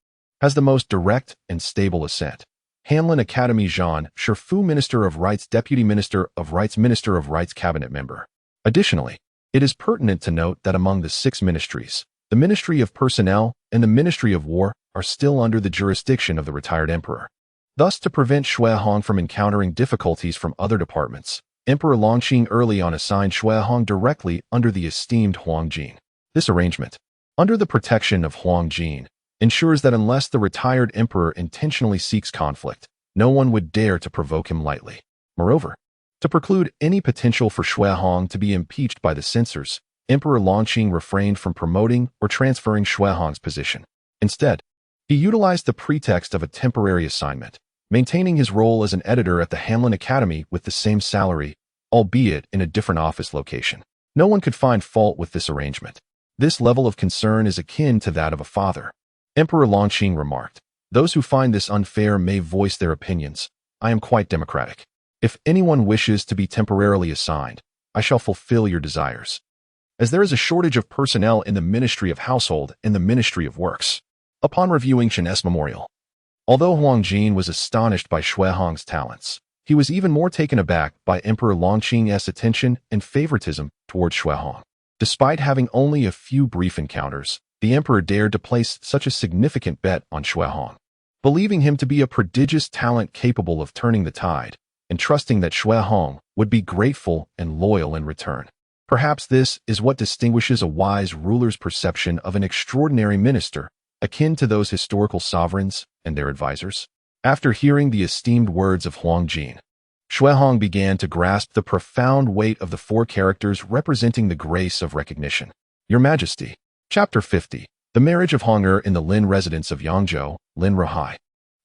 has the most direct and stable ascent. Hanlin Academy Zhan Shifu Minister of Rights Deputy Minister of Rights Cabinet Member. Additionally, it is pertinent to note that among the 6 ministries, the Ministry of Personnel and the Ministry of War are still under the jurisdiction of the retired emperor. Thus, to prevent Xuehong from encountering difficulties from other departments, Emperor Longqing early on assigned Xuehong directly under the esteemed Huang Jin. This arrangement, under the protection of Huang Jin, ensures that unless the retired emperor intentionally seeks conflict, no one would dare to provoke him lightly. Moreover, to preclude any potential for Xuehong to be impeached by the censors, Emperor Longqing refrained from promoting or transferring Xuehong's position. Instead, he utilized the pretext of a temporary assignment, maintaining his role as an editor at the Hanlin Academy with the same salary, albeit in a different office location. No one could find fault with this arrangement. This level of concern is akin to that of a father. Emperor Longqing remarked, "Those who find this unfair may voice their opinions. I am quite democratic. If anyone wishes to be temporarily assigned, I shall fulfill your desires, as there is a shortage of personnel in the Ministry of Household and the Ministry of Works." Upon reviewing Chen's memorial, although Huang Jin was astonished by Xuehong's talents, he was even more taken aback by Emperor Longqing's attention and favoritism towards Xuehong. Despite having only a few brief encounters, the emperor dared to place such a significant bet on Shuai, believing him to be a prodigious talent capable of turning the tide, and trusting that Shuai would be grateful and loyal in return. Perhaps this is what distinguishes a wise ruler's perception of an extraordinary minister, akin to those historical sovereigns and their advisors. After hearing the esteemed words of Huang Jin, Shuai began to grasp the profound weight of the four characters representing the grace of recognition. Your Majesty. Chapter 50. The marriage of Hong in the Lin residence of Yangzhou, Lin Ruhai.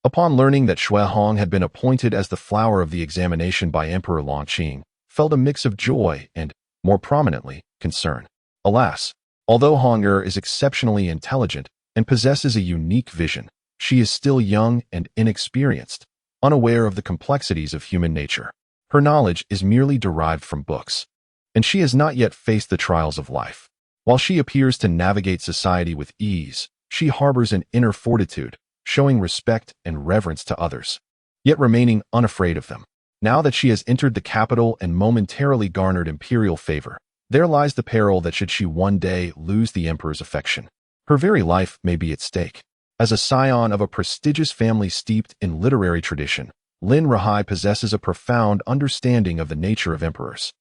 Upon learning that Shuai had been appointed as the flower of the examination by Emperor Longqing, felt a mix of joy and, more prominently, concern. Alas, although Hong is exceptionally intelligent and possesses a unique vision, she is still young and inexperienced, unaware of the complexities of human nature. Her knowledge is merely derived from books, and she has not yet faced the trials of life. While she appears to navigate society with ease, she harbors an inner fortitude, showing respect and reverence to others, yet remaining unafraid of them. Now that she has entered the capital and momentarily garnered imperial favor, there lies the peril that should she one day lose the emperor's affection, her very life may be at stake. As a scion of a prestigious family steeped in literary tradition, Lin Ruhai possesses a profound understanding of the nature of emperors.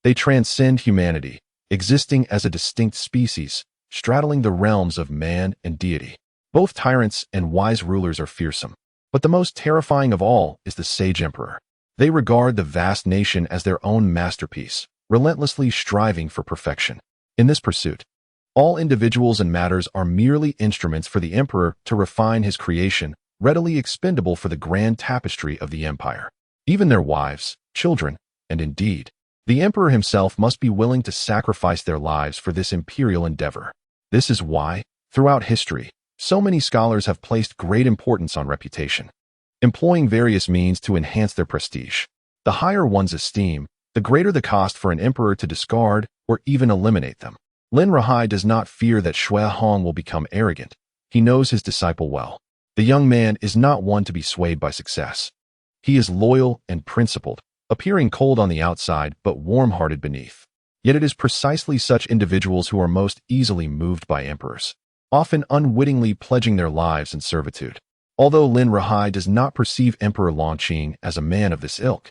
They transcend humanity, existing as a distinct species, straddling the realms of man and deity. Both tyrants and wise rulers are fearsome, but the most terrifying of all is the sage emperor. They regard the vast nation as their own masterpiece, relentlessly striving for perfection. In this pursuit, all individuals and matters are merely instruments for the emperor to refine his creation, readily expendable for the grand tapestry of the empire. Even their wives, children, and indeed, the emperor himself must be willing to sacrifice their lives for this imperial endeavor. This is why, throughout history, so many scholars have placed great importance on reputation, employing various means to enhance their prestige. The higher one's esteem, the greater the cost for an emperor to discard or even eliminate them. Lin Ruhai does not fear that Shuai will become arrogant. He knows his disciple well. The young man is not one to be swayed by success. He is loyal and principled, appearing cold on the outside but warm-hearted beneath. Yet it is precisely such individuals who are most easily moved by emperors, often unwittingly pledging their lives in servitude. Although Lin Ruhai does not perceive Emperor Longqing as a man of this ilk,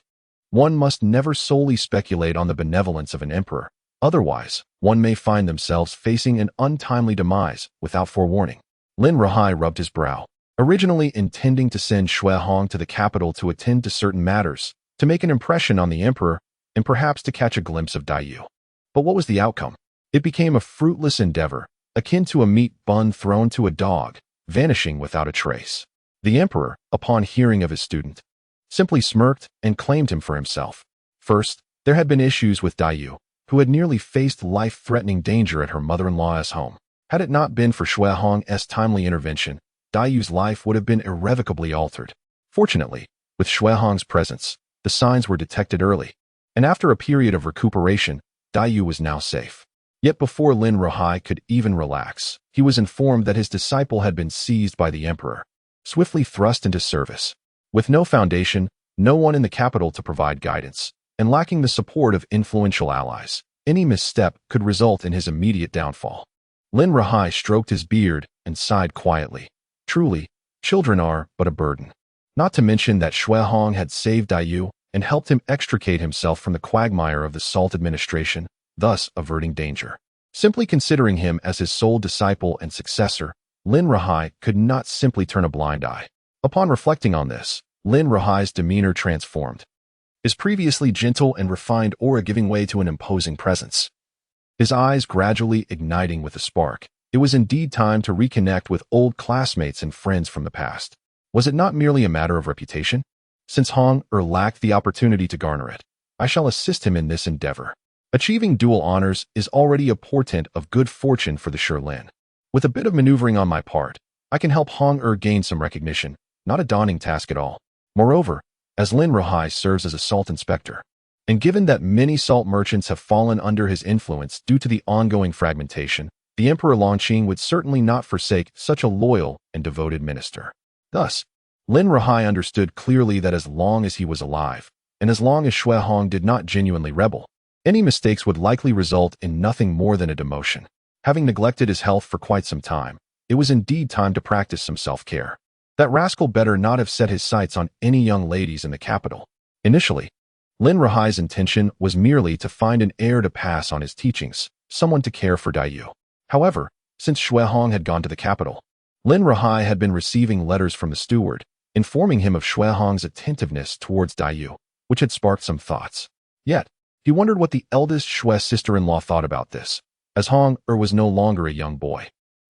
one must never solely speculate on the benevolence of an emperor. Otherwise, one may find themselves facing an untimely demise without forewarning. Lin Ruhai rubbed his brow, originally intending to send Shuai to the capital to attend to certain matters, to make an impression on the emperor, and perhaps to catch a glimpse of Daiyu. But what was the outcome? It became a fruitless endeavor, akin to a meat bun thrown to a dog, vanishing without a trace. The emperor, upon hearing of his student, simply smirked and claimed him for himself. First, there had been issues with Daiyu, who had nearly faced life-threatening danger at her mother-in-law's home. Had it not been for Shuai's timely intervention, Daiyu's life would have been irrevocably altered. Fortunately, with Shuai's presence, the signs were detected early, and after a period of recuperation, Daiyu was now safe. Yet before Lin Ruhai could even relax, he was informed that his disciple had been seized by the emperor, swiftly thrust into service. With no foundation, no one in the capital to provide guidance, and lacking the support of influential allies, any misstep could result in his immediate downfall. Lin Ruhai stroked his beard and sighed quietly. Truly, children are but a burden. Not to mention that Shuai had saved Daiyu and helped him extricate himself from the quagmire of the Salt administration, thus averting danger. Simply considering him as his sole disciple and successor, Lin Ruhai could not simply turn a blind eye. Upon reflecting on this, Lin Ruhai's demeanor transformed, his previously gentle and refined aura giving way to an imposing presence. His eyes gradually igniting with a spark. It was indeed time to reconnect with old classmates and friends from the past. Was it not merely a matter of reputation? Since Hong lacked the opportunity to garner it, I shall assist him in this endeavor. Achieving dual honors is already a portent of good fortune for the Sure Lin. With a bit of maneuvering on my part, I can help Hong gain some recognition, not a daunting task at all. Moreover, as Lin Ruhai serves as a salt inspector, and given that many salt merchants have fallen under his influence due to the ongoing fragmentation, the Emperor Longqing would certainly not forsake such a loyal and devoted minister. Thus, Lin Ruhai understood clearly that as long as he was alive, and as long as Shuai did not genuinely rebel, any mistakes would likely result in nothing more than a demotion. Having neglected his health for quite some time, it was indeed time to practice some self-care. That rascal better not have set his sights on any young ladies in the capital. Initially, Lin Rahai's intention was merely to find an heir to pass on his teachings, someone to care for Daiyu. However, since Xue Hong had gone to the capital, Lin Rahai had been receiving letters from the steward, informing him of Xue Hong's attentiveness towards Daiyu, which had sparked some thoughts. Yet, he wondered what the eldest Xue sister-in-law thought about this, as Hong was no longer a young boy.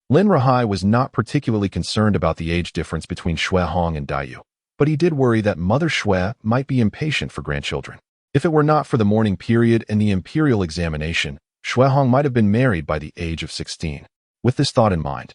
Lin Rahai was not particularly concerned about the age difference between Xue Hong and Daiyu, but he did worry that Mother Xue might be impatient for grandchildren. If it were not for the mourning period and the imperial examination, Xue Hong might have been married by the age of 16. With this thought in mind,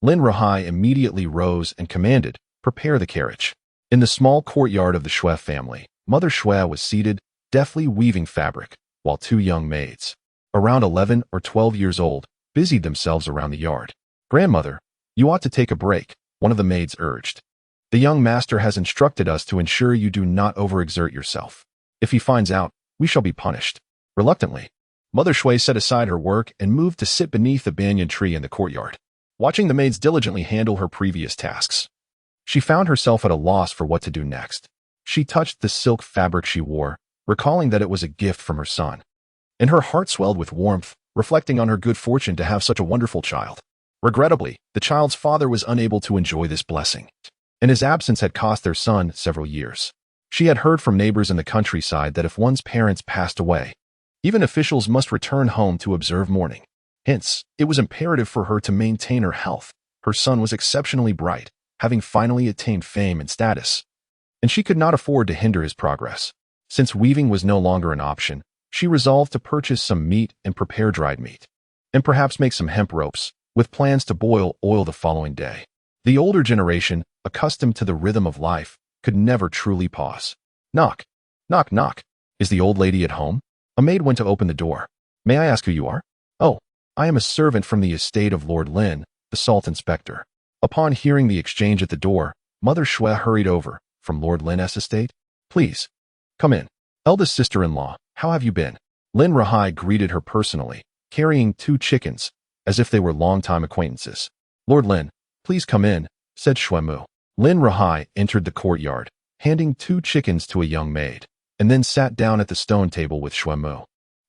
Lin Rahai immediately rose and commanded, "Prepare the carriage." In the small courtyard of the Xue family, Mother Xue was seated, deftly weaving fabric, while two young maids, around 11 or 12 years old, busied themselves around the yard. "Grandmother, you ought to take a break," one of the maids urged. "The young master has instructed us to ensure you do not overexert yourself. If he finds out, we shall be punished." Reluctantly, Mother Xue set aside her work and moved to sit beneath the banyan tree in the courtyard, watching the maids diligently handle her previous tasks. She found herself at a loss for what to do next. She touched the silk fabric she wore, recalling that it was a gift from her son. And her heart swelled with warmth, reflecting on her good fortune to have such a wonderful child. Regrettably, the child's father was unable to enjoy this blessing, and his absence had cost their son several years. She had heard from neighbors in the countryside that if one's parents passed away, even officials must return home to observe mourning. Hence, it was imperative for her to maintain her health. Her son was exceptionally bright, having finally attained fame and status, and she could not afford to hinder his progress. Since weaving was no longer an option, she resolved to purchase some meat and prepare dried meat, and perhaps make some hemp ropes, with plans to boil oil the following day. The older generation, accustomed to the rhythm of life, could never truly pause. Knock, knock, knock. Is the old lady at home? A maid went to open the door. "May I ask who you are?" "Oh, I am a servant from the estate of Lord Lin, the salt inspector." Upon hearing the exchange at the door, Mother Xue hurried over. "From Lord Lin's estate? Please, come in. Eldest sister-in-law, how have you been?" Lin Rahai greeted her personally, carrying two chickens, as if they were long-time acquaintances. "Lord Lin, please come in," said Xuemu. Lin Rahai entered the courtyard, handing two chickens to a young maid, and then sat down at the stone table with Xuemu.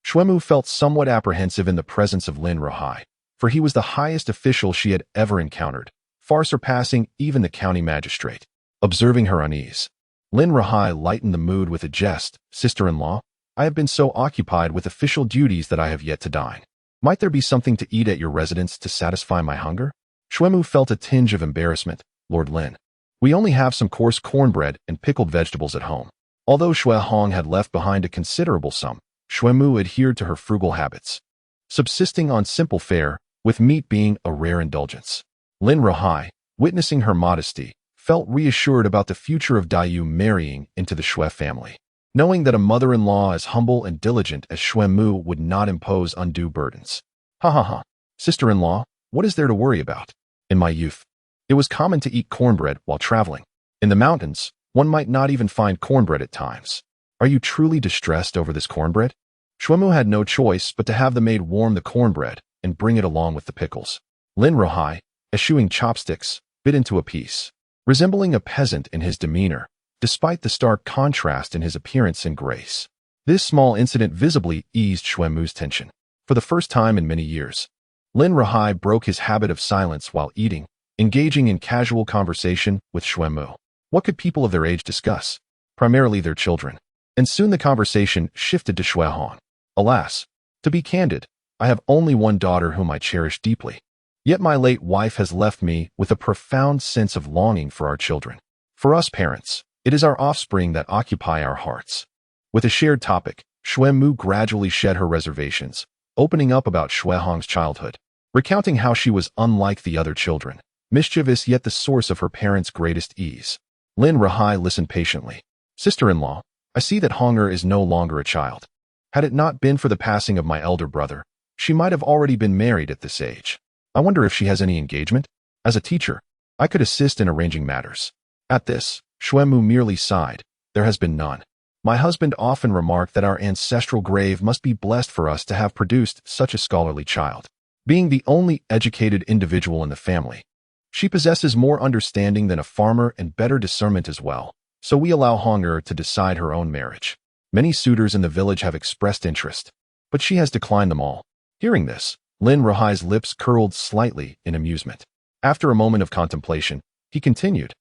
Xuemu felt somewhat apprehensive in the presence of Lin Rahai, for he was the highest official she had ever encountered, far surpassing even the county magistrate. Observing her unease, Lin Rahai lightened the mood with a jest. "Sister-in-law, I have been so occupied with official duties that I have yet to dine. Might there be something to eat at your residence to satisfy my hunger?" Xuemu felt a tinge of embarrassment. "Lord Lin, we only have some coarse cornbread and pickled vegetables at home." Although Xue Hong had left behind a considerable sum, Xuemu adhered to her frugal habits, subsisting on simple fare, with meat being a rare indulgence. Lin Rahai, witnessing her modesty, felt reassured about the future of Daiyu marrying into the Xue family, knowing that a mother-in-law as humble and diligent as Xuemu would not impose undue burdens. "Ha ha ha. Sister-in-law, what is there to worry about? In my youth, it was common to eat cornbread while traveling. In the mountains, one might not even find cornbread at times. Are you truly distressed over this cornbread?" Xuemu had no choice but to have the maid warm the cornbread and bring it along with the pickles. Lin Rahai, eschewing chopsticks, bit into a piece, resembling a peasant in his demeanor, despite the stark contrast in his appearance and grace. This small incident visibly eased Xuemu's tension. For the first time in many years, Lin Rahai broke his habit of silence while eating, engaging in casual conversation with Xuemu. What could people of their age discuss? Primarily their children. And soon the conversation shifted to Xue Hong. "Alas, to be candid, I have only one daughter whom I cherish deeply. Yet my late wife has left me with a profound sense of longing for our children. For us parents, it is our offspring that occupy our hearts." With a shared topic, Xuemu gradually shed her reservations, opening up about Xue Hong's childhood, recounting how she was unlike the other children, mischievous yet the source of her parents' greatest ease. Lin Rahai listened patiently. "Sister-in-law, I see that Honger is no longer a child. Had it not been for the passing of my elder brother, she might have already been married at this age. I wonder if she has any engagement? As a teacher, I could assist in arranging matters." At this, Xuemu merely sighed. "There has been none. My husband often remarked that our ancestral grave must be blessed for us to have produced such a scholarly child. Being the only educated individual in the family, she possesses more understanding than a farmer and better discernment as well, so we allow Honger to decide her own marriage. Many suitors in the village have expressed interest, but she has declined them all. Hearing this, Lin Rahai's lips curled slightly in amusement. After a moment of contemplation, he continued,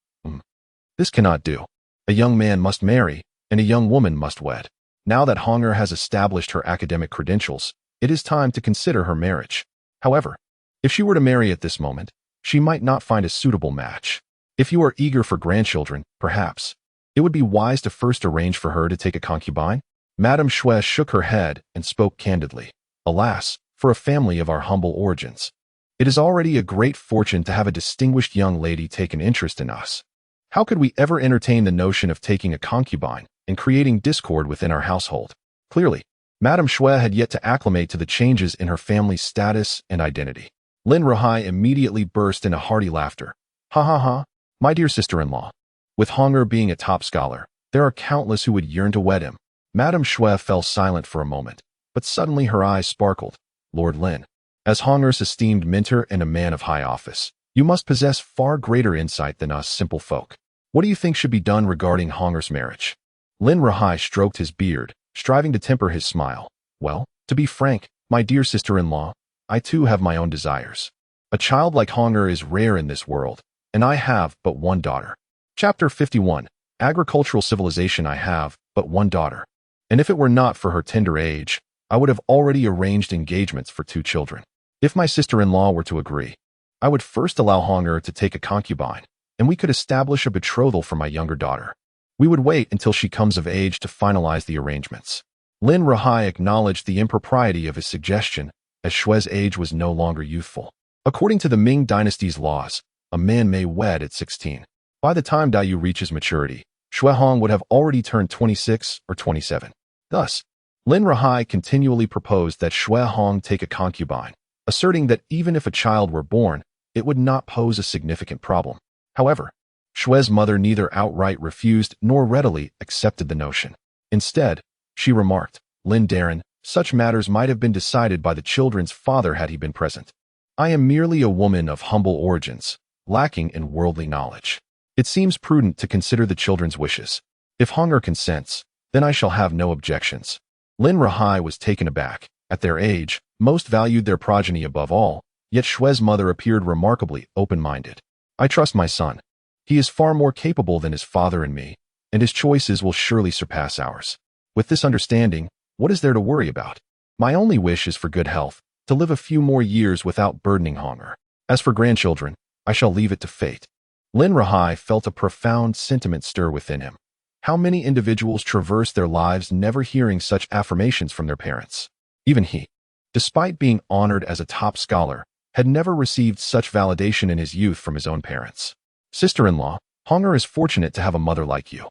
This cannot do. A young man must marry, and a young woman must wed. Now that Honger has established her academic credentials, it is time to consider her marriage. However, if she were to marry at this moment, she might not find a suitable match. If you are eager for grandchildren, perhaps, it would be wise to first arrange for her to take a concubine. Madame Shui shook her head and spoke candidly. Alas, for a family of our humble origins, it is already a great fortune to have a distinguished young lady take an interest in us. How could we ever entertain the notion of taking a concubine and creating discord within our household? Clearly, Madame Shui had yet to acclimate to the changes in her family's status and identity. Lin Rahai immediately burst into hearty laughter. Ha ha ha, my dear sister-in-law. With Honger being a top scholar, there are countless who would yearn to wed him. Madame Shui fell silent for a moment, but suddenly her eyes sparkled. Lord Lin, as Honger's esteemed mentor and a man of high office, you must possess far greater insight than us simple folk. What do you think should be done regarding Honger's marriage? Lin Rahai stroked his beard, striving to temper his smile. Well, to be frank, my dear sister-in-law, I too have my own desires. A child like Honger is rare in this world, and I have but one daughter. Chapter 51. Agricultural civilization. I have but one daughter, and if it were not for her tender age, I would have already arranged engagements for 2 children. If my sister-in-law were to agree, I would first allow Honger to take a concubine, and we could establish a betrothal for my younger daughter. We would wait until she comes of age to finalize the arrangements. Lin Rahai acknowledged the impropriety of his suggestion, as Shui's age was no longer youthful. According to the Ming dynasty's laws, a man may wed at 16. By the time Dai Yu reaches maturity, Shui Hong would have already turned 26 or 27. Thus, Lin Rahai continually proposed that Shui Hong take a concubine, asserting that even if a child were born, it would not pose a significant problem. However, Shui's mother neither outright refused nor readily accepted the notion. Instead, she remarked, Lin Darren, such matters might have been decided by the children's father had he been present. I am merely a woman of humble origins, lacking in worldly knowledge. It seems prudent to consider the children's wishes. If Honger consents, then I shall have no objections. Lin Rahai was taken aback. At their age, most valued their progeny above all, yet Shui's mother appeared remarkably open-minded. I trust my son. He is far more capable than his father and me, and his choices will surely surpass ours. With this understanding, what is there to worry about? My only wish is for good health, to live a few more years without burdening Honger. As for grandchildren, I shall leave it to fate. Lin Rahai felt a profound sentiment stir within him. How many individuals traverse their lives never hearing such affirmations from their parents? Even he, despite being honored as a top scholar, had never received such validation in his youth from his own parents. Sister-in-law, Honger is fortunate to have a mother like you.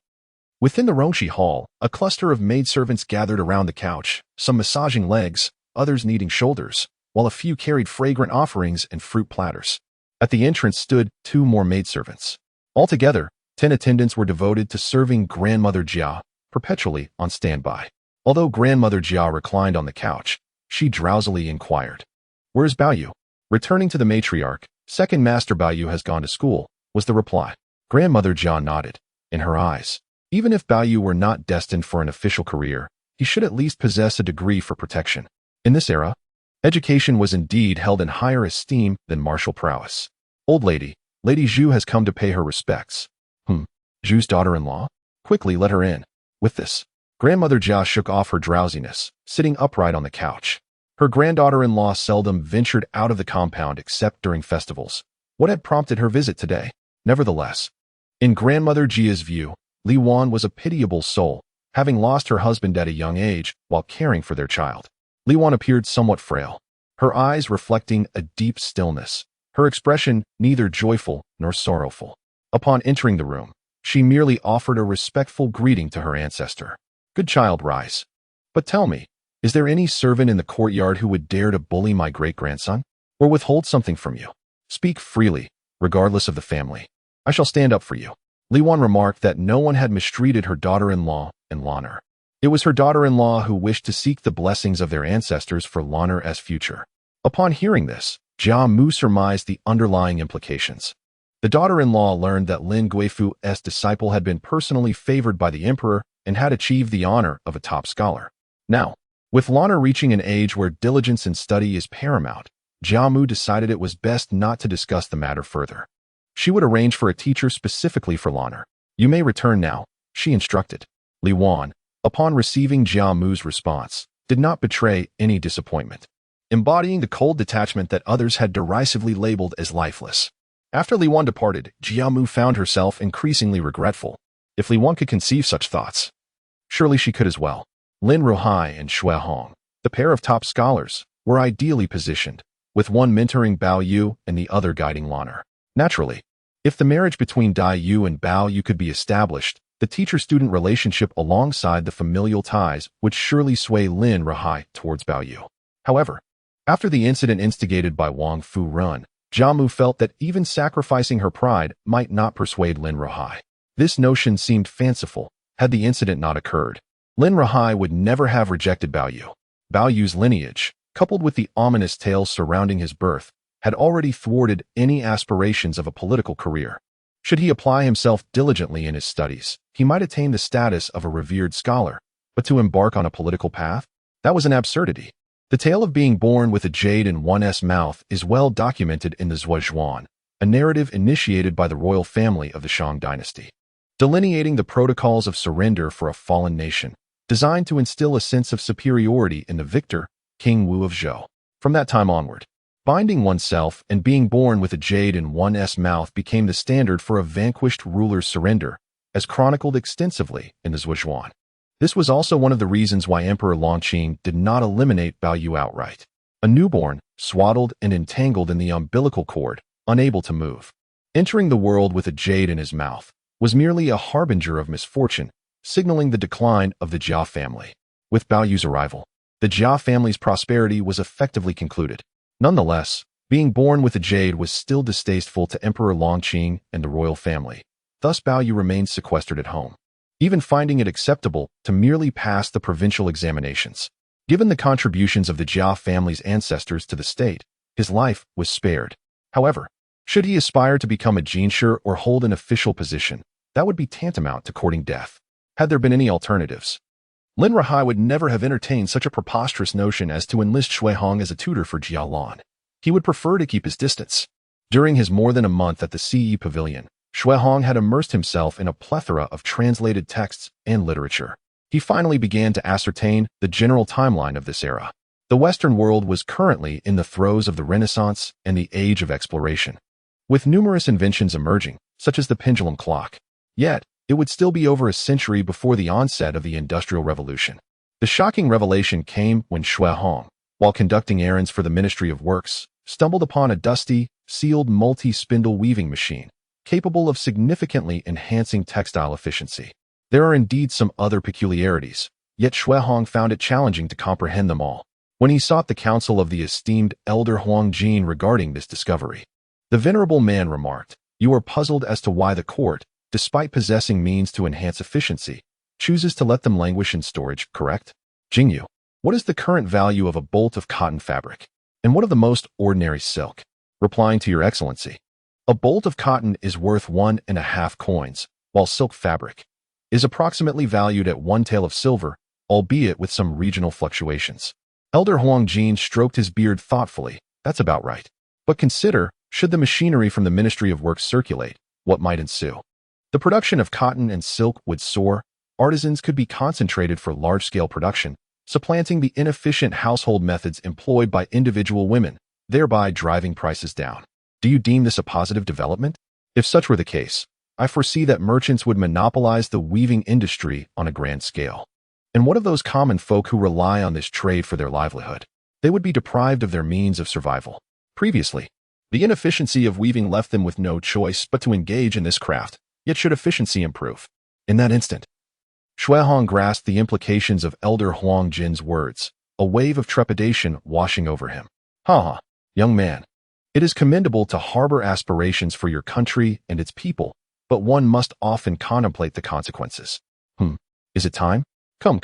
Within the Rongshi Hall, a cluster of maidservants gathered around the couch, some massaging legs, others kneading shoulders, while a few carried fragrant offerings and fruit platters. At the entrance stood 2 more maidservants. Altogether, 10 attendants were devoted to serving Grandmother Jia, perpetually on standby. Although Grandmother Jia reclined on the couch, she drowsily inquired, Where is Baoyu? Returning to the matriarch, Second Master Baoyu has gone to school, was the reply. Grandmother Jia nodded. In her eyes, even if Baoyu were not destined for an official career, he should at least possess a degree for protection. In this era, education was indeed held in higher esteem than martial prowess. Old lady, Lady Zhu has come to pay her respects. Zhu's daughter-in-law? Quickly let her in. With this, Grandmother Jia shook off her drowsiness, sitting upright on the couch. Her granddaughter-in-law seldom ventured out of the compound except during festivals. What had prompted her visit today? Nevertheless, in Grandmother Jia's view, Li Wan was a pitiable soul, having lost her husband at a young age while caring for their child. Li Wan appeared somewhat frail, her eyes reflecting a deep stillness, her expression neither joyful nor sorrowful. Upon entering the room, she merely offered a respectful greeting to her ancestor. Good child, rise. But tell me, is there any servant in the courtyard who would dare to bully my great-grandson, or withhold something from you? Speak freely, regardless of the family. I shall stand up for you. Li Wan remarked that no one had mistreated her daughter-in-law and Lanner. It was her daughter-in-law who wished to seek the blessings of their ancestors for Lanner's future. Upon hearing this, Jia Mu surmised the underlying implications. The daughter-in-law learned that Lin Guifu's disciple had been personally favored by the emperor and had achieved the honor of a top scholar. Now, with Lana reaching an age where diligence in study is paramount, Jia Mu decided it was best not to discuss the matter further. She would arrange for a teacher specifically for Lana. "You may return now," she instructed. Li Wan, upon receiving Jia Mu's response, did not betray any disappointment, embodying the cold detachment that others had derisively labeled as lifeless. After Li Wan departed, Jia Mu found herself increasingly regretful. If Li Wan could conceive such thoughts, surely she could as well. Lin Ruhai and Xue Hong, the pair of top scholars, were ideally positioned, with one mentoring Bao Yu and the other guiding Lana. Naturally, if the marriage between Dai Yu and Bao Yu could be established, the teacher-student relationship alongside the familial ties would surely sway Lin Ruhai towards Bao Yu. However, after the incident instigated by Wang Fu Run, Jia Mu felt that even sacrificing her pride might not persuade Lin Ruhai. This notion seemed fanciful. Had the incident not occurred, Lin Ruhai would never have rejected Bao Yu. Bao Yu's lineage, coupled with the ominous tales surrounding his birth, had already thwarted any aspirations of a political career. Should he apply himself diligently in his studies, he might attain the status of a revered scholar, but to embark on a political path? That was an absurdity. The tale of being born with a jade in one's mouth is well documented in the Zhuozhuan, a narrative initiated by the royal family of the Shang dynasty, delineating the protocols of surrender for a fallen nation, designed to instill a sense of superiority in the victor, King Wu of Zhou. From that time onward, binding oneself and being born with a jade in one's mouth became the standard for a vanquished ruler's surrender, as chronicled extensively in the Zhuozhuan. This was also one of the reasons why Emperor Longqing did not eliminate Bao Yu outright. A newborn, swaddled and entangled in the umbilical cord, unable to move. Entering the world with a jade in his mouth was merely a harbinger of misfortune, signaling the decline of the Jia family. With Bao Yu's arrival, the Jia family's prosperity was effectively concluded. Nonetheless, being born with a jade was still distasteful to Emperor Longqing and the royal family. Thus Bao Yu remained sequestered at home, even finding it acceptable to merely pass the provincial examinations. Given the contributions of the Jia family's ancestors to the state, his life was spared. However, should he aspire to become a jinshi or hold an official position, that would be tantamount to courting death. Had there been any alternatives, Lin Ruhai would never have entertained such a preposterous notion as to enlist Xue Hong as a tutor for Jia Lan. He would prefer to keep his distance. During his more than a month at the CE Pavilion, Xue Hong had immersed himself in a plethora of translated texts and literature. He finally began to ascertain the general timeline of this era. The Western world was currently in the throes of the Renaissance and the Age of Exploration, with numerous inventions emerging, such as the pendulum clock. Yet, it would still be over a century before the onset of the Industrial Revolution. The shocking revelation came when Xue Hong, while conducting errands for the Ministry of Works, stumbled upon a dusty, sealed multi-spindle weaving machine, capable of significantly enhancing textile efficiency. There are indeed some other peculiarities, yet Xue Hong found it challenging to comprehend them all. When he sought the counsel of the esteemed elder Huang Jin regarding this discovery, the venerable man remarked, "You are puzzled as to why the court, despite possessing means to enhance efficiency, chooses to let them languish in storage, correct? Jingyu, what is the current value of a bolt of cotton fabric? And what of the most ordinary silk?" Replying to your excellency, "A bolt of cotton is worth 1.5 coins, while silk fabric is approximately valued at 1 tael of silver, albeit with some regional fluctuations." Elder Huang Jin stroked his beard thoughtfully. "That's about right. But consider, should the machinery from the Ministry of Works circulate, what might ensue? The production of cotton and silk would soar, artisans could be concentrated for large-scale production, supplanting the inefficient household methods employed by individual women, thereby driving prices down. Do you deem this a positive development? If such were the case, I foresee that merchants would monopolize the weaving industry on a grand scale. And what of those common folk who rely on this trade for their livelihood? They would be deprived of their means of survival. Previously, the inefficiency of weaving left them with no choice but to engage in this craft. Yet should efficiency improve? In that instant, Xue Hong grasped the implications of Elder Huang Jin's words, a wave of trepidation washing over him. Ha, young man. It is commendable to harbor aspirations for your country and its people, but one must often contemplate the consequences. Is it time? Come,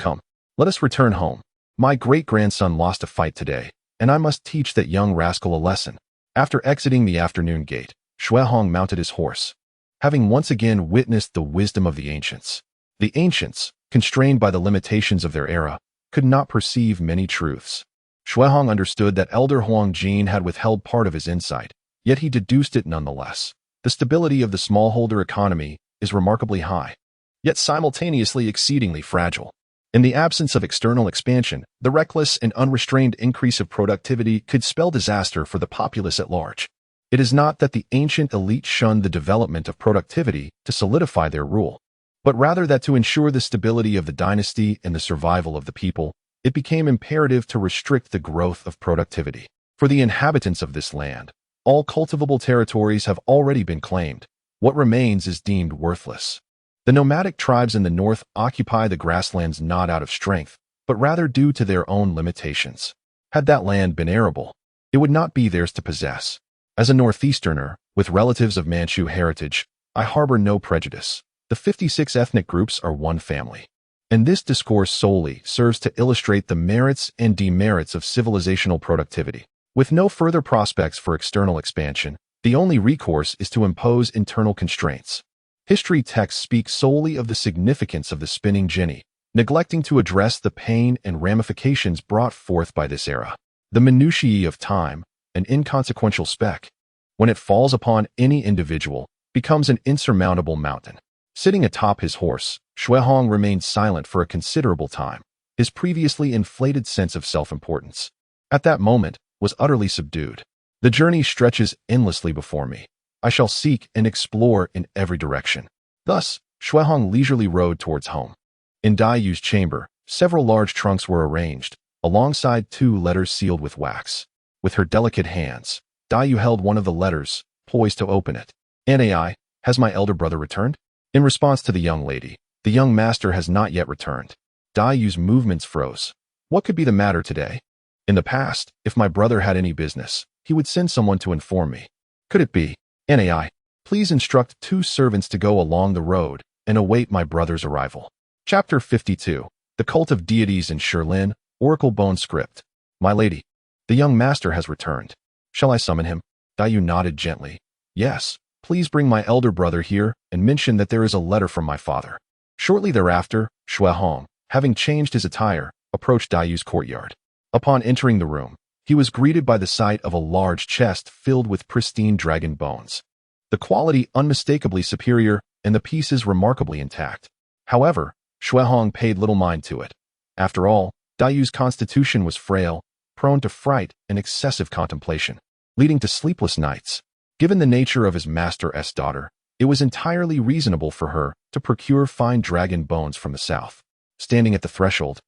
let us return home. My great-grandson lost a fight today, and I must teach that young rascal a lesson. After exiting the afternoon gate, Xuehong mounted his horse, having once again witnessed the wisdom of the ancients. The ancients, constrained by the limitations of their era, could not perceive many truths. Xuehong understood that Elder Huang Jin had withheld part of his insight, yet he deduced it nonetheless. The stability of the smallholder economy is remarkably high, yet simultaneously exceedingly fragile. In the absence of external expansion, the reckless and unrestrained increase of productivity could spell disaster for the populace at large. It is not that the ancient elite shunned the development of productivity to solidify their rule, but rather that to ensure the stability of the dynasty and the survival of the people, it became imperative to restrict the growth of productivity. For the inhabitants of this land, all cultivable territories have already been claimed. What remains is deemed worthless. The nomadic tribes in the north occupy the grasslands not out of strength, but rather due to their own limitations. Had that land been arable, it would not be theirs to possess. As a northeasterner, with relatives of Manchu heritage, I harbor no prejudice. The 56 ethnic groups are one family. And this discourse solely serves to illustrate the merits and demerits of civilizational productivity. With no further prospects for external expansion, the only recourse is to impose internal constraints. History texts speak solely of the significance of the spinning jenny, neglecting to address the pain and ramifications brought forth by this era. The minutiae of time, an inconsequential speck, when it falls upon any individual, becomes an insurmountable mountain. Sitting atop his horse, Xuehong remained silent for a considerable time. His previously inflated sense of self-importance, at that moment, was utterly subdued. The journey stretches endlessly before me. I shall seek and explore in every direction. Thus, Xuehong leisurely rode towards home. In Dai Yu's chamber, several large trunks were arranged, alongside 2 letters sealed with wax. With her delicate hands, Dai Yu held one of the letters, poised to open it. "Nai, has my elder brother returned?" In response to the young lady, "The young master has not yet returned." Dai Yu's movements froze. What could be the matter today? In the past, if my brother had any business, he would send someone to inform me. Could it be? "Nai, please instruct 2 servants to go along the road and await my brother's arrival." Chapter 52. The Cult of Deities in Shilin, Oracle Bone Script. "My lady, the young master has returned. Shall I summon him?" Dai Yu nodded gently. "Yes, please bring my elder brother here and mention that there is a letter from my father." Shortly thereafter, Xuehong, having changed his attire, approached Dai Yu's courtyard. Upon entering the room, he was greeted by the sight of a large chest filled with pristine dragon bones. The quality unmistakably superior and the pieces remarkably intact. However, Xuehong paid little mind to it. After all, Dai Yu's constitution was frail, prone to fright and excessive contemplation, leading to sleepless nights. Given the nature of his master's daughter, it was entirely reasonable for her to procure fine dragon bones from the south. Standing at the threshold,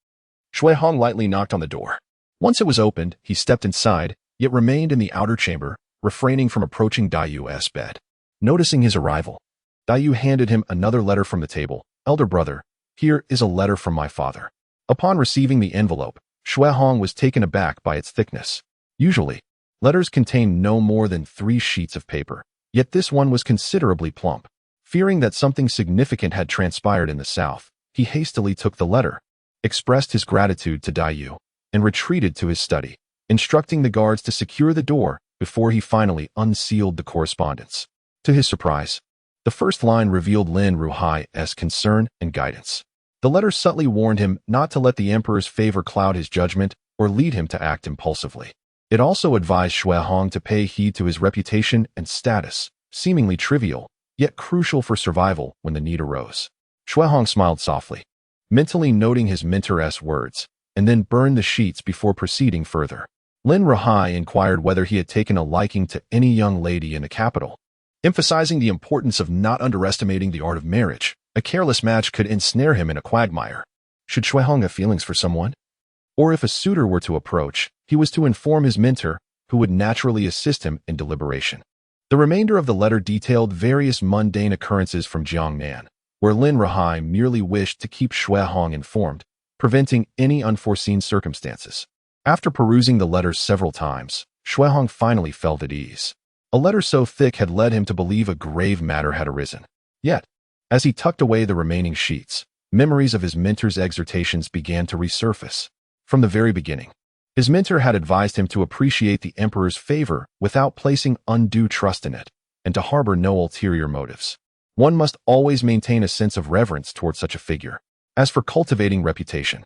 Xuehong lightly knocked on the door. Once it was opened, he stepped inside, yet remained in the outer chamber, refraining from approaching Dai Yu's bed. Noticing his arrival, Dai Yu handed him another letter from the table. "Elder brother, here is a letter from my father." Upon receiving the envelope, Xuehong was taken aback by its thickness. Usually, letters contain no more than 3 sheets of paper, yet this one was considerably plump. Fearing that something significant had transpired in the south, he hastily took the letter, expressed his gratitude to Dai Yu, and retreated to his study, instructing the guards to secure the door before he finally unsealed the correspondence. To his surprise, the first line revealed Lin Ruhai's concern and guidance. The letter subtly warned him not to let the emperor's favor cloud his judgment or lead him to act impulsively. It also advised Xuehong to pay heed to his reputation and status, seemingly trivial, yet crucial for survival when the need arose. Xuehong smiled softly, mentally noting his mentor's words, and then burned the sheets before proceeding further. Lin Ruhai inquired whether he had taken a liking to any young lady in the capital, emphasizing the importance of not underestimating the art of marriage. A careless match could ensnare him in a quagmire. Should Xuehong have feelings for someone? Or if a suitor were to approach, he was to inform his mentor, who would naturally assist him in deliberation. The remainder of the letter detailed various mundane occurrences from Jiangnan, where Lin Ruhai merely wished to keep Xuehong informed, preventing any unforeseen circumstances. After perusing the letter several times, Xuehong finally felt at ease. A letter so thick had led him to believe a grave matter had arisen. Yet, as he tucked away the remaining sheets, memories of his mentor's exhortations began to resurface. From the very beginning, His mentor had advised him to appreciate the emperor's favor without placing undue trust in it, and to harbor no ulterior motives. One must always maintain a sense of reverence towards such a figure. As for cultivating reputation,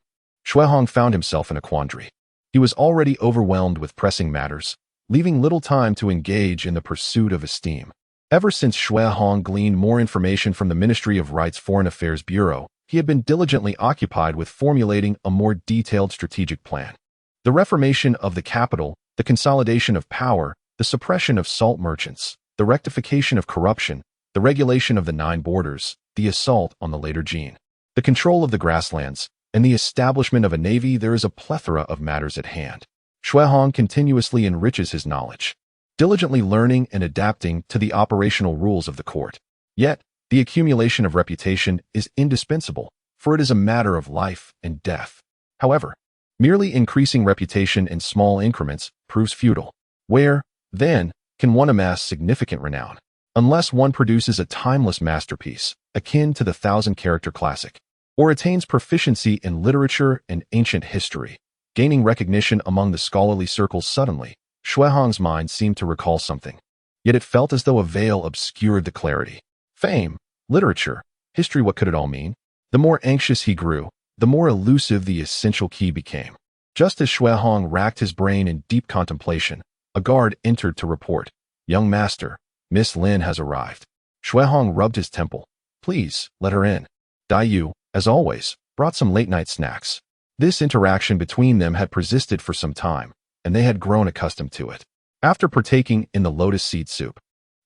Xuehong found himself in a quandary. He was already overwhelmed with pressing matters, leaving little time to engage in the pursuit of esteem. Ever since Xuehong gleaned more information from the Ministry of Right's Foreign Affairs Bureau, he had been diligently occupied with formulating a more detailed strategic plan. The reformation of the capital, the consolidation of power, the suppression of salt merchants, the rectification of corruption, the regulation of the 9 borders, the assault on the later Jin, the control of the grasslands, and the establishment of a navy. There is a plethora of matters at hand. Xuehong continuously enriches his knowledge, diligently learning and adapting to the operational rules of the court. Yet, the accumulation of reputation is indispensable, for it is a matter of life and death. However, merely increasing reputation in small increments proves futile. Where, then, can one amass significant renown? Unless one produces a timeless masterpiece, akin to the 1,000-character classic, or attains proficiency in literature and ancient history, gaining recognition among the scholarly circles. Suddenly, Xuehong's mind seemed to recall something. Yet it felt as though a veil obscured the clarity. Fame, literature, history, what could it all mean? The more anxious he grew, the more elusive the essential key became. Just as Xuehong racked his brain in deep contemplation, a guard entered to report, "Young master, Miss Lin has arrived." Xuehong rubbed his temple. "Please, let her in." Dai Yu, as always, brought some late-night snacks. This interaction between them had persisted for some time, and they had grown accustomed to it. After partaking in the lotus seed soup,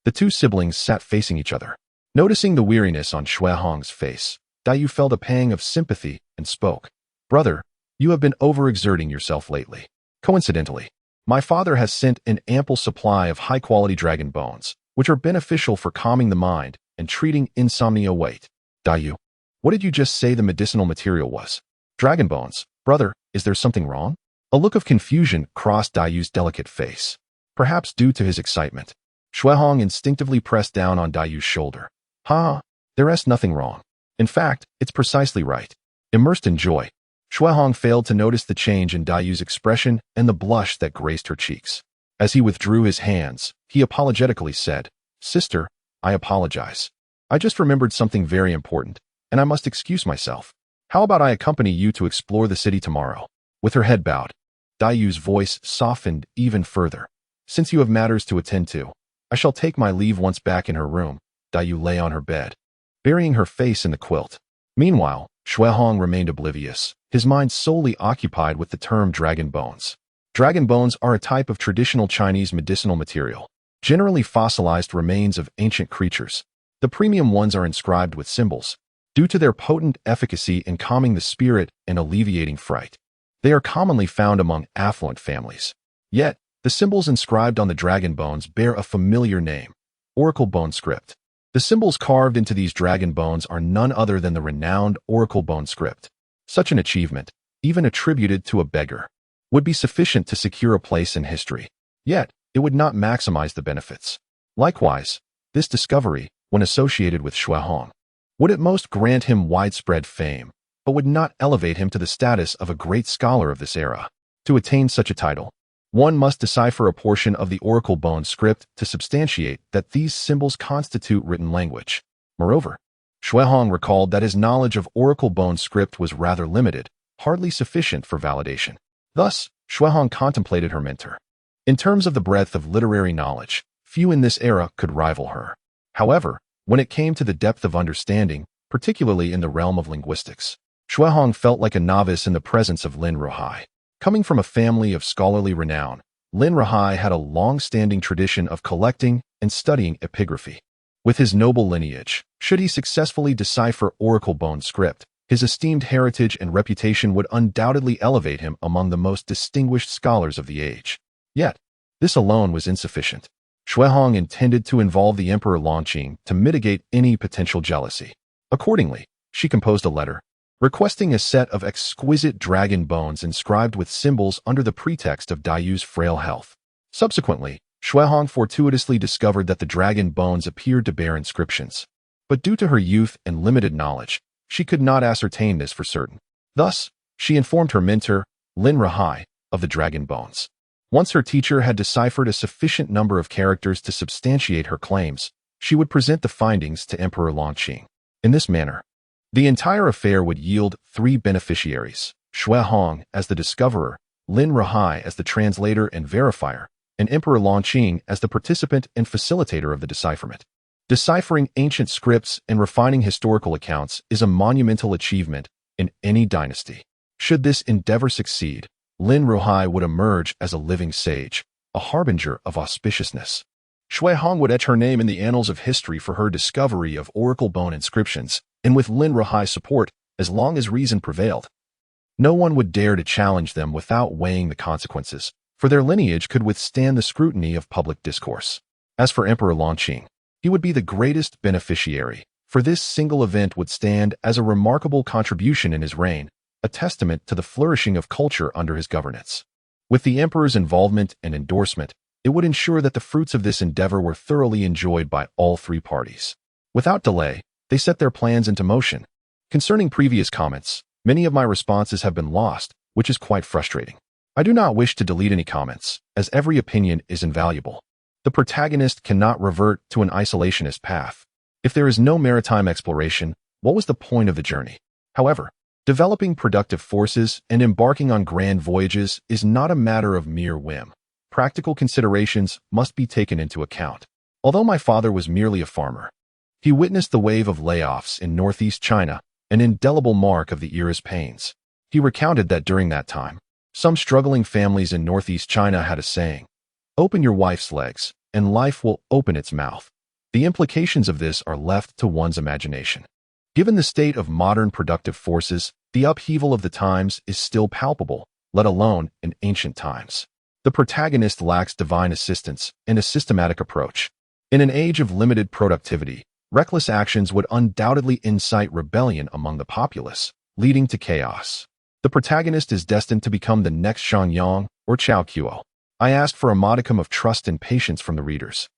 the 2 siblings sat facing each other. Noticing the weariness on Xuehong's face, Dai Yu felt a pang of sympathy and spoke. "Brother, you have been overexerting yourself lately. Coincidentally, my father has sent an ample supply of high-quality dragon bones, which are beneficial for calming the mind and treating insomnia." "Wait, Dai Yu, what did you just say the medicinal material was?" "Dragon bones. Brother, is there something wrong?" A look of confusion crossed Dai Yu's delicate face. Perhaps due to his excitement, Xuehong instinctively pressed down on Dai Yu's shoulder. "Ha, there's nothing wrong. In fact, it's precisely right." Immersed in joy, Xuehong failed to notice the change in Dai Yu's expression and the blush that graced her cheeks. As he withdrew his hands, he apologetically said, "Sister, I apologize. I just remembered something very important, and I must excuse myself. How about I accompany you to explore the city tomorrow?" With her head bowed, Dai Yu's voice softened even further. "Since you have matters to attend to, I shall take my leave." Once back in her room, Dai Yu lay on her bed, burying her face in the quilt. Meanwhile, Xuehong remained oblivious, his mind solely occupied with the term dragon bones. Dragon bones are a type of traditional Chinese medicinal material, generally fossilized remains of ancient creatures. The premium ones are inscribed with symbols, due to their potent efficacy in calming the spirit and alleviating fright. They are commonly found among affluent families. Yet, the symbols inscribed on the dragon bones bear a familiar name: Oracle Bone Script. The symbols carved into these dragon bones are none other than the renowned Oracle Bone Script. Such an achievement, even attributed to a beggar, would be sufficient to secure a place in history. Yet, it would not maximize the benefits. Likewise, this discovery, when associated with Xuehong, would at most grant him widespread fame, but would not elevate him to the status of a great scholar of this era. To attain such a title, one must decipher a portion of the Oracle Bone Script to substantiate that these symbols constitute written language. Moreover, Xuehong recalled that his knowledge of Oracle Bone Script was rather limited, hardly sufficient for validation. Thus, Xuehong contemplated her mentor. In terms of the breadth of literary knowledge, few in this era could rival her. However, when it came to the depth of understanding, particularly in the realm of linguistics, Xuehong felt like a novice in the presence of Lin Ruhai. Coming from a family of scholarly renown, Lin Ruhai had a long-standing tradition of collecting and studying epigraphy. With his noble lineage, should he successfully decipher Oracle Bone Script, his esteemed heritage and reputation would undoubtedly elevate him among the most distinguished scholars of the age. Yet, this alone was insufficient. Xuehong intended to involve the Emperor Longqing to mitigate any potential jealousy. Accordingly, she composed a letter, requesting a set of exquisite dragon bones inscribed with symbols under the pretext of Dai Yu's frail health. Subsequently, Xuehong fortuitously discovered that the dragon bones appeared to bear inscriptions. But due to her youth and limited knowledge, she could not ascertain this for certain. Thus, she informed her mentor, Lin Ruhai, of the dragon bones. Once her teacher had deciphered a sufficient number of characters to substantiate her claims, she would present the findings to Emperor Longqing. In this manner, the entire affair would yield 3 beneficiaries: Shui Hong as the discoverer, Lin Ruhai as the translator and verifier, and Emperor Longqing as the participant and facilitator of the decipherment. Deciphering ancient scripts and refining historical accounts is a monumental achievement in any dynasty. Should this endeavor succeed, Lin Ruhai would emerge as a living sage, a harbinger of auspiciousness. Shui Hong would etch her name in the annals of history for her discovery of oracle bone inscriptions, and with Lin Ruhai's support, as long as reason prevailed, no one would dare to challenge them without weighing the consequences, for their lineage could withstand the scrutiny of public discourse. As for Emperor Longqing, he would be the greatest beneficiary, for this single event would stand as a remarkable contribution in his reign, a testament to the flourishing of culture under his governance. With the emperor's involvement and endorsement, it would ensure that the fruits of this endeavor were thoroughly enjoyed by all 3 parties. Without delay, they set their plans into motion. Concerning previous comments, many of my responses have been lost, which is quite frustrating. I do not wish to delete any comments, as every opinion is invaluable. The protagonist cannot revert to an isolationist path. If there is no maritime exploration, what was the point of the journey? However, developing productive forces and embarking on grand voyages is not a matter of mere whim. Practical considerations must be taken into account. Although my father was merely a farmer, he witnessed the wave of layoffs in northeast China, an indelible mark of the era's pains. He recounted that during that time, some struggling families in northeast China had a saying, "Open your wife's legs, and life will open its mouth." The implications of this are left to one's imagination. Given the state of modern productive forces, the upheaval of the times is still palpable, let alone in ancient times. The protagonist lacks divine assistance and a systematic approach. In an age of limited productivity, reckless actions would undoubtedly incite rebellion among the populace, leading to chaos. The protagonist is destined to become the next Xiangyang or Chao Kuo. I ask for a modicum of trust and patience from the readers.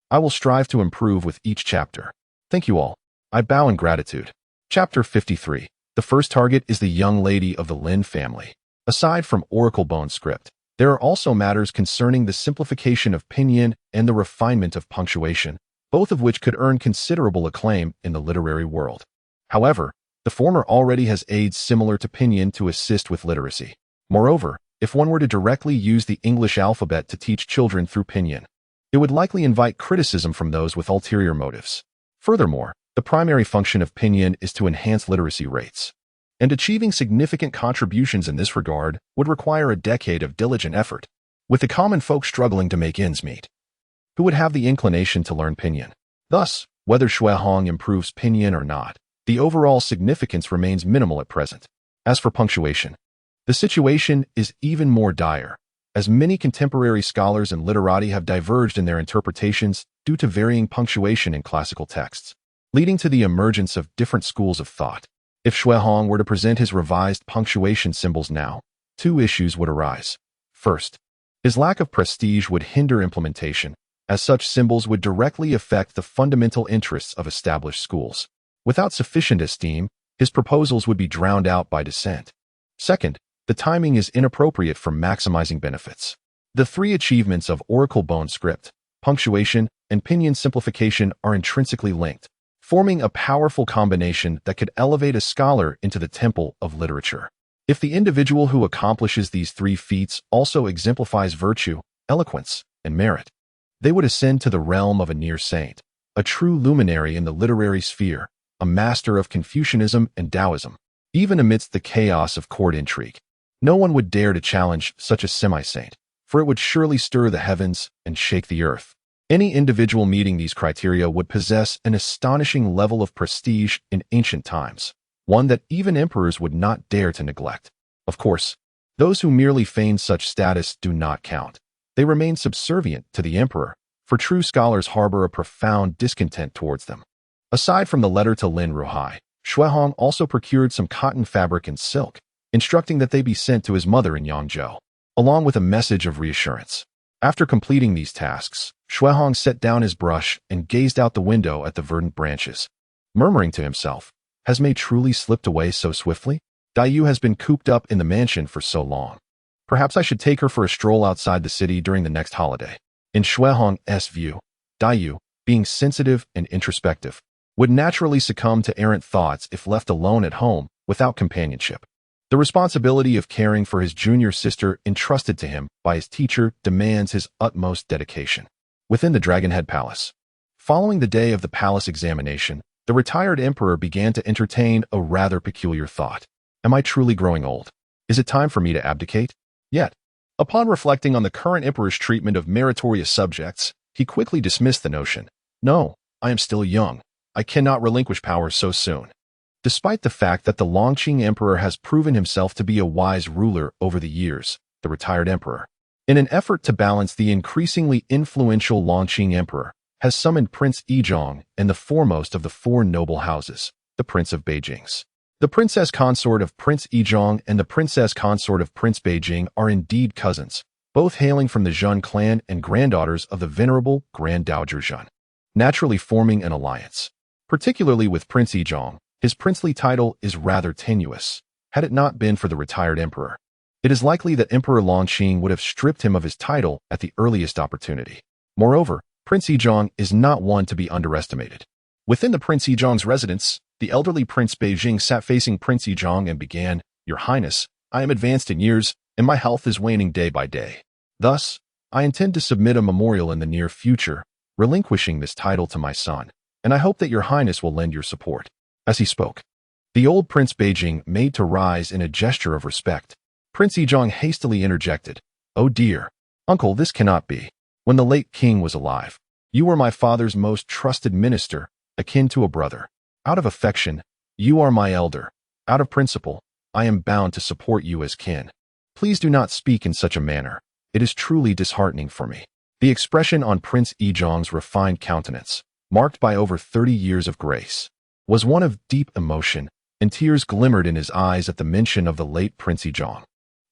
I will strive to improve with each chapter. Thank you all. I bow in gratitude. Chapter 53. The first target is the young lady of the Lin family. Aside from oracle bone script, there are also matters concerning the simplification of pinyin and the refinement of punctuation, both of which could earn considerable acclaim in the literary world. However, the former already has aids similar to pinyin to assist with literacy. Moreover, if one were to directly use the English alphabet to teach children through pinyin, it would likely invite criticism from those with ulterior motives. Furthermore, the primary function of pinyin is to enhance literacy rates, and achieving significant contributions in this regard would require a decade of diligent effort, with the common folk struggling to make ends meet. Who would have the inclination to learn pinyin? Thus, whether Shui Hong improves pinyin or not, the overall significance remains minimal at present. As for punctuation, the situation is even more dire, as many contemporary scholars and literati have diverged in their interpretations due to varying punctuation in classical texts, leading to the emergence of different schools of thought. If Shui Hong were to present his revised punctuation symbols now, 2 issues would arise. First, his lack of prestige would hinder implementation, as such symbols would directly affect the fundamental interests of established schools. Without sufficient esteem, his proposals would be drowned out by dissent. Second, the timing is inappropriate for maximizing benefits. The 3 achievements of oracle bone script, punctuation, and pinyin simplification are intrinsically linked, forming a powerful combination that could elevate a scholar into the temple of literature. If the individual who accomplishes these 3 feats also exemplifies virtue, eloquence, and merit, they would ascend to the realm of a near saint, a true luminary in the literary sphere, a master of Confucianism and Taoism. Even amidst the chaos of court intrigue, no one would dare to challenge such a semi-saint, for it would surely stir the heavens and shake the earth. Any individual meeting these criteria would possess an astonishing level of prestige in ancient times, one that even emperors would not dare to neglect. Of course, those who merely feign such status do not count. They remain subservient to the emperor, for true scholars harbor a profound discontent towards them. Aside from the letter to Lin Ruhai, Shui Hong also procured some cotton fabric and silk, instructing that they be sent to his mother in Yangzhou, along with a message of reassurance. After completing these tasks, Shui Hong set down his brush and gazed out the window at the verdant branches, murmuring to himself, "Has May truly slipped away so swiftly? Dai Yu has been cooped up in the mansion for so long. Perhaps I should take her for a stroll outside the city during the next holiday. In Shuehong's view, Daiyu, being sensitive and introspective, would naturally succumb to errant thoughts if left alone at home without companionship. The responsibility of caring for his junior sister entrusted to him by his teacher demands his utmost dedication. Within the Dragonhead Palace. Following the day of the palace examination, the retired emperor began to entertain a rather peculiar thought. Am I truly growing old? Is it time for me to abdicate? Yet, upon reflecting on the current emperor's treatment of meritorious subjects, he quickly dismissed the notion. No, I am still young. I cannot relinquish power so soon. Despite the fact that the Longqing emperor has proven himself to be a wise ruler over the years, the retired emperor, in an effort to balance the increasingly influential Longqing emperor, has summoned Prince Yizhong and the foremost of the four noble houses, the Prince of Beijing's. The princess consort of Prince Yizhong and the princess consort of Prince Beijing are indeed cousins, both hailing from the Zhen clan and granddaughters of the venerable Grand Dowager Zhen, naturally forming an alliance. Particularly with Prince Yizhong, his princely title is rather tenuous. Had it not been for the retired emperor, it is likely that Emperor Longqing would have stripped him of his title at the earliest opportunity. Moreover, Prince Yizhong is not one to be underestimated. Within the Prince Yizhong's residence, the elderly Prince Beijing sat facing Prince Yizhong and began, Your Highness, I am advanced in years, and my health is waning day by day. Thus, I intend to submit a memorial in the near future, relinquishing this title to my son, and I hope that Your Highness will lend your support. As he spoke, the old Prince Beijing made to rise in a gesture of respect. Prince Yizhong hastily interjected, Oh dear, uncle, this cannot be. When the late king was alive, you were my father's most trusted minister, akin to a brother. Out of affection, you are my elder. Out of principle, I am bound to support you as kin. Please do not speak in such a manner. It is truly disheartening for me. The expression on Prince Yizhong's refined countenance, marked by over 30 years of grace, was one of deep emotion, and tears glimmered in his eyes at the mention of the late Prince Yizhong.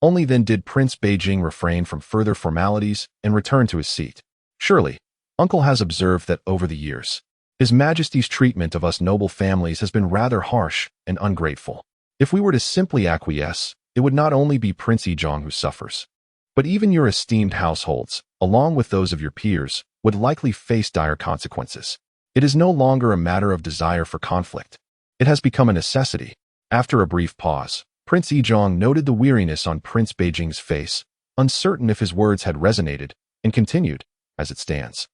Only then did Prince Beijing refrain from further formalities and return to his seat. Surely, uncle has observed that over the years, His Majesty's treatment of us noble families has been rather harsh and ungrateful. If we were to simply acquiesce, it would not only be Prince Yizhong who suffers, but even your esteemed households, along with those of your peers, would likely face dire consequences. It is no longer a matter of desire for conflict. It has become a necessity. After a brief pause, Prince Yizhong noted the weariness on Prince Beijing's face, uncertain if his words had resonated, and continued, as it stands.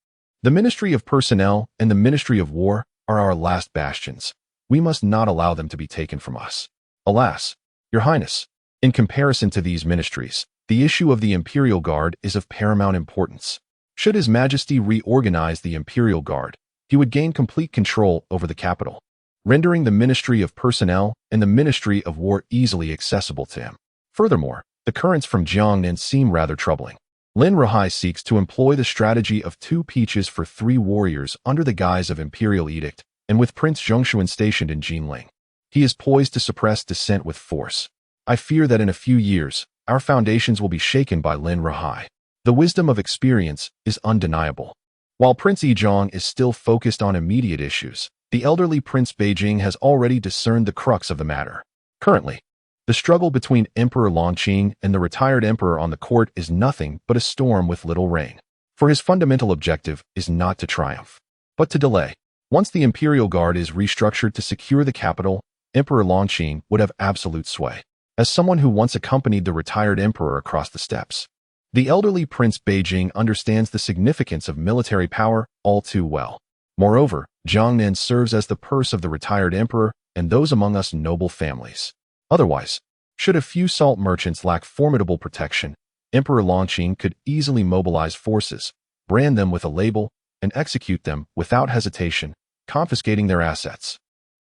The Ministry of Personnel and the Ministry of War are our last bastions. We must not allow them to be taken from us. Alas, Your Highness, in comparison to these ministries, the issue of the Imperial Guard is of paramount importance. Should His Majesty reorganize the Imperial Guard, he would gain complete control over the capital, rendering the Ministry of Personnel and the Ministry of War easily accessible to him. Furthermore, the currents from Jiangnan seem rather troubling. Lin Ruhai seeks to employ the strategy of 2 peaches for 3 warriors under the guise of imperial edict, and with Prince Zhongshuan stationed in Jinling, he is poised to suppress dissent with force. I fear that in a few years, our foundations will be shaken by Lin Ruhai. The wisdom of experience is undeniable. While Prince Yizhong is still focused on immediate issues, the elderly Prince Beijing has already discerned the crux of the matter. Currently, the struggle between Emperor Longqing and the retired emperor on the court is nothing but a storm with little rain. For his fundamental objective is not to triumph, but to delay. Once the Imperial Guard is restructured to secure the capital, Emperor Longqing would have absolute sway. As someone who once accompanied the retired emperor across the steppes, the elderly Prince Beijing understands the significance of military power all too well. Moreover, Jiangnan serves as the purse of the retired emperor and those among us noble families. Otherwise, should a few salt merchants lack formidable protection, Emperor Longqing could easily mobilize forces, brand them with a label, and execute them without hesitation, confiscating their assets.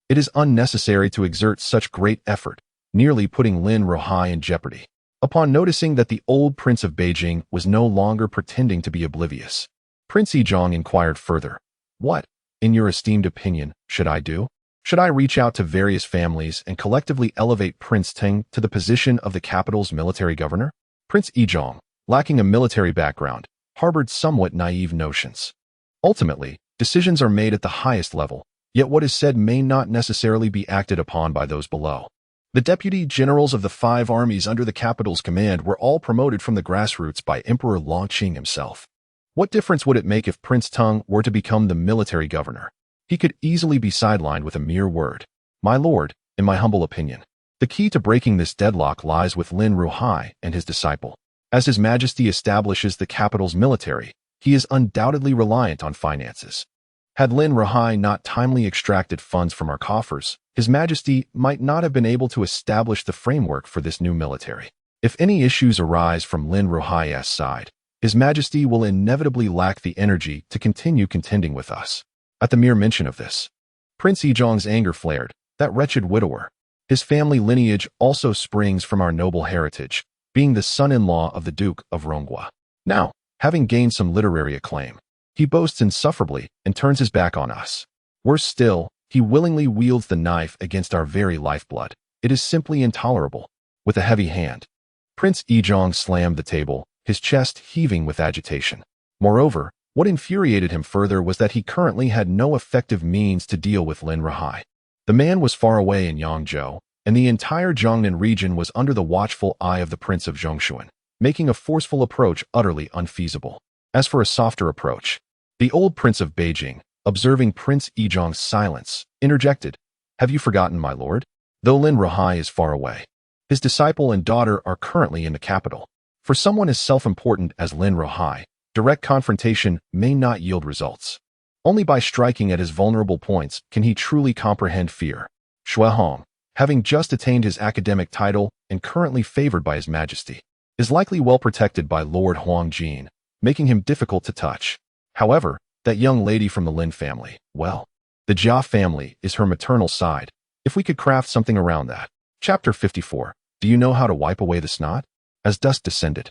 It is unnecessary to exert such great effort, nearly putting Lin Ruhai in jeopardy. Upon noticing that the old Prince of Beijing was no longer pretending to be oblivious, Prince Yizhong inquired further, What, in your esteemed opinion, should I do? Should I reach out to various families and collectively elevate Prince Teng to the position of the capital's military governor? Prince Yizhong, lacking a military background, harbored somewhat naive notions. Ultimately, decisions are made at the highest level, yet what is said may not necessarily be acted upon by those below. The deputy generals of the 5 armies under the capital's command were all promoted from the grassroots by Emperor Longqing himself. What difference would it make if Prince Teng were to become the military governor? He could easily be sidelined with a mere word. My lord, in my humble opinion, the key to breaking this deadlock lies with Lin Ruhai and his disciple. As His Majesty establishes the capital's military, he is undoubtedly reliant on finances. Had Lin Ruhai not timely extracted funds from our coffers, His Majesty might not have been able to establish the framework for this new military. If any issues arise from Lin Ruhai's side, His Majesty will inevitably lack the energy to continue contending with us. At the mere mention of this, Prince Yizhong's anger flared. That wretched widower. His family lineage also springs from our noble heritage, being the son-in-law of the Duke of Ronghua. Now, having gained some literary acclaim, he boasts insufferably and turns his back on us. Worse still, he willingly wields the knife against our very lifeblood. It is simply intolerable. With a heavy hand, Prince Yizhong slammed the table, his chest heaving with agitation. Moreover, what infuriated him further was that he currently had no effective means to deal with Lin Ruhai. The man was far away in Yangzhou, and the entire Jiangnan region was under the watchful eye of the Prince of Zhongshuan, making a forceful approach utterly unfeasible. As for a softer approach, the old Prince of Beijing, observing Prince Yizhong's silence, interjected, "Have you forgotten, my lord? Though Lin Ruhai is far away, his disciple and daughter are currently in the capital. For someone as self-important as Lin Ruhai, direct confrontation may not yield results. Only by striking at his vulnerable points can he truly comprehend fear." Xue Hong, having just attained his academic title and currently favored by His Majesty, is likely well protected by Lord Huang Jin, making him difficult to touch. However, that young lady from the Lin family, well, the Jia family is her maternal side. If we could craft something around that. Chapter 54. Do you know how to wipe away the snot? As dusk descended,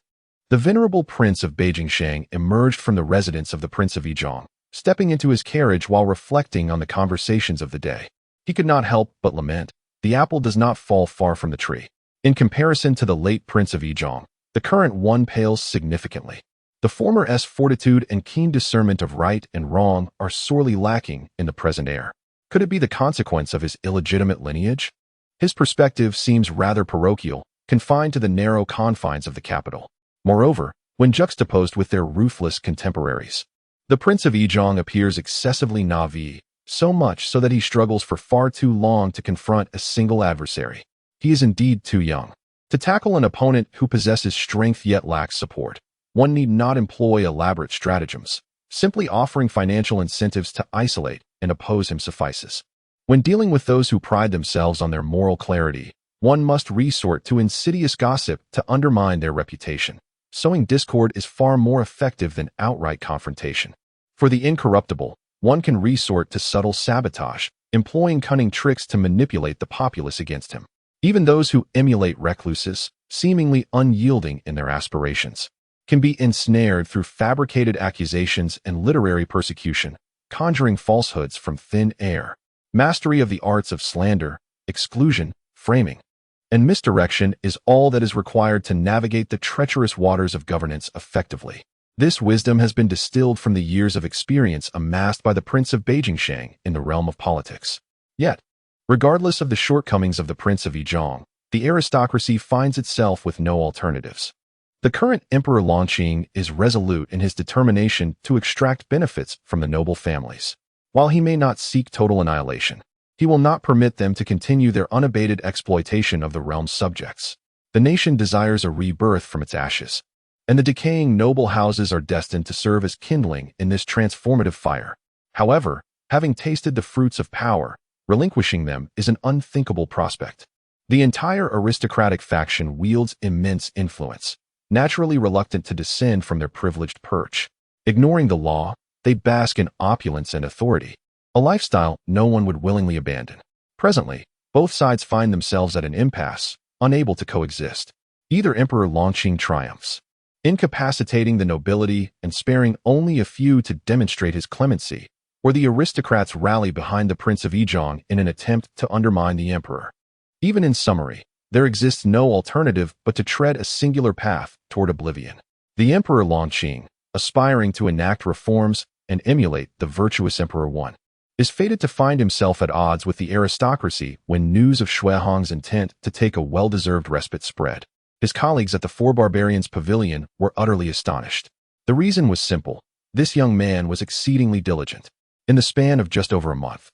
the venerable Prince of Beijing Shang emerged from the residence of the Prince of Yizhong, stepping into his carriage while reflecting on the conversations of the day. He could not help but lament, the apple does not fall far from the tree. In comparison to the late Prince of Yizhong, the current one pales significantly. The former's fortitude and keen discernment of right and wrong are sorely lacking in the present heir. Could it be the consequence of his illegitimate lineage? His perspective seems rather parochial, confined to the narrow confines of the capital. Moreover, when juxtaposed with their ruthless contemporaries, the Prince of Yizhong appears excessively naive, so much so that he struggles for far too long to confront a single adversary. He is indeed too young to tackle an opponent who possesses strength yet lacks support. One need not employ elaborate stratagems. Simply offering financial incentives to isolate and oppose him suffices. When dealing with those who pride themselves on their moral clarity, one must resort to insidious gossip to undermine their reputation. Sowing discord is far more effective than outright confrontation. For the incorruptible, one can resort to subtle sabotage, employing cunning tricks to manipulate the populace against him. Even those who emulate recluses, seemingly unyielding in their aspirations, can be ensnared through fabricated accusations and literary persecution, conjuring falsehoods from thin air. Mastery of the arts of slander, exclusion, framing, and misdirection is all that is required to navigate the treacherous waters of governance effectively. This wisdom has been distilled from the years of experience amassed by the Prince of Beijing Shang in the realm of politics. Yet, regardless of the shortcomings of the Prince of Yizhong, the aristocracy finds itself with no alternatives. The current Emperor Longqing is resolute in his determination to extract benefits from the noble families. While he may not seek total annihilation, he will not permit them to continue their unabated exploitation of the realm's subjects. The nation desires a rebirth from its ashes, and the decaying noble houses are destined to serve as kindling in this transformative fire. However, having tasted the fruits of power, relinquishing them is an unthinkable prospect. The entire aristocratic faction wields immense influence, naturally reluctant to descend from their privileged perch. Ignoring the law, they bask in opulence and authority, a lifestyle no one would willingly abandon. Presently, both sides find themselves at an impasse, unable to coexist. Either Emperor Longqing triumphs, incapacitating the nobility and sparing only a few to demonstrate his clemency, or the aristocrats rally behind the Prince of Yizhong in an attempt to undermine the emperor. Even in summary, there exists no alternative but to tread a singular path toward oblivion. The Emperor Longqing, aspiring to enact reforms and emulate the virtuous Emperor One, is fated to find himself at odds with the aristocracy when news of Shui Hong's intent to take a well-deserved respite spread. His colleagues at the Four Barbarians Pavilion were utterly astonished. The reason was simple. This young man was exceedingly diligent. In the span of just over a month,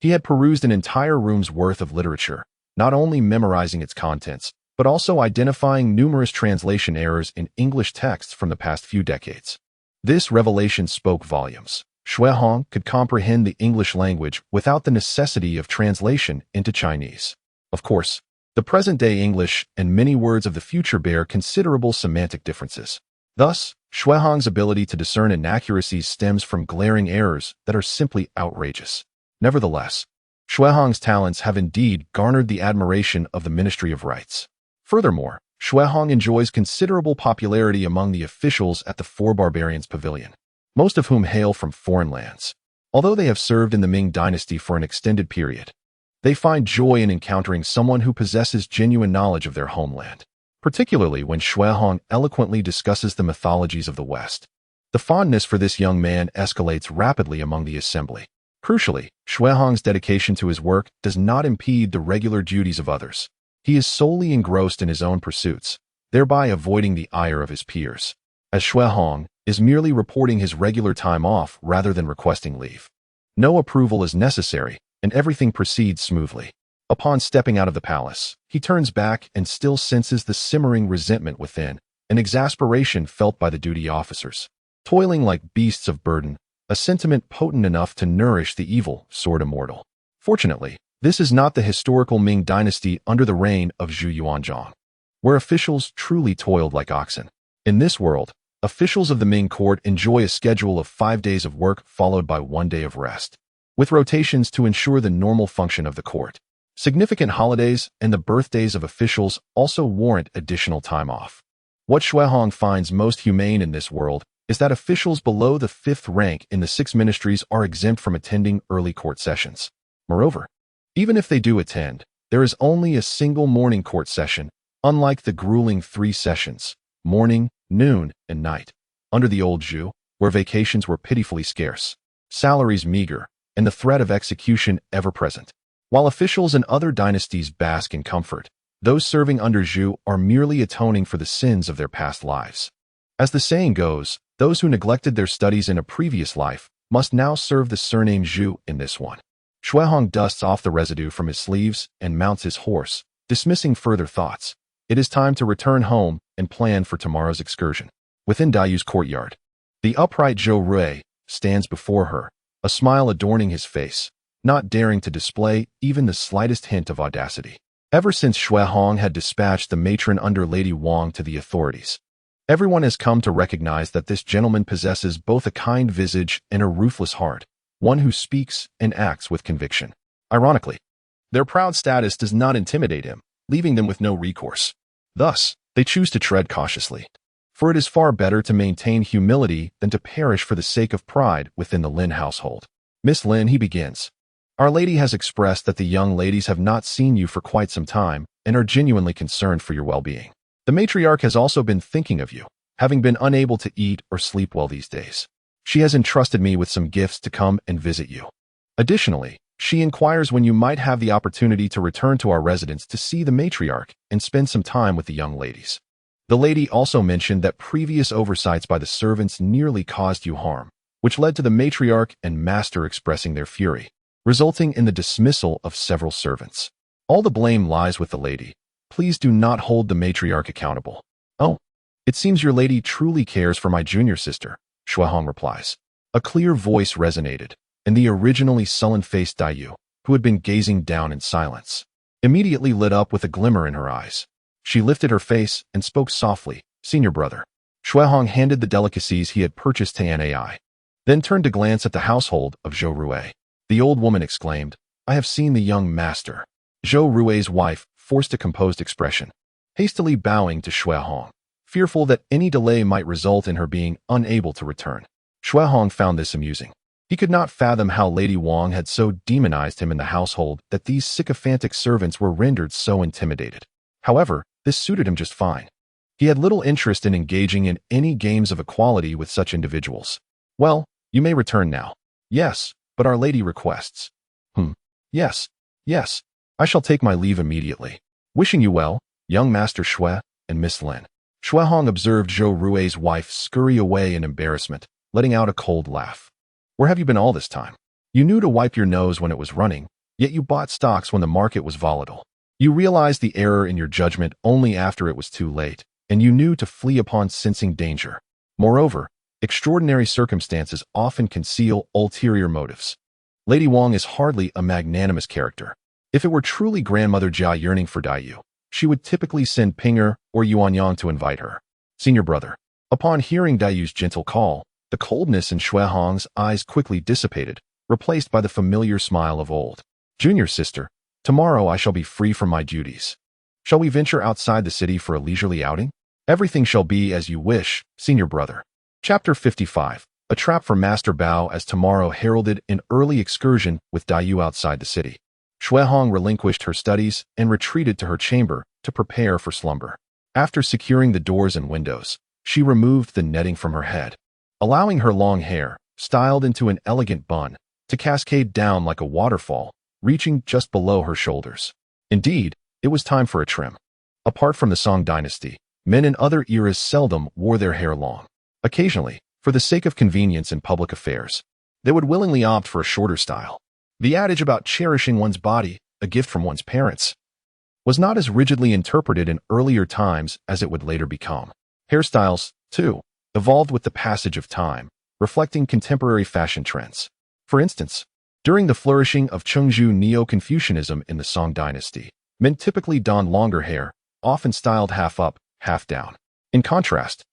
he had perused an entire room's worth of literature, not only memorizing its contents, but also identifying numerous translation errors in English texts from the past few decades. This revelation spoke volumes. Shui Hong could comprehend the English language without the necessity of translation into Chinese. Of course, the present-day English and many words of the future bear considerable semantic differences. Thus, Shui Hong's ability to discern inaccuracies stems from glaring errors that are simply outrageous. Nevertheless, Shui Hong's talents have indeed garnered the admiration of the Ministry of Rites. Furthermore, Shui Hong enjoys considerable popularity among the officials at the Four Barbarians Pavilion, most of whom hail from foreign lands. Although they have served in the Ming Dynasty for an extended period, they find joy in encountering someone who possesses genuine knowledge of their homeland, particularly when Shui Hong eloquently discusses the mythologies of the West. The fondness for this young man escalates rapidly among the assembly. Crucially, Shui Hong's dedication to his work does not impede the regular duties of others. He is solely engrossed in his own pursuits, thereby avoiding the ire of his peers, as Shui Hong is merely reporting his regular time off rather than requesting leave. No approval is necessary, and everything proceeds smoothly. Upon stepping out of the palace, he turns back and still senses the simmering resentment within, and exasperation felt by the duty officers. Toiling like beasts of burden, a sentiment potent enough to nourish the evil sword immortal. Fortunately, this is not the historical Ming Dynasty under the reign of Zhu Yuanzhang, where officials truly toiled like oxen. In this world, officials of the Ming court enjoy a schedule of 5 days of work followed by 1 day of rest, with rotations to ensure the normal function of the court. Significant holidays and the birthdays of officials also warrant additional time off. What Shui Hong finds most humane in this world is that officials below the 5th rank in the 6 ministries are exempt from attending early court sessions. Moreover, even if they do attend, there is only a single morning court session, unlike the grueling 3 sessions, morning, noon, and night, under the old Zhu, where vacations were pitifully scarce, salaries meager, and the threat of execution ever present. While officials in other dynasties bask in comfort, those serving under Zhu are merely atoning for the sins of their past lives. As the saying goes, those who neglected their studies in a previous life must now serve the surname Zhu in this one. Shui Hong dusts off the residue from his sleeves and mounts his horse, dismissing further thoughts. It is time to return home and plan for tomorrow's excursion. Within Daiyu's courtyard, the upright Zhou Rui stands before her, a smile adorning his face, not daring to display even the slightest hint of audacity. Ever since Shui Hong had dispatched the matron under Lady Wang to the authorities, everyone has come to recognize that this gentleman possesses both a kind visage and a ruthless heart, one who speaks and acts with conviction. Ironically, their proud status does not intimidate him, leaving them with no recourse. Thus, they choose to tread cautiously, for it is far better to maintain humility than to perish for the sake of pride within the Lin household. Miss Lin, he begins. Our lady has expressed that the young ladies have not seen you for quite some time and are genuinely concerned for your well-being. The matriarch has also been thinking of you, having been unable to eat or sleep well these days. She has entrusted me with some gifts to come and visit you. Additionally, she inquires when you might have the opportunity to return to our residence to see the matriarch and spend some time with the young ladies. The lady also mentioned that previous oversights by the servants nearly caused you harm, which led to the matriarch and master expressing their fury, resulting in the dismissal of several servants. All the blame lies with the lady. Please do not hold the matriarch accountable. Oh, it seems your lady truly cares for my junior sister, Shui Hong replies. A clear voice resonated, and the originally sullen-faced Daiyu, who had been gazing down in silence, immediately lit up with a glimmer in her eyes. She lifted her face and spoke softly, "Senior brother." Shui Hong handed the delicacies he had purchased to Anai, then turned to glance at the household of Zhou Rui. The old woman exclaimed, "I have seen the young master." Zhou Rui's wife forced a composed expression, hastily bowing to Shui Hong, fearful that any delay might result in her being unable to return. Shui Hong found this amusing. He could not fathom how Lady Wang had so demonized him in the household that these sycophantic servants were rendered so intimidated. However, this suited him just fine. He had little interest in engaging in any games of equality with such individuals. "Well, you may return now." "Yes, but Our Lady requests. Yes, yes, I shall take my leave immediately. Wishing you well, young Master Shui and Miss Lin. Shui Hong observed Zhou Rui's wife scurry away in embarrassment, letting out a cold laugh. Where have you been all this time? You knew to wipe your nose when it was running, yet you bought stocks when the market was volatile. You realized the error in your judgment only after it was too late, and you knew to flee upon sensing danger. Moreover, extraordinary circumstances often conceal ulterior motives. Lady Wang is hardly a magnanimous character. If it were truly Grandmother Jia yearning for Daiyu, she would typically send Pinger or Yuanyang to invite her. Senior brother. Upon hearing Daiyu's gentle call, the coldness in Shui Hong's eyes quickly dissipated, replaced by the familiar smile of old. Junior sister, tomorrow I shall be free from my duties. Shall we venture outside the city for a leisurely outing? Everything shall be as you wish, senior brother. Chapter 55. A trap for Master Bao as tomorrow heralded an early excursion with Daiyu outside the city. Shui Hong relinquished her studies and retreated to her chamber to prepare for slumber. After securing the doors and windows, she removed the netting from her head, allowing her long hair, styled into an elegant bun, to cascade down like a waterfall, reaching just below her shoulders. Indeed, it was time for a trim. Apart from the Song dynasty, men in other eras seldom wore their hair long. Occasionally, for the sake of convenience in public affairs, they would willingly opt for a shorter style. The adage about cherishing one's body, a gift from one's parents, was not as rigidly interpreted in earlier times as it would later become. Hairstyles, too, evolved with the passage of time, reflecting contemporary fashion trends. For instance, during the flourishing of Chengzhou Neo-Confucianism in the Song dynasty, men typically donned longer hair, often styled half up, half down. In contrast,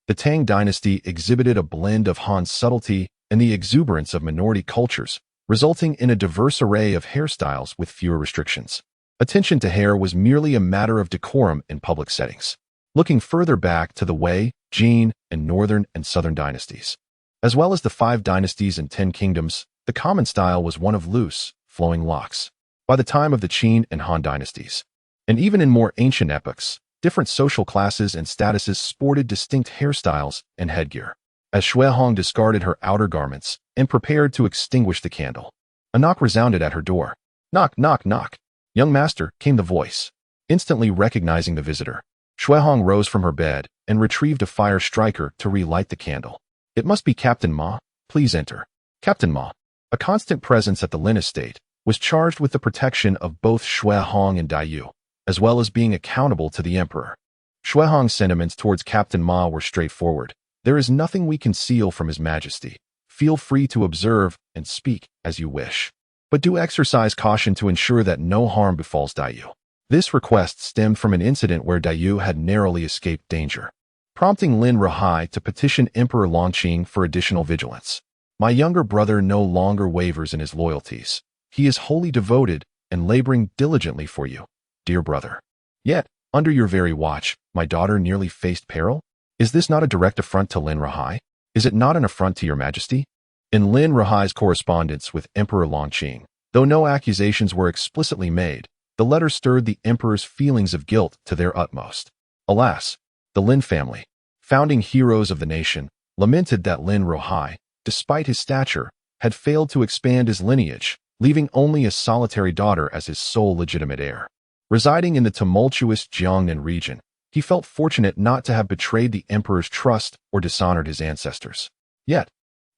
the Tang dynasty exhibited a blend of Han's subtlety and the exuberance of minority cultures, resulting in a diverse array of hairstyles with fewer restrictions. Attention to hair was merely a matter of decorum in public settings. Looking further back to the Wei, Jin, and Northern and Southern dynasties, as well as the 5 dynasties and 10 kingdoms, the common style was one of loose, flowing locks. By the time of the Qin and Han dynasties, and even in more ancient epochs, different social classes and statuses sported distinct hairstyles and headgear. As Shui Hong discarded her outer garments and prepared to extinguish the candle, a knock resounded at her door. Knock, knock, knock. Young master, came the voice. Instantly recognizing the visitor, Shui Hong rose from her bed and retrieved a fire striker to relight the candle. It must be Captain Ma. Please enter. Captain Ma, a constant presence at the Lin estate, was charged with the protection of both Shui Hong and Daiyu, as well as being accountable to the emperor. Shui Hong's sentiments towards Captain Ma were straightforward. There is nothing we conceal from His Majesty. Feel free to observe and speak as you wish. But do exercise caution to ensure that no harm befalls Daiyu. This request stemmed from an incident where Daiyu had narrowly escaped danger, prompting Lin Ruhai to petition Emperor Longqing for additional vigilance. My younger brother no longer wavers in his loyalties. He is wholly devoted and laboring diligently for you, dear brother. Yet, under your very watch, my daughter nearly faced peril? Is this not a direct affront to Lin Ruhai? Is it not an affront to your majesty? In Lin Ruhai's correspondence with Emperor Longqing, though no accusations were explicitly made, the letter stirred the emperor's feelings of guilt to their utmost. Alas, the Lin family, founding heroes of the nation, lamented that Lin Ruhai, despite his stature, had failed to expand his lineage, leaving only a solitary daughter as his sole legitimate heir. Residing in the tumultuous Jiangnan region, he felt fortunate not to have betrayed the emperor's trust or dishonored his ancestors. Yet,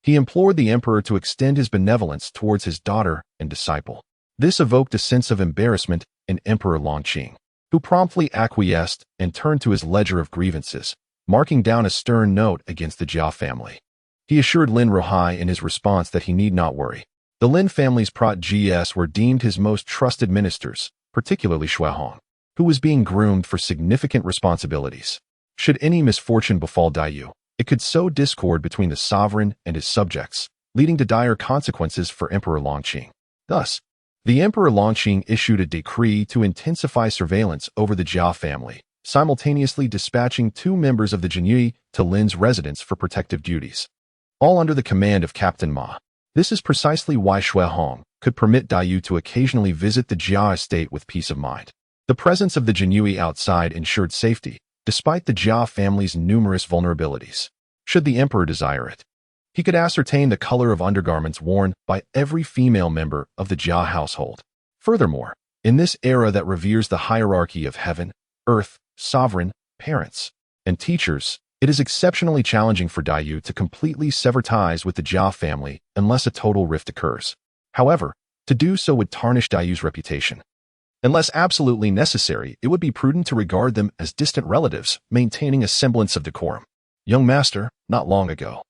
he implored the emperor to extend his benevolence towards his daughter and disciple. This evoked a sense of embarrassment in Emperor Longqing, who promptly acquiesced and turned to his ledger of grievances, marking down a stern note against the Jia family. He assured Lin Ruhai in his response that he need not worry. The Lin family's prot-gs were deemed his most trusted ministers, particularly Shui Hong, who was being groomed for significant responsibilities. Should any misfortune befall Daiyu, it could sow discord between the sovereign and his subjects, leading to dire consequences for Emperor Longqing. Thus, the Emperor Longqing issued a decree to intensify surveillance over the Jia family, simultaneously dispatching 2 members of the Jinyue to Lin's residence for protective duties, all under the command of Captain Ma. This is precisely why Shui Hong could permit Daiyu to occasionally visit the Jia estate with peace of mind. The presence of the Jinyue outside ensured safety, despite the Jia family's numerous vulnerabilities. Should the emperor desire it, He could ascertain the color of undergarments worn by every female member of the Jia household. Furthermore, in this era that reveres the hierarchy of heaven, earth, sovereign, parents, and teachers, it is exceptionally challenging for Dayu to completely sever ties with the Jia family unless a total rift occurs. However, to do so would tarnish Dayu's reputation. Unless absolutely necessary, it would be prudent to regard them as distant relatives, maintaining a semblance of decorum. Young master, not long ago,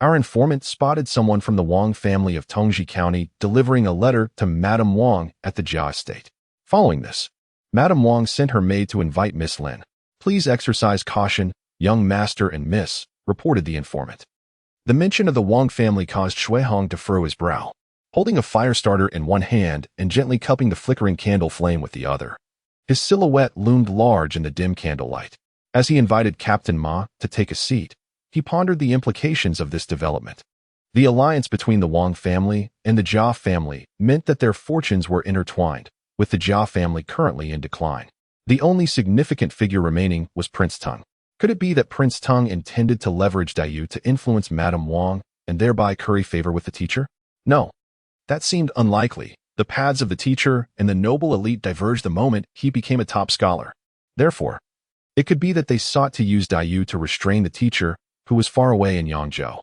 our informant spotted someone from the Wang family of Tongji County delivering a letter to Madame Wang at the Jia estate. Following this, Madame Wang sent her maid to invite Miss Lin. Please exercise caution, young master and miss, reported the informant. The mention of the Wang family caused Shuihong to furrow his brow, holding a fire starter in one hand and gently cupping the flickering candle flame with the other. His silhouette loomed large in the dim candlelight. As he invited Captain Ma to take a seat, he pondered the implications of this development. The alliance between the Wang family and the Jia family meant that their fortunes were intertwined, with the Jia family currently in decline. The only significant figure remaining was Prince Teng. Could it be that Prince Teng intended to leverage Dayu to influence Madame Wang and thereby curry favor with the teacher? No. That seemed unlikely. The paths of the teacher and the noble elite diverged the moment he became a top scholar. Therefore, it could be that they sought to use Dayu to restrain the teacher who was far away in Yangzhou,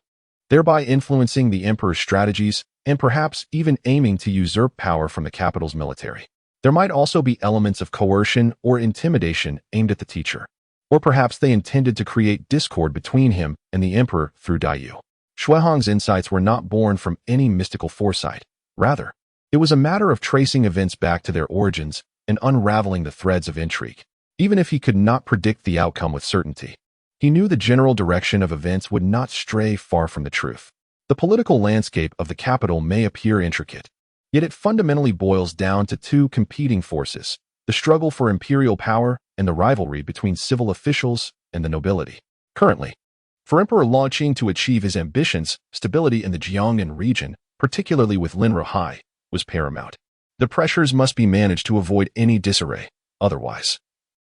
thereby influencing the emperor's strategies and perhaps even aiming to usurp power from the capital's military. There might also be elements of coercion or intimidation aimed at the teacher, or perhaps they intended to create discord between him and the emperor through Dayu. Shuihong's insights were not born from any mystical foresight. Rather, it was a matter of tracing events back to their origins and unraveling the threads of intrigue. Even if he could not predict the outcome with certainty, he knew the general direction of events would not stray far from the truth. The political landscape of the capital may appear intricate, yet it fundamentally boils down to two competing forces: the struggle for imperial power and the rivalry between civil officials and the nobility. Currently, for Emperor Lao Qing to achieve his ambitions, stability in the Jiangnan region, particularly with Lin Ruhai, was paramount. The pressures must be managed to avoid any disarray. Otherwise,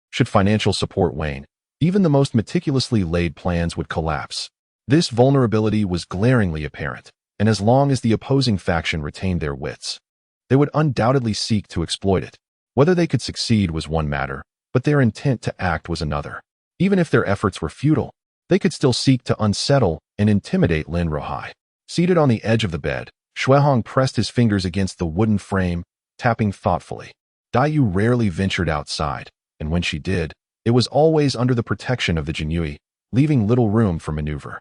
should financial support wane, even the most meticulously laid plans would collapse. This vulnerability was glaringly apparent, and as long as the opposing faction retained their wits, they would undoubtedly seek to exploit it. Whether they could succeed was one matter, but their intent to act was another. Even if their efforts were futile, they could still seek to unsettle and intimidate Lin Ruhai. Seated on the edge of the bed, Shuihong pressed his fingers against the wooden frame, tapping thoughtfully. Dayu rarely ventured outside, and when she did, it was always under the protection of the Jinhui, leaving little room for maneuver.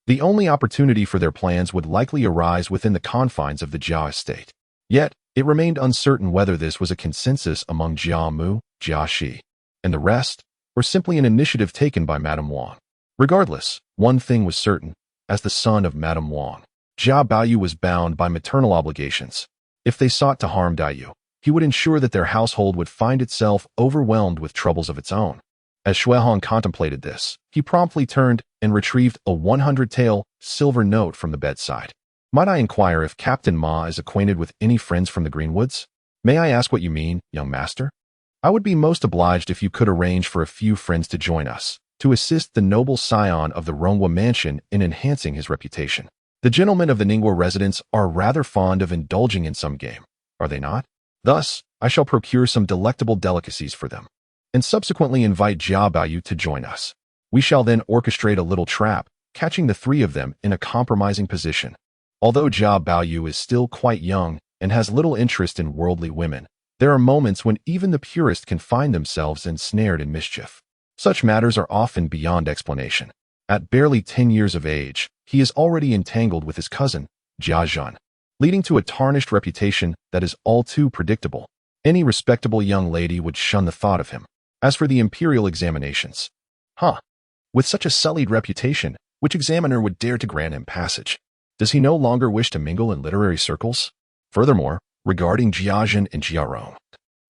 The only opportunity for their plans would likely arise within the confines of the Jia estate. Yet, it remained uncertain whether this was a consensus among Jia Mu, Jia Shi, and the rest, or simply an initiative taken by Madame Wang. Regardless, one thing was certain: as the son of Madame Wang, Jia Baoyu was bound by maternal obligations. If they sought to harm Dayu, he would ensure that their household would find itself overwhelmed with troubles of its own. As Shuihong contemplated this, he promptly turned and retrieved a 100-tael silver note from the bedside. Might I inquire if Captain Ma is acquainted with any friends from the Greenwoods? May I ask what you mean, young master? I would be most obliged if you could arrange for a few friends to join us, to assist the noble scion of the Ronghua mansion in enhancing his reputation. The gentlemen of the Ningguo residence are rather fond of indulging in some game, are they not? Thus, I shall procure some delectable delicacies for them, and subsequently invite Jia Baoyu to join us. We shall then orchestrate a little trap, catching the three of them in a compromising position. Although Jia Baoyu is still quite young and has little interest in worldly women, there are moments when even the purest can find themselves ensnared in mischief. Such matters are often beyond explanation. At barely 10 years of age, he is already entangled with his cousin, Jia Zhan, leading to a tarnished reputation that is all too predictable. Any respectable young lady would shun the thought of him. As for the imperial examinations, with such a sullied reputation, which examiner would dare to grant him passage? Does he no longer wish to mingle in literary circles? Furthermore, regarding Jiazhen and Jiarong,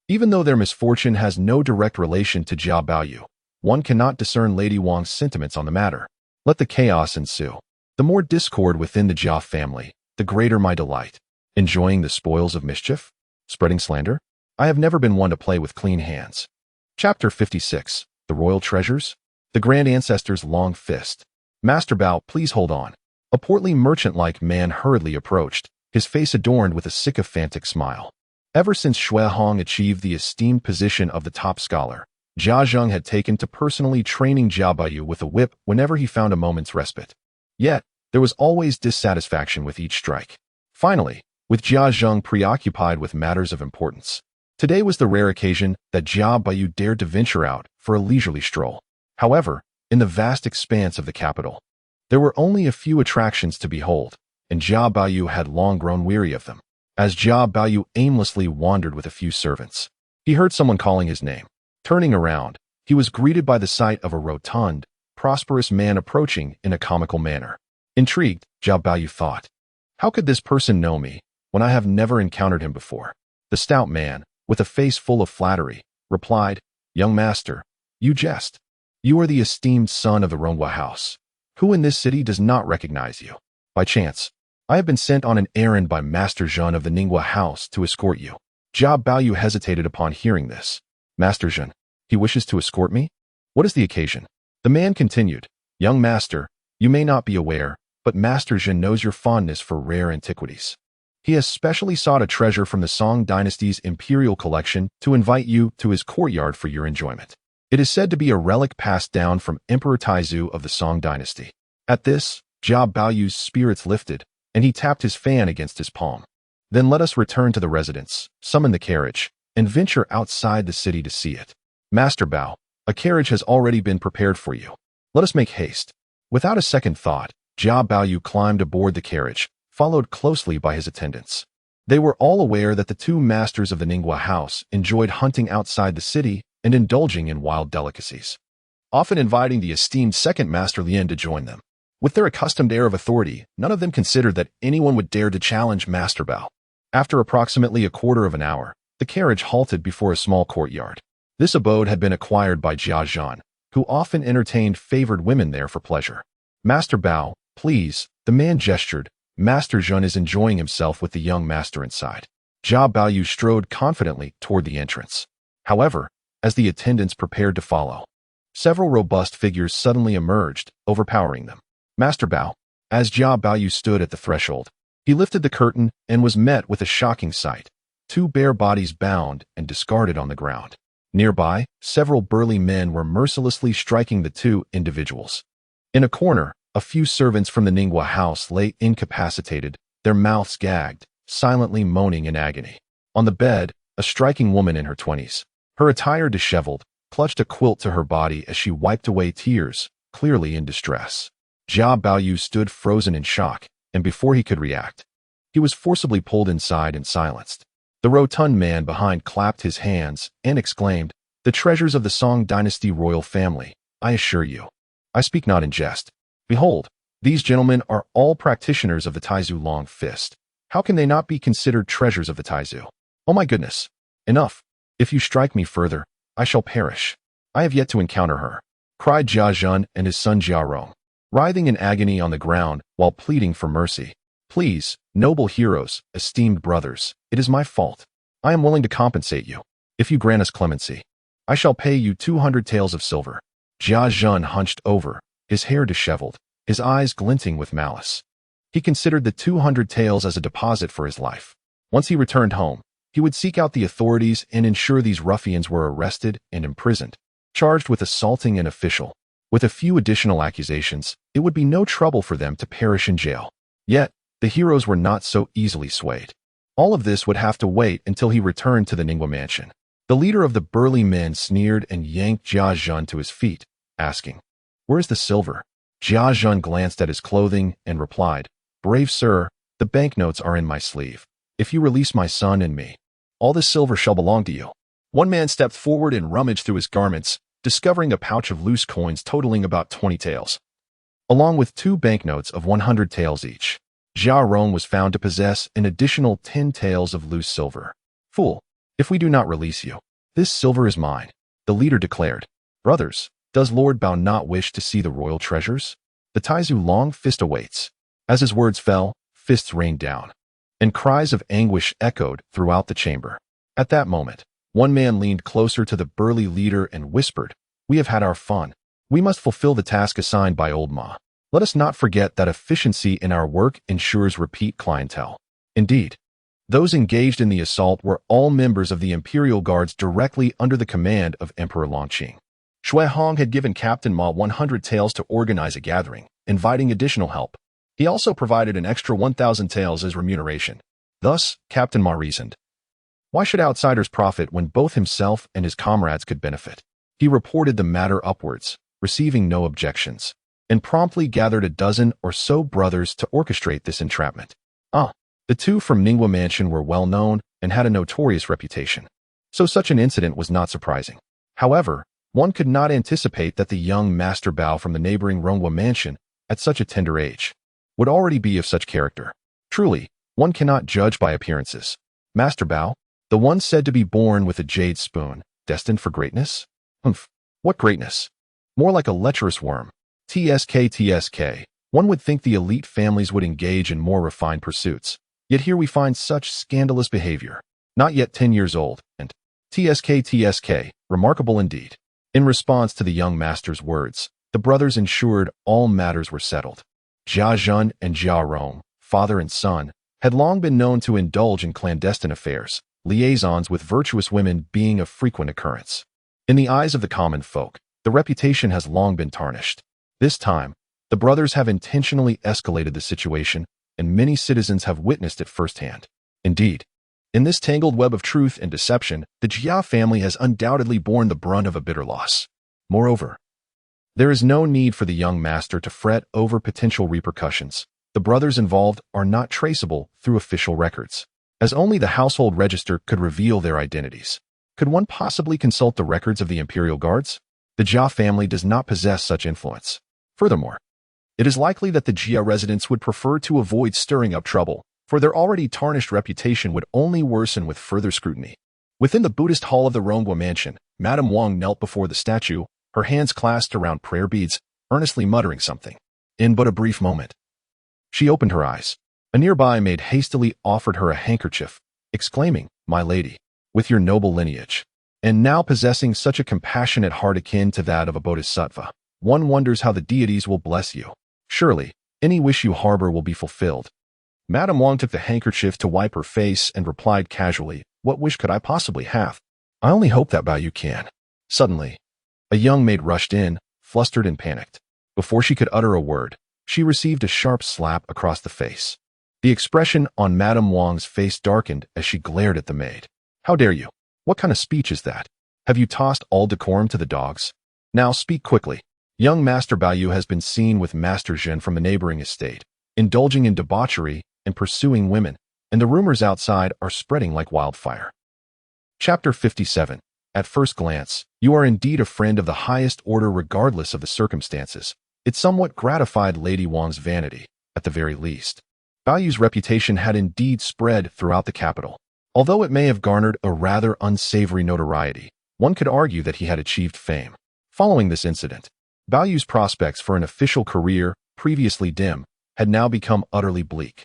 even though their misfortune has no direct relation to Jia Baoyu, one cannot discern Lady Wang's sentiments on the matter. Let the chaos ensue. The more discord within the Jia family, the greater my delight. Enjoying the spoils of mischief? Spreading slander? I have never been one to play with clean hands. Chapter 56. The Royal Treasures? The Grand Ancestor's Long Fist. Master Bao, please hold on. A portly merchant-like man hurriedly approached, his face adorned with a sycophantic smile. Ever since Shui Hong achieved the esteemed position of the top scholar, Jia Zheng had taken to personally training Jia Baiyu with a whip whenever he found a moment's respite. Yet, there was always dissatisfaction with each strike. Finally, with Jia Zheng preoccupied with matters of importance, today was the rare occasion that Jia Baiyu dared to venture out for a leisurely stroll. However, in the vast expanse of the capital, there were only a few attractions to behold, and Jia Baiyu had long grown weary of them. As Jia Baiyu aimlessly wandered with a few servants, he heard someone calling his name. Turning around, he was greeted by the sight of a rotund, prosperous man approaching in a comical manner. Intrigued, Jia Baiyu thought, how could this person know me when I have never encountered him before? The stout man, with a face full of flattery, replied, Young master, you jest. You are the esteemed son of the Ronghua house. Who in this city does not recognize you? By chance, I have been sent on an errand by Master Zhen of the Ninghua house to escort you. Jia Baiyu hesitated upon hearing this. Master Zhen, he wishes to escort me? What is the occasion? The man continued, Young master, you may not be aware, but Master Zhen knows your fondness for rare antiquities. He has specially sought a treasure from the Song dynasty's imperial collection to invite you to his courtyard for your enjoyment. It is said to be a relic passed down from Emperor Taizu of the Song dynasty. At this, Jia Baoyu's spirits lifted, and he tapped his fan against his palm. Then let us return to the residence, summon the carriage, and venture outside the city to see it. Master Bao, a carriage has already been prepared for you. Let us make haste. Without a second thought, Jia Baoyu climbed aboard the carriage, followed closely by his attendants. They were all aware that the two masters of the Ninghua house enjoyed hunting outside the city and indulging in wild delicacies, often inviting the esteemed second master Lien to join them. With their accustomed air of authority, none of them considered that anyone would dare to challenge Master Bao. After approximately a quarter of an hour, the carriage halted before a small courtyard. This abode had been acquired by Jia Zhan, who often entertained favored women there for pleasure. Master Bao, please, the man gestured. Master Zhen is enjoying himself with the young master inside. Jia Baoyu strode confidently toward the entrance. However, as the attendants prepared to follow, several robust figures suddenly emerged, overpowering them. Master Bao, as Jia Baoyu stood at the threshold, he lifted the curtain and was met with a shocking sight. Two bare bodies bound and discarded on the ground. Nearby, several burly men were mercilessly striking the two individuals. In a corner, a few servants from the Ninghua house lay incapacitated, their mouths gagged, silently moaning in agony. On the bed, a striking woman in her 20s, her attire disheveled, clutched a quilt to her body as she wiped away tears, clearly in distress. Jia Baoyu stood frozen in shock, and before he could react, he was forcibly pulled inside and silenced. The rotund man behind clapped his hands and exclaimed, "The treasures of the Song dynasty royal family, I assure you. I speak not in jest. Behold, these gentlemen are all practitioners of the Taizu long fist. How can they not be considered treasures of the Taizu? Oh my goodness. Enough. If you strike me further, I shall perish. I have yet to encounter her," cried Jia Zhen and his son Jia Rong, writhing in agony on the ground while pleading for mercy. "Please, noble heroes, esteemed brothers, it is my fault. I am willing to compensate you. If you grant us clemency, I shall pay you 200 taels of silver." Jia Zhen hunched over, his hair disheveled, his eyes glinting with malice. He considered the 200 taels as a deposit for his life. Once he returned home, he would seek out the authorities and ensure these ruffians were arrested and imprisoned, charged with assaulting an official. With a few additional accusations, it would be no trouble for them to perish in jail. Yet, the heroes were not so easily swayed. All of this would have to wait until he returned to the Ninghua mansion. The leader of the burly men sneered and yanked Jia Zhen to his feet, asking, "Where's the silver?" Jia Zhen glanced at his clothing and replied, "Brave sir, the banknotes are in my sleeve. If you release my son and me, all this silver shall belong to you." One man stepped forward and rummaged through his garments, discovering a pouch of loose coins totaling about 20 taels, along with 2 banknotes of 100 taels each. Jia Rong was found to possess an additional 10 taels of loose silver. "Fool, if we do not release you, this silver is mine," the leader declared. "Brothers, does Lord Bao not wish to see the royal treasures? The Taizu long fist awaits." As his words fell, fists rained down, and cries of anguish echoed throughout the chamber. At that moment, one man leaned closer to the burly leader and whispered, "We have had our fun. We must fulfill the task assigned by Old Ma." Let us not forget that efficiency in our work ensures repeat clientele. Indeed, those engaged in the assault were all members of the Imperial Guards directly under the command of Emperor Longqing. Shui Hong had given Captain Ma 100 taels to organize a gathering, inviting additional help. He also provided an extra 1,000 taels as remuneration. Thus, Captain Ma reasoned, why should outsiders profit when both himself and his comrades could benefit? He reported the matter upwards, receiving no objections, and promptly gathered a dozen or so brothers to orchestrate this entrapment. The two from Ningwa Mansion were well known and had a notorious reputation, so such an incident was not surprising. However, one could not anticipate that the young Master Bao from the neighboring Rongwa Mansion, at such a tender age, would already be of such character. Truly, one cannot judge by appearances. Master Bao, the one said to be born with a jade spoon, destined for greatness? Humph, what greatness? More like a lecherous worm. TSK. One would think the elite families would engage in more refined pursuits. Yet here we find such scandalous behavior. Not yet 10 years old, and TSK, remarkable indeed. In response to the young master's words, the brothers ensured all matters were settled. Jia Zhen and Jia Rong, father and son, had long been known to indulge in clandestine affairs, liaisons with virtuous women being of frequent occurrence. In the eyes of the common folk, the reputation has long been tarnished. This time, the brothers have intentionally escalated the situation, and many citizens have witnessed it firsthand. Indeed, in this tangled web of truth and deception, the Jia family has undoubtedly borne the brunt of a bitter loss. Moreover, there is no need for the young master to fret over potential repercussions. The brothers involved are not traceable through official records, as only the household register could reveal their identities. Could one possibly consult the records of the Imperial Guards? The Jia family does not possess such influence. Furthermore, it is likely that the Jia residents would prefer to avoid stirring up trouble, for their already tarnished reputation would only worsen with further scrutiny. Within the Buddhist hall of the Rongwa Mansion, Madame Wang knelt before the statue, her hands clasped around prayer beads, earnestly muttering something. In but a brief moment, she opened her eyes. A nearby maid hastily offered her a handkerchief, exclaiming, "My lady, with your noble lineage, and now possessing such a compassionate heart akin to that of a bodhisattva, one wonders how the deities will bless you. Surely, any wish you harbor will be fulfilled." Madame Wang took the handkerchief to wipe her face and replied casually, "What wish could I possibly have? I only hope that Bao Yu can." Suddenly, a young maid rushed in, flustered and panicked. Before she could utter a word, she received a sharp slap across the face. The expression on Madame Wang's face darkened as she glared at the maid. "How dare you? What kind of speech is that? Have you tossed all decorum to the dogs? Now speak quickly." Young Master Bao Yu has been seen with Master Zhen from the neighboring estate, indulging in debauchery and pursuing women, and the rumors outside are spreading like wildfire. Chapter 57. At first glance, you are indeed a friend of the highest order regardless of the circumstances. It somewhat gratified Lady Wang's vanity, at the very least. Bao Yu's reputation had indeed spread throughout the capital. Although it may have garnered a rather unsavory notoriety, one could argue that he had achieved fame. Following this incident, Bao Yu's prospects for an official career, previously dim, had now become utterly bleak.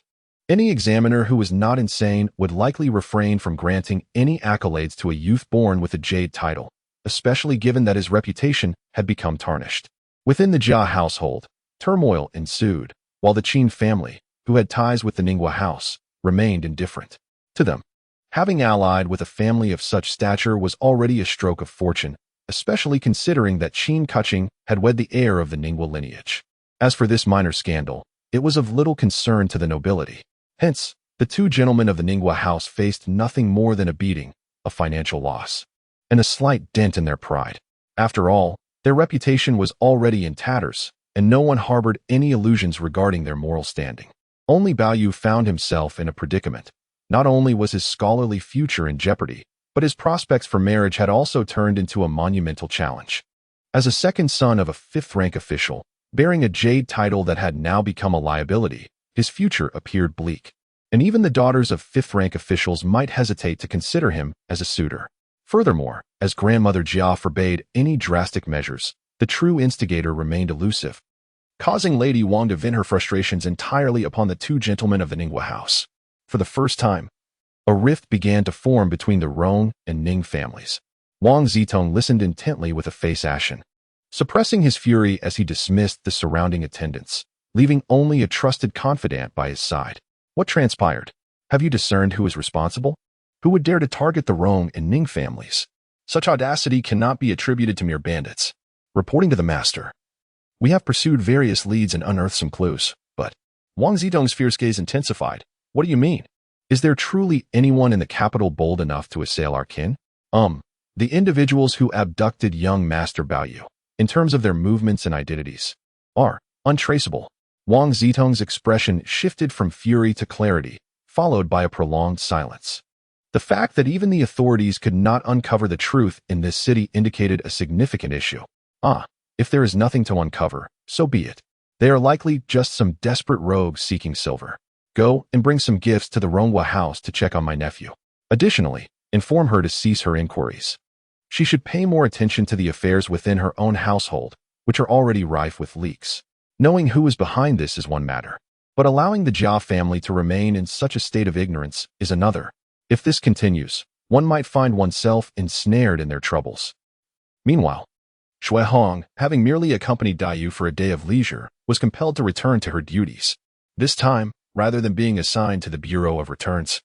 Any examiner who was not insane would likely refrain from granting any accolades to a youth born with a jade title, especially given that his reputation had become tarnished. Within the Jia household, turmoil ensued, while the Qin family, who had ties with the Ningwa house, remained indifferent. To them, having allied with a family of such stature was already a stroke of fortune, especially considering that Qin Kuching had wed the heir of the Ningwa lineage. As for this minor scandal, it was of little concern to the nobility. Hence, the two gentlemen of the Ningwa house faced nothing more than a beating, a financial loss, and a slight dent in their pride. After all, their reputation was already in tatters, and no one harbored any illusions regarding their moral standing. Only Bao Yu found himself in a predicament. Not only was his scholarly future in jeopardy, but his prospects for marriage had also turned into a monumental challenge. As a second son of a fifth-rank official, bearing a jade title that had now become a liability, his future appeared bleak, and even the daughters of fifth-rank officials might hesitate to consider him as a suitor. Furthermore, as grandmother Jia forbade any drastic measures, the true instigator remained elusive, causing Lady Wang to vent her frustrations entirely upon the two gentlemen of the Ningwa house. For the first time, a rift began to form between the Rong and Ning families. Wang Zitong listened intently with a face ashen, suppressing his fury as he dismissed the surrounding attendants. leaving only a trusted confidant by his side. What transpired? Have you discerned who is responsible? Who would dare to target the Rong and Ning families? Such audacity cannot be attributed to mere bandits. Reporting to the master, we have pursued various leads and unearthed some clues, but Wang Zitong's fierce gaze intensified. What do you mean? Is there truly anyone in the capital bold enough to assail our kin? The individuals who abducted young Master Baoyu, in terms of their movements and identities, are untraceable. Wang Zitong's expression shifted from fury to clarity, followed by a prolonged silence. The fact that even the authorities could not uncover the truth in this city indicated a significant issue. If there is nothing to uncover, so be it. They are likely just some desperate rogues seeking silver. Go and bring some gifts to the Ronghua house to check on my nephew. Additionally, inform her to cease her inquiries. She should pay more attention to the affairs within her own household, which are already rife with leaks. Knowing who is behind this is one matter, but allowing the Jia family to remain in such a state of ignorance is another. If this continues, one might find oneself ensnared in their troubles. Meanwhile, Shui Hong, having merely accompanied Daiyu for a day of leisure, was compelled to return to her duties. This time, rather than being assigned to the Bureau of Returns,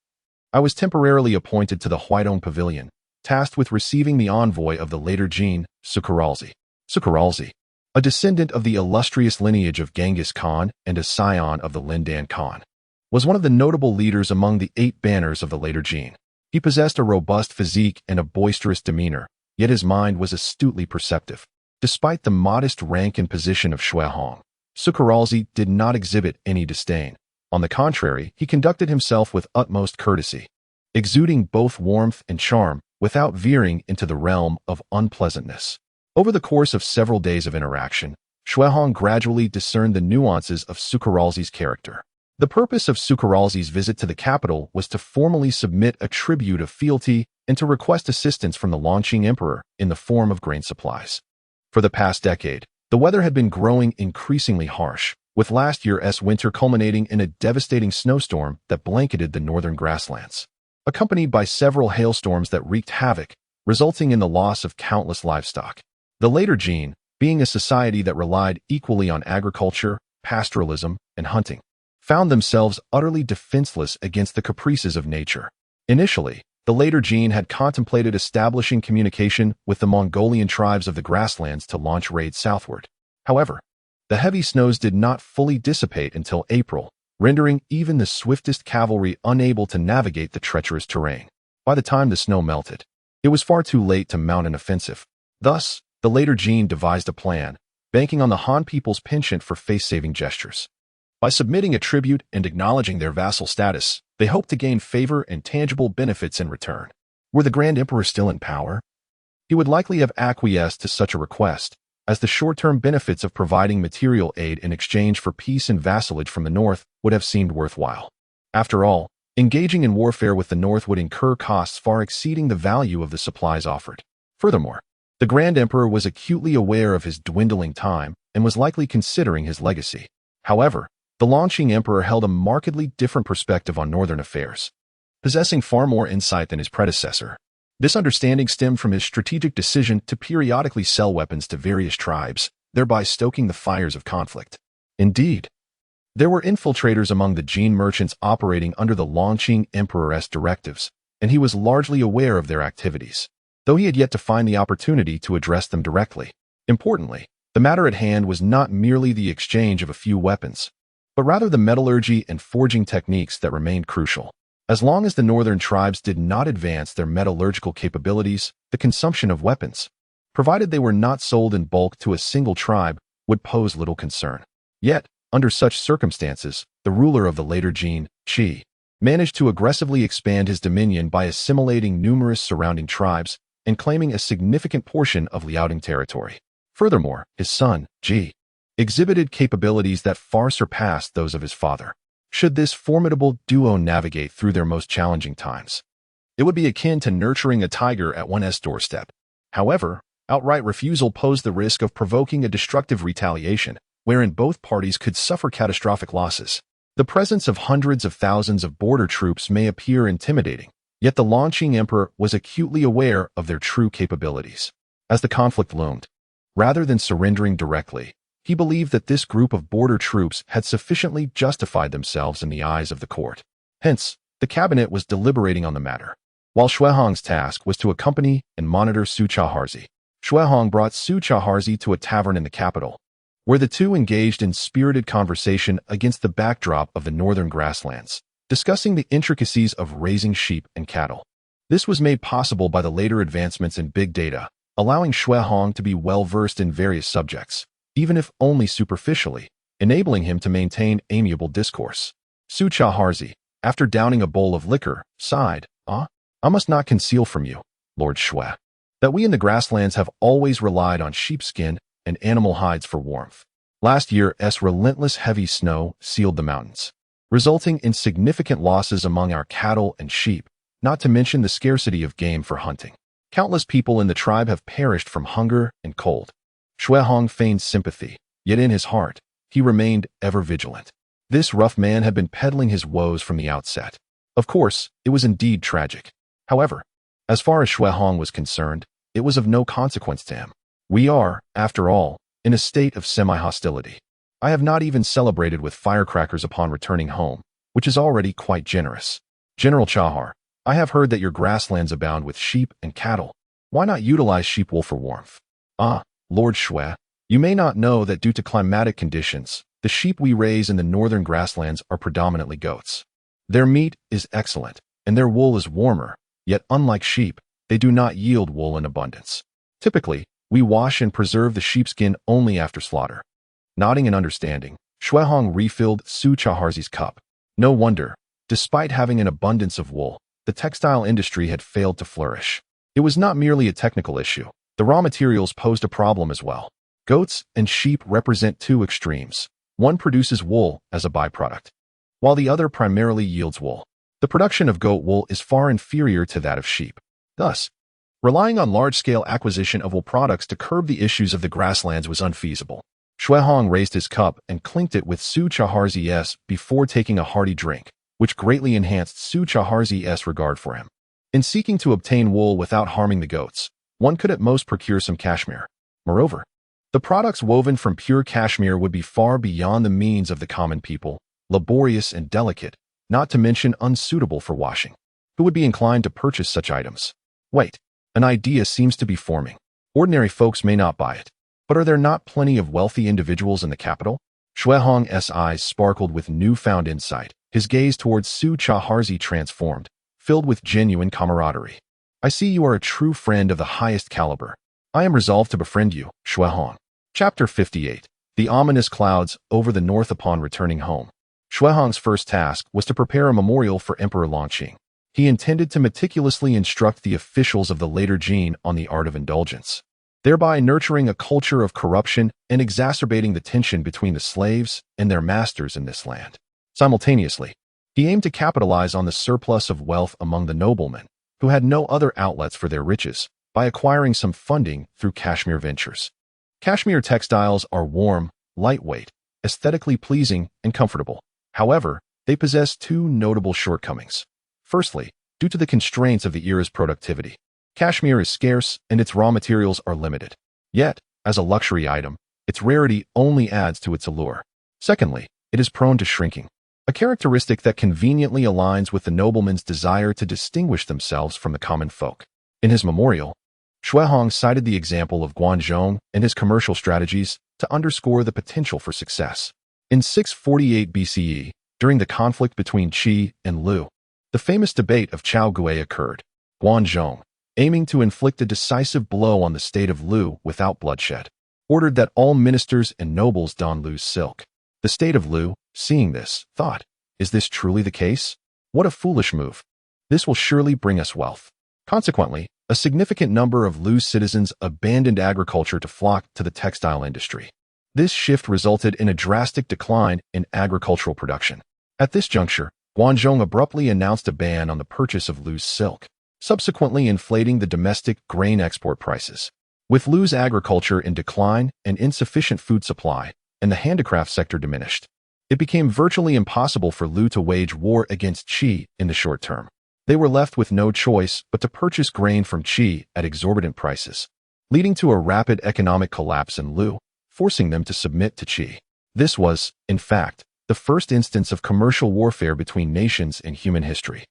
I was temporarily appointed to the Huaidong Pavilion, tasked with receiving the envoy of the later Jin, Sukaralzi. Sukaralzi, a descendant of the illustrious lineage of Genghis Khan and a scion of the Lindan Khan, was one of the notable leaders among the 8 banners of the later Jin. He possessed a robust physique and a boisterous demeanor, yet his mind was astutely perceptive. Despite the modest rank and position of Shui Hong, Sukaralzi did not exhibit any disdain. On the contrary, he conducted himself with utmost courtesy, exuding both warmth and charm without veering into the realm of unpleasantness. Over the course of several days of interaction, Shui Hong gradually discerned the nuances of Sukaralzi's character. The purpose of Sukaralzi's visit to the capital was to formally submit a tribute of fealty and to request assistance from the Longqing Emperor in the form of grain supplies. For the past decade, the weather had been growing increasingly harsh, with last year's winter culminating in a devastating snowstorm that blanketed the northern grasslands, accompanied by several hailstorms that wreaked havoc, resulting in the loss of countless livestock. The later Jin, being a society that relied equally on agriculture, pastoralism, and hunting, found themselves utterly defenseless against the caprices of nature. Initially, the later Jin had contemplated establishing communication with the Mongolian tribes of the grasslands to launch raids southward. However, the heavy snows did not fully dissipate until April, rendering even the swiftest cavalry unable to navigate the treacherous terrain. By the time the snow melted, it was far too late to mount an offensive. Thus, the later Jin devised a plan, banking on the Han people's penchant for face-saving gestures. By submitting a tribute and acknowledging their vassal status, they hoped to gain favor and tangible benefits in return. Were the Grand Emperor still in power? He would likely have acquiesced to such a request, as the short-term benefits of providing material aid in exchange for peace and vassalage from the North would have seemed worthwhile. After all, engaging in warfare with the North would incur costs far exceeding the value of the supplies offered. Furthermore, the Grand Emperor was acutely aware of his dwindling time and was likely considering his legacy. However, the Longqing Emperor held a markedly different perspective on northern affairs, possessing far more insight than his predecessor. This understanding stemmed from his strategic decision to periodically sell weapons to various tribes, thereby stoking the fires of conflict. Indeed, there were infiltrators among the Jin merchants operating under the Longqing Emperor's directives, and he was largely aware of their activities, though he had yet to find the opportunity to address them directly. Importantly, the matter at hand was not merely the exchange of a few weapons, but rather the metallurgy and forging techniques that remained crucial. As long as the northern tribes did not advance their metallurgical capabilities, the consumption of weapons, provided they were not sold in bulk to a single tribe, would pose little concern. Yet, under such circumstances, the ruler of the later Jin, Qi, managed to aggressively expand his dominion by assimilating numerous surrounding tribes and claiming a significant portion of Liaodong territory. Furthermore, his son, Ji, exhibited capabilities that far surpassed those of his father. Should this formidable duo navigate through their most challenging times, it would be akin to nurturing a tiger at one's doorstep. However, outright refusal posed the risk of provoking a destructive retaliation, wherein both parties could suffer catastrophic losses. The presence of hundreds of thousands of border troops may appear intimidating, yet the Longqing Emperor was acutely aware of their true capabilities. As the conflict loomed, rather than surrendering directly, He believed that this group of border troops had sufficiently justified themselves in the eyes of the court. Hence, the cabinet was deliberating on the matter. While Xuehong's task was to accompany and monitor Su Chaharzi, Xuehong brought Su Chaharzi to a tavern in the capital, where the two engaged in spirited conversation against the backdrop of the northern grasslands, discussing the intricacies of raising sheep and cattle. This was made possible by the later advancements in big data, allowing Xuehong to be well-versed in various subjects, even if only superficially, enabling him to maintain amiable discourse. Su Chaharzi, after downing a bowl of liquor, sighed, I must not conceal from you, Lord Xue, that we in the grasslands have always relied on sheepskin and animal hides for warmth. Last year's relentless heavy snow sealed the mountains, resulting in significant losses among our cattle and sheep, not to mention the scarcity of game for hunting. Countless people in the tribe have perished from hunger and cold. Xuehong feigned sympathy, yet in his heart, he remained ever vigilant. This rough man had been peddling his woes from the outset. Of course, it was indeed tragic. However, as far as Xuehong was concerned, it was of no consequence to him. We are, after all, in a state of semi-hostility. I have not even celebrated with firecrackers upon returning home, which is already quite generous. General Chahar, I have heard that your grasslands abound with sheep and cattle. Why not utilize sheep wool for warmth? Lord Xue, you may not know that due to climatic conditions, the sheep we raise in the northern grasslands are predominantly goats. Their meat is excellent, and their wool is warmer, yet unlike sheep, they do not yield wool in abundance. Typically, we wash and preserve the sheepskin only after slaughter. Nodding in understanding, Xuehong refilled Su Chaharzi's cup. No wonder, despite having an abundance of wool, the textile industry had failed to flourish. It was not merely a technical issue. The raw materials posed a problem as well. Goats and sheep represent two extremes. One produces wool as a byproduct, while the other primarily yields wool. The production of goat wool is far inferior to that of sheep. Thus, relying on large-scale acquisition of wool products to curb the issues of the grasslands was unfeasible. Xuehong raised his cup and clinked it with Su Chaharzi's before taking a hearty drink, which greatly enhanced Su Chaharzi's regard for him. In seeking to obtain wool without harming the goats, one could at most procure some cashmere. Moreover, the products woven from pure cashmere would be far beyond the means of the common people, laborious and delicate, not to mention unsuitable for washing. Who would be inclined to purchase such items? Wait, an idea seems to be forming. Ordinary folks may not buy it, but are there not plenty of wealthy individuals in the capital? Xuehong's eyes sparkled with newfound insight, his gaze towards Su Chaharzi transformed, filled with genuine camaraderie. I see you are a true friend of the highest caliber. I am resolved to befriend you, Xuehong. Chapter 58. The ominous clouds over the north upon returning home. Xuehong's first task was to prepare a memorial for Emperor Longqing. He intended to meticulously instruct the officials of the later Jin on the art of indulgence, thereby nurturing a culture of corruption and exacerbating the tension between the slaves and their masters in this land. Simultaneously, he aimed to capitalize on the surplus of wealth among the noblemen, who had no other outlets for their riches, by acquiring some funding through cashmere ventures. Cashmere textiles are warm, lightweight, aesthetically pleasing, and comfortable. However, they possess two notable shortcomings. Firstly, due to the constraints of the era's productivity, cashmere is scarce and its raw materials are limited. Yet, as a luxury item, its rarity only adds to its allure. Secondly, it is prone to shrinking, a characteristic that conveniently aligns with the nobleman's desire to distinguish themselves from the common folk. In his memorial, Xuehong cited the example of Guanzhong and his commercial strategies to underscore the potential for success. In 648 BCE, during the conflict between Qi and Lu, the famous debate of Chao Gui occurred. Guanzhong, aiming to inflict a decisive blow on the state of Lu without bloodshed, ordered that all ministers and nobles don Lu's silk. The state of Lu, seeing this, thought, "Is this truly the case? What a foolish move. This will surely bring us wealth." Consequently, a significant number of Lu's citizens abandoned agriculture to flock to the textile industry. This shift resulted in a drastic decline in agricultural production. At this juncture, Guanzhong abruptly announced a ban on the purchase of Lu's silk, subsequently inflating the domestic grain export prices. With Lu's agriculture in decline and insufficient food supply, and the handicraft sector diminished, it became virtually impossible for Lu to wage war against Qi in the short term. They were left with no choice but to purchase grain from Qi at exorbitant prices, leading to a rapid economic collapse in Lu. forcing them to submit to Qi. This was, in fact, the first instance of commercial warfare between nations in human history.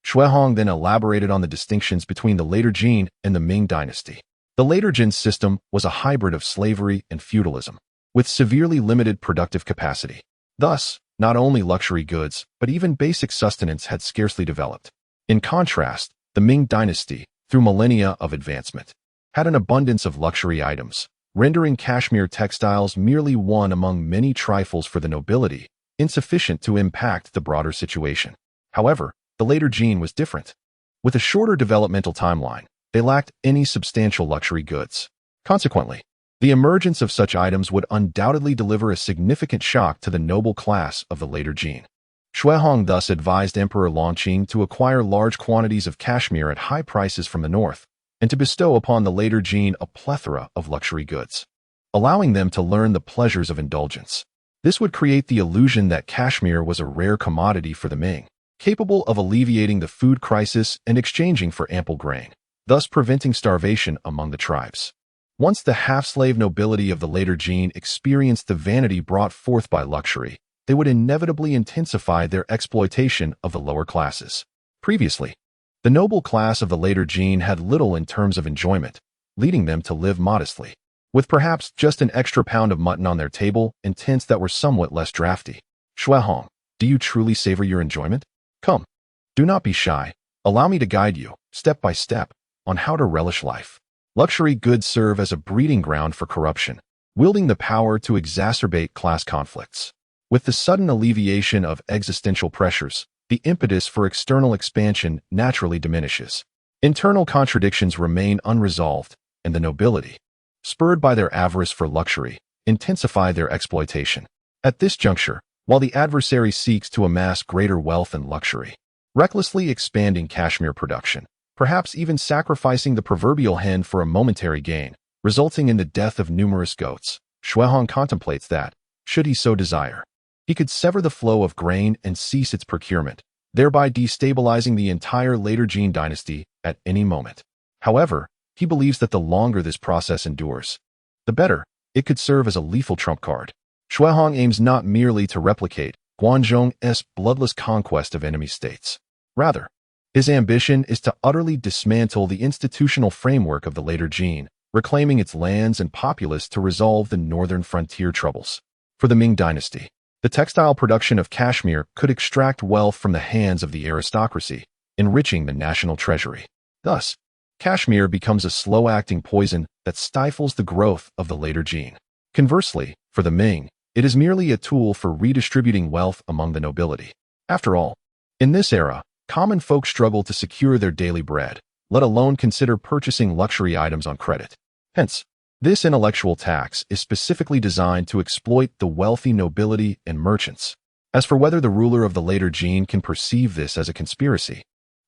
Xuehong then elaborated on the distinctions between the later Jin and the Ming dynasty. The later Jin system was a hybrid of slavery and feudalism, with severely limited productive capacity. Thus, not only luxury goods, but even basic sustenance had scarcely developed. In contrast, the Ming dynasty, through millennia of advancement, had an abundance of luxury items, rendering cashmere textiles merely one among many trifles for the nobility, insufficient to impact the broader situation. However, the later Jin was different. With a shorter developmental timeline, they lacked any substantial luxury goods. Consequently, the emergence of such items would undoubtedly deliver a significant shock to the noble class of the later Jin. Xuehong thus advised Emperor Longqing to acquire large quantities of cashmere at high prices from the north, and to bestow upon the later Jin a plethora of luxury goods, allowing them to learn the pleasures of indulgence. This would create the illusion that cashmere was a rare commodity for the Ming, capable of alleviating the food crisis and exchanging for ample grain, thus preventing starvation among the tribes. Once the half-slave nobility of the later Jin experienced the vanity brought forth by luxury, they would inevitably intensify their exploitation of the lower classes. Previously, the noble class of the later Jin had little in terms of enjoyment, leading them to live modestly, with perhaps just an extra pound of mutton on their table and tents that were somewhat less drafty. Xuehong, do you truly savor your enjoyment? Come, do not be shy. Allow me to guide you, step by step, on how to relish life. Luxury goods serve as a breeding ground for corruption, wielding the power to exacerbate class conflicts. With the sudden alleviation of existential pressures, the impetus for external expansion naturally diminishes. Internal contradictions remain unresolved, and the nobility, spurred by their avarice for luxury, intensify their exploitation. At this juncture, while the adversary seeks to amass greater wealth and luxury, recklessly expanding cashmere production, perhaps even sacrificing the proverbial hen for a momentary gain, resulting in the death of numerous goats, Xuehong contemplates that, should he so desire, he could sever the flow of grain and cease its procurement, thereby destabilizing the entire later Jin dynasty at any moment. However, he believes that the longer this process endures, the better. It could serve as a lethal trump card. Xuehong aims not merely to replicate Guanzhong's bloodless conquest of enemy states. Rather, his ambition is to utterly dismantle the institutional framework of the later Jin, reclaiming its lands and populace to resolve the northern frontier troubles. For the Ming dynasty, the textile production of cashmere could extract wealth from the hands of the aristocracy, enriching the national treasury. Thus, cashmere becomes a slow-acting poison that stifles the growth of the later Jin. Conversely, for the Ming, it is merely a tool for redistributing wealth among the nobility. After all, in this era, common folk struggle to secure their daily bread, let alone consider purchasing luxury items on credit. Hence, this intellectual tax is specifically designed to exploit the wealthy nobility and merchants. As for whether the ruler of the later Jin can perceive this as a conspiracy,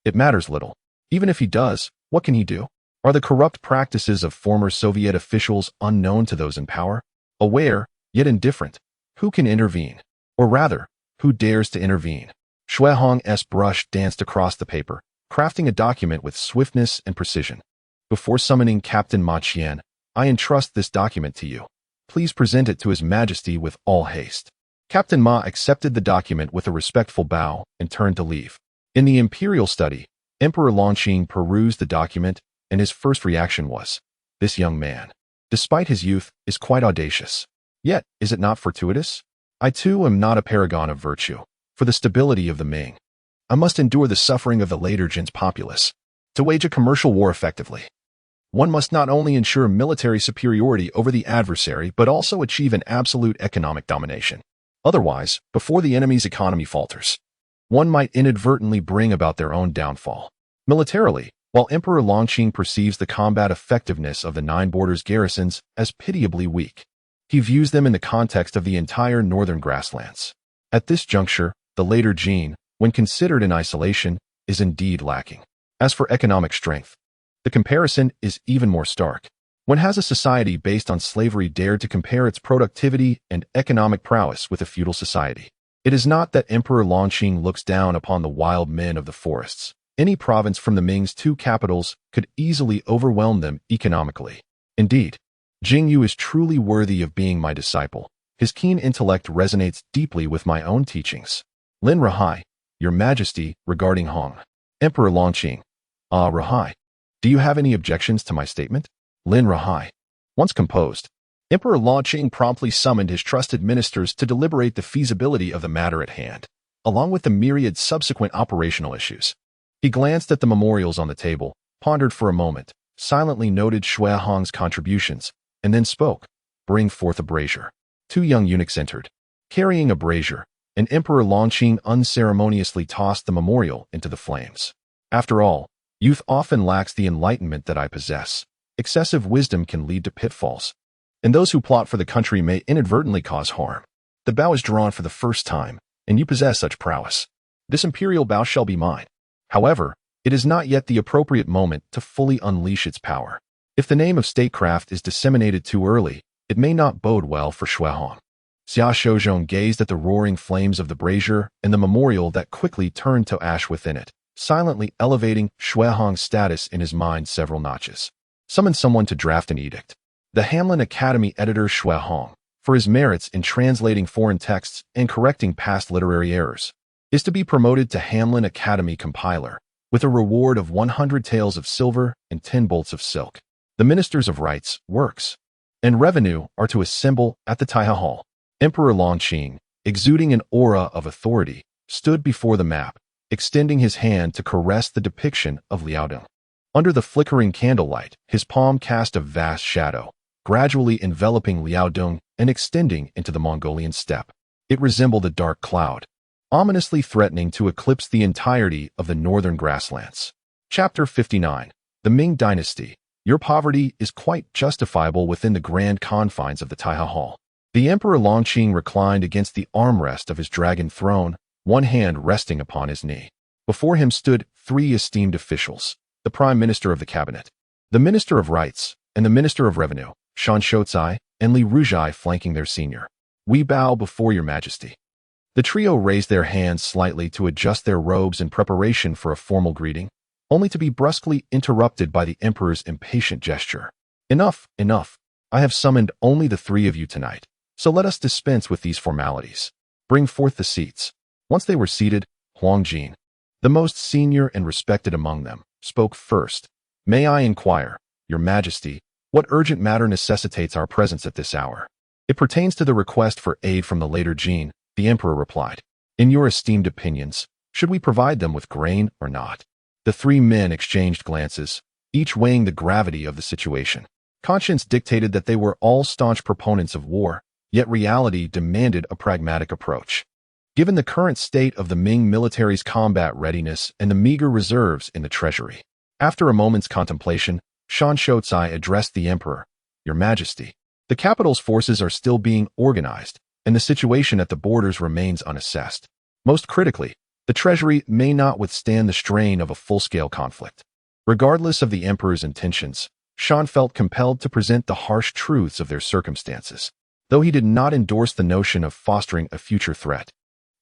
it matters little. Even if he does, what can he do? Are the corrupt practices of former Soviet officials unknown to those in power? Aware, yet indifferent, who can intervene? Or rather, who dares to intervene? Xuehong's brush danced across the paper, crafting a document with swiftness and precision. Before summoning Captain Ma Qian, I entrust this document to you. Please present it to His Majesty with all haste. Captain Ma accepted the document with a respectful bow and turned to leave. In the imperial study, Emperor Longqing perused the document, and his first reaction was, this young man, despite his youth, is quite audacious. Yet, is it not fortuitous? I too am not a paragon of virtue. For the stability of the Ming, I must endure the suffering of the later Jin's populace. To wage a commercial war effectively, one must not only ensure military superiority over the adversary, but also achieve an absolute economic domination. Otherwise, before the enemy's economy falters, one might inadvertently bring about their own downfall. Militarily, while Emperor Longqing perceives the combat effectiveness of the Nine Borders garrisons as pitiably weak, he views them in the context of the entire northern grasslands. At this juncture, the later Jin, when considered in isolation, is indeed lacking. As for economic strength, the comparison is even more stark. When has a society based on slavery dared to compare its productivity and economic prowess with a feudal society? It is not that Emperor Longqing looks down upon the wild men of the forests. Any province from the Ming's two capitals could easily overwhelm them economically. Indeed, Jing Yu is truly worthy of being my disciple. His keen intellect resonates deeply with my own teachings. Lin Rahai, Your Majesty, regarding Hong. Emperor Longqing. Rahai, do you have any objections to my statement? Lin Rahai. Once composed, Emperor Longqing promptly summoned his trusted ministers to deliberate the feasibility of the matter at hand, along with the myriad subsequent operational issues. He glanced at the memorials on the table, pondered for a moment, silently noted Shui Hong's contributions, and then spoke. Bring forth a brazier. 2 young eunuchs entered. Carrying a brazier, and Emperor Longqing unceremoniously tossed the memorial into the flames. After all, youth often lacks the enlightenment that I possess. Excessive wisdom can lead to pitfalls, and those who plot for the country may inadvertently cause harm. The bow is drawn for the first time, and you possess such prowess. This imperial bow shall be mine. However, it is not yet the appropriate moment to fully unleash its power. If the name of statecraft is disseminated too early, it may not bode well for Shui Hong. Xia Shouzhong gazed at the roaring flames of the brazier and the memorial that quickly turned to ash within it, silently elevating Shui Hong's status in his mind several notches. Summon someone to draft an edict. The Hanlin Academy editor Shui Hong, for his merits in translating foreign texts and correcting past literary errors, is to be promoted to Hanlin Academy compiler, with a reward of 100 taels of silver and 10 bolts of silk. The ministers of rights, works, and revenue are to assemble at the Taiha Hall. Emperor Longqing, exuding an aura of authority, stood before the map, extending his hand to caress the depiction of Liaodong. Under the flickering candlelight, his palm cast a vast shadow, gradually enveloping Liaodong and extending into the Mongolian steppe. It resembled a dark cloud, ominously threatening to eclipse the entirety of the northern grasslands. Chapter 59. The Ming Dynasty. Your poverty is quite justifiable within the grand confines of the Taiha Hall. The Emperor Longqing reclined against the armrest of his dragon throne, one hand resting upon his knee. Before him stood 3 esteemed officials, the Prime Minister of the Cabinet, the Minister of Rights, and the Minister of Revenue, Shan Shouzai and Li Ruzhai flanking their senior. We bow before your majesty. The trio raised their hands slightly to adjust their robes in preparation for a formal greeting, only to be brusquely interrupted by the emperor's impatient gesture. Enough, enough. I have summoned only the 3 of you tonight, so let us dispense with these formalities. Bring forth the seats. Once they were seated, Huang Jin, the most senior and respected among them, spoke first. May I inquire, your majesty, what urgent matter necessitates our presence at this hour? It pertains to the request for aid from the later Jin, the emperor replied. In your esteemed opinions, should we provide them with grain or not? The 3 men exchanged glances, each weighing the gravity of the situation. Conscience dictated that they were all staunch proponents of war, yet reality demanded a pragmatic approach. Given the current state of the Ming military's combat readiness and the meager reserves in the treasury. After a moment's contemplation, Shan Shouzai addressed the emperor. Your majesty, the capital's forces are still being organized, and the situation at the borders remains unassessed. Most critically, the treasury may not withstand the strain of a full-scale conflict. Regardless of the emperor's intentions, Shan felt compelled to present the harsh truths of their circumstances, though he did not endorse the notion of fostering a future threat.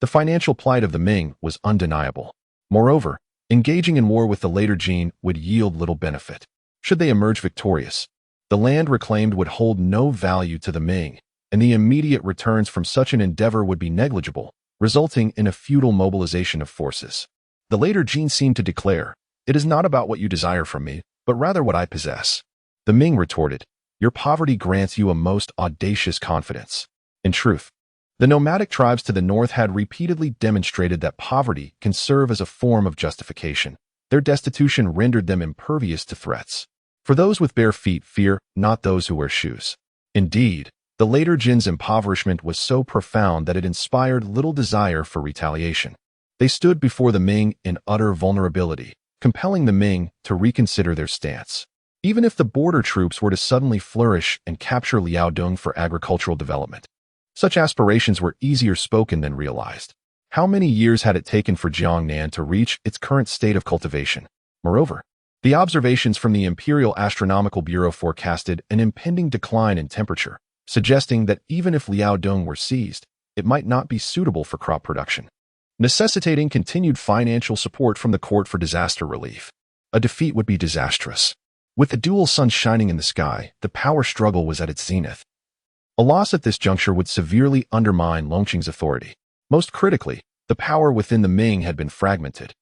The financial plight of the Ming was undeniable. Moreover, engaging in war with the later Jin would yield little benefit. Should they emerge victorious, the land reclaimed would hold no value to the Ming, and the immediate returns from such an endeavor would be negligible, resulting in a futile mobilization of forces. The later Jin seemed to declare, "It is not about what you desire from me, but rather what I possess." The Ming retorted, "Your poverty grants you a most audacious confidence." In truth, the nomadic tribes to the north had repeatedly demonstrated that poverty can serve as a form of justification. Their destitution rendered them impervious to threats. For those with bare feet fear not those who wear shoes. Indeed, the later Jin's impoverishment was so profound that it inspired little desire for retaliation. They stood before the Ming in utter vulnerability, compelling the Ming to reconsider their stance. Even if the border troops were to suddenly flourish and capture Liaodong for agricultural development, such aspirations were easier spoken than realized. How many years had it taken for Jiangnan to reach its current state of cultivation? Moreover, the observations from the Imperial Astronomical Bureau forecasted an impending decline in temperature, suggesting that even if Liaodong were seized, it might not be suitable for crop production, necessitating continued financial support from the court for disaster relief. A defeat would be disastrous. With the dual sun shining in the sky, the power struggle was at its zenith. A loss at this juncture would severely undermine Longqing's authority. Most critically, the power within the Ming had been fragmented.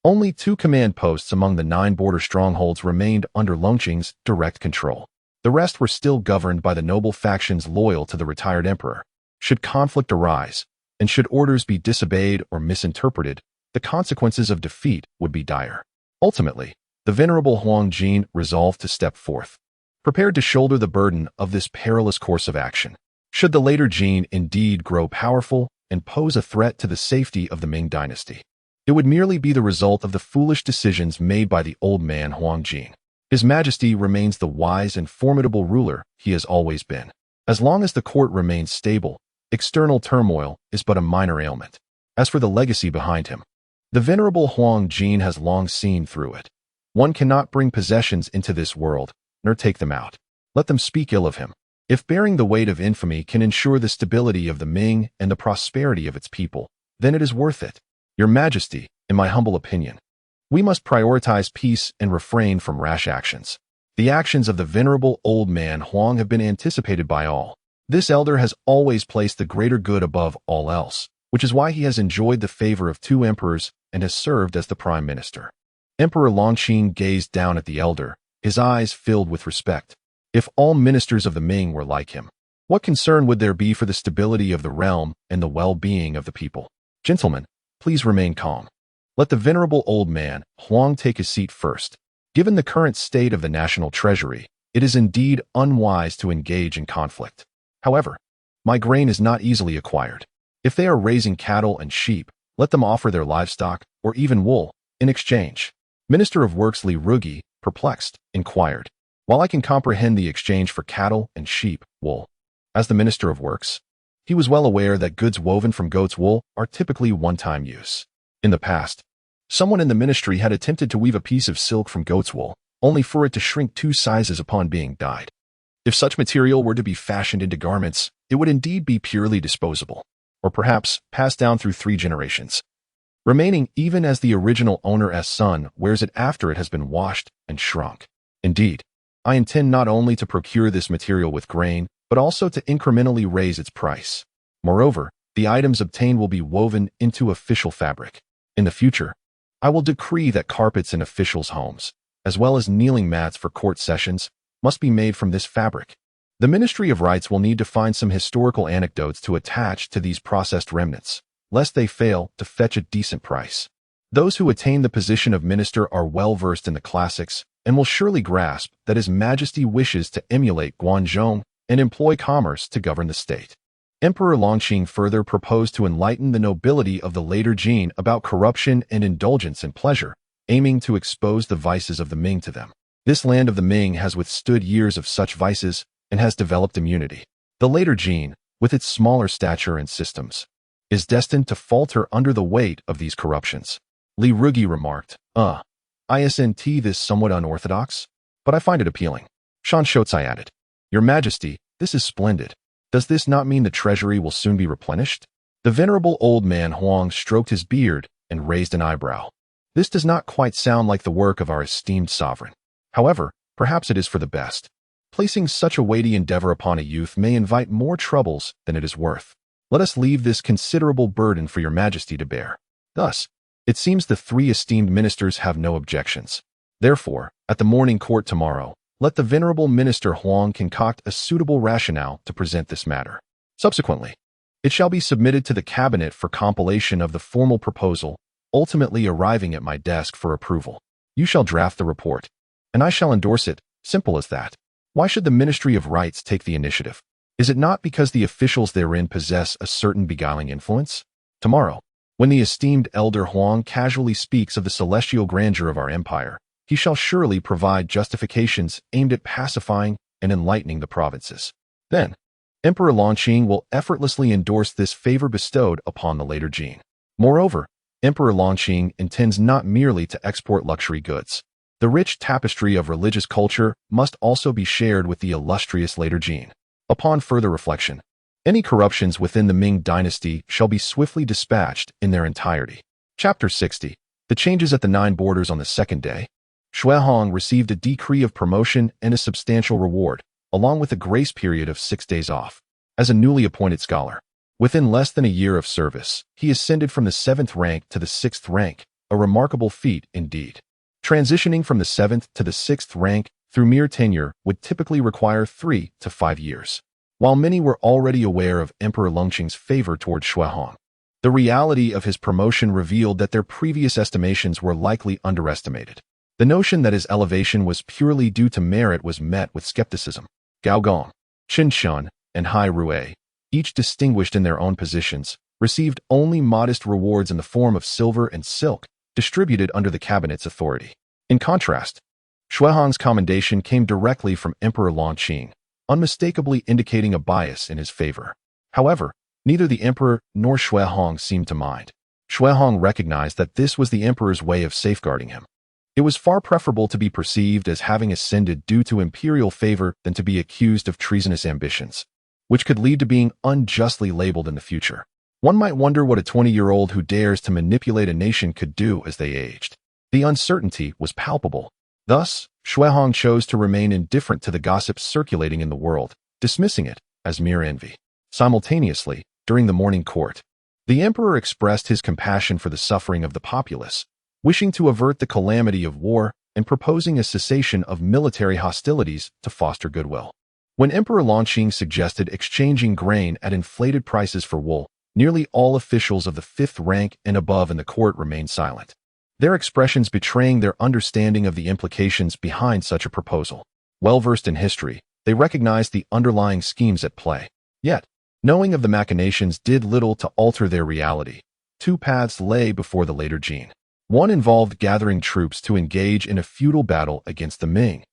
Only 2 command posts among the 9 border strongholds remained under Longqing's direct control. The rest were still governed by the noble factions loyal to the retired emperor. Should conflict arise, and should orders be disobeyed or misinterpreted, the consequences of defeat would be dire. Ultimately, the venerable Huang Jin resolved to step forth, prepared to shoulder the burden of this perilous course of action. Should the later Jin indeed grow powerful and pose a threat to the safety of the Ming dynasty, it would merely be the result of the foolish decisions made by the old man Huang Jin. His Majesty remains the wise and formidable ruler he has always been. As long as the court remains stable, external turmoil is but a minor ailment. As for the legacy behind him, the venerable Huang Jin has long seen through it. One cannot bring possessions into this world, nor take them out. Let them speak ill of him. If bearing the weight of infamy can ensure the stability of the Ming and the prosperity of its people, then it is worth it. Your Majesty, in my humble opinion, we must prioritize peace and refrain from rash actions. The actions of the venerable old man Huang have been anticipated by all. This elder has always placed the greater good above all else, which is why he has enjoyed the favor of 2 emperors and has served as the prime minister. Emperor Longqing gazed down at the elder, his eyes filled with respect. If all ministers of the Ming were like him, what concern would there be for the stability of the realm and the well-being of the people? Gentlemen, please remain calm. Let the venerable old man, Huang, take his seat first. Given the current state of the national treasury, it is indeed unwise to engage in conflict. However, my grain is not easily acquired. If they are raising cattle and sheep, let them offer their livestock, or even wool, in exchange. Minister of Works Li Rugi, perplexed, inquired, while I can comprehend the exchange for cattle and sheep, wool. As the Minister of Works, he was well aware that goods woven from goat's wool are typically one-time use. In the past, someone in the ministry had attempted to weave a piece of silk from goat's wool, only for it to shrink 2 sizes upon being dyed. If such material were to be fashioned into garments, it would indeed be purely disposable, or perhaps passed down through 3 generations, remaining even as the original owner's son wears it after it has been washed and shrunk. Indeed, I intend not only to procure this material with grain, but also to incrementally raise its price. Moreover, the items obtained will be woven into official fabric. In the future, I will decree that carpets in officials' homes, as well as kneeling mats for court sessions, must be made from this fabric. The Ministry of Rights will need to find some historical anecdotes to attach to these processed remnants, lest they fail to fetch a decent price. Those who attain the position of minister are well versed in the classics and will surely grasp that His Majesty wishes to emulate Guanzhong and employ commerce to govern the state. Emperor Longqing further proposed to enlighten the nobility of the later Jin about corruption and indulgence in pleasure, aiming to expose the vices of the Ming to them. This land of the Ming has withstood years of such vices and has developed immunity. The later Jin, with its smaller stature and systems, is destined to falter under the weight of these corruptions. Li Rugi remarked, Isn't this somewhat unorthodox? But I find it appealing. Shan Shotsai added, Your Majesty, this is splendid. Does this not mean the treasury will soon be replenished? The venerable old man Huang stroked his beard and raised an eyebrow. This does not quite sound like the work of our esteemed sovereign. However, perhaps it is for the best. Placing such a weighty endeavor upon a youth may invite more troubles than it is worth. Let us leave this considerable burden for your Majesty to bear. Thus, it seems the 3 esteemed ministers have no objections. Therefore, at the morning court tomorrow, let the venerable Minister Huang concoct a suitable rationale to present this matter. Subsequently, it shall be submitted to the cabinet for compilation of the formal proposal, ultimately arriving at my desk for approval. You shall draft the report, and I shall endorse it, simple as that. Why should the Ministry of Rights take the initiative? Is it not because the officials therein possess a certain beguiling influence? Tomorrow, when the esteemed elder Huang casually speaks of the celestial grandeur of our empire, he shall surely provide justifications aimed at pacifying and enlightening the provinces. Then, Emperor Longqing will effortlessly endorse this favor bestowed upon the later Jin. Moreover, Emperor Longqing intends not merely to export luxury goods. The rich tapestry of religious culture must also be shared with the illustrious later Jin. Upon further reflection, any corruptions within the Ming dynasty shall be swiftly dispatched in their entirety. Chapter 60. The changes at the 9 borders on the second day. Xuehong received a decree of promotion and a substantial reward, along with a grace period of 6 days off. As a newly appointed scholar, within less than a year of service, he ascended from the 7th rank to the 6th rank, a remarkable feat indeed. Transitioning from the 7th to the 6th rank through mere tenure would typically require 3 to 5 years. While many were already aware of Emperor Longqing's favor toward Xuehong, the reality of his promotion revealed that their previous estimations were likely underestimated. The notion that his elevation was purely due to merit was met with skepticism. Gao Gong, Qin Shun, and Hai Rui, each distinguished in their own positions, received only modest rewards in the form of silver and silk, distributed under the cabinet's authority. In contrast, Xuehong's commendation came directly from Emperor Longqing, unmistakably indicating a bias in his favor. However, neither the emperor nor Xuehong seemed to mind. Xuehong recognized that this was the emperor's way of safeguarding him. It was far preferable to be perceived as having ascended due to imperial favor than to be accused of treasonous ambitions, which could lead to being unjustly labeled in the future. One might wonder what a 20-year-old who dares to manipulate a nation could do as they aged. The uncertainty was palpable. Thus, Xuehong chose to remain indifferent to the gossip circulating in the world, dismissing it as mere envy. Simultaneously, during the morning court, the emperor expressed his compassion for the suffering of the populace, wishing to avert the calamity of war and proposing a cessation of military hostilities to foster goodwill. When Emperor Longqing suggested exchanging grain at inflated prices for wool, nearly all officials of the 5th rank and above in the court remained silent, their expressions betraying their understanding of the implications behind such a proposal. Well-versed in history, they recognized the underlying schemes at play. Yet, knowing of the machinations did little to alter their reality. Two paths lay before the later Jin. One involved gathering troops to engage in a feudal battle against the Ming,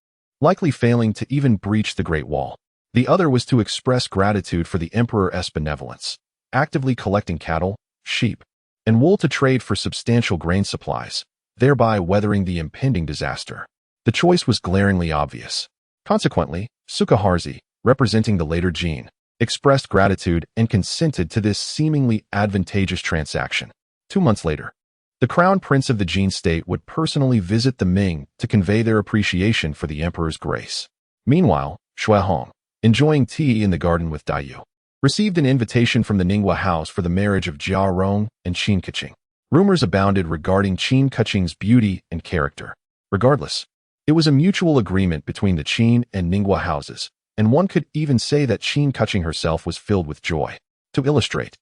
likely failing to even breach the Great Wall. The other was to express gratitude for the emperor's benevolence, actively collecting cattle, sheep, and wool to trade for substantial grain supplies, thereby weathering the impending disaster. The choice was glaringly obvious. Consequently, Sukaharzi, representing the later Jin, expressed gratitude and consented to this seemingly advantageous transaction. 2 months later, the crown prince of the Jin state would personally visit the Ming to convey their appreciation for the emperor's grace. Meanwhile, Xuehong, enjoying tea in the garden with Daiyu, received an invitation from the Ninghua house for the marriage of Jia Rong and Qin Keqing. Rumors abounded regarding Qin Keqing's beauty and character. Regardless, it was a mutual agreement between the Qin and Ninghua houses, and one could even say that Qin Keqing herself was filled with joy. To illustrate,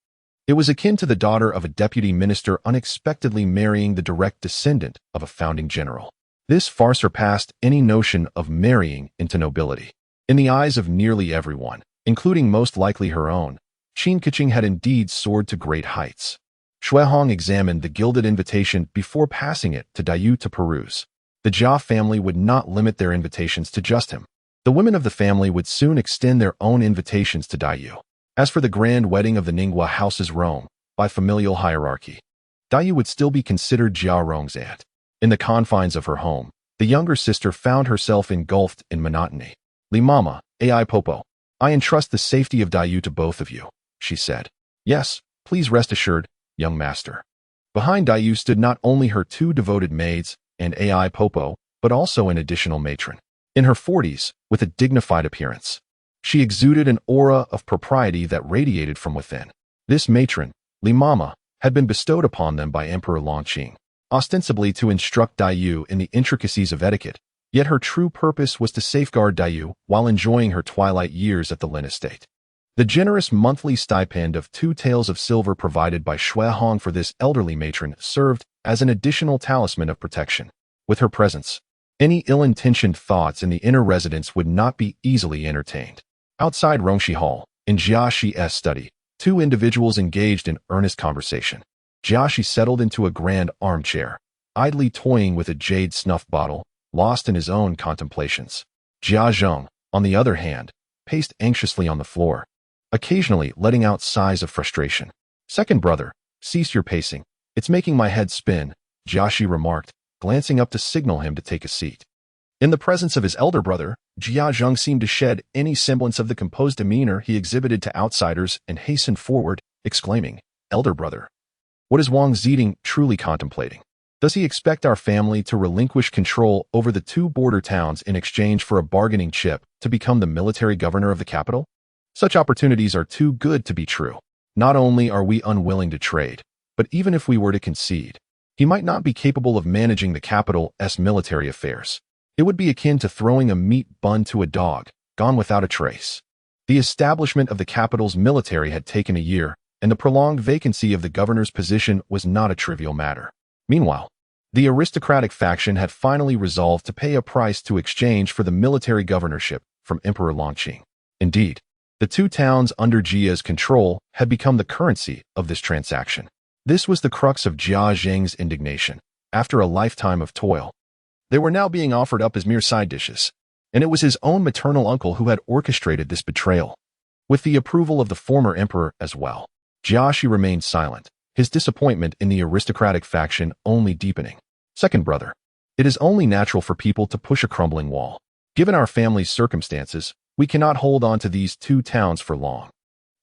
it was akin to the daughter of a deputy minister unexpectedly marrying the direct descendant of a founding general. This far surpassed any notion of marrying into nobility. In the eyes of nearly everyone, including most likely her own, Qin Keqing had indeed soared to great heights. Xuehong examined the gilded invitation before passing it to Daiyu to peruse. The Jia family would not limit their invitations to just him. The women of the family would soon extend their own invitations to Daiyu. As for the grand wedding of the Ninghua house's Rong, by familial hierarchy, Daiyu would still be considered Jia Rong's aunt. In the confines of her home, the younger sister found herself engulfed in monotony. "Li Mama, Ai Popo, I entrust the safety of Daiyu to both of you," she said. "Yes, please rest assured, young master." Behind Daiyu stood not only her 2 devoted maids and Ai Popo, but also an additional matron. In her 40s, with a dignified appearance, she exuded an aura of propriety that radiated from within. This matron, Li Mama, had been bestowed upon them by Emperor Longqing, ostensibly to instruct Daiyu in the intricacies of etiquette, yet her true purpose was to safeguard Daiyu while enjoying her twilight years at the Lin estate. The generous monthly stipend of 2 taels of silver provided by Xuehong for this elderly matron served as an additional talisman of protection. With her presence, any ill-intentioned thoughts in the inner residence would not be easily entertained. Outside Rongshi Hall, in Jiaxi's study, 2 individuals engaged in earnest conversation. Jiaxi settled into a grand armchair, idly toying with a jade snuff bottle, lost in his own contemplations. Jia Zheng, on the other hand, paced anxiously on the floor, occasionally letting out sighs of frustration. "Second brother, cease your pacing. It's making my head spin," Jiaxi remarked, glancing up to signal him to take a seat. In the presence of his elder brother, Jia Zheng seemed to shed any semblance of the composed demeanor he exhibited to outsiders and hastened forward, exclaiming, "Elder brother, what is Wang Ziding truly contemplating?" Does he expect our family to relinquish control over the two border towns in exchange for a bargaining chip to become the military governor of the capital? Such opportunities are too good to be true. Not only are we unwilling to trade, but even if we were to concede, he might not be capable of managing the capital's military affairs. It would be akin to throwing a meat bun to a dog, gone without a trace. The establishment of the capital's military had taken a year, and the prolonged vacancy of the governor's position was not a trivial matter. Meanwhile, the aristocratic faction had finally resolved to pay a price to exchange for the military governorship from Emperor Longqing. Indeed, the two towns under Jia's control had become the currency of this transaction. This was the crux of Jia Zheng's indignation. After a lifetime of toil, they were now being offered up as mere side dishes, and it was his own maternal uncle who had orchestrated this betrayal. With the approval of the former emperor as well, Jiaxi remained silent, his disappointment in the aristocratic faction only deepening. Second brother, it is only natural for people to push a crumbling wall. Given our family's circumstances, we cannot hold on to these two towns for long.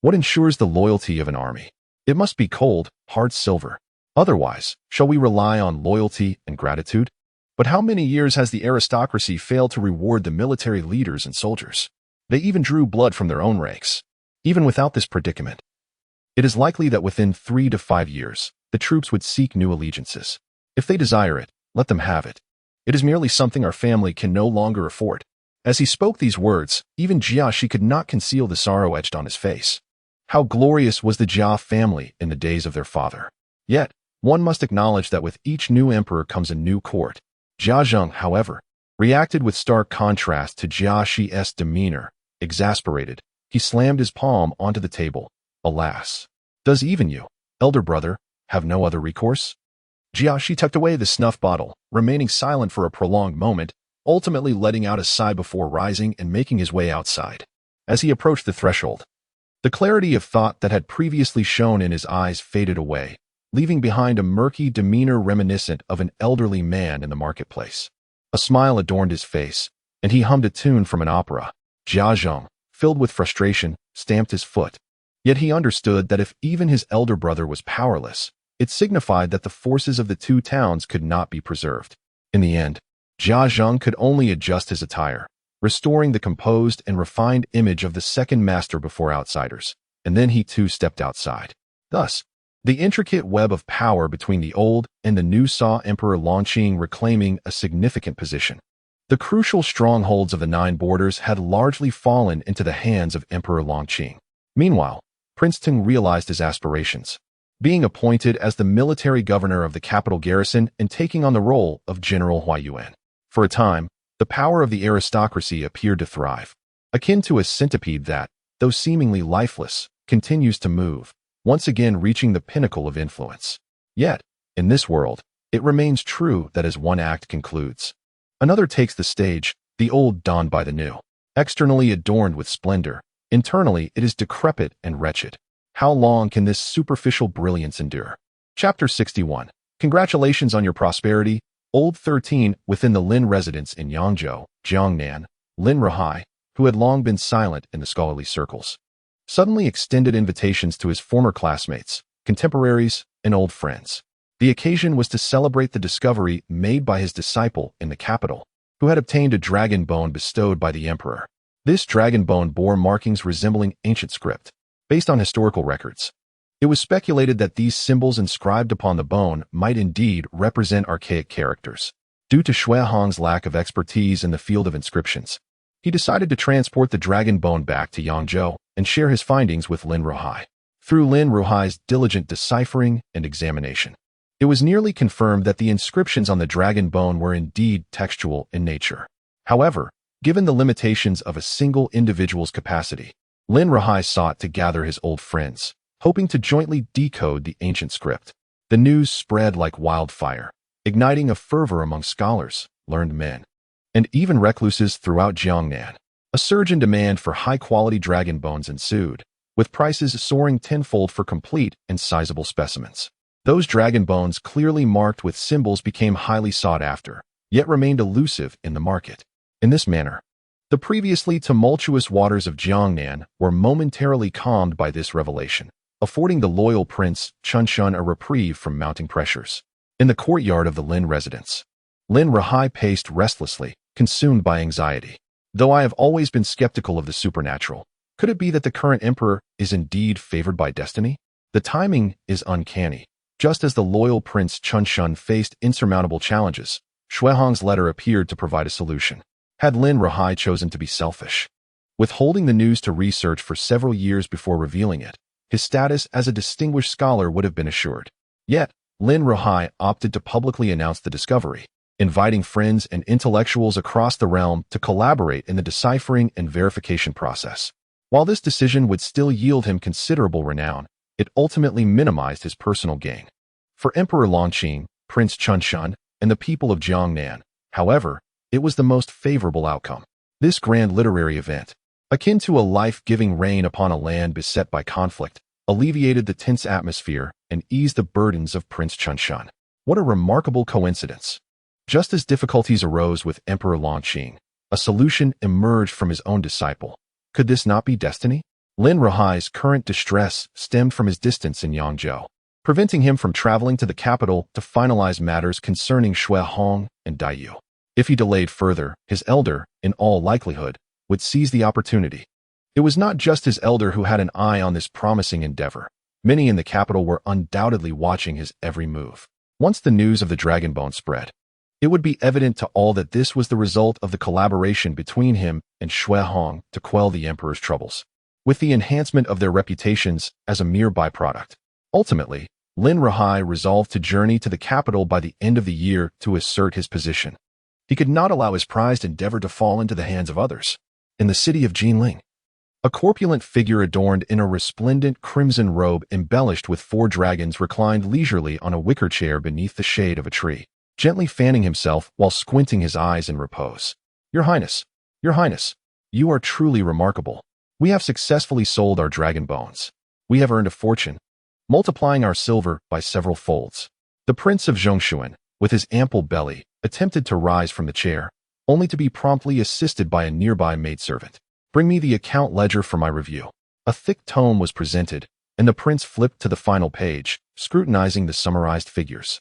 What ensures the loyalty of an army? It must be cold, hard silver. Otherwise, shall we rely on loyalty and gratitude? But how many years has the aristocracy failed to reward the military leaders and soldiers? They even drew blood from their own ranks. Even without this predicament, it is likely that within 3 to 5 years, the troops would seek new allegiances. If they desire it, let them have it. It is merely something our family can no longer afford. As he spoke these words, even Jiaxi could not conceal the sorrow etched on his face. How glorious was the Jia family in the days of their father. Yet, one must acknowledge that with each new emperor comes a new court. Jia Zheng, however, reacted with stark contrast to Jiaxi's demeanor. Exasperated, he slammed his palm onto the table. Alas, does even you, elder brother, have no other recourse? Jiaxi tucked away the snuff bottle, remaining silent for a prolonged moment, ultimately letting out a sigh before rising and making his way outside. As he approached the threshold, the clarity of thought that had previously shone in his eyes faded away, leaving behind a murky demeanor reminiscent of an elderly man in the marketplace. A smile adorned his face, and he hummed a tune from an opera. Jia Zheng, filled with frustration, stamped his foot. Yet he understood that if even his elder brother was powerless, it signified that the forces of the two towns could not be preserved. In the end, Jia Zheng could only adjust his attire, restoring the composed and refined image of the second master before outsiders, and then he too stepped outside. Thus, the intricate web of power between the old and the new saw Emperor Longqing reclaiming a significant position. The crucial strongholds of the Nine Borders had largely fallen into the hands of Emperor Longqing. Meanwhile, Prince Teng realized his aspirations, being appointed as the military governor of the capital garrison and taking on the role of General Huayuan. For a time, the power of the aristocracy appeared to thrive, akin to a centipede that, though seemingly lifeless, continues to move, once again reaching the pinnacle of influence. Yet, in this world, it remains true that as one act concludes, another takes the stage, the old donned by the new. Externally adorned with splendor, internally it is decrepit and wretched. How long can this superficial brilliance endure? Chapter 61. Congratulations on your prosperity, Old 13, within the Lin residence in Yangzhou, Jiangnan, Lin Ruhai, who had long been silent in the scholarly circles, suddenly extended invitations to his former classmates, contemporaries, and old friends. The occasion was to celebrate the discovery made by his disciple in the capital, who had obtained a dragon bone bestowed by the emperor. This dragon bone bore markings resembling ancient script, based on historical records. It was speculated that these symbols inscribed upon the bone might indeed represent archaic characters. Due to Xue Hong's lack of expertise in the field of inscriptions, he decided to transport the dragon bone back to Yangzhou and share his findings with Lin Ruhai. Through Lin Ruhai's diligent deciphering and examination, it was nearly confirmed that the inscriptions on the dragon bone were indeed textual in nature. However, given the limitations of a single individual's capacity, Lin Ruhai sought to gather his old friends, hoping to jointly decode the ancient script. The news spread like wildfire, igniting a fervor among scholars, learned men, and even recluses throughout Jiangnan. A surge in demand for high-quality dragon bones ensued, with prices soaring tenfold for complete and sizable specimens. Those dragon bones clearly marked with symbols became highly sought after, yet remained elusive in the market. In this manner, the previously tumultuous waters of Jiangnan were momentarily calmed by this revelation, affording the loyal Prince Chunshun a reprieve from mounting pressures. In the courtyard of the Lin residence, Lin Rahai paced restlessly, consumed by anxiety. Though I have always been skeptical of the supernatural, could it be that the current emperor is indeed favored by destiny? The timing is uncanny. Just as the loyal Prince Chunshun faced insurmountable challenges, Shuehong's letter appeared to provide a solution. Had Lin Rahai chosen to be selfish, withholding the news to research for several years before revealing it, his status as a distinguished scholar would have been assured. Yet, Lin Rahai opted to publicly announce the discovery, inviting friends and intellectuals across the realm to collaborate in the deciphering and verification process. While this decision would still yield him considerable renown, it ultimately minimized his personal gain. For Emperor Longqing, Prince Chunshun, and the people of Jiangnan, however, it was the most favorable outcome. This grand literary event, akin to a life-giving rain upon a land beset by conflict, alleviated the tense atmosphere and eased the burdens of Prince Chunshun. What a remarkable coincidence! Just as difficulties arose with Emperor Longqing, a solution emerged from his own disciple. Could this not be destiny? Lin Rahai's current distress stemmed from his distance in Yangzhou, preventing him from traveling to the capital to finalize matters concerning Shuehong and Daiyu. If he delayed further, his elder, in all likelihood, would seize the opportunity. It was not just his elder who had an eye on this promising endeavor. Many in the capital were undoubtedly watching his every move. Once the news of the dragon bone spread, it would be evident to all that this was the result of the collaboration between him and Shuehong to quell the emperor's troubles, with the enhancement of their reputations as a mere byproduct. Ultimately, Lin Rahai resolved to journey to the capital by the end of the year to assert his position. He could not allow his prized endeavor to fall into the hands of others. In the city of Jinling, a corpulent figure adorned in a resplendent crimson robe embellished with 4 dragons reclined leisurely on a wicker chair beneath the shade of a tree, gently fanning himself while squinting his eyes in repose. Your Highness, you are truly remarkable. We have successfully sold our dragon bones. We have earned a fortune, multiplying our silver by several folds. The Prince of Zhongshuan, with his ample belly, attempted to rise from the chair, only to be promptly assisted by a nearby maidservant. Bring me the account ledger for my review. A thick tome was presented, and the prince flipped to the final page, scrutinizing the summarized figures.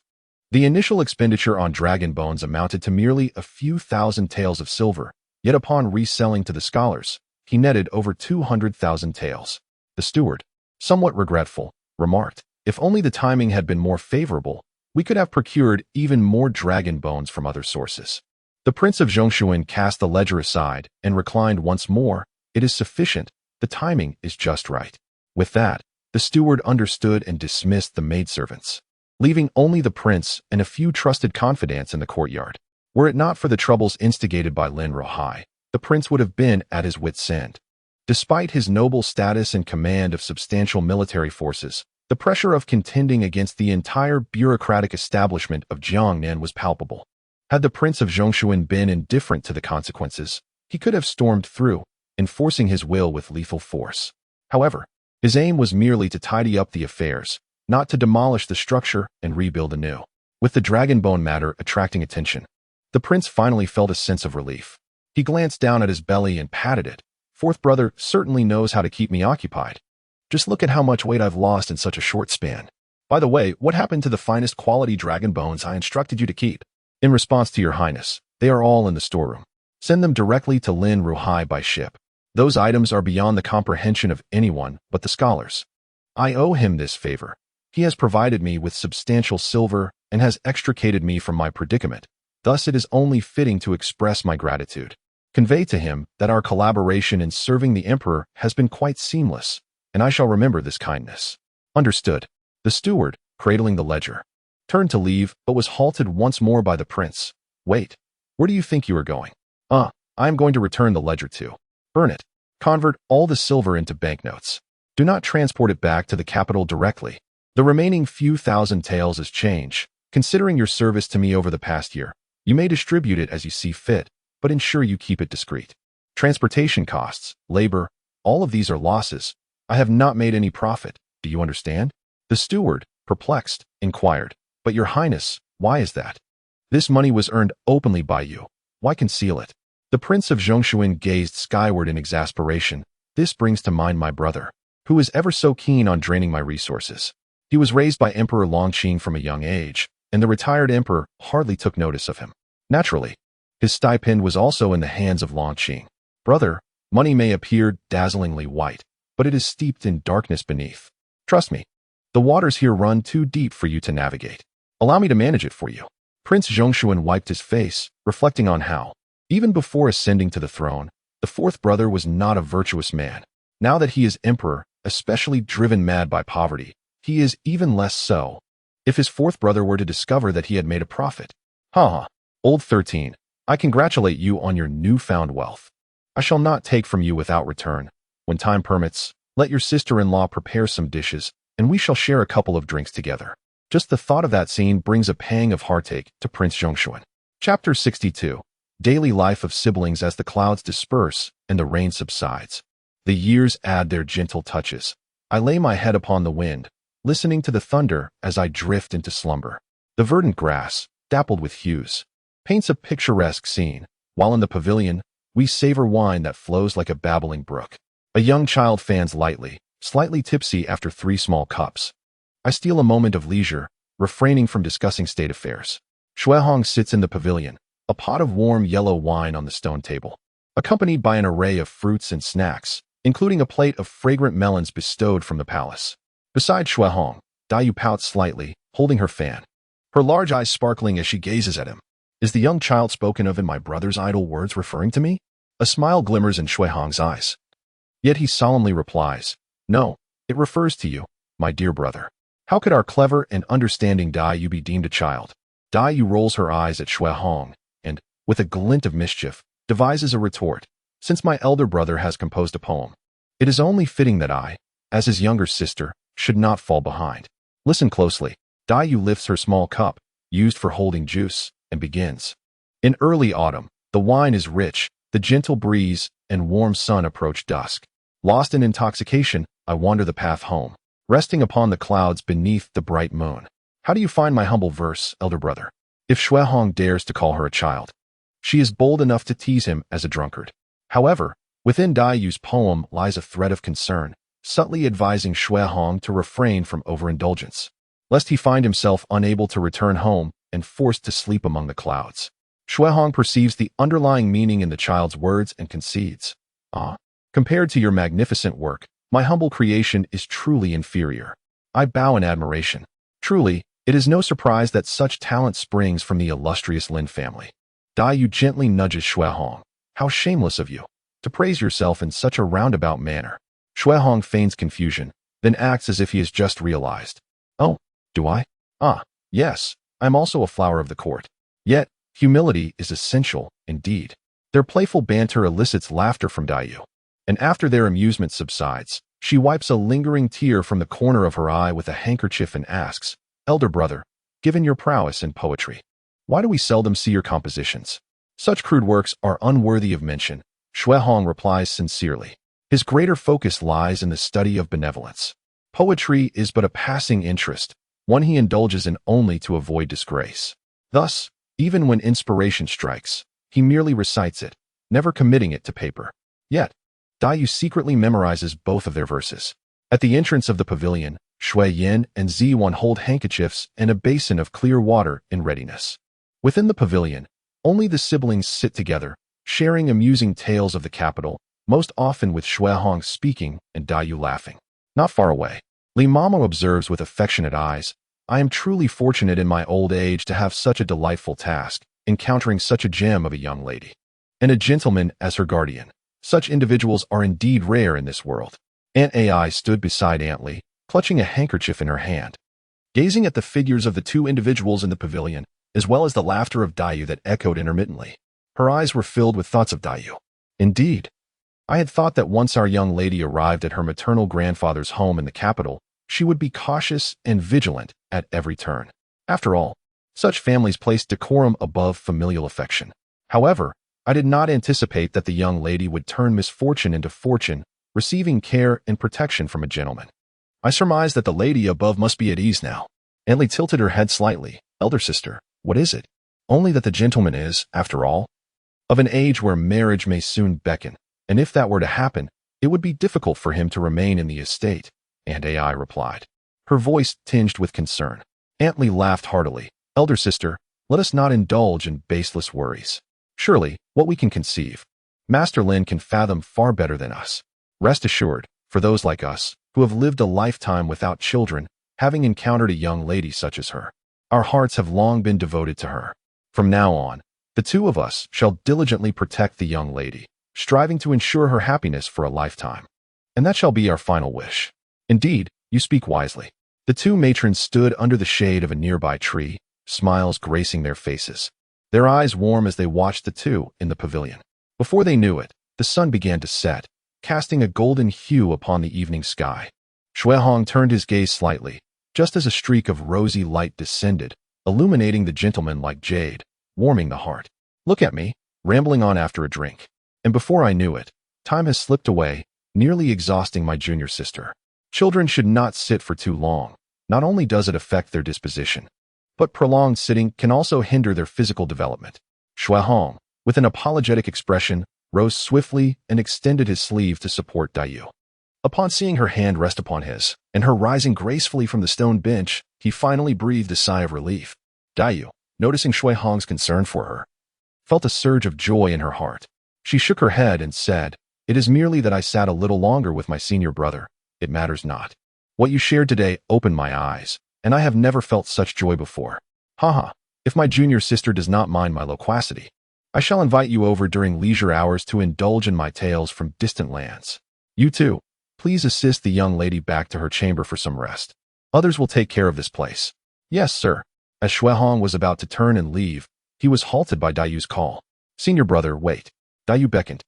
The initial expenditure on dragon bones amounted to merely a few thousand taels of silver, yet upon reselling to the scholars, he netted over 200,000 taels. The steward, somewhat regretful, remarked, if only the timing had been more favorable, we could have procured even more dragon bones from other sources. The Prince of Zhongshuan cast the ledger aside and reclined once more. It is sufficient. The timing is just right. With that, the steward understood and dismissed the maidservants, leaving only the prince and a few trusted confidants in the courtyard. Were it not for the troubles instigated by Lin Rahai, the prince would have been at his wits' end. Despite his noble status and command of substantial military forces, the pressure of contending against the entire bureaucratic establishment of Jiangnan was palpable. Had the Prince of Zhongshuan been indifferent to the consequences, he could have stormed through, enforcing his will with lethal force. However, his aim was merely to tidy up the affairs, not to demolish the structure and rebuild anew. With the dragon bone matter attracting attention, the prince finally felt a sense of relief. He glanced down at his belly and patted it. Fourth brother certainly knows how to keep me occupied. Just look at how much weight I've lost in such a short span. By the way, what happened to the finest quality dragon bones I instructed you to keep? In response to your highness, they are all in the storeroom. Send them directly to Lin Rahai by ship. Those items are beyond the comprehension of anyone but the scholars. I owe him this favor. He has provided me with substantial silver and has extricated me from my predicament. Thus it is only fitting to express my gratitude. Convey to him that our collaboration in serving the emperor has been quite seamless, and I shall remember this kindness. Understood. The steward, cradling the ledger, turned to leave but was halted once more by the prince. Wait, where do you think you are going? I am going to return the ledger to. Burn it. Convert all the silver into banknotes. Do not transport it back to the capital directly. The remaining few thousand taels is change. Considering your service to me over the past year, you may distribute it as you see fit, but ensure you keep it discreet. Transportation costs, labor, all of these are losses. I have not made any profit. Do you understand? The steward, perplexed, inquired. But your highness, why is that? This money was earned openly by you. Why conceal it? The Prince of Zhongshuan gazed skyward in exasperation. This brings to mind my brother, who is ever so keen on draining my resources. He was raised by Emperor Longqing from a young age, and the retired emperor hardly took notice of him. Naturally, his stipend was also in the hands of Long Qing. Brother, money may appear dazzlingly white, but it is steeped in darkness beneath. Trust me, the waters here run too deep for you to navigate. Allow me to manage it for you. Prince Zhongshuan wiped his face, reflecting on how, even before ascending to the throne, the fourth brother was not a virtuous man. Now that he is emperor, especially driven mad by poverty, he is even less so. If his fourth brother were to discover that he had made a profit. Old 13, I congratulate you on your newfound wealth. I shall not take from you without return. When time permits, let your sister-in-law prepare some dishes, and we shall share a couple of drinks together. Just the thought of that scene brings a pang of heartache to Prince Zhongshuan. Chapter 62. Daily life of siblings as the clouds disperse and the rain subsides. The years add their gentle touches. I lay my head upon the wind, listening to the thunder as I drift into slumber. The verdant grass, dappled with hues, paints a picturesque scene, while in the pavilion, we savor wine that flows like a babbling brook. A young child fans lightly, slightly tipsy after 3 small cups. I steal a moment of leisure, refraining from discussing state affairs. Xuehong sits in the pavilion, a pot of warm yellow wine on the stone table, accompanied by an array of fruits and snacks, including a plate of fragrant melons bestowed from the palace. Beside Xuehong, Dayu pouts slightly, holding her fan, her large eyes sparkling as she gazes at him. Is the young child spoken of in my brother's idle words referring to me? A smile glimmers in Xuehong's eyes. Yet he solemnly replies, No, it refers to you, my dear brother. How could our clever and understanding Dayu be deemed a child? Dayu rolls her eyes at Xuehong and, with a glint of mischief, devises a retort. Since my elder brother has composed a poem, it is only fitting that I, as his younger sister, should not fall behind. Listen closely. Dayu lifts her small cup, used for holding juice, and begins. In early autumn, the wine is rich, the gentle breeze and warm sun approach dusk. Lost in intoxication, I wander the path home, resting upon the clouds beneath the bright moon. How do you find my humble verse, elder brother? If Xuehong dares to call her a child, she is bold enough to tease him as a drunkard. However, within Dayu's poem lies a thread of concern, subtly advising Xuehong to refrain from overindulgence, lest he find himself unable to return home and forced to sleep among the clouds. Xuehong perceives the underlying meaning in the child's words and concedes. Compared to your magnificent work, my humble creation is truly inferior. I bow in admiration. Truly, it is no surprise that such talent springs from the illustrious Lin family. Dayu gently nudges Xuehong. How shameless of you, to praise yourself in such a roundabout manner. Xuehong feigns confusion, then acts as if he has just realized. Oh, do I? Yes, I am also a flower of the court. Yet, humility is essential, indeed. Their playful banter elicits laughter from Dayu, and after their amusement subsides, she wipes a lingering tear from the corner of her eye with a handkerchief and asks, Elder brother, given your prowess in poetry, why do we seldom see your compositions? Such crude works are unworthy of mention, Xuehong replies sincerely. His greater focus lies in the study of benevolence. Poetry is but a passing interest, one he indulges in only to avoid disgrace. Thus, even when inspiration strikes, he merely recites it, never committing it to paper. Yet, Dayu secretly memorizes both of their verses. At the entrance of the pavilion, Shui Yin and Zi1 hold handkerchiefs and a basin of clear water in readiness. Within the pavilion, only the siblings sit together, sharing amusing tales of the capital, most often with Xuehong speaking and Dayu laughing. Not far away, Li Mamo observes with affectionate eyes, I am truly fortunate in my old age to have such a delightful task, encountering such a gem of a young lady, and a gentleman as her guardian. Such individuals are indeed rare in this world. Aunt Ai stood beside Aunt Li, clutching a handkerchief in her hand, gazing at the figures of the 2 individuals in the pavilion, as well as the laughter of Dayu that echoed intermittently. Her eyes were filled with thoughts of Dayu. Indeed, I had thought that once our young lady arrived at her maternal grandfather's home in the capital, she would be cautious and vigilant at every turn. After all, such families place decorum above familial affection. However, I did not anticipate that the young lady would turn misfortune into fortune, receiving care and protection from a gentleman. I surmised that the lady above must be at ease now. Aunt Li tilted her head slightly. Elder sister, what is it? Only that the gentleman is, after all, of an age where marriage may soon beckon, and if that were to happen, it would be difficult for him to remain in the estate, Aunt Ai replied, her voice tinged with concern. Aunt Li laughed heartily. Elder sister, let us not indulge in baseless worries. Surely, what we can conceive, Master Lin can fathom far better than us. Rest assured, for those like us, who have lived a lifetime without children, having encountered a young lady such as her, our hearts have long been devoted to her. From now on, the two of us shall diligently protect the young lady, striving to ensure her happiness for a lifetime. And that shall be our final wish. Indeed, you speak wisely. The two matrons stood under the shade of a nearby tree, smiles gracing their faces, their eyes warm as they watched the two in the pavilion. Before they knew it, the sun began to set, casting a golden hue upon the evening sky. Xuehong turned his gaze slightly, just as a streak of rosy light descended, illuminating the gentleman like jade, warming the heart. Look at me, rambling on after a drink. And before I knew it, time has slipped away, nearly exhausting my junior sister. Children should not sit for too long. Not only does it affect their disposition, but prolonged sitting can also hinder their physical development. Xuehong, with an apologetic expression, rose swiftly and extended his sleeve to support Dayu. Upon seeing her hand rest upon his, and her rising gracefully from the stone bench, he finally breathed a sigh of relief. Dayu, noticing Xuehong's concern for her, felt a surge of joy in her heart. She shook her head and said, "It is merely that I sat a little longer with my senior brother. It matters not. What you shared today opened my eyes, and I have never felt such joy before. Haha, if my junior sister does not mind my loquacity, I shall invite you over during leisure hours to indulge in my tales from distant lands. You too, please assist the young lady back to her chamber for some rest. Others will take care of this place." "Yes, sir." As Xuehong was about to turn and leave, he was halted by Dayu's call. "Senior brother, wait." Dayu beckoned,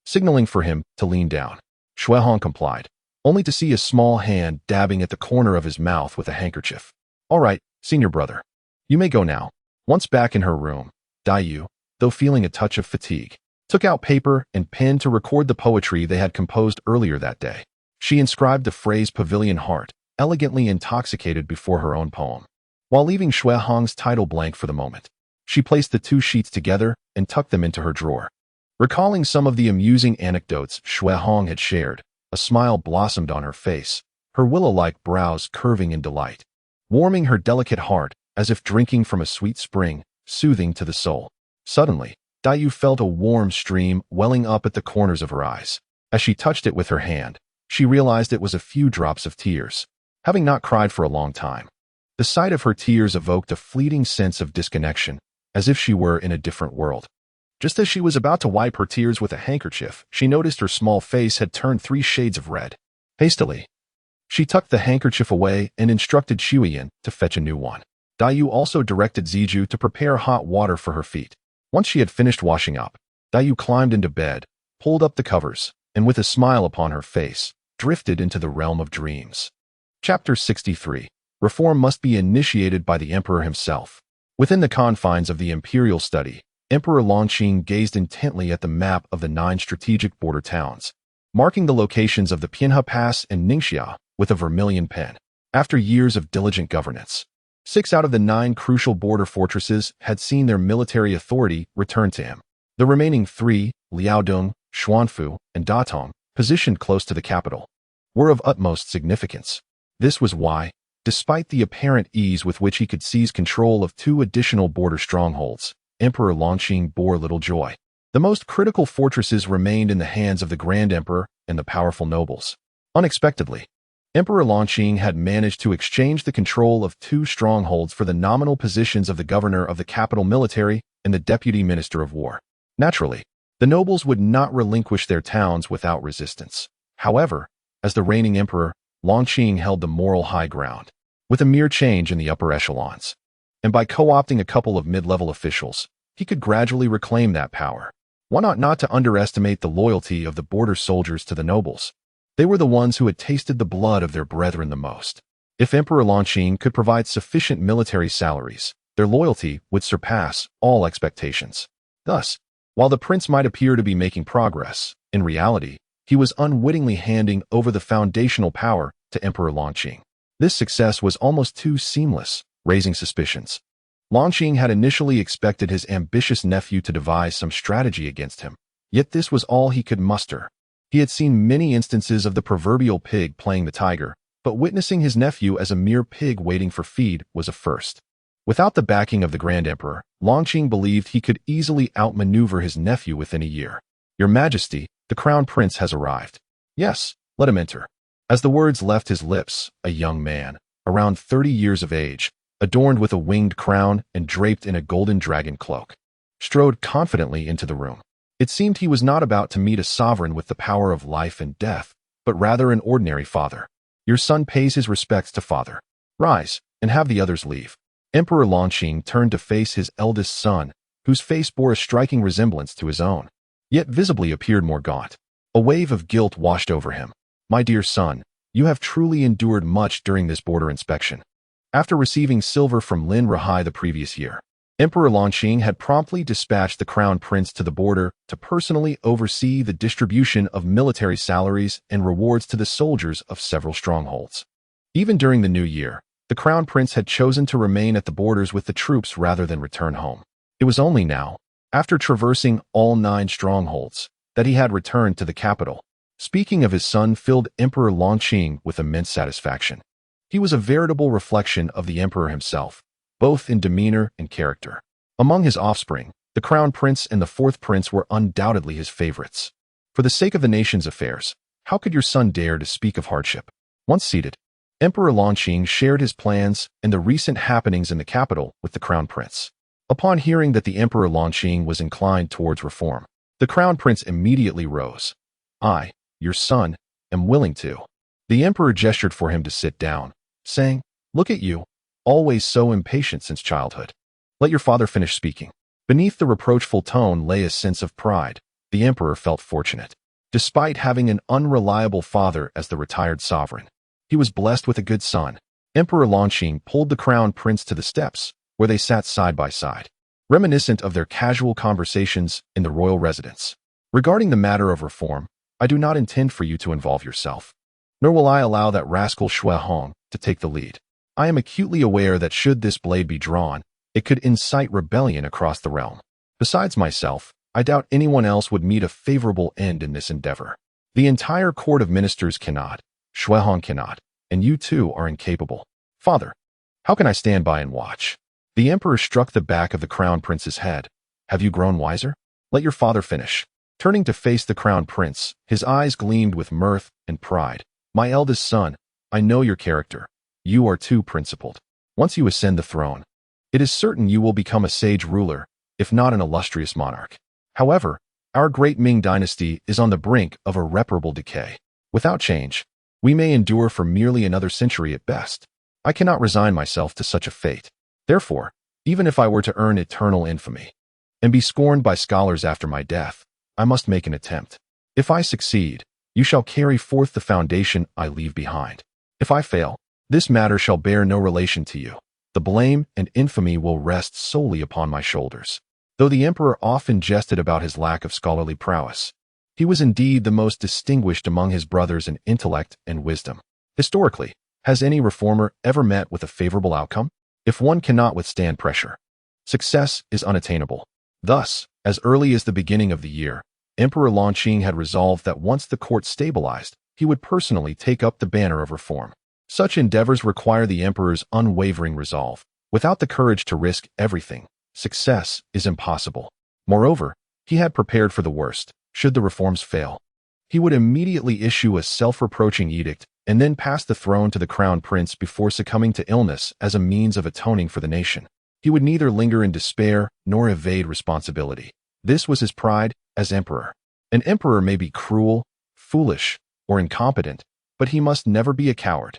signaling for him to lean down. Xuehong complied, only to see a small hand dabbing at the corner of his mouth with a handkerchief. "All right, senior brother. You may go now." Once back in her room, Dayu, though feeling a touch of fatigue, took out paper and pen to record the poetry they had composed earlier that day. She inscribed the phrase "Pavilion Heart," elegantly intoxicated before her own poem. While leaving Xuehong's title blank for the moment, she placed the two sheets together and tucked them into her drawer. Recalling some of the amusing anecdotes Xuehong had shared, a smile blossomed on her face, her willow-like brows curving in delight, warming her delicate heart as if drinking from a sweet spring, soothing to the soul. Suddenly, Dayu felt a warm stream welling up at the corners of her eyes. As she touched it with her hand, she realized it was a few drops of tears, having not cried for a long time. The sight of her tears evoked a fleeting sense of disconnection, as if she were in a different world. Just as she was about to wipe her tears with a handkerchief, she noticed her small face had turned 3 shades of red. Hastily, she tucked the handkerchief away and instructed Shuiyin to fetch a new one. Dayu also directed Ziju to prepare hot water for her feet. Once she had finished washing up, Dayu climbed into bed, pulled up the covers, and with a smile upon her face, drifted into the realm of dreams. Chapter 63. Reform must be initiated by the emperor himself. Within the confines of the imperial study, Emperor Longqing gazed intently at the map of the 9 strategic border towns, marking the locations of the Pianhe Pass and Ningxia with a vermilion pen. After years of diligent governance, 6 out of the 9 crucial border fortresses had seen their military authority returned to him. The remaining 3, Liaodong, Xuanfu, and Datong, positioned close to the capital, were of utmost significance. This was why, despite the apparent ease with which he could seize control of 2 additional border strongholds, Emperor Longqing bore little joy. The most critical fortresses remained in the hands of the Grand Emperor and the powerful nobles. Unexpectedly, Emperor Longqing had managed to exchange the control of 2 strongholds for the nominal positions of the governor of the capital military and the deputy minister of war. Naturally, the nobles would not relinquish their towns without resistance. However, as the reigning emperor, Longqing held the moral high ground, with a mere change in the upper echelons. And by co-opting a couple of mid-level officials, he could gradually reclaim that power. One ought not to underestimate the loyalty of the border soldiers to the nobles. They were the ones who had tasted the blood of their brethren the most. If Emperor Longqing could provide sufficient military salaries, their loyalty would surpass all expectations. Thus, while the prince might appear to be making progress, in reality, he was unwittingly handing over the foundational power to Emperor Longqing. This success was almost too seamless, raising suspicions. Longqing had initially expected his ambitious nephew to devise some strategy against him, yet this was all he could muster. He had seen many instances of the proverbial pig playing the tiger, but witnessing his nephew as a mere pig waiting for feed was a first. Without the backing of the Grand Emperor, Longqing believed he could easily outmaneuver his nephew within a year. Your Majesty, the Crown Prince has arrived. Yes, let him enter. As the words left his lips, a young man, around 30 years of age, adorned with a winged crown and draped in a golden dragon cloak, strode confidently into the room. It seemed he was not about to meet a sovereign with the power of life and death, but rather an ordinary father. Your son pays his respects to father. Rise, and have the others leave. Emperor Longqing turned to face his eldest son, whose face bore a striking resemblance to his own, yet visibly appeared more gaunt. A wave of guilt washed over him. My dear son, you have truly endured much during this border inspection. After receiving silver from Lin Rahai the previous year, Emperor Longqing had promptly dispatched the Crown Prince to the border to personally oversee the distribution of military salaries and rewards to the soldiers of several strongholds. Even during the new year, the Crown Prince had chosen to remain at the borders with the troops rather than return home. It was only now, after traversing all 9 strongholds, that he had returned to the capital. Speaking of his son filled Emperor Longqing with immense satisfaction. He was a veritable reflection of the emperor himself, both in demeanor and character. Among his offspring, the Crown Prince and the 4th Prince were undoubtedly his favorites. For the sake of the nation's affairs, how could your son dare to speak of hardship? Once seated, Emperor Longqing shared his plans and the recent happenings in the capital with the Crown Prince. Upon hearing that the Emperor Longqing was inclined towards reform, the Crown Prince immediately rose. I, your son, am willing to. The Emperor gestured for him to sit down, saying, Look at you, always so impatient since childhood. Let your father finish speaking. Beneath the reproachful tone lay a sense of pride. The Emperor felt fortunate. Despite having an unreliable father as the retired sovereign, he was blessed with a good son. Emperor Longqing pulled the Crown Prince to the steps, where they sat side by side, reminiscent of their casual conversations in the royal residence. Regarding the matter of reform, I do not intend for you to involve yourself, nor will I allow that rascal Shui Hong to take the lead. I am acutely aware that should this blade be drawn, it could incite rebellion across the realm. Besides myself, I doubt anyone else would meet a favorable end in this endeavor. The entire court of ministers cannot, Shui Hong cannot, and you too are incapable. Father, how can I stand by and watch? The Emperor struck the back of the Crown Prince's head. Have you grown wiser? Let your father finish. Turning to face the Crown Prince, his eyes gleamed with mirth and pride. My eldest son, I know your character. You are too principled. Once you ascend the throne, it is certain you will become a sage ruler, if not an illustrious monarch. However, our great Ming dynasty is on the brink of irreparable decay. Without change, we may endure for merely another century at best. I cannot resign myself to such a fate. Therefore, even if I were to earn eternal infamy and be scorned by scholars after my death, I must make an attempt. If I succeed, you shall carry forth the foundation I leave behind. If I fail, this matter shall bear no relation to you. The blame and infamy will rest solely upon my shoulders. Though the emperor often jested about his lack of scholarly prowess, he was indeed the most distinguished among his brothers in intellect and wisdom. Historically, has any reformer ever met with a favorable outcome? If one cannot withstand pressure, success is unattainable. Thus, as early as the beginning of the year, Emperor Longqing had resolved that once the court stabilized, he would personally take up the banner of reform. Such endeavors require the emperor's unwavering resolve. Without the courage to risk everything, success is impossible. Moreover, he had prepared for the worst. Should the reforms fail, he would immediately issue a self-reproaching edict and then pass the throne to the Crown Prince before succumbing to illness as a means of atoning for the nation. He would neither linger in despair nor evade responsibility. This was his pride as emperor. An emperor may be cruel, foolish, or incompetent, but he must never be a coward.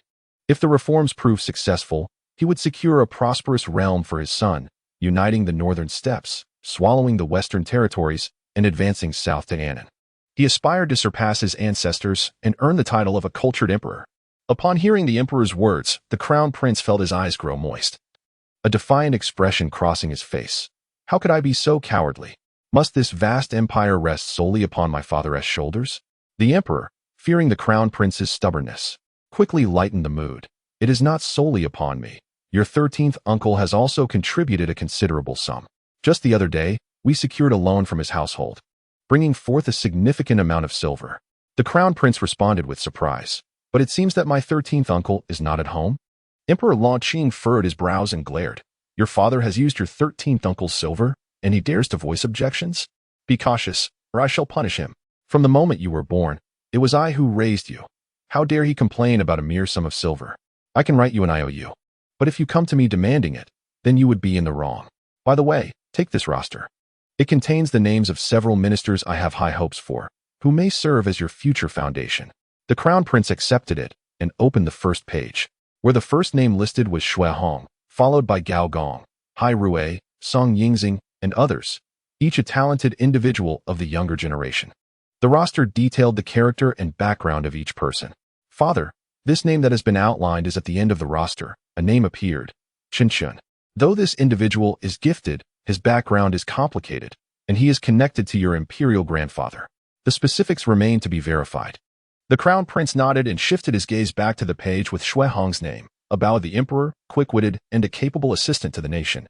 If the reforms prove successful, he would secure a prosperous realm for his son, uniting the northern steppes, swallowing the western territories, and advancing south to Annan. He aspired to surpass his ancestors and earn the title of a cultured emperor. Upon hearing the emperor's words, the Crown Prince felt his eyes grow moist, a defiant expression crossing his face. How could I be so cowardly? Must this vast empire rest solely upon my father's shoulders? The emperor, fearing the Crown Prince's stubbornness, quickly lightened the mood. It is not solely upon me. Your 13th uncle has also contributed a considerable sum. Just the other day, we secured a loan from his household, bringing forth a significant amount of silver. The Crown Prince responded with surprise. But it seems that my 13th uncle is not at home? Emperor Longqing furrowed his brows and glared. Your father has used your 13th uncle's silver, and he dares to voice objections? Be cautious, or I shall punish him. From the moment you were born, it was I who raised you. How dare he complain about a mere sum of silver? I can write you an IOU. But if you come to me demanding it, then you would be in the wrong. By the way, take this roster. It contains the names of several ministers I have high hopes for, who may serve as your future foundation. The Crown Prince accepted it and opened the first page, where the first name listed was Shui Hong, followed by Gao Gong, Hai Rui, Song Yingxing, and others, each a talented individual of the younger generation. The roster detailed the character and background of each person. Father, this name that has been outlined is at the end of the roster. A name appeared, Chen Chun. Though this individual is gifted, his background is complicated, and he is connected to your imperial grandfather. The specifics remain to be verified. The Crown Prince nodded and shifted his gaze back to the page with Shui Hong's name, a bow of the emperor, quick-witted, and a capable assistant to the nation.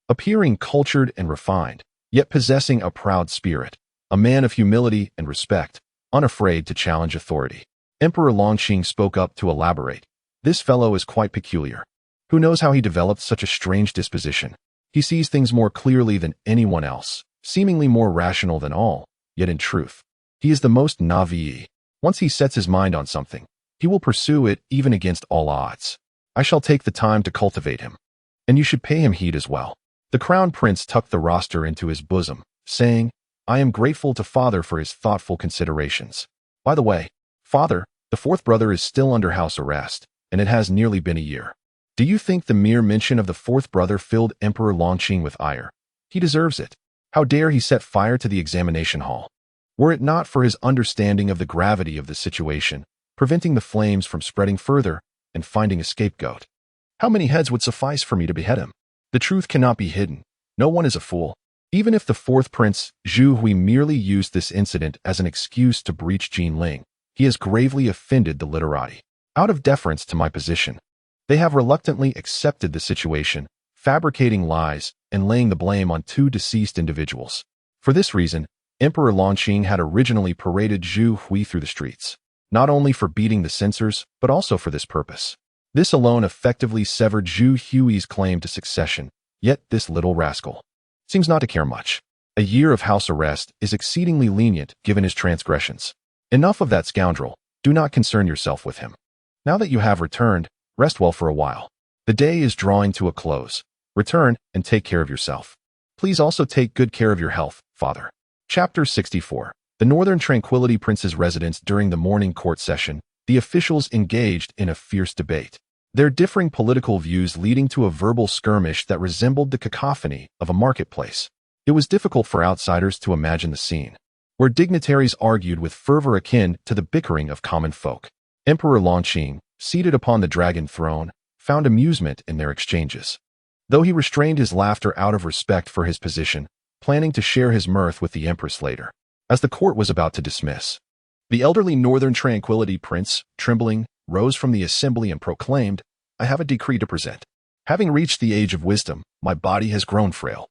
Appearing cultured and refined, yet possessing a proud spirit, a man of humility and respect, unafraid to challenge authority. Emperor Longqing spoke up to elaborate. This fellow is quite peculiar. Who knows how he developed such a strange disposition? He sees things more clearly than anyone else, seemingly more rational than all, yet in truth, he is the most naive. Once he sets his mind on something, he will pursue it even against all odds. I shall take the time to cultivate him, and you should pay him heed as well. The Crown Prince tucked the roster into his bosom, saying, I am grateful to Father for his thoughtful considerations. By the way, Father, the fourth brother is still under house arrest, and it has nearly been a year. Do you think the mere mention of the fourth brother filled Emperor Longqing with ire? He deserves it. How dare he set fire to the examination hall? Were it not for his understanding of the gravity of the situation, preventing the flames from spreading further, and finding a scapegoat, how many heads would suffice for me to behead him? The truth cannot be hidden. No one is a fool. Even if the fourth prince, Zhu Hui, merely used this incident as an excuse to breach Jin Ling, he has gravely offended the literati. Out of deference to my position, they have reluctantly accepted the situation, fabricating lies and laying the blame on two deceased individuals. For this reason, Emperor Longqing had originally paraded Zhu Hui through the streets, not only for beating the censors, but also for this purpose. This alone effectively severed Zhu Hui's claim to succession, yet this little rascal seems not to care much. A year of house arrest is exceedingly lenient given his transgressions. Enough of that scoundrel. Do not concern yourself with him. Now that you have returned, rest well for a while. The day is drawing to a close. Return and take care of yourself. Please also take good care of your health, Father. Chapter 64. The Northern Tranquility Prince's residence. During the morning court session, the officials engaged in a fierce debate, their differing political views leading to a verbal skirmish that resembled the cacophony of a marketplace. It was difficult for outsiders to imagine the scene, where dignitaries argued with fervor akin to the bickering of common folk. Emperor Longqing, seated upon the dragon throne, found amusement in their exchanges, though he restrained his laughter out of respect for his position, planning to share his mirth with the Empress later. As the court was about to dismiss, the elderly Northern Tranquility Prince, trembling, rose from the assembly and proclaimed, I have a decree to present. Having reached the age of wisdom, my body has grown frail,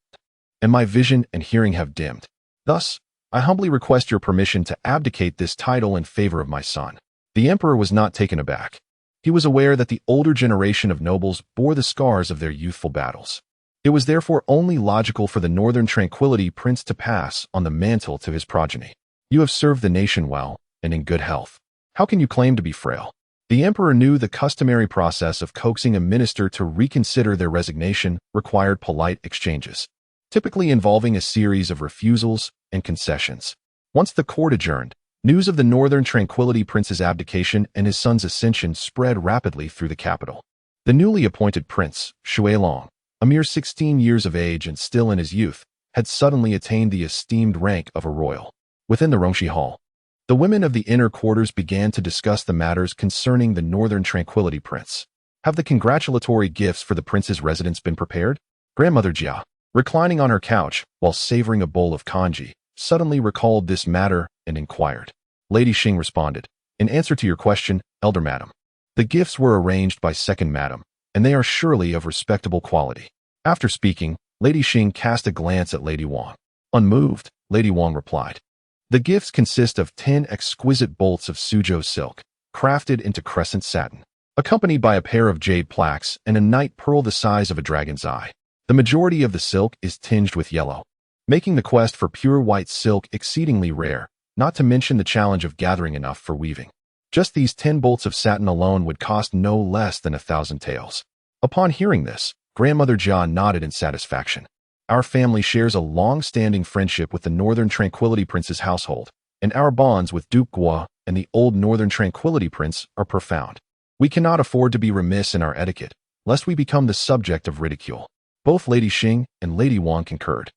and my vision and hearing have dimmed. Thus, I humbly request your permission to abdicate this title in favor of my son. The emperor was not taken aback. He was aware that the older generation of nobles bore the scars of their youthful battles. It was therefore only logical for the Northern Tranquility Prince to pass on the mantle to his progeny. You have served the nation well and in good health. How can you claim to be frail? The emperor knew the customary process of coaxing a minister to reconsider their resignation required polite exchanges, typically involving a series of refusals and concessions. Once the court adjourned, news of the Northern Tranquility Prince's abdication and his son's ascension spread rapidly through the capital. The newly appointed prince, Shuilong, a mere 16 years of age and still in his youth, had suddenly attained the esteemed rank of a royal. Within the Rongshi Hall, the women of the inner quarters began to discuss the matters concerning the Northern Tranquility Prince. Have the congratulatory gifts for the prince's residence been prepared? Grandmother Jia, reclining on her couch while savoring a bowl of congee, suddenly recalled this matter and inquired. Lady Xing responded, in answer to your question, Elder Madam, the gifts were arranged by Second Madam, and they are surely of respectable quality. After speaking, Lady Xing cast a glance at Lady Wang. Unmoved, Lady Wang replied, the gifts consist of 10 exquisite bolts of Suzhou silk, crafted into crescent satin, accompanied by a pair of jade plaques and a night pearl the size of a dragon's eye. The majority of the silk is tinged with yellow, making the quest for pure white silk exceedingly rare, not to mention the challenge of gathering enough for weaving. Just these 10 bolts of satin alone would cost no less than 1,000 taels. Upon hearing this, Grandmother Jia nodded in satisfaction. Our family shares a long-standing friendship with the Northern Tranquility Prince's household, and our bonds with Duke Gua and the old Northern Tranquility Prince are profound. We cannot afford to be remiss in our etiquette, lest we become the subject of ridicule. Both Lady Xing and Lady Wang concurred.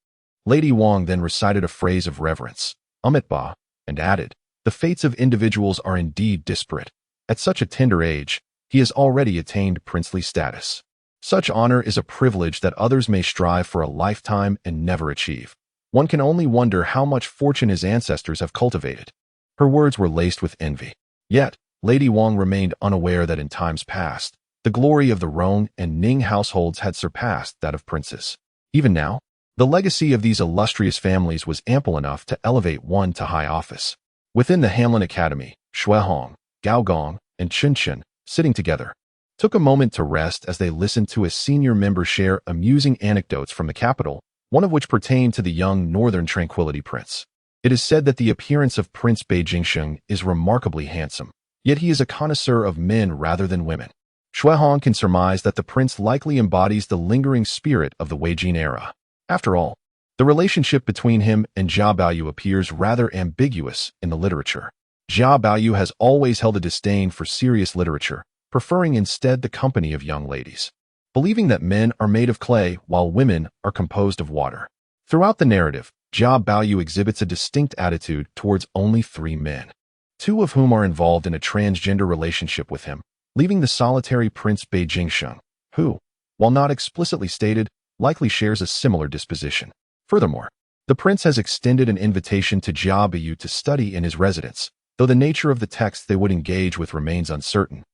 Lady Wang then recited a phrase of reverence, Ba, and added, "The fates of individuals are indeed disparate. At such a tender age, he has already attained princely status. Such honor is a privilege that others may strive for a lifetime and never achieve. One can only wonder how much fortune his ancestors have cultivated." Her words were laced with envy. Yet, Lady Wang remained unaware that in times past, the glory of the Rong and Ning households had surpassed that of princes. Even now, the legacy of these illustrious families was ample enough to elevate one to high office. Within the Hanlin Academy, Shuehong, Gao Gong, and Chun Chun, sitting together, took a moment to rest as they listened to a senior member share amusing anecdotes from the capital, one of which pertained to the young Northern Tranquility Prince. It is said that the appearance of Prince Beijingsheng is remarkably handsome, yet he is a connoisseur of men rather than women. Shuehong can surmise that the prince likely embodies the lingering spirit of the Weijin era. After all, the relationship between him and Jia Baoyu appears rather ambiguous in the literature. Jia Baoyu has always held a disdain for serious literature, preferring instead the company of young ladies, believing that men are made of clay while women are composed of water. Throughout the narrative, Jia Baoyu exhibits a distinct attitude towards only 3 men, 2 of whom are involved in a transgender relationship with him, leaving the solitary Prince Beijingsheng, who, while not explicitly stated, likely shares a similar disposition. Furthermore, the prince has extended an invitation to Jia Baoyu to study in his residence, though the nature of the text they would engage with remains uncertain,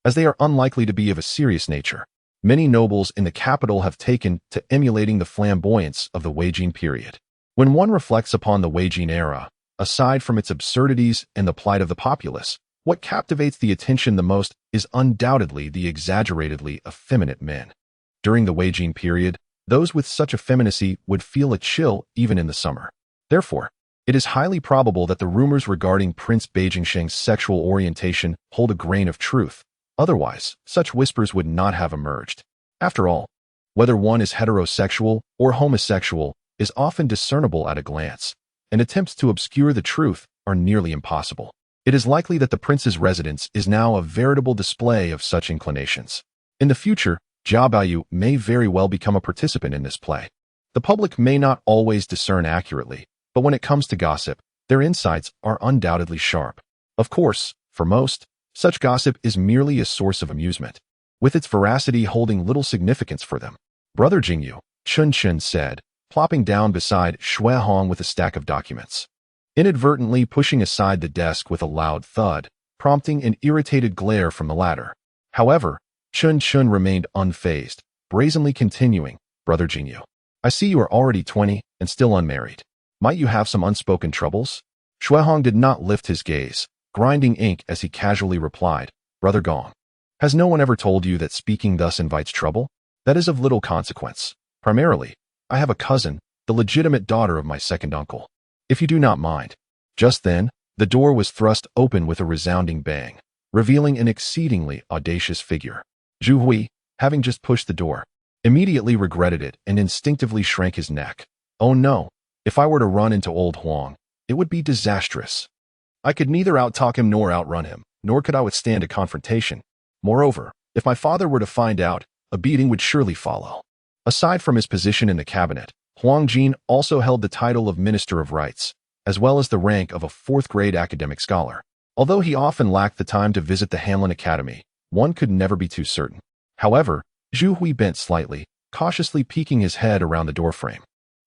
as they are unlikely to be of a serious nature. Many nobles in the capital have taken to emulating the flamboyance of the Weijin period. When one reflects upon the Weijin era, aside from its absurdities and the plight of the populace, what captivates the attention the most is undoubtedly the exaggeratedly effeminate men. During the Weijin period, those with such effeminacy would feel a chill even in the summer. Therefore, it is highly probable that the rumors regarding Prince Beijingsheng's sexual orientation hold a grain of truth. Otherwise, such whispers would not have emerged. After all, whether one is heterosexual or homosexual is often discernible at a glance, and attempts to obscure the truth are nearly impossible. It is likely that the prince's residence is now a veritable display of such inclinations. In the future, Jia Baoyu may very well become a participant in this play. The public may not always discern accurately, but when it comes to gossip, their insights are undoubtedly sharp. Of course, for most, such gossip is merely a source of amusement, with its veracity holding little significance for them. Brother Jingyu, Chun Chun said, plopping down beside Shuehong with a stack of documents, inadvertently pushing aside the desk with a loud thud, prompting an irritated glare from the latter. However, Chun Chun remained unfazed, brazenly continuing, "Brother Jingyu, I see you are already 20 and still unmarried. Might you have some unspoken troubles?" Shuehong did not lift his gaze, grinding ink as he casually replied, "Brother Gong, has no one ever told you that speaking thus invites trouble? That is of little consequence. Primarily, I have a cousin, the legitimate daughter of my second uncle. If you do not mind." Just then, the door was thrust open with a resounding bang, revealing an exceedingly audacious figure. Zhu Hui, having just pushed the door, immediately regretted it and instinctively shrank his neck. Oh no, if I were to run into old Huang, it would be disastrous. I could neither outtalk him nor outrun him, nor could I withstand a confrontation. Moreover, if my father were to find out, a beating would surely follow. Aside from his position in the cabinet, Huang Jin also held the title of Minister of Rights, as well as the rank of a 4th-grade academic scholar. Although he often lacked the time to visit the Hanlin Academy, one could never be too certain. However, Zhu Hui bent slightly, cautiously peeking his head around the doorframe,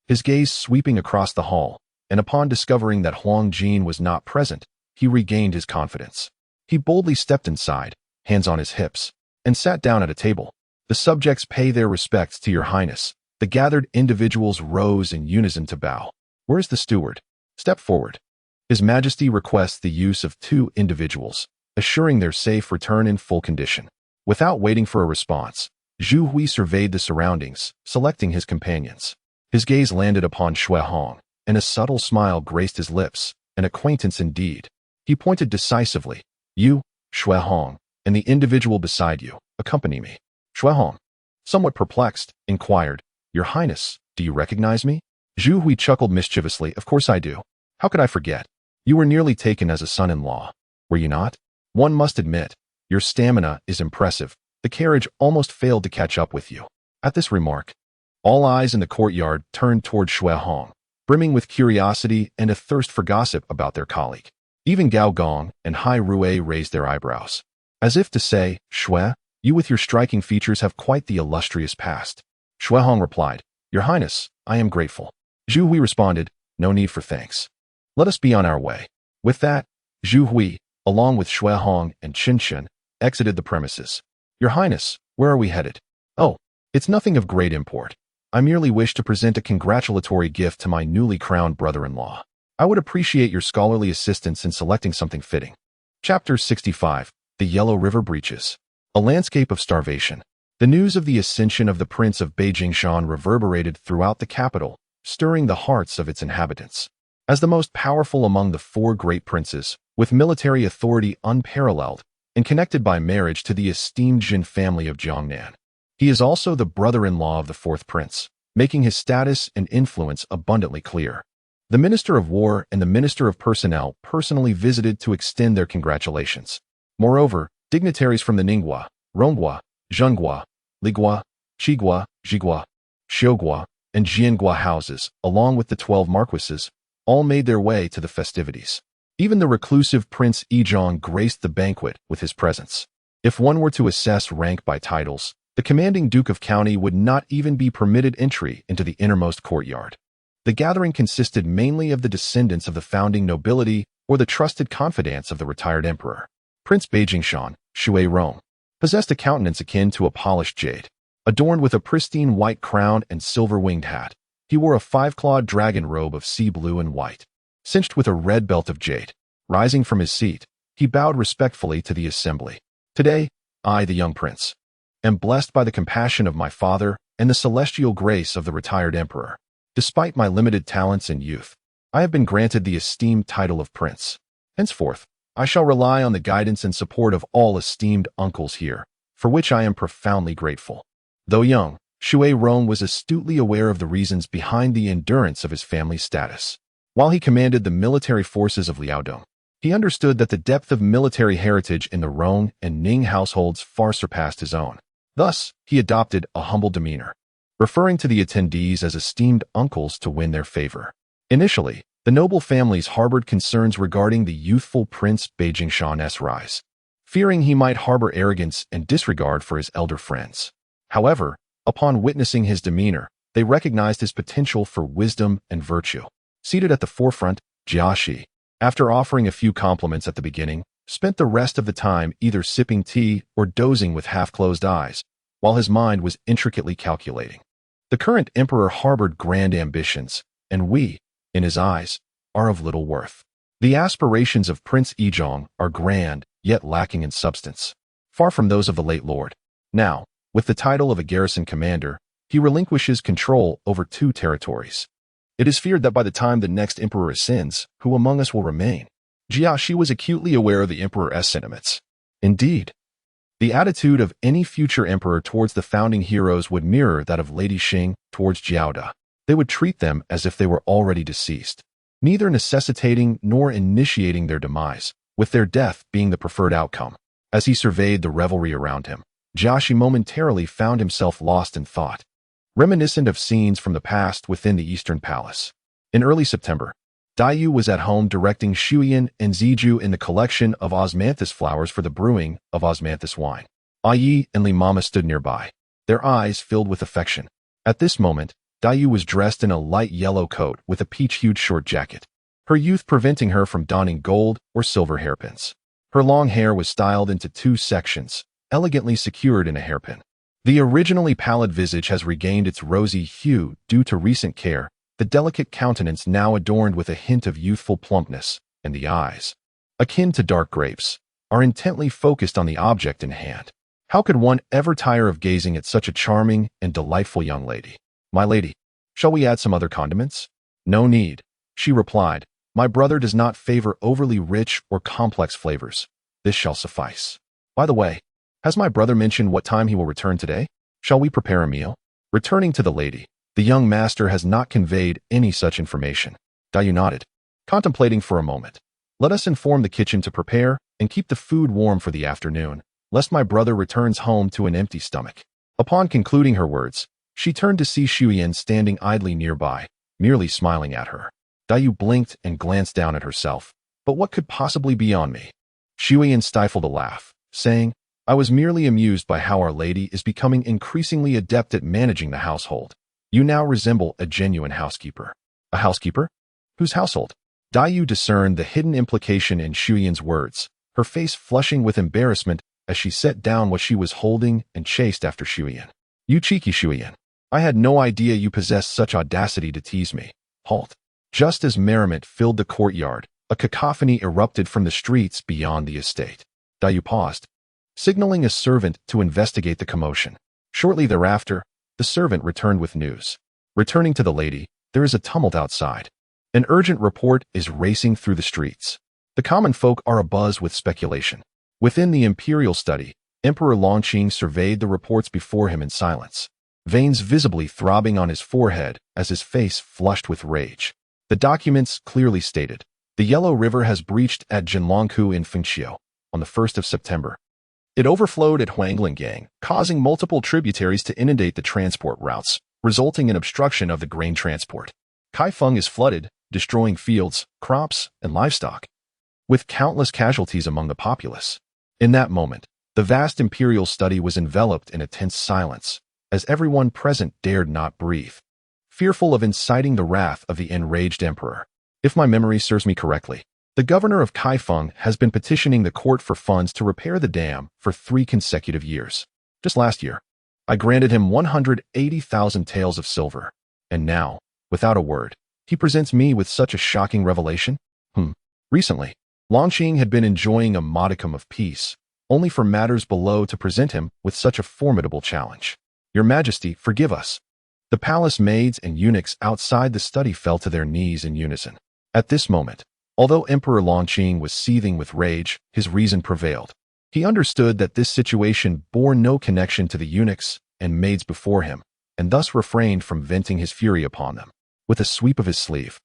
his gaze sweeping across the hall, and upon discovering that Huang Jin was not present, he regained his confidence. He boldly stepped inside, hands on his hips, and sat down at a table. "The subjects pay their respects to your highness." The gathered individuals rose in unison to bow. "Where's the steward? Step forward." His Majesty requests the use of 2 individuals, assuring their safe return in full condition. Without waiting for a response, Zhu Hui surveyed the surroundings, selecting his companions. His gaze landed upon Xue Hong, and a subtle smile graced his lips, an acquaintance indeed. He pointed decisively. You, Xue Hong, and the individual beside you, accompany me. Xue Hong, somewhat perplexed, inquired, Your Highness, do you recognize me? Zhu Hui chuckled mischievously. Of course I do. How could I forget? You were nearly taken as a son-in-law, were you not? One must admit, your stamina is impressive. The carriage almost failed to catch up with you. At this remark, all eyes in the courtyard turned toward Xue Hong, brimming with curiosity and a thirst for gossip about their colleague. Even Gao Gong and Hai Rui raised their eyebrows, as if to say, Xue, you with your striking features have quite the illustrious past. Xue Hong replied, Your Highness, I am grateful. Zhu Hui responded, No need for thanks. Let us be on our way. With that, Zhu Hui, along with Xue Hong and Qin Shen, exited the premises. Your Highness, where are we headed? Oh, it's nothing of great import. I merely wish to present a congratulatory gift to my newly crowned brother-in-law. I would appreciate your scholarly assistance in selecting something fitting. Chapter 65. The Yellow River Breaches. A landscape of starvation. The news of the ascension of the Prince of Beijingshan reverberated throughout the capital, stirring the hearts of its inhabitants. As the most powerful among the four great princes, with military authority unparalleled, and connected by marriage to the esteemed Jin family of Jiangnan, he is also the brother-in-law of the fourth prince, making his status and influence abundantly clear. The Minister of War and the Minister of Personnel personally visited to extend their congratulations. Moreover, dignitaries from the Ningguo, Ronggua, Zhenggua, Ligua, Qigua, Zhigua, Xiugua, and Jiangua houses, along with the 12 marquises, all made their way to the festivities. Even the reclusive Prince Yizhong graced the banquet with his presence. If one were to assess rank by titles, the commanding Duke of County would not even be permitted entry into the innermost courtyard. The gathering consisted mainly of the descendants of the founding nobility or the trusted confidants of the retired emperor. Prince Beijingshan, Xue Rong, possessed a countenance akin to a polished jade. Adorned with a pristine white crown and silver-winged hat, he wore a five-clawed dragon robe of sea blue and white, cinched with a red belt of jade. Rising from his seat, he bowed respectfully to the assembly. Today, I, the young prince, am blessed by the compassion of my father and the celestial grace of the retired emperor. Despite my limited talents and youth, I have been granted the esteemed title of prince. Henceforth, I shall rely on the guidance and support of all esteemed uncles here, for which I am profoundly grateful. Though young, Xue Rong was astutely aware of the reasons behind the endurance of his family's status. While he commanded the military forces of Liaodong, he understood that the depth of military heritage in the Rong and Ning households far surpassed his own. Thus, he adopted a humble demeanor, referring to the attendees as esteemed uncles to win their favor. Initially, the noble families harbored concerns regarding the youthful Prince Beijingshan's rise, fearing he might harbor arrogance and disregard for his elder friends. However, upon witnessing his demeanor, they recognized his potential for wisdom and virtue. Seated at the forefront, Jiaxi, after offering a few compliments at the beginning, spent the rest of the time either sipping tea or dozing with half-closed eyes, while his mind was intricately calculating. The current emperor harbored grand ambitions, and we, in his eyes, are of little worth. The aspirations of Prince Yizhong are grand, yet lacking in substance, far from those of the late lord. Now, with the title of a garrison commander, he relinquishes control over 2 territories. It is feared that by the time the next emperor ascends, who among us will remain? Jiaxi was acutely aware of the emperor's sentiments. Indeed, the attitude of any future emperor towards the founding heroes would mirror that of Lady Xing towards Jiaoda. They would treat them as if they were already deceased, neither necessitating nor initiating their demise, with their death being the preferred outcome. As he surveyed the revelry around him, Jiaxi momentarily found himself lost in thought, reminiscent of scenes from the past within the Eastern Palace. In early September, Daiyu was at home directing Shuyan and Ziju in the collection of osmanthus flowers for the brewing of osmanthus wine. Ai and Li Mama stood nearby, their eyes filled with affection. At this moment, Daiyu was dressed in a light yellow coat with a peach-hued short jacket, her youth preventing her from donning gold or silver hairpins. Her long hair was styled into 2 sections, elegantly secured in a hairpin. The originally pallid visage has regained its rosy hue due to recent care, the delicate countenance now adorned with a hint of youthful plumpness, and the eyes, akin to dark grapes, are intently focused on the object in hand. How could one ever tire of gazing at such a charming and delightful young lady? My lady, shall we add some other condiments? No need, she replied. My brother does not favor overly rich or complex flavors. This shall suffice. By the way, has my brother mentioned what time he will return today? Shall we prepare a meal? Returning to the lady, the young master has not conveyed any such information. Dayu nodded, contemplating for a moment. Let us inform the kitchen to prepare and keep the food warm for the afternoon, lest my brother returns home to an empty stomach. Upon concluding her words, she turned to see Shuyan standing idly nearby, merely smiling at her. Dayu blinked and glanced down at herself. But what could possibly be on me? Shuyan stifled a laugh, saying, I was merely amused by how Our Lady is becoming increasingly adept at managing the household. You now resemble a genuine housekeeper. A housekeeper? Whose household? Dayu discerned the hidden implication in Shuyan's words, her face flushing with embarrassment as she set down what she was holding and chased after Shuyan. You cheeky Shuyan. I had no idea you possessed such audacity to tease me. Halt. Just as merriment filled the courtyard, a cacophony erupted from the streets beyond the estate. Dayu paused, signaling a servant to investigate the commotion. Shortly thereafter, the servant returned with news. Returning to the lady, there is a tumult outside. An urgent report is racing through the streets. The common folk are abuzz with speculation. Within the imperial study, Emperor Longqing surveyed the reports before him in silence, veins visibly throbbing on his forehead as his face flushed with rage. The documents clearly stated, the Yellow River has breached at Jinlongku in Fengxiu on the 1st of September. It overflowed at Huanglingang, causing multiple tributaries to inundate the transport routes, resulting in obstruction of the grain transport. Kaifeng is flooded, destroying fields, crops, and livestock, with countless casualties among the populace. In that moment, the vast imperial study was enveloped in a tense silence, as everyone present dared not breathe, fearful of inciting the wrath of the enraged emperor. If my memory serves me correctly, the governor of Kaifeng has been petitioning the court for funds to repair the dam for 3 consecutive years. Just last year, I granted him 180,000 taels of silver, and now, without a word, he presents me with such a shocking revelation? Recently, Longqing had been enjoying a modicum of peace, only for matters below to present him with such a formidable challenge. Your Majesty, forgive us. The palace maids and eunuchs outside the study fell to their knees in unison. At this moment, although Emperor Longqing was seething with rage, his reason prevailed. He understood that this situation bore no connection to the eunuchs and maids before him, and thus refrained from venting his fury upon them. With a sweep of his sleeve,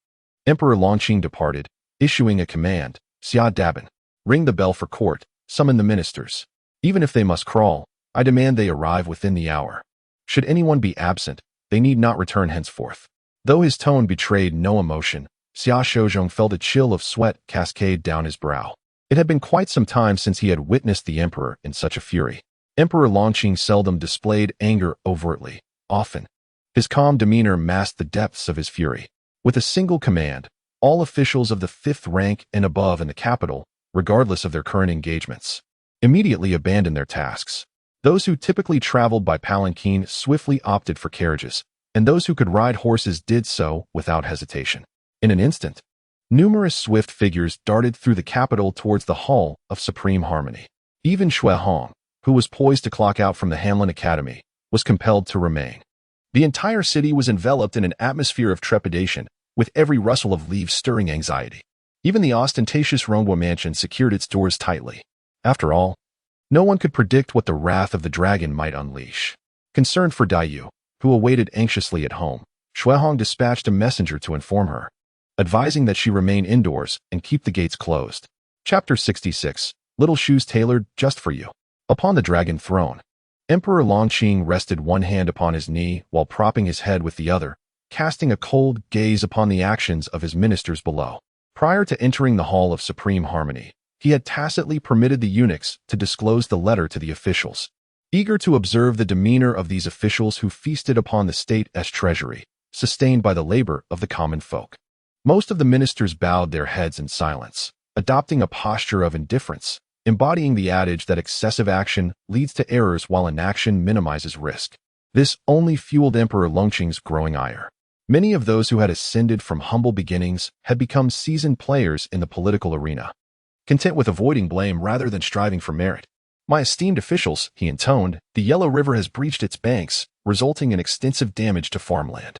Emperor Longqing departed, issuing a command, Xia Dabin, ring the bell for court, summon the ministers. Even if they must crawl, I demand they arrive within the hour. Should anyone be absent, they need not return henceforth. Though his tone betrayed no emotion, Xia Shouzhong felt a chill of sweat cascade down his brow. It had been quite some time since he had witnessed the emperor in such a fury. Emperor Longqing seldom displayed anger overtly. Often, his calm demeanor masked the depths of his fury. With a single command, all officials of the 5th rank and above in the capital, regardless of their current engagements, immediately abandoned their tasks. Those who typically traveled by palanquin swiftly opted for carriages, and those who could ride horses did so without hesitation. In an instant, numerous swift figures darted through the capital towards the Hall of Supreme Harmony. Even Xue Hong, who was poised to clock out from the Hanlin Academy, was compelled to remain. The entire city was enveloped in an atmosphere of trepidation, with every rustle of leaves stirring anxiety. Even the ostentatious Rongbo mansion secured its doors tightly. After all, no one could predict what the wrath of the dragon might unleash. Concerned for Dayu, who awaited anxiously at home, Xue Hong dispatched a messenger to inform her, advising that she remain indoors and keep the gates closed. Chapter 66, Little Shoes Tailored Just for You. Upon the dragon throne, Emperor Longqing rested one hand upon his knee while propping his head with the other, casting a cold gaze upon the actions of his ministers below. Prior to entering the Hall of Supreme Harmony, he had tacitly permitted the eunuchs to disclose the letter to the officials. Eager to observe the demeanor of these officials who feasted upon the state as treasury, sustained by the labor of the common folk, most of the ministers bowed their heads in silence, adopting a posture of indifference, embodying the adage that excessive action leads to errors while inaction minimizes risk. This only fueled Emperor Longqing's growing ire. Many of those who had ascended from humble beginnings had become seasoned players in the political arena, content with avoiding blame rather than striving for merit. My esteemed officials, he intoned, the Yellow River has breached its banks, resulting in extensive damage to farmland.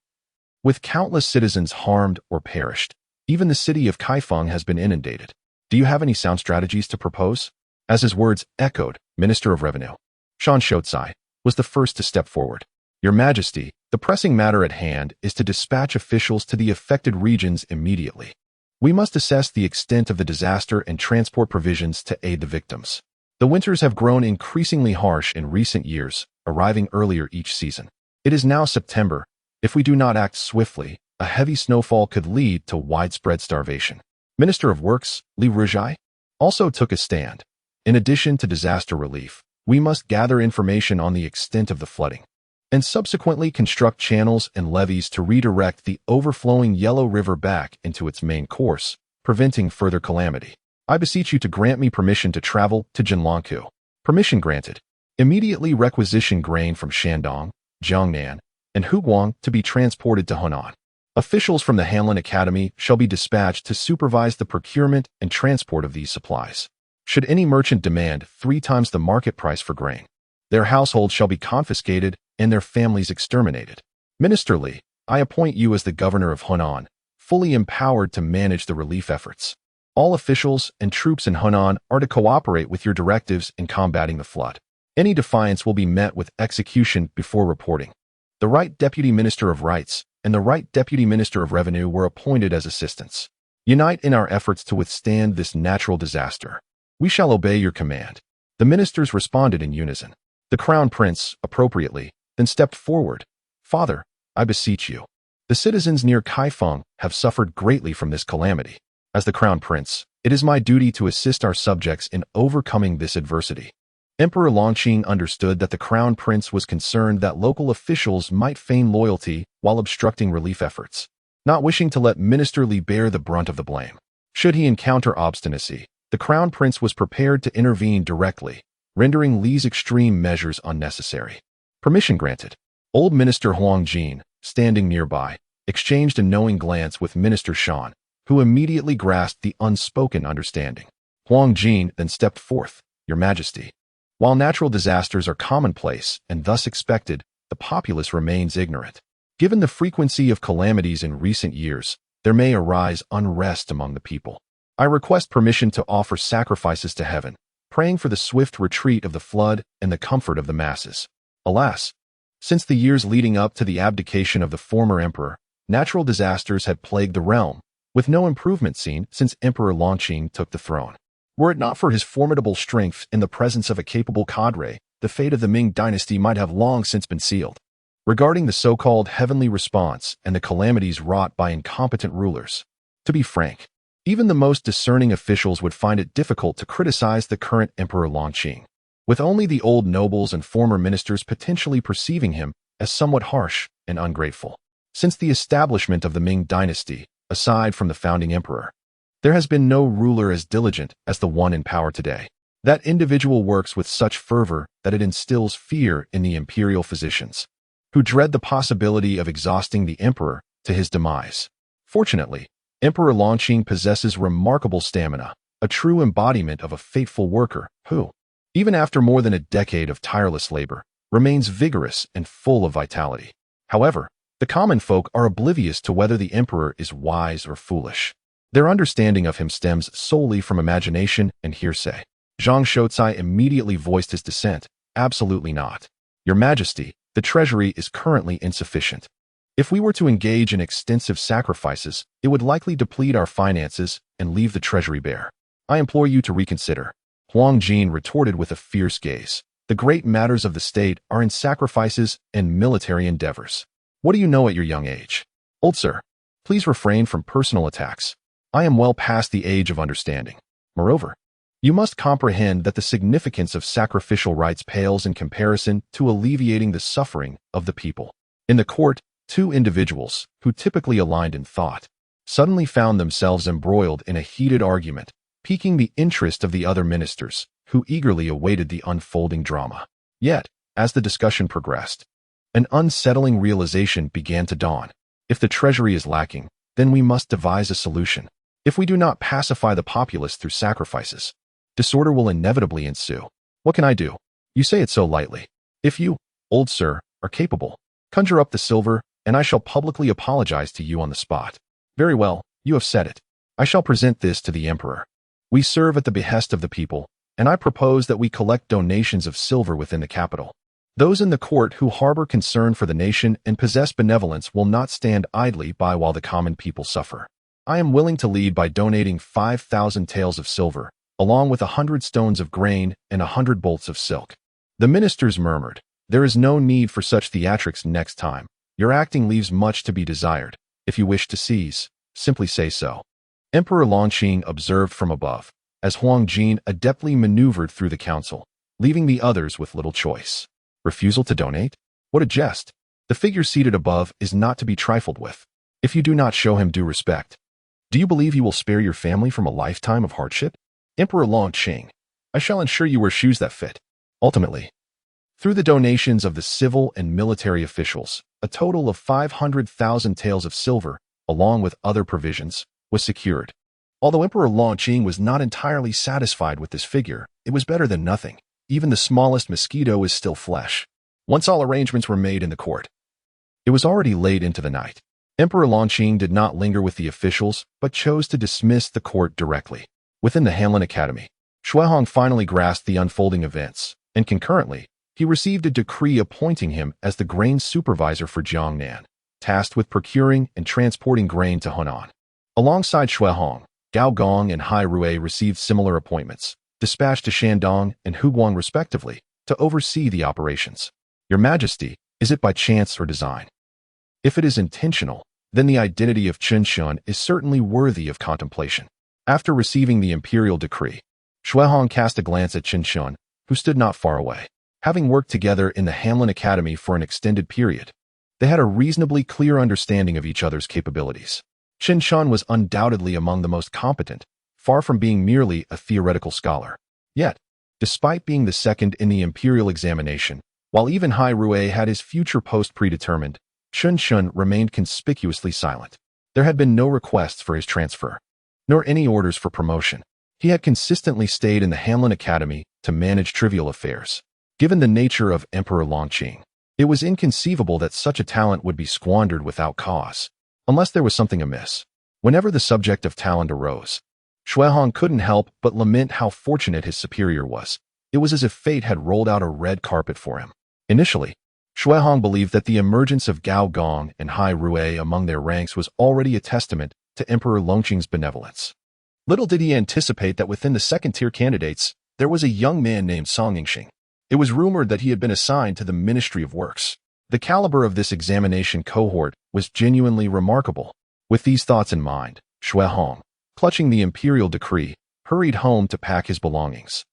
With countless citizens harmed or perished, even the city of Kaifeng has been inundated. Do you have any sound strategies to propose? As his words echoed, Minister of Revenue Shan Shotsai was the first to step forward. Your Majesty, the pressing matter at hand is to dispatch officials to the affected regions immediately. We must assess the extent of the disaster and transport provisions to aid the victims. The winters have grown increasingly harsh in recent years, arriving earlier each season. It is now September. If we do not act swiftly, a heavy snowfall could lead to widespread starvation. Minister of Works, Li Ruzhai, also took a stand. In addition to disaster relief, we must gather information on the extent of the flooding and subsequently construct channels and levees to redirect the overflowing Yellow River back into its main course, preventing further calamity. I beseech you to grant me permission to travel to Jinlongkou. Permission granted. Immediately requisition grain from Shandong, Jiangnan, and Huguang to be transported to Hunan. Officials from the Hanlin Academy shall be dispatched to supervise the procurement and transport of these supplies. Should any merchant demand 3 times the market price for grain, their household shall be confiscated and their families exterminated. Minister Li, I appoint you as the governor of Hunan, fully empowered to manage the relief efforts. All officials and troops in Hunan are to cooperate with your directives in combating the flood. Any defiance will be met with execution before reporting. The Right Deputy Minister of Rights and the Right Deputy Minister of Revenue were appointed as assistants. Unite in our efforts to withstand this natural disaster. We shall obey your command. The ministers responded in unison. The Crown Prince, appropriately, then stepped forward. Father, I beseech you. The citizens near Kaifeng have suffered greatly from this calamity. As the Crown Prince, it is my duty to assist our subjects in overcoming this adversity. Emperor Longqing understood that the Crown Prince was concerned that local officials might feign loyalty while obstructing relief efforts, not wishing to let Minister Li bear the brunt of the blame. Should he encounter obstinacy, the Crown Prince was prepared to intervene directly, rendering Li's extreme measures unnecessary. Permission granted. Old Minister Huang Jin, standing nearby, exchanged a knowing glance with Minister Shan, who immediately grasped the unspoken understanding. Huang Jin then stepped forth. Your Majesty, while natural disasters are commonplace and thus expected, the populace remains ignorant. Given the frequency of calamities in recent years, there may arise unrest among the people. I request permission to offer sacrifices to heaven, praying for the swift retreat of the flood and the comfort of the masses. Alas, since the years leading up to the abdication of the former emperor, natural disasters had plagued the realm, with no improvement seen since Emperor Longqing took the throne. Were it not for his formidable strength in the presence of a capable cadre, the fate of the Ming dynasty might have long since been sealed. Regarding the so-called heavenly response and the calamities wrought by incompetent rulers, to be frank, even the most discerning officials would find it difficult to criticize the current Emperor Longqing, with only the old nobles and former ministers potentially perceiving him as somewhat harsh and ungrateful. Since the establishment of the Ming dynasty, aside from the founding emperor, there has been no ruler as diligent as the one in power today. That individual works with such fervor that it instills fear in the imperial physicians, who dread the possibility of exhausting the emperor to his demise. Fortunately, Emperor Longqing possesses remarkable stamina, a true embodiment of a faithful worker who, even after more than a decade of tireless labor, remains vigorous and full of vitality. However, the common folk are oblivious to whether the emperor is wise or foolish. Their understanding of him stems solely from imagination and hearsay. Zhang Shotsai immediately voiced his dissent. Absolutely not. Your Majesty, the treasury is currently insufficient. If we were to engage in extensive sacrifices, it would likely deplete our finances and leave the treasury bare. I implore you to reconsider. Huang Jin retorted with a fierce gaze. The great matters of the state are in sacrifices and military endeavors. What do you know at your young age? Old sir, please refrain from personal attacks. I am well past the age of understanding. Moreover, you must comprehend that the significance of sacrificial rites pales in comparison to alleviating the suffering of the people. In the court, 2 individuals, who typically aligned in thought, suddenly found themselves embroiled in a heated argument, piquing the interest of the other ministers, who eagerly awaited the unfolding drama. Yet, as the discussion progressed, an unsettling realization began to dawn. If the treasury is lacking, then we must devise a solution. If we do not pacify the populace through sacrifices, disorder will inevitably ensue. What can I do? You say it so lightly. If you, old sir, are capable, conjure up the silver, and I shall publicly apologize to you on the spot. Very well, you have said it. I shall present this to the emperor. We serve at the behest of the people, and I propose that we collect donations of silver within the capital. Those in the court who harbor concern for the nation and possess benevolence will not stand idly by while the common people suffer. I am willing to lead by donating 5,000 taels of silver, along with 100 stones of grain and 100 bolts of silk. The ministers murmured, "There is no need for such theatrics next time. Your acting leaves much to be desired. If you wish to seize, simply say so." Emperor Longqing observed from above, as Huang Jin adeptly maneuvered through the council, leaving the others with little choice. Refusal to donate? What a jest! The figure seated above is not to be trifled with. If you do not show him due respect, do you believe you will spare your family from a lifetime of hardship? Emperor Longqing, I shall ensure you wear shoes that fit. Ultimately, through the donations of the civil and military officials, a total of 500,000 taels of silver, along with other provisions, was secured. Although Emperor Longqing was not entirely satisfied with this figure, it was better than nothing. Even the smallest mosquito is still flesh. Once all arrangements were made in the court, it was already late into the night. Emperor Longqing did not linger with the officials, but chose to dismiss the court directly. Within the Hanlin Academy, Shuehong finally grasped the unfolding events, and concurrently, he received a decree appointing him as the grain supervisor for Jiangnan, tasked with procuring and transporting grain to Hunan. Alongside Shuehong, Gao Gong and Hai Rui received similar appointments, dispatched to Shandong and Huguang respectively, to oversee the operations. Your Majesty, is it by chance or design? If it is intentional, then the identity of Chen Shun is certainly worthy of contemplation. After receiving the imperial decree, Shuehong cast a glance at Chen Shun, who stood not far away. Having worked together in the Hanlin Academy for an extended period, they had a reasonably clear understanding of each other's capabilities. Chen Shun was undoubtedly among the most competent, far from being merely a theoretical scholar. Yet, despite being the second in the imperial examination, while even Hai Rui had his future post predetermined, Chen Shun remained conspicuously silent. There had been no requests for his transfer, nor any orders for promotion. He had consistently stayed in the Hanlin Academy to manage trivial affairs. Given the nature of Emperor Longqing, it was inconceivable that such a talent would be squandered without cause, unless there was something amiss. Whenever the subject of talent arose, Shuehong couldn't help but lament how fortunate his superior was. It was as if fate had rolled out a red carpet for him. Initially, Shuehong believed that the emergence of Gao Gong and Hai Rui among their ranks was already a testament to Emperor Longqing's benevolence. Little did he anticipate that within the second-tier candidates, there was a young man named Song Yingxing. It was rumored that he had been assigned to the Ministry of Works. The caliber of this examination cohort was genuinely remarkable. With these thoughts in mind, Shuehong, clutching the imperial decree, hurried home to pack his belongings,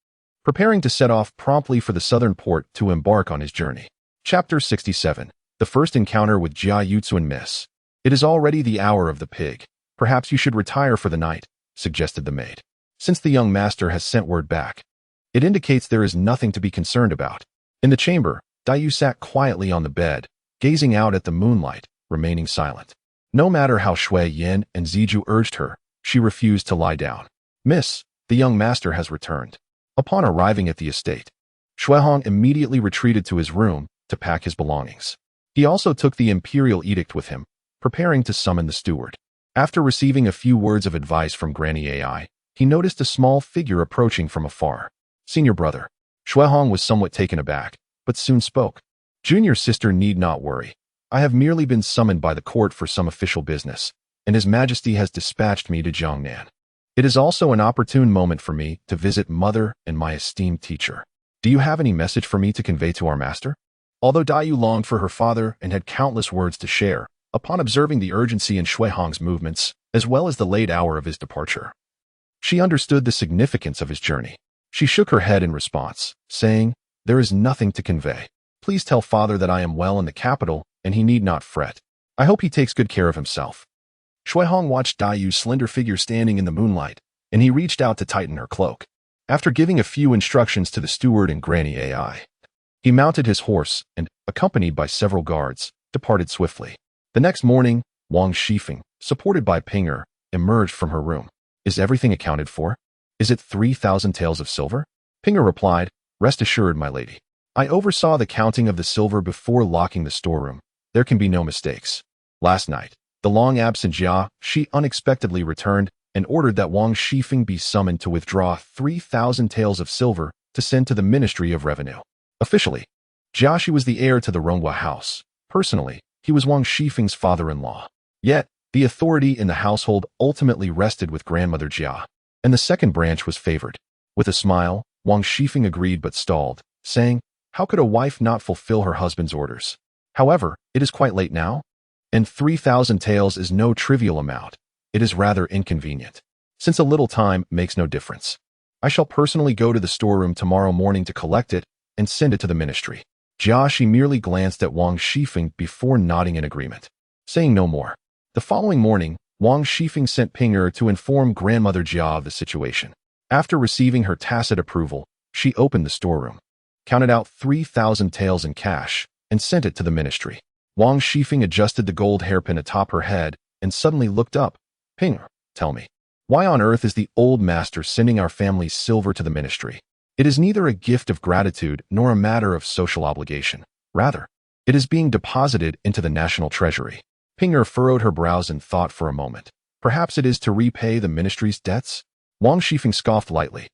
preparing to set off promptly for the southern port to embark on his journey. Chapter 67. The First Encounter with Jia Yutsu and Miss. It is already the hour of the pig. Perhaps you should retire for the night, suggested the maid. Since the young master has sent word back, it indicates there is nothing to be concerned about. In the chamber, Daiyu sat quietly on the bed, gazing out at the moonlight, remaining silent. No matter how Shui Yin and Ziju urged her, she refused to lie down. Miss, the young master has returned. Upon arriving at the estate, Shuehong immediately retreated to his room to pack his belongings. He also took the imperial edict with him, preparing to summon the steward. After receiving a few words of advice from Granny AI, he noticed a small figure approaching from afar. Senior brother. Shuehong was somewhat taken aback, but soon spoke. Junior sister need not worry. I have merely been summoned by the court for some official business, and His Majesty has dispatched me to Jiangnan. It is also an opportune moment for me to visit mother and my esteemed teacher. Do you have any message for me to convey to our master? Although Daiyu longed for her father and had countless words to share, upon observing the urgency in Shuehong's movements, as well as the late hour of his departure, she understood the significance of his journey. She shook her head in response, saying, "There is nothing to convey. Please tell father that I am well in the capital and he need not fret. I hope he takes good care of himself." Shuehong watched Daiyu's slender figure standing in the moonlight, and he reached out to tighten her cloak. After giving a few instructions to the steward and Granny AI, he mounted his horse and, accompanied by several guards, departed swiftly. The next morning, Wang Shifeng, supported by Pinger, emerged from her room. "Is everything accounted for? Is it 3,000 taels of silver?" Pinger replied, Rest assured, my lady. I oversaw the counting of the silver before locking the storeroom. There can be no mistakes. Last night, the long-absent Jia Shi unexpectedly returned and ordered that Wang Shifeng be summoned to withdraw 3,000 taels of silver to send to the Ministry of Revenue. Officially, Jia Shi was the heir to the Ronghua house. Personally, he was Wang Shifeng's father-in-law. Yet, the authority in the household ultimately rested with grandmother Jia, and the second branch was favored. With a smile, Wang Shifeng agreed but stalled, saying, "How could a wife not fulfill her husband's orders? However, it is quite late now, and 3,000 taels is no trivial amount. It is rather inconvenient. Since a little time makes no difference. I shall personally go to the storeroom tomorrow morning to collect it and send it to the ministry." Jia Shi merely glanced at Wang Shifeng before nodding in agreement, saying no more. The following morning, Wang Shifeng sent Ping to inform grandmother Jia of the situation. After receiving her tacit approval, she opened the storeroom, counted out 3,000 taels in cash, and sent it to the ministry. Wang Shifeng adjusted the gold hairpin atop her head and suddenly looked up. "Ping, tell me, why on earth is the old master sending our family's silver to the ministry? It is neither a gift of gratitude nor a matter of social obligation. Rather, it is being deposited into the national treasury." Ping furrowed her brows in thought for a moment. Perhaps it is to repay the ministry's debts? Wang Shifeng scoffed lightly.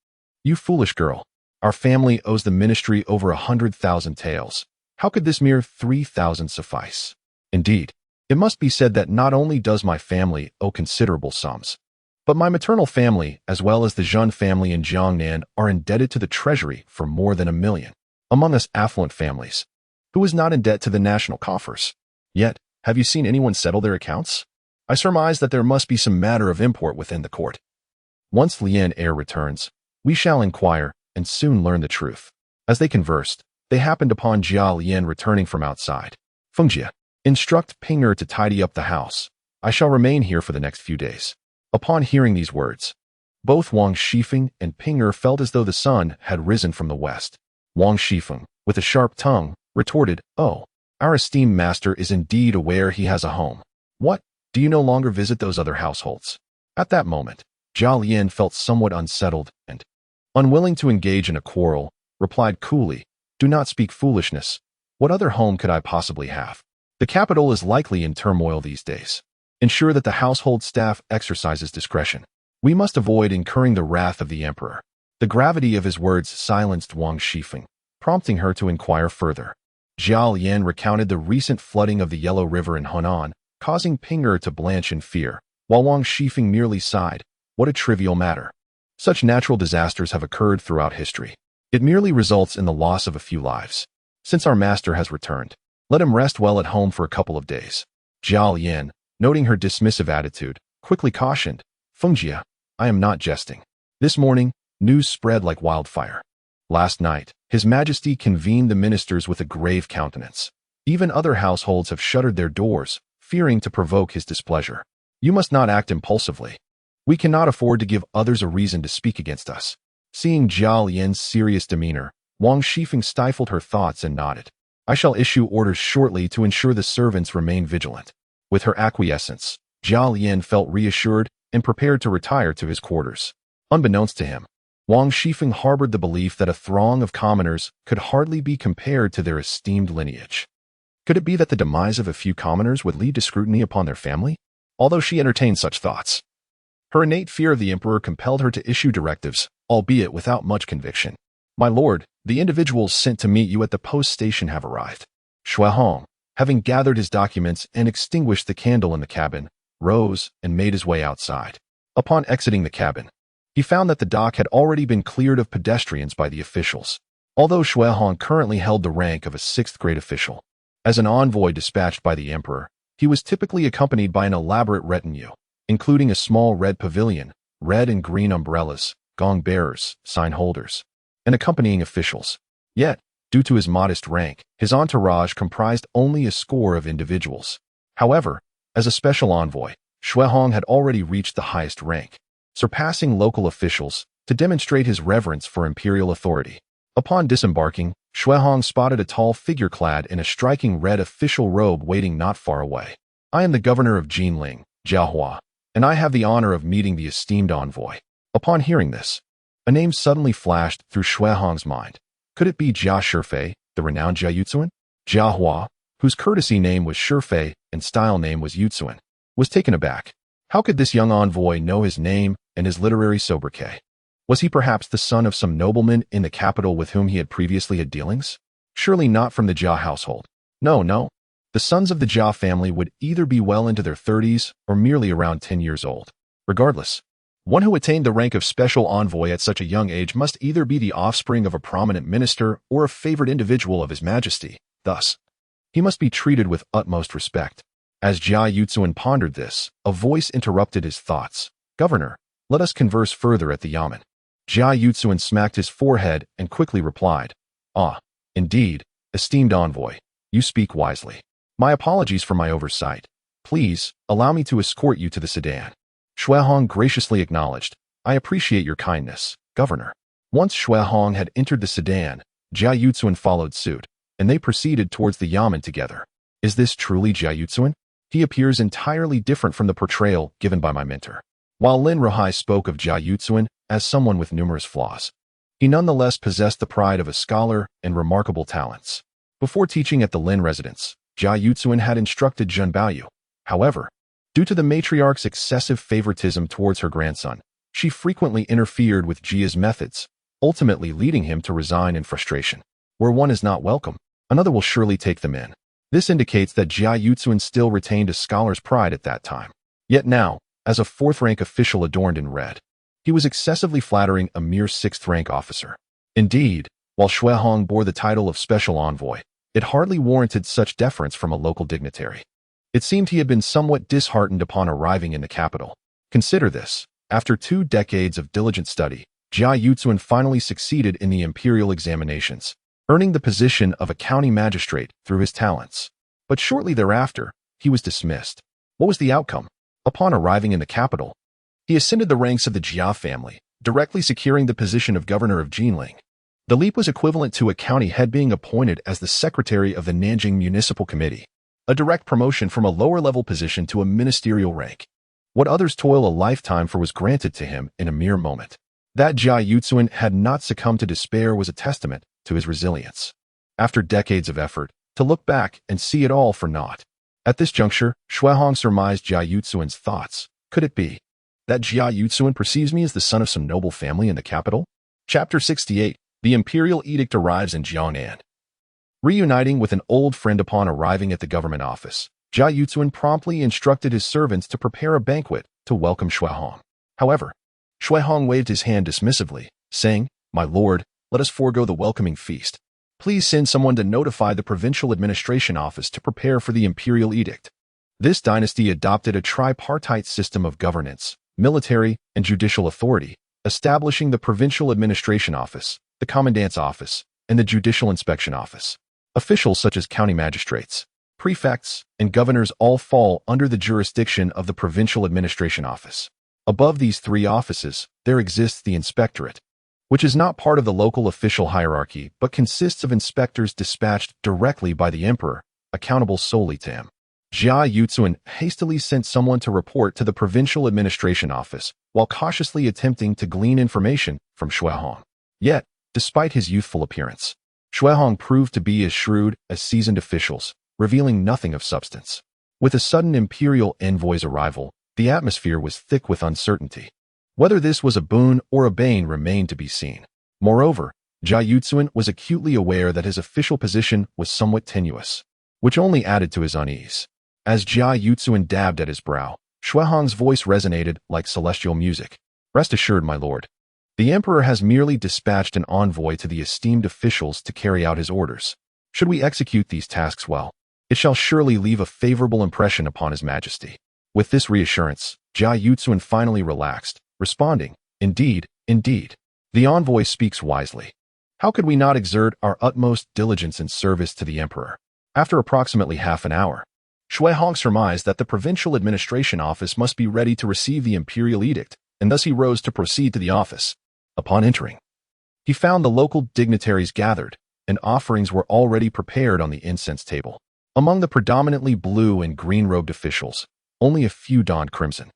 "You foolish girl. Our family owes the ministry over 100,000 taels. How could this mere 3,000 suffice? Indeed, it must be said that not only does my family owe considerable sums, but my maternal family, as well as the Zhun family in Jiangnan, are indebted to the treasury for more than 1 million. Among us affluent families, who is not in debt to the national coffers? Yet, have you seen anyone settle their accounts? I surmise that there must be some matter of import within the court. Once Lian heir returns, we shall inquire and soon learn the truth." As they conversed, they happened upon Jia Lian returning from outside. "Fengjie, instruct Ping to tidy up the house. I shall remain here for the next few days." Upon hearing these words, both Wang Shifeng and Ping felt as though the sun had risen from the west. Wang Shifeng, with a sharp tongue, retorted, "Oh, our esteemed master is indeed aware he has a home. What, do you no longer visit those other households?" At that moment, Jia Lian felt somewhat unsettled and, unwilling to engage in a quarrel, replied coolly, "Do not speak foolishness. What other home could I possibly have? The capital is likely in turmoil these days. Ensure that the household staff exercises discretion. We must avoid incurring the wrath of the emperor." The gravity of his words silenced Wang Shifeng, prompting her to inquire further. Jia Lian recounted the recent flooding of the Yellow River in Hunan, causing Ping to blanch in fear, while Wang Shifeng merely sighed. What a trivial matter. Such natural disasters have occurred throughout history. It merely results in the loss of a few lives. Since our master has returned, let him rest well at home for a couple of days. Jia Lian, noting her dismissive attitude, quickly cautioned, "Fengjie, I am not jesting. This morning, news spread like wildfire. Last night, His Majesty convened the ministers with a grave countenance. Even other households have shuttered their doors, fearing to provoke his displeasure. You must not act impulsively. We cannot afford to give others a reason to speak against us." Seeing Jia Lian's serious demeanor, Wang Shifeng stifled her thoughts and nodded. "I shall issue orders shortly to ensure the servants remain vigilant." With her acquiescence, Jia Lian felt reassured and prepared to retire to his quarters. Unbeknownst to him, Wang Shifeng harbored the belief that a throng of commoners could hardly be compared to their esteemed lineage. Could it be that the demise of a few commoners would lead to scrutiny upon their family? Although she entertained such thoughts, her innate fear of the emperor compelled her to issue directives, albeit without much conviction. "My lord, the individuals sent to meet you at the post station have arrived." Shuahong, having gathered his documents and extinguished the candle in the cabin, rose and made his way outside. Upon exiting the cabin, he found that the dock had already been cleared of pedestrians by the officials. Although Shuahong currently held the rank of a sixth-grade official, as an envoy dispatched by the emperor, he was typically accompanied by an elaborate retinue, including a small red pavilion, red and green umbrellas, gong bearers, sign holders, and accompanying officials. Yet, due to his modest rank, his entourage comprised only a score of individuals. However, as a special envoy, Shuahong had already reached the highest rank, surpassing local officials, to demonstrate his reverence for imperial authority. Upon disembarking, Shuahong spotted a tall figure clad in a striking red official robe waiting not far away. "I am the governor of Jinling, Jiahua, and I have the honor of meeting the esteemed envoy." Upon hearing this, a name suddenly flashed through Shuahong's mind. Could it be Jia Shifei, the renowned Jia Yutsuan? Jia Hua, whose courtesy name was Shifei and style name was Yutsuan, was taken aback. How could this young envoy know his name and his literary sobriquet? Was he perhaps the son of some nobleman in the capital with whom he had previously had dealings? Surely not from the Jia household. No. The sons of the Jia family would either be well into their 30s or merely around 10 years old. Regardless, one who attained the rank of special envoy at such a young age must either be the offspring of a prominent minister or a favored individual of His Majesty. Thus, he must be treated with utmost respect. As Jia Yutsuan pondered this, a voice interrupted his thoughts. Governor, let us converse further at the yamen. Jia Yutsuan smacked his forehead and quickly replied, Ah, indeed, esteemed envoy, you speak wisely. My apologies for my oversight. Please, allow me to escort you to the sedan. Shuihong graciously acknowledged, I appreciate your kindness, Governor. Once Shuihong had entered the sedan, Jia Yutsuan followed suit, and they proceeded towards the yamen together. Is this truly Jia Yutsuan? He appears entirely different from the portrayal given by my mentor. While Lin Ruhai spoke of Jia Yutsuan as someone with numerous flaws, he nonetheless possessed the pride of a scholar and remarkable talents. Before teaching at the Lin residence, Jia Yutsuan had instructed Zhen Baoyu. However, due to the matriarch's excessive favoritism towards her grandson, she frequently interfered with Jia's methods, ultimately leading him to resign in frustration. Where one is not welcome, another will surely take them in. This indicates that Jia Yutsuan still retained a scholar's pride at that time. Yet now, as a fourth-rank official adorned in red, he was excessively flattering a mere sixth-rank officer. Indeed, while Shuihong bore the title of special envoy, it hardly warranted such deference from a local dignitary. It seemed he had been somewhat disheartened upon arriving in the capital. Consider this. After 2 decades of diligent study, Jia Yutsuan finally succeeded in the imperial examinations, earning the position of a county magistrate through his talents. But shortly thereafter, he was dismissed. What was the outcome? Upon arriving in the capital, he ascended the ranks of the Jia family, directly securing the position of governor of Jinling. The leap was equivalent to a county head being appointed as the secretary of the Nanjing Municipal Committee, a direct promotion from a lower-level position to a ministerial rank. What others toil a lifetime for was granted to him in a mere moment. That Jia Yutsuan had not succumbed to despair was a testament to his resilience. After decades of effort, to look back and see it all for naught. At this juncture, Shuihong surmised Jia Yutsuan's thoughts. Could it be that Jia Yutsuan perceives me as the son of some noble family in the capital? Chapter 68. The Imperial Edict arrives in Jiangnan. Reuniting with an old friend upon arriving at the government office, Jia Yutsuan promptly instructed his servants to prepare a banquet to welcome Shuihong. However, Shuihong waved his hand dismissively, saying, My lord, let us forego the welcoming feast. Please send someone to notify the provincial administration office to prepare for the imperial edict. This dynasty adopted a tripartite system of governance, military, and judicial authority, establishing the provincial administration office, the commandant's office, and the judicial inspection office. Officials such as county magistrates, prefects, and governors all fall under the jurisdiction of the provincial administration office. Above these 3 offices, there exists the inspectorate, which is not part of the local official hierarchy but consists of inspectors dispatched directly by the emperor, accountable solely to him. Jia Yutsuan hastily sent someone to report to the provincial administration office while cautiously attempting to glean information from Shuihong. Yet, despite his youthful appearance, Shuihong proved to be as shrewd as seasoned officials, revealing nothing of substance. With a sudden imperial envoy's arrival, the atmosphere was thick with uncertainty. Whether this was a boon or a bane remained to be seen. Moreover, Jia Yutsuan was acutely aware that his official position was somewhat tenuous, which only added to his unease. As Jia Yutsuan dabbed at his brow, Shuihong's voice resonated like celestial music. Rest assured, my lord. The emperor has merely dispatched an envoy to the esteemed officials to carry out his orders. Should we execute these tasks well, it shall surely leave a favorable impression upon His Majesty. With this reassurance, Jia Yutsuan finally relaxed, responding, Indeed. The envoy speaks wisely. How could we not exert our utmost diligence in service to the emperor? After approximately half an hour, Shuihong surmised that the provincial administration office must be ready to receive the imperial edict, and thus he rose to proceed to the office. Upon entering, he found the local dignitaries gathered, and offerings were already prepared on the incense table. Among the predominantly blue and green-robed officials, only a few donned crimson.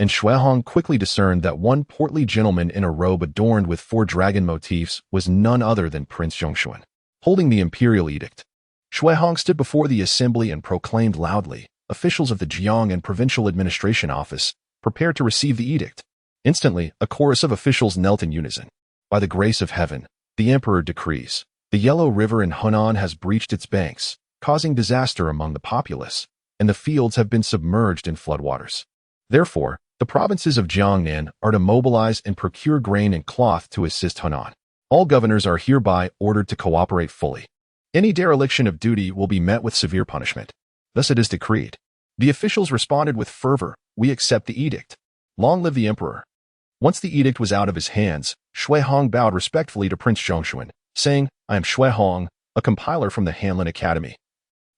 and Xuehong quickly discerned that one portly gentleman in a robe adorned with 4 dragon motifs was none other than Prince Zhongshuan. Holding the imperial edict, Xuehong stood before the assembly and proclaimed loudly, "Officials of the Jiang and Provincial Administration Office, prepare to receive the edict." Instantly, a chorus of officials knelt in unison. "By the grace of heaven, the emperor decrees. The Yellow River in Hunan has breached its banks, causing disaster among the populace, and the fields have been submerged in floodwaters. Therefore, the provinces of Jiangnan are to mobilize and procure grain and cloth to assist Hunan. All governors are hereby ordered to cooperate fully. Any dereliction of duty will be met with severe punishment. Thus it is decreed." The officials responded with fervor, "We accept the edict. Long live the emperor." Once the edict was out of his hands, Xuehong bowed respectfully to Prince Zhongshuan, saying, "I am Xuehong, a compiler from the Hanlin Academy,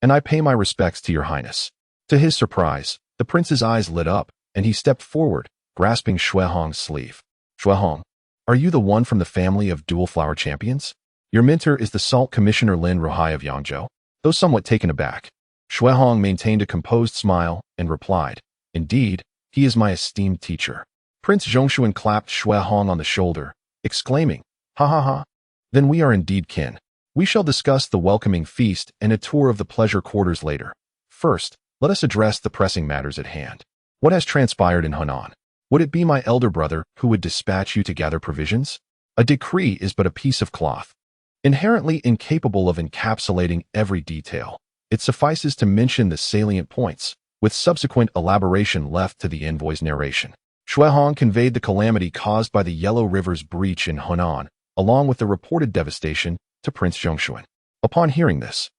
and I pay my respects to your highness." To his surprise, the prince's eyes lit up, and he stepped forward, grasping Xuehong's sleeve. "Xuehong, are you the one from the family of dual flower champions? Your mentor is the Salt Commissioner Lin Rohai of Yangzhou." Though somewhat taken aback, Xuehong maintained a composed smile and replied, "Indeed, he is my esteemed teacher." Prince Zhongshuan clapped Xuehong on the shoulder, exclaiming, "Ha ha ha! Then we are indeed kin. We shall discuss the welcoming feast and a tour of the pleasure quarters later. First, let us address the pressing matters at hand. What has transpired in Hunan? Would it be my elder brother who would dispatch you to gather provisions? A decree is but a piece of cloth, inherently incapable of encapsulating every detail. It suffices to mention the salient points, with subsequent elaboration left to the envoy's narration." Xuehong conveyed the calamity caused by the Yellow River's breach in Hunan, along with the reported devastation, to Prince Zhongshuan. Upon hearing this,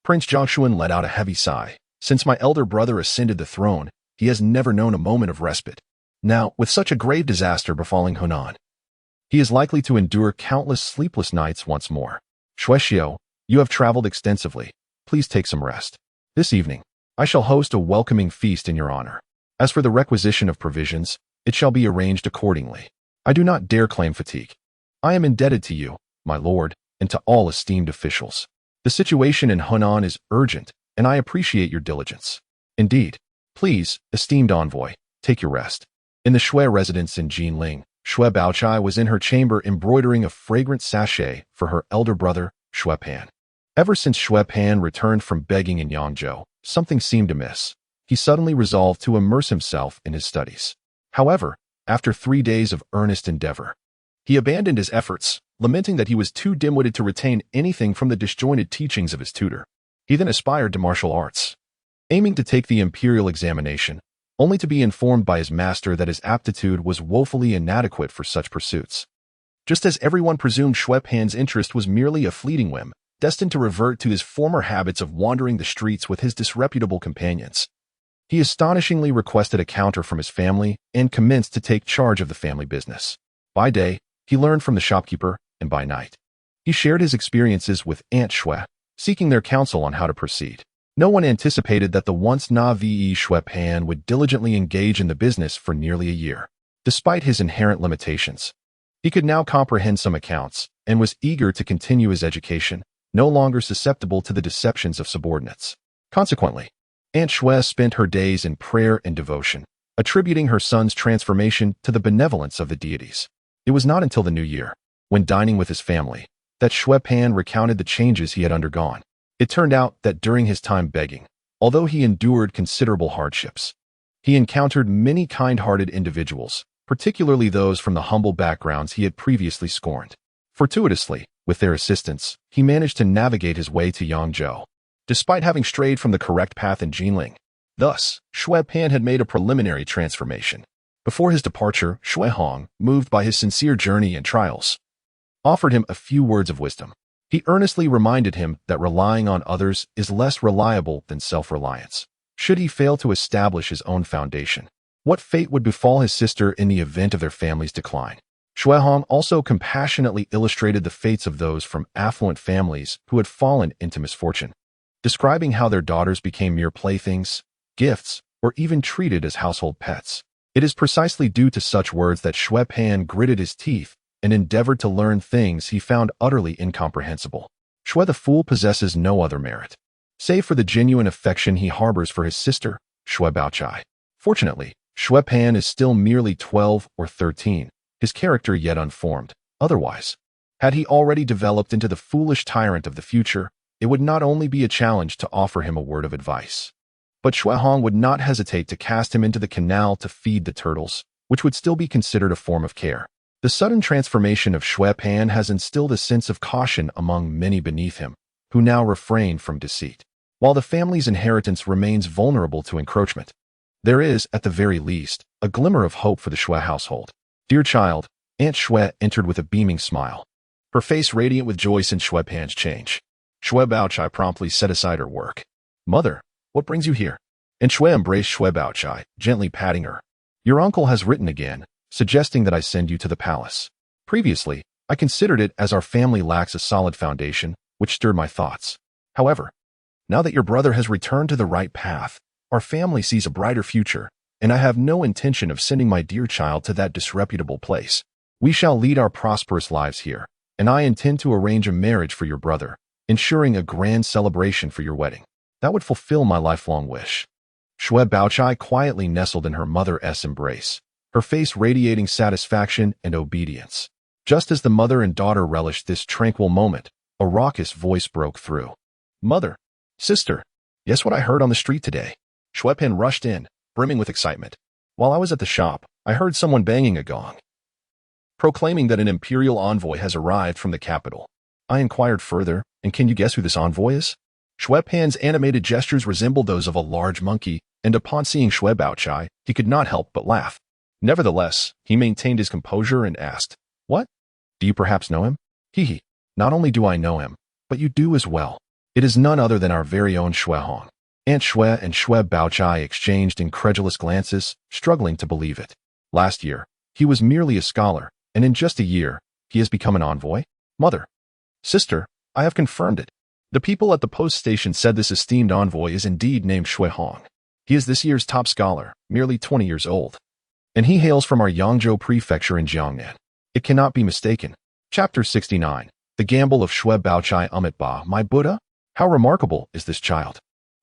Prince Zhongshuan let out a heavy sigh. Since my elder brother ascended the throne, he has never known a moment of respite. Now, with such a grave disaster befalling Hunan, he is likely to endure countless sleepless nights once more. Xuexiu, you have traveled extensively. Please take some rest. This evening, I shall host a welcoming feast in your honor. As for the requisition of provisions, it shall be arranged accordingly. I do not dare claim fatigue. I am indebted to you, my lord, and to all esteemed officials. The situation in Hunan is urgent, and I appreciate your diligence. Indeed, please, esteemed envoy, take your rest." In the Shui residence in Jinling, Shui Baochai was in her chamber embroidering a fragrant sachet for her elder brother, Shui Pan. Ever since Shui Pan returned from begging in Yangzhou, something seemed amiss. He suddenly resolved to immerse himself in his studies. However, after 3 days of earnest endeavor, he abandoned his efforts, lamenting that he was too dim-witted to retain anything from the disjointed teachings of his tutor. He then aspired to martial arts, aiming to take the imperial examination, only to be informed by his master that his aptitude was woefully inadequate for such pursuits. Just as everyone presumed Shui Pan's interest was merely a fleeting whim, destined to revert to his former habits of wandering the streets with his disreputable companions, he astonishingly requested a counter from his family and commenced to take charge of the family business. By day, he learned from the shopkeeper, and by night, he shared his experiences with Aunt Shui, seeking their counsel on how to proceed. No one anticipated that the once naive Shui Pan would diligently engage in the business for nearly a year. Despite his inherent limitations, he could now comprehend some accounts and was eager to continue his education, no longer susceptible to the deceptions of subordinates. Consequently, Aunt Shui spent her days in prayer and devotion, attributing her son's transformation to the benevolence of the deities. It was not until the new year, when dining with his family, that Shui Pan recounted the changes he had undergone. It turned out that during his time begging, although he endured considerable hardships, he encountered many kind-hearted individuals, particularly those from the humble backgrounds he had previously scorned. Fortuitously, with their assistance, he managed to navigate his way to Yangzhou, despite having strayed from the correct path in Jinling. Thus, Shui Pan had made a preliminary transformation. Before his departure, Xuehong, moved by his sincere journey and trials, offered him a few words of wisdom. He earnestly reminded him that relying on others is less reliable than self-reliance. Should he fail to establish his own foundation, what fate would befall his sister in the event of their family's decline? Xuehong also compassionately illustrated the fates of those from affluent families who had fallen into misfortune, describing how their daughters became mere playthings, gifts, or even treated as household pets. It is precisely due to such words that Shui Pan gritted his teeth and endeavored to learn things he found utterly incomprehensible. Shui the Fool possesses no other merit, save for the genuine affection he harbors for his sister, Shui Baochai. Fortunately, Shui Pan is still merely 12 or 13, his character yet unformed. Otherwise, had he already developed into the foolish tyrant of the future, it would not only be a challenge to offer him a word of advice, but Shui Hong would not hesitate to cast him into the canal to feed the turtles, which would still be considered a form of care. The sudden transformation of Shui Pan has instilled a sense of caution among many beneath him, who now refrain from deceit. While the family's inheritance remains vulnerable to encroachment, there is, at the very least, a glimmer of hope for the Shui household. Dear child, Aunt Shui entered with a beaming smile, her face radiant with joy since Shui Pan's change. Shui Baochai promptly set aside her work. Mother, what brings you here? And Shui embraced Shui Baochai, gently patting her. Your uncle has written again, suggesting that I send you to the palace. Previously, I considered it as our family lacks a solid foundation, which stirred my thoughts. However, now that your brother has returned to the right path, our family sees a brighter future, and I have no intention of sending my dear child to that disreputable place. We shall lead our prosperous lives here, and I intend to arrange a marriage for your brother, ensuring a grand celebration for your wedding. That would fulfill my lifelong wish. Shui Baochai quietly nestled in her mother's embrace, her face radiating satisfaction and obedience. Just as the mother and daughter relished this tranquil moment, a raucous voice broke through. Mother, sister, guess what I heard on the street today? Shui Pan rushed in, brimming with excitement. While I was at the shop, I heard someone banging a gong, proclaiming that an imperial envoy has arrived from the capital. I inquired further, and can you guess who this envoy is? Shui Pan's animated gestures resembled those of a large monkey, and upon seeing Shui Baochai, he could not help but laugh. Nevertheless, he maintained his composure and asked, What? Do you perhaps know him? Hee. Not only do I know him, but you do as well. It is none other than our very own Shui Hong. Aunt Shui and Shui Baochai exchanged incredulous glances, struggling to believe it. Last year, he was merely a scholar, and in just a year, he has become an envoy? Mother, sister, I have confirmed it. The people at the post station said this esteemed envoy is indeed named Shui Hong. He is this year's top scholar, merely 20 years old. And he hails from our Yangzhou prefecture in Jiangnan. It cannot be mistaken. Chapter 69. The Gamble of Shui Baochai Ba, my Buddha? How remarkable is this child?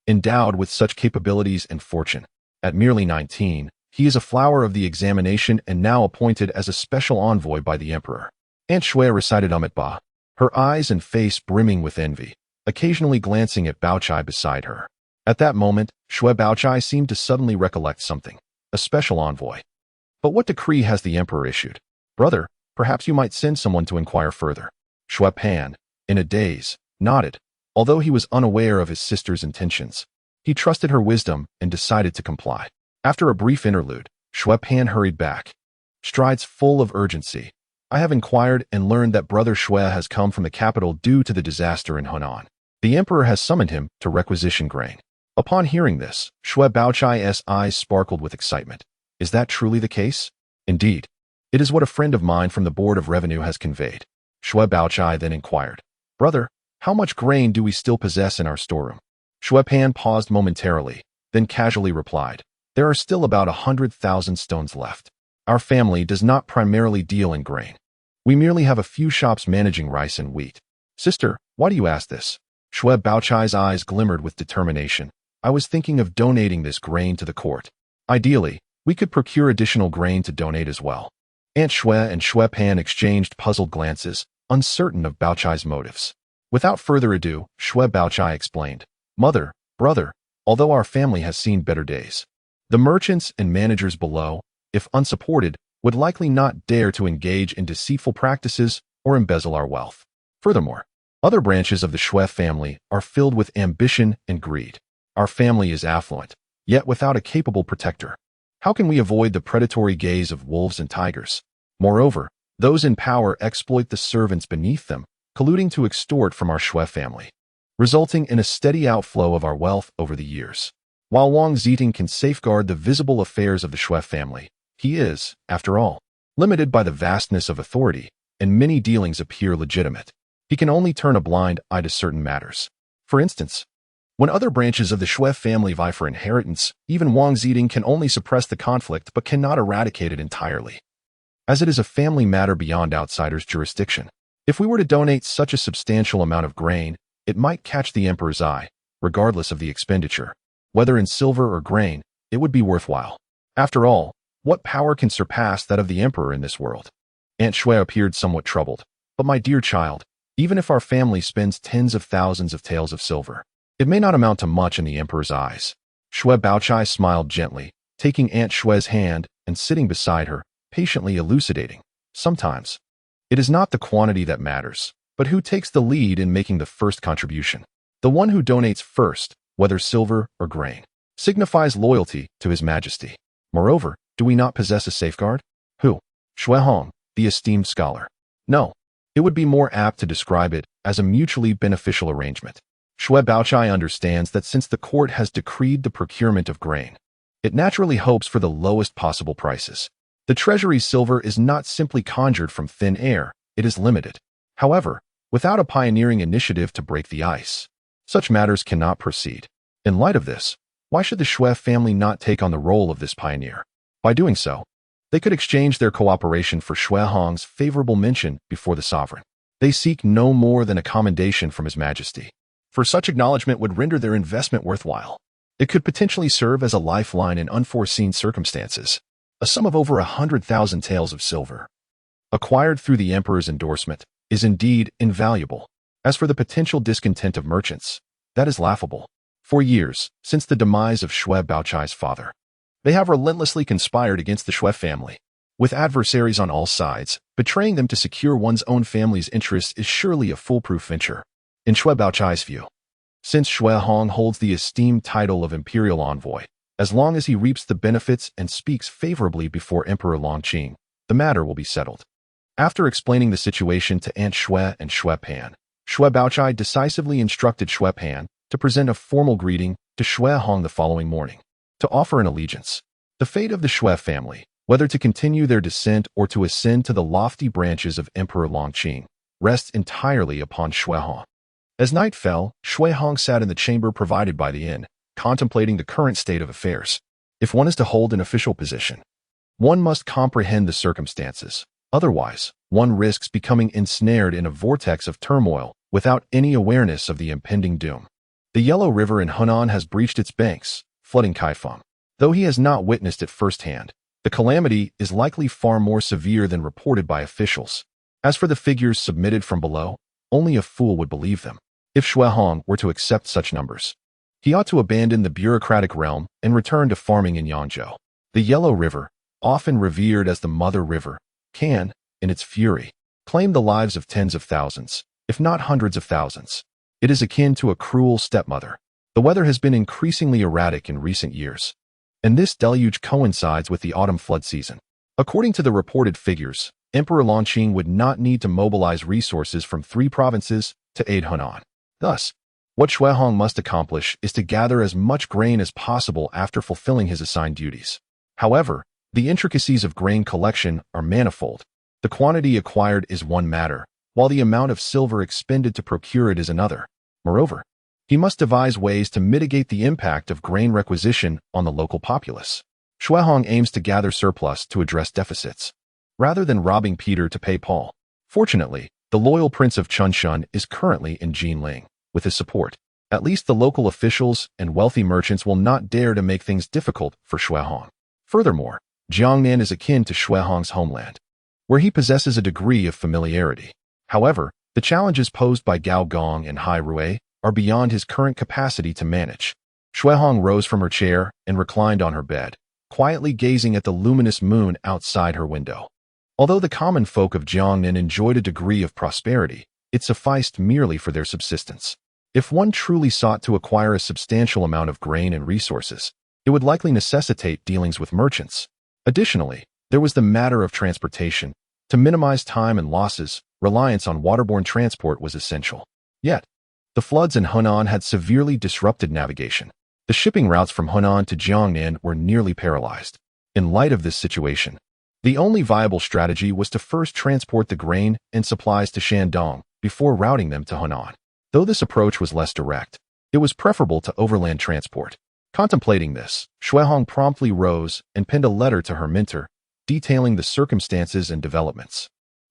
Endowed with such capabilities and fortune. At merely 19, he is a flower of the examination and now appointed as a special envoy by the emperor. Aunt Shui recited Ba, her eyes and face brimming with envy, occasionally glancing at Baochai beside her. At that moment, Shui Baochai seemed to suddenly recollect something. A special envoy. But what decree has the emperor issued? Brother, perhaps you might send someone to inquire further. Shui Pan, in a daze, nodded, although he was unaware of his sister's intentions. He trusted her wisdom and decided to comply. After a brief interlude, Shui Pan hurried back, strides full of urgency. I have inquired and learned that Brother Shui has come from the capital due to the disaster in Hunan. The emperor has summoned him to requisition grain. Upon hearing this, Shui Baochai's eyes sparkled with excitement. Is that truly the case? Indeed. It is what a friend of mine from the Board of Revenue has conveyed. Shui Baochai then inquired, Brother, how much grain do we still possess in our storeroom? Shui Pan paused momentarily, then casually replied, There are still about 100,000 stones left. Our family does not primarily deal in grain. We merely have a few shops managing rice and wheat. Sister, why do you ask this? Shui Baochai's eyes glimmered with determination. I was thinking of donating this grain to the court. Ideally, we could procure additional grain to donate as well. Aunt Shui and Shui Pan exchanged puzzled glances, uncertain of Baochai's motives. Without further ado, Shui Baochai explained, Mother, brother, although our family has seen better days, the merchants and managers below, if unsupported, would likely not dare to engage in deceitful practices or embezzle our wealth. Furthermore, other branches of the Shui family are filled with ambition and greed. Our family is affluent, yet without a capable protector. How can we avoid the predatory gaze of wolves and tigers? Moreover, those in power exploit the servants beneath them, colluding to extort from our Shui family, resulting in a steady outflow of our wealth over the years. While Wang Ziting can safeguard the visible affairs of the Shui family, he is, after all, limited by the vastness of authority, and many dealings appear legitimate. He can only turn a blind eye to certain matters. For instance, when other branches of the Shui family vie for inheritance, even Wang Ziting can only suppress the conflict but cannot eradicate it entirely, as it is a family matter beyond outsiders' jurisdiction. If we were to donate such a substantial amount of grain, it might catch the emperor's eye, regardless of the expenditure. Whether in silver or grain, it would be worthwhile. After all, what power can surpass that of the emperor in this world? Aunt Shui appeared somewhat troubled. But my dear child, even if our family spends tens of thousands of taels of silver, it may not amount to much in the emperor's eyes. Shui Baochai smiled gently, taking Aunt Shui's hand and sitting beside her, patiently elucidating. Sometimes, it is not the quantity that matters, but who takes the lead in making the first contribution. The one who donates first, whether silver or grain, signifies loyalty to His Majesty. Moreover, do we not possess a safeguard? Who? Shui Hong, the esteemed scholar. No, it would be more apt to describe it as a mutually beneficial arrangement. Shui Baochai understands that since the court has decreed the procurement of grain, it naturally hopes for the lowest possible prices. The treasury's silver is not simply conjured from thin air, it is limited. However, without a pioneering initiative to break the ice, such matters cannot proceed. In light of this, why should the Shui family not take on the role of this pioneer? By doing so, they could exchange their cooperation for Shui Hong's favorable mention before the sovereign. They seek no more than a commendation from His Majesty. For such acknowledgement would render their investment worthwhile. It could potentially serve as a lifeline in unforeseen circumstances. A sum of over 100,000 taels of silver, acquired through the emperor's endorsement, is indeed invaluable. As for the potential discontent of merchants, that is laughable. For years, since the demise of Shui Baochai's father, they have relentlessly conspired against the Shui family. With adversaries on all sides, betraying them to secure one's own family's interests is surely a foolproof venture. In Shui Baochai's view, since Shui Hong holds the esteemed title of imperial envoy, as long as he reaps the benefits and speaks favorably before Emperor Longqing, the matter will be settled. After explaining the situation to Aunt Shui and Shui Pan, Shui Baochai decisively instructed Shui Pan to present a formal greeting to Shui Hong the following morning, to offer an allegiance. The fate of the Shui family, whether to continue their descent or to ascend to the lofty branches of Emperor Longqing, rests entirely upon Shui Hong. As night fell, Shui Hong sat in the chamber provided by the inn, contemplating the current state of affairs. If one is to hold an official position, one must comprehend the circumstances. Otherwise, one risks becoming ensnared in a vortex of turmoil without any awareness of the impending doom. The Yellow River in Hunan has breached its banks, flooding Kaifeng. Though he has not witnessed it firsthand, the calamity is likely far more severe than reported by officials. As for the figures submitted from below, only a fool would believe them. If Shui Hong were to accept such numbers, he ought to abandon the bureaucratic realm and return to farming in Yangzhou. The Yellow River, often revered as the Mother River, can, in its fury, claim the lives of tens of thousands, if not hundreds of thousands. It is akin to a cruel stepmother. The weather has been increasingly erratic in recent years, and this deluge coincides with the autumn flood season. According to the reported figures, Emperor Longqing would not need to mobilize resources from 3 provinces to aid Hunan. Thus, what Shui Hong must accomplish is to gather as much grain as possible after fulfilling his assigned duties. However, the intricacies of grain collection are manifold. The quantity acquired is one matter, while the amount of silver expended to procure it is another. Moreover, he must devise ways to mitigate the impact of grain requisition on the local populace. Shui Hong aims to gather surplus to address deficits, rather than robbing Peter to pay Paul. Fortunately, the loyal Prince of Chunshun is currently in Jinling. With his support, at least the local officials and wealthy merchants will not dare to make things difficult for Shui Hong. Furthermore, Jiangnan is akin to Shui Hong's homeland, where he possesses a degree of familiarity. However, the challenges posed by Gao Gong and Hai Rui are beyond his current capacity to manage. Shui Hong rose from her chair and reclined on her bed, quietly gazing at the luminous moon outside her window. Although the common folk of Jiangnan enjoyed a degree of prosperity, it sufficed merely for their subsistence. If one truly sought to acquire a substantial amount of grain and resources, it would likely necessitate dealings with merchants. Additionally, there was the matter of transportation. To minimize time and losses, reliance on waterborne transport was essential. Yet, the floods in Hunan had severely disrupted navigation. The shipping routes from Hunan to Jiangnan were nearly paralyzed. In light of this situation, the only viable strategy was to first transport the grain and supplies to Shandong before routing them to Hunan. Though this approach was less direct, it was preferable to overland transport. Contemplating this, Shui Hong promptly rose and penned a letter to her mentor, detailing the circumstances and developments,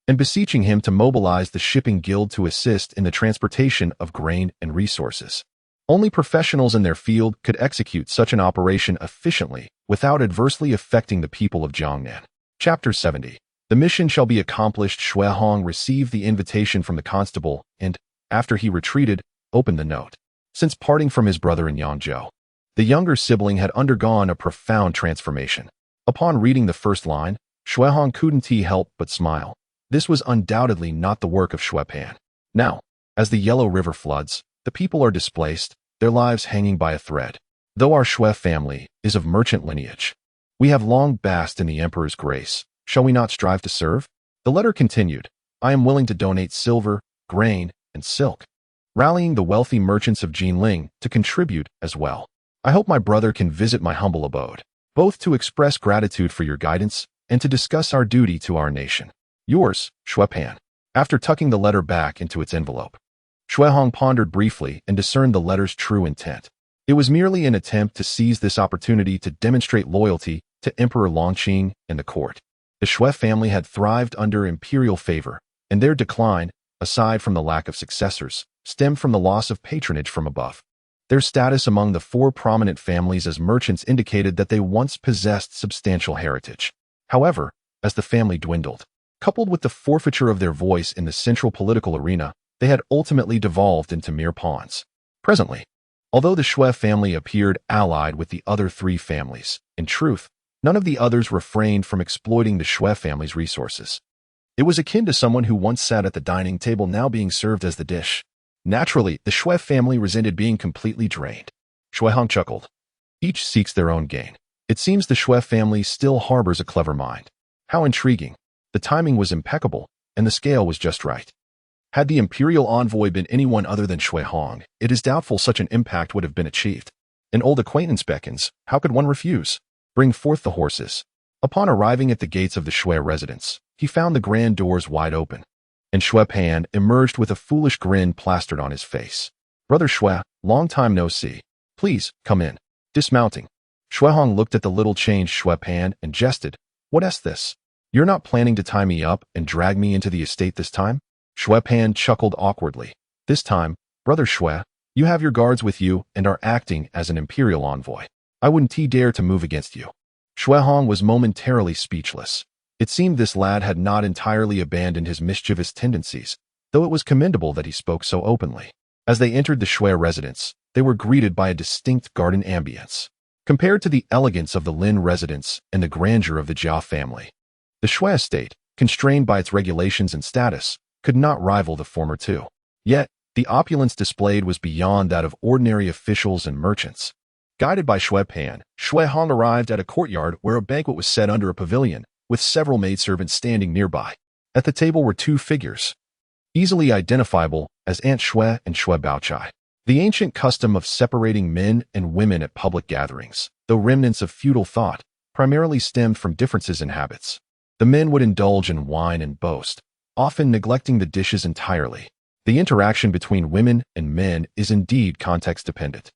and beseeching him to mobilize the shipping guild to assist in the transportation of grain and resources. Only professionals in their field could execute such an operation efficiently without adversely affecting the people of Jiangnan. Chapter 70. The mission shall be accomplished. Xue Hong received the invitation from the constable and, after he retreated, opened the note. Since parting from his brother in Yangzhou, the younger sibling had undergone a profound transformation. Upon reading the first line, Xue Hong couldn't help but smile. This was undoubtedly not the work of Xue Pan. Now, as the Yellow River floods, the people are displaced, their lives hanging by a thread. Though our Xue family is of merchant lineage, we have long basked in the emperor's grace. Shall we not strive to serve? The letter continued, I am willing to donate silver, grain, and silk, rallying the wealthy merchants of Jinling to contribute as well. I hope my brother can visit my humble abode, both to express gratitude for your guidance and to discuss our duty to our nation. Yours, Xue Pan. After tucking the letter back into its envelope, Xue Hong pondered briefly and discerned the letter's true intent. It was merely an attempt to seize this opportunity to demonstrate loyalty to Emperor Longqing and the court. The Xue family had thrived under imperial favor, and their decline, aside from the lack of successors, stemmed from the loss of patronage from above. Their status among the four prominent families as merchants indicated that they once possessed substantial heritage. However, as the family dwindled, coupled with the forfeiture of their voice in the central political arena, they had ultimately devolved into mere pawns. Presently, although the Xue family appeared allied with the other three families, in truth, none of the others refrained from exploiting the Xue family's resources. It was akin to someone who once sat at the dining table now being served as the dish. Naturally, the Xue family resented being completely drained. Xue Hong chuckled. Each seeks their own gain. It seems the Xue family still harbors a clever mind. How intriguing. The timing was impeccable, and the scale was just right. Had the imperial envoy been anyone other than Xue Hong, it is doubtful such an impact would have been achieved. An old acquaintance beckons, how could one refuse? Bring forth the horses. Upon arriving at the gates of the Xue residence, he found the grand doors wide open, and Xue Pan emerged with a foolish grin plastered on his face. Brother Xue, long time no see. Please, come in. Dismounting, Xue Hong looked at the little changed Xue Pan and jested, What's this? You're not planning to tie me up and drag me into the estate this time? Xue Pan chuckled awkwardly. This time, Brother Xue, you have your guards with you and are acting as an imperial envoy. I wouldn't dare to move against you. Xue Hong was momentarily speechless. It seemed this lad had not entirely abandoned his mischievous tendencies, though it was commendable that he spoke so openly. As they entered the Xue residence, they were greeted by a distinct garden ambience. Compared to the elegance of the Lin residence and the grandeur of the Jia family, the Xue estate, constrained by its regulations and status, could not rival the former two. Yet, the opulence displayed was beyond that of ordinary officials and merchants. Guided by Xue Pan, Xue Hong arrived at a courtyard where a banquet was set under a pavilion, with several maidservants standing nearby. At the table were two figures, easily identifiable as Aunt Xue and Xue Baochai. The ancient custom of separating men and women at public gatherings, though remnants of feudal thought, primarily stemmed from differences in habits. The men would indulge in wine and boast, often neglecting the dishes entirely. The interaction between women and men is indeed context-dependent.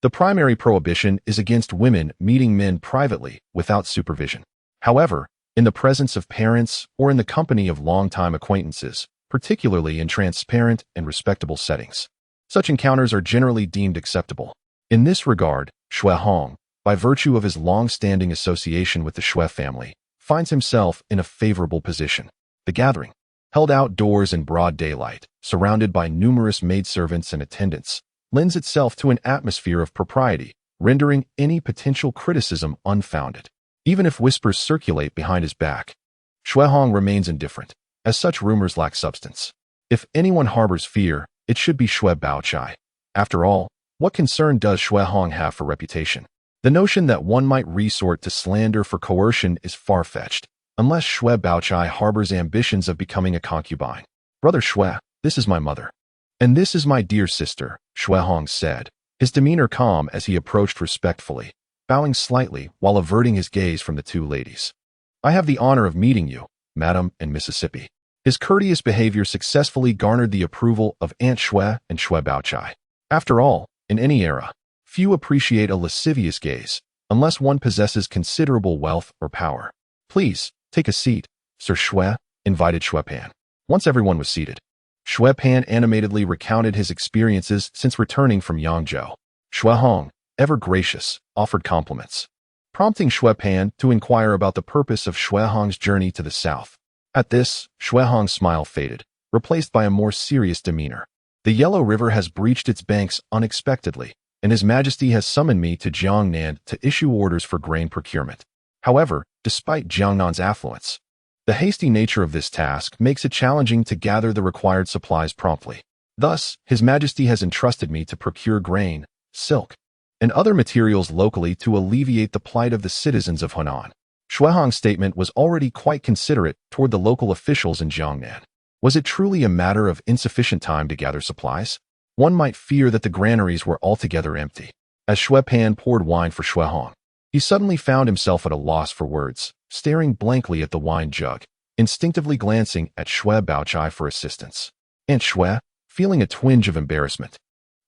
The primary prohibition is against women meeting men privately without supervision. However, in the presence of parents or in the company of longtime acquaintances, particularly in transparent and respectable settings, such encounters are generally deemed acceptable. In this regard, Xue Hong, by virtue of his long-standing association with the Xue family, finds himself in a favorable position. The gathering, held outdoors in broad daylight, surrounded by numerous maidservants and attendants, lends itself to an atmosphere of propriety, rendering any potential criticism unfounded. Even if whispers circulate behind his back, Xue Hong remains indifferent, as such rumors lack substance. If anyone harbors fear, it should be Xue Baochai. After all, what concern does Xue Hong have for reputation? The notion that one might resort to slander for coercion is far-fetched, unless Xue Baochai harbors ambitions of becoming a concubine. Brother Xue, this is my mother. And this is my dear sister, Xue Hong said, his demeanor calm as he approached respectfully, bowing slightly while averting his gaze from the two ladies. I have the honor of meeting you, Madam and Mississippi. His courteous behavior successfully garnered the approval of Aunt Xue and Xue Baochai. After all, in any era, few appreciate a lascivious gaze, unless one possesses considerable wealth or power. Please, take a seat, Sir Xue, invited Xue Pan. Once everyone was seated, Shui Pan animatedly recounted his experiences since returning from Yangzhou. Shui Hong, ever gracious, offered compliments, prompting Shui Pan to inquire about the purpose of Shui Hong's journey to the south. At this, Shui Hong's smile faded, replaced by a more serious demeanor. The Yellow River has breached its banks unexpectedly, and His Majesty has summoned me to Jiangnan to issue orders for grain procurement. However, despite Jiangnan's affluence, the hasty nature of this task makes it challenging to gather the required supplies promptly. Thus, His Majesty has entrusted me to procure grain, silk, and other materials locally to alleviate the plight of the citizens of Hunan. Shui Hong's statement was already quite considerate toward the local officials in Jiangnan. Was it truly a matter of insufficient time to gather supplies? One might fear that the granaries were altogether empty. As Shui Pan poured wine for Shui Hong, he suddenly found himself at a loss for words, staring blankly at the wine jug, instinctively glancing at Shui Baochai for assistance. Aunt Shui, feeling a twinge of embarrassment,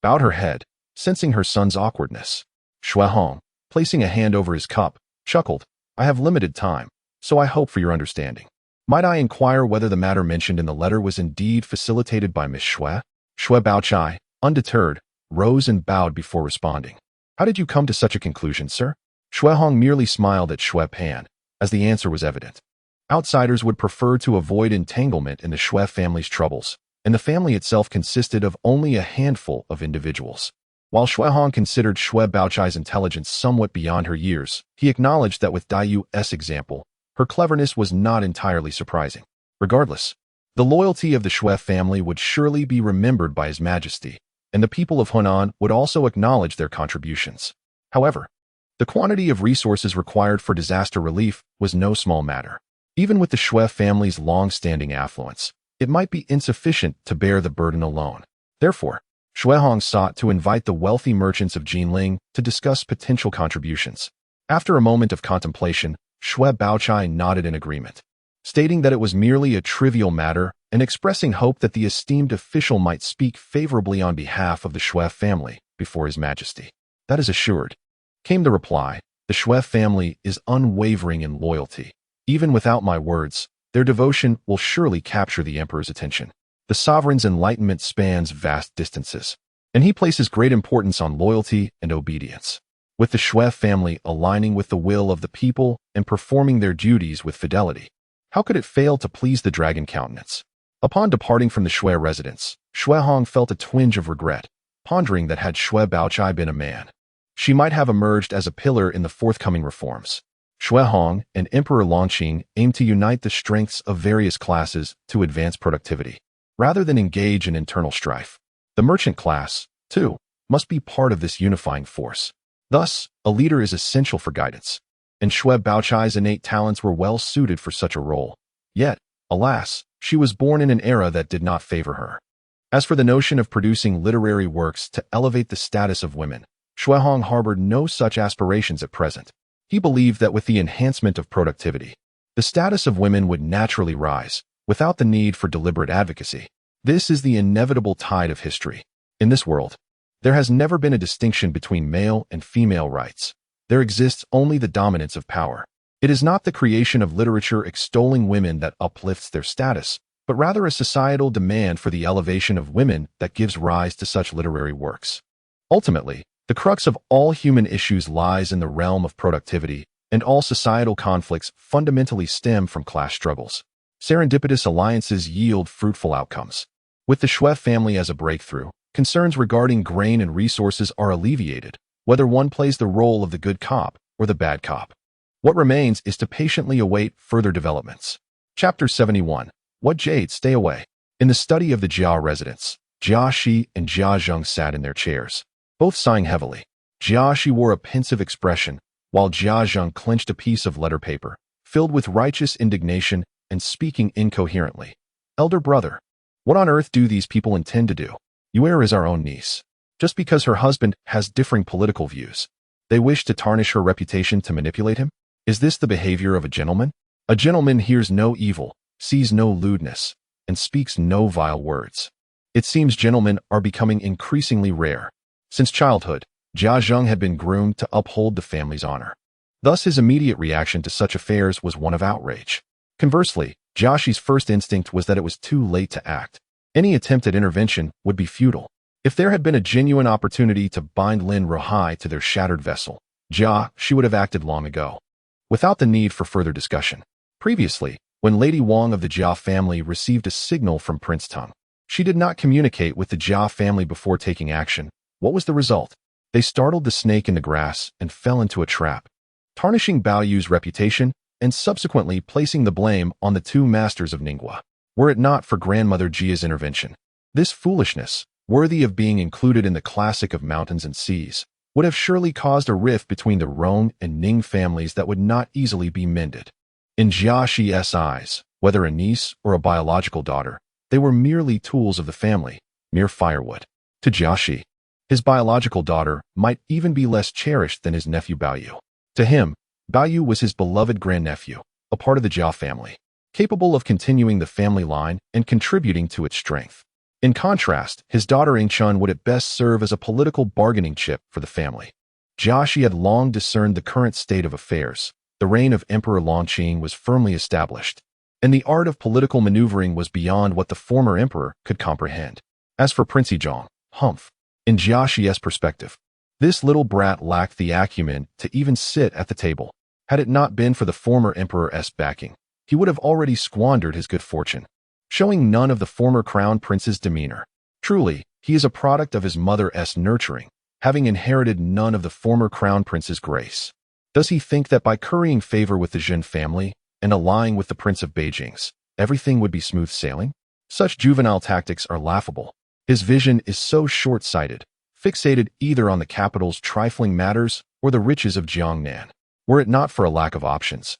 bowed her head, sensing her son's awkwardness. Shui Hong, placing a hand over his cup, chuckled, "I have limited time, so I hope for your understanding. Might I inquire whether the matter mentioned in the letter was indeed facilitated by Miss Shui?" Shui Baochai, undeterred, rose and bowed before responding. "How did you come to such a conclusion, sir?" Shui Hong merely smiled at Shui Pan, as the answer was evident. Outsiders would prefer to avoid entanglement in the Shui family's troubles, and the family itself consisted of only a handful of individuals. While Shui Hong considered Shui Baochai's intelligence somewhat beyond her years, he acknowledged that with Daiyu's example, her cleverness was not entirely surprising. Regardless, the loyalty of the Shui family would surely be remembered by His Majesty, and the people of Hunan would also acknowledge their contributions. However, the quantity of resources required for disaster relief was no small matter. Even with the Shui family's long-standing affluence, it might be insufficient to bear the burden alone. Therefore, Shui Hong sought to invite the wealthy merchants of Jinling to discuss potential contributions. After a moment of contemplation, Shui Baochai nodded in agreement, stating that it was merely a trivial matter and expressing hope that the esteemed official might speak favorably on behalf of the Shui family before His Majesty. "That is assured," came the reply. "The Shui family is unwavering in loyalty. Even without my words, their devotion will surely capture the Emperor's attention. The sovereign's enlightenment spans vast distances, and he places great importance on loyalty and obedience. With the Shui family aligning with the will of the people and performing their duties with fidelity, how could it fail to please the Dragon Countenance?" Upon departing from the Shui residence, Shui Hong felt a twinge of regret, pondering that had Shui Baochai been a man, she might have emerged as a pillar in the forthcoming reforms. Shui Hong and Emperor Longqing aimed to unite the strengths of various classes to advance productivity, rather than engage in internal strife. The merchant class, too, must be part of this unifying force. Thus, a leader is essential for guidance, and Shui Baochai's innate talents were well suited for such a role. Yet, alas, she was born in an era that did not favor her. As for the notion of producing literary works to elevate the status of women, Shui Hong harbored no such aspirations at present. He believed that with the enhancement of productivity, the status of women would naturally rise, without the need for deliberate advocacy. This is the inevitable tide of history. In this world, there has never been a distinction between male and female rights. There exists only the dominance of power. It is not the creation of literature extolling women that uplifts their status, but rather a societal demand for the elevation of women that gives rise to such literary works. Ultimately, the crux of all human issues lies in the realm of productivity, and all societal conflicts fundamentally stem from class struggles. Serendipitous alliances yield fruitful outcomes. With the Shui family as a breakthrough, concerns regarding grain and resources are alleviated, whether one plays the role of the good cop or the bad cop. What remains is to patiently await further developments. Chapter 71. What Jade? Stay away. In the study of the Jia residents, Jia Shi and Jia Zheng sat in their chairs, both sighing heavily. Jia Shi wore a pensive expression, while Jia Zheng clenched a piece of letter paper, filled with righteous indignation and speaking incoherently. "Elder brother, what on earth do these people intend to do? Yuer is our own niece. Just because her husband has differing political views, they wish to tarnish her reputation to manipulate him? Is this the behavior of a gentleman? A gentleman hears no evil, sees no lewdness, and speaks no vile words. It seems gentlemen are becoming increasingly rare. Since childhood, Jia Zheng had been groomed to uphold the family's honor. Thus his immediate reaction to such affairs was one of outrage. Conversely, Jia Shi's first instinct was that it was too late to act. Any attempt at intervention would be futile. If there had been a genuine opportunity to bind Lin Ruhai to their shattered vessel, she would have acted long ago, without the need for further discussion. Previously, when Lady Wang of the Jia family received a signal from Prince Tang, she did not communicate with the Jia family before taking action. What was the result? They startled the snake in the grass and fell into a trap, tarnishing Bao Yu's reputation and subsequently placing the blame on the two masters of Ningguo. Were it not for Grandmother Jia's intervention, this foolishness, worthy of being included in the classic of mountains and seas, would have surely caused a rift between the Rong and Ning families that would not easily be mended. In Jiaxi's eyes, whether a niece or a biological daughter, they were merely tools of the family, mere firewood. To Jiaxi, his biological daughter might even be less cherished than his nephew Bao Yu. To him, Bao Yu was his beloved grandnephew, a part of the Jia family, capable of continuing the family line and contributing to its strength. In contrast, his daughter Yingchun would at best serve as a political bargaining chip for the family. Jiaxi had long discerned the current state of affairs. The reign of Emperor Longqing was firmly established, and the art of political maneuvering was beyond what the former emperor could comprehend. As for Prince Yizhong, in Jiaxi's perspective, this little brat lacked the acumen to even sit at the table. Had it not been for the former emperor's backing, he would have already squandered his good fortune, showing none of the former crown prince's demeanor. Truly, he is a product of his mother's nurturing, having inherited none of the former crown prince's grace. Does he think that by currying favor with the Jin family and allying with the Prince of Beijing's, everything would be smooth sailing? Such juvenile tactics are laughable. His vision is so short-sighted, fixated either on the capital's trifling matters or the riches of Jiangnan. Were it not for a lack of options,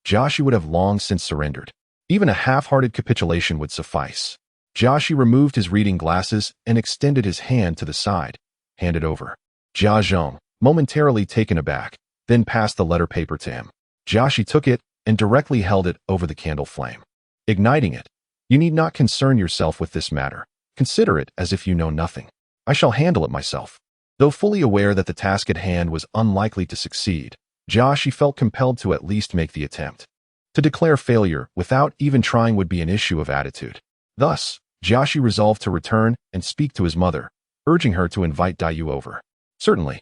Jiaxi would have long since surrendered. Even a half-hearted capitulation would suffice. Jiaxi removed his reading glasses and extended his hand to the side. Hand it over. Jia Zhong, momentarily taken aback, then passed the letter paper to him. Jiaxi took it and directly held it over the candle flame, igniting it. You need not concern yourself with this matter. Consider it as if you know nothing. I shall handle it myself. Though fully aware that the task at hand was unlikely to succeed, Jiaxi felt compelled to at least make the attempt. To declare failure without even trying would be an issue of attitude. Thus, Jiaxi resolved to return and speak to his mother, urging her to invite Dai over. Certainly.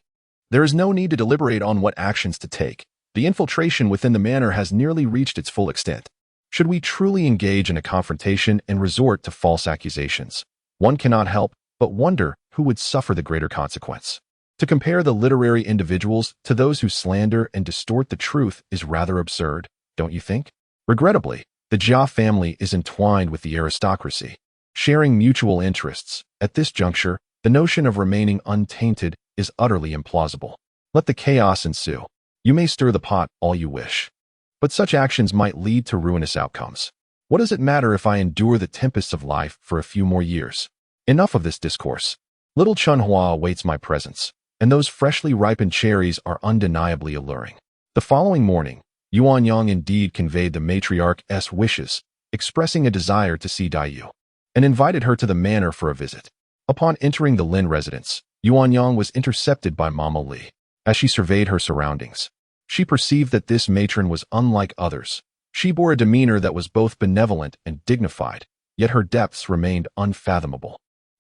There is no need to deliberate on what actions to take. The infiltration within the manor has nearly reached its full extent. Should we truly engage in a confrontation and resort to false accusations, one cannot help but wonder who would suffer the greater consequence. To compare the literary individuals to those who slander and distort the truth is rather absurd, don't you think? Regrettably, the Jia family is entwined with the aristocracy, sharing mutual interests. At this juncture, the notion of remaining untainted is utterly implausible. Let the chaos ensue. You may stir the pot all you wish, but such actions might lead to ruinous outcomes. What does it matter if I endure the tempests of life for a few more years? Enough of this discourse. Little Chunhua awaits my presence, and those freshly ripened cherries are undeniably alluring. The following morning, Yuanyang indeed conveyed the matriarch's wishes, expressing a desire to see Daiyu, and invited her to the manor for a visit. Upon entering the Lin residence, Yuanyang was intercepted by Mama Li. As she surveyed her surroundings, she perceived that this matron was unlike others. She bore a demeanor that was both benevolent and dignified, yet her depths remained unfathomable.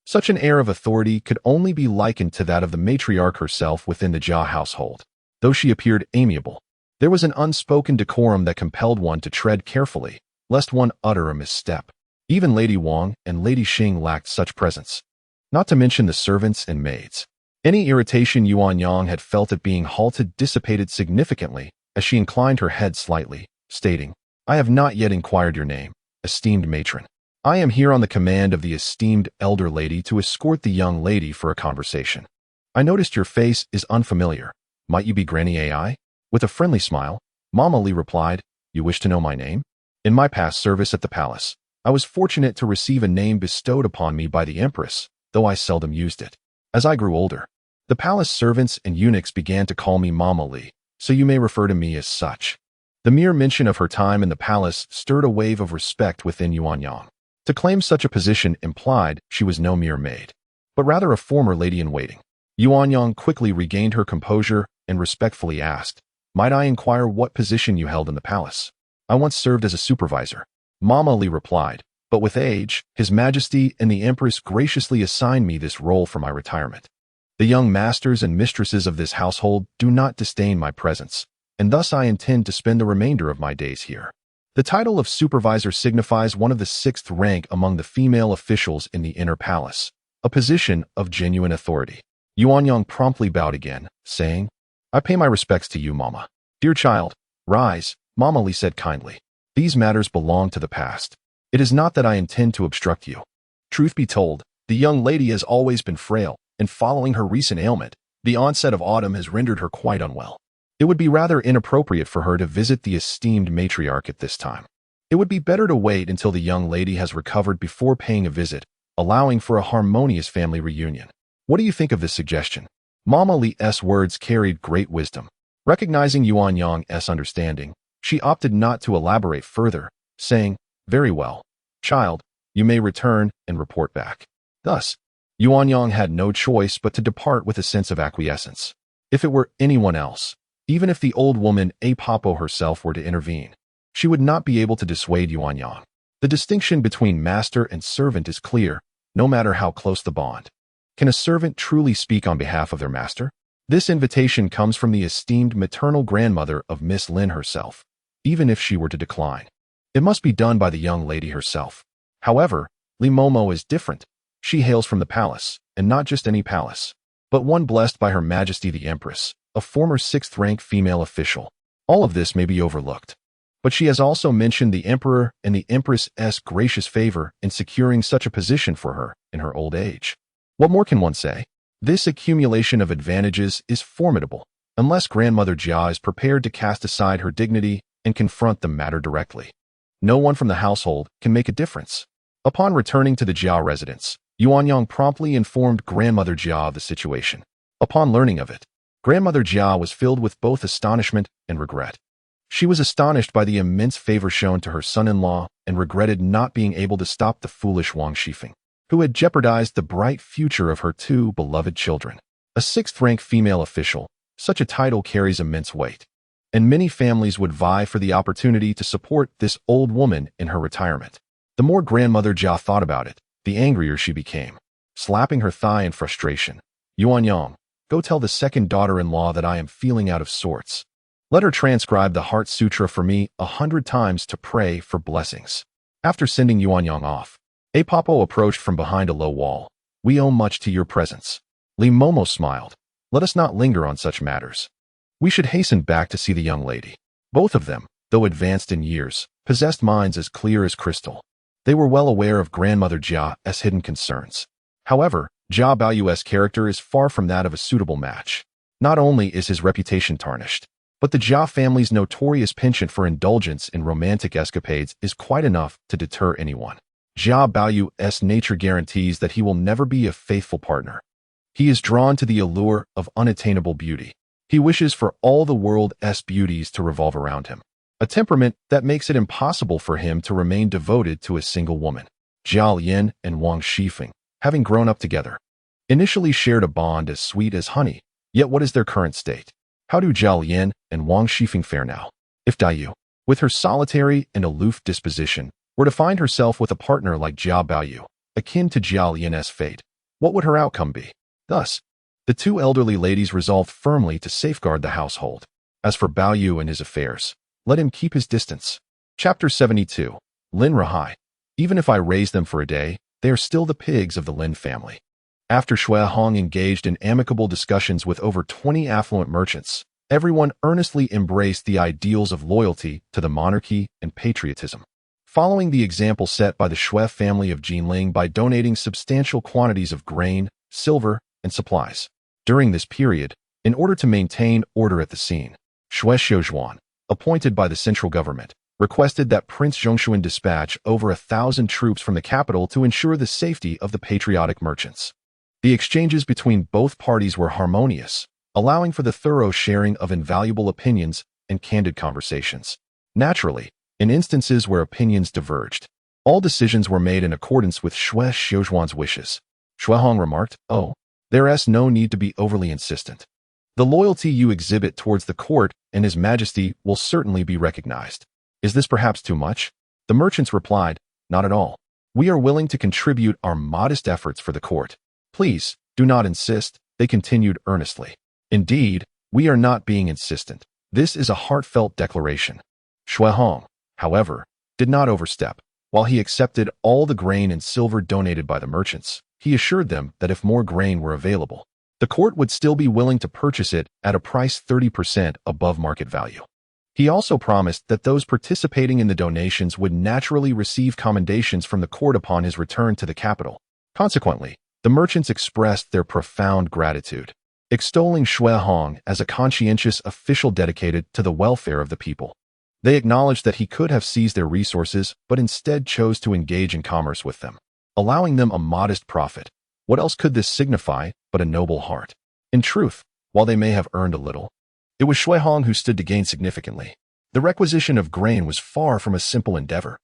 Such an air of authority could only be likened to that of the matriarch herself within the Jia household. Though she appeared amiable, there was an unspoken decorum that compelled one to tread carefully, lest one utter a misstep. Even Lady Wang and Lady Xing lacked such presence, not to mention the servants and maids. Any irritation Yuanyang had felt at being halted dissipated significantly as she inclined her head slightly, stating, I have not yet inquired your name, esteemed matron. I am here on the command of the esteemed elder lady to escort the young lady for a conversation. I noticed your face is unfamiliar. Might you be Granny AI? With a friendly smile, Mama Li replied, You wish to know my name? In my past service at the palace, I was fortunate to receive a name bestowed upon me by the Empress, though I seldom used it. As I grew older, the palace servants and eunuchs began to call me Mama Li, so you may refer to me as such. The mere mention of her time in the palace stirred a wave of respect within Yuanyang. To claim such a position implied she was no mere maid, but rather a former lady-in-waiting. Yuanyang quickly regained her composure and respectfully asked, Might I inquire what position you held in the palace? I once served as a supervisor. Mama Li replied, But with age, His Majesty and the Empress graciously assigned me this role for my retirement. The young masters and mistresses of this household do not disdain my presence, and thus I intend to spend the remainder of my days here. The title of supervisor signifies one of the sixth rank among the female officials in the inner palace, a position of genuine authority. Yuanyang promptly bowed again, saying, "I pay my respects to you, Mama." "Dear child, rise," Mama Li said kindly. "These matters belong to the past. It is not that I intend to obstruct you." Truth be told, the young lady has always been frail, and following her recent ailment, the onset of autumn has rendered her quite unwell. It would be rather inappropriate for her to visit the esteemed matriarch at this time. It would be better to wait until the young lady has recovered before paying a visit, allowing for a harmonious family reunion. What do you think of this suggestion? Mama Li's words carried great wisdom. Recognizing Yuanyang's understanding, she opted not to elaborate further, saying, "Very well, child, you may return and report back." Thus, Yuanyang had no choice but to depart with a sense of acquiescence. If it were anyone else, even if the old woman Apapo herself were to intervene, she would not be able to dissuade Yuanyang. The distinction between master and servant is clear, no matter how close the bond. Can a servant truly speak on behalf of their master? This invitation comes from the esteemed maternal grandmother of Miss Lin herself, even if she were to decline. It must be done by the young lady herself. However, Li Momo is different. She hails from the palace, and not just any palace, but one blessed by Her Majesty the Empress, a former sixth-rank female official. All of this may be overlooked. But she has also mentioned the Emperor and the Empress's gracious favor in securing such a position for her in her old age. What more can one say? This accumulation of advantages is formidable, unless Grandmother Jia is prepared to cast aside her dignity and confront the matter directly. No one from the household can make a difference. Upon returning to the Jia residence, Yuanyang promptly informed Grandmother Jia of the situation. Upon learning of it, Grandmother Jia was filled with both astonishment and regret. She was astonished by the immense favor shown to her son-in-law and regretted not being able to stop the foolish Wang Shifeng, who had jeopardized the bright future of her two beloved children. A sixth-rank female official, such a title carries immense weight, and many families would vie for the opportunity to support this old woman in her retirement. The more Grandmother Jia thought about it, the angrier she became. Slapping her thigh in frustration, "Yuanyang, go tell the second daughter-in-law that I am feeling out of sorts. Let her transcribe the Heart Sutra for me 100 times to pray for blessings." After sending Yuanyang off, Apapo approached from behind a low wall. "We owe much to your presence." Li Momo smiled. "Let us not linger on such matters. We should hasten back to see the young lady." Both of them, though advanced in years, possessed minds as clear as crystal. They were well aware of Grandmother Jia's hidden concerns. However, Jia Baoyu's character is far from that of a suitable match. Not only is his reputation tarnished, but the Jia family's notorious penchant for indulgence in romantic escapades is quite enough to deter anyone. Jia Baoyu's nature guarantees that he will never be a faithful partner. He is drawn to the allure of unattainable beauty. He wishes for all the world's beauties to revolve around him, a temperament that makes it impossible for him to remain devoted to a single woman. Jia Yin and Wang Shifeng, having grown up together, initially shared a bond as sweet as honey. Yet what is their current state? How do Jia Yin and Wang Shifeng fare now? If Daiyu, with her solitary and aloof disposition, were to find herself with a partner like Jia Baoyu, akin to Jia Yin's fate, what would her outcome be? Thus, the two elderly ladies resolved firmly to safeguard the household. As for Baoyu and his affairs, let him keep his distance. Chapter 72. Lin Rahai. Even if I raise them for a day, they are still the pigs of the Lin family. After Shui Hong engaged in amicable discussions with over 20 affluent merchants, everyone earnestly embraced the ideals of loyalty to the monarchy and patriotism. Following the example set by the Shui family of Jinling by donating substantial quantities of grain, silver, and supplies. During this period, in order to maintain order at the scene, Shui Xiuzhuan, appointed by the central government, requested that Prince Zhongshuan dispatch over 1,000 troops from the capital to ensure the safety of the patriotic merchants. The exchanges between both parties were harmonious, allowing for the thorough sharing of invaluable opinions and candid conversations. Naturally, in instances where opinions diverged, all decisions were made in accordance with Shui Xiuzhuan's wishes. Shui Hong remarked, "Oh, there's no need to be overly insistent. The loyalty you exhibit towards the court and His Majesty will certainly be recognized. Is this perhaps too much?" The merchants replied, "Not at all. We are willing to contribute our modest efforts for the court. Please, do not insist, they continued earnestly. Indeed, we are not being insistent. This is a heartfelt declaration. Shuehong, however, did not overstep. While he accepted all the grain and silver donated by the merchants, he assured them that if more grain were available, the court would still be willing to purchase it at a price 30% above market value. He also promised that those participating in the donations would naturally receive commendations from the court upon his return to the capital. Consequently, the merchants expressed their profound gratitude, extolling Shuehong as a conscientious official dedicated to the welfare of the people. They acknowledged that he could have seized their resources, but instead chose to engage in commerce with them, allowing them a modest profit. What else could this signify but a noble heart? In truth, while they may have earned a little, it was Shuehong who stood to gain significantly. The requisition of grain was far from a simple endeavor.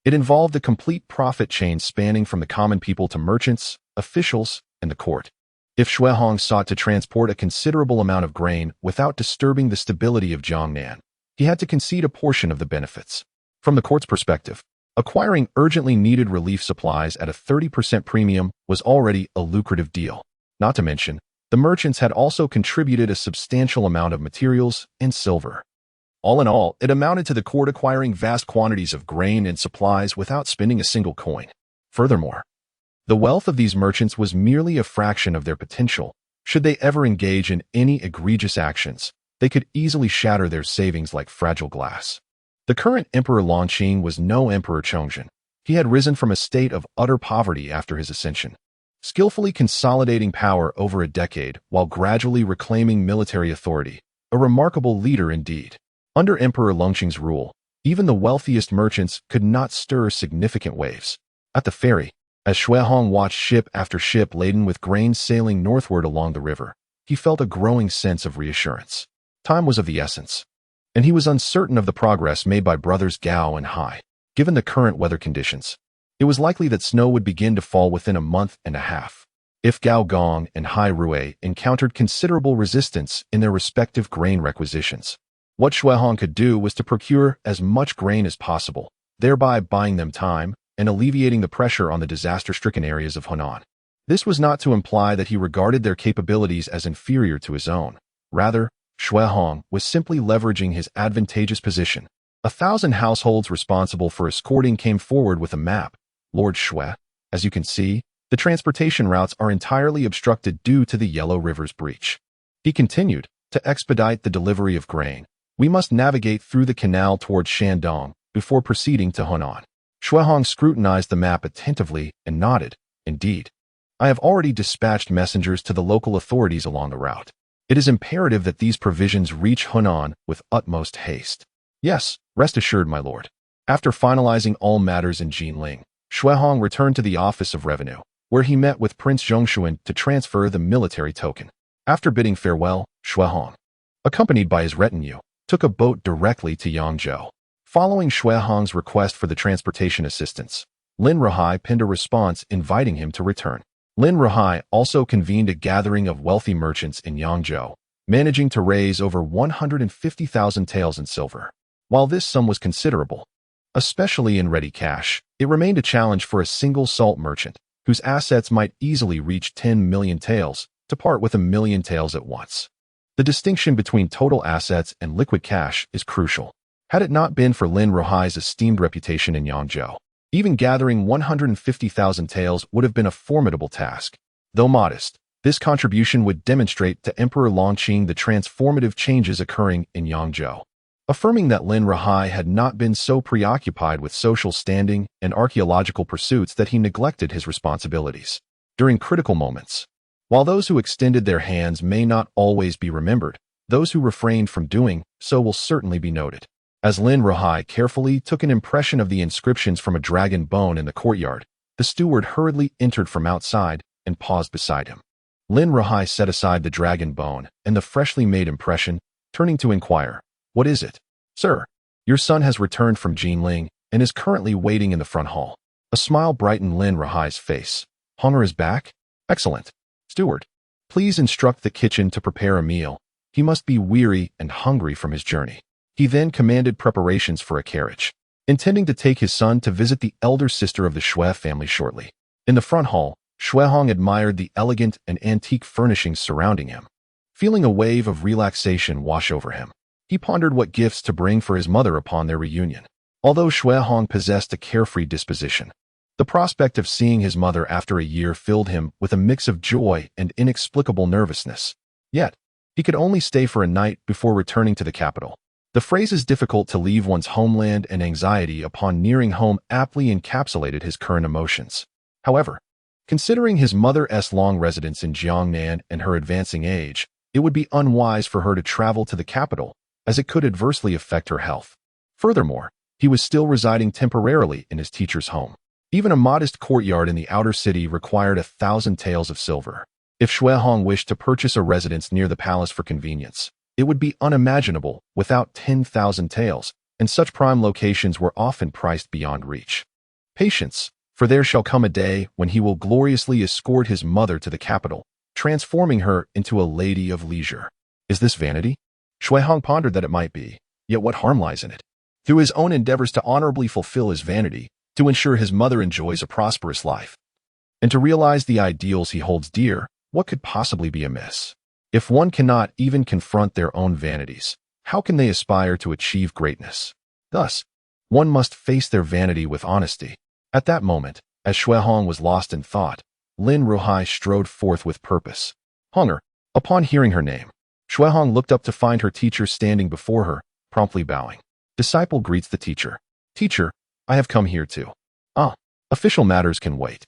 It involved a complete profit chain spanning from the common people to merchants, officials, and the court. If Shuehong sought to transport a considerable amount of grain without disturbing the stability of Jiangnan, he had to concede a portion of the benefits. From the court's perspective, acquiring urgently needed relief supplies at a 30% premium was already a lucrative deal. Not to mention, the merchants had also contributed a substantial amount of materials and silver. All in all, it amounted to the court acquiring vast quantities of grain and supplies without spending a single coin. Furthermore, the wealth of these merchants was merely a fraction of their potential. Should they ever engage in any egregious actions, they could easily shatter their savings like fragile glass. The current Emperor Longqing was no Emperor Chongzhen. He had risen from a state of utter poverty after his ascension, skillfully consolidating power over a decade while gradually reclaiming military authority. A remarkable leader indeed. Under Emperor Longqing's rule, even the wealthiest merchants could not stir significant waves. At the ferry, as Shuehong watched ship after ship laden with grain sailing northward along the river, he felt a growing sense of reassurance. Time was of the essence, and he was uncertain of the progress made by brothers Gao and Hai. Given the current weather conditions, it was likely that snow would begin to fall within a month and a half. If Gao Gong and Hai Rui encountered considerable resistance in their respective grain requisitions, what Shuehong could do was to procure as much grain as possible, thereby buying them time and alleviating the pressure on the disaster-stricken areas of Hunan. This was not to imply that he regarded their capabilities as inferior to his own. Rather, Shuehong was simply leveraging his advantageous position. 1,000 households responsible for escorting came forward with a map. Lord Shui, as you can see, the transportation routes are entirely obstructed due to the Yellow River's breach. He continued, to expedite the delivery of grain, we must navigate through the canal towards Shandong before proceeding to Hunan. Shuehong scrutinized the map attentively and nodded. Indeed, I have already dispatched messengers to the local authorities along the route. It is imperative that these provisions reach Hunan with utmost haste. Yes, rest assured, my lord. After finalizing all matters in Jinling, Shuehong returned to the Office of Revenue, where he met with Prince Zhongshuan to transfer the military token. After bidding farewell, Shuehong, accompanied by his retinue, took a boat directly to Yangzhou. Following Shuehong's request for the transportation assistance, Lin Ruhai penned a response inviting him to return. Lin Ruhai also convened a gathering of wealthy merchants in Yangzhou, managing to raise over 150,000 taels in silver. While this sum was considerable, especially in ready cash, it remained a challenge for a single salt merchant, whose assets might easily reach 10 million taels, to part with 1 million taels at once. The distinction between total assets and liquid cash is crucial. Had it not been for Lin Ruhai's esteemed reputation in Yangzhou, even gathering 150,000 taels would have been a formidable task. Though modest, this contribution would demonstrate to Emperor Longqing the transformative changes occurring in Yangzhou, affirming that Lin Ruhai had not been so preoccupied with social standing and archaeological pursuits that he neglected his responsibilities. During critical moments, while those who extended their hands may not always be remembered, those who refrained from doing so will certainly be noted. As Lin Ruhai carefully took an impression of the inscriptions from a dragon bone in the courtyard, the steward hurriedly entered from outside and paused beside him. Lin Ruhai set aside the dragon bone and the freshly made impression, turning to inquire, "What is it?" "Sir, your son has returned from Jinling and is currently waiting in the front hall." A smile brightened Lin Ruhai's face. "Hunger is back? Excellent. Steward, please instruct the kitchen to prepare a meal. He must be weary and hungry from his journey." He then commanded preparations for a carriage. intending to take his son to visit the elder sister of the Shui family shortly. In the front hall, Shuihong admired the elegant and antique furnishings surrounding him. Feeling a wave of relaxation wash over him, he pondered what gifts to bring for his mother upon their reunion. Although Shuihong possessed a carefree disposition, the prospect of seeing his mother after a year filled him with a mix of joy and inexplicable nervousness. Yet, he could only stay for a night before returning to the capital. The phrase difficult to leave one's homeland and anxiety upon nearing home aptly encapsulated his current emotions. However, considering his mother's long residence in Jiangnan and her advancing age, it would be unwise for her to travel to the capital, as it could adversely affect her health. Furthermore, he was still residing temporarily in his teacher's home. Even a modest courtyard in the outer city required 1,000 taels of silver. If Shuihong wished to purchase a residence near the palace for convenience, it would be unimaginable without 10,000 taels, and such prime locations were often priced beyond reach. Patience, for there shall come a day when he will gloriously escort his mother to the capital, transforming her into a lady of leisure. Is this vanity? Shuihong pondered that it might be, yet what harm lies in it? Through his own endeavors to honorably fulfill his vanity, to ensure his mother enjoys a prosperous life, and to realize the ideals he holds dear, what could possibly be amiss? If one cannot even confront their own vanities, how can they aspire to achieve greatness? Thus, one must face their vanity with honesty. At that moment, as Shuihong was lost in thought, Lin Ruhai strode forth with purpose. Hunger. Upon hearing her name, Shuihong looked up to find her teacher standing before her, promptly bowing. Disciple greets the teacher. Teacher, I have come here too. Official matters can wait.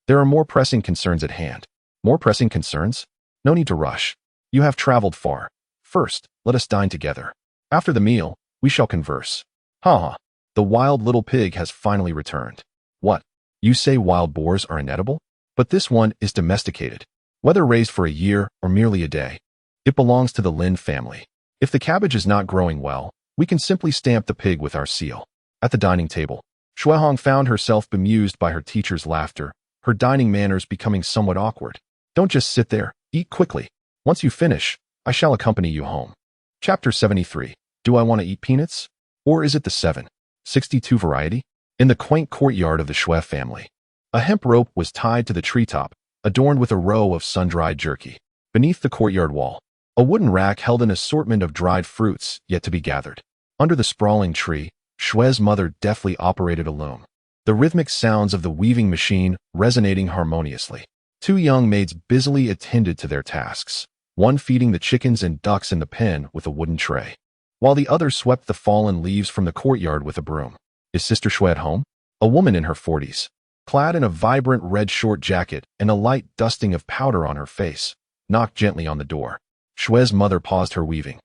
There are more pressing concerns at hand. More pressing concerns? No need to rush. You have traveled far. First, let us dine together. After the meal, we shall converse. Ha! The wild little pig has finally returned. What? You say wild boars are inedible? But this one is domesticated. Whether raised for a year or merely a day, it belongs to the Lin family. If the cabbage is not growing well, we can simply stamp the pig with our seal. At the dining table, Shuihong found herself bemused by her teacher's laughter, her dining manners becoming somewhat awkward. Don't just sit there, eat quickly. Once you finish, I shall accompany you home. Chapter 73. Do I want to eat peanuts? Or is it the 762 variety? In the quaint courtyard of the Shui family, a hemp rope was tied to the treetop, adorned with a row of sun-dried jerky. Beneath the courtyard wall, a wooden rack held an assortment of dried fruits yet to be gathered. Under the sprawling tree, Shui's mother deftly operated a loom, the rhythmic sounds of the weaving machine resonating harmoniously. Two young maids busily attended to their tasks, one feeding the chickens and ducks in the pen with a wooden tray, while the other swept the fallen leaves from the courtyard with a broom. Is Sister Shui at home? A woman in her 40s, clad in a vibrant red short jacket and a light dusting of powder on her face, knocked gently on the door. Shui's mother paused her weaving,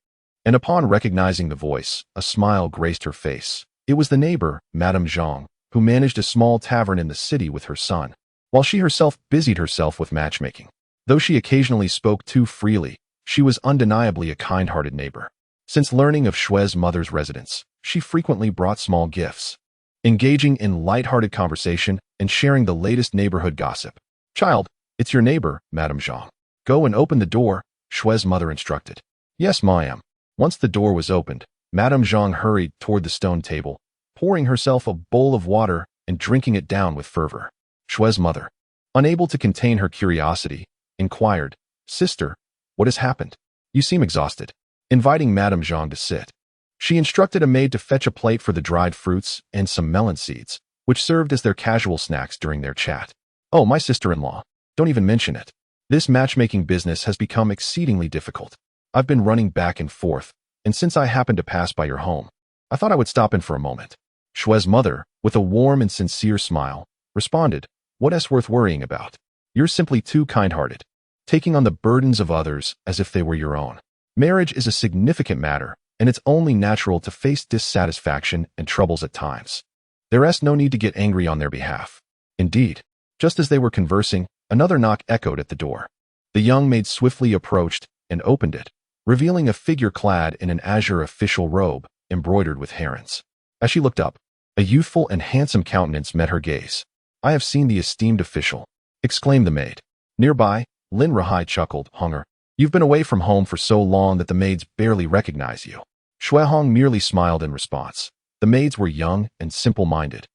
and upon recognizing the voice, a smile graced her face. It was the neighbor, Madame Zhang, who managed a small tavern in the city with her son, while she herself busied herself with matchmaking. Though she occasionally spoke too freely, she was undeniably a kind-hearted neighbor. Since learning of Shui's mother's residence, she frequently brought small gifts, engaging in light-hearted conversation and sharing the latest neighborhood gossip. Child, it's your neighbor, Madame Zhang. Go and open the door, Shui's mother instructed. Yes, ma'am. Once the door was opened, Madame Zhang hurried toward the stone table, pouring herself a bowl of water and drinking it down with fervor. Shui's mother, unable to contain her curiosity, inquired, Sister, what has happened? You seem exhausted. Inviting Madame Zhang to sit, she instructed a maid to fetch a plate for the dried fruits and some melon seeds, which served as their casual snacks during their chat. Oh, my sister-in-law, don't even mention it. This matchmaking business has become exceedingly difficult. I've been running back and forth, and since I happened to pass by your home, I thought I would stop in for a moment. Shui's mother, with a warm and sincere smile, responded, What's worth worrying about? You're simply too kind-hearted, taking on the burdens of others as if they were your own. Marriage is a significant matter, and it's only natural to face dissatisfaction and troubles at times. There's no need to get angry on their behalf. Indeed, just as they were conversing, another knock echoed at the door. The young maid swiftly approached and opened it, revealing a figure clad in an azure official robe embroidered with herons. As she looked up, a youthful and handsome countenance met her gaze. I have seen the esteemed official, exclaimed the maid. Nearby, Lin Rahai chuckled, Hunger. You've been away from home for so long that the maids barely recognize you. Shuihong merely smiled in response. The maids were young and simple-minded,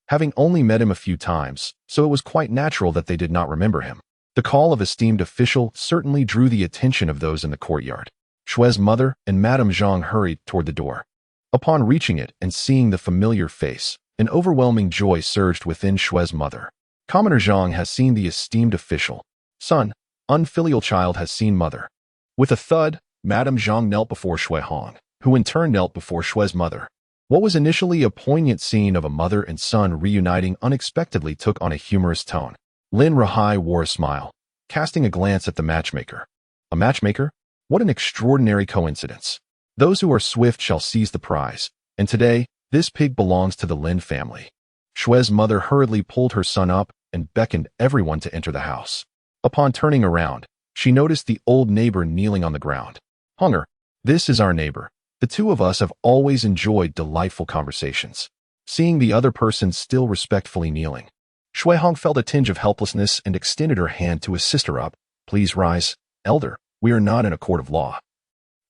having only met him a few times, so it was quite natural that they did not remember him. The call of esteemed official certainly drew the attention of those in the courtyard. Shue's mother and Madame Zhang hurried toward the door. Upon reaching it and seeing the familiar face, an overwhelming joy surged within Shue's mother. Commoner Zhang has seen the esteemed official. Son, unfilial child has seen mother. With a thud, Madame Zhang knelt before Shui Hong, who in turn knelt before Shue's mother. What was initially a poignant scene of a mother and son reuniting unexpectedly took on a humorous tone. Lin Rahai wore a smile, casting a glance at the matchmaker. A matchmaker? What an extraordinary coincidence. Those who are swift shall seize the prize, and today, this pig belongs to the Lin family. Shue's mother hurriedly pulled her son up and beckoned everyone to enter the house. Upon turning around, she noticed the old neighbor kneeling on the ground. Hunger, this is our neighbor. The two of us have always enjoyed delightful conversations. Seeing the other person still respectfully kneeling, Shui Hong felt a tinge of helplessness and extended her hand to assist her up. Please rise, elder. We are not in a court of law,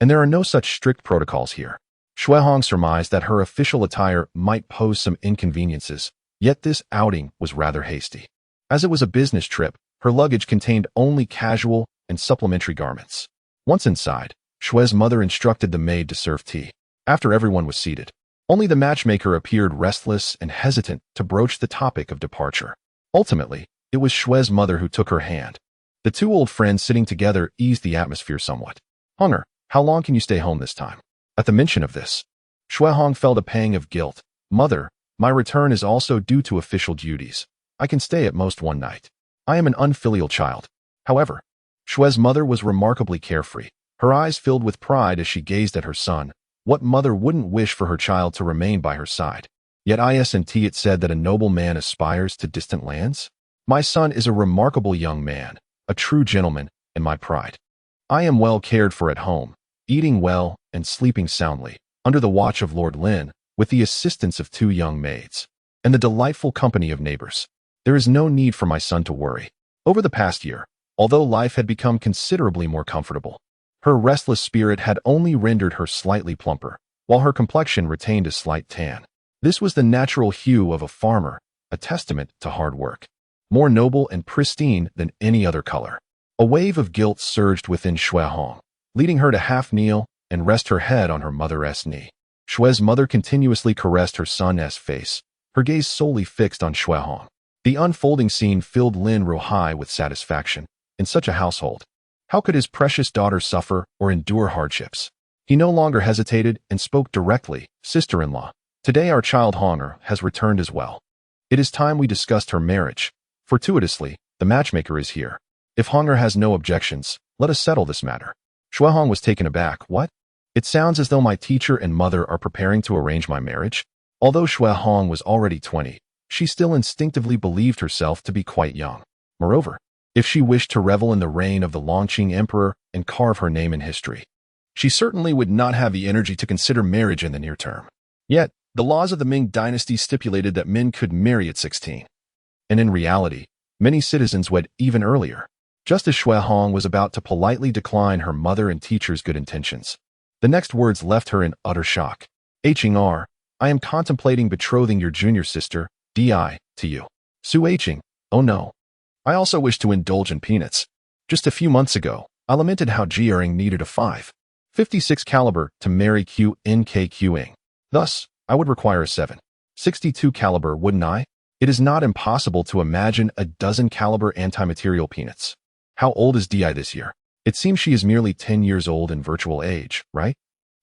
and there are no such strict protocols here. Shui Hong surmised that her official attire might pose some inconveniences, yet this outing was rather hasty. As it was a business trip, her luggage contained only casual and supplementary garments. Once inside, Shue's mother instructed the maid to serve tea. After everyone was seated, only the matchmaker appeared restless and hesitant to broach the topic of departure. Ultimately, it was Shue's mother who took her hand. The two old friends sitting together eased the atmosphere somewhat. Hunger, how long can you stay home this time? At the mention of this, Shui Hong felt a pang of guilt. Mother, my return is also due to official duties. I can stay at most one night. I am an unfilial child. However, Shue's mother was remarkably carefree. Her eyes filled with pride as she gazed at her son. What mother wouldn't wish for her child to remain by her side? Yet isn't it said that a noble man aspires to distant lands? My son is a remarkable young man, a true gentleman, and my pride. I am well cared for at home, eating well and sleeping soundly, under the watch of Lord Lin, with the assistance of two young maids, and the delightful company of neighbors. There is no need for my son to worry. Over the past year, although life had become considerably more comfortable, her restless spirit had only rendered her slightly plumper, while her complexion retained a slight tan. This was the natural hue of a farmer, a testament to hard work, more noble and pristine than any other color. A wave of guilt surged within Shui Hong, leading her to half kneel and rest her head on her mother's knee. Shue's mother continuously caressed her son's face, her gaze solely fixed on Shui Hong. The unfolding scene filled Lin Rohai with satisfaction. In such a household, how could his precious daughter suffer or endure hardships? He no longer hesitated and spoke directly. Sister-in-law, today our child Honger has returned as well. It is time we discussed her marriage. Fortuitously, the matchmaker is here. If Honger has no objections, let us settle this matter. Shui Hong was taken aback. What? It sounds as though my teacher and mother are preparing to arrange my marriage. Although Shui Hong was already 20, she still instinctively believed herself to be quite young. Moreover, if she wished to revel in the reign of the Longqing Emperor and carve her name in history, she certainly would not have the energy to consider marriage in the near term. Yet, the laws of the Ming dynasty stipulated that men could marry at 16. And in reality, many citizens wed even earlier. Just as Shui Hong was about to politely decline her mother and teacher's good intentions, the next words left her in utter shock. H'ing, I am contemplating betrothing your junior sister, Di, to you. Su H'ing, oh no. I also wish to indulge in peanuts. Just a few months ago, I lamented how Jiering needed a 5.56 caliber to marry Qing. Thus, I would require a 7.62 caliber, wouldn't I? It is not impossible to imagine a dozen caliber anti-material peanuts. How old is Di this year? It seems she is merely 10 years old in virtual age, right?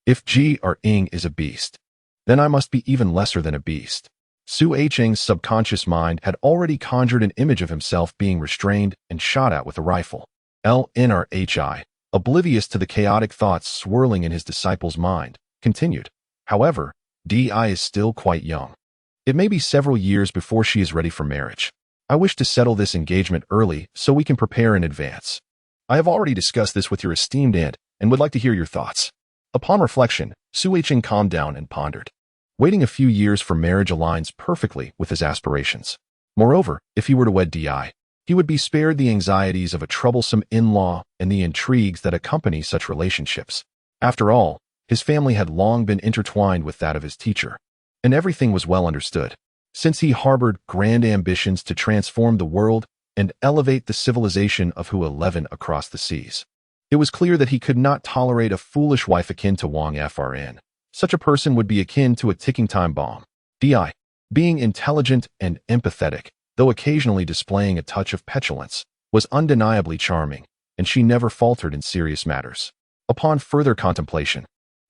If Jiering is a beast, then I must be even lesser than a beast. Su H'ing's subconscious mind had already conjured an image of himself being restrained and shot at with a rifle. Lnrhi, oblivious to the chaotic thoughts swirling in his disciple's mind, continued. However, Di is still quite young. It may be several years before she is ready for marriage. I wish to settle this engagement early so we can prepare in advance. I have already discussed this with your esteemed aunt and would like to hear your thoughts. Upon reflection, Su H'ing calmed down and pondered. Waiting a few years for marriage aligns perfectly with his aspirations. Moreover, if he were to wed Di, he would be spared the anxieties of a troublesome in-law and the intrigues that accompany such relationships. After all, his family had long been intertwined with that of his teacher. and everything was well understood. Since he harbored grand ambitions to transform the world and elevate the civilization of Hu 11 across the seas, it was clear that he could not tolerate a foolish wife akin to Wang Frn. Such a person would be akin to a ticking time bomb. Di, being intelligent and empathetic, though occasionally displaying a touch of petulance, was undeniably charming, and she never faltered in serious matters. Upon further contemplation,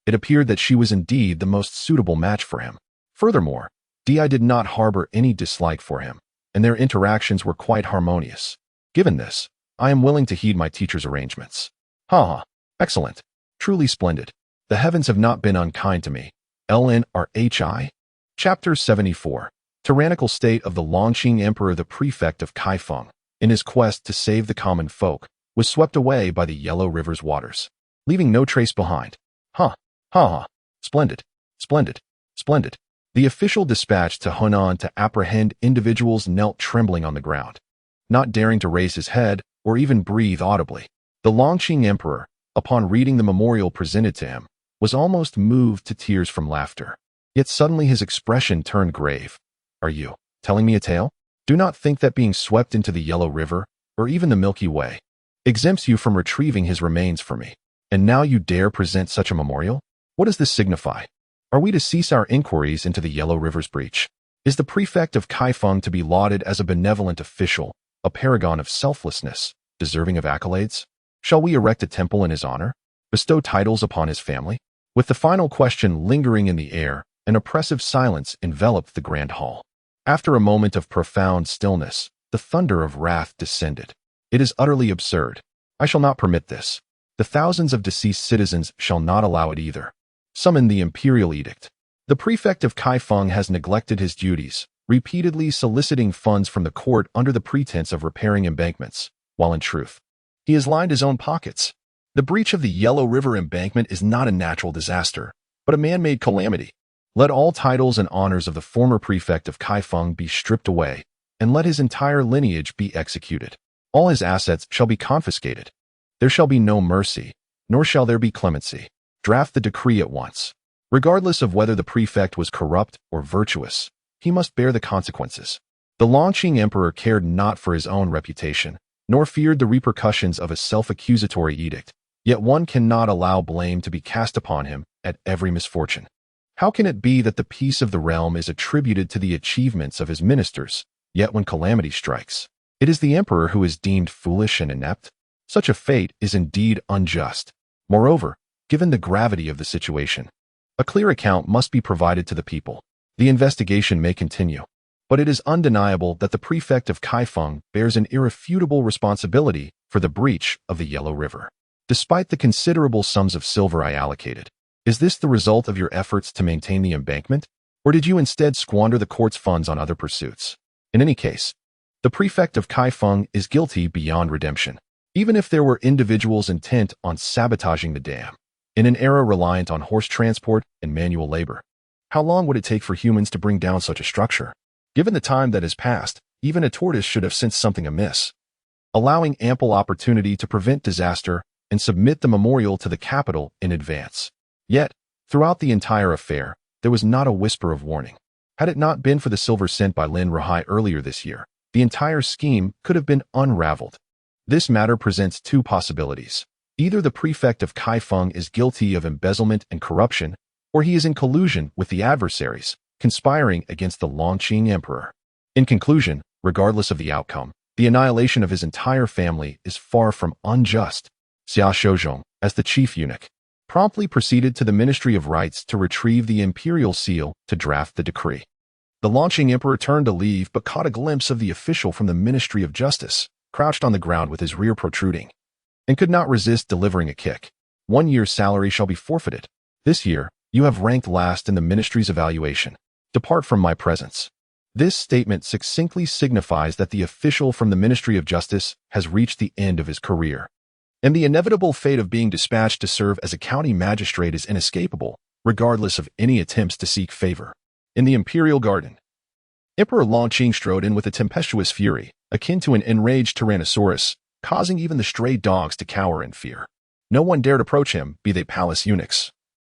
it appeared that she was indeed the most suitable match for him. Furthermore, Di did not harbor any dislike for him, and their interactions were quite harmonious. Given this, I am willing to heed my teacher's arrangements. Ha! Excellent. Truly splendid. The heavens have not been unkind to me. LNRHI. Chapter 74. Tyrannical State of the Longqing Emperor. The prefect of Kaifeng, in his quest to save the common folk, was swept away by the Yellow River's waters, leaving no trace behind. Ha! Ha ha! Splendid! Splendid! Splendid! The official dispatched to Hunan to apprehend individuals knelt trembling on the ground, not daring to raise his head or even breathe audibly. The Longqing Emperor, upon reading the memorial presented to him, was almost moved to tears from laughter. Yet suddenly his expression turned grave. Are you telling me a tale? Do not think that being swept into the Yellow River, or even the Milky Way, exempts you from retrieving his remains for me. And now you dare present such a memorial? What does this signify? Are we to cease our inquiries into the Yellow River's breach? Is the prefect of Kaifeng to be lauded as a benevolent official, a paragon of selflessness, deserving of accolades? Shall we erect a temple in his honor? Bestow titles upon his family? With the final question lingering in the air, an oppressive silence enveloped the grand hall. After a moment of profound stillness, the thunder of wrath descended. It is utterly absurd. I shall not permit this. The thousands of deceased citizens shall not allow it either. Summon the imperial edict. The prefect of Kaifeng has neglected his duties, repeatedly soliciting funds from the court under the pretense of repairing embankments, while in truth, he has lined his own pockets. The breach of the Yellow River embankment is not a natural disaster, but a man-made calamity. Let all titles and honors of the former prefect of Kaifeng be stripped away, and let his entire lineage be executed. All his assets shall be confiscated. There shall be no mercy, nor shall there be clemency. Draft the decree at once. Regardless of whether the prefect was corrupt or virtuous, he must bear the consequences. The Longqing Emperor cared not for his own reputation, nor feared the repercussions of a self-accusatory edict, yet one cannot allow blame to be cast upon him at every misfortune. How can it be that the peace of the realm is attributed to the achievements of his ministers, yet when calamity strikes, it is the emperor who is deemed foolish and inept? Such a fate is indeed unjust. Moreover, given the gravity of the situation, a clear account must be provided to the people. The investigation may continue, but it is undeniable that the prefect of Kaifeng bears an irrefutable responsibility for the breach of the Yellow River. Despite the considerable sums of silver I allocated, is this the result of your efforts to maintain the embankment, or did you instead squander the court's funds on other pursuits? In any case, the prefect of Kaifeng is guilty beyond redemption, even if there were individuals intent on sabotaging the dam. In an era reliant on horse transport and manual labor, how long would it take for humans to bring down such a structure? Given the time that has passed, even a tortoise should have sensed something amiss. Allowing ample opportunity to prevent disaster and submit the memorial to the capital in advance. Yet, throughout the entire affair, there was not a whisper of warning. Had it not been for the silver sent by Lin Rahai earlier this year, the entire scheme could have been unraveled. This matter presents two possibilities. Either the prefect of Kaifeng is guilty of embezzlement and corruption, or he is in collusion with the adversaries, conspiring against the Longqing Emperor. In conclusion, regardless of the outcome, the annihilation of his entire family is far from unjust. Xia Shouzhong, as the chief eunuch, promptly proceeded to the Ministry of Rites to retrieve the imperial seal to draft the decree. The Longqing Emperor turned to leave but caught a glimpse of the official from the Ministry of Justice, crouched on the ground with his rear protruding, and could not resist delivering a kick. 1 year's salary shall be forfeited. This year, you have ranked last in the ministry's evaluation. Depart from my presence. This statement succinctly signifies that the official from the Ministry of Justice has reached the end of his career, and the inevitable fate of being dispatched to serve as a county magistrate is inescapable, regardless of any attempts to seek favor. In the imperial garden, Emperor Longqing strode in with a tempestuous fury, akin to an enraged tyrannosaurus, causing even the stray dogs to cower in fear. No one dared approach him, be they palace eunuchs,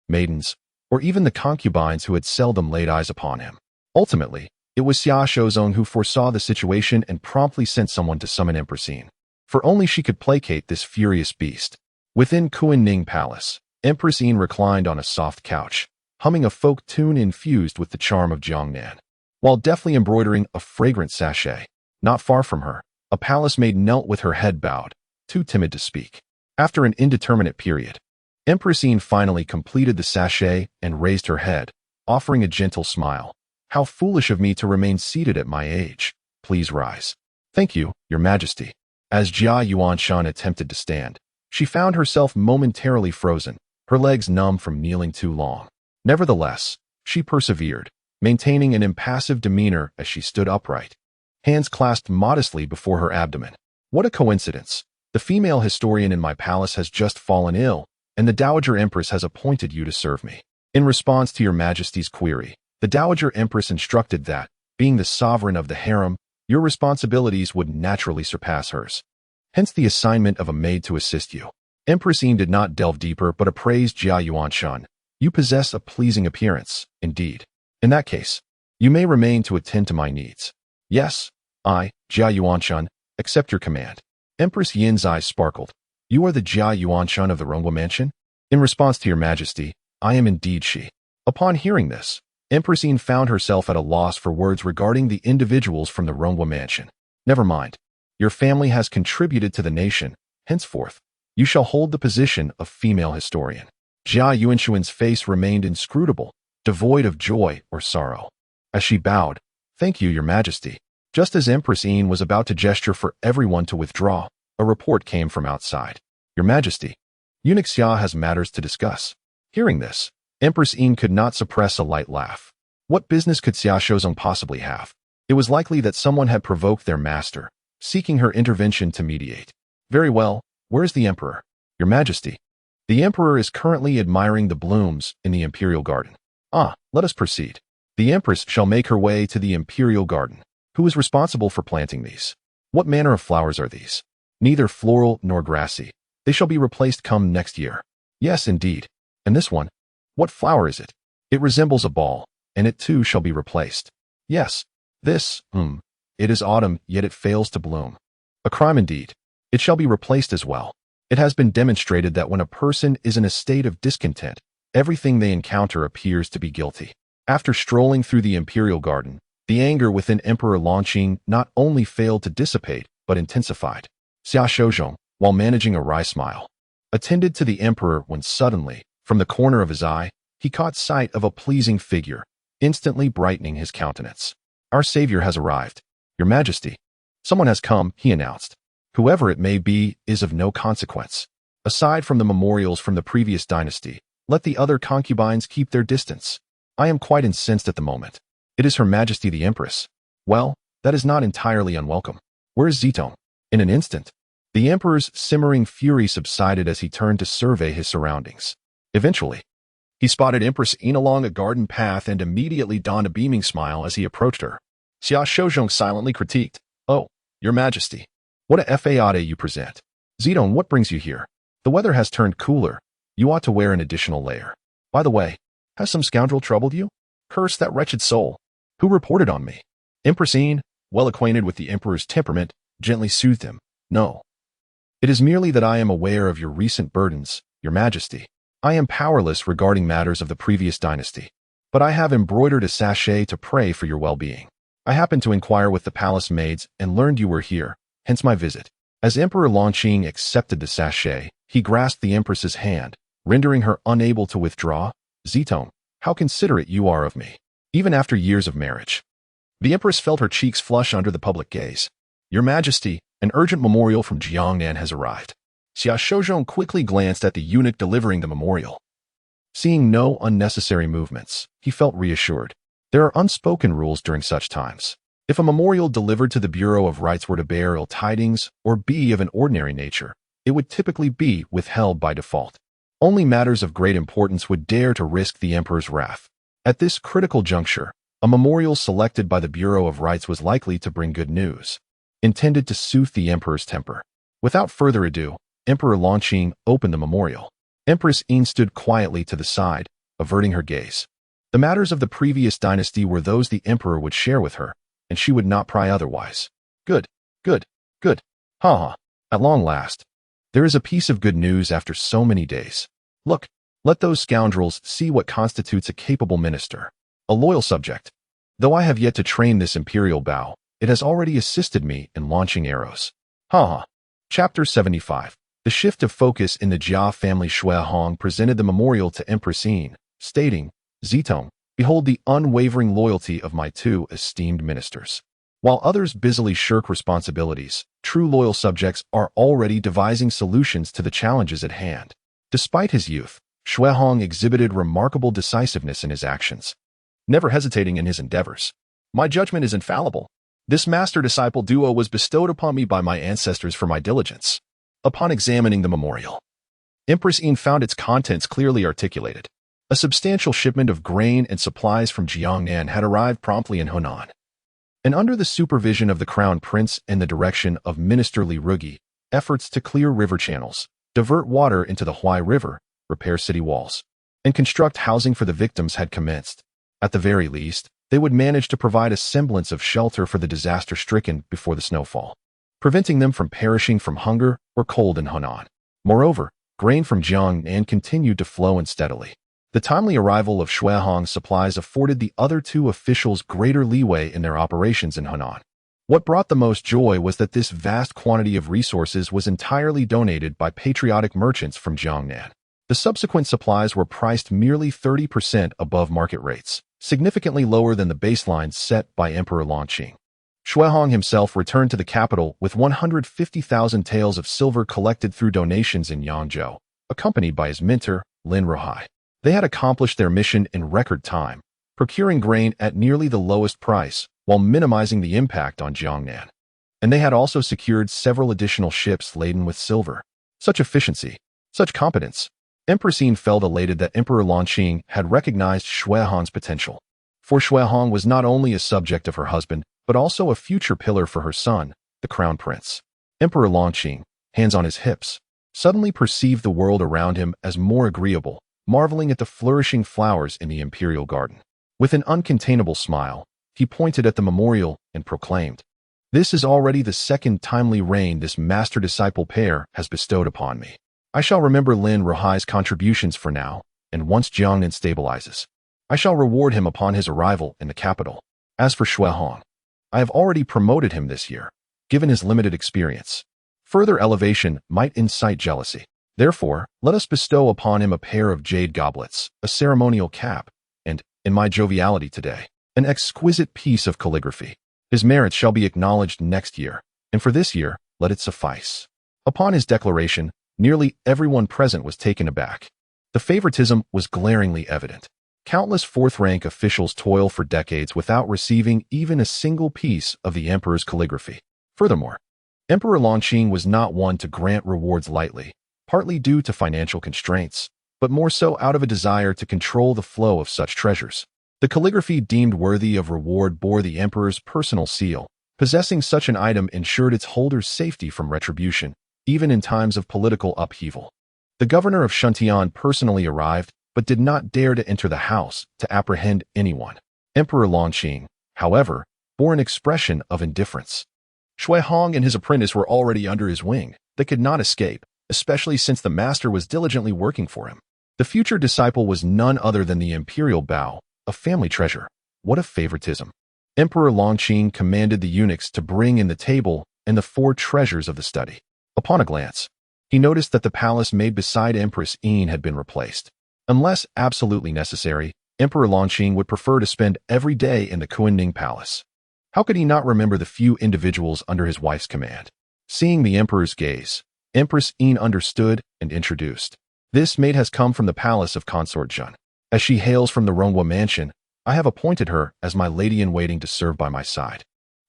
maidens, or even the concubines who had seldom laid eyes upon him. Ultimately, it was Xia Shouzong who foresaw the situation and promptly sent someone to summon Empress Yin, for only she could placate this furious beast. Within Kuan-Ning Palace, Empress Yin reclined on a soft couch, humming a folk tune infused with the charm of Jiangnan, while deftly embroidering a fragrant sachet. Not far from her, a palace maid knelt with her head bowed, too timid to speak. After an indeterminate period, Empress Yin finally completed the sachet and raised her head, offering a gentle smile. How foolish of me to remain seated at my age. Please rise. Thank you, Your Majesty. As Jia Yuanshan attempted to stand, she found herself momentarily frozen, her legs numb from kneeling too long. Nevertheless, she persevered, maintaining an impassive demeanor as she stood upright, hands clasped modestly before her abdomen. What a coincidence. The female historian in my palace has just fallen ill, and the Dowager Empress has appointed you to serve me. In response to Your Majesty's query, the Dowager Empress instructed that, being the sovereign of the harem, your responsibilities would naturally surpass hers. Hence the assignment of a maid to assist you. Empress Yin did not delve deeper but appraised Jia Yuanshan. You possess a pleasing appearance, indeed. In that case, you may remain to attend to my needs. Yes, I, Jia Yuanshan, accept your command. Empress Yin's eyes sparkled. You are the Jia Yuanshan of the Rongwa Mansion? In response to Your Majesty, I am indeed she. Upon hearing this, Empress Yin found herself at a loss for words regarding the individuals from the Rongwa Mansion. Never mind. Your family has contributed to the nation. Henceforth, you shall hold the position of female historian. Jia Yuanshan's face remained inscrutable, devoid of joy or sorrow. As she bowed, Thank you, Your Majesty. Just as Empress Yin was about to gesture for everyone to withdraw, a report came from outside. Your Majesty, Eunuch Xia has matters to discuss. Hearing this, Empress Yin could not suppress a light laugh. What business could Xia Shouzong possibly have? It was likely that someone had provoked their master, seeking her intervention to mediate. Very well, where is the Emperor? Your Majesty, the Emperor is currently admiring the blooms in the Imperial Garden. Ah, let us proceed. The Empress shall make her way to the Imperial Garden. Who is responsible for planting these? What manner of flowers are these? Neither floral nor grassy. They shall be replaced come next year. Yes, indeed. And this one? What flower is it? It resembles a ball, and it too shall be replaced. Yes, this, it is autumn, yet it fails to bloom. A crime indeed. It shall be replaced as well. It has been demonstrated that when a person is in a state of discontent, everything they encounter appears to be guilty. After strolling through the Imperial Garden, the anger within Emperor Longqing not only failed to dissipate, but intensified. Xia Shouzong, while managing a wry smile, attended to the Emperor when suddenly, from the corner of his eye, he caught sight of a pleasing figure, instantly brightening his countenance. Our savior has arrived. Your Majesty. Someone has come, he announced. Whoever it may be is of no consequence. Aside from the memorials from the previous dynasty, let the other concubines keep their distance. I am quite incensed at the moment. It is Her Majesty the Empress. Well, that is not entirely unwelcome. Where is Zitong? In an instant, the Emperor's simmering fury subsided as he turned to survey his surroundings. Eventually, he spotted Empress Yin along a garden path and immediately donned a beaming smile as he approached her. Xia Shouzong silently critiqued. Oh, Your Majesty, what a fade you present. Zitong, what brings you here? The weather has turned cooler. You ought to wear an additional layer. By the way, has some scoundrel troubled you? Curse that wretched soul. Who reported on me? Empress Yin, well acquainted with the Emperor's temperament, gently soothed him. No. It is merely that I am aware of your recent burdens, Your Majesty. I am powerless regarding matters of the previous dynasty, but I have embroidered a sachet to pray for your well-being. I happened to inquire with the palace maids and learned you were here, hence my visit. As Emperor Longqing accepted the sachet, he grasped the Empress's hand, rendering her unable to withdraw. Zitong, how considerate you are of me, even after years of marriage. The Empress felt her cheeks flush under the public gaze. Your Majesty, an urgent memorial from Jiangnan has arrived. Xia Shouzong quickly glanced at the eunuch delivering the memorial. Seeing no unnecessary movements, he felt reassured. There are unspoken rules during such times. If a memorial delivered to the Bureau of Rights were to bear ill tidings or be of an ordinary nature, it would typically be withheld by default. Only matters of great importance would dare to risk the Emperor's wrath. At this critical juncture, a memorial selected by the Bureau of Rights was likely to bring good news, intended to soothe the Emperor's temper. Without further ado, Emperor Longqing opened the memorial. Empress Yin stood quietly to the side, averting her gaze. The matters of the previous dynasty were those the emperor would share with her, and she would not pry otherwise. Good, good, good. Ha ha. At long last. There is a piece of good news after so many days. Look, let those scoundrels see what constitutes a capable minister, a loyal subject. Though I have yet to train this imperial bow, it has already assisted me in launching arrows. Ha ha. Chapter 75. The shift of focus in the Jia family. Shui Hong presented the memorial to Empress Yin, stating, Zitong, behold the unwavering loyalty of my two esteemed ministers. While others busily shirk responsibilities, true loyal subjects are already devising solutions to the challenges at hand. Despite his youth, Shui Hong exhibited remarkable decisiveness in his actions, never hesitating in his endeavors. My judgment is infallible. This master-disciple duo was bestowed upon me by my ancestors for my diligence. Upon examining the memorial, Empress Yin found its contents clearly articulated. A substantial shipment of grain and supplies from Jiangnan had arrived promptly in Hunan. And under the supervision of the Crown Prince and the direction of Minister Li Rugi, efforts to clear river channels, divert water into the Huai River, repair city walls, and construct housing for the victims had commenced. At the very least, they would manage to provide a semblance of shelter for the disaster-stricken before the snowfall, preventing them from perishing from hunger or cold in Hunan. Moreover, grain from Jiangnan continued to flow in steadily. The timely arrival of Shui Hong's supplies afforded the other two officials greater leeway in their operations in Hunan. What brought the most joy was that this vast quantity of resources was entirely donated by patriotic merchants from Jiangnan. The subsequent supplies were priced merely 30% above market rates, significantly lower than the baselines set by Emperor Longqing. Shui Hong himself returned to the capital with 150,000 taels of silver collected through donations in Yangzhou, accompanied by his mentor, Lin Ruhai. They had accomplished their mission in record time, procuring grain at nearly the lowest price while minimizing the impact on Jiangnan. And they had also secured several additional ships laden with silver. Such efficiency, such competence. Empress Yin felt elated that Emperor Longqing had recognized Shui Hong's potential. For Shui Hong was not only a subject of her husband, but also a future pillar for her son, the Crown Prince. Emperor Longqing, hands on his hips, suddenly perceived the world around him as more agreeable, marveling at the flourishing flowers in the imperial garden. With an uncontainable smile, he pointed at the memorial and proclaimed, This is already the second timely rain this master-disciple pair has bestowed upon me. I shall remember Lin Ruhai's contributions for now, and once Jiangnan stabilizes, I shall reward him upon his arrival in the capital. As for Shui Hong, I have already promoted him this year, given his limited experience. Further elevation might incite jealousy. Therefore, let us bestow upon him a pair of jade goblets, a ceremonial cap, and, in my joviality today, an exquisite piece of calligraphy. His merits shall be acknowledged next year, and for this year, let it suffice. Upon his declaration, nearly everyone present was taken aback. The favoritism was glaringly evident. Countless fourth-rank officials toil for decades without receiving even a single piece of the emperor's calligraphy. Furthermore, Emperor Longqing was not one to grant rewards lightly, partly due to financial constraints, but more so out of a desire to control the flow of such treasures. The calligraphy deemed worthy of reward bore the emperor's personal seal. Possessing such an item ensured its holder's safety from retribution, even in times of political upheaval. The governor of Shuntian personally arrived, but did not dare to enter the house to apprehend anyone. Emperor Longqing, however, bore an expression of indifference. Shui Hong and his apprentice were already under his wing. They could not escape, especially since the master was diligently working for him. The future disciple was none other than the imperial bow, a family treasure. What a favoritism! Emperor Longqing commanded the eunuchs to bring in the table and the 4 treasures of the study. Upon a glance, he noticed that the palace made beside Empress Yin had been replaced. Unless absolutely necessary, Emperor Longqing would prefer to spend every day in the Kunning Palace. How could he not remember the few individuals under his wife's command? Seeing the emperor's gaze, Empress Yin understood and introduced. This maid has come from the palace of Consort Jun. As she hails from the Ronghua mansion, I have appointed her as my lady-in-waiting to serve by my side.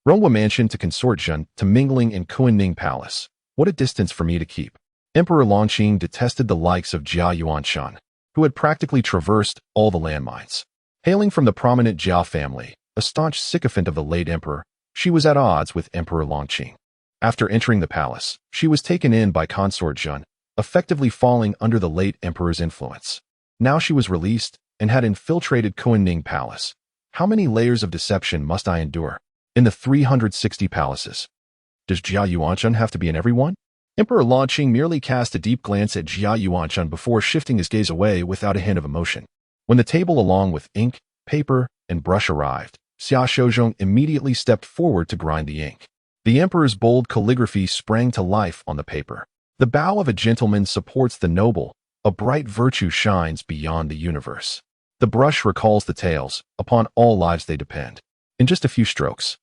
Ronghua mansion to Consort Jun to mingling in Kunning Palace. What a distance for me to keep. Emperor Longqing detested the likes of Jia Yuanshan, who had practically traversed all the landmines. Hailing from the prominent Jia family, a staunch sycophant of the late emperor, she was at odds with Emperor Longqing. After entering the palace, she was taken in by Consort Jun, effectively falling under the late emperor's influence. Now she was released, and had infiltrated Kuanning Palace. How many layers of deception must I endure? In the 360 palaces. Does Jia Yuanshan have to be in every one? Emperor Longqing merely cast a deep glance at Jia Yuanshan before shifting his gaze away without a hint of emotion. When the table along with ink, paper, and brush arrived, Xia Shouzhong immediately stepped forward to grind the ink. The emperor's bold calligraphy sprang to life on the paper. The bow of a gentleman supports the noble, a bright virtue shines beyond the universe. The brush recalls the tales, upon all lives they depend. In just a few strokes,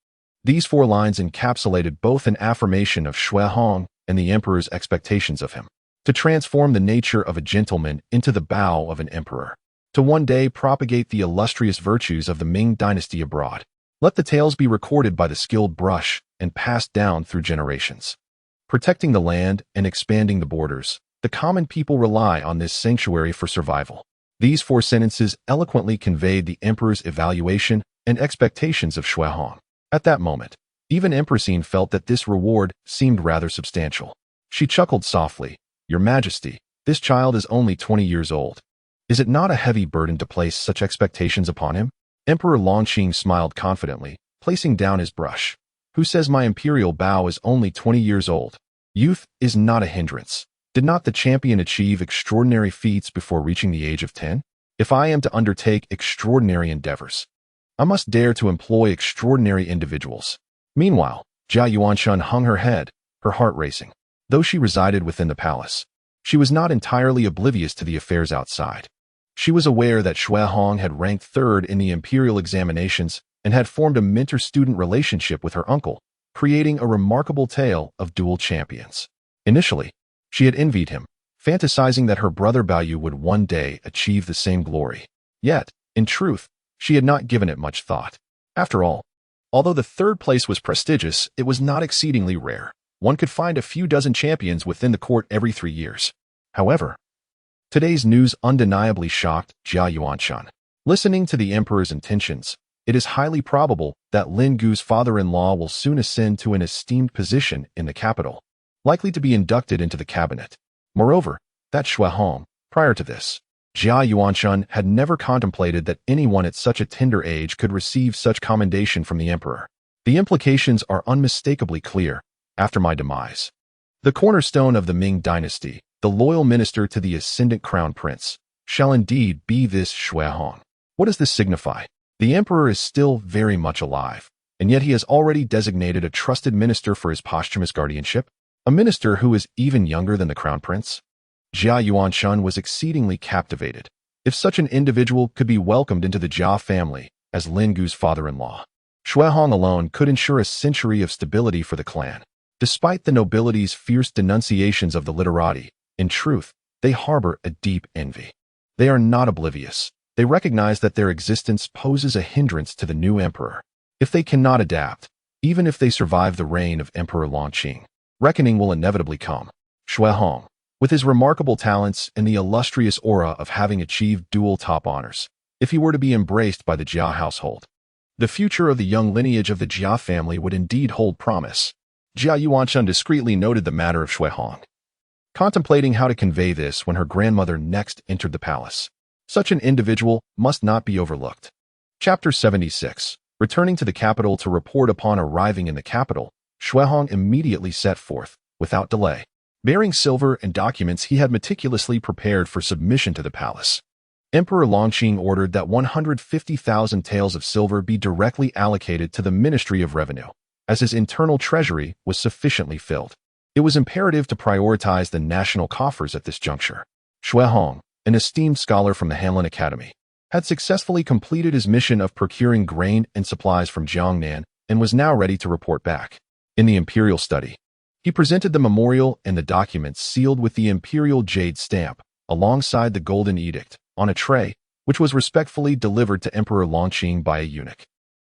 these 4 lines encapsulated both an affirmation of Shui Hong and the emperor's expectations of him, to transform the nature of a gentleman into the bow of an emperor, to one day propagate the illustrious virtues of the Ming dynasty abroad. Let the tales be recorded by the skilled brush and passed down through generations. Protecting the land and expanding the borders, the common people rely on this sanctuary for survival. These 4 sentences eloquently conveyed the emperor's evaluation and expectations of Shui Hong. At that moment, even Empressine felt that this reward seemed rather substantial. She chuckled softly. Your Majesty, this child is only 20 years old. Is it not a heavy burden to place such expectations upon him? Emperor Longqing smiled confidently, placing down his brush. Who says my imperial bow is only 20 years old? Youth is not a hindrance. Did not the champion achieve extraordinary feats before reaching the age of 10? If I am to undertake extraordinary endeavors, I must dare to employ extraordinary individuals. Meanwhile, Jia Yuanshan hung her head, her heart racing. Though she resided within the palace, she was not entirely oblivious to the affairs outside. She was aware that Shui Hong had ranked 3rd in the imperial examinations and had formed a mentor-student relationship with her uncle, creating a remarkable tale of dual champions. Initially, she had envied him, fantasizing that her brother Baoyu would one day achieve the same glory. Yet, in truth, she had not given it much thought. After all, although the 3rd place was prestigious, it was not exceedingly rare. One could find a few dozen champions within the court every 3 years. However, today's news undeniably shocked Jia Yuanshan. Listening to the emperor's intentions, it is highly probable that Lin Gu's father-in-law will soon ascend to an esteemed position in the capital, likely to be inducted into the cabinet. Moreover, that Shui Hong, prior to this, Jia Yuanshan had never contemplated that anyone at such a tender age could receive such commendation from the emperor. The implications are unmistakably clear. After my demise, the cornerstone of the Ming dynasty, the loyal minister to the ascendant crown prince, shall indeed be this Shui Hong. What does this signify? The emperor is still very much alive, and yet he has already designated a trusted minister for his posthumous guardianship, a minister who is even younger than the crown prince. Jia Yuanshan was exceedingly captivated. If such an individual could be welcomed into the Jia family as Lin Gu's father-in-law, Shui Hong alone could ensure a century of stability for the clan. Despite the nobility's fierce denunciations of the literati, in truth, they harbor a deep envy. They are not oblivious. They recognize that their existence poses a hindrance to the new emperor. If they cannot adapt, even if they survive the reign of Emperor Longqing, reckoning will inevitably come. Shui Hong, with his remarkable talents and the illustrious aura of having achieved dual top honors, if he were to be embraced by the Jia household, the future of the young lineage of the Jia family would indeed hold promise. Jia Yuanshan discreetly noted the matter of Shui Hong, contemplating how to convey this when her grandmother next entered the palace. Such an individual must not be overlooked. Chapter 76. Returning to the capital to report upon arriving in the capital, Shui Hong immediately set forth, without delay, bearing silver and documents he had meticulously prepared for submission to the palace. Emperor Longqing ordered that 150,000 taels of silver be directly allocated to the Ministry of Revenue, as his internal treasury was sufficiently filled. It was imperative to prioritize the national coffers at this juncture. Shui Hong, an esteemed scholar from the Hanlin Academy, had successfully completed his mission of procuring grain and supplies from Jiangnan and was now ready to report back. In the imperial study, he presented the memorial and the documents sealed with the imperial jade stamp, alongside the golden edict, on a tray, which was respectfully delivered to Emperor Longqing by a eunuch.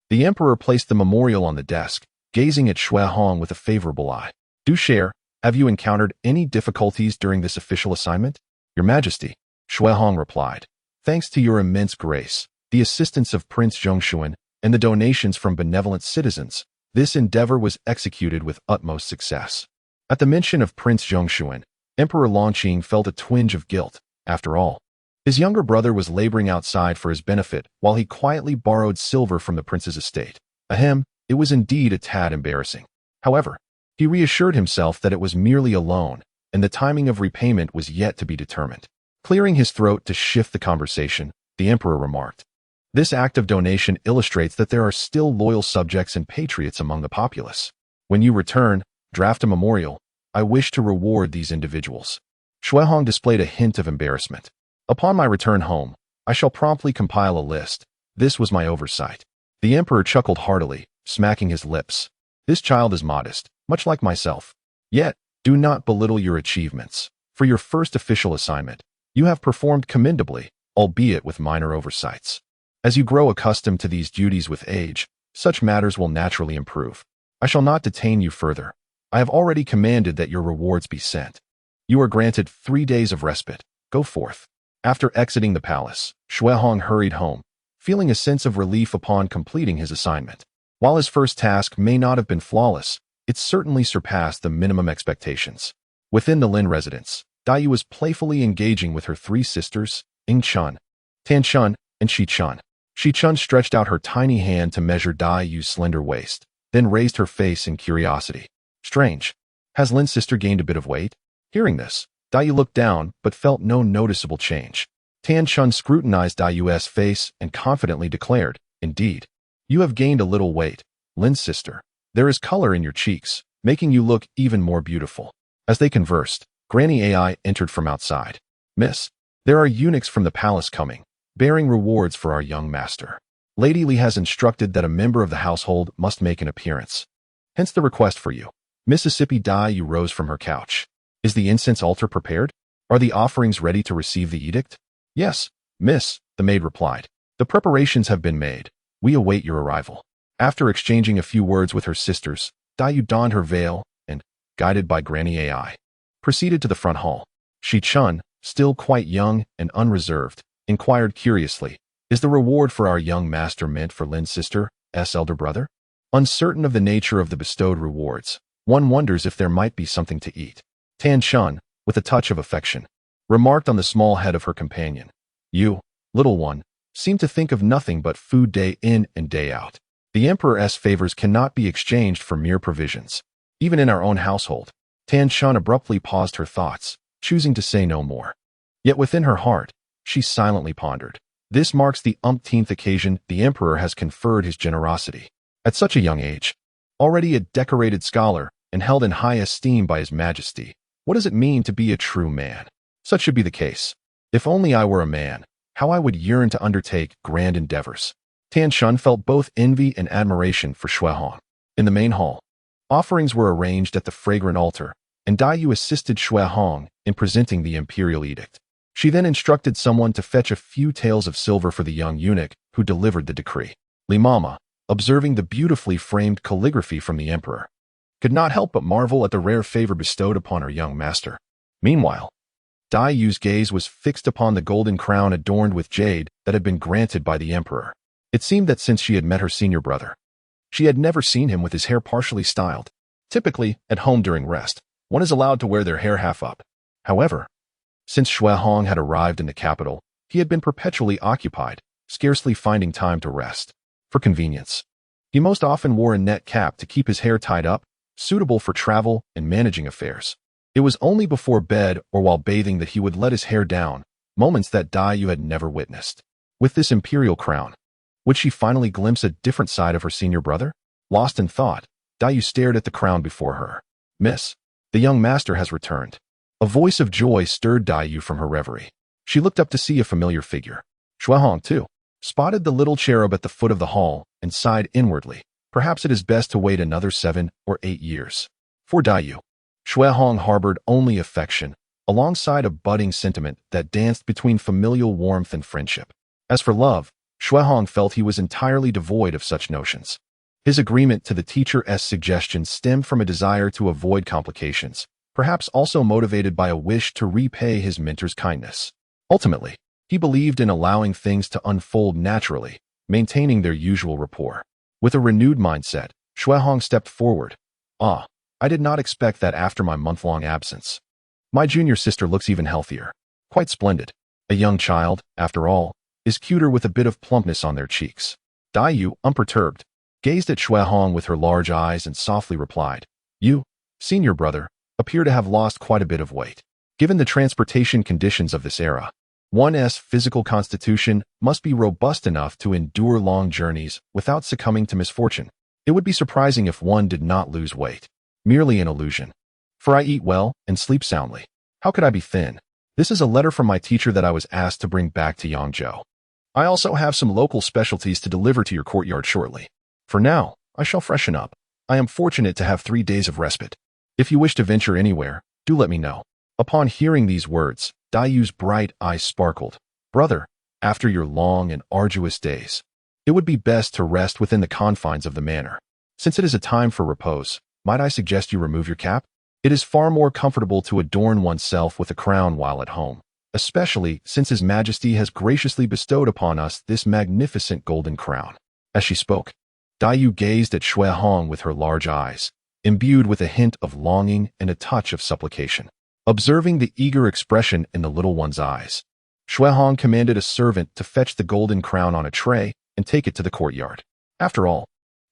The emperor placed the memorial on the desk, gazing at Shui Hong with a favorable eye. Do share, have you encountered any difficulties during this official assignment? Your Majesty, Shui Hong replied. Thanks to your immense grace, the assistance of Prince Zhongshuan, and the donations from benevolent citizens, this endeavor was executed with utmost success. At the mention of Prince Zhongshuan, Emperor Longqing felt a twinge of guilt. After all, His younger brother was laboring outside for his benefit while he quietly borrowed silver from the prince's estate. Ahem, it was indeed a tad embarrassing. However, he reassured himself that it was merely a loan, and the timing of repayment was yet to be determined. Clearing his throat to shift the conversation, the emperor remarked, "This act of donation illustrates that there are still loyal subjects and patriots among the populace. When you return, draft a memorial. I wish to reward these individuals." Shuehong displayed a hint of embarrassment. "Upon my return home, I shall promptly compile a list. This was my oversight." The emperor chuckled heartily, smacking his lips. "This child is modest, much like myself. Yet, do not belittle your achievements. For your first official assignment, you have performed commendably, albeit with minor oversights. As you grow accustomed to these duties with age, such matters will naturally improve. I shall not detain you further. I have already commanded that your rewards be sent. You are granted 3 days of respite. Go forth." After exiting the palace, Shuehong hurried home, feeling a sense of relief upon completing his assignment. While his first task may not have been flawless, it certainly surpassed the minimum expectations. Within the Lin residence, Dai was playfully engaging with her 3 sisters, Ying Chun, Tan Chun, and Shi Chun. Shi Chun stretched out her tiny hand to measure Dai's slender waist, then raised her face in curiosity. "Strange. Has Lin's sister gained a bit of weight?" Hearing this, Dai looked down but felt no noticeable change. Tan Chun scrutinized Dai's face and confidently declared, "Indeed. You have gained a little weight, Lin's sister. There is color in your cheeks, making you look even more beautiful." As they conversed, Granny AI entered from outside. "Miss, there are eunuchs from the palace coming, bearing rewards for our young master. Lady Li has instructed that a member of the household must make an appearance. Hence the request for you." Mississippi Dai rose from her couch. "Is the incense altar prepared? Are the offerings ready to receive the edict?" "Yes, miss," the maid replied. "The preparations have been made. We await your arrival." After exchanging a few words with her sisters, Dai donned her veil and, guided by Granny AI, proceeded to the front hall. Shi Chun, still quite young and unreserved, inquired curiously, "Is the reward for our young master meant for Lin's sister's elder brother?" Uncertain of the nature of the bestowed rewards, one wonders if there might be something to eat. Tan Chun, with a touch of affection, remarked on the small head of her companion, "You, little one, seem to think of nothing but food day in and day out. The emperor's favors cannot be exchanged for mere provisions. Even in our own household." Tan Chun abruptly paused her thoughts, choosing to say no more. Yet within her heart, she silently pondered. This marks the umpteenth occasion the emperor has conferred his generosity. At such a young age, already a decorated scholar and held in high esteem by his majesty, what does it mean to be a true man? Such should be the case. If only I were a man, how I would yearn to undertake grand endeavors. Tan Chun felt both envy and admiration for Shuehong. In the main hall, offerings were arranged at the fragrant altar, and Dai assisted Shuehong in presenting the imperial edict. She then instructed someone to fetch a few taels of silver for the young eunuch who delivered the decree. Li Mama, observing the beautifully framed calligraphy from the emperor, could not help but marvel at the rare favor bestowed upon her young master. Meanwhile, Dai's gaze was fixed upon the golden crown adorned with jade that had been granted by the emperor. It seemed that since she had met her senior brother, she had never seen him with his hair partially styled. Typically, at home during rest, one is allowed to wear their hair half up. However, since Shuehong had arrived in the capital, he had been perpetually occupied, scarcely finding time to rest. For convenience, he most often wore a net cap to keep his hair tied up, suitable for travel and managing affairs. It was only before bed or while bathing that he would let his hair down, moments that Dai had never witnessed. With this imperial crown, would she finally glimpse a different side of her senior brother? Lost in thought, Dai stared at the crown before her. "Miss, the young master has returned." A voice of joy stirred Dai from her reverie. She looked up to see a familiar figure. Shuehong, too, spotted the little cherub at the foot of the hall and sighed inwardly. Perhaps it is best to wait another 7 or 8 years. For Dai, Shuehong harbored only affection, alongside a budding sentiment that danced between familial warmth and friendship. As for love, Shuehong felt he was entirely devoid of such notions. His agreement to the teacher's suggestions stemmed from a desire to avoid complications, perhaps also motivated by a wish to repay his mentor's kindness. Ultimately, he believed in allowing things to unfold naturally, maintaining their usual rapport. With a renewed mindset, Shuehong stepped forward. "Ah, I did not expect that after my month-long absence. My junior sister looks even healthier. Quite splendid." A young child, after all, is cuter with a bit of plumpness on their cheeks. Dai, unperturbed, gazed at Shui Hong with her large eyes and softly replied, "You, senior brother, appear to have lost quite a bit of weight. Given the transportation conditions of this era, one's physical constitution must be robust enough to endure long journeys without succumbing to misfortune. It would be surprising if one did not lose weight. Merely an illusion. For I eat well and sleep soundly. How could I be thin? This is a letter from my teacher that I was asked to bring back to Yangzhou. I also have some local specialties to deliver to your courtyard shortly. For now, I shall freshen up. I am fortunate to have 3 days of respite. If you wish to venture anywhere, do let me know." Upon hearing these words, Dayu's bright eyes sparkled. "Brother, after your long and arduous days, it would be best to rest within the confines of the manor. Since it is a time for repose, might I suggest you remove your cap? It is far more comfortable to adorn oneself with a crown while at home, especially since His Majesty has graciously bestowed upon us this magnificent golden crown." As she spoke, Dayu gazed at Shui Hong with her large eyes, imbued with a hint of longing and a touch of supplication. Observing the eager expression in the little one's eyes, Shui Hong commanded a servant to fetch the golden crown on a tray and take it to the courtyard. After all,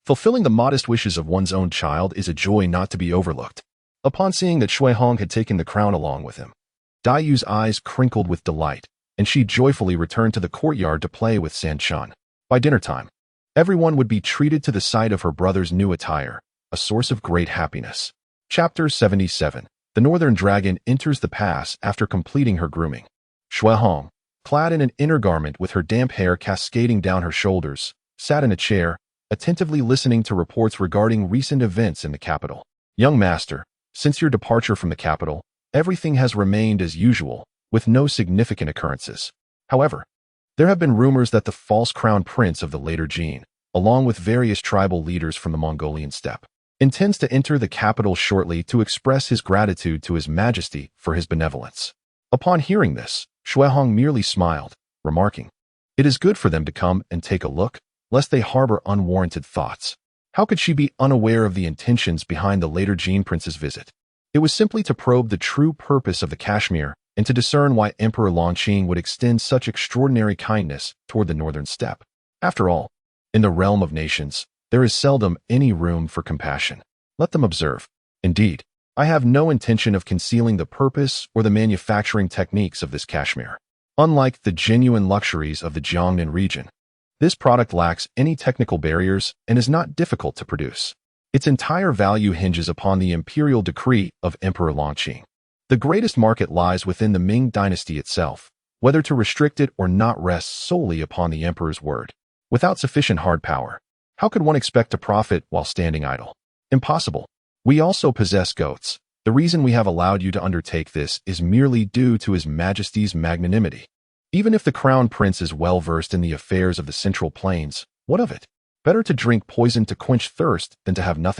fulfilling the modest wishes of one's own child is a joy not to be overlooked. Upon seeing that Shui Hong had taken the crown along with him, Dayu's eyes crinkled with delight, and she joyfully returned to the courtyard to play with San Chun. By dinner time, everyone would be treated to the sight of her brother's new attire, a source of great happiness. Chapter 77. The Northern Dragon enters the pass after completing her grooming. Shui Hong, clad in an inner garment with her damp hair cascading down her shoulders, sat in a chair, attentively listening to reports regarding recent events in the capital. "Young master, since your departure from the capital, everything has remained as usual, with no significant occurrences. However, there have been rumors that the false crown prince of the later Jin, along with various tribal leaders from the Mongolian steppe, intends to enter the capital shortly to express his gratitude to His Majesty for his benevolence." Upon hearing this, Shui Hong merely smiled, remarking, "It is good for them to come and take a look, lest they harbor unwarranted thoughts." How could she be unaware of the intentions behind the later Jin prince's visit? It was simply to probe the true purpose of the Kashmir and to discern why Emperor Longqing would extend such extraordinary kindness toward the northern steppe. After all, in the realm of nations, there is seldom any room for compassion. Let them observe. Indeed, I have no intention of concealing the purpose or the manufacturing techniques of this Kashmir. Unlike the genuine luxuries of the Jiangnan region, this product lacks any technical barriers and is not difficult to produce. Its entire value hinges upon the imperial decree of Emperor Longqing. The greatest market lies within the Ming dynasty itself. Whether to restrict it or not rests solely upon the emperor's word. Without sufficient hard power, how could one expect to profit while standing idle? Impossible. We also possess goats. The reason we have allowed you to undertake this is merely due to His Majesty's magnanimity. Even if the crown prince is well versed in the affairs of the Central Plains, what of it? Better to drink poison to quench thirst than to have nothing